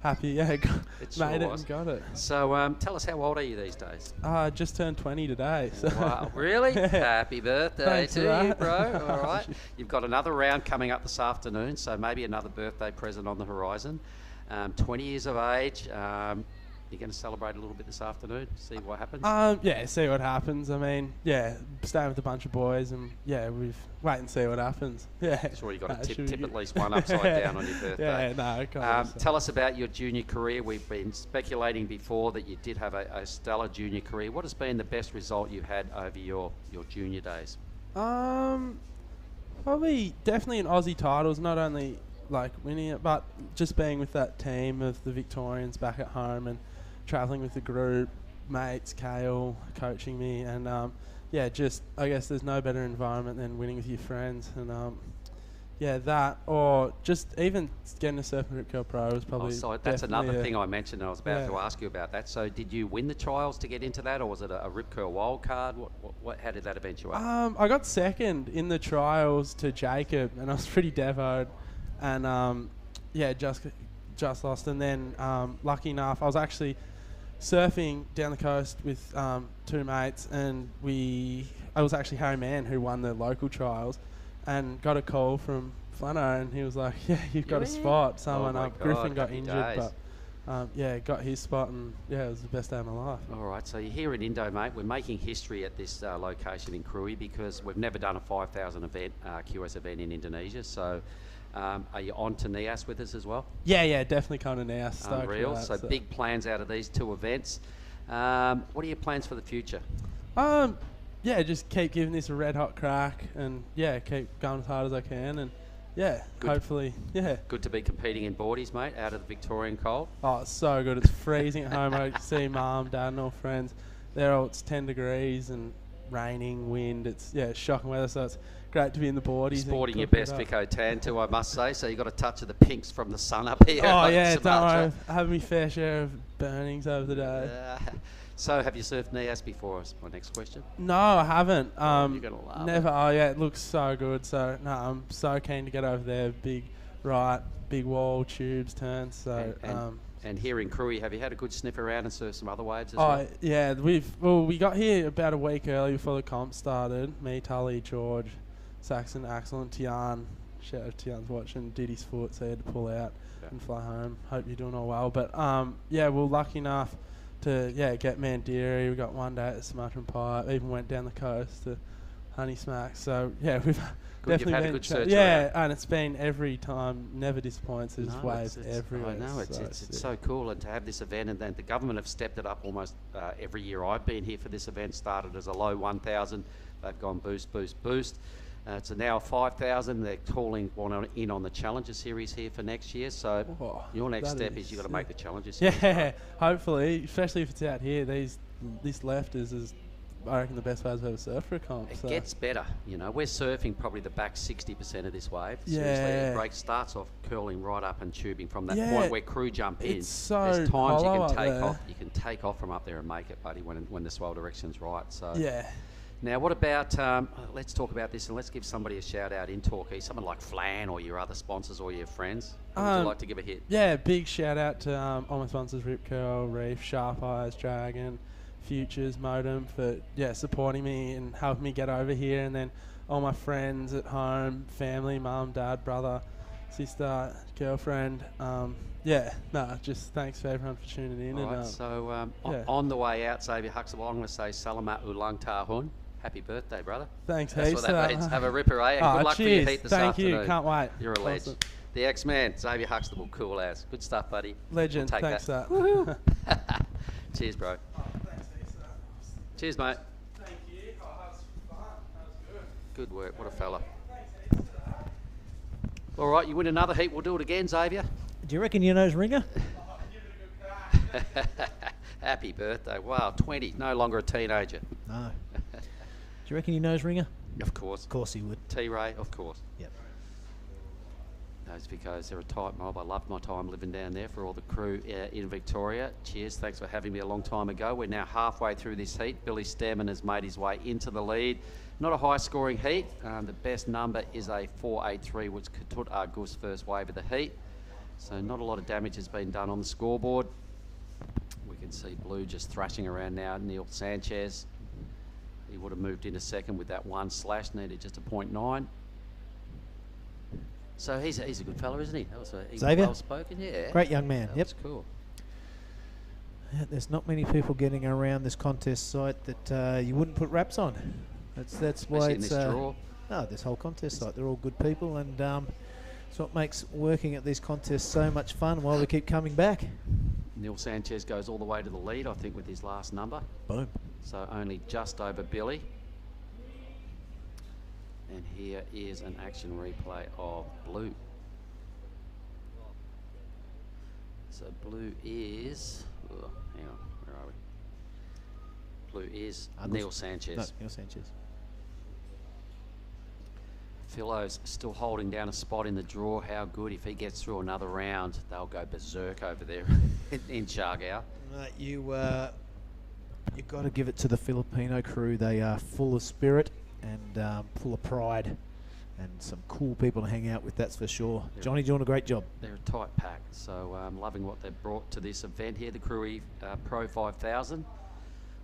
happy, made it and got it. So tell us, how old are you these days? Just turned 20 today. So. Wow, really? Happy birthday Thanks to for you, that. bro. All right. You've got another round coming up this afternoon, so maybe another birthday present on the horizon. 20 years of age. You're going to celebrate a little bit this afternoon, see what happens? See what happens. Staying with a bunch of boys, and we've wait and see what happens. Yeah. Sure, you've got to tip at least one upside down on your birthday. Tell us about your junior career. We've been speculating before that you did have a stellar junior career. What has been the best result you've had over your junior days? Probably definitely in Aussie titles, not only like winning it, but just being with that team of the Victorians back at home and travelling with the group, mates, Kale coaching me, and I guess there's no better environment than winning with your friends, and that, or just even getting a Surf and Rip Curl Pro was probably. So that's another thing I mentioned, and I was about to ask you about that. So did you win the trials to get into that, or was it a Rip Curl wild card? How did that eventuate? I got second in the trials to Jacob, and I was pretty devoed, and just lost. And then lucky enough, I was actually surfing down the coast with two mates, and I was actually Harry Mann who won the local trials, and got a call from Flano, and he was like, you've got a spot. Someone Griffin got injured, but got his spot, and it was the best day of my life. All right, so you're here in Indo, mate. We're making history at this location in Krui because we've never done a 5,000 event, QS event in Indonesia, so are you on to NIAS with us as well? Yeah, definitely coming to NIAS. Unreal. So big plans out of these two events. What are your plans for the future? Just keep giving this a red hot crack, and keep going as hard as I can, and hopefully. Good to be competing in boardies, mate, out of the Victorian cold. Oh, it's so good. It's freezing at home. I see mum, dad, and all friends. It's 10 degrees and raining, wind. It's shocking weather. So it's great to be in the boardies. Sporting your best Vico tan too, I must say. So you got a touch of the pinks from the sun up here. Oh yeah, don't worry. I have my fair share of burnings over the day. So have you surfed NIAS before? Is my next question. No, I haven't. You're gonna love never. it. Oh yeah, it looks so good. So no, I'm so keen to get over there. Big wall, tubes, turns. So and here in Krui, have you had a good sniff around and surf some other waves as well? well? Yeah, we got here about a week early before the comp started. Me, Tully, George, Saxon, Axel, and Tian. Shout out to Tian's watching, did his foot, so he had to pull out and fly home. Hope you're doing all well. But we're lucky enough to get Mandiri. We got one day at the Sumatran Pipe. Even went down the coast to Honey Smack. So we've definitely had been a good search around. And it's been every time, never disappoints. There's waves it's everywhere. I know, it's so cool, and to have this event, and then the government have stepped it up almost every year I've been here for this event. Started as a low 1,000, they've gone boost. It's now 5,000. They're calling one in on the Challenger Series here for next year. So your next step is you've got to make the Challenger Series. Yeah, hopefully, especially if it's out here. This left is I reckon the best wave I've ever surfed for a comp. It gets better, we're surfing probably the back 60% of this wave. Yeah. Seriously, the break starts off curling right up and tubing from that point where crew jump in. It's so there's times you hollow can take up off. You can take off from up there and make it, buddy, when the swell direction's right. So yeah. Now, what about, let's talk about this, and let's give somebody a shout-out in Torquay, someone like Flan or your other sponsors or your friends. Would you like to give a hit? Yeah, big shout-out to all my sponsors, Rip Curl, Reef, Sharp Eyes, Dragon, Futures, Modem, for supporting me and helping me get over here, and then all my friends at home, family, mum, dad, brother, sister, girlfriend. Just thanks for everyone for tuning in. All right, so on the way out, Xavier Huxtable, I'm going to say Salamat Ulang Tahun. Happy birthday, brother. Thanks, That's heaps. what that means. Have a ripper, eh? And good luck for your heat this afternoon. Thank you. Can't wait. You're a legend. The X-Man, Xavier Huxtable, cool as. Good stuff, buddy. Legend. We'll take thanks, that. Woohoo. Cheers, bro. Cheers, mate. Thank you. That was fun. That was good. Good work. What a fella. All right, you win another heat. We'll do it again, Xavier. Do you reckon you knows Ringer? Happy birthday. Wow, 20. No longer a teenager. No. Do you reckon he knows Ringer? Of course. Of course he would. T-Ray, of course. Yep. Those Vicos, they're a tight mob. I loved my time living down there for all the crew in Victoria. Cheers, thanks for having me a long time ago. We're now halfway through this heat. Billy Stammen has made his way into the lead. Not a high-scoring heat. The best number is a 4.83, which Katut Argus first wave of the heat. So not a lot of damage has been done on the scoreboard. We can see Blue just thrashing around now. Neil Sanchez, he would have moved into second with that one slash, needed just a 0.9. So he's a good fella, isn't he? That was Xavier? well spoken, yeah. Great young man. That Yep. was cool. Yeah, there's not many people getting around this contest site that you wouldn't put wraps on. That's why Especially in it's this draw. no, this whole contest site. They're all good people, and it's what makes working at these contests so much fun. While we keep coming back. Neil Sanchez goes all the way to the lead, I think, with his last number. Boom. So only just over Billy. And here is an action replay of Blue. So Blue is, hang on, where are we? Blue is Neil Sanchez. No, Neil Sanchez. Philo's still holding down a spot in the draw. How good. If he gets through another round, they'll go berserk over there in Siargao. You've got to give it to the Filipino crew. They are full of spirit and full of pride, and some cool people to hang out with, that's for sure. Johnny doing a great job. They're a tight pack, so I'm loving what they've brought to this event here, the Krui Pro 5000.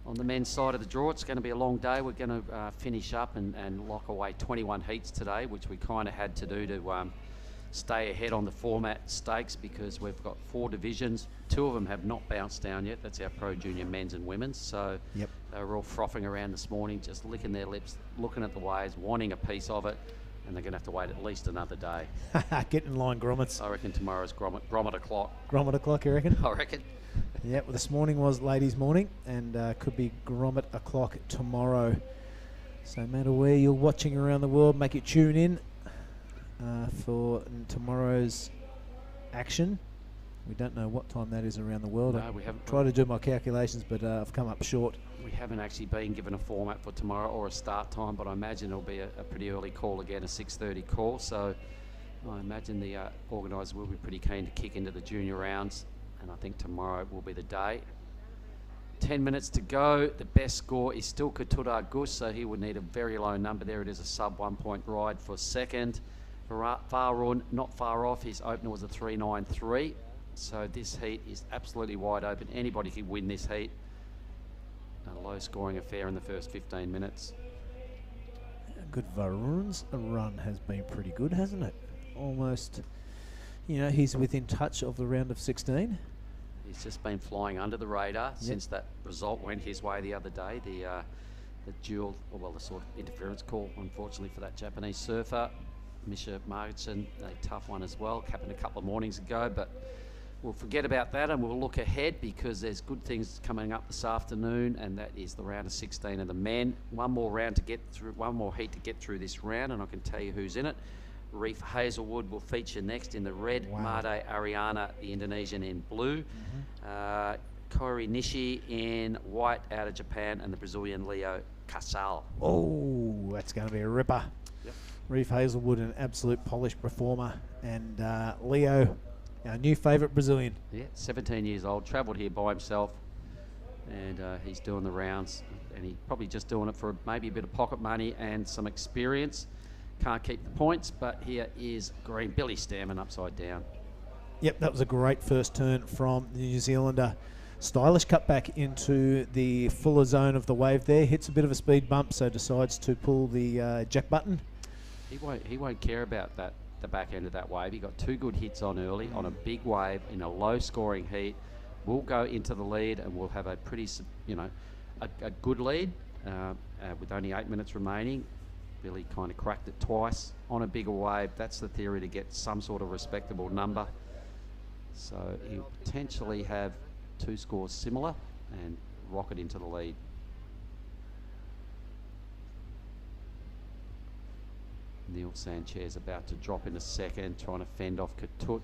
On the men's side of the draw, it's going to be a long day. We're going to finish up and lock away 21 heats today, which we kind of had to do to stay ahead on the format stakes, because we've got 4 divisions. 2 of them have not bounced down yet. That's our Pro Junior men's and women's. So yep. They were all frothing around this morning, just licking their lips, looking at the waves, wanting a piece of it, and they're going to have to wait at least another day. Get in line, grommets. I reckon tomorrow's grommet o'clock. Grommet o'clock, you reckon? I reckon. Yeah, well, this morning was ladies' morning, and could be grommet o'clock tomorrow. So no matter where you're watching around the world, make it tune in for tomorrow's action. We don't know what time that is around the world. No, we haven't. Tried to do my calculations, but I've come up short. We haven't actually been given a format for tomorrow or a start time, but I imagine it'll be a pretty early call again, a 6:30 call. So I imagine the organisers will be pretty keen to kick into the junior rounds, and I think tomorrow will be the day. 10 minutes to go. The best score is still Katura Gus, so he would need a very low number. There it is, a sub 1 point ride for second. Farun, not far off. His opener was a 3.93. So this heat is absolutely wide open. Anybody can win this heat. A low scoring affair in the first 15 minutes. Good. Varun's run has been pretty good, hasn't it? Almost, he's within touch of the round of 16. He's just been flying under the radar since that result went his way the other day. The dual, the sort of interference call, unfortunately, for that Japanese surfer. Misha Marginson, a tough one as well. Happened a couple of mornings ago, but we'll forget about that and we'll look ahead, because there's good things coming up this afternoon, and that is the round of 16 of the men. One more round to get through, one more heat to get through this round, and I can tell you who's in it. Reef Hazelwood will feature next in the red. Wow. Made Ariana, the Indonesian, in blue. Kori Nishi in white out of Japan, and the Brazilian Leo Casal. Oh, that's going to be a ripper. Yep. Reef Hazelwood, an absolute polished performer, and Leo, our new favourite Brazilian. Yeah, 17 years old, travelled here by himself, and he's doing the rounds, and he's probably just doing it for maybe a bit of pocket money and some experience. Can't keep the points, but here is green. Billy Stammen upside down. Yep, that was a great first turn from the New Zealander. Stylish cut back into the fuller zone of the wave there. Hits a bit of a speed bump, so decides to pull the jack button. He won't care about that, the back end of that wave. He got 2 good hits on early on a big wave in a low scoring heat. We'll go into the lead and we'll have a pretty, a good lead with only 8 minutes remaining. Billy kind of cracked it twice on a bigger wave. That's the theory, to get some sort of respectable number. So he'll potentially have 2 scores similar and rocket into the lead. Neil Sanchez about to drop in a second, trying to fend off Katut,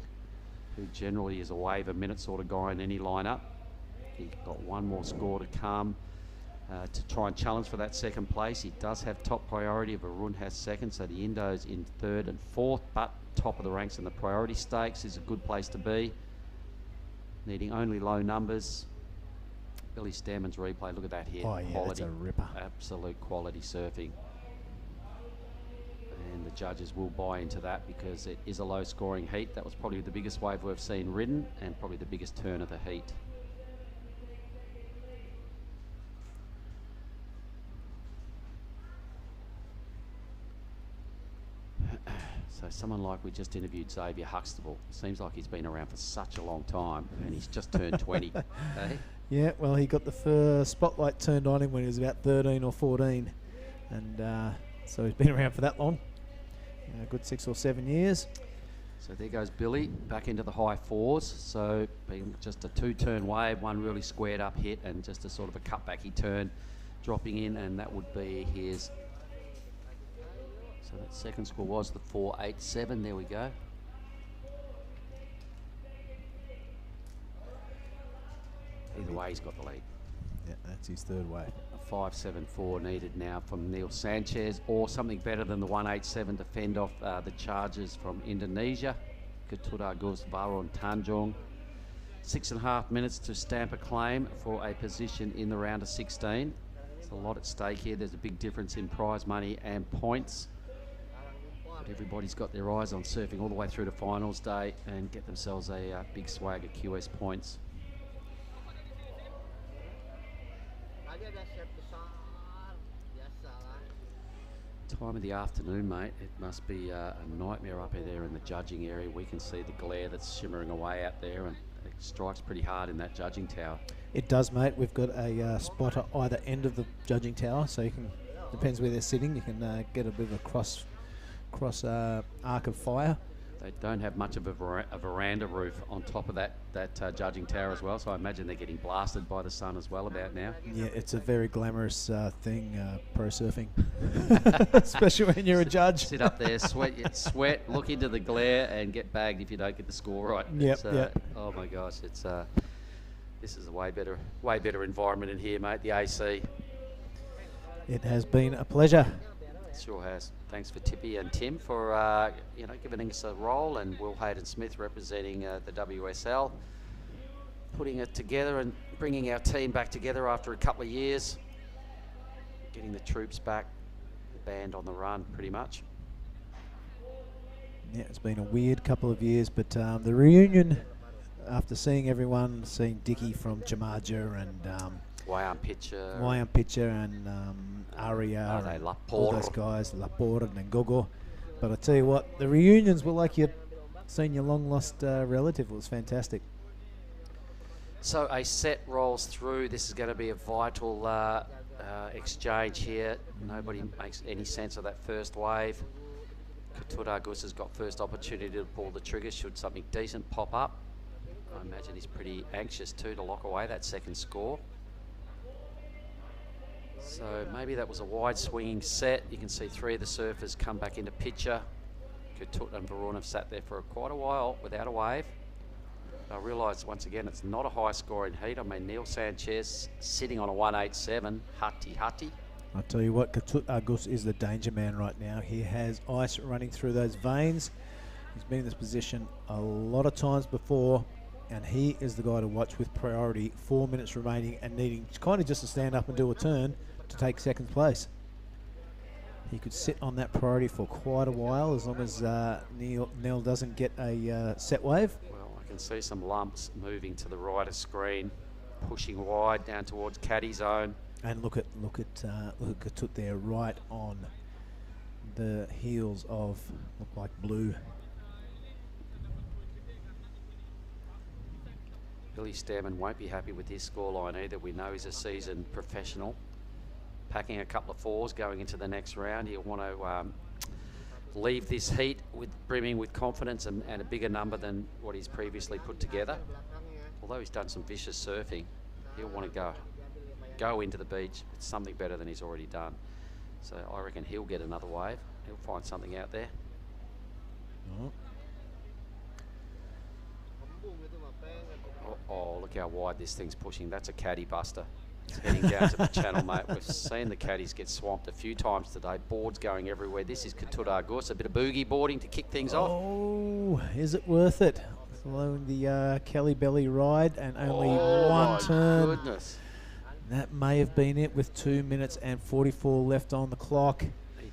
who generally is a wave a minute sort of guy in any lineup. He's got 1 more score to come. to try and challenge for that second place. He does have top priority. Varun has second, so the Indo's in third and fourth, but top of the ranks in the priority stakes is a good place to be. Needing only low numbers. Billy Stammen's replay, look at that hit. Oh yeah, Quality, that's a ripper. absolute quality surfing. And the judges will buy into that because it is a low scoring heat. That was probably the biggest wave we've seen ridden and probably the biggest turn of the heat. So someone like we just interviewed, Xavier Huxtable, seems like he's been around for such a long time and he's just turned 20. Eh? Yeah, well, he got the first spotlight turned on him when he was about 13 or 14. And so he's been around for that long. A good 6 or 7 years. So there goes Billy back into the high fours. So being just a two-turn wave, one really squared up hit and just a sort of a cutbacky turn dropping in, and that would be his. So that second score was the 4.87. There we go. Either way, he's got the lead. Yeah, that's his third wave. A 5.74 needed now from Neil Sanchez, or something better than the 1.87 to fend off the charges from Indonesia. Ketuda Gus Varun Tanjung. 6.5 minutes to stamp a claim for a position in the round of 16. There's a lot at stake here. There's a big difference in prize money and points. But everybody's got their eyes on surfing all the way through to finals day and get themselves a big swag of QS points. Time of the afternoon, mate. It must be a nightmare up there in the judging area. We can see the glare that's shimmering away out there, and it strikes pretty hard in that judging tower. It does, mate. We've got a spot at either end of the judging tower, so you can, depends where they're sitting, you can get a bit of a cross arc of fire. They don't have much of a veranda roof on top of that judging tower as well, so I imagine they're getting blasted by the sun as well about now. Yeah, it's a very glamorous thing, pro surfing, especially when you're a judge. Sit up there, sweat, look into the glare, and get bagged if you don't get the score right. Yep. Oh my gosh, this is a way better environment in here, mate. The AC. It has been a pleasure. It sure has. Thanks for Tippy and Tim for giving us a role, and Will Hayden-Smith representing the WSL, putting it together and bringing our team back together after a couple of years, getting the troops back, the band on the run pretty much. Yeah, it's been a weird couple of years, but the reunion, after seeing everyone, seeing Dickie from Chamaja and Wayam Pitcher and Aria, all those guys, Laporte and Gogo. But I tell you what, the reunions were like you'd seen your long lost relative. It was fantastic. So a set rolls through. This is going to be a vital exchange here. Nobody makes any sense of that first wave. Ketuda Gus has got first opportunity to pull the trigger should something decent pop up. I imagine he's pretty anxious too to lock away that second score. So maybe that was a wide swinging set. You can see three of the surfers come back into picture. Ketut and Varun have sat there for quite a while without a wave. I realise once again it's not a high scoring heat. I mean, Neil Sanchez sitting on a 1.87. Hutty. I'll tell you what, Ketut Gus is the danger man right now. He has ice running through those veins. He's been in this position a lot of times before, and he is the guy to watch with priority. 4 minutes remaining and needing kind of just to stand up and do a turn to take second place. He could sit on that priority for quite a while as long as Neil doesn't get a set wave. Well, I can see some lumps moving to the right of screen, pushing wide down towards caddy zone. And look at Ketut there, right on the heels of look like blue. Billy Stammen won't be happy with his scoreline either. We know he's a seasoned professional. Packing a couple of fours going into the next round. He'll want to leave this heat brimming with confidence and a bigger number than what he's previously put together. Although he's done some vicious surfing, he'll want to go into the beach with something better than he's already done. So I reckon he'll get another wave. He'll find something out there. Oh, look how wide this thing's pushing. That's a caddy buster. It's heading down to the channel, mate. We've seen the caddies get swamped a few times today. Boards going everywhere. This is Ketut Argus. A bit of boogie boarding to kick things off. Oh, is it worth it? Following the Kelly Belly ride and only one turn. Goodness. That may have been it with 2 minutes and 44 left on the clock. He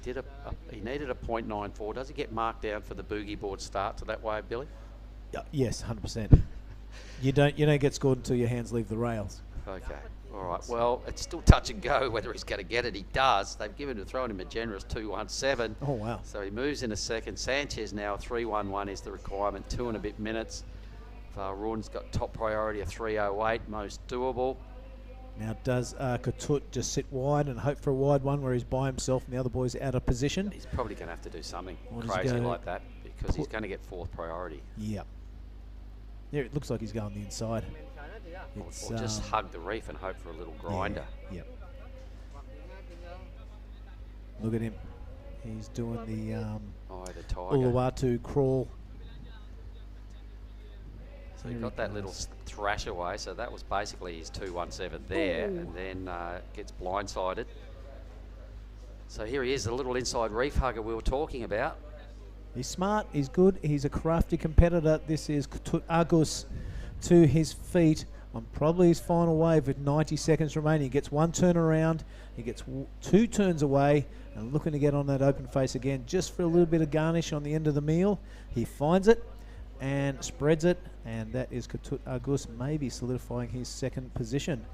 needed a .94. Does he get marked down for the boogie board start to that wave, Billy? Yes, 100%. You don't get scored until your hands leave the rails. Okay. All right. Well, it's still touch and go whether he's going to get it. He does. They've thrown him a generous 2.17. Oh, wow. So he moves in a second. Sanchez now 3.11 is the requirement. 2 and a bit minutes. Varun's got top priority of 3.08, most doable. Now, does Ketut just sit wide and hope for a wide one where he's by himself and the other boys out of position? He's probably going to have to do something Or crazy like that because he's going to get 4th priority. Yep. Yeah, it looks like he's going the inside. Or just hug the reef and hope for a little grinder. Yeah, yep. Look at him. He's doing the tiger. Uluwatu crawl. So he got that little thrash away, so that was basically his 2.17 there, and then gets blindsided. So here he is, the little inside reef hugger we were talking about. He's smart, he's good, he's a crafty competitor. This is Ketut Argus to his feet on probably his final wave with 90 seconds remaining. He gets 1 turn around, he gets 2 turns away, and looking to get on that open face again just for a little bit of garnish on the end of the meal. He finds it and spreads it, and that is Ketut Argus maybe solidifying his 2nd position.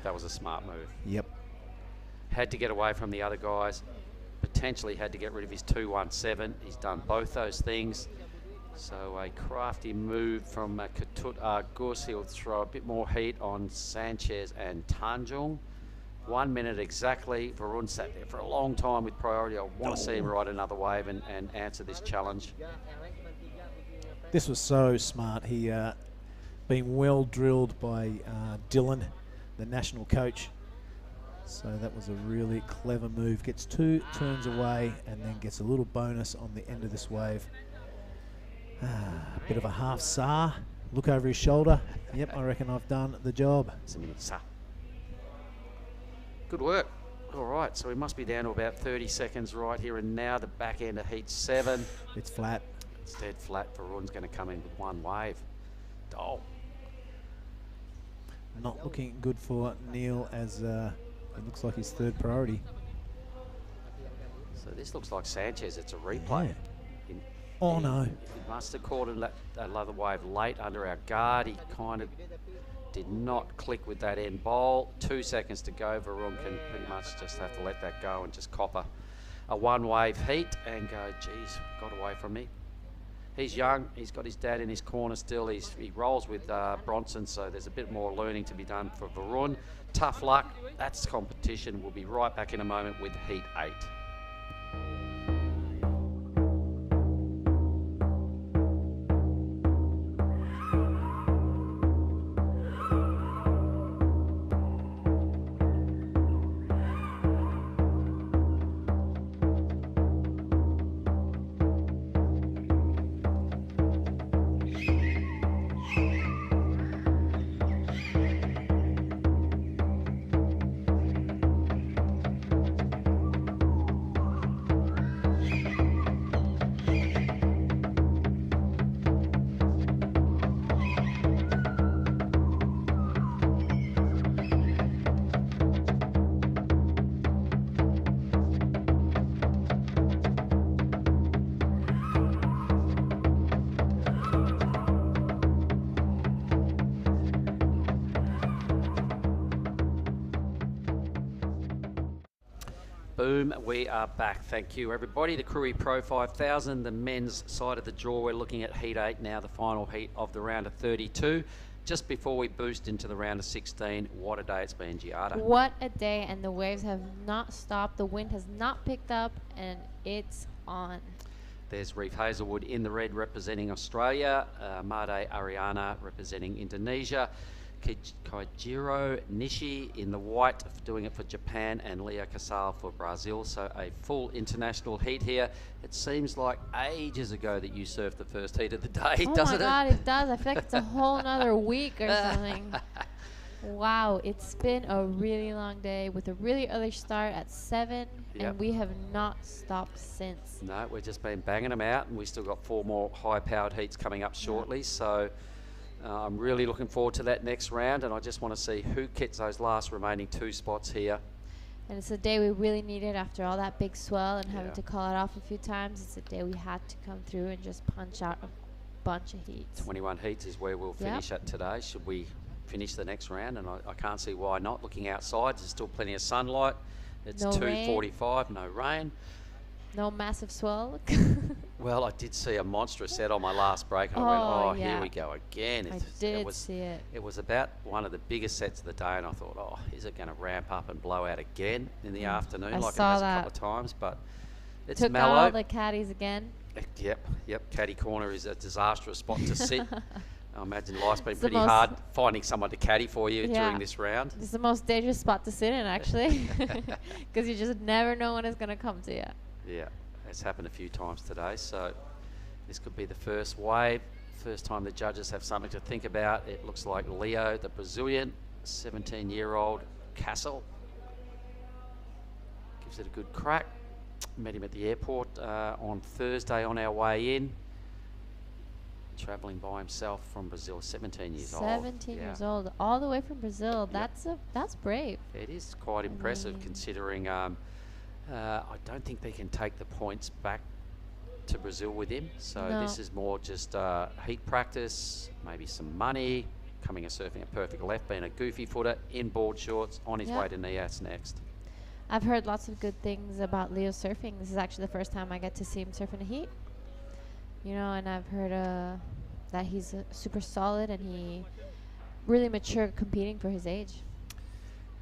That was a smart move. Yep. Had to get away from the other guys. Potentially had to get rid of his 2.17. He's done both those things. So a crafty move from Ketut Argus. He'll throw a bit more heat on Sanchez and Tanjung. 1 minute exactly. Varun sat there for a long time with priority. I want to see him ride another wave and answer this challenge. This was so smart. He been well drilled by Dylan, the national coach. So that was a really clever move. Gets 2 turns away and then gets a little bonus on the end of this wave. Bit of a half SAR. Look over his shoulder. Yep, I reckon I've done the job. Good work. All right, so we must be down to about 30 seconds right here and now. The back end of heat 7. It's flat. It's dead flat. Varun's going to come in with 1 wave. Oh. Not looking good for Neil as it looks like his 3rd priority. So this looks like Sanchez. It's a replay. Yeah. Oh, no. He must have caught another wave late under our guard. He kind of did not click with that end bowl. 2 seconds to go. Varun can pretty much just have to let that go and just cop a 1 wave heat and go, geez, got away from me. He's young. He's got his dad in his corner still. He rolls with Bronson, so there's a bit more learning to be done for Varun. Tough luck. That's competition. We'll be right back in a moment with Heat 8. Boom, we are back. Thank you, everybody. The Krui Pro 5000, the men's side of the draw. We're looking at Heat 8 now, the final heat of the round of 32. Just before we boost into the round of 16, what a day it's been, Giada. What a day, and the waves have not stopped. The wind has not picked up, and it's on. There's Reef Hazelwood in the red representing Australia, Made Ariana representing Indonesia, Kaijiro Nishi in the white doing it for Japan, and Leo Casal for Brazil. So a full international heat here. It seems like ages ago that you surfed the first heat of the day, doesn't it? Oh my God, it does. I feel like it's a whole nother week or something. Wow, it's been a really long day with a really early start at 7, Yep. and we have not stopped since. No, we've just been banging them out, and we still got 4 more high-powered heats coming up shortly. So I'm really looking forward to that next round, and I just want to see who gets those last remaining 2 spots here. And it's a day we really needed after all that big swell and having Yeah. to call it off a few times. It's a day we had to come through and just punch out a bunch of heats. 21 heats is where we'll Yep. finish at today. Should we finish the next round? And I can't see why not. Looking outside, there's still plenty of sunlight. It's No rain. 2:45, no rain. No massive swell. Well, I did see a monstrous set on my last break, and I Oh, went, yeah. here we go again. I It did was, see it. It was about one of the biggest sets of the day, and I thought, oh, is it going to ramp up and blow out again in the afternoon I like it saw has that. a couple of times? But it's Took mellow. out all the caddies again. Yep. Caddy corner is a disastrous spot to sit. I imagine life's been It's the pretty most- hard finding someone to caddy for you Yeah. during this round. It's the most dangerous spot to sit in, actually, because you just never know when it's going to come to you. Yeah, it's happened a few times today, so this could be the first wave. First time the judges have something to think about. It looks like Leo, the Brazilian, 17-year-old Castle, gives it a good crack. Met him at the airport on Thursday on our way in. Travelling by himself from Brazil, 17 years old. 17 Yeah. years old, all the way from Brazil. That's brave. It is quite impressive considering I don't think they can take the points back to Brazil with him. So No. this is more just heat practice, maybe some money, coming and surfing a perfect left, being a goofy footer, in board shorts, on his Yep. way to NIAS next. I've heard lots of good things about Leo surfing. This is actually the first time I get to see him surf in a heat. You know, and I've heard that he's super solid and he really mature competing for his age.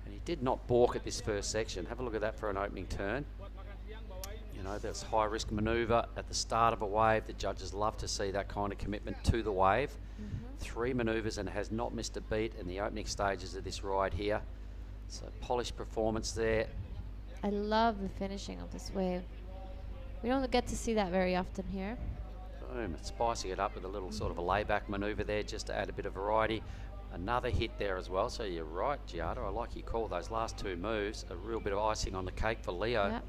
And he did not balk at this first section. Have a look at that for an opening turn. You know, that's high risk manoeuvre at the start of a wave. The judges love to see that kind of commitment to the wave. 3 manoeuvres and has not missed a beat in the opening stages of this ride here. So polished performance there. I love the finishing of this wave. We don't get to see that very often here. Boom, it's spicing it up with a little sort of a layback manoeuvre there just to add a bit of variety. Another hit there as well, so you're right, Giada. I like you call those last 2 moves a real bit of icing on the cake for Leo. Yep.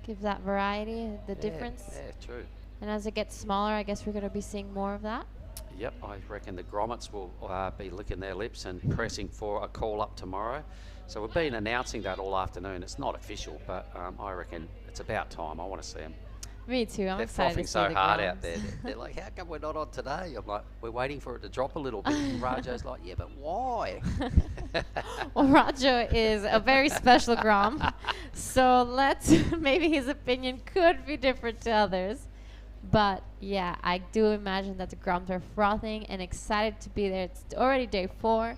Give that variety, the difference. Yeah, true. And as it gets smaller, I guess we're going to be seeing more of that. Yep, I reckon the grommets will be licking their lips and pressing for a call up tomorrow. So we've been announcing that all afternoon. It's not official, but I reckon it's about time. I want to see them. Me too. I'm They're excited to frothing see so the hard groms. out there. They're like, how come we're not on today? I'm like, we're waiting for it to drop a little bit. And Rajo's like, yeah, but why? Well, Rajo is a very special grom, so maybe his opinion could be different to others. But yeah, I do imagine that the groms are frothing and excited to be there. It's already day 4.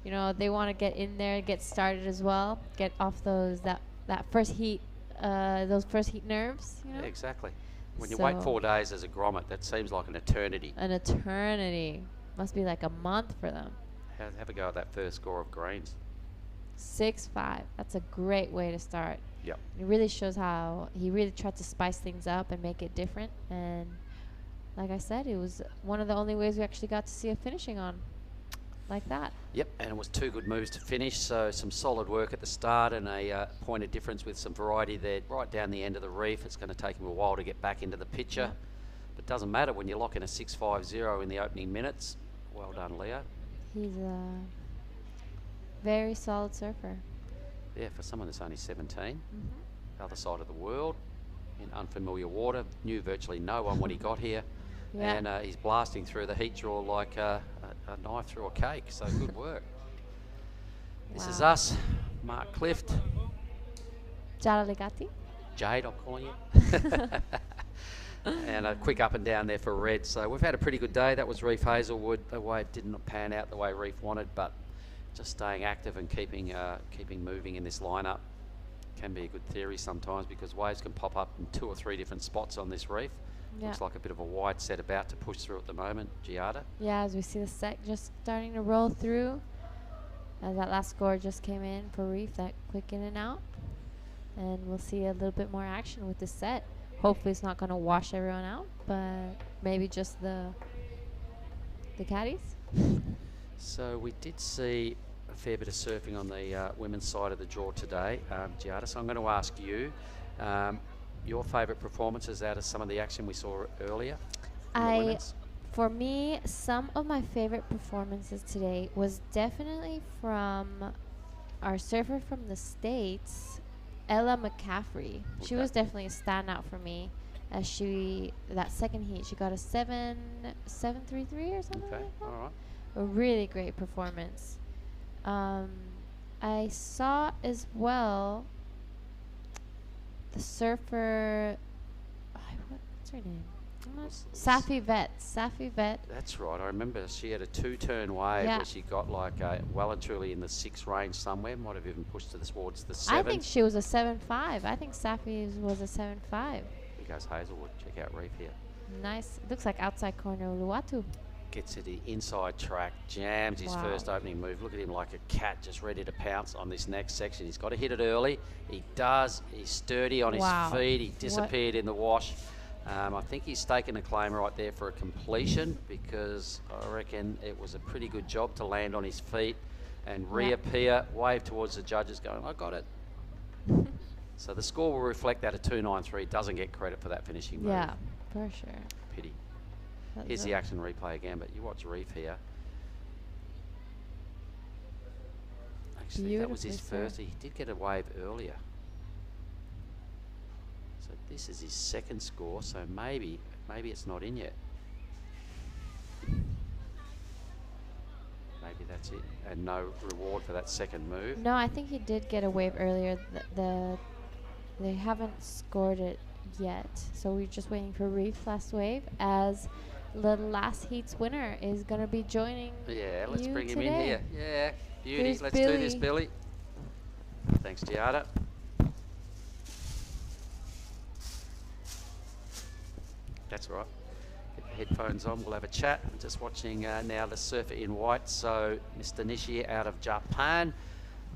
You know, they want to get in there, get started as well, get off that first heat, those first heat nerves. You know? Yeah, exactly. When you wait 4 days as a grommet, that seems like an eternity. An eternity. Must be like a month for them. Have a go at that first score of greens. 6-5. That's a great way to start. Yep. It really shows how he really tried to spice things up and make it different. And like I said, it was one of the only ways we actually got to see a finishing on like that. Yep, and it was 2 good moves to finish, so some solid work at the start and a point of difference with some variety there right down the end of the reef. It's going to take him a while to get back into the picture, but it doesn't matter when you lock in a 6.50 in the opening minutes. Well done, Leo. He's a very solid surfer. Yeah, for someone that's only 17, the other side of the world, in unfamiliar water, knew virtually no one when he got here. Yeah. And he's blasting through the heat draw like a knife through a cake, so good work. This is us, Mark Clift. Giada Legati. Jade, I'm calling you. And a quick up and down there for Red. So we've had a pretty good day. That was Reef Hazelwood. The wave didn't pan out the way Reef wanted, but just staying active and keeping moving in this lineup can be a good theory sometimes, because waves can pop up in 2 or 3 different spots on this reef. Yeah. Looks like a bit of a wide set about to push through at the moment. Giada. Yeah, as we see the set just starting to roll through. As that last score just came in for Reef, that quick in and out. And we'll see a little bit more action with this set. Hopefully it's not going to wash everyone out, but maybe just the caddies. So we did see a fair bit of surfing on the women's side of the draw today, Giada. So I'm going to ask you your favourite performances out of some of the action we saw earlier. For me, some of my favorite performances today was definitely from our surfer from the States, Ella McCaffrey. She was definitely a standout for me. As that second heat, she got a 7.33 or something. Okay, like that. all right. A really great performance. I saw as well the surfer. What's her name? Safi Vet. That's right. I remember she had a 2-turn wave where she got like well and truly in the 6 range somewhere. Might have even pushed towards the 7. I think she was a 7.5. I think Safi was a 7.5. Here goes Hazelwood. Check out Reef here. Nice. Looks like outside corner Uluwatu. Gets to the inside track, jams his first opening move. Look at him like a cat just ready to pounce on this next section. He's got to hit it early. He does. He's sturdy on his feet. He disappeared in the wash. I think he's taken a claim right there for a completion, because I reckon it was a pretty good job to land on his feet and reappear, wave towards the judges going, I got it. So the score will reflect that. A 2.93 doesn't get credit for that finishing move. Yeah, for sure. Pity. Here's the action replay again, but you watch Reef here. Actually, that was his first. He did get a wave earlier. So this is his second score, so maybe it's not in yet. Maybe that's it. And no reward for that second move. No, I think he did get a wave earlier. They haven't scored it yet, so we're just waiting for Reef last wave, as the last heat's winner is going to be joining. Yeah, let's bring him today. in here. Yeah, beauty. Here's Let's do this, Billy. Thanks, Giada. That's right. Get the headphones on. We'll have a chat. I'm just watching now the surfer in white. So Mr. Nishi out of Japan.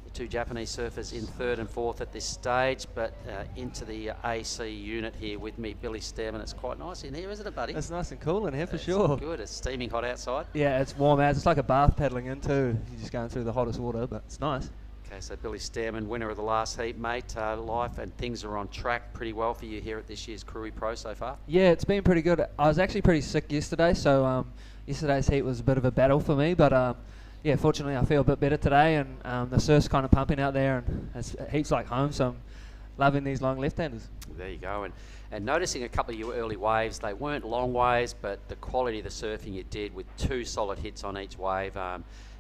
The 2 Japanese surfers in 3rd and 4th at this stage, but into the AC unit here with me, Billy Stearman. It's quite nice in here, isn't it, buddy? It's nice and cool in here for sure. Good. It's steaming hot outside. Yeah, it's warm out. It's like a bath paddling in too. You're just going through the hottest water, but it's nice. Okay, so Billy Stearman, winner of the last heat, mate. Life and things are on track pretty well for you here at this year's Krui Pro so far. Yeah, it's been pretty good. I was actually pretty sick yesterday, so yesterday's heat was a bit of a battle for me, but yeah, fortunately I feel a bit better today, and the surf's kind of pumping out there, and it's heaps like home, so I'm loving these long left-handers. There you go. And noticing a couple of your early waves, they weren't long waves, but the quality of the surfing you did with 2 solid hits on each wave,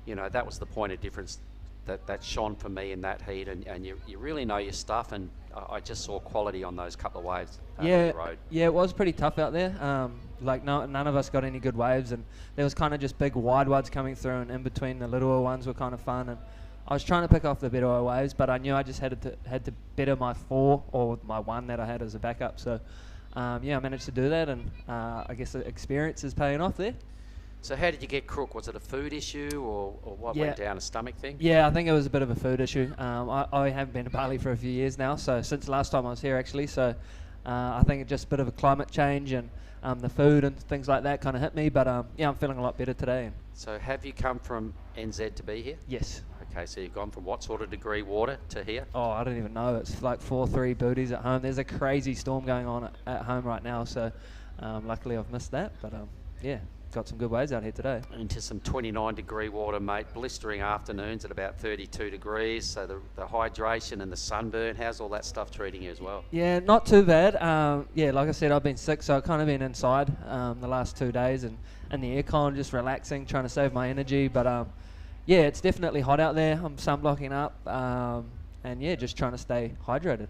you know, that was the point of difference that shone for me in that heat, and you really know your stuff, and I just saw quality on those couple of waves on the road. Yeah, it was pretty tough out there. Like none of us got any good waves, and there was kind of just big wide ones coming through, and in between the littler ones were kind of fun, and I was trying to pick off the better waves, but I knew I just had to better my 4 or my 1 that I had as a backup. So yeah, I managed to do that, and I guess the experience is paying off there. So how did you get crook? Was it a food issue or what went down, a stomach thing? Yeah, I think it was a bit of a food issue. I haven't been to Bali for a few years now, so since the last time I was here actually, so I think it's just a bit of a climate change, and the food and things like that kind of hit me, but yeah, I'm feeling a lot better today. So have you come from NZ to be here? Yes. Okay, so you've gone from what sort of degree water to here? Oh, I don't even know. It's like 4-3 booties at home. There's a crazy storm going on at home right now, so luckily I've missed that, but yeah. Got some good waves out here today. Into some 29 degree water, mate. Blistering afternoons at about 32 degrees. So the hydration and the sunburn, how's all that stuff treating you as well? Yeah, not too bad. Yeah, like I said, I've been sick, so I've kind of been inside the last 2 days, and the aircon, just relaxing, trying to save my energy. But yeah, it's definitely hot out there. I'm sunblocking up, and yeah, just trying to stay hydrated.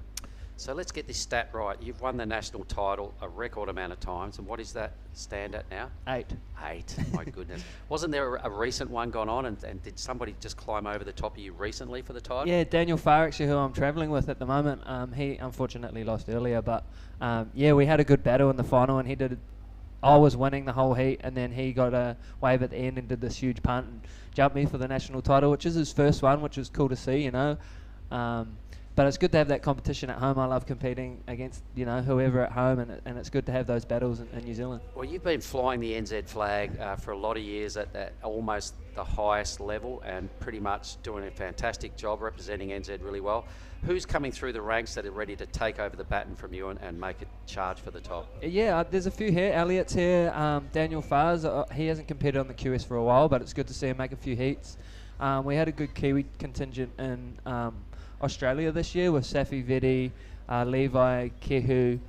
So let's get this stat right. You've won the national title a record amount of times, and what is that stand at now? 8. 8, my goodness. Wasn't there a recent one gone on, and did somebody just climb over the top of you recently for the title? Yeah, Daniel Farr, actually, who I'm travelling with at the moment. He unfortunately lost earlier, but yeah, we had a good battle in the final, and he did. I was winning the whole heat, and then he got a wave at the end and did this huge punt and jumped me for the national title, which is his first one, which was cool to see, you know. but it's good to have that competition at home. I love competing against whoever at home, and it's good to have those battles in New Zealand. Well, you've been flying the NZ flag for a lot of years at almost the highest level, and pretty much doing a fantastic job representing NZ really well. Who's coming through the ranks that are ready to take over the baton from you and make a charge for the top? Yeah, there's a few here. Elliot's here. Daniel Fars, he hasn't competed on the QS for a while, but it's good to see him make a few heats. We had a good Kiwi contingent in Australia this year with Safi Vedi, Levi, Kehu,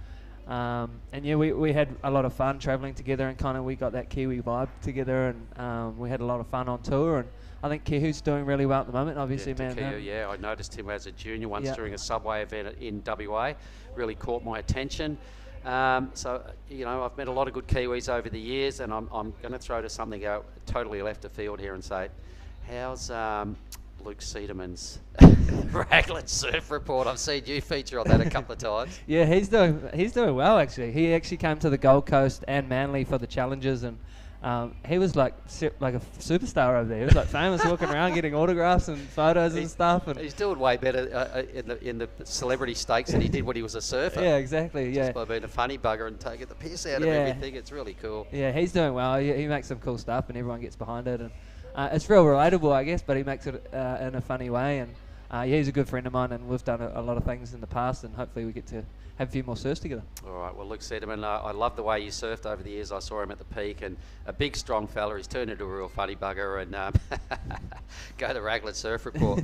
and yeah, we had a lot of fun travelling together, and kind of we got that Kiwi vibe together, and we had a lot of fun on tour. And I think Kehu's doing really well at the moment. Obviously, Kehu, I noticed him as a junior once during a subway event in WA. Really caught my attention. So I've met a lot of good Kiwis over the years, and I'm going to throw to something out totally left of field here and say, how's Luke Sederman's Raglan Surf Report? I've seen you feature on that a couple of times. Yeah, he's doing well actually. He actually came to the Gold Coast and Manly for the challenges, and he was like a superstar over there. He was like famous, walking around getting autographs and photos and stuff. And he's doing way better in the celebrity stakes than he did when he was a surfer. Yeah, exactly. Just by being a funny bugger and taking the piss out of everything. It's really cool. Yeah, he's doing well. He makes some cool stuff, and everyone gets behind it. And it's real relatable, I guess, but he makes it in a funny way. And he's a good friend of mine, and we've done a lot of things in the past, and hopefully we get to have a few more surfs together. All right, well, Luke Sederman, I love the way you surfed over the years. I saw him at the peak, and a big, strong fella. He's turned into a real funny bugger, and go the Raglan Surf Report.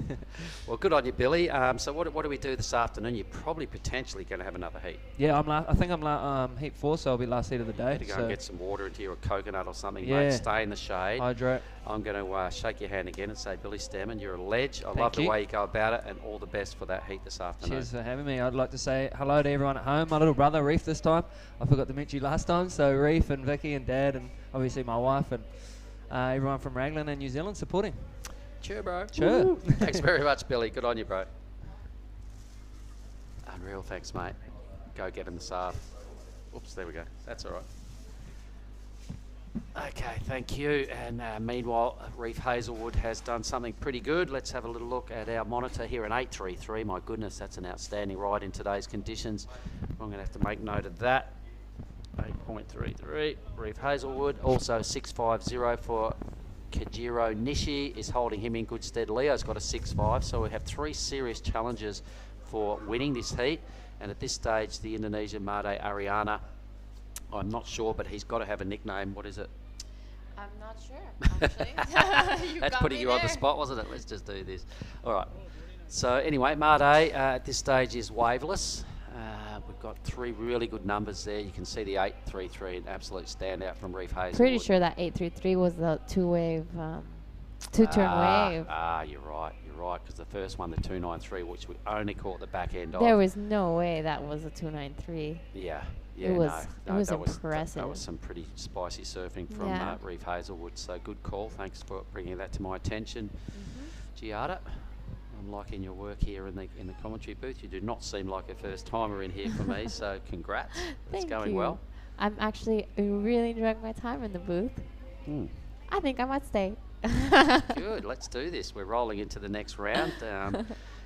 Well, good on you, Billy. So what do we do this afternoon? You're probably potentially going to have another heat. Yeah, I think I'm heat 4, so I'll be last heat of the day. To go and get some water into you, or coconut or something, yeah. mate. Stay in the shade. Hydrate. I'm going to shake your hand again and say, Billy Stammen, you're a ledge. I Thank love you. the way you go about it, and all the best for that heat this afternoon. Cheers for having me. I'd like to say hello to everyone at home. My little brother, Reef, this time. I forgot to mention you last time. So Reef and Vicky and Dad, and obviously my wife, and everyone from Raglan and New Zealand supporting. Cheer, bro. Cheer. Thanks very much, Billy. Good on you, bro. Unreal. Thanks, mate. Go get him the SARF. Oops, there we go. That's all right. Okay, thank you. And meanwhile, Reef Hazelwood has done something pretty good. Let's have a little look at our monitor here, an 8.33. My goodness, that's an outstanding ride in today's conditions. I'm going to have to make note of that. 8.33, Reef Hazelwood. Also 6.50 for Kajiro Nishi is holding him in good stead. Leo's got a 6.5, so we have 3 serious challenges for winning this heat. And at this stage, the Indonesian Made Ariana, I'm not sure, but he's got to have a nickname. What is it? I'm not sure, actually. That's putting you on the spot, wasn't it? Let's just do this. All right. So anyway, Made at this stage is waveless. We've got 3 really good numbers there. You can see the 8.33, an absolute standout from Reef Hazelwood. Pretty sure that 8.33 was the two-turn wave. You're right. You're right, because the first one, the 2.93, which we only caught the back end of. There was no way that was a 2.93. Yeah. It was impressive. That was some pretty spicy surfing from Reef Hazelwood. So good call. Thanks for bringing that to my attention, Giada. I'm liking your work here in the commentary booth. You do not seem like a first timer in here for me. So congrats. It's going well. I'm actually really enjoying my time in the booth. I think I might stay. Good. Let's do this. We're rolling into the next round.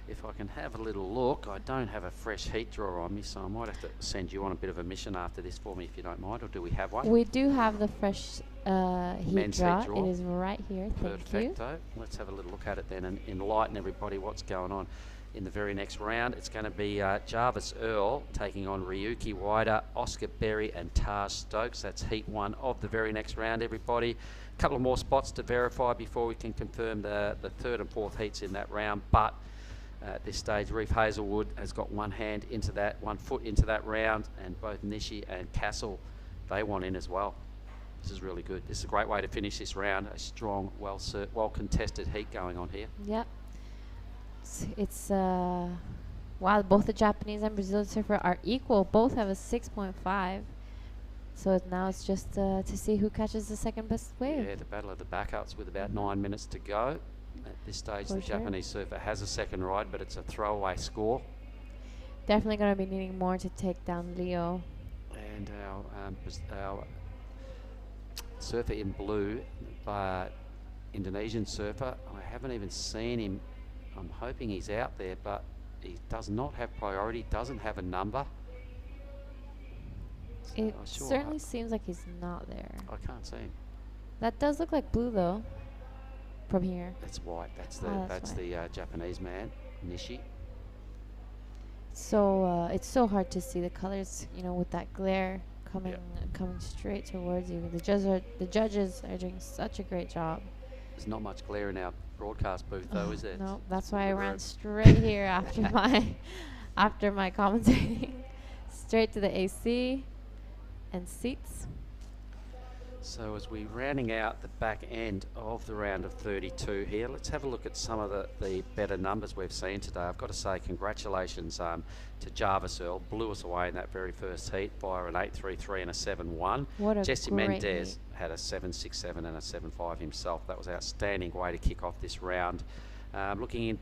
If I can have a little look, I don't have a fresh heat drawer on me, so I might have to send you on a bit of a mission after this for me if you don't mind, or do we have one? We do have the fresh heat drawer. It is right here. Thank you. Let's have a little look at it then and enlighten everybody what's going on in the very next round. It's going to be Jarvis Earl taking on Ryuki Wider, Oscar Berry and Taj Stokes. That's heat 1 of the very next round, everybody. A couple of more spots to verify before we can confirm the 3rd and 4th heats in that round, but at this stage, Reef Hazelwood has got one foot into that round, and both Nishi and Castle, they want in as well. This is really good. This is a great way to finish this round. A strong, well contested heat going on here. Yep. It's while both the Japanese and Brazilian surfer are equal, both have a 6.5. So now it's just to see who catches the second best wave. Yeah, the battle of the backups with about 9 minutes to go. At this stage, the Japanese surfer has a second ride, but it's a throwaway score. Definitely going to be needing more to take down Leo. And our surfer in blue, Indonesian surfer, I haven't even seen him. I'm hoping he's out there, but He does not have priority, doesn't have a number. It Sure, certainly seems like he's not there. I can't see him. That does look like blue though, from here. That's white. That's the Oh, that's white. the Japanese man, Nishi. So it's so hard to see the colors, you know, with that glare coming straight towards you. The judges are doing such a great job. There's not much glare in our broadcast booth, though, is there? No, It's that's why I the ran room. straight here after my commentating, straight to the AC and seats. So as we're rounding out the back end of the round of 32 here, let's have a look at some of the better numbers we've seen today. I've got to say congratulations to Jarvis Earl, blew us away in that very first heat via an 8.33 and a 7.1. What a Jesse great Mendez heat. had a 7.67 and a 7.5 himself. That was an outstanding way to kick off this round. Looking in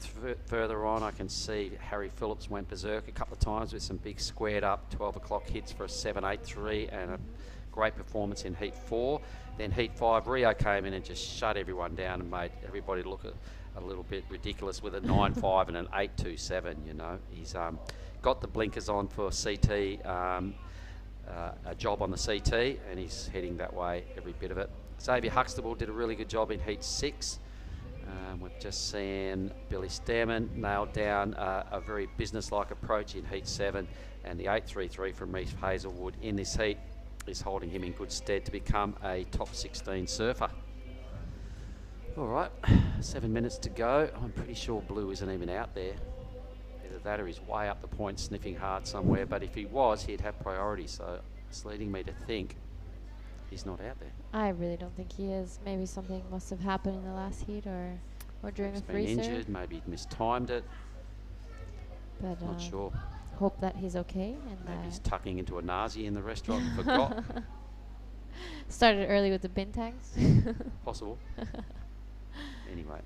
further on, I can see Harry Phillips went berserk a couple of times with some big squared up 12 o'clock hits for a 7.83 and a great performance in Heat 4. Then Heat 5, Rio came in and just shut everyone down and made everybody look a little bit ridiculous with a 9.5 and an 8.27, you know. He's got the blinkers on for CT, a job on the CT, and he's heading that way, every bit of it. Xavier Huxtable did a really good job in Heat 6. We've just seen Billy Stearman nailed down a very business-like approach in Heat 7, and the 8.33 from Reece Hazelwood in this heat is holding him in good stead to become a top 16 surfer. All right, 7 minutes to go. I'm pretty sure Blue isn't even out there. Either that or he's way up the point sniffing hard somewhere, but if he was, he'd have priority, so it's leading me to think he's not out there. I really don't think he is. Maybe something must have happened in the last heat or during He's a been free serve. injured, maybe he'd mistimed it. But Not sure. hope that he's okay. And Maybe he's tucking into a Nazi in the restaurant and forgot. started early with the bin tags. Possible. Anyway.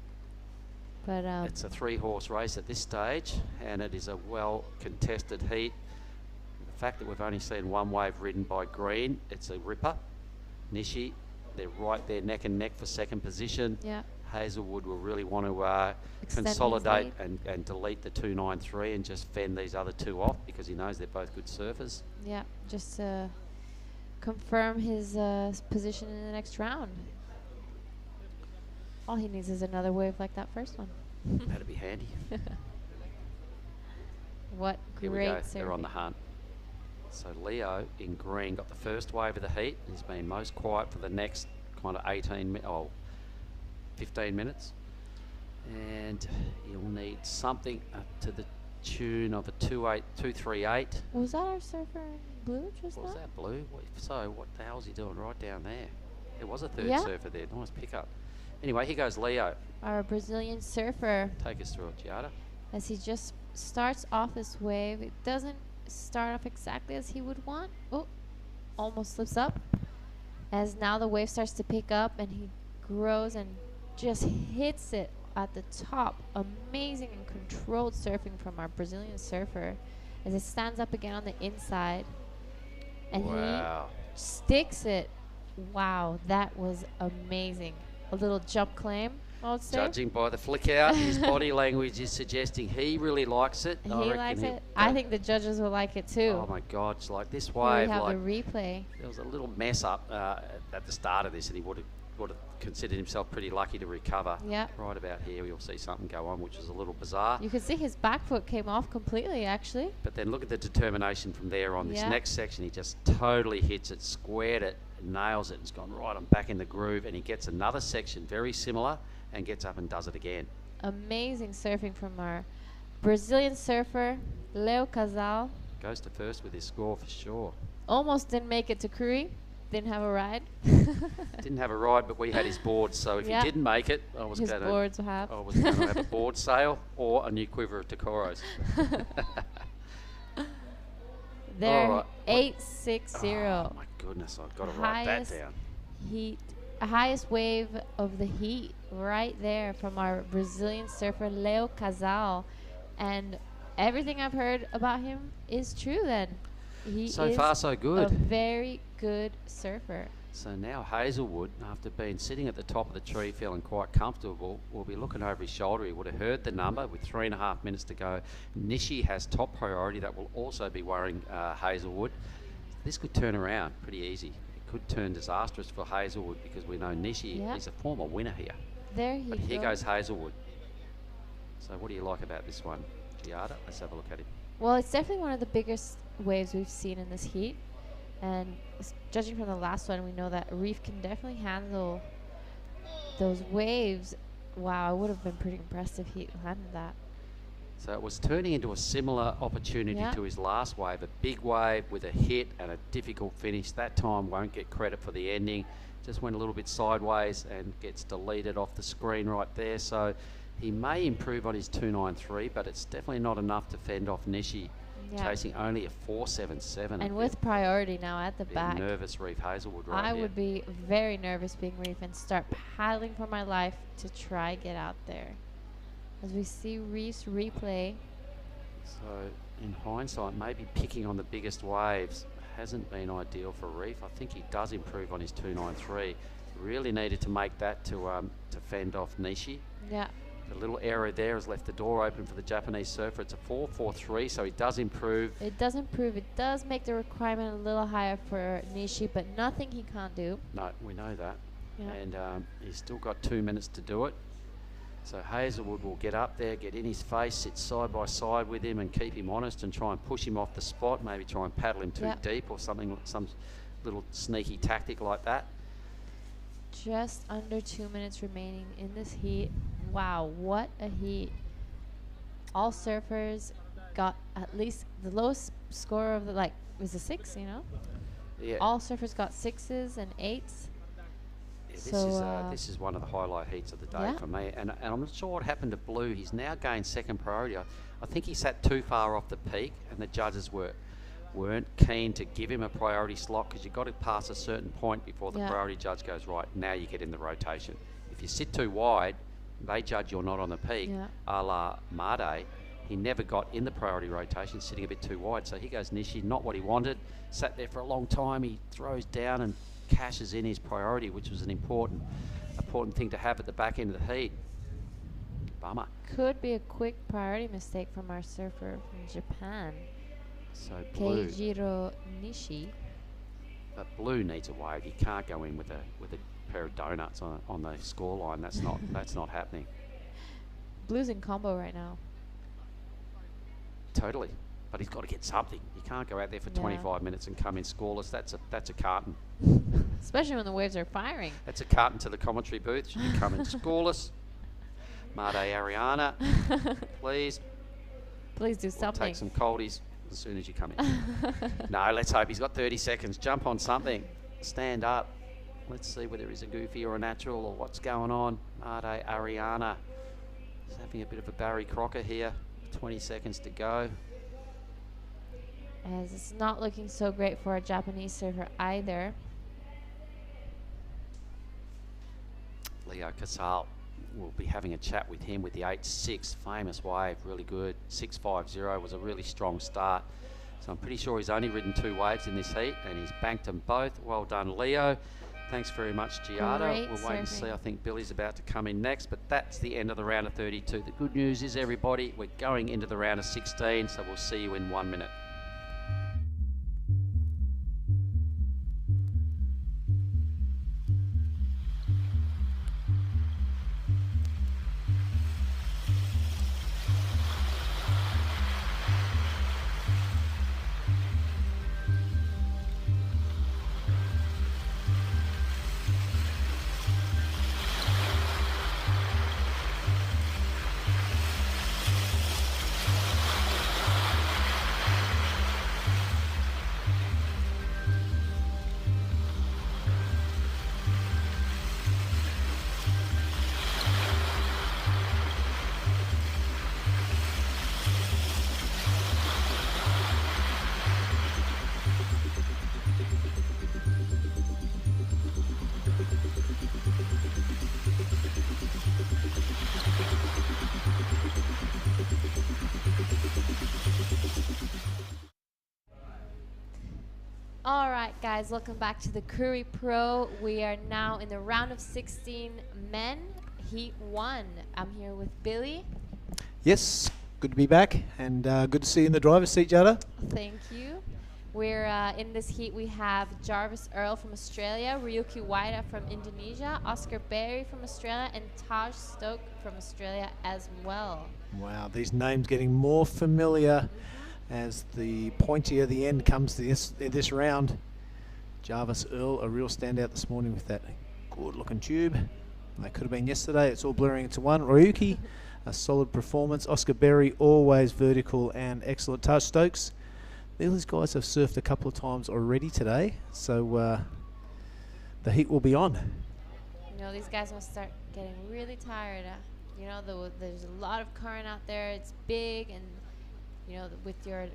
But it's a 3-horse race at this stage, and it is a well-contested heat. The fact that we've only seen one wave ridden by Green, it's a ripper. Nishi, they're right there neck and neck for second position. Yeah. Hazelwood will really want to Extend his consolidate lead. and delete the 293 and just fend these other two off because he knows they're both good surfers. Yeah, just to confirm his position in the next round. All he needs is another wave like that first one. That'd be handy. What Here we great go. They're on surfing. the hunt. So Leo in green got the first wave of the heat. He's been most quiet for the next kind of 15 minutes. And he'll need something up to the tune of a 2.38. Was that our surfer in blue just What was now? that, Blue? So what the hell's he doing right down there? There was a third Yeah. surfer there. Nice pickup. Anyway, here goes Leo. Our Brazilian surfer, Take us through it, Giada. as he just starts off this wave. It doesn't start off exactly as he would want. Oh, almost slips up. As now the wave starts to pick up and he grows and just hits it at the top. Amazing and controlled surfing from our Brazilian surfer as it stands up again on the inside. And Wow. he sticks it. Wow, that was amazing. A little jump claim, I would say. Judging by the flick out, his body language is suggesting he really likes it. He I reckon likes it. I think the judges will like it too. Oh my God! It's like this Here we wave. have Like the replay. there was a little mess up at the start of this, and he would have considered himself pretty lucky to recover. Yeah. Right about here, we'll see something go on, which is a little bizarre. You can see his back foot came off completely, actually. But then look at the determination from there on. This Yeah. next section, he just totally hits it, squared it, nails it. It's gone right on back in the groove, and he gets another section very similar and gets up and does it again. Amazing surfing from our Brazilian surfer, Leo Casal. Goes to first with his score for sure. Almost didn't make it to Krui. Didn't have a ride. Didn't have a ride, but we had his board. So if Yeah. he didn't make it, I was His going boards have. I was going to have a board sale or a new quiver of Tokoros. There, All right. 860. Oh my goodness, I've got to write that down. Highest wave of the heat right there from our Brazilian surfer Leo Casal, and everything I've heard about him is true. Then he So is far, so good. a very good surfer. So now Hazelwood, after being sitting at the top of the tree feeling quite comfortable, will be looking over his shoulder. He would have heard the number with 3.5 minutes to go. Nishi has top priority. That will also be worrying Hazelwood. This could turn around pretty easy. It could turn disastrous for Hazelwood because we know Nishi is a former winner here. There he But here goes Hazelwood. So what do you like about this one, Giada? Let's have a look at it. Well, it's definitely one of the biggest waves we've seen in this heat. And judging from the last one, we know that Reef can definitely handle those waves. Wow, I would have been pretty impressed if he landed that. So it was turning into a similar opportunity to his last wave, a big wave with a hit and a difficult finish. That time won't get credit for the ending. Just went a little bit sideways and gets deleted off the screen right there. So he may improve on his 293, but it's definitely not enough to fend off Nishi. Chasing only a 477. And with priority now at the Be back. Nervous Reef Hazelwood right I here. would be very nervous being Reef and start paddling for my life to try get out there. As we see Reef's replay. So in hindsight, maybe picking on the biggest waves hasn't been ideal for Reef. I think he does improve on his 293. Really needed to make that to fend off Nishi. Yeah. The little error there has left the door open for the Japanese surfer. It's a 4.43, so he does improve. It does improve. It does make the requirement a little higher for Nishi, but nothing he can't do. No, we know that. Yeah. And he's still got 2 minutes to do it. So Hazelwood will get up there, get in his face, sit side by side with him and keep him honest and try and push him off the spot, maybe try and paddle him too deep or something, some little sneaky tactic like that. Just under 2 minutes remaining in this heat. Wow, what a heat. All surfers got at least the lowest score of the, was a 6, you know? Yeah. All surfers got 6s and 8s. Yeah, this is one of the highlight heats of the day for me. And I'm not sure what happened to Blue. He's now gained second priority. I think he sat too far off the peak and the judges weren't keen to give him a priority slot because you've got to pass a certain point before the priority judge goes, right, now you get in the rotation. If you sit too wide, they judge you're not on the peak, a la Made. He never got in the priority rotation, sitting a bit too wide. So here goes Nishi, not what he wanted. Sat there for a long time. He throws down and cashes in his priority, which was an important thing to have at the back end of the heat. Bummer. Could be a quick priority mistake from our surfer from Japan. So Blue. Keijiro Nishi. But Blue needs a wave. You can't go in with a pair of donuts on the score line. That's not happening. Blue's in combo right now. Totally. But he's got to get something. You can't go out there for 25 minutes and come in scoreless. That's a carton. Especially when the waves are firing. That's a carton to the commentary booth. Should you come in scoreless? Made Ariana, please. Please do something. Take some coldies as soon as you come in. No, let's hope. He's got 30 seconds. Jump on something. Stand up. Let's see whether he's a goofy or a natural or what's going on. Made Ariana is having a bit of a Barry Crocker here. 20 seconds to go. As it's not looking so great for a Japanese surfer either. Leo Casal, we'll be having a chat with him with the 8.6, famous wave, really good. 6.50 was a really strong start. So I'm pretty sure he's only ridden 2 waves in this heat and he's banked them both. Well done, Leo. Thanks very much, Giada. We'll wait and see. I think Billy's about to come in next, but that's the end of the round of 32. The good news is, everybody, we're going into the round of 16, so we'll see you in 1 minute. All right, guys, welcome back to the Krui Pro. We are now in the round of 16 men, Heat 1. I'm here with Billy. Yes, good to be back, and good to see you in the driver's seat, Jada. Thank you. We're in this heat. We have Jarvis Earl from Australia, Ryuki Waida from Indonesia, Oscar Berry from Australia, and Taj Stoke from Australia as well. Wow, these names getting more familiar as the pointier the end comes to this round. Jarvis Earl, a real standout this morning with that good-looking tube. They could have been yesterday. It's all blurring into one. Ryuki, a solid performance. Oscar Berry, always vertical and excellent. Taj Stokes, these guys have surfed a couple of times already today, so the heat will be on. You know, these guys must start getting really tired. You know, there's a lot of current out there. It's big, and you know, with your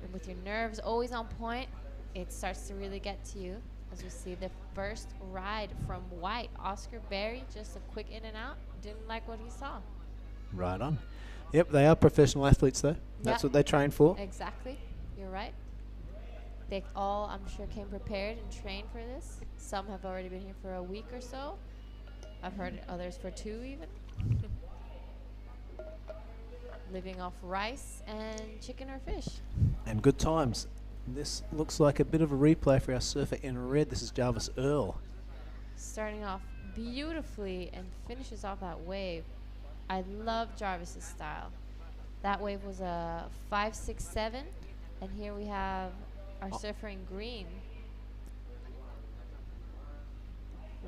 nerves always on point, it starts to really get to you. As we see the first ride from White, Oscar Berry, just a quick in and out. Didn't like what he saw. Right on. Yep, they are professional athletes, though. That's what they train for. Exactly. You're right. They all, I'm sure, came prepared and trained for this. Some have already been here for a week or so. I've heard others for 2 even. Living off rice and chicken or fish. And good times. This looks like a bit of a replay for our surfer in red. This is Jarvis Earl. Starting off beautifully and finishes off that wave. I love Jarvis's style. That wave was a 5.67, and here we have our surfer in green,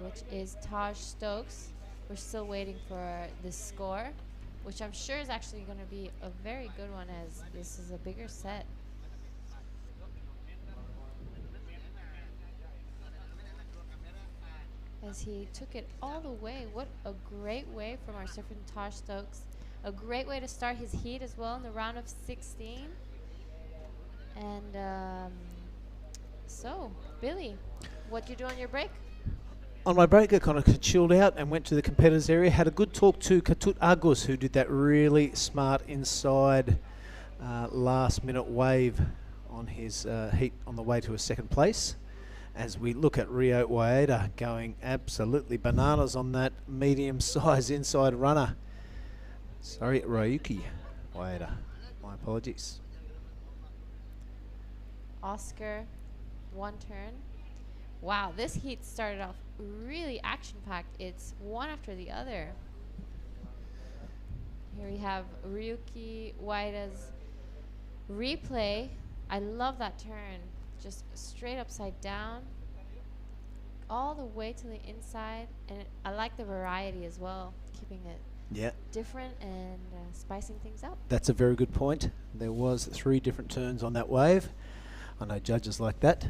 which is Taj Stokes. We're still waiting for this score, which I'm sure is actually going to be a very good one, as this is a bigger set. As he took it all the way. What a great way from our surfer Taj Stokes. A great way to start his heat as well in the round of 16. And so, Billy, what'd you do on your break? On my break, I kind of chilled out and went to the competitors area. Had a good talk to Ketut Agus, who did that really smart inside last-minute wave on his heat on the way to a second place. As we look at Ryo Waida going absolutely bananas on that medium-sized inside runner. Sorry, Ryuki Waida. My apologies. Oscar, one turn. Wow, this heat started off really action-packed. It's one after the other. Here we have Ryuki Waida's replay. I love that turn. Just straight upside down, all the way to the inside. And I like the variety as well, keeping it different and spicing things up. That's a very good point. There was 3 different turns on that wave. I know judges like that.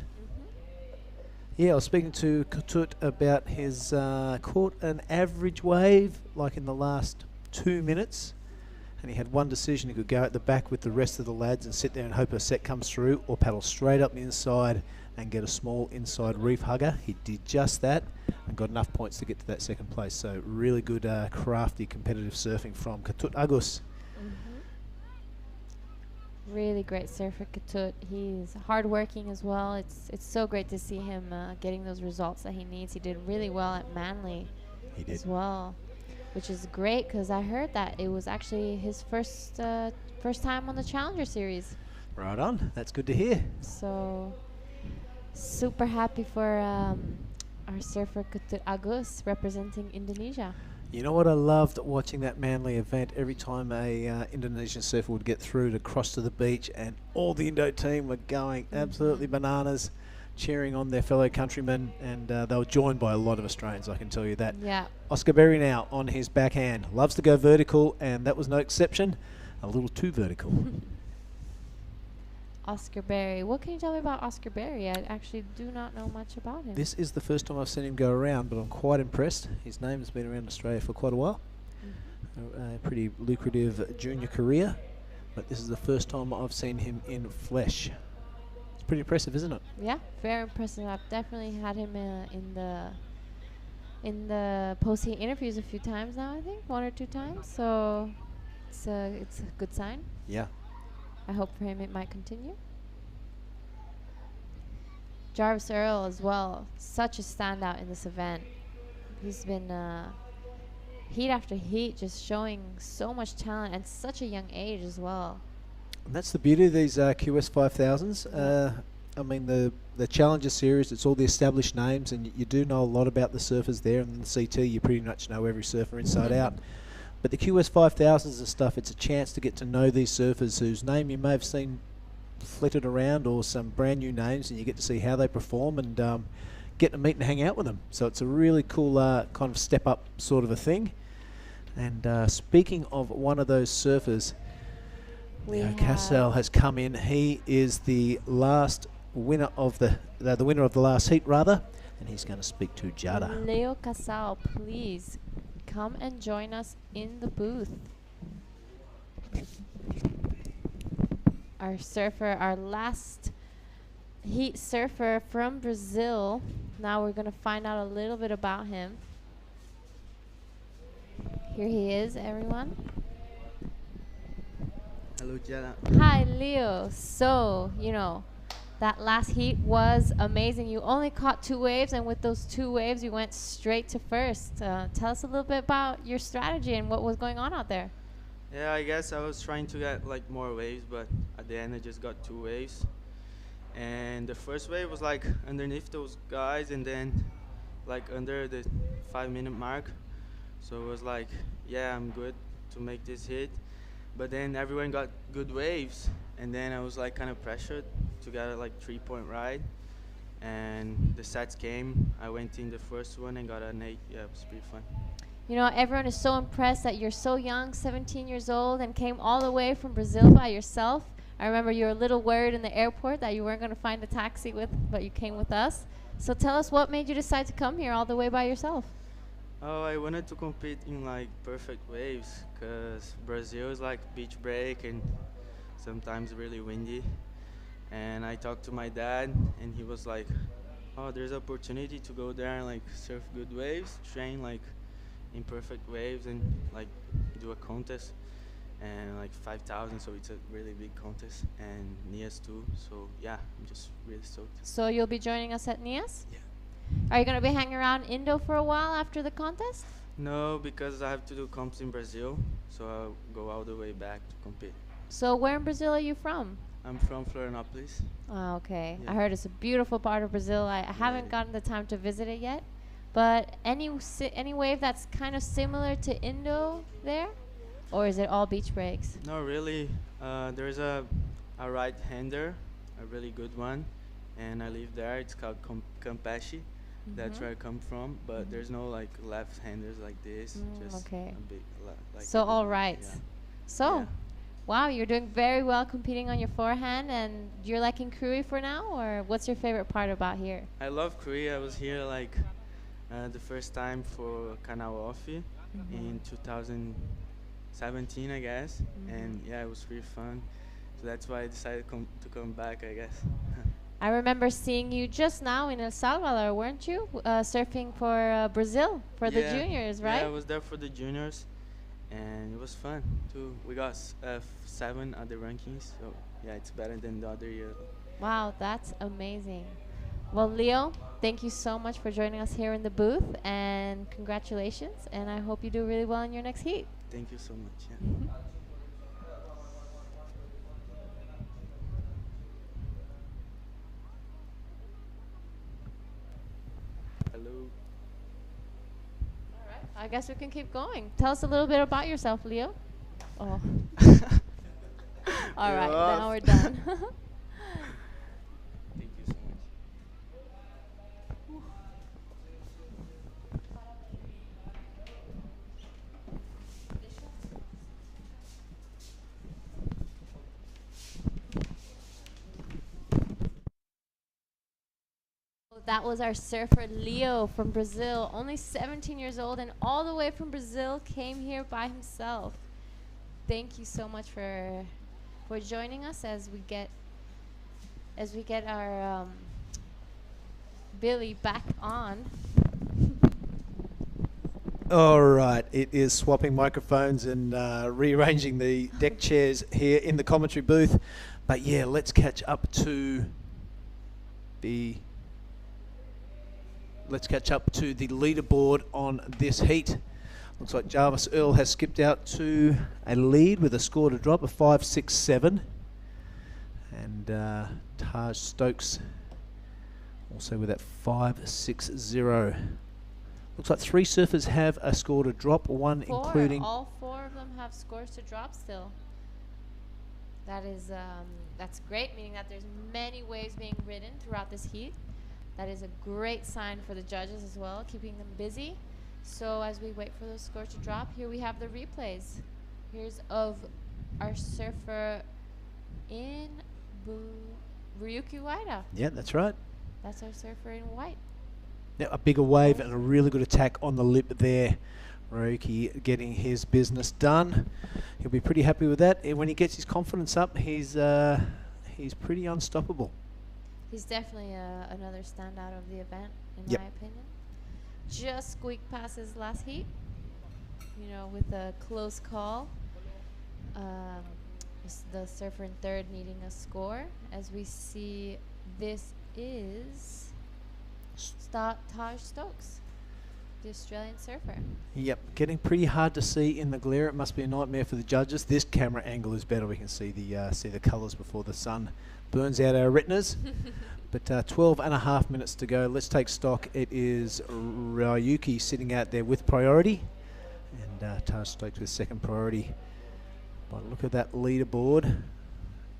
Yeah, I was speaking to Ketut about his caught an average wave like in the last 2 minutes, and he had one decision. He could go at the back with the rest of the lads and sit there and hope a set comes through, or paddle straight up the inside and get a small inside reef hugger. He did just that and got enough points to get to that second place. So really good crafty competitive surfing from Ketut Agus. Really great surfer, Ketut. He's hardworking as well. It's so great to see him getting those results that he needs. He did really well at Manly as well, which is great because I heard that it was actually his first time on the Challenger Series. Right on. That's good to hear. So super happy for our surfer Ketut Agus representing Indonesia. You know what I loved watching that Manly event? Every time a Indonesian surfer would get through to cross to the beach, and all the Indo team were going absolutely bananas, cheering on their fellow countrymen, and they were joined by a lot of Australians, I can tell you that. Yeah. Oscar Berry now on his backhand. Loves to go vertical, and that was no exception. A little too vertical. Oscar Berry. What can you tell me about Oscar Berry? I actually do not know much about him. This is the first time I've seen him go around, but I'm quite impressed. His name has been around Australia for quite a while. A pretty lucrative junior career, but this is the first time I've seen him in flesh. It's pretty impressive, isn't it? Yeah, very impressive. I've definitely had him in the post-heat interviews a few times now, I think, 1 or 2 times. So it's a good sign. Yeah. I hope for him it might continue. Jarvis Earl as well, such a standout in this event. He's been heat after heat, just showing so much talent and such a young age as well. And that's the beauty of these QS 5000s. I mean, the Challenger Series, it's all the established names, and you do know a lot about the surfers there. And the CT, you pretty much know every surfer inside out. But the QS 5000s and stuff, it's a chance to get to know these surfers whose name you may have seen flitted around, or some brand new names, and you get to see how they perform and get to meet and hang out with them. So it's a really cool kind of step up sort of a thing. And speaking of one of those surfers, Leo Cassell has come in. He is the last winner of the winner of the last heat, rather, and he's going to speak to Jada. Leo Cassell, please come and join us in the booth. Our surfer, our last heat surfer from Brazil. Now we're going to find out a little bit about him. Here he is, everyone. Hello, Jada. Hi, Leo. So, you know, that last heat was amazing. You only caught 2 waves, and with those 2 waves, you went straight to first. Tell us a little bit about your strategy and what was going on out there. Yeah, I guess I was trying to get like more waves, but at the end I just got 2 waves. And the first wave was like underneath those guys, and then like under the 5-minute mark. So it was like, yeah, I'm good to make this hit. But then everyone got good waves, and then I was like kind of pressured to get a like 3-point ride. And the sets came. I went in the first one and got an 8. Yeah, it was pretty fun. You know, everyone is so impressed that you're so young, 17 years old, and came all the way from Brazil by yourself. I remember you were a little worried in the airport that you weren't going to find a taxi but you came with us. So tell us, what made you decide to come here all the way by yourself? Oh, I wanted to compete in like perfect waves, because Brazil is like beach break and sometimes really windy. And I talked to my dad, and he was like, oh, there's opportunity to go there and like surf good waves, train like in perfect waves, and like do a contest. And like 5,000, so it's a really big contest, and NIAS too. So yeah, I'm just really stoked. So you'll be joining us at NIAS? Yeah. Are you going to be hanging around Indo for a while after the contest? No, because I have to do comps in Brazil, so I'll go all the way back to compete. So where in Brazil are you from? I'm from Florianopolis. Oh, okay. Yeah. I heard it's a beautiful part of Brazil. I haven't gotten the time to visit it yet. But any wave that's kind of similar to Indo there? Or is it all beach breaks? No, really. There's a right-hander, a really good one, and I live there. It's called Campeche. That's where I come from. But there's no like left-handers like this. Just okay. a big like. So all right. Yeah. So, Yeah. wow, you're doing very well competing on your forehand, and you're liking Krui for now, or what's your favorite part about here? I love Krui. I was here like the first time for Canal Off in 2017, I guess, and yeah, it was really fun. So that's why I decided to come back, I guess. I remember seeing you just now in El Salvador, weren't you? Surfing for Brazil, for the juniors, right? Yeah, I was there for the juniors, and it was fun too. We got 7 at the rankings, so yeah, it's better than the other year. Wow, that's amazing. Well, Leo, thank you so much for joining us here in the booth, and congratulations, and I hope you do really well in your next heat. Thank you so much. Yeah. Hello. I guess we can keep going. Tell us a little bit about yourself, Leo. Oh. All right, now we're done. Thank you so much. That was our surfer Leo from Brazil, only 17 years old, and all the way from Brazil came here by himself. Thank you so much for joining us as we get our Billy back on. All right, it is swapping microphones and rearranging the deck chairs here in the commentary booth. But yeah, let's catch up to the let's catch up to the leaderboard on this heat. Looks like Jarvis Earl has skipped out to a lead with a score to drop of 5.67. And Taj Stokes also with that 5.60. Looks like 3 surfers have a score to drop, one including... All 4 of them have scores to drop still. That is, that's great, meaning that there's many waves being ridden throughout this heat. That is a great sign for the judges as well, keeping them busy. So as we wait for those scores to drop, here we have the replays. Here's of our surfer in Ryuki Waida. Yeah, that's right. That's our surfer in white. Now, a bigger wave and a really good attack on the lip there. Ryuki getting his business done. He'll be pretty happy with that. And when he gets his confidence up, he's pretty unstoppable. He's definitely another standout of the event, in Yep. my opinion. Just squeaked past his last heat, you know, with a close call. The surfer in third needing a score. As we see, this is Taj Stokes, the Australian surfer. Yep, getting pretty hard to see in the glare. It must be a nightmare for the judges. This camera angle is better. We can see the colours before the sun burns out our retinas. But 12 and a half minutes to go. Let's take stock. It is Ryuki sitting out there with priority, and Taj Stokes with second priority. By the look at that leaderboard,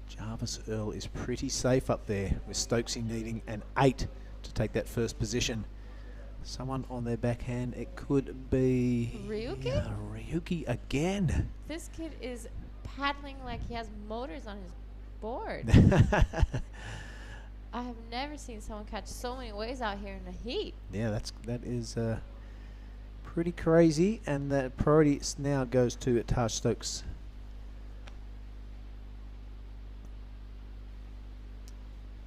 Jarvis Earl is pretty safe up there, with Stokesy needing an 8 to take that first position. Someone on their backhand, it could be Ryuki? Ryuki again. This kid is paddling like he has motors on his board. I have never seen someone catch so many waves out here in the heat. Yeah, that is pretty crazy, and the priority now goes to Taj Stokes.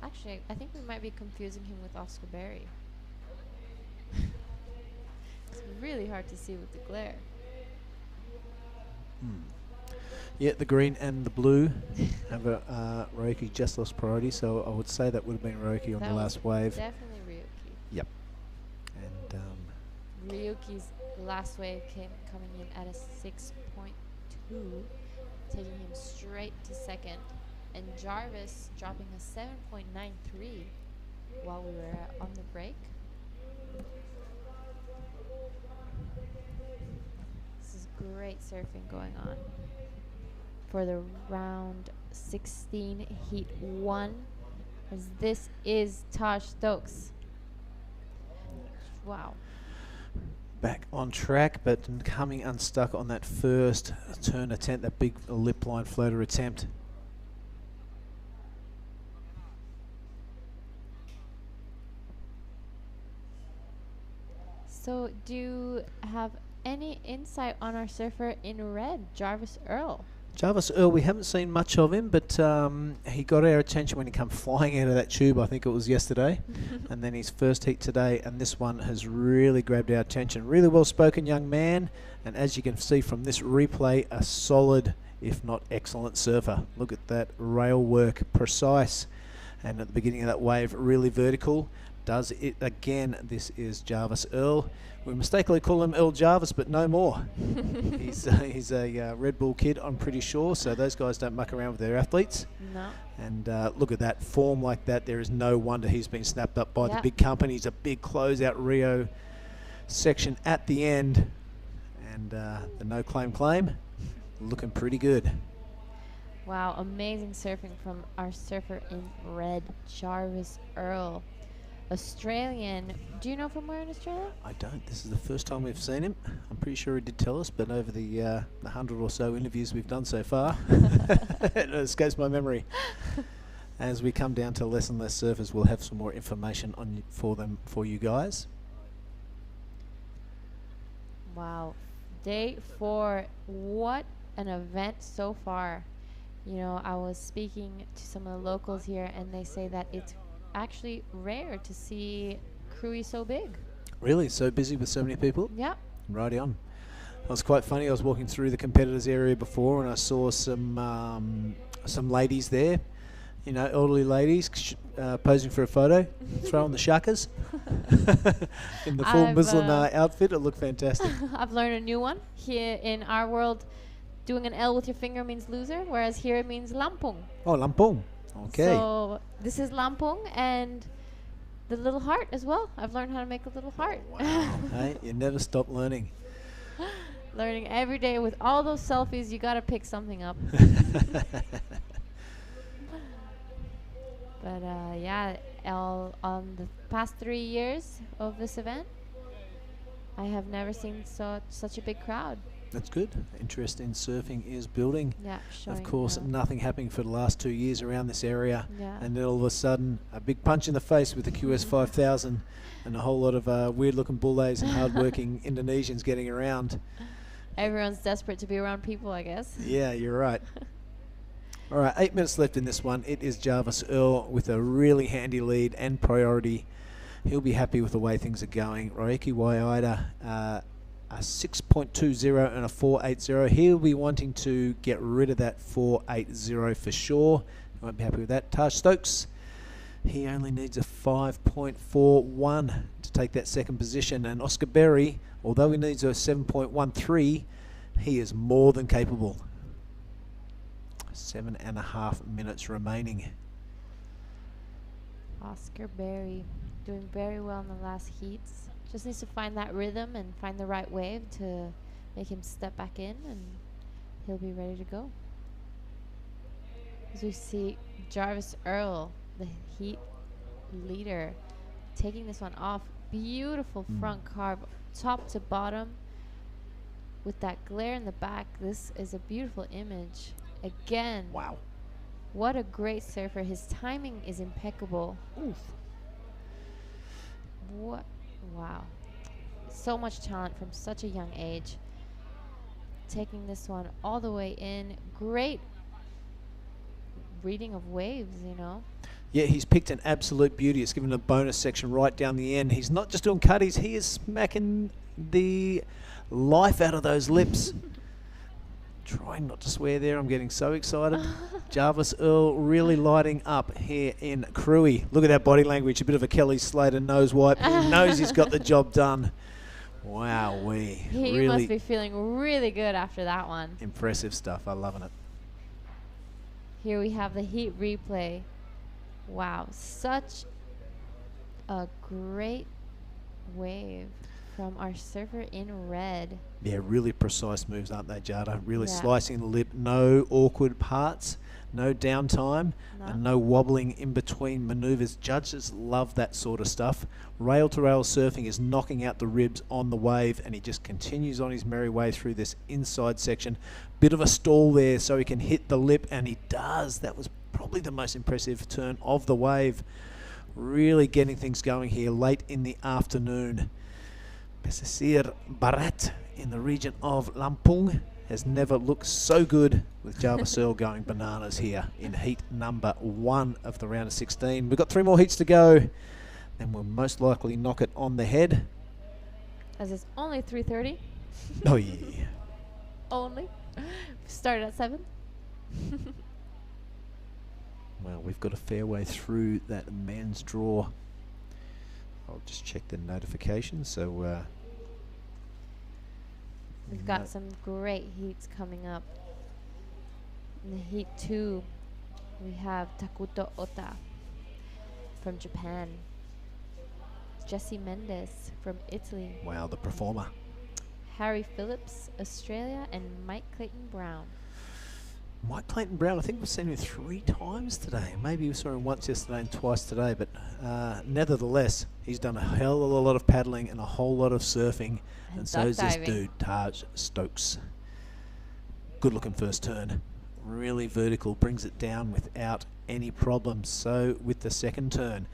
Actually, I think we might be confusing him with Oscar Berry. It's really hard to see with the glare. Yeah, the green and the blue have Ryuki just lost priority, so I would say that would have been Ryuki on That the was last wave. Definitely Ryuki. Yep. And Ryuki's last wave coming in at a 6.2, taking him straight to second. And Jarvis dropping a 7.93 while we were on the break. This is great surfing going on for the round 16 heat 1, as this is Taj Stokes. Wow. back on track, but coming unstuck on that first turn attempt, that big lip line floater attempt. So do you have any insight on our surfer in red, Jarvis Earl? Jarvis Earl, we haven't seen much of him, but he got our attention when he came flying out of that tube, I think it was yesterday. And then his first heat today, and this one has really grabbed our attention. Really well-spoken young man, and as you can see from this replay, a solid, if not excellent surfer. Look at that rail work, precise, and at the beginning of that wave, really vertical. Does it again. This is Jarvis Earl. We mistakenly call him Earl Jarvis, but no more. He's a Red Bull kid, I'm pretty sure, so those guys don't muck around with their athletes. No. And look at that form like that. There is no wonder he's been snapped up by the big companies. A big closeout Rio section at the end. And the no claim, looking pretty good. Wow, amazing surfing from our surfer in red, Jarvis Earl. Australian. Do you know from where in Australia? I don't. This is the first time we've seen him. I'm pretty sure he did tell us, but over the 100 or so interviews we've done so far, it escapes my memory. As we come down to less and less surfers, we'll have some more information on for you guys. Wow. Day 4. What an event so far. You know, I was speaking to some of the locals here, and they say that it's actually rare to see Krui so big. Really? So busy with so many people? Yeah. Righty on. It was quite funny. I was walking through the competitors area before, and I saw some ladies there. You know, elderly ladies posing for a photo, throwing the shakas in the full Muslim outfit. It looked fantastic. I've learned a new one. Here in our world, doing an L with your finger means loser, whereas here it means lampung. Oh, lampung. Okay. So this is lampung and the little heart as well. I've learned how to make a little heart. Hey, you never stop learning. Learning every day with all those selfies, you got to pick something up. But yeah, on the past 3 years of this event, I have never seen such a big crowd. That's good. Interest in surfing is building. Yeah, of course, nothing happening for the last 2 years around this area. Yeah. And then all of a sudden, a big punch in the face with the QS 5000 and a whole lot of weird-looking bullays and hard-working Indonesians getting around. Everyone's desperate to be around people, I guess. Yeah, you're right. All right, 8 minutes left in this one. It is Jarvis Earl with a really handy lead and priority. He'll be happy with the way things are going. Roeki Waiida, a 6.20 and a 4.80. He'll be wanting to get rid of that 4.80 for sure. He won't be happy with that. Taj Stokes, he only needs a 5.41 to take that second position. And Oscar Berry, although he needs a 7.13, he is more than capable. 7.5 minutes remaining. Oscar Berry doing very well in the last heats. Just needs to find that rhythm and find the right wave to make him step back in, and he'll be ready to go. As we see Jarvis Earl, the heat leader, taking this one off. Beautiful front carve, top to bottom, with that glare in the back. This is a beautiful image. Again. Wow. What a great surfer. His timing is impeccable. Oof. What? Wow. So much talent from such a young age. Taking this one all the way in. Great reading of waves, you know. Yeah, he's picked an absolute beauty. It's given a bonus section right down the end. He's not just doing cutties, he is smacking the life out of those lips. Trying not to swear there, I'm getting so excited. Jarvis Earl really lighting up here in Krui. Look at that body language, a bit of a Kelly Slater nose wipe. He knows he's got the job done. Wowee. He really must be feeling really good after that one. impressive stuff. I'm loving it. Here we have the heat replay. Wow, such a great wave from our surfer in red. Yeah, really precise moves, aren't they, Jada? Really Yeah. slicing the lip, no awkward parts, no downtime, and no wobbling in between maneuvers. Judges love that sort of stuff. Rail-to-rail surfing is knocking out the ribs on the wave, and he just continues on his merry way through this inside section. Bit of a stall there so he can hit the lip, and he does. That was probably the most impressive turn of the wave. Really getting things going here late in the afternoon. Pesisir Barat in the region of Lampung has never looked so good, with Jarvis Earl going bananas here in heat number 1 of the round of 16. We've got 3 more heats to go, then we'll most likely knock it on the head. As it's only 3:30. Oh yeah. Only. Started at 7. Well, we've got a fair way through that men's draw. I'll just check the notifications. So We've got some great heats coming up. In the heat 2, we have Takuto Ota from Japan. Jesse Mendes from Italy. wow, the performer. Harry Phillips, Australia, and Mike Clayton Brown. Mike Clayton Brown, I think we've seen him 3 times today. Maybe we saw him once yesterday and twice today, but nevertheless, he's done a hell of a lot of paddling and a whole lot of surfing. And so is this dude, Taj Stokes. Good looking first turn. Really vertical, brings it down without any problems. So with the second turn,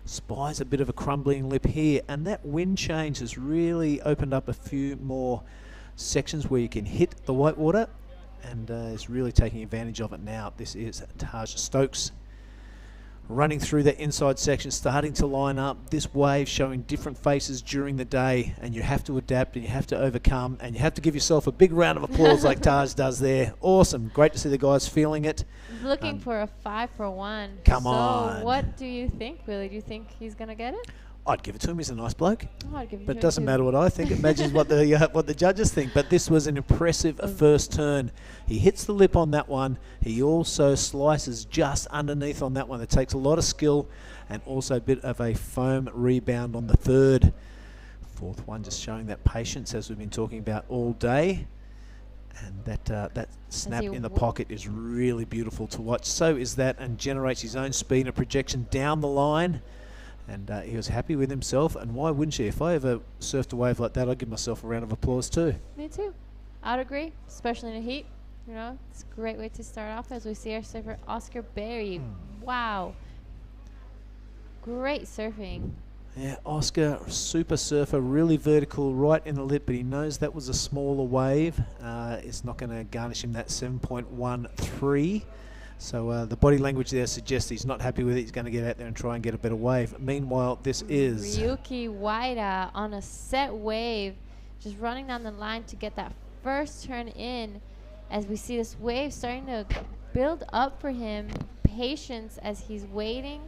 spies a bit of a crumbling lip here, and that wind change has really opened up a few more sections where you can hit the whitewater, and is really taking advantage of it now. This is Taj Stokes. running through the inside section, starting to line up. This wave showing different faces during the day, and you have to adapt and you have to overcome, and you have to give yourself a big round of applause like Taj does there. Awesome. Great to see the guys feeling it. Looking for a 5 for 1. Come on. So what do you think, Willie? Do you think he's going to get it? I'd give it to him. He's a nice bloke. Oh, I'd give it But to it him doesn't too. matter what I think. It matters what the judges think. But this was an impressive first turn. He hits the lip on that one. He also slices just underneath on that one. It takes a lot of skill and also a bit of a foam rebound on the third. Fourth one just showing that patience as we've been talking about all day. And that snap in the pocket is really beautiful to watch. So is that, and generates his own speed and projection down the line. And he was happy with himself, and why wouldn't you? If I ever surfed a wave like that, I'd give myself a round of applause too. Me too. I'd agree, especially in the heat. You know, it's a great way to start off as we see our surfer Oscar Berry. Wow. Great surfing. Yeah, Oscar, super surfer, really vertical, right in the lip, but he knows that was a smaller wave. It's not going to garnish him that 7.13. So the body language there suggests he's not happy with it. He's going to get out there and try and get a better wave. Meanwhile, this is Ryuki Waida on a set wave, just running down the line to get that first turn in. As we see this wave starting to build up for him, patience as he's waiting.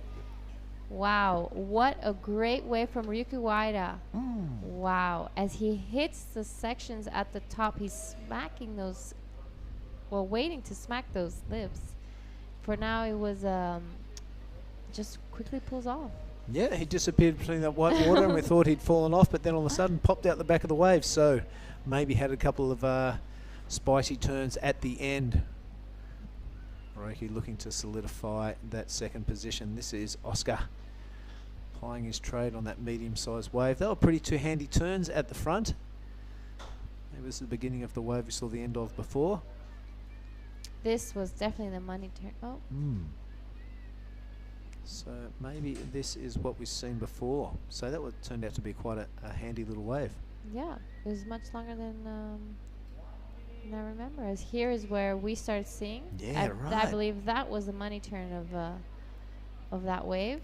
Wow, what a great wave from Ryuki Waida. Wow, as he hits the sections at the top, he's smacking those, well, waiting to smack those lips. For now, it was just quickly pulls off. Yeah, he disappeared between that white water and we thought he'd fallen off, but then all of a sudden popped out the back of the wave. So maybe had a couple of spicy turns at the end. Roki looking to solidify that second position. This is Oscar plying his trade on that medium-sized wave. They were pretty two handy turns at the front. Maybe this is the beginning of the wave we saw the end of before. This was definitely the money turn. Oh. So maybe this is what we've seen before. So that turned out to be quite a handy little wave. Yeah, it was much longer than I remember. As here is where we started seeing. Yeah, I believe that was the money turn of that wave.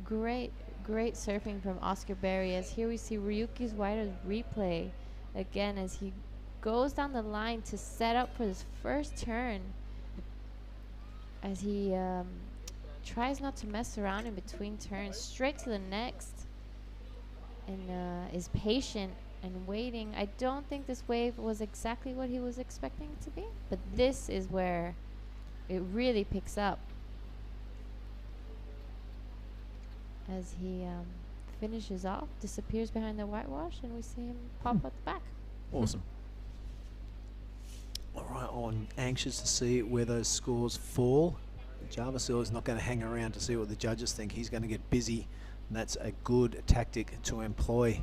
Great surfing from Oscar Berry. As here we see Ryuki's Waida's replay again as he goes down the line to set up for his first turn. As he tries not to mess around in between turns, straight to the next, and is patient and waiting. I don't think this wave was exactly what he was expecting it to be, but this is where it really picks up. As he finishes off, disappears behind the whitewash, and we see him pop at the back. Awesome. All right, I'm anxious to see where those scores fall. Jarvis is not going to hang around to see what the judges think. He's going to get busy, and that's a good tactic to employ.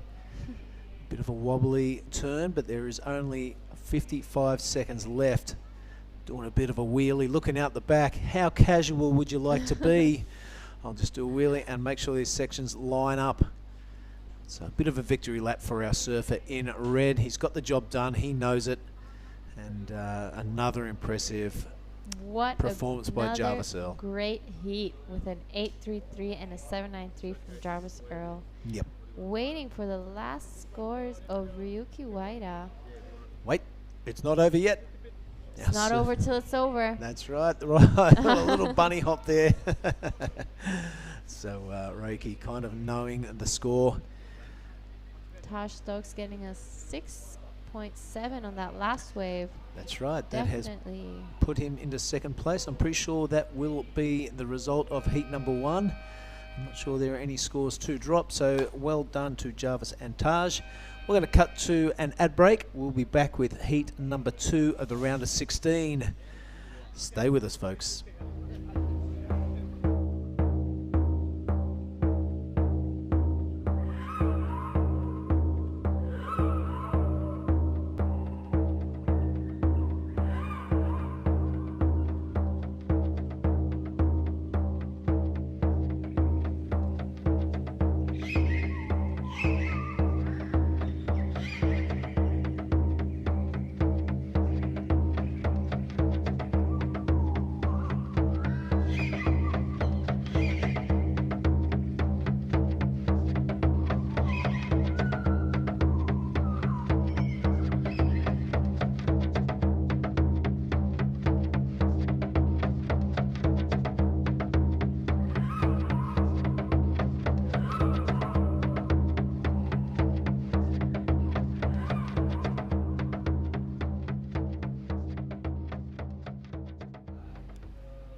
Bit of a wobbly turn, but there is only 55 seconds left. Doing a bit of a wheelie, looking out the back. How casual would you like to be? I'll just do a wheelie and make sure these sections line up. So a bit of a victory lap for our surfer in red. He's got the job done. He knows it. And another impressive performance by Jarvis Earl. Great heat with an 8.33 and a 7.93 from Jarvis Earl. Yep. Waiting for the last scores of Ryuki Waida. Wait, it's not over yet. It's not over till it's over. That's right. Right. A little bunny hop there. So Reiki kind of knowing the score. Taj Stokes getting a 6.7 on that last wave. That's right. Definitely. That has put him into second place. I'm pretty sure that will be the result of heat number 1. I'm not sure there are any scores to drop, so well done to Jarvis and Taj. We're going to cut to an ad break. We'll be back with heat number 2 of the round of 16. Stay with us, folks.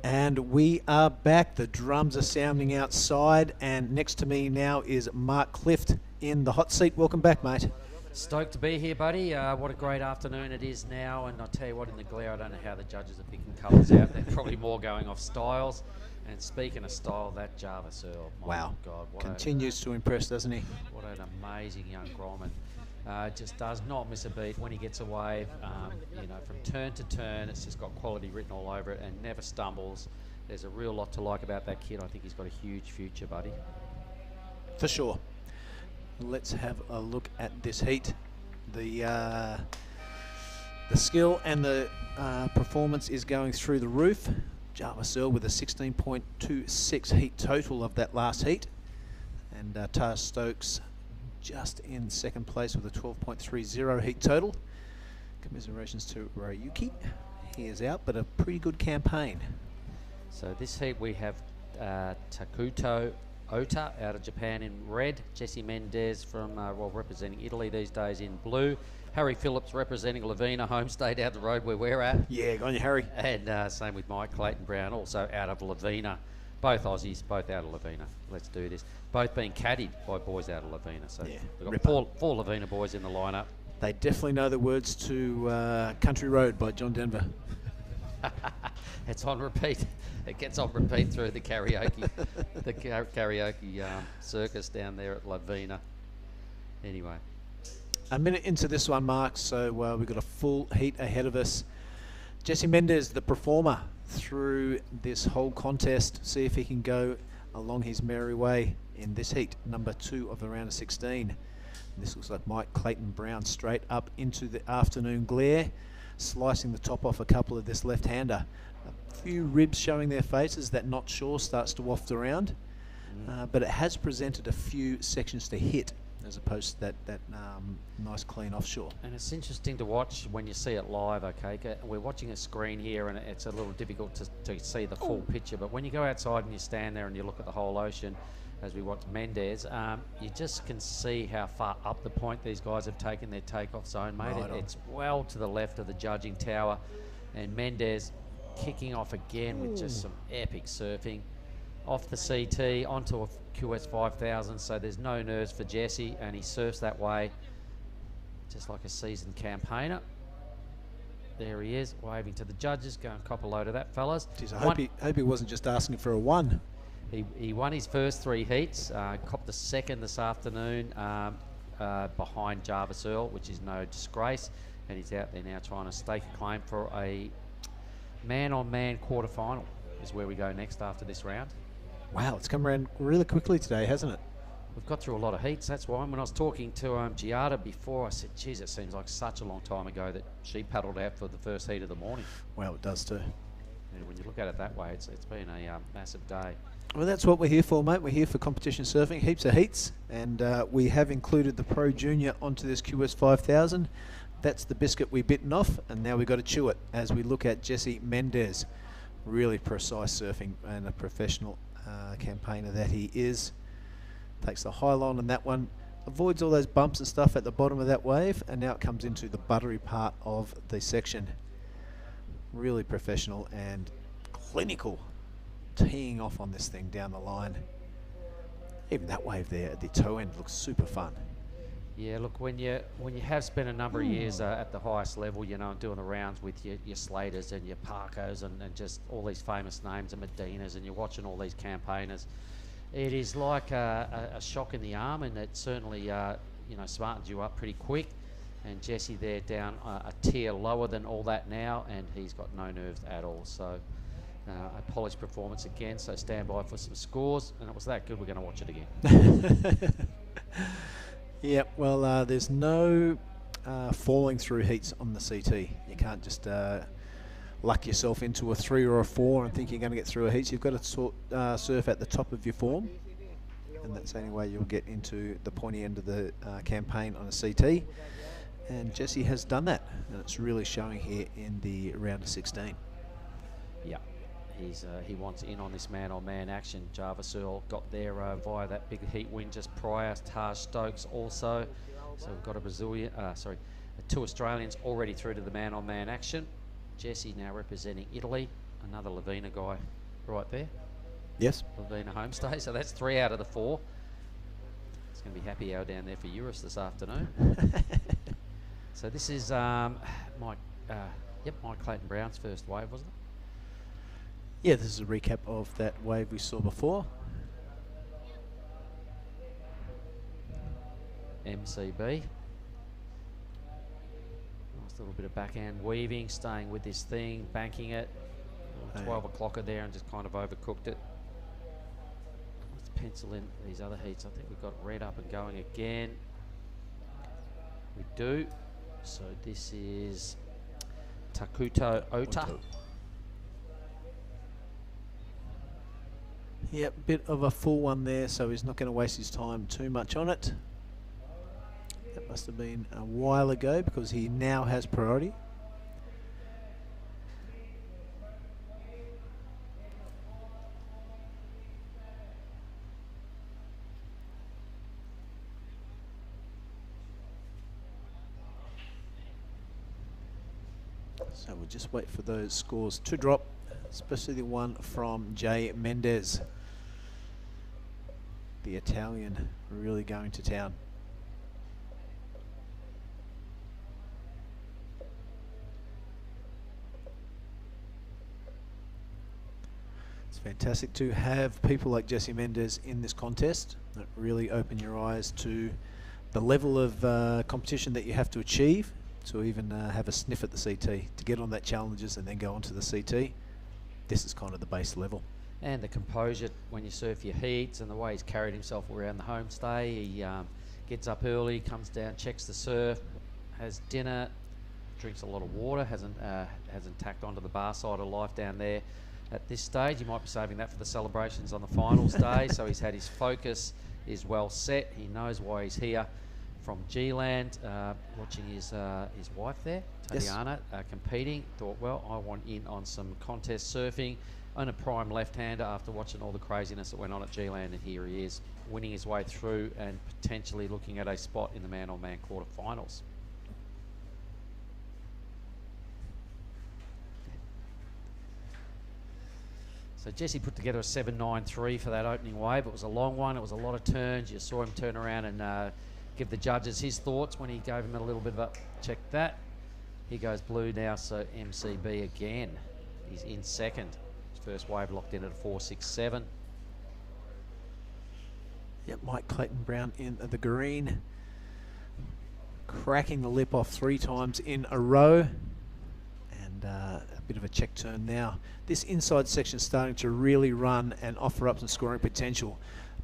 And we are back. The drums are sounding outside, and next to me now is Mark Clift in the hot seat. Welcome back, mate. Stoked to be here, buddy. What a great afternoon it is now, and I'll tell you what, in the glare, I don't know how the judges are picking colours out. They're probably more going off styles. And speaking of style, that Java Searle, my God. Continues to impress, doesn't he? What an amazing young Grommet. Just does not miss a beat when he gets a wave. From turn to turn, it's just got quality written all over it and never stumbles. There's a real lot to like about that kid. I think he's got a huge future, buddy. For sure. Let's have a look at this heat. The skill and the performance is going through the roof. Java Searle with a 16.26 heat total of that last heat. And Taj Stokes just in second place with a 12.30 heat total. Commiserations to Ryuki. He is out, but a pretty good campaign. So this heat we have Takuto Ota out of Japan in red, Jesse Mendez from representing Italy these days in blue, Harry Phillips representing Lavina, home state out the road where we're at. Yeah, go on you, Harry. And same with Mike Clayton Brown, also out of Lavina. Both Aussies, both out of Lavina. Let's do this. Both being caddied by boys out of Lavina. So yeah, we've got four Lavina boys in the lineup. They definitely know the words to Country Road by John Denver. It's on repeat. It gets on repeat through the karaoke, circus down there at Lavina. Anyway. A minute into this one, Mark, so we've got a full heat ahead of us. Jesse Mendez, the performer, through this whole contest. See if he can go along his merry way in this heat, number 2 of the round of 16. This looks like Mike Clayton Brown straight up into the afternoon glare, slicing the top off a couple of this left-hander. A few ribs showing their faces. That not sure starts to waft around, but it has presented a few sections to hit as opposed to that nice clean offshore. And it's interesting to watch when you see it live, okay? We're watching a screen here and it's a little difficult to see the full picture, but when you go outside and you stand there and you look at the whole ocean, as we watch Mendez, you just can see how far up the point these guys have taken their takeoff zone, mate. Right It's well to the left of the judging tower, and Mendez kicking off again with just some epic surfing. Off the CT, onto a QS 5000, so there's no nerves for Jesse, and he surfs that way just like a seasoned campaigner. There he is, waving to the judges. Go and cop a load of that, fellas. Jeez, I hope he wasn't just asking for a 1. He won his first 3 heats, copped a second this afternoon behind Java Searle, which is no disgrace, and he's out there now trying to stake a claim for a man-on-man quarterfinal is where we go next after this round. Wow, it's come around really quickly today, hasn't it? We've got through a lot of heats, that's why. When I was talking to Giada before, I said, geez, it seems like such a long time ago that she paddled out for the first heat of the morning. Well, it does too. And when you look at it that way, it's been a massive day. Well, that's what we're here for, mate. We're here for competition surfing, heaps of heats, and we have included the Pro Junior onto this QS 5000. That's the biscuit we've bitten off, and now we've got to chew it as we look at Jesse Mendez. Really precise surfing and a professional campaigner that he is. Takes the high line on that one, avoids all those bumps and stuff at the bottom of that wave, and now it comes into the buttery part of the section. Really professional and clinical, teeing off on this thing down the line. Even that wave there at the toe end looks super fun. Yeah, look, when you have spent a number of years at the highest level, you know, doing the rounds with your Slaters and your Parkos and just all these famous names and Medinas, and you're watching all these campaigners, it is like a shock in the arm, and it certainly smartens you up pretty quick. And Jesse there down a tier lower than all that now, and he's got no nerves at all. So a polished performance again, so stand by for some scores, and it was that good we're going to watch it again. Yep, well, there's no falling through heats on the CT. You can't just luck yourself into a 3 or a 4 and think you're going to get through a heat. You've got to surf at the top of your form, and that's the only way you'll get into the pointy end of the campaign on a CT. And Jesse has done that, and it's really showing here in the round of 16. Yeah. He wants in on this man-on-man action. Java Searle got there via that big heat win just prior. Taj Stokes also. So we've got two Australians already through to the man-on-man action. Jesse now representing Italy. another Lavina guy right there. Yes. Lavina homestay. So that's 3 out of the 4. It's going to be happy hour down there for Eurus this afternoon. So this is Mike Clayton Brown's first wave, wasn't it? Yeah, this is a recap of that wave we saw before. MCB. Nice little bit of backhand weaving, staying with this thing, banking it. 12 o'clocker there and just kind of overcooked it. Let's pencil in these other heats. I think we've got red up and going again. We do. So this is Takuto Ota. Yep, bit of a full one there, so he's not going to waste his time too much on it. That must have been a while ago because he now has priority. So we'll just wait for those scores to drop, especially the one from Jay Mendez. The Italian really going to town. It's fantastic to have people like Jesse Mendez in this contest that really open your eyes to the level of competition that you have to achieve to even have a sniff at the CT, to get on that challenges and then go on to the CT. This is kind of the base level. And the composure when you surf your heats and the way he's carried himself around the homestay. He gets up early, comes down, checks the surf, has dinner, drinks a lot of water, hasn't tacked onto the bar side of life down there at this stage. He might be saving that for the celebrations on the finals day. So he's had his focus, is well set. He knows why he's here. From G-Land, watching his wife there, Tatiana, competing. Thought, well, I want in on some contest surfing. On a prime left-hander after watching all the craziness that went on at G-Land, and here he is, winning his way through and potentially looking at a spot in the man-on-man quarterfinals. So Jesse put together a 7.93 for that opening wave. It was a long one. It was a lot of turns. You saw him turn around and give the judges his thoughts when he gave him a little bit of a check that. He goes blue now, so MCB again. He's in second. His first wave locked in at a 4.67. Yep, Mike Clayton Brown in the green. Cracking the lip off 3 times in a row. And a bit of a check turn now. This inside section starting to really run and offer up some scoring potential.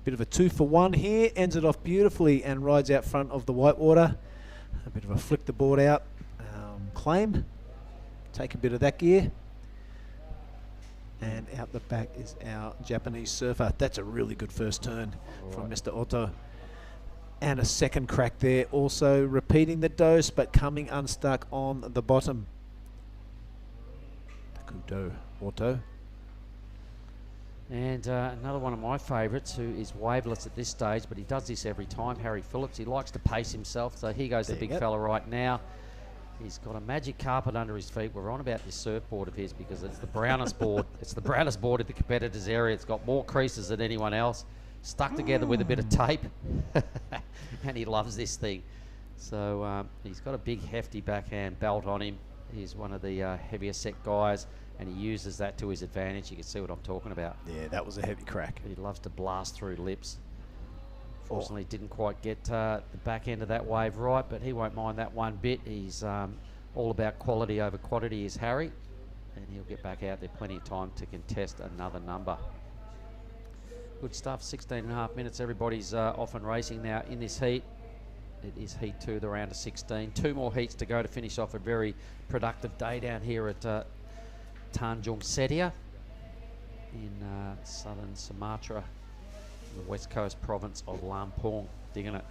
Bit of a 2-for-1 here, ends it off beautifully and rides out front of the whitewater. A bit of a flick the board out claim. Take a bit of that gear. And out the back is our Japanese surfer. That's a really good first turn from Mr. Otto. And a second crack there, also repeating the dose but coming unstuck on the bottom. Takuto Otto. And another one of my favourites who is waveless at this stage, but he does this every time, Harry Phillips. He likes to pace himself, so here goes the big fella right now. He's got a magic carpet under his feet. We're on about this surfboard of his because it's the brownest board. It's the brownest board in the competitors' area. It's got more creases than anyone else, stuck together with a bit of tape. And he loves this thing. So he's got a big, hefty backhand belt on him. He's one of the heavier set guys, and he uses that to his advantage. You can see what I'm talking about. Yeah, that was a heavy crack. He loves to blast through lips. Fortunately, didn't quite get the back end of that wave right, but he won't mind that one bit. He's all about quality over quantity is Harry, and he'll get back out there plenty of time to contest another number. Good stuff, 16.5 minutes. Everybody's off and racing now in this heat. It is heat 2, the round of 16. 2 more heats to go to finish off a very productive day down here at Tanjung Setia in southern Sumatra, the west coast province of Lampung. Digging it.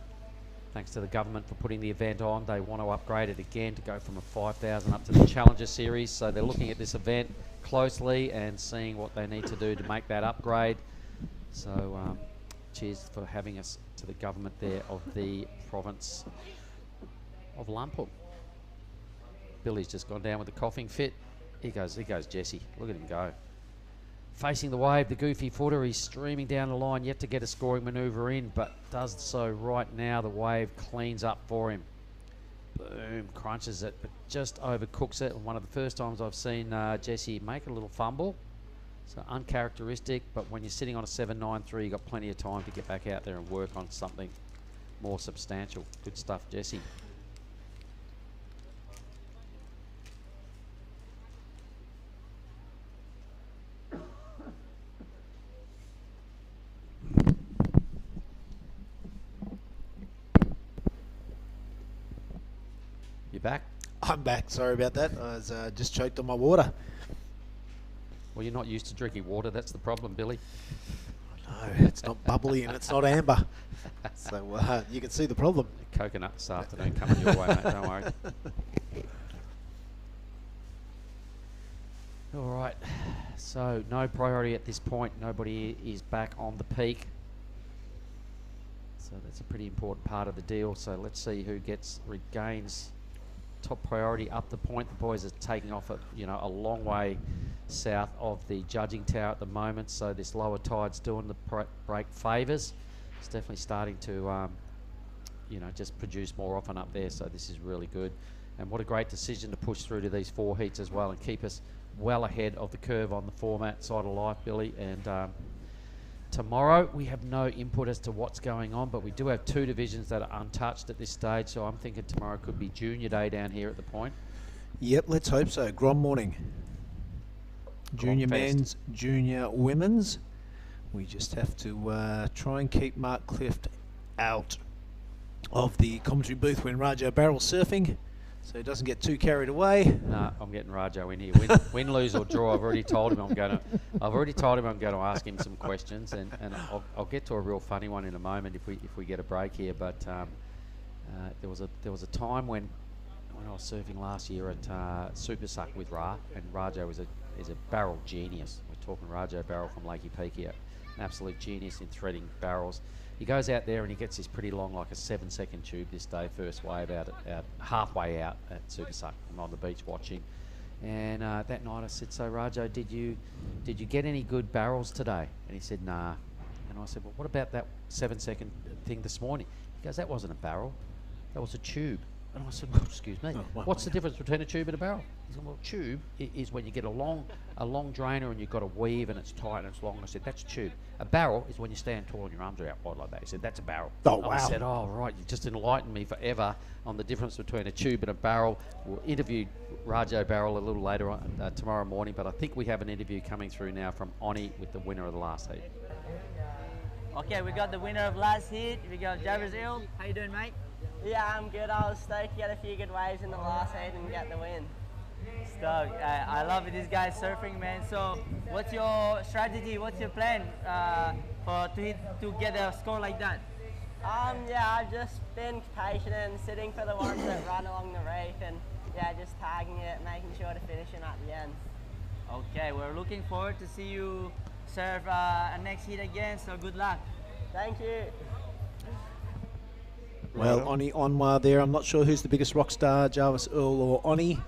Thanks to the government for putting the event on. They want to upgrade it again to go from a 5,000 up to the Challenger Series. So they're looking at this event closely and seeing what they need to do to make that upgrade. So cheers for having us to the government there of the province of Lampung. Billy's just gone down with a coughing fit. Here goes Jesse. Look at him go. Facing the wave, the goofy footer. He's streaming down the line, yet to get a scoring manoeuvre in, but does so right now. The wave cleans up for him. Boom, crunches it, but just overcooks it. And one of the first times I've seen Jesse make a little fumble. So uncharacteristic, but when you're sitting on a 7.93, you've got plenty of time to get back out there and work on something more substantial. Good stuff, Jesse. You back? I'm back. Sorry about that. I was just choked on my water. Well, you're not used to drinking water. That's the problem, Billy. No, it's not bubbly and it's not amber. So you can see the problem. Coconut this afternoon coming your way, mate. Don't worry. All right. So no priority at this point. Nobody is back on the peak. So that's a pretty important part of the deal. So let's see who regains top priority up the point. The boys are taking off a long way south of the judging tower at the moment, so this lower tide's doing the break favours. It's definitely starting to just produce more often up there, so this is really good. And what a great decision to push through to these 4 heats as well and keep us well ahead of the curve on the format side of life, Billy. And tomorrow we have no input as to what's going on, but we do have 2 divisions that are untouched at this stage, so I'm thinking tomorrow could be junior day down here at the point. Yep, let's hope so. Grom morning. Junior Fest. men's, junior women's. We just have to try and keep Mark Clift out of the commentary booth when Rajo barrels surfing, so he doesn't get too carried away. No, I'm getting Rajo in here. Win, lose or draw. I've already told him I'm going to ask him some questions, and I'll get to a real funny one in a moment if we get a break here. But there was a time when I was surfing last year at Super Suck with Ra, and Rajo is a barrel genius. We're talking Rajo barrel from Lakey Peak here. An absolute genius in threading barrels. He goes out there and he gets this pretty long, like a 7-second tube this day, first wave out halfway out at Super Suck. I'm on the beach watching. And that night I said, so Rajo, did you get any good barrels today? And he said, nah. And I said, well, what about that 7-second thing this morning? He goes, that wasn't a barrel, that was a tube. And I said, well, excuse me, what's the difference between a tube and a barrel? He said, well, tube is when you get a long drainer and you've got a weave and it's tight and it's long. I said, that's a tube. A barrel is when you stand tall and your arms are out wide like that. He said, that's a barrel. Oh, wow. I said, oh, right, you just enlightened me forever on the difference between a tube and a barrel. We'll interview Rajo Barrel a little later on tomorrow morning, but I think we have an interview coming through now from Oni with the winner of the last heat. Okay, we got the winner of last heat. We got Jarvis Hill. How you doing, mate? Yeah, I'm good. I was stoked to get a few good waves in the last heat and get the win. Stoked. I love this guy surfing, man. So, what's your strategy? What's your plan to get a score like that? Yeah, I've just been patient and sitting for the ones that run along the reef and just tagging it, making sure to finish them at the end. Okay, we're looking forward to see you surf a next heat again. So good luck. Thank you. Well, Oni Onwa there. I'm not sure who's the biggest rock star, Jarvis Earl or Oni.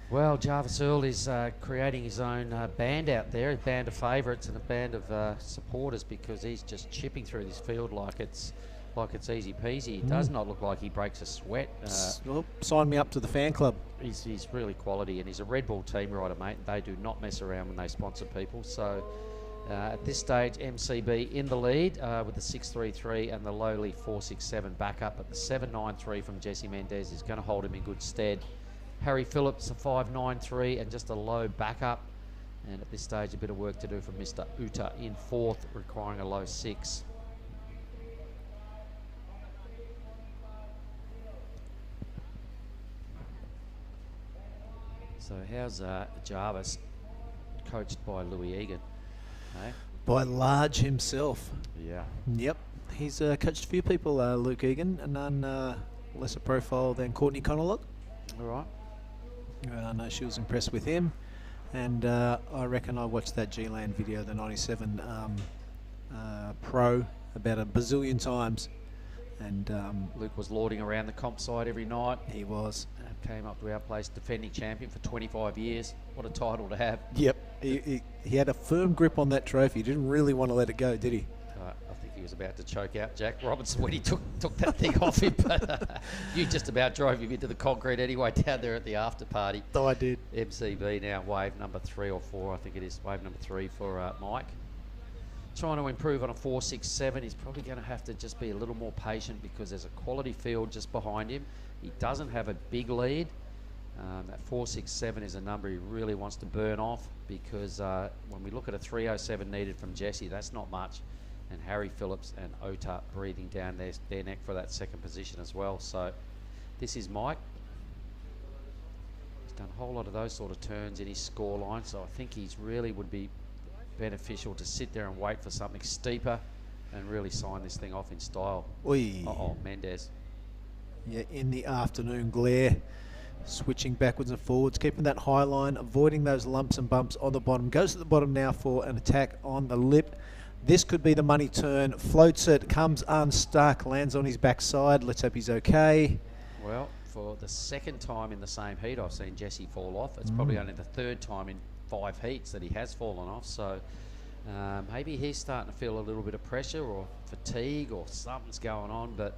Well, Jarvis Earl is creating his own band out there, a band of favourites and a band of supporters, because he's just chipping through this field like it's easy peasy. It does not look like he breaks a sweat. Well, sign me up to the fan club. He's really quality, and he's a Red Bull team rider, mate. They do not mess around when they sponsor people. So at this stage, MCB in the lead with the 6.33 and the lowly 4.67 backup, but the 7.93 from Jesse Mendez is going to hold him in good stead. Harry Phillips, a 5.93 and just a low backup. And at this stage, a bit of work to do for Mr. Uta in fourth, requiring a low 6. So how's Jarvis, coached by Louis Egan? Hey? By Large himself. Yeah. Yep. He's coached a few people, Luke Egan, and none lesser profile than Courtney Connolly. All right. I know she was impressed with him, and I reckon I watched that G-Land video, the 97 Pro, about a bazillion times, And Luke was lording around the comp side every night. He was. Came up to our place, defending champion for 25 years. What a title to have. Yep. He had a firm grip on that trophy. He didn't really want to let it go, did he? I think he was about to choke out Jack Robinson when he took that thing off him. But you just about drove him into the concrete anyway down there at the after party. Oh, I did. MCB now wave number 3 or 4, I think it is. Wave number 3 for Mike. Trying to improve on a 4.67. He's probably going to have to just be a little more patient because there's a quality field just behind him. He doesn't have a big lead. That 4.67 is a number he really wants to burn off because when we look at a 3.07 needed from Jesse, that's not much. And Harry Phillips and Ota breathing down their neck for that second position as well. So this is Mike. He's done a whole lot of those sort of turns in his score line, so I think he's really would be beneficial to sit there and wait for something steeper and really sign this thing off in style. Oi. Mendez. Yeah, in the afternoon glare, switching backwards and forwards, keeping that high line, avoiding those lumps and bumps on the bottom. Goes to the bottom now for an attack on the lip. This could be the money turn. Floats it, comes unstuck, lands on his backside. Let's hope he's okay. Well, for the second time in the same heat, I've seen Jesse fall off. It's probably only the third time in 5 heats that he has fallen off. So maybe he's starting to feel a little bit of pressure or fatigue or something's going on. But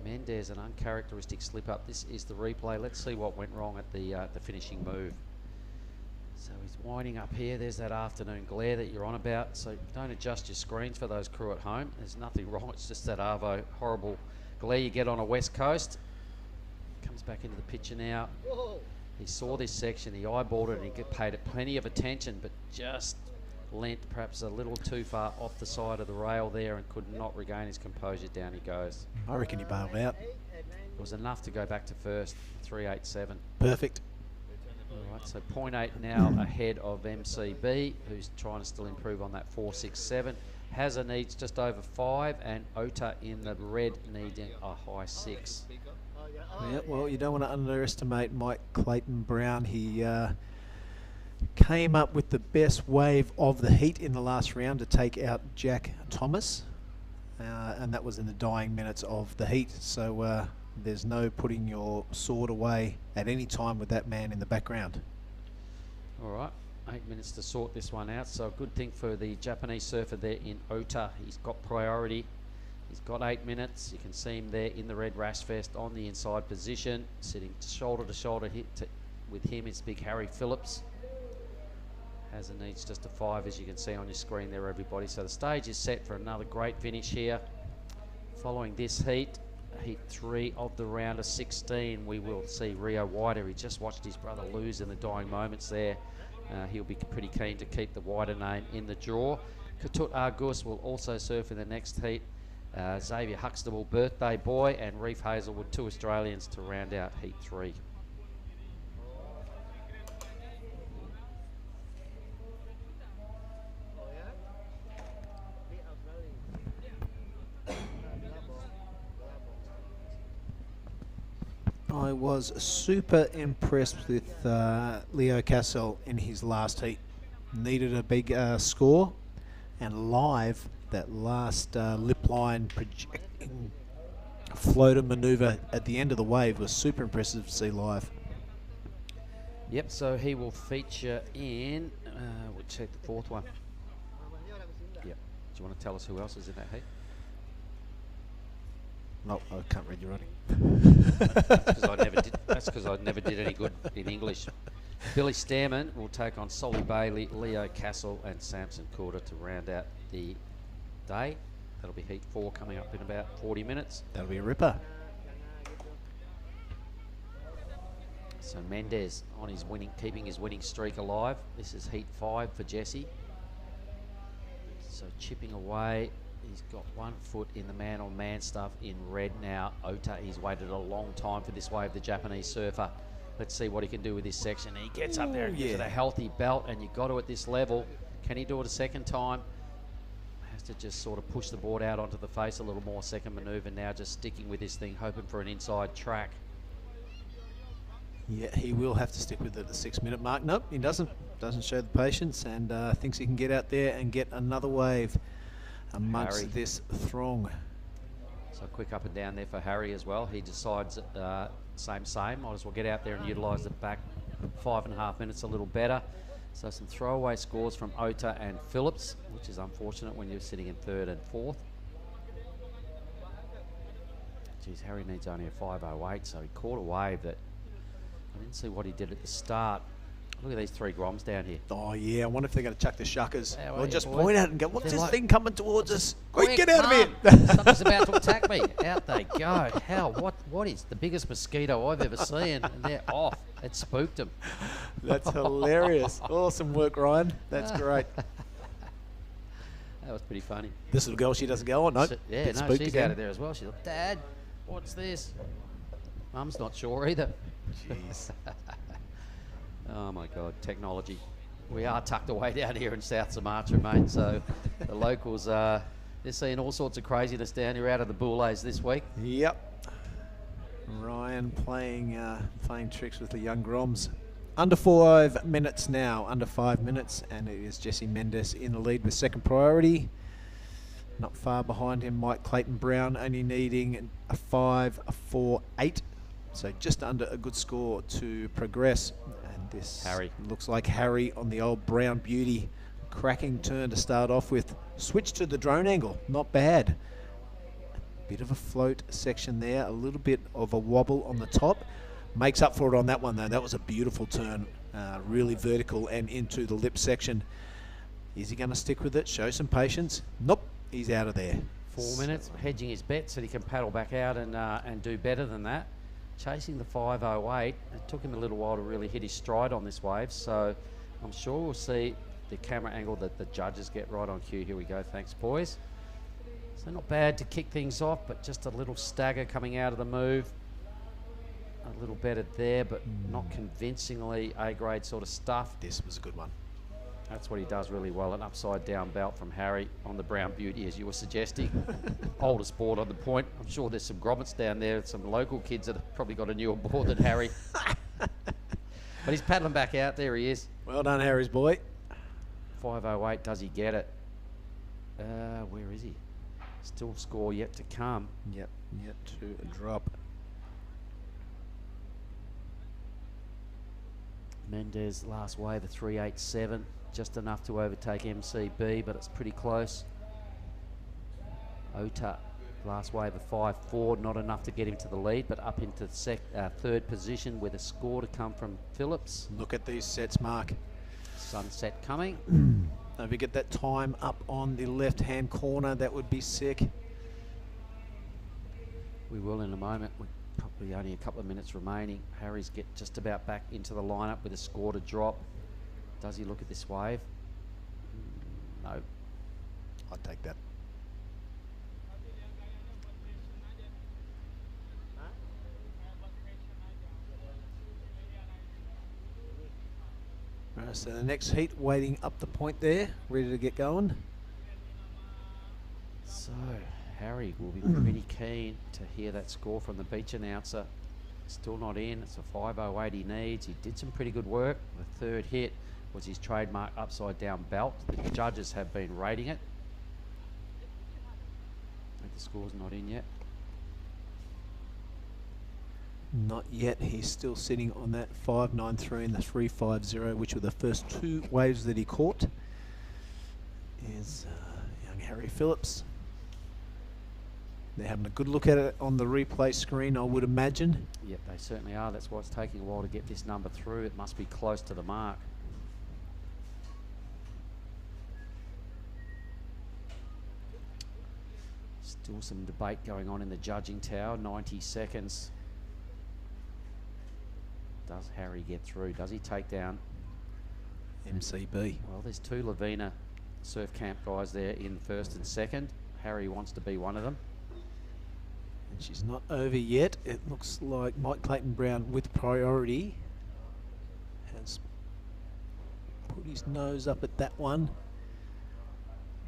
Mendez, an uncharacteristic slip up. This is the replay. Let's see what went wrong at the finishing move. So he's winding up here. There's that afternoon glare that you're on about. So don't adjust your screens for those crew at home. There's nothing wrong. It's just that Arvo horrible glare you get on a West Coast. Comes back into the picture now. He saw this section. He eyeballed it and he paid it plenty of attention, but just leant perhaps a little too far off the side of the rail there and could not regain his composure. Down he goes. I reckon he bailed out. It was enough to go back to first. 3.87. Perfect. All right, so 0.8 now ahead of MCB, who's trying to still improve on that 4.67. Hazza needs just over 5, and Ota in the red needing a high 6. Yeah, well, you don't want to underestimate Mike Clayton Brown. He came up with the best wave of the heat in the last round to take out Jack Thomas, and that was in the dying minutes of the heat. So there's no putting your sword away at any time with that man in the background. All right, 8 minutes to sort this one out. So a good thing for the Japanese surfer there in Ota. He's got priority. He's got 8 minutes. You can see him there in the red rash vest on the inside position, sitting shoulder to shoulder with him. It's big Harry Phillips. Hazza needs just a 5, as you can see on your screen there, everybody. So the stage is set for another great finish here. Following this heat 3 of the round of 16, we will see Rio Wider. He just watched his brother lose in the dying moments there. He'll be pretty keen to keep the Wider name in the draw. Katut Argus will also surf in the next heat. Xavier Huxtable, birthday boy, and Reef Hazelwood, 2 Australians to round out heat 3. I was super impressed with Leo Cassell in his last heat. Needed a big score, and live, that last lip line projecting floater manoeuvre at the end of the wave was super impressive to see live. Yep, so he will feature in, we'll check the 4th one. Yep, do you want to tell us who else is in that heat? No, I can't read your writing. That's because I never did any good in English. Billy Stairman will take on Solly Bailey, Leo Castle, and Samson Corder to round out the day. That'll be heat 4 coming up in about 40 minutes. That'll be a ripper. So Mendez on his keeping his winning streak alive. This is heat 5 for Jesse. So chipping away. He's got 1 foot in the man-on-man stuff in red now. Ota, he's waited a long time for this wave, the Japanese surfer. Let's see what he can do with this section. He gets up there and gives it a healthy belt, and you've got to at this level. Can he do it a second time? Has to just sort of push the board out onto the face a little more. Second manoeuvre now, just sticking with this thing, hoping for an inside track. Yeah, he will have to stick with it at the 6-minute mark. Nope, he doesn't show the patience, and thinks he can get out there and get another wave amongst this throng. So quick up and down there for Harry as well. He decides same. Might as well get out there and utilise the back 5.5 minutes a little better. So some throwaway scores from Ota and Phillips, which is unfortunate when you're sitting in 3rd and 4th. Geez, Harry needs only a 5.08, so he caught a wave that I didn't see what he did at the start. Look at these 3 Groms down here. Oh, yeah. I wonder if they're going to chuck the shuckers. How Or are you, just boys? point at it and go, what's They're this like, thing coming towards us? Quick, get out of come. here. Something's about to attack me. Out they go. Hell, what is the biggest mosquito I've ever seen? And they're off. It spooked them. That's hilarious. Awesome work, Ryan. That's great. That was pretty funny. This little girl, she doesn't go on, no. Yeah, Bit no, spooked she's again. out of there as well. She's like, Dad, what's this? Mum's not sure either. Jeez. Oh my God, technology. We are tucked away down here in South Sumatra, mate. So the locals, they're seeing all sorts of craziness down here out of the Boulets this week. Yep. Ryan playing tricks with the young Groms. Under 5 minutes now, under 5 minutes, and it is Jesse Mendes in the lead with second priority. Not far behind him, Mike Clayton Brown, only needing a 5.48, so just under a good score to progress. And this Harry looks like Harry on the old Brown Beauty. Cracking turn to start off with. Switch to the drone angle, not bad. Bit of a float section there, a little bit of a wobble on the top. Makes up for it on that one though. That was a beautiful turn, really vertical and into the lip section. Is he going to stick with it? Show some patience. Nope, he's out of there. 4 minutes, hedging his bet so he can paddle back out and do better than that. Chasing the 5.08, it took him a little while to really hit his stride on this wave, so I'm sure we'll see the camera angle that the judges get right on cue. Here we go, thanks boys. So not bad to kick things off, but just a little stagger coming out of the move. A little better there, but not convincingly A-grade sort of stuff. This was a good one. That's what he does really well. An upside-down belt from Harry on the Brown Beauty, as you were suggesting. Oldest board on the point. I'm sure there's some grommets down there, some local kids that have probably got a newer board than Harry. But he's paddling back out. There he is. Well done, Harry's boy. 5.08. Does he get it? Where is he? Still score yet to come. Yep, yet to drop. Mendes last wave a 3.87, just enough to overtake MCB, but it's pretty close. Ota last wave a 5.4, not enough to get him to the lead, but up into third position with a score to come from Phillips. Look at these sets, Mark. Sunset coming. If we get that time up on the left-hand corner, that would be sick. We will in a moment. We're probably only a couple of minutes remaining. Harry's get just about back into the lineup with a score to drop. Does he look at this wave? No. I'd take that. Right, so the next heat waiting up the point there, ready to get going. So Harry will be pretty keen to hear that score from the beach announcer. Still not in. It's a 5.08 he needs. He did some pretty good work. The third hit was his trademark upside down belt. The judges have been rating it. The score's not in yet. Not yet. He's still sitting on that 5.93 and the 3.50, which were the first two waves that he caught. Is young Harry Phillips. They're having a good look at it on the replay screen, I would imagine. Yep, they certainly are. That's why it's taking a while to get this number through. It must be close to the mark. Still some debate going on in the judging tower. 90 seconds. Does Harry get through? Does he take down MCB? Well, there's two Lavina surf camp guys there in first and second. Harry wants to be one of them. And she's not over yet. It looks like Mike Clayton Brown with priority has put his nose up at that one.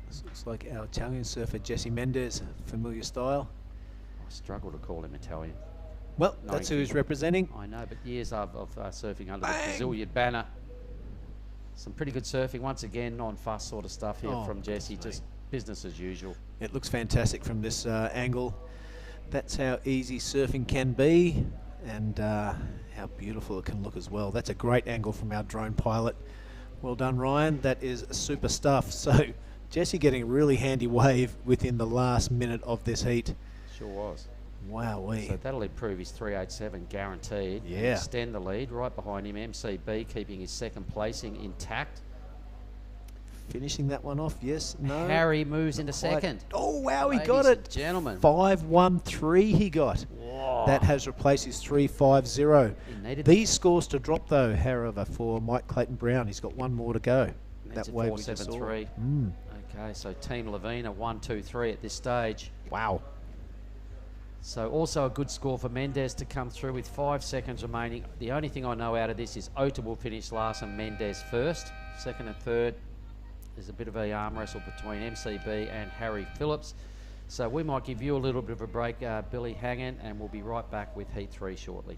This looks like our Italian surfer Jesse Mendes, familiar style. I struggle to call him Italian. Well, that's who he's representing. I know, but years of surfing under the Brazilian banner. Some pretty good surfing once again, non-fuss sort of stuff here from Jesse. Just business as usual. It looks fantastic from this angle. That's how easy surfing can be, and how beautiful it can look as well. That's a great angle from our drone pilot. Well done, Ryan. That is super stuff. So Jesse getting a really handy wave within the last minute of this heat. Sure was. Wowee. So that'll improve his 387 guaranteed. Yeah. And extend the lead. Right behind him, MCB keeping his second placing intact. Finishing that one off, yes, no. Harry moves into Quite- second. Oh, wow, he Ladies got and it. Gentlemen. 5-1-3 he got. Whoa. That has replaced his 3-5-0. He needed These scores to drop, though, however, for Mike Clayton Brown. He's got one more to go. Needs That a wave we just saw. 4-7-3. Okay, so Team Lavina 1-2-3 at this stage. Wow. So also a good score for Mendez to come through with 5 seconds remaining. The only thing I know out of this is Ota will finish last and Mendez first. Second and third, there's a bit of a arm wrestle between MCB and Harry Phillips. So we might give you a little bit of a break, Billy Hangan, and we'll be right back with Heat 3 shortly.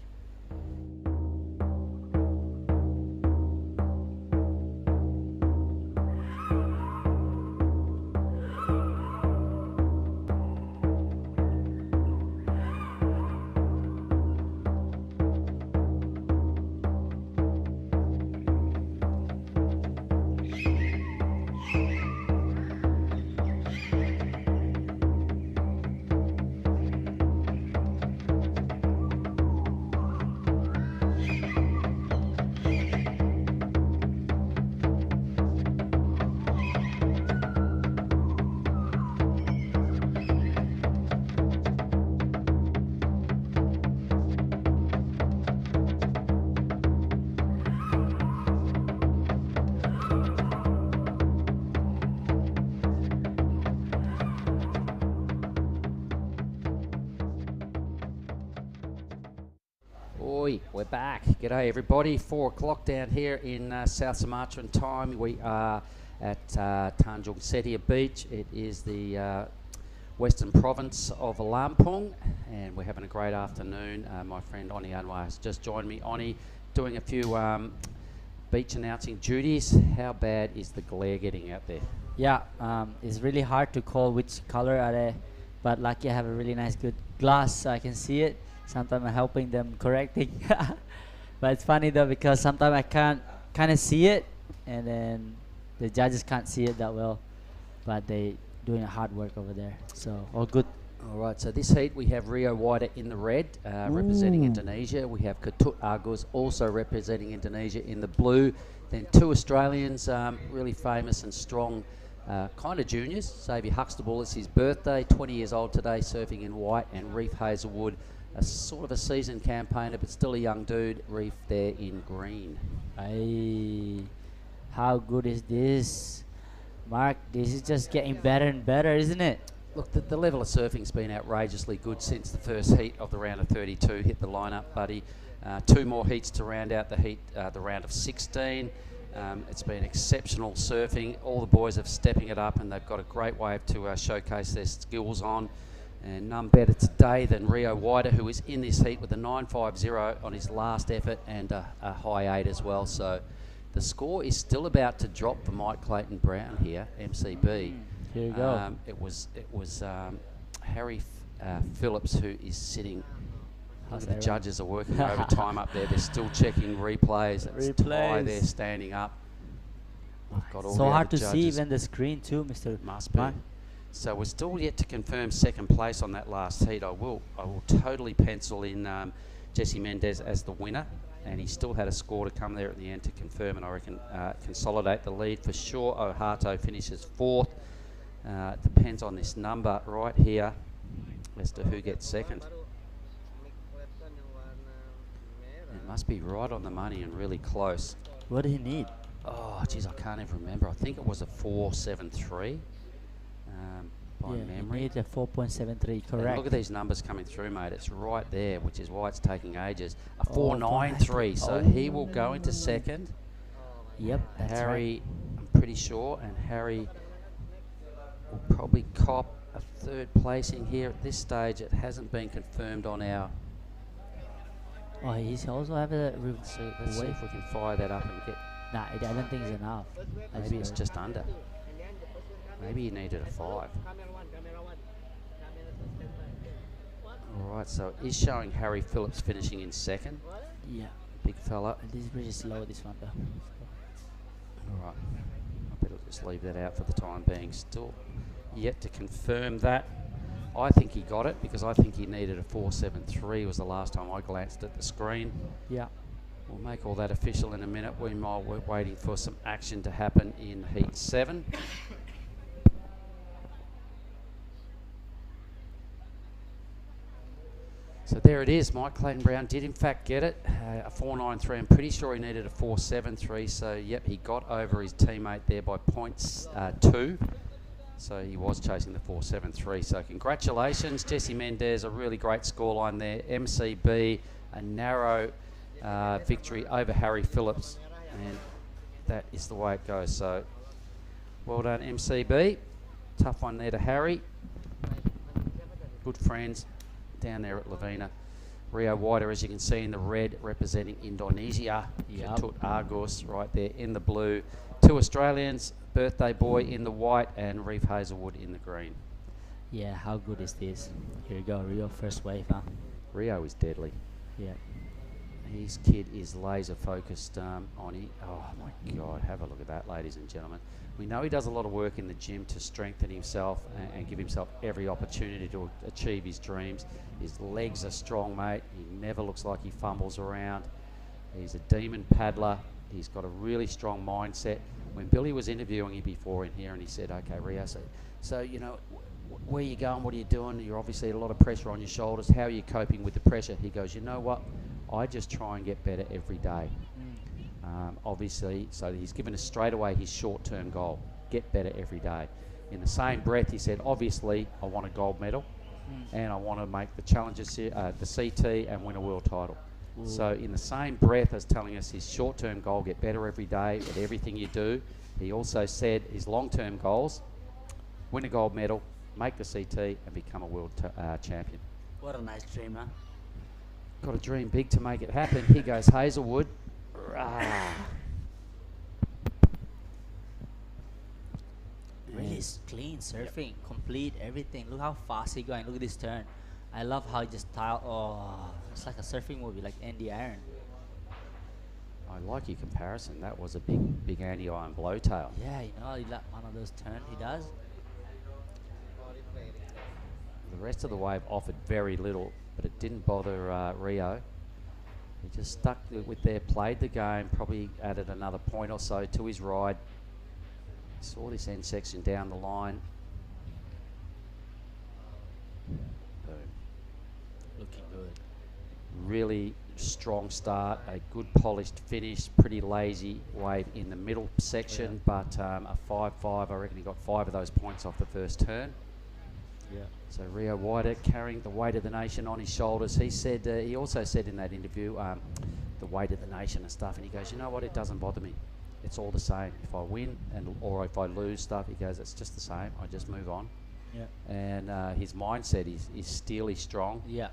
Oi, we're back. G'day everybody. 4 o'clock down here in South Sumatran time. We are at Tanjung Setia Beach. It is the western province of Lampung, and we're having a great afternoon. My friend Oni Anwar has just joined me. Oni, doing a few beach announcing duties. How bad is the glare getting out there? Yeah, it's really hard to call which color are they, but lucky I have a really nice good glass so I can see it. Sometimes I'm helping them correcting. But it's funny though, because sometimes I can't kind of see it, and then the judges can't see it that well, but they doing hard work over there. So all good. All right, so this heat we have Rio Wider in the red, representing Indonesia. We have Ketut Agus also representing Indonesia in the blue. Then 2 Australians, really famous and strong, kind of juniors. Xavier Huxtable, it's his birthday, 20 years old today, surfing in white, and Reef Hazelwood, a sort of a seasoned campaigner, but still a young dude. Reef there in green. Hey, how good is this? Mark, this is just getting better and better, isn't it? Look, the level of surfing's been outrageously good since the first heat of the round of 32 hit the lineup, buddy. 2 more heats to round out the heat, the round of 16. It's been exceptional surfing. All the boys are stepping it up, and they've got a great wave to showcase their skills on. And none better today than Rio Wider, who is in this heat with a 9.50 on his last effort and a high 8 as well. So the score is still about to drop for Mike Clayton Brown here, MCB. Here you go. It was Harry Phillips who is sitting. The judges are working overtime up there. They're still checking replays. It's Ty there standing up. I've got all So the hard other to see judges. even the screen too, Mr. Must be. Mark. So we're still yet to confirm second place on that last heat. I will totally pencil in Jesse Mendez as the winner, and he still had a score to come there at the end to confirm, and I reckon consolidate the lead for sure. Ohato finishes 4th. Depends on this number right here as to who gets second. It must be right on the money and really close. What do you need? Oh, geez, I can't even remember. I think it was a 4.73 by Yeah, you memory. need a 4.73, And correct. look at these numbers coming through, mate. It's right there, which is why it's taking ages. A Oh, 4.93, so he will go into second. Yep, that's Harry, I'm pretty sure, and Harry will probably cop a 3rd placing here at this stage. It hasn't been confirmed on our. Oh, he's also have a Let's see if we can fire that up and get. Nah, I don't think it's enough. Maybe it's just under. Maybe he needed a 5. All right, so it is showing Harry Phillips finishing in second. Yeah. Big fella. This is pretty slow, this one though. All right. I better just leave that out for the time being. Still yet to confirm that. I think he got it because I think he needed a 4.73 was the last time I glanced at the screen. Yeah. We'll make all that official in a minute. We're waiting for some action to happen in Heat 7. So there it is. Mike Clayton Brown did in fact get it, a 4.93. I'm pretty sure he needed a 4.73. So yep, he got over his teammate there by points 2. So he was chasing the 4.73. So congratulations, Jesse Mendez, a really great scoreline there. MCB, a narrow victory over Harry Phillips, and that is the way it goes. So well done, MCB. Tough one there to Harry. Good friends down there at Lavina. Rio Wider, as you can see in the red, representing Indonesia. Ketut Agus right there in the blue. 2 Australians, Birthday Boy in the white and Reef Hazelwood in the green. Yeah, how good is this? Here you go, Rio first wave, huh? Rio is deadly. Yeah. His kid is laser focused on it. Oh my God, have a look at that, ladies and gentlemen. We know he does a lot of work in the gym to strengthen himself and give himself every opportunity to achieve his dreams. His legs are strong, mate. He never looks like he fumbles around. He's a demon paddler. He's got a really strong mindset. When Billy was interviewing him before in here and he said, okay, Rio, so you know, where are you going? What are you doing? You're obviously a lot of pressure on your shoulders. How are you coping with the pressure? He goes, you know what? I just try and get better every day. Obviously, so he's given us straight away his short-term goal, get better every day. In the same breath, he said, obviously, I want a gold medal and I want to make the challenges, the CT and win a world title. Ooh. So in the same breath as telling us his short-term goal, get better every day at everything you do, he also said his long-term goals, win a gold medal, make the CT and become a world champion. What a nice dream, huh? Got to dream big to make it happen. Here goes Hazelwood. Really clean surfing, complete everything. Look how fast he's going. Look at this turn. I love how he just tile. Oh, it's like a surfing movie, like Andy Iron. I like your comparison. That was a big Andy Iron blowtail. Yeah, you know, one of those turns he does. The rest of the wave offered very little, but it didn't bother Rio. He just stuck with there, played the game, probably added another point or so to his ride. Saw this end section down the line. Boom. Looking good. Really strong start, a good polished finish, pretty lazy wave in the middle section, but a 5.5, I reckon he got 5 of those points off the first turn. Yeah. So Rio Wider carrying the weight of the nation on his shoulders. He said, he also said in that interview, the weight of the nation and stuff, and he goes, you know what, it doesn't bother me. It's all the same. If I win or if I lose stuff, he goes, it's just the same. I just move on. Yeah. And his mindset is steely strong. Yeah.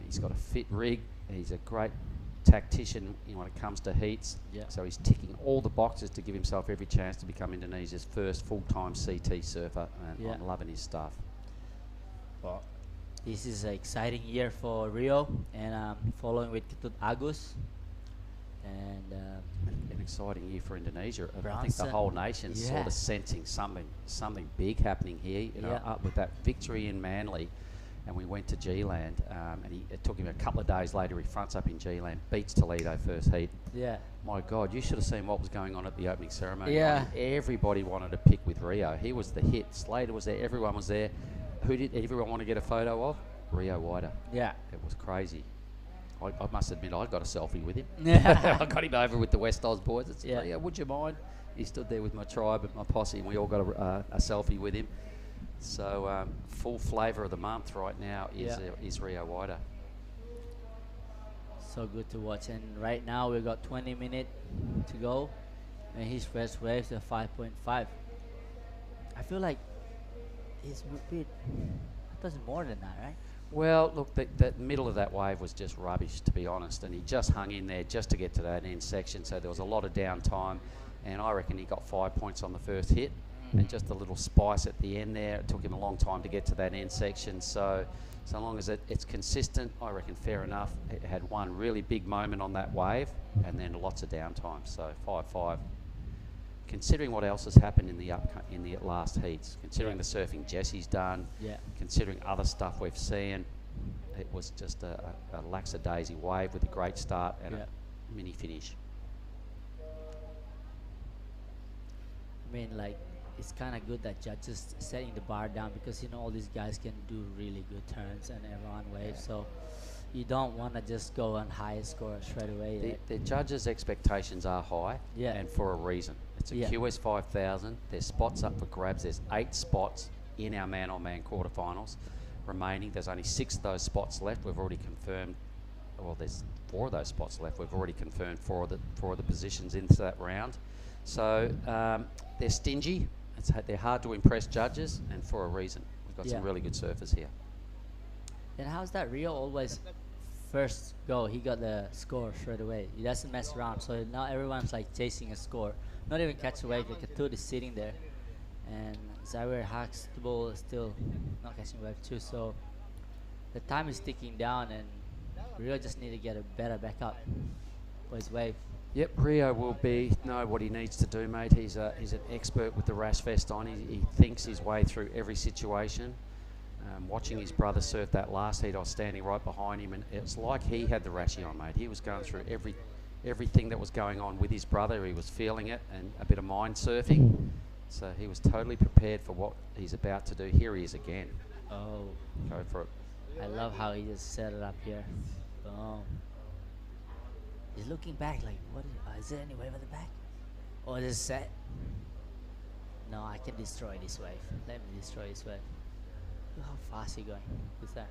He's got a fit rig. He's a great tactician when it comes to heats. Yeah. So he's ticking all the boxes to give himself every chance to become Indonesia's first full-time CT surfer. And Yeah. I'm loving his stuff. Well, this is an exciting year for Rio, and following with Ketut Agus. And an exciting year for Indonesia. I think the Bronson. whole nation's sort Yeah. of sensing something big happening here. You know, Yeah. up with that victory in Manly, and we went to G-Land, and it took him a couple of days later. He fronts up in G-Land, beats Toledo first heat. Yeah. My God, you should have seen what was going on at the opening ceremony. Yeah. I mean, everybody wanted to pick with Rio. He was the hit. Slater was there. Everyone was there. Who did everyone want to get a photo of? Rio Wider. Yeah. It was crazy. I must admit, I got a selfie with him. Yeah. I got him over with the West Oz boys. It's, Yeah. yeah, would you mind? He stood there with my tribe and my posse, and we all got a selfie with him. So full flavour of the month right now is Rio Wider. So good to watch. And right now we've got 20 minutes to go, and his first wave's a 5.5. I feel like it's I thought it's more than that, right? Well, look, the middle of that wave was just rubbish, to be honest, and he just hung in there just to get to that end section, so there was a lot of downtime, and I reckon he got 5 points on the first hit. and just a little spice at the end there. It took him a long time to get to that end section, so long as it's consistent, I reckon fair enough. It had one really big moment on that wave, and then lots of downtime, so 5-5. Considering what else has happened in the last heats, considering the surfing Jesse's done, considering other stuff we've seen, it was just a lackadaisy wave with a great start and a mini finish. I mean, like, it's kind of good that judges setting the bar down, because you know all these guys can do really good turns and everyone waves, so you don't want to just go on highest score straight away. The judges' expectations are high, and for a reason. It's a QS 5000. There's spots up for grabs. There's 8 spots in our man-on-man quarterfinals remaining. There's only 6 of those spots left. We've already confirmed. Well, there's 4 of those spots left. We've already confirmed 4 of the positions into that round. So they're stingy. They're hard to impress judges, and for a reason. We've got some really good surfers here. And how's that Rio always first go? He got the score straight away. He doesn't mess around. So now everyone's like chasing a score. Not even catch a wave. The Katut is sitting there. And Zaire Huxtable is still not catching a wave too. So the time is ticking down, and Rio just need to get a better backup for his wave. Yep, Rio will know what he needs to do, mate. He's an expert with the rash vest on. He thinks his way through every situation. Watching his brother surf that last heat, I was standing right behind him, and it's like he had the rashy on, mate. He was going through everything that was going on with his brother. He was feeling it, and a bit of mind surfing. So he was totally prepared for what he's about to do. Here he is again. Oh. Go for it. I love how he just set it up here. Boom. He's looking back like, what is there any wave at the back? Oh, this is set. No, I can destroy this wave. Let me destroy this wave. Look how fast he's going. What's that?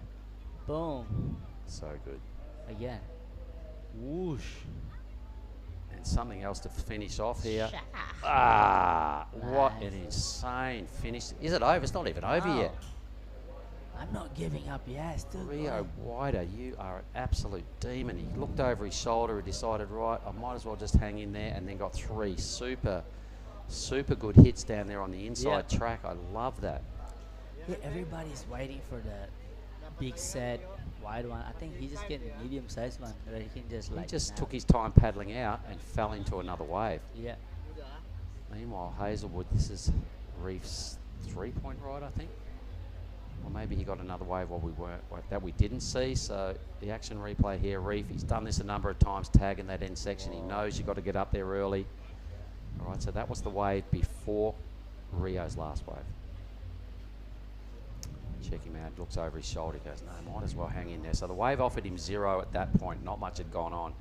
Boom. So good. Again. Whoosh. And something else to finish off here. What an insane finish. Is it over? It's not even over yet. I'm not giving up yet. Still Rio Wider, you are an absolute demon. He looked over his shoulder and decided, right, I might as well just hang in there, and then got 3 super good hits down there on the inside track. I love that. Yeah, everybody's waiting for the big set, wide one. I think he's just getting a medium-sized one where he can just He like... just took his time paddling out and fell into another wave. Yeah. Meanwhile, Hazelwood, this is Reef's 3-point ride, I think. Or maybe he got another wave that we didn't see. So the action replay here, Reef, he's done this a number of times, tagging that end section. He knows you've got to get up there early. All right, so that was the wave before Rio's last wave. Check him out, looks over his shoulder, goes, no, might as well hang in there. So the wave offered him 0 at that point, not much had gone on.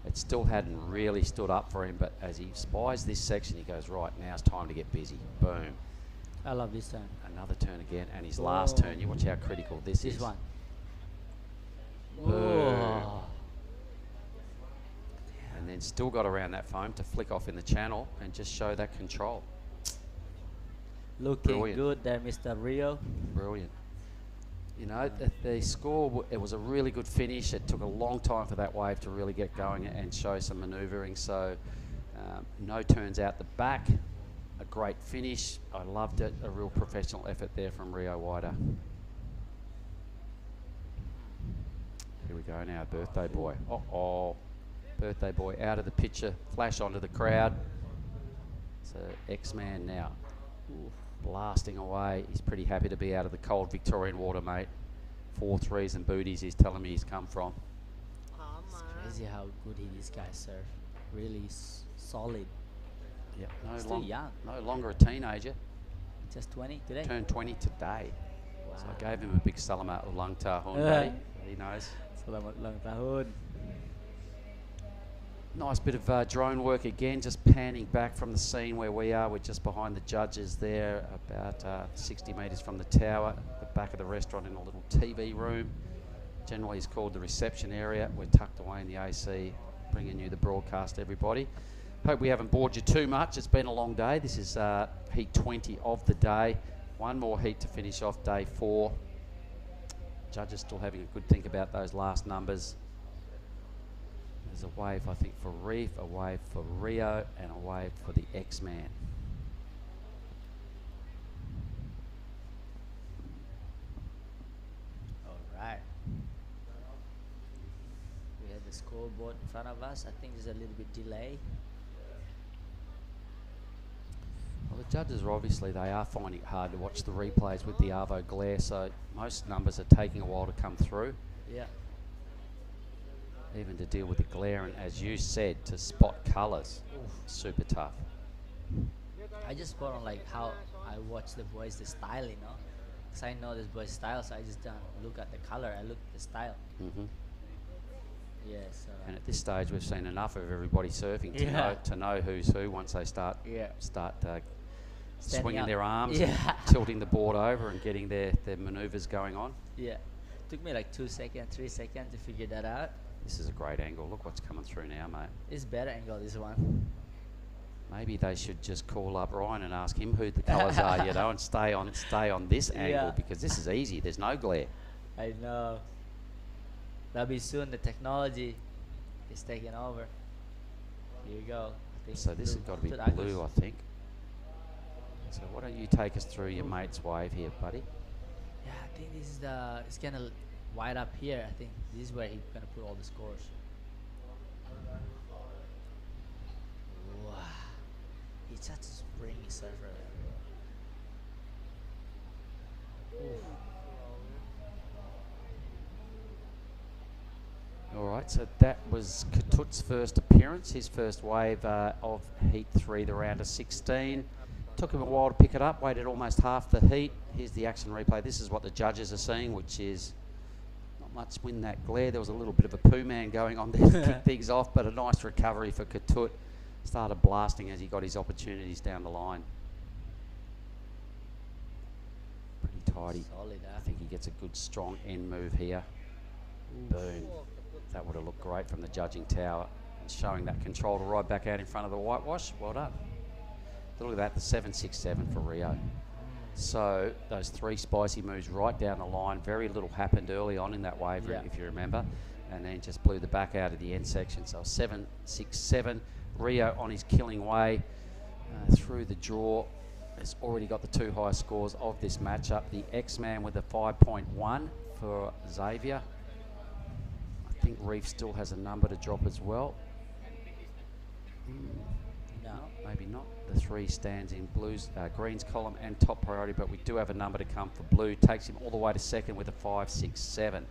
It still hadn't really stood up for him, but as he spies this section, he goes, right, now's time to get busy. Boom. I love this turn. Another turn again, and his last turn, you watch how critical this is. This one. Boom. And then still got around that foam to flick off in the channel and just show that control. Looking good there, Mr. Rio. Brilliant. You know, the score, it was a really good finish. It took a long time for that wave to really get going and show some manoeuvring. So no turns out the back. A great finish. I loved it. A real professional effort there from Rio Wider. Here we go now, birthday boy. Uh-oh. Birthday boy out of the picture. Flash onto the crowd. It's a X-Man now. Ooh, blasting away. He's pretty happy to be out of the cold Victorian water, mate. 4 threes and booties he's telling me he's come from. It's crazy how good these guys surf. Really solid. Yep, Still young. No longer a teenager. Just 20 today? Turned 20 today. Wow. So I gave him a big salamat ulang tahun, buddy. He knows. Salamat ulang tahun. Nice bit of drone work again, just panning back from the scene where we are. We're just behind the judges there, about 60 metres from the tower, the back of the restaurant in a little TV room. Generally it's called the reception area. We're tucked away in the AC, bringing you the broadcast, everybody. Hope we haven't bored you too much. It's been a long day. This is heat 20 of the day. One more heat to finish off day 4. Judges still having a good think about those last numbers. There's a wave, I think, for Reef, a wave for Rio, and a wave for the X-Man. scoreboard in front of us. I think there's a little bit delay. Well, the judges are obviously, they are finding it hard to watch the replays with the Arvo glare, so most numbers are taking a while to come through. Yeah. Even to deal with the glare, and as you said, to spot colours, super tough. I just spot on like how I watch the boys, the style, you know. Because I know this boy's style, so I just don't look at the color, I look at the style. Yes. And at this stage, we've seen enough of everybody surfing to know who's who once they start swinging up. their arms, Yeah. and tilting the board over and getting their manoeuvres going on. Yeah. Took me like 2 seconds, 3 seconds to figure that out. This is a great angle. Look what's coming through now, mate. It's better angle, this one. Maybe they should just call up Ryan and ask him who the colours are, you know, and stay on this angle, because this is easy. There's no glare. I know. That'll be soon. The technology is taking over. Here you go. I think So this has got to be blue, I think. So why don't you take us through your mate's wave here, buddy? Yeah, I think this is it's kind of wide up here. I think this is where he's gonna put all the scores. Wow, he's such a springy surfer. All right, so that was Katut's first appearance, his first wave of Heat 3, the round of 16. Took him a while to pick it up, waited almost half the heat. Here's the action replay. This is what the judges are seeing, which is not much wind, that glare. There was a little bit of a poo man going on there to kick things off, but a nice recovery for Katut. Started blasting as he got his opportunities down the line. Pretty tidy. Solid, I think he gets a good, strong end move here. Boom. That would have looked great from the judging tower, and showing that control to ride back out in front of the whitewash. Well done. Look at that, the 767 for Rio. So those three spicy moves right down the line. Very little happened early on in that wave, if you remember, and then just blew the back out of the end section. So 767, Rio on his killing way through the draw. Has already got the two highest scores of this matchup. The X-Man with a 5.1 for Xavier. I think Reef still has a number to drop as well. No, maybe not. The three stands in blues, greens column and top priority, but we do have a number to come for blue. Takes him all the way to second with a 5.67.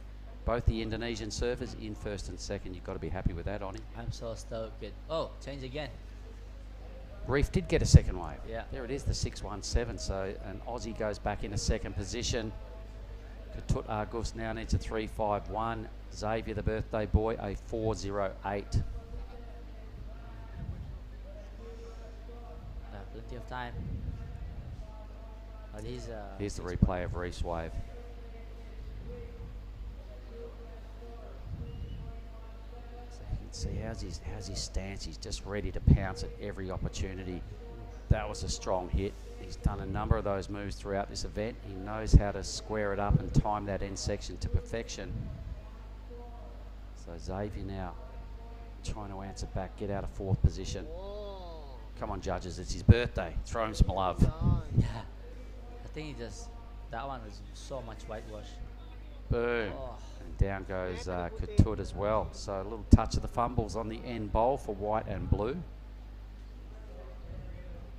Both the Indonesian surfers in first and second. You've got to be happy with that, Oni. I'm so stoked. Oh, change again. Reef did get a second wave. Yeah. There it is, the 617. So an Aussie goes back into second position. Katut Argus now needs a 351. Xavier, the birthday boy, a 408. Plenty of time. But here's the replay of Reef's wave. So you can see how's his stance. He's just ready to pounce at every opportunity. That was a strong hit. He's done a number of those moves throughout this event. He knows how to square it up and time that end section to perfection. So Xavier now trying to answer back, get out of fourth position. Come on, judges, it's his birthday. Throw him some love. Yeah. I think he just, that one was so much whitewash. Boom. Oh. And down goes Katut as well. So a little touch of the fumbles on the end bowl for white and blue.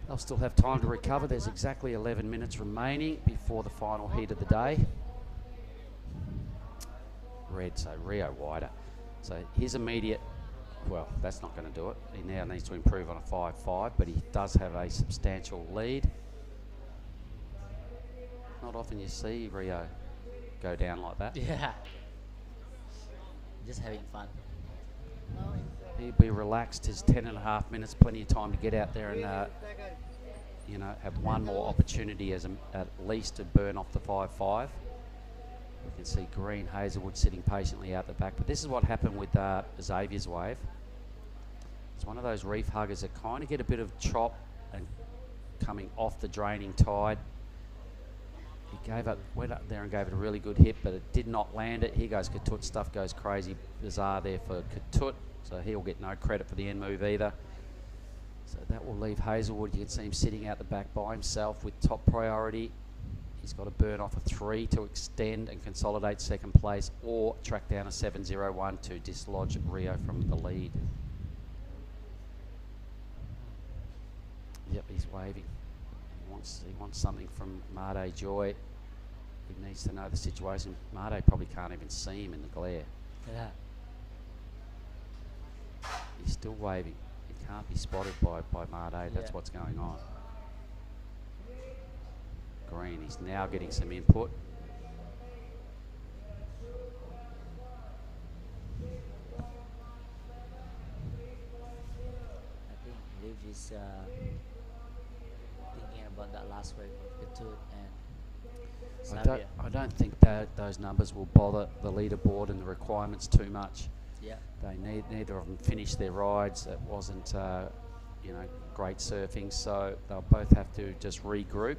They'll still have time to recover. There's exactly 11 minutes remaining before the final heat of the day. Red, so Rio wider. So his immediate, well, that's not going to do it. He now needs to improve on a 5.5, but he does have a substantial lead. Not often you see Rio go down like that. Yeah. Just having fun. He'll be relaxed. His 10.5 minutes, plenty of time to get out there and, you know, have one more opportunity as at least to burn off the 5.5. You can see Green Hazelwood sitting patiently out the back. But this is what happened with Xavier's wave. It's one of those reef huggers that kind of get a bit of chop and coming off the draining tide. He went up there and gave it a really good hit, but it did not land it. Here goes Katut. Stuff goes crazy bizarre there for Katut. So he'll get no credit for the end move either. So that will leave Hazelwood. You can see him sitting out the back by himself with top priority. He's got to burn off a 3 to extend and consolidate second place, or track down a 7:01 to dislodge Rio from the lead. Yep, he's waving. He wants something from Made Joy. He needs to know the situation. Made probably can't even see him in the glare. Yeah. He's still waving. He can't be spotted by Made. That's what's going on. Green, he's now getting some input. I think Liv is thinking about that last wave of Katut and I don't think that those numbers will bother the leaderboard and the requirements too much. Yeah. Neither of them finished their rides. It wasn't, great surfing, so they'll both have to just regroup.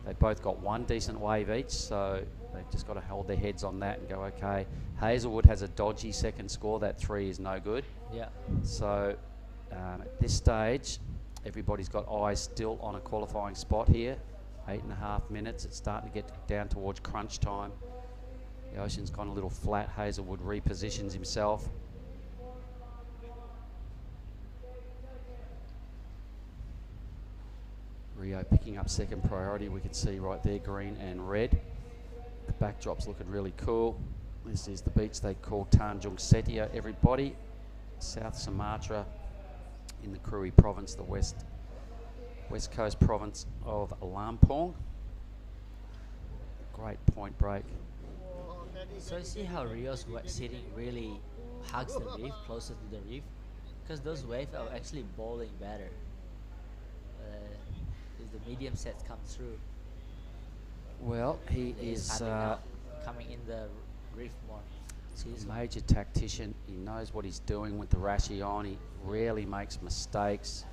They both got one decent wave each, so they've just got to hold their heads on that and go, okay. Hazelwood has a dodgy second score. That 3 is no good. Yeah. So at this stage, everybody's got eyes still on a qualifying spot here. 8.5 minutes. It's starting to get down towards crunch time. The ocean's gone a little flat. Hazelwood repositions himself. Rio picking up second priority. We can see right there, green and red. The backdrop's looking really cool. This is the beach they call Tanjung Setia, everybody. South Sumatra in the Krui province, the west coast province of Lampong. Great point break. So you see how Rio's sitting really hugs the reef, closer to the reef, because those waves are actually bowling better. As the medium sets come through. Well, he is coming in the reef more. He's a major tactician. He knows what he's doing with the rashi on. He rarely makes mistakes.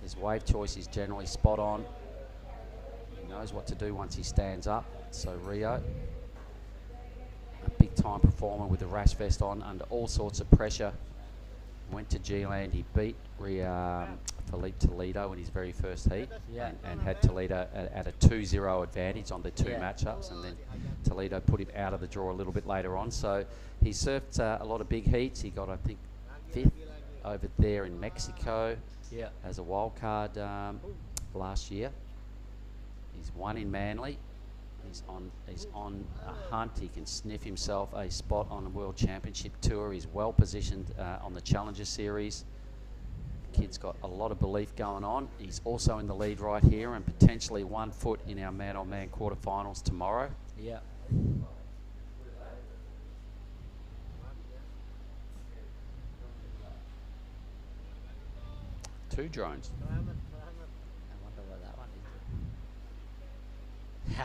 His wave choice is generally spot on. He knows what to do once he stands up. So Rio, a big time performer with the rash vest on under all sorts of pressure. Went to G-Land. He beat Felipe Toledo in his very first heat, and had Toledo at a 2-0 advantage on the two matchups, and then Toledo put him out of the draw a little bit later on. So he surfed a lot of big heats. He got, I think, 5th over there in Mexico as a wild card last year. He's won in Manly. He's on a hunt. He can sniff himself a spot on the World Championship Tour. He's well positioned on the Challenger Series. Kid's got a lot of belief going on. He's also in the lead right here and potentially 1 foot in our man-on-man quarterfinals tomorrow. Yeah. 2 drones. I wonder what that one is.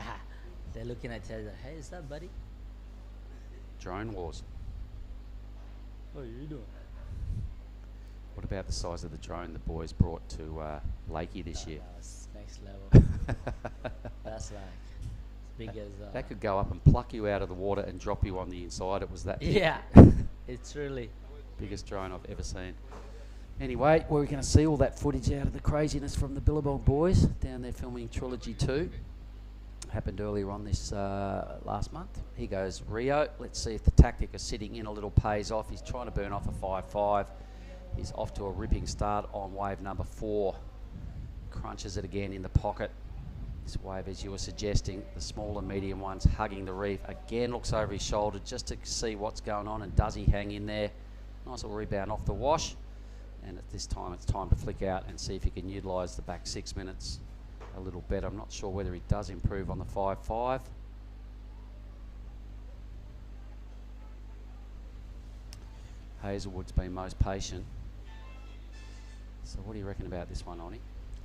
They're looking at each other. Hey, is that buddy? Drone wars. What are you doing? What about the size of the drone the boys brought to Lakey this year? That's next level. That's like as big as... that could go up and pluck you out of the water and drop you on the inside. It was that big. Yeah, it's really... biggest drone I've ever seen. Anyway, we're going to see all that footage out of the craziness from the Billabong boys down there filming Trilogy 2. Happened earlier on this last month. Here goes Rio. Let's see if the tactic of sitting in a little pays off. He's trying to burn off a 5.5. He's off to a ripping start on wave number 4. Crunches it again in the pocket. This wave, as you were suggesting, the small and medium ones hugging the reef. Again looks over his shoulder just to see what's going on, and does he hang in there? Nice little rebound off the wash. And at this time, it's time to flick out and see if he can utilise the back 6 minutes a little better. I'm not sure whether he does improve on the 5.5. Hazelwood's been most patient. So what do you reckon about this one, Oni?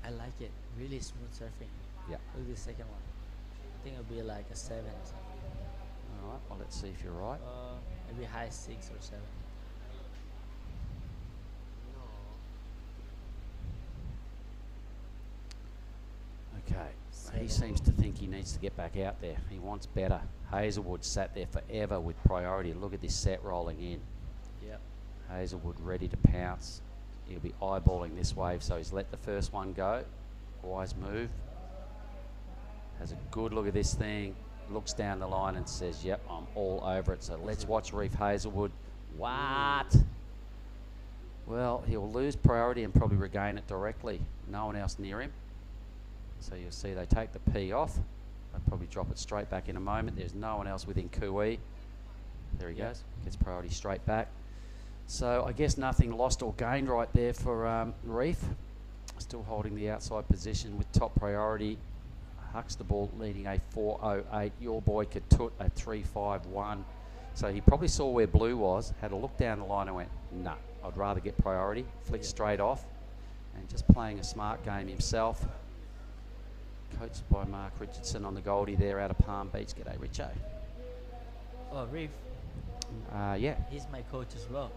I like it. Really smooth surfing. Yeah. Look at the second one. I think it'll be like a 7 or something. All right, well, let's see if you're right. Maybe high 6 or 7. Okay, he seems to think he needs to get back out there. He wants better. Hazelwood sat there forever with priority. Look at this set rolling in. Yep. Hazelwood ready to pounce. He'll be eyeballing this wave, so he's let the first one go. Wise move. has a good look at this thing, looks down the line and says, yep, I'm all over it. So let's watch Reef Hazelwood. What? Well, he'll lose priority and probably regain it directly. No one else near him. So you'll see they take the P off. They'll probably drop it straight back in a moment. There's no one else within Krui. There he goes. Gets priority straight back. So I guess nothing lost or gained right there for Reef. Still holding the outside position with top priority. Huxtable leading a 4.08. Your boy Katut a 3.51. So he probably saw where blue was, had a look down the line and went, nah, I'd rather get priority. Flicked straight off and just playing a smart game himself. Coached by Mark Richardson on the Goldie there out of Palm Beach. G'day, Richo. Oh, Reef. Yeah. He's my coach as well.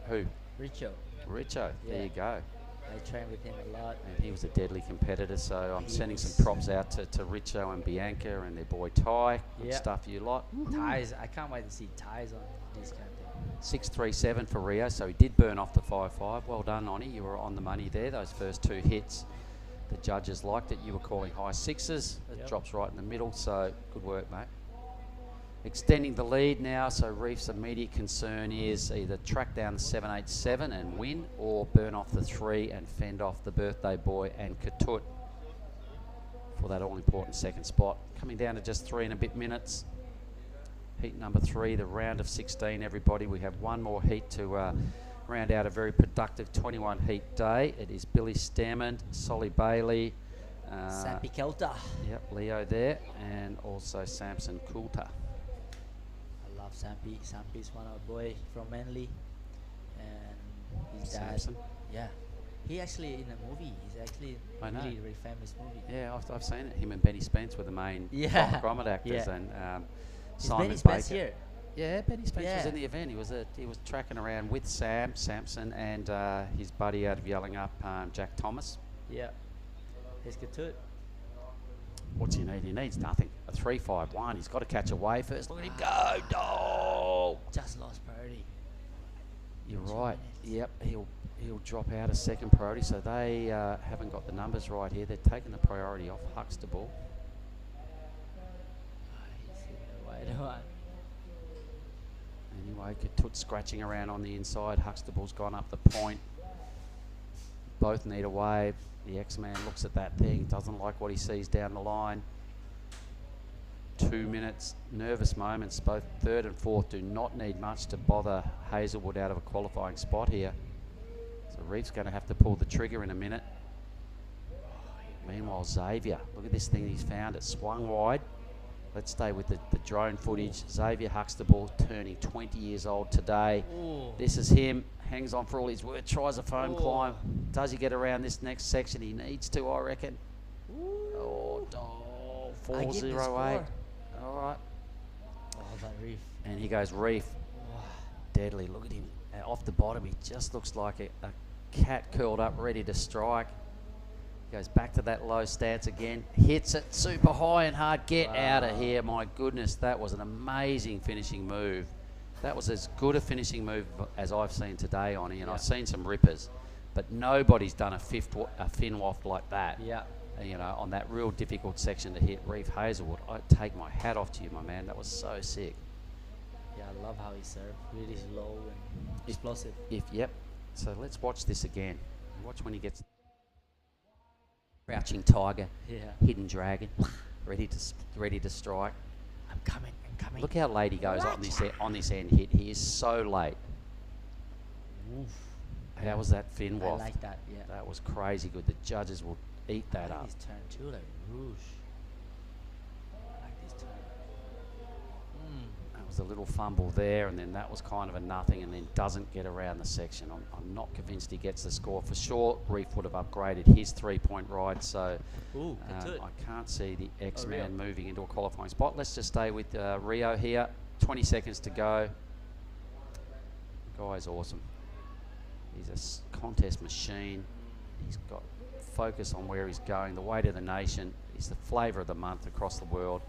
Who? Richo. Richo, there you go. I train with him a lot. And he was a deadly competitor, so I'm He sending was. some props out to Richo and Bianca and their boy Ty. Good Yeah. stuff, you lot. Ties. I can't wait to see ties on this kind of thing. 6.37 for Rio, so he did burn off the 5.5. Well done, Oni. You were on the money there. Those first two hits, the judges liked it. You were calling high sixes. It Yep. drops right in the middle, so good work, mate. Extending the lead now, so Reef's immediate concern is either track down the 787 and win, or burn off the 3 and fend off the birthday boy and Katut for that all-important second spot. Coming down to just 3 and a bit minutes. Heat number 3, the round of 16, everybody. We have one more heat to round out a very productive 21 heat day. It is Billy Stamond, Solly Bailey, Sampi Kelta. Yep, Leo there, and also Samson Coulter. I love Sampi. Sampi's one of our boy from Manly, and his dad. Samson? Yeah, he actually in a movie. He's actually I know. really famous movie. Yeah, I've seen it. Him and Benny Spence were the main Yeah. grommet actors, Yeah. and Is Simon Benny Spence Baker. here? Yeah, Benny Spence was Yeah. in the event. He was tracking around with Samson, and his buddy out of Yelling Up, Jack Thomas. Yeah, he's good too. What's he need? He needs nothing. A 3.51. He's got to catch a wave first. Look at him go, dog. Just lost priority. You're right. Yep, he'll drop out a second priority. So they haven't got the numbers right here. They're taking the priority off Huxtable. Wide one. Anyway, Katut scratching around on the inside. Huxtable's gone up the point. Both need a wave. The X-Man looks at that thing, doesn't like what he sees down the line. 2 minutes, nervous moments. Both third and fourth do not need much to bother Hazelwood out of a qualifying spot here. So Reef's going to have to pull the trigger in a minute. Meanwhile, Xavier, look at this thing he's found. It swung wide. Let's stay with the drone footage. Xavier Huxtable turning 20 years old today. Ooh. This is him. Hangs on for all his worth. Tries a foam Ooh. climb. Does he get around this next section? He needs to, I reckon. Oh, 4.08. All right. Oh, that Reef. And he goes Reef. Deadly. Look at him. Off the bottom, he just looks like a cat curled up, ready to strike. Goes back to that low stance again. Hits it super high and hard. Get out of here. My goodness, that was an amazing finishing move. That was as good a finishing move as I've seen today, Oni, and I've seen some rippers, but nobody's done a fin waft like that. Yeah. You know, on that real difficult section to hit. Reef Hazelwood, I take my hat off to you, my man. That was so sick. Yeah, I love how he served. Really slow and explosive. Yep. So let's watch this again. Watch when he gets crouching tiger, Yeah. hidden dragon, ready to strike. I'm coming. Look how late he goes on this end hit. He is so late. Oof. How was that fin I waft? like that, yeah. That was crazy good. The judges will eat that up. His turn too, like whoosh. I like this turn. That was a little fumble there, and then that was kind of a nothing, and then doesn't get around the section. I'm not convinced he gets the score for sure. Reef would have upgraded his 3-point ride, so Ooh, good. I can't see the X-Man Rio. moving into a qualifying spot. Let's just stay with Rio here. 20 seconds to go. The guy's awesome. He's a contest machine. He's got focus on where he's going, the way to the nation. He's the flavour of the month across the world.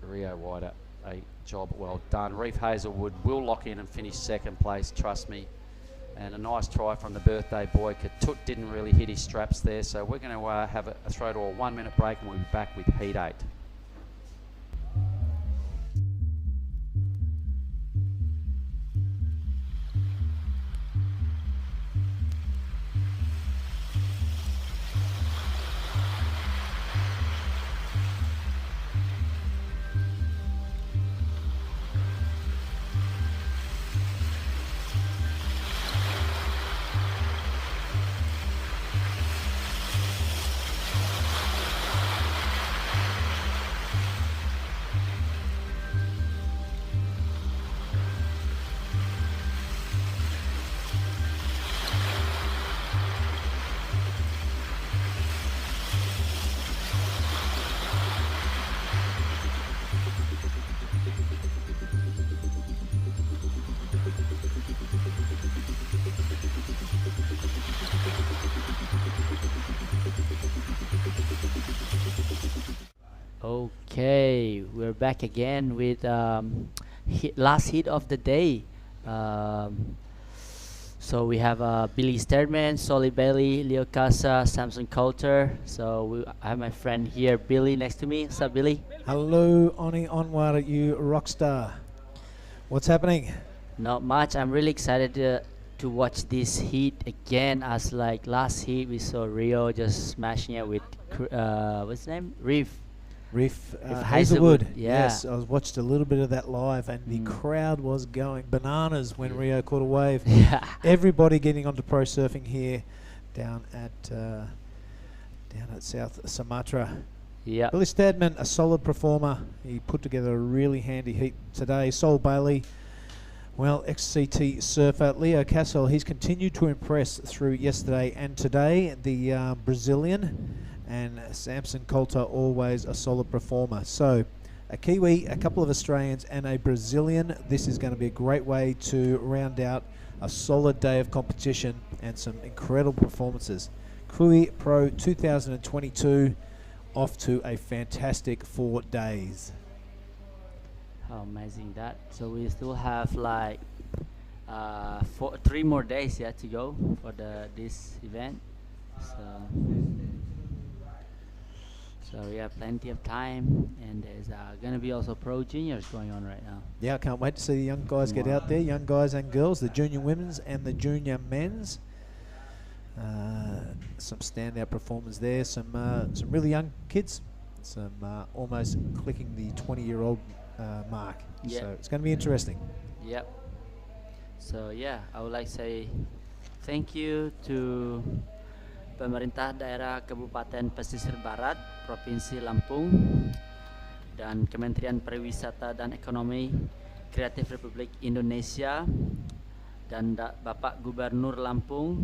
Rio Wider, a job well done. Reef Hazelwood will lock in and finish second place, trust me. And a nice try from the birthday boy. Katut didn't really hit his straps there, so we're going to have a throw to a 1 minute break, and we'll be back with heat 8. Okay, we're back again with last hit of the day. So we have Billy Stedman, Solly Bailey, Leo Casa, Samson Coulter. So I have my friend here, Billy, next to me. What's up, Billy? Hello, Oni Onwar, you rock star. What's happening? Not much. I'm really excited to watch this heat again. As like last heat, we saw Rio just smashing it with what's his name? Riff Hazelwood. Hazelwood. Yeah. Yes, I watched a little bit of that live, and the crowd was going bananas when Rio caught a wave. Yeah. Everybody getting onto pro surfing here down at South Sumatra. Yeah. Billy Stedman, a solid performer. He put together a really handy heat today. Sol Bailey, well, XCT surfer. Leo Castle, he's continued to impress through yesterday and today. The Brazilian. And Samson Coulter, always a solid performer. So a Kiwi, a couple of Australians, and a Brazilian. This is going to be a great way to round out a solid day of competition and some incredible performances. Krui Pro 2022 off to a fantastic 4 days. How amazing that. So we still have like 3 more days yet to go for this event. So we have plenty of time, and there's going to be also Pro Juniors going on right now. Yeah, I can't wait to see the young guys get out there, young guys and girls, the junior women's and the junior men's. Some standout performers there, some really young kids, some almost clicking the 20-year-old mark. Yep. So it's going to be interesting. Yep. So yeah, I would like to say thank you to Pemerintah Daerah Kabupaten Pesisir Barat, Provinsi Lampung, dan Kementerian Pariwisata dan Ekonomi Kreatif Republik Indonesia, dan Bapak Gubernur Lampung,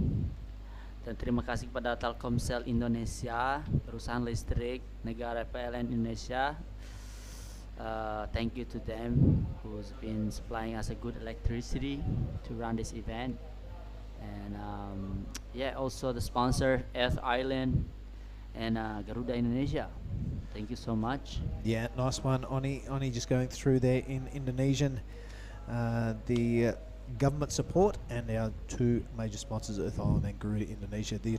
dan terima kasih kepada Telkomsel Indonesia, perusahaan listrik negara PLN Indonesia. Thank you to them who's been supplying us a good electricity to run this event. And yeah, also the sponsor, Earth Island and Garuda Indonesia. Thank you so much. Yeah, nice one. Oni just going through there in Indonesian. The government support and our 2 major sponsors, Earth Island and Garuda Indonesia. The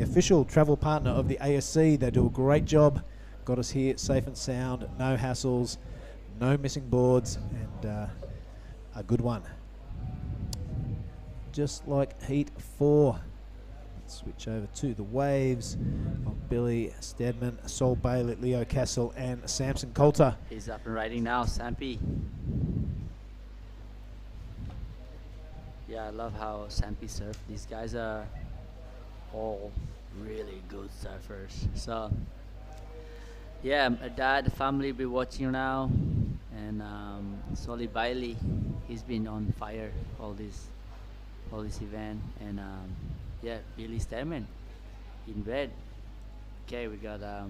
official travel partner of the ASC. They do a great job. Got us here safe and sound, no hassles, no missing boards, and a good one. Just like heat 4. Let's switch over to the waves of Billy Stedman, Sol Bailey, Leo Castle, and Samson Coulter. He's up and riding now, Sampy. Yeah, I love how Sampy surf. These guys are all really good surfers. So yeah, my dad, the family will be watching now, and Solly Bailey, he's been on fire all this event, and yeah, Billy Stedman in red. Okay, we got the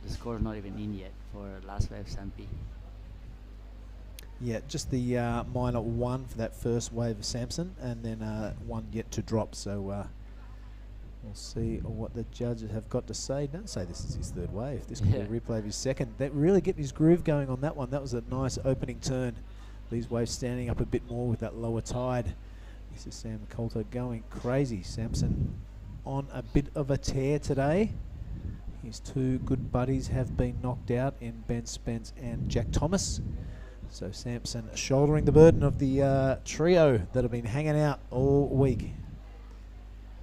score's not even in yet for last wave Sampy. Yeah, just the minor 1 for that first wave of Samson, and then 1 yet to drop. So we'll see what the judges have got to say. Don't say this is his 3rd wave. This could be a replay of his 2nd. That really getting his groove going on that one. That was a nice opening turn These waves standing up a bit more with that lower tide. This is Sam Coulter going crazy. Samson on a bit of a tear today. His two good buddies have been knocked out in Ben Spence and Jack Thomas. So Samson shouldering the burden of the trio that have been hanging out all week.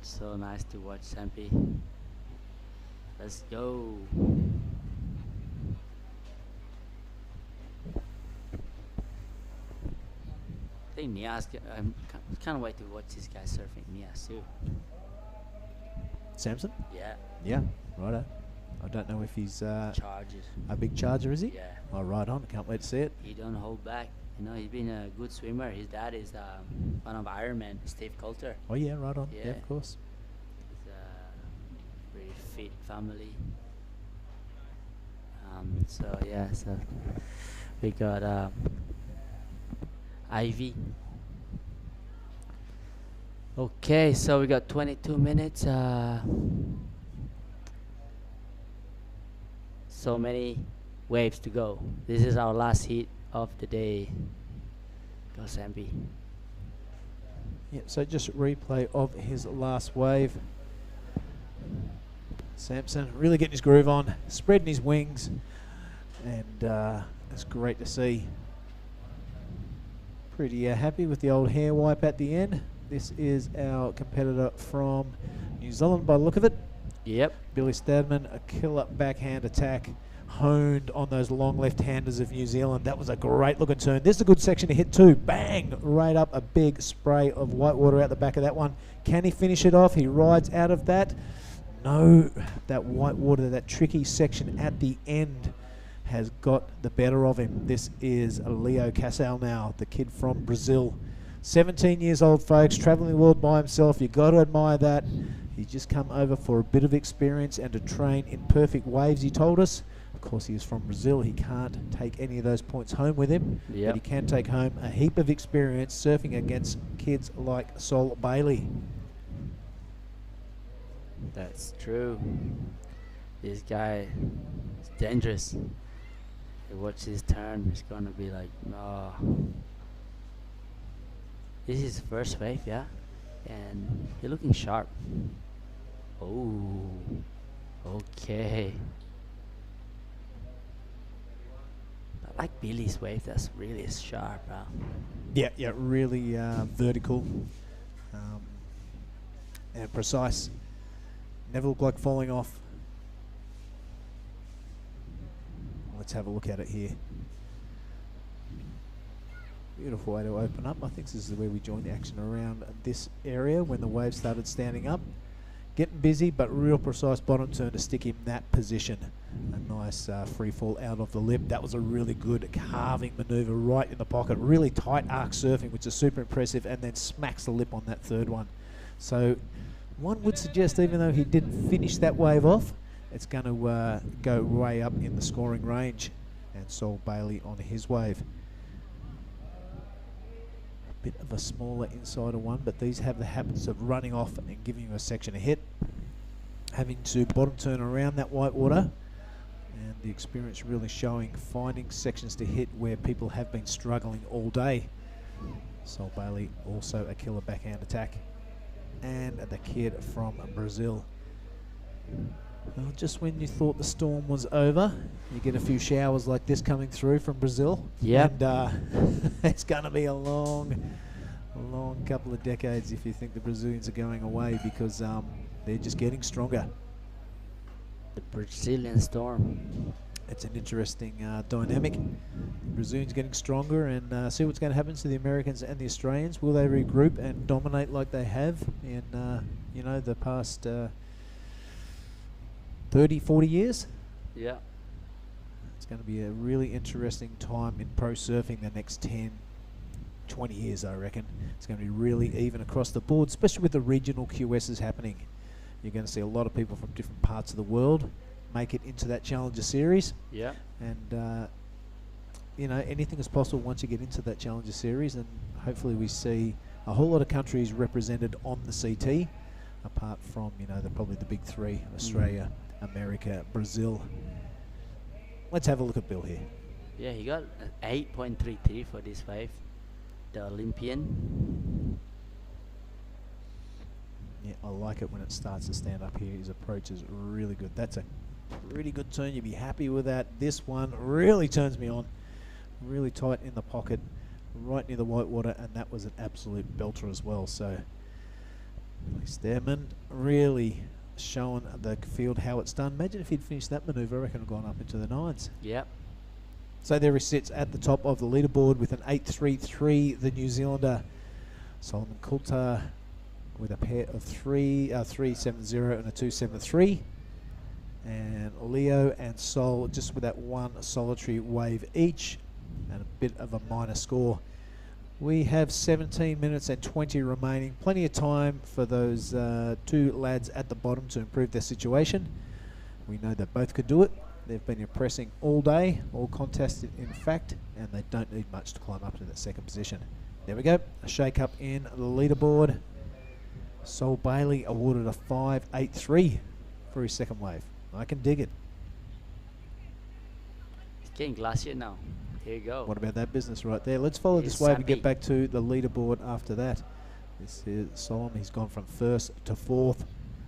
So nice to watch, Sampy. Let's go. I think Nias, I'm kind of wait to watch this guy surfing Nias too. Samson? Yeah. Yeah, righto. I don't know if he's Charges. a big charger, is he? Yeah. Oh, right on. Can't wait to see it. He don't hold back. You know, he's been a good swimmer. His dad is one of Ironman, Steve Coulter. Oh, yeah, right on. Yeah. Yeah, of course. He's a pretty fit family. So yeah, so we got Ivy. Okay, so we got 22 minutes. So many waves to go. This is our last heat of the day. Go Sampi. Yeah, so just replay of his last wave. Samson really getting his groove on, spreading his wings, and it's great to see. Pretty happy with the old hair wipe at the end. This is our competitor from New Zealand by the look of it. Yep. Billy Stadman, a killer backhand attack, honed on those long left-handers of New Zealand. That was a great looking turn. This is a good section to hit too. Bang! Right up, a big spray of white water out the back of that one. Can he finish it off? He rides out of that. No, that white water, that tricky section at the end has got the better of him. This is Leo Casal now, the kid from Brazil. 17 years old, folks, traveling the world by himself. You've got to admire that. He's just come over for a bit of experience and to train in perfect waves, he told us. Of course, he is from Brazil. He can't take any of those points home with him. Yep. But he can take home a heap of experience surfing against kids like Sol Bailey. That's true. This guy is dangerous. You watch his turn, it's gonna be like, oh. This is his first wave, yeah? And you're looking sharp. Oh, okay. I like Billy's wave, that's really sharp, huh? Yeah, yeah, really vertical and precise. Never looked like falling off. Let's have a look at it here. Beautiful way to open up. I think this is where we join the action around this area when the waves started standing up. Getting busy, but real precise bottom turn to stick him in that position. A nice free fall out of the lip. That was a really good carving maneuver right in the pocket. Really tight arc surfing, which is super impressive, and then smacks the lip on that third one. So one would suggest, even though he didn't finish that wave off, it's going to go way up in the scoring range. And Sol Bailey on his wave. Bit of a smaller insider one, but these have the habits of running off and giving you a section to hit. Having to bottom turn around that white water, and the experience really showing, finding sections to hit where people have been struggling all day. Sol Bailey also a killer backhand attack, and the kid from Brazil. Well, just when you thought the storm was over, you get a few showers like this coming through from Brazil. Yep. And it's going to be a long couple of decades if you think the Brazilians are going away, because they're just getting stronger. The Brazilian storm. It's an interesting dynamic. The Brazilians getting stronger, and see what's going to happen to the Americans and the Australians. Will they regroup and dominate like they have in the past 30, 40 years? Yeah. It's going to be a really interesting time in pro surfing the next 10, 20 years, I reckon. It's going to be really even across the board, especially with the regional QSs happening. You're going to see a lot of people from different parts of the world make it into that Challenger Series. Yeah. And, anything is possible once you get into that Challenger Series, and hopefully we see a whole lot of countries represented on the CT, apart from, probably the big three, Australia, America, Brazil. Let's have a look at Bill here. Yeah, he got 8.33 for this wave. The Olympian. Yeah, I like it when it starts to stand up here. His approach is really good. That's a pretty good turn. You'd be happy with that. This one really turns me on. Really tight in the pocket, right near the whitewater, and that was an absolute belter as well. So, Stearman really showing the field how it's done. Imagine if he'd finished that manoeuvre. I reckon it'd gone up into the 9s. Yep. So there he sits at the top of the leaderboard with an 8.33. The New Zealander Solomon Coulter with a pair of 3.70 and a 2.73. And Leo and Sol just with that one solitary wave each and a bit of a minor score. We have 17 minutes and 20 remaining. Plenty of time for those two lads at the bottom to improve their situation. We know that both could do it. They've been impressing all day, all contested in fact, and they don't need much to climb up to that second position. There we go, a shake up in the leaderboard. Sol Bailey awarded a 5.83 for his second wave. I can dig it. He's getting glacier now. Here you go. What about that business right there? Let's follow this wave and get back to the leaderboard after that. This is Solomon. He's gone from first to fourth.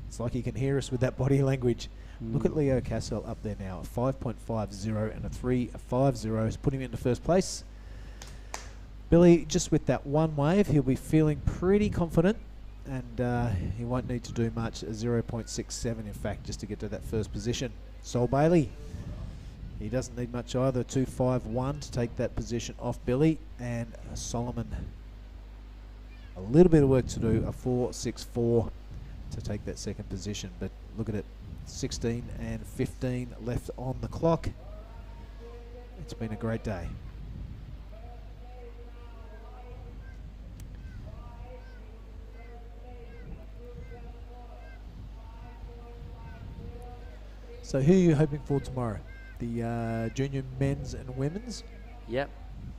It's like he can hear us with that body language. Look at Leo Cassell up there now, 5.50 and a 3.50 has put him into first place. Billy, just with that one wave, he'll be feeling pretty confident, and he won't need to do much, 0.67 in fact, just to get to that first position. Sol Bailey, he doesn't need much either, 2.51 to take that position off Billy, and Solomon, a little bit of work to do, a 4.64 to take that second position, but look at it. 16 and 15 left on the clock. It's been a great day. So who are you hoping for tomorrow? The junior men's and women's? Yep.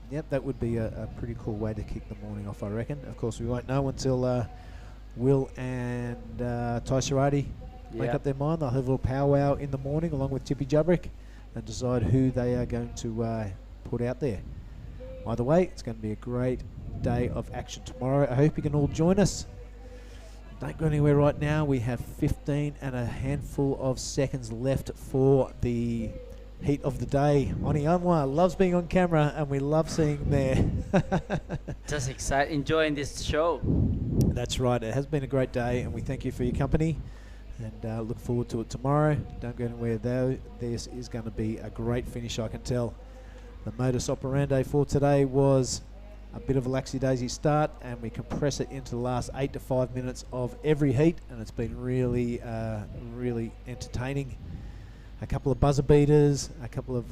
Yep, that would be a pretty cool way to kick the morning off, I reckon. Of course, we won't know until Will and Ty Sharadi make up their mind. They'll have a little powwow in the morning along with Tippy Jubrick and decide who they are going to put out there. Either way, it's going to be a great day of action tomorrow. I hope you can all join us. Don't go anywhere right now. We have 15 and a handful of seconds left for the heat of the day. Oni Anwar loves being on camera, and we love seeing him there. Just excited, enjoying this show. That's right. It has been a great day, and we thank you for your company. And look forward to it tomorrow. Don't go anywhere though. This is going to be a great finish, I can tell. The modus operandi for today was a bit of a laxy-daisy start, and we compress it into the last 8 to 5 minutes of every heat, and it's been really, really entertaining. A couple of buzzer beaters, a couple of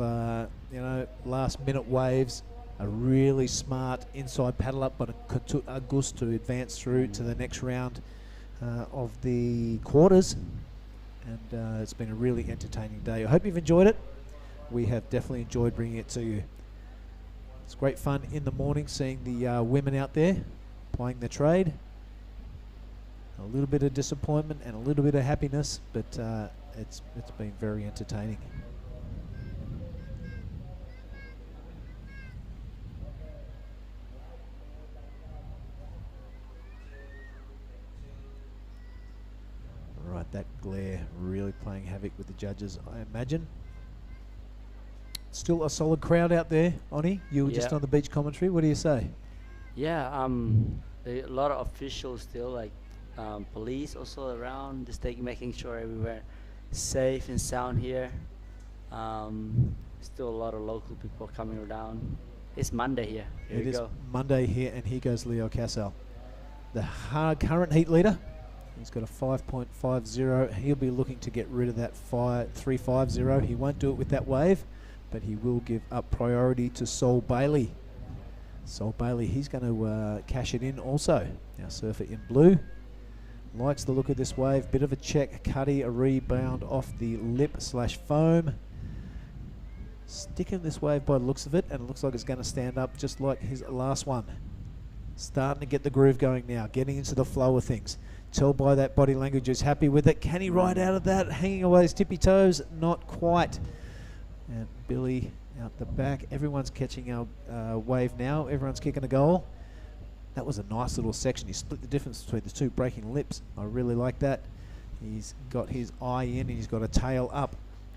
last-minute waves, a really smart inside paddle up by Ketut Agus to advance through to the next round of the quarters, and it's been a really entertaining day. I hope you've enjoyed it. We have definitely enjoyed bringing it to you. It's great fun in the morning seeing the women out there playing their trade. A little bit of disappointment and a little bit of happiness, but it's been very entertaining. Right, that glare really playing havoc with the judges, I imagine. Still a solid crowd out there, Oni. You were just on the beach commentary. What do you say? Yeah, a lot of officials still, like police also around, just making sure everywhere safe and sound here. Still a lot of local people coming around. It's Monday here. Here it we is go. Monday here, and here goes Leo Cassell, the current heat leader. He's got a 5.50. He'll be looking to get rid of that 3.50. He won't do it with that wave, but he will give up priority to Sol Bailey. Sol Bailey, he's going to cash it in also. Now surfer in blue. Likes the look of this wave. Bit of a check. Cuddy, a rebound off the lip/foam. Sticking this wave by the looks of it, and it looks like it's going to stand up just like his last one. Starting to get the groove going now, getting into the flow of things. Tell by that body language he's happy with it. Can he ride out of that? Hanging away his tippy toes? Not quite. And Billy out the back. Everyone's catching our wave now. Everyone's kicking a goal. That was a nice little section. He split the difference between the two breaking lips. I really like that. He's got his eye in and he's got a tail up.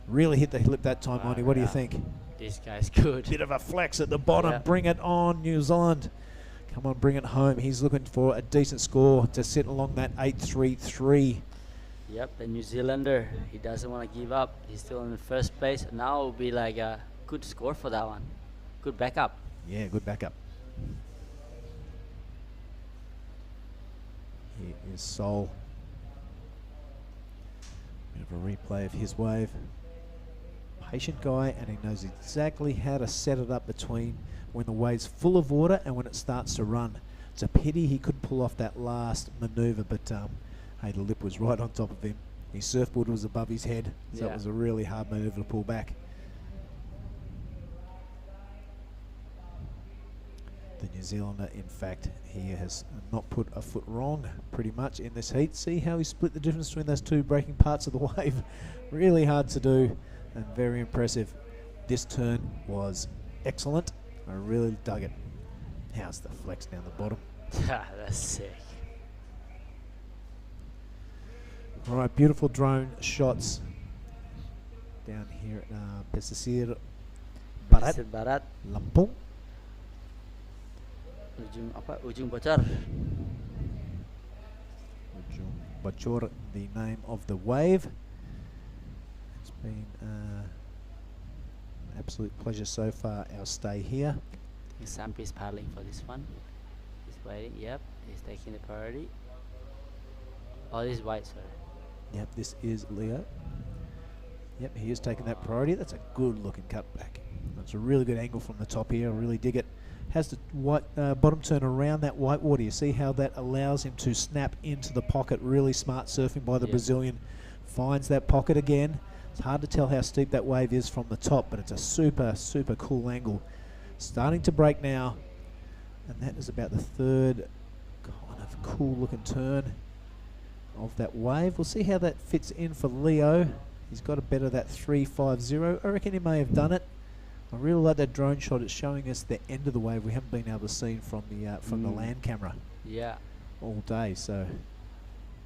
Really hit the lip that time, Monty. What do you think? This guy's good. Bit of a flex at the bottom. Yeah. Bring it on, New Zealand. Come on, bring it home. He's looking for a decent score to sit along that 8-3-3. Yep, the New Zealander, he doesn't want to give up. He's still in first place. Now it will be like a good score for that one. Good backup. Yeah, good backup. Here is Sol. Bit of a replay of his wave. Patient guy, and he knows exactly how to set it up between when the wave's full of water and when it starts to run. It's a pity he couldn't pull off that last manoeuvre, but hey, the lip was right on top of him. His surfboard was above his head, so it was a really hard manoeuvre to pull back. The New Zealander, in fact, he has not put a foot wrong pretty much in this heat. See how he split the difference between those two breaking parts of the wave? Really hard to do and very impressive. This turn was excellent. I really dug it. How's the flex down the bottom? That's sick. All right, beautiful drone shots down here at Pesisir Barat, Lampung. Ujung Bocor. Ujung Bocor, the name of the wave. It's been an absolute pleasure so far, our stay here. Sampi is paddling for this one. He's waiting. Yep, he's taking the priority. Oh, this is white, sorry. Yep, this is Leo. Yep, he is taking that priority. That's a good looking cutback. That's a really good angle from the top here. I really dig it. Has the white bottom turn around that white water. You see how that allows him to snap into the pocket. Really smart surfing by the Brazilian. Finds that pocket again. It's hard to tell how steep that wave is from the top, but it's a super, super cool angle. Starting to break now, and that is about the third kind of cool looking turn of that wave. We'll see how that fits in for Leo. He's got a better that 350. I reckon he may have done it. I really like that drone shot. It's showing us the end of the wave. We haven't been able to see from the land camera. Yeah. All day. So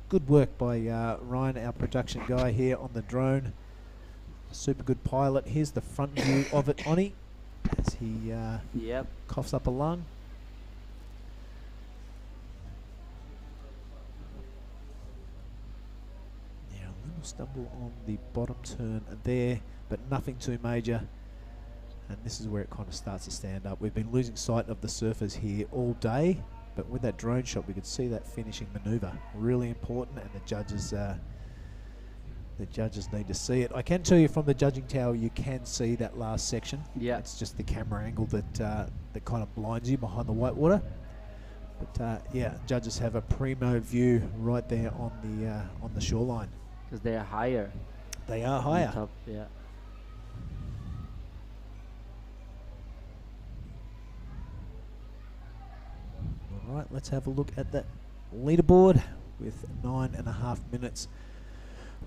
good work by Ryan, our production guy here on the drone. Super good pilot. Here's the front view of it, Oni, as he coughs up a lung. Now a little stumble on the bottom turn there, but nothing too major. And this is where it kind of starts to stand up. We've been losing sight of the surfers here all day, but with that drone shot we could see that finishing manoeuvre. Really important, and the judges need to see it. I can tell you from the judging tower you can see that last section. Yeah. It's just the camera angle that that kind of blinds you behind the white water. But yeah, judges have a primo view right there on the shoreline. Because they are higher. They are higher. Top, yeah. All right, let's have a look at that leaderboard with 9.5 minutes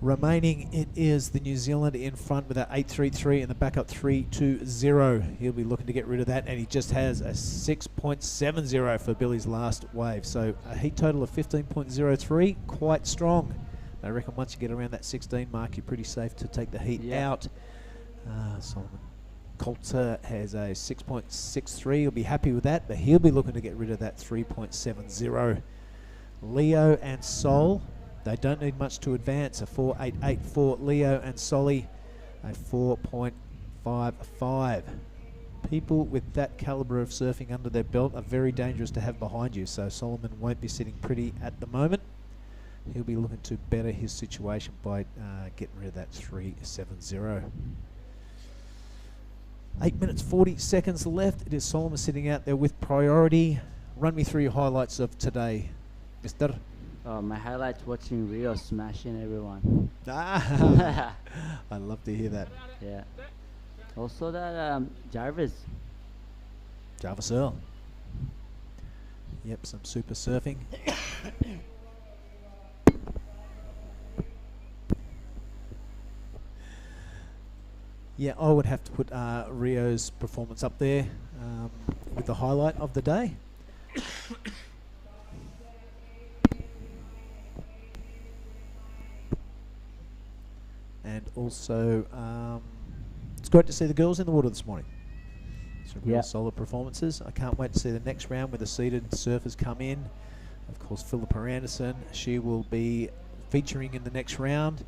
remaining. It is the New Zealand in front with that 8-3-3 and the backup 3-2-0. He'll be looking to get rid of that, and he just has a 6.70 for Billy's last wave. So a heat total of 15.03, quite strong. I reckon once you get around that 16 mark, you're pretty safe to take the heat out. Solomon Coulter has a 6.63. He'll be happy with that, but he'll be looking to get rid of that 3.70. Leo and Sol, they don't need much to advance. A 4.88 for Leo and Solly, a 4.55. People with that caliber of surfing under their belt are very dangerous to have behind you, so Solomon won't be sitting pretty at the moment. He'll be looking to better his situation by getting rid of that 3.70. 8 minutes 40 seconds left. It is Solomon sitting out there with priority. Run me through your highlights of today, Mister. My highlights watching Rio smashing everyone. I love to hear that. Yeah. Also that Jarvis Earl. Yep, some super surfing. Yeah, I would have to put Rio's performance up there with the highlight of the day. And also, it's great to see the girls in the water this morning. Some real solid performances. I can't wait to see the next round where the seeded surfers come in. Of course, Philippa Anderson, she will be featuring in the next round.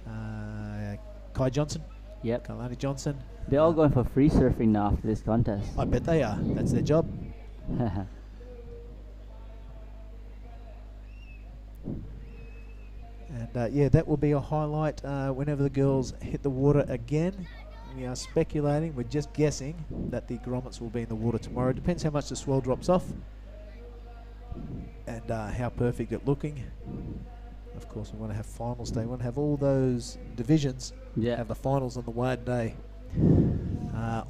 Kai Johnson. Yep. Kailani Johnson. They're all going for free surfing now after this contest. I bet they are. That's their job. And yeah, that will be a highlight whenever the girls hit the water again. We are speculating, we're just guessing that the grommets will be in the water tomorrow. Depends how much the swell drops off and how perfect it's looking. Of course, we want to have finals day. We want to have all those divisions have the finals on the wide day.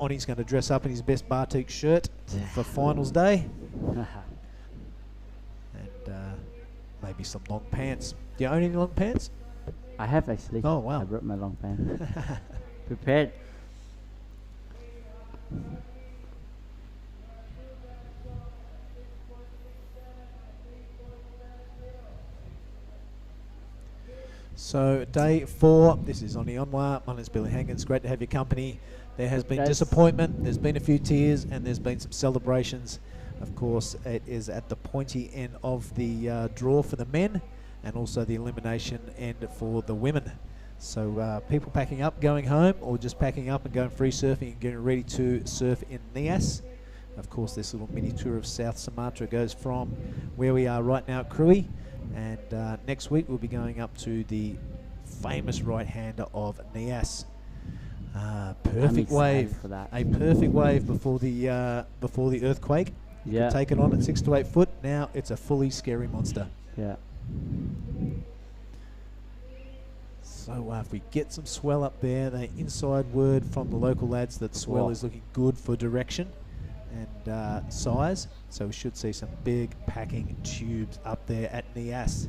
Oni's going to dress up in his best batik shirt for finals day. And maybe some long pants. Do you own any long pants? I have actually. Oh, wow. I brought my long pants. Prepared. So day 4, this is on the Onwa. My name is Billy Hankins. Great to have your company. There has been disappointment, there's been a few tears, and there's been some celebrations. Of course, it is at the pointy end of the draw for the men, and also the elimination end for the women. So people packing up, going home, or just packing up and going free surfing and getting ready to surf in Nias. Of course, this little mini tour of South Sumatra goes from where we are right now at Krui, and next week we'll be going up to the famous right-hander of Nias. Perfect wave, a perfect wave before the earthquake. You could take it on at 6 to 8 foot. Now it's a fully scary monster. Yeah. So if we get some swell up there, the inside word from the local lads that swell is looking good for direction and size. So we should see some big packing tubes up there at Nias.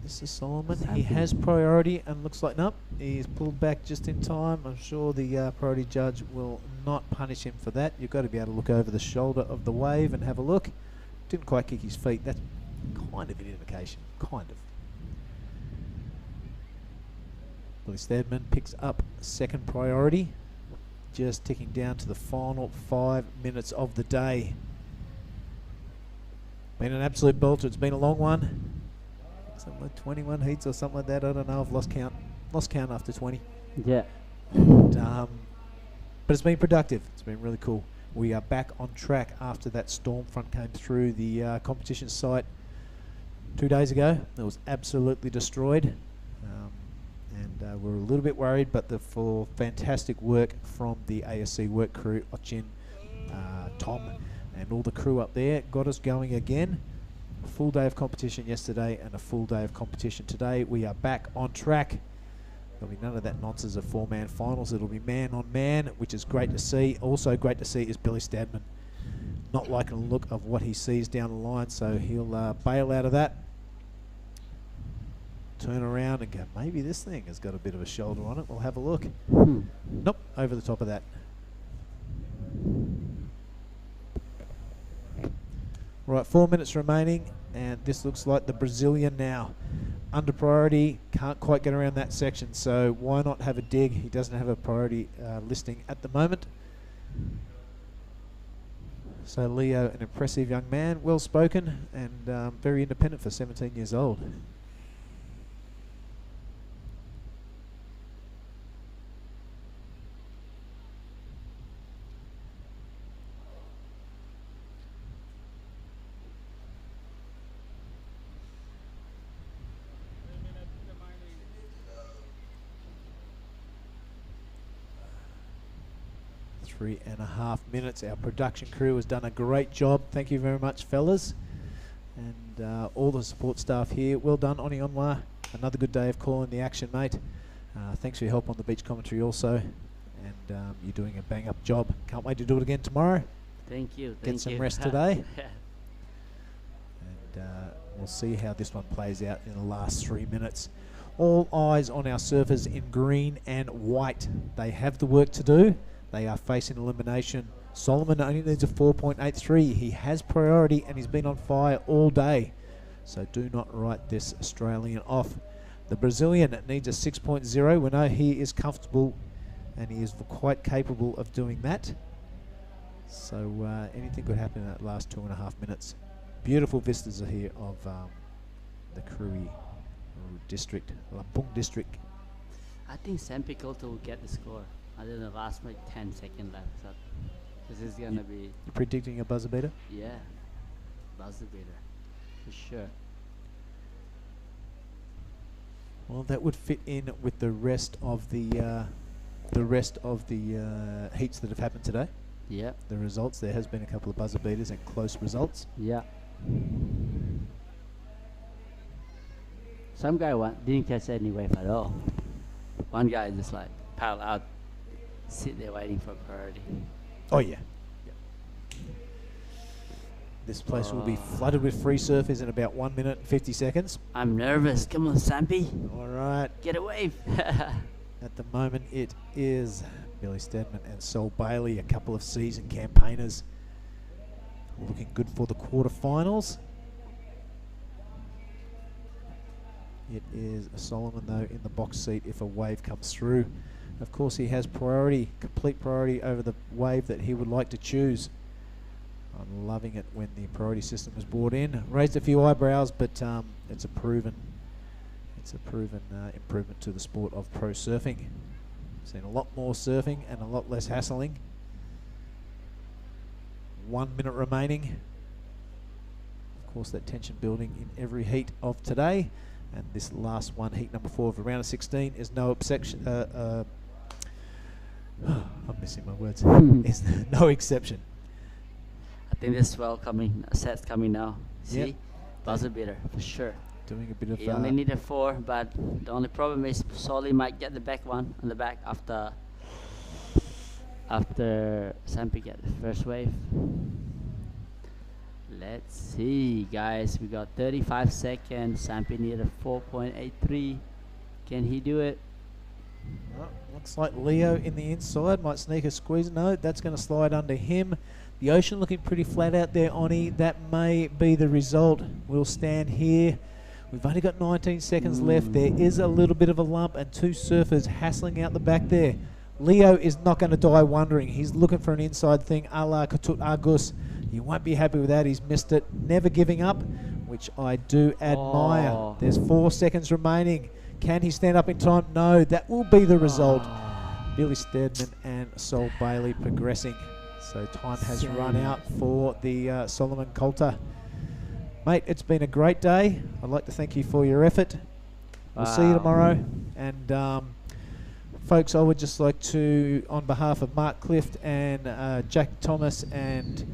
This is Solomon. He has priority and looks like, nope, he's pulled back just in time. I'm sure the priority judge will not punish him for that. You've got to be able to look over the shoulder of the wave and have a look. Didn't quite kick his feet. That's kind of an indication. Kind of. Billy Stedman picks up second priority. Just ticking down to the final 5 minutes of the day. Been an absolute belter. It's been a long one. Something like 21 heats or something like that. I don't know. I've lost count. Lost count after 20. Yeah. And, but it's been productive. It's been really cool. We are back on track after that storm front came through the competition site 2 days ago. It was absolutely destroyed. And we're a little bit worried, but for fantastic work from the ASC work crew, Ochin, Tom, and all the crew up there, got us going again. Full day of competition yesterday and a full day of competition today. We are back on track. There'll be none of that nonsense of 4-man finals. It'll be man on man, which is great to see. Also great to see is Billy Stadman not liking the look of what he sees down the line, so he'll bail out of that, turn around and go, maybe this thing has got a bit of a shoulder on it. We'll have a look. Nope, over the top of that. Right, 4 minutes remaining, and this looks like the Brazilian now. Under priority, can't quite get around that section, so why not have a dig? He doesn't have a priority listing at the moment. So Leo, an impressive young man, well spoken, and very independent for 17 years old. Three and a half minutes. Our production crew has done a great job. Thank you very much, fellas. And all the support staff here. Well done, Oni Onwa. Another good day of calling the action, mate. Thanks for your help on the beach commentary also. And you're doing a bang-up job. Can't wait to do it again tomorrow. Thank you. Get some rest today. And we'll see how this one plays out in the last 3 minutes. All eyes on our surfers in green and white. They have the work to do. They are facing elimination. Solomon only needs a 4.83. He has priority and he's been on fire all day. So do not write this Australian off. The Brazilian needs a 6.0. We know he is comfortable and he is quite capable of doing that. So anything could happen in that last 2.5 minutes. Beautiful vistas are here of the Krui district, Lampung district. I think Sampi Koto will get the score. I think the last 10 seconds left. So this is gonna be. You're predicting a buzzer beater? Yeah, buzzer beater, for sure. Well, that would fit in with the rest of the heats that have happened today. Yeah. The results. There has been a couple of buzzer beaters and close results. Yeah. Some guy didn't catch any wave at all. One guy just like paddle out, sit there waiting for priority. Oh yeah. This place will be flooded with free surfers in about 1 minute and 50 seconds. I'm nervous. Come on, Sampi. All right. Get a wave. At the moment, it is Billy Stedman and Sol Bailey, a couple of seasoned campaigners, looking good for the quarterfinals. It is Solomon, though, in the box seat if a wave comes through. Of course, he has priority, complete priority over the wave that he would like to choose. I'm loving it when the priority system was brought in. Raised a few eyebrows, but it's a proven improvement to the sport of pro surfing. Seen a lot more surfing and a lot less hassling. 1 minute remaining. Of course, that tension building in every heat of today. And this last one, heat number 4 of the round of 16, is no exception. I'm missing my words. Is no exception. I think this set's coming now. See? Yep. Buzzer beater, for sure. Doing a bit of... He only needed 4, but the only problem is Soli might get the back one on the back after Sampi get the first wave. Let's see, guys. We got 35 seconds. Sampi needed a 4.83. Can he do it? Well, looks like Leo in the inside might sneak a squeeze. No, that's going to slide under him. The ocean looking pretty flat out there, Oni. That may be the result. We'll stand here. We've only got 19 seconds left. There is a little bit of a lump and 2 surfers hassling out the back there. Leo is not going to die wondering. He's looking for an inside thing a la Katut Agus. You won't be happy with that. He's missed it. Never giving up, which I do admire. Oh. There's 4 seconds remaining. Can he stand up in time? No, that will be the result. Billy Stedman and Sol Bailey progressing. So time has run out for the Solomon Coulter. Mate, it's been a great day. I'd like to thank you for your effort. We'll see you tomorrow. And folks, I would just like to, on behalf of Mark Clift and Jack Thomas and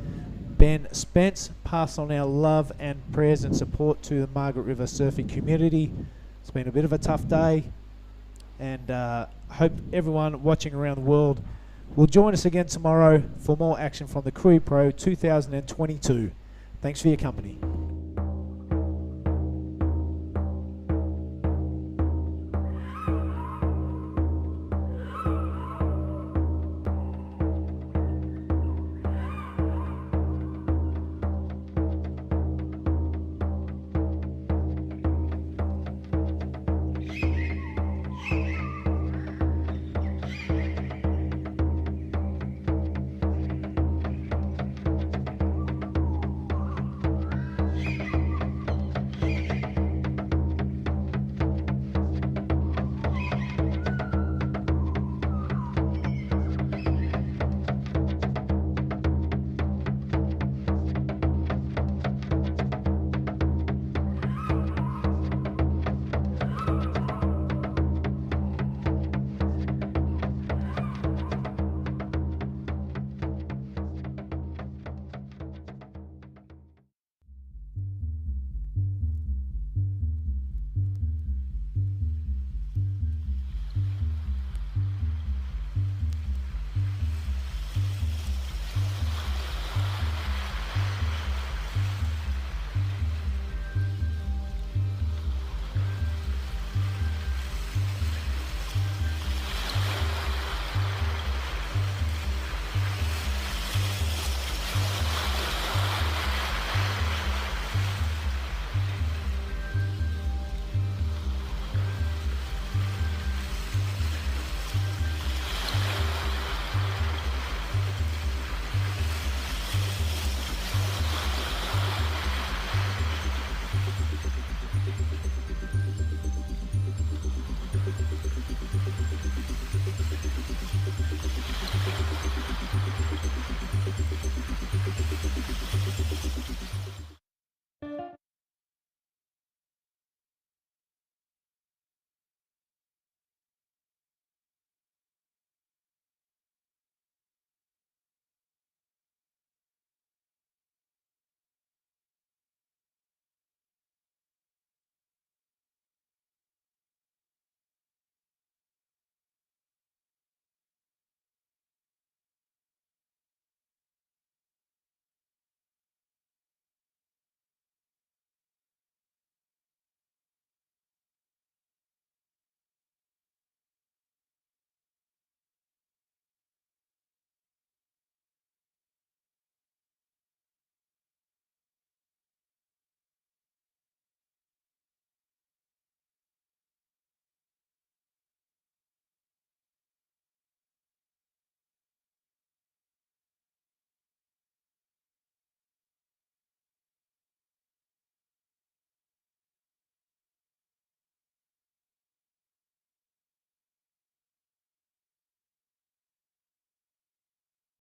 Ben Spence, pass on our love and prayers and support to the Margaret River surfing community. It's been a bit of a tough day, and hope everyone watching around the world will join us again tomorrow for more action from the Krui Pro 2022. Thanks for your company.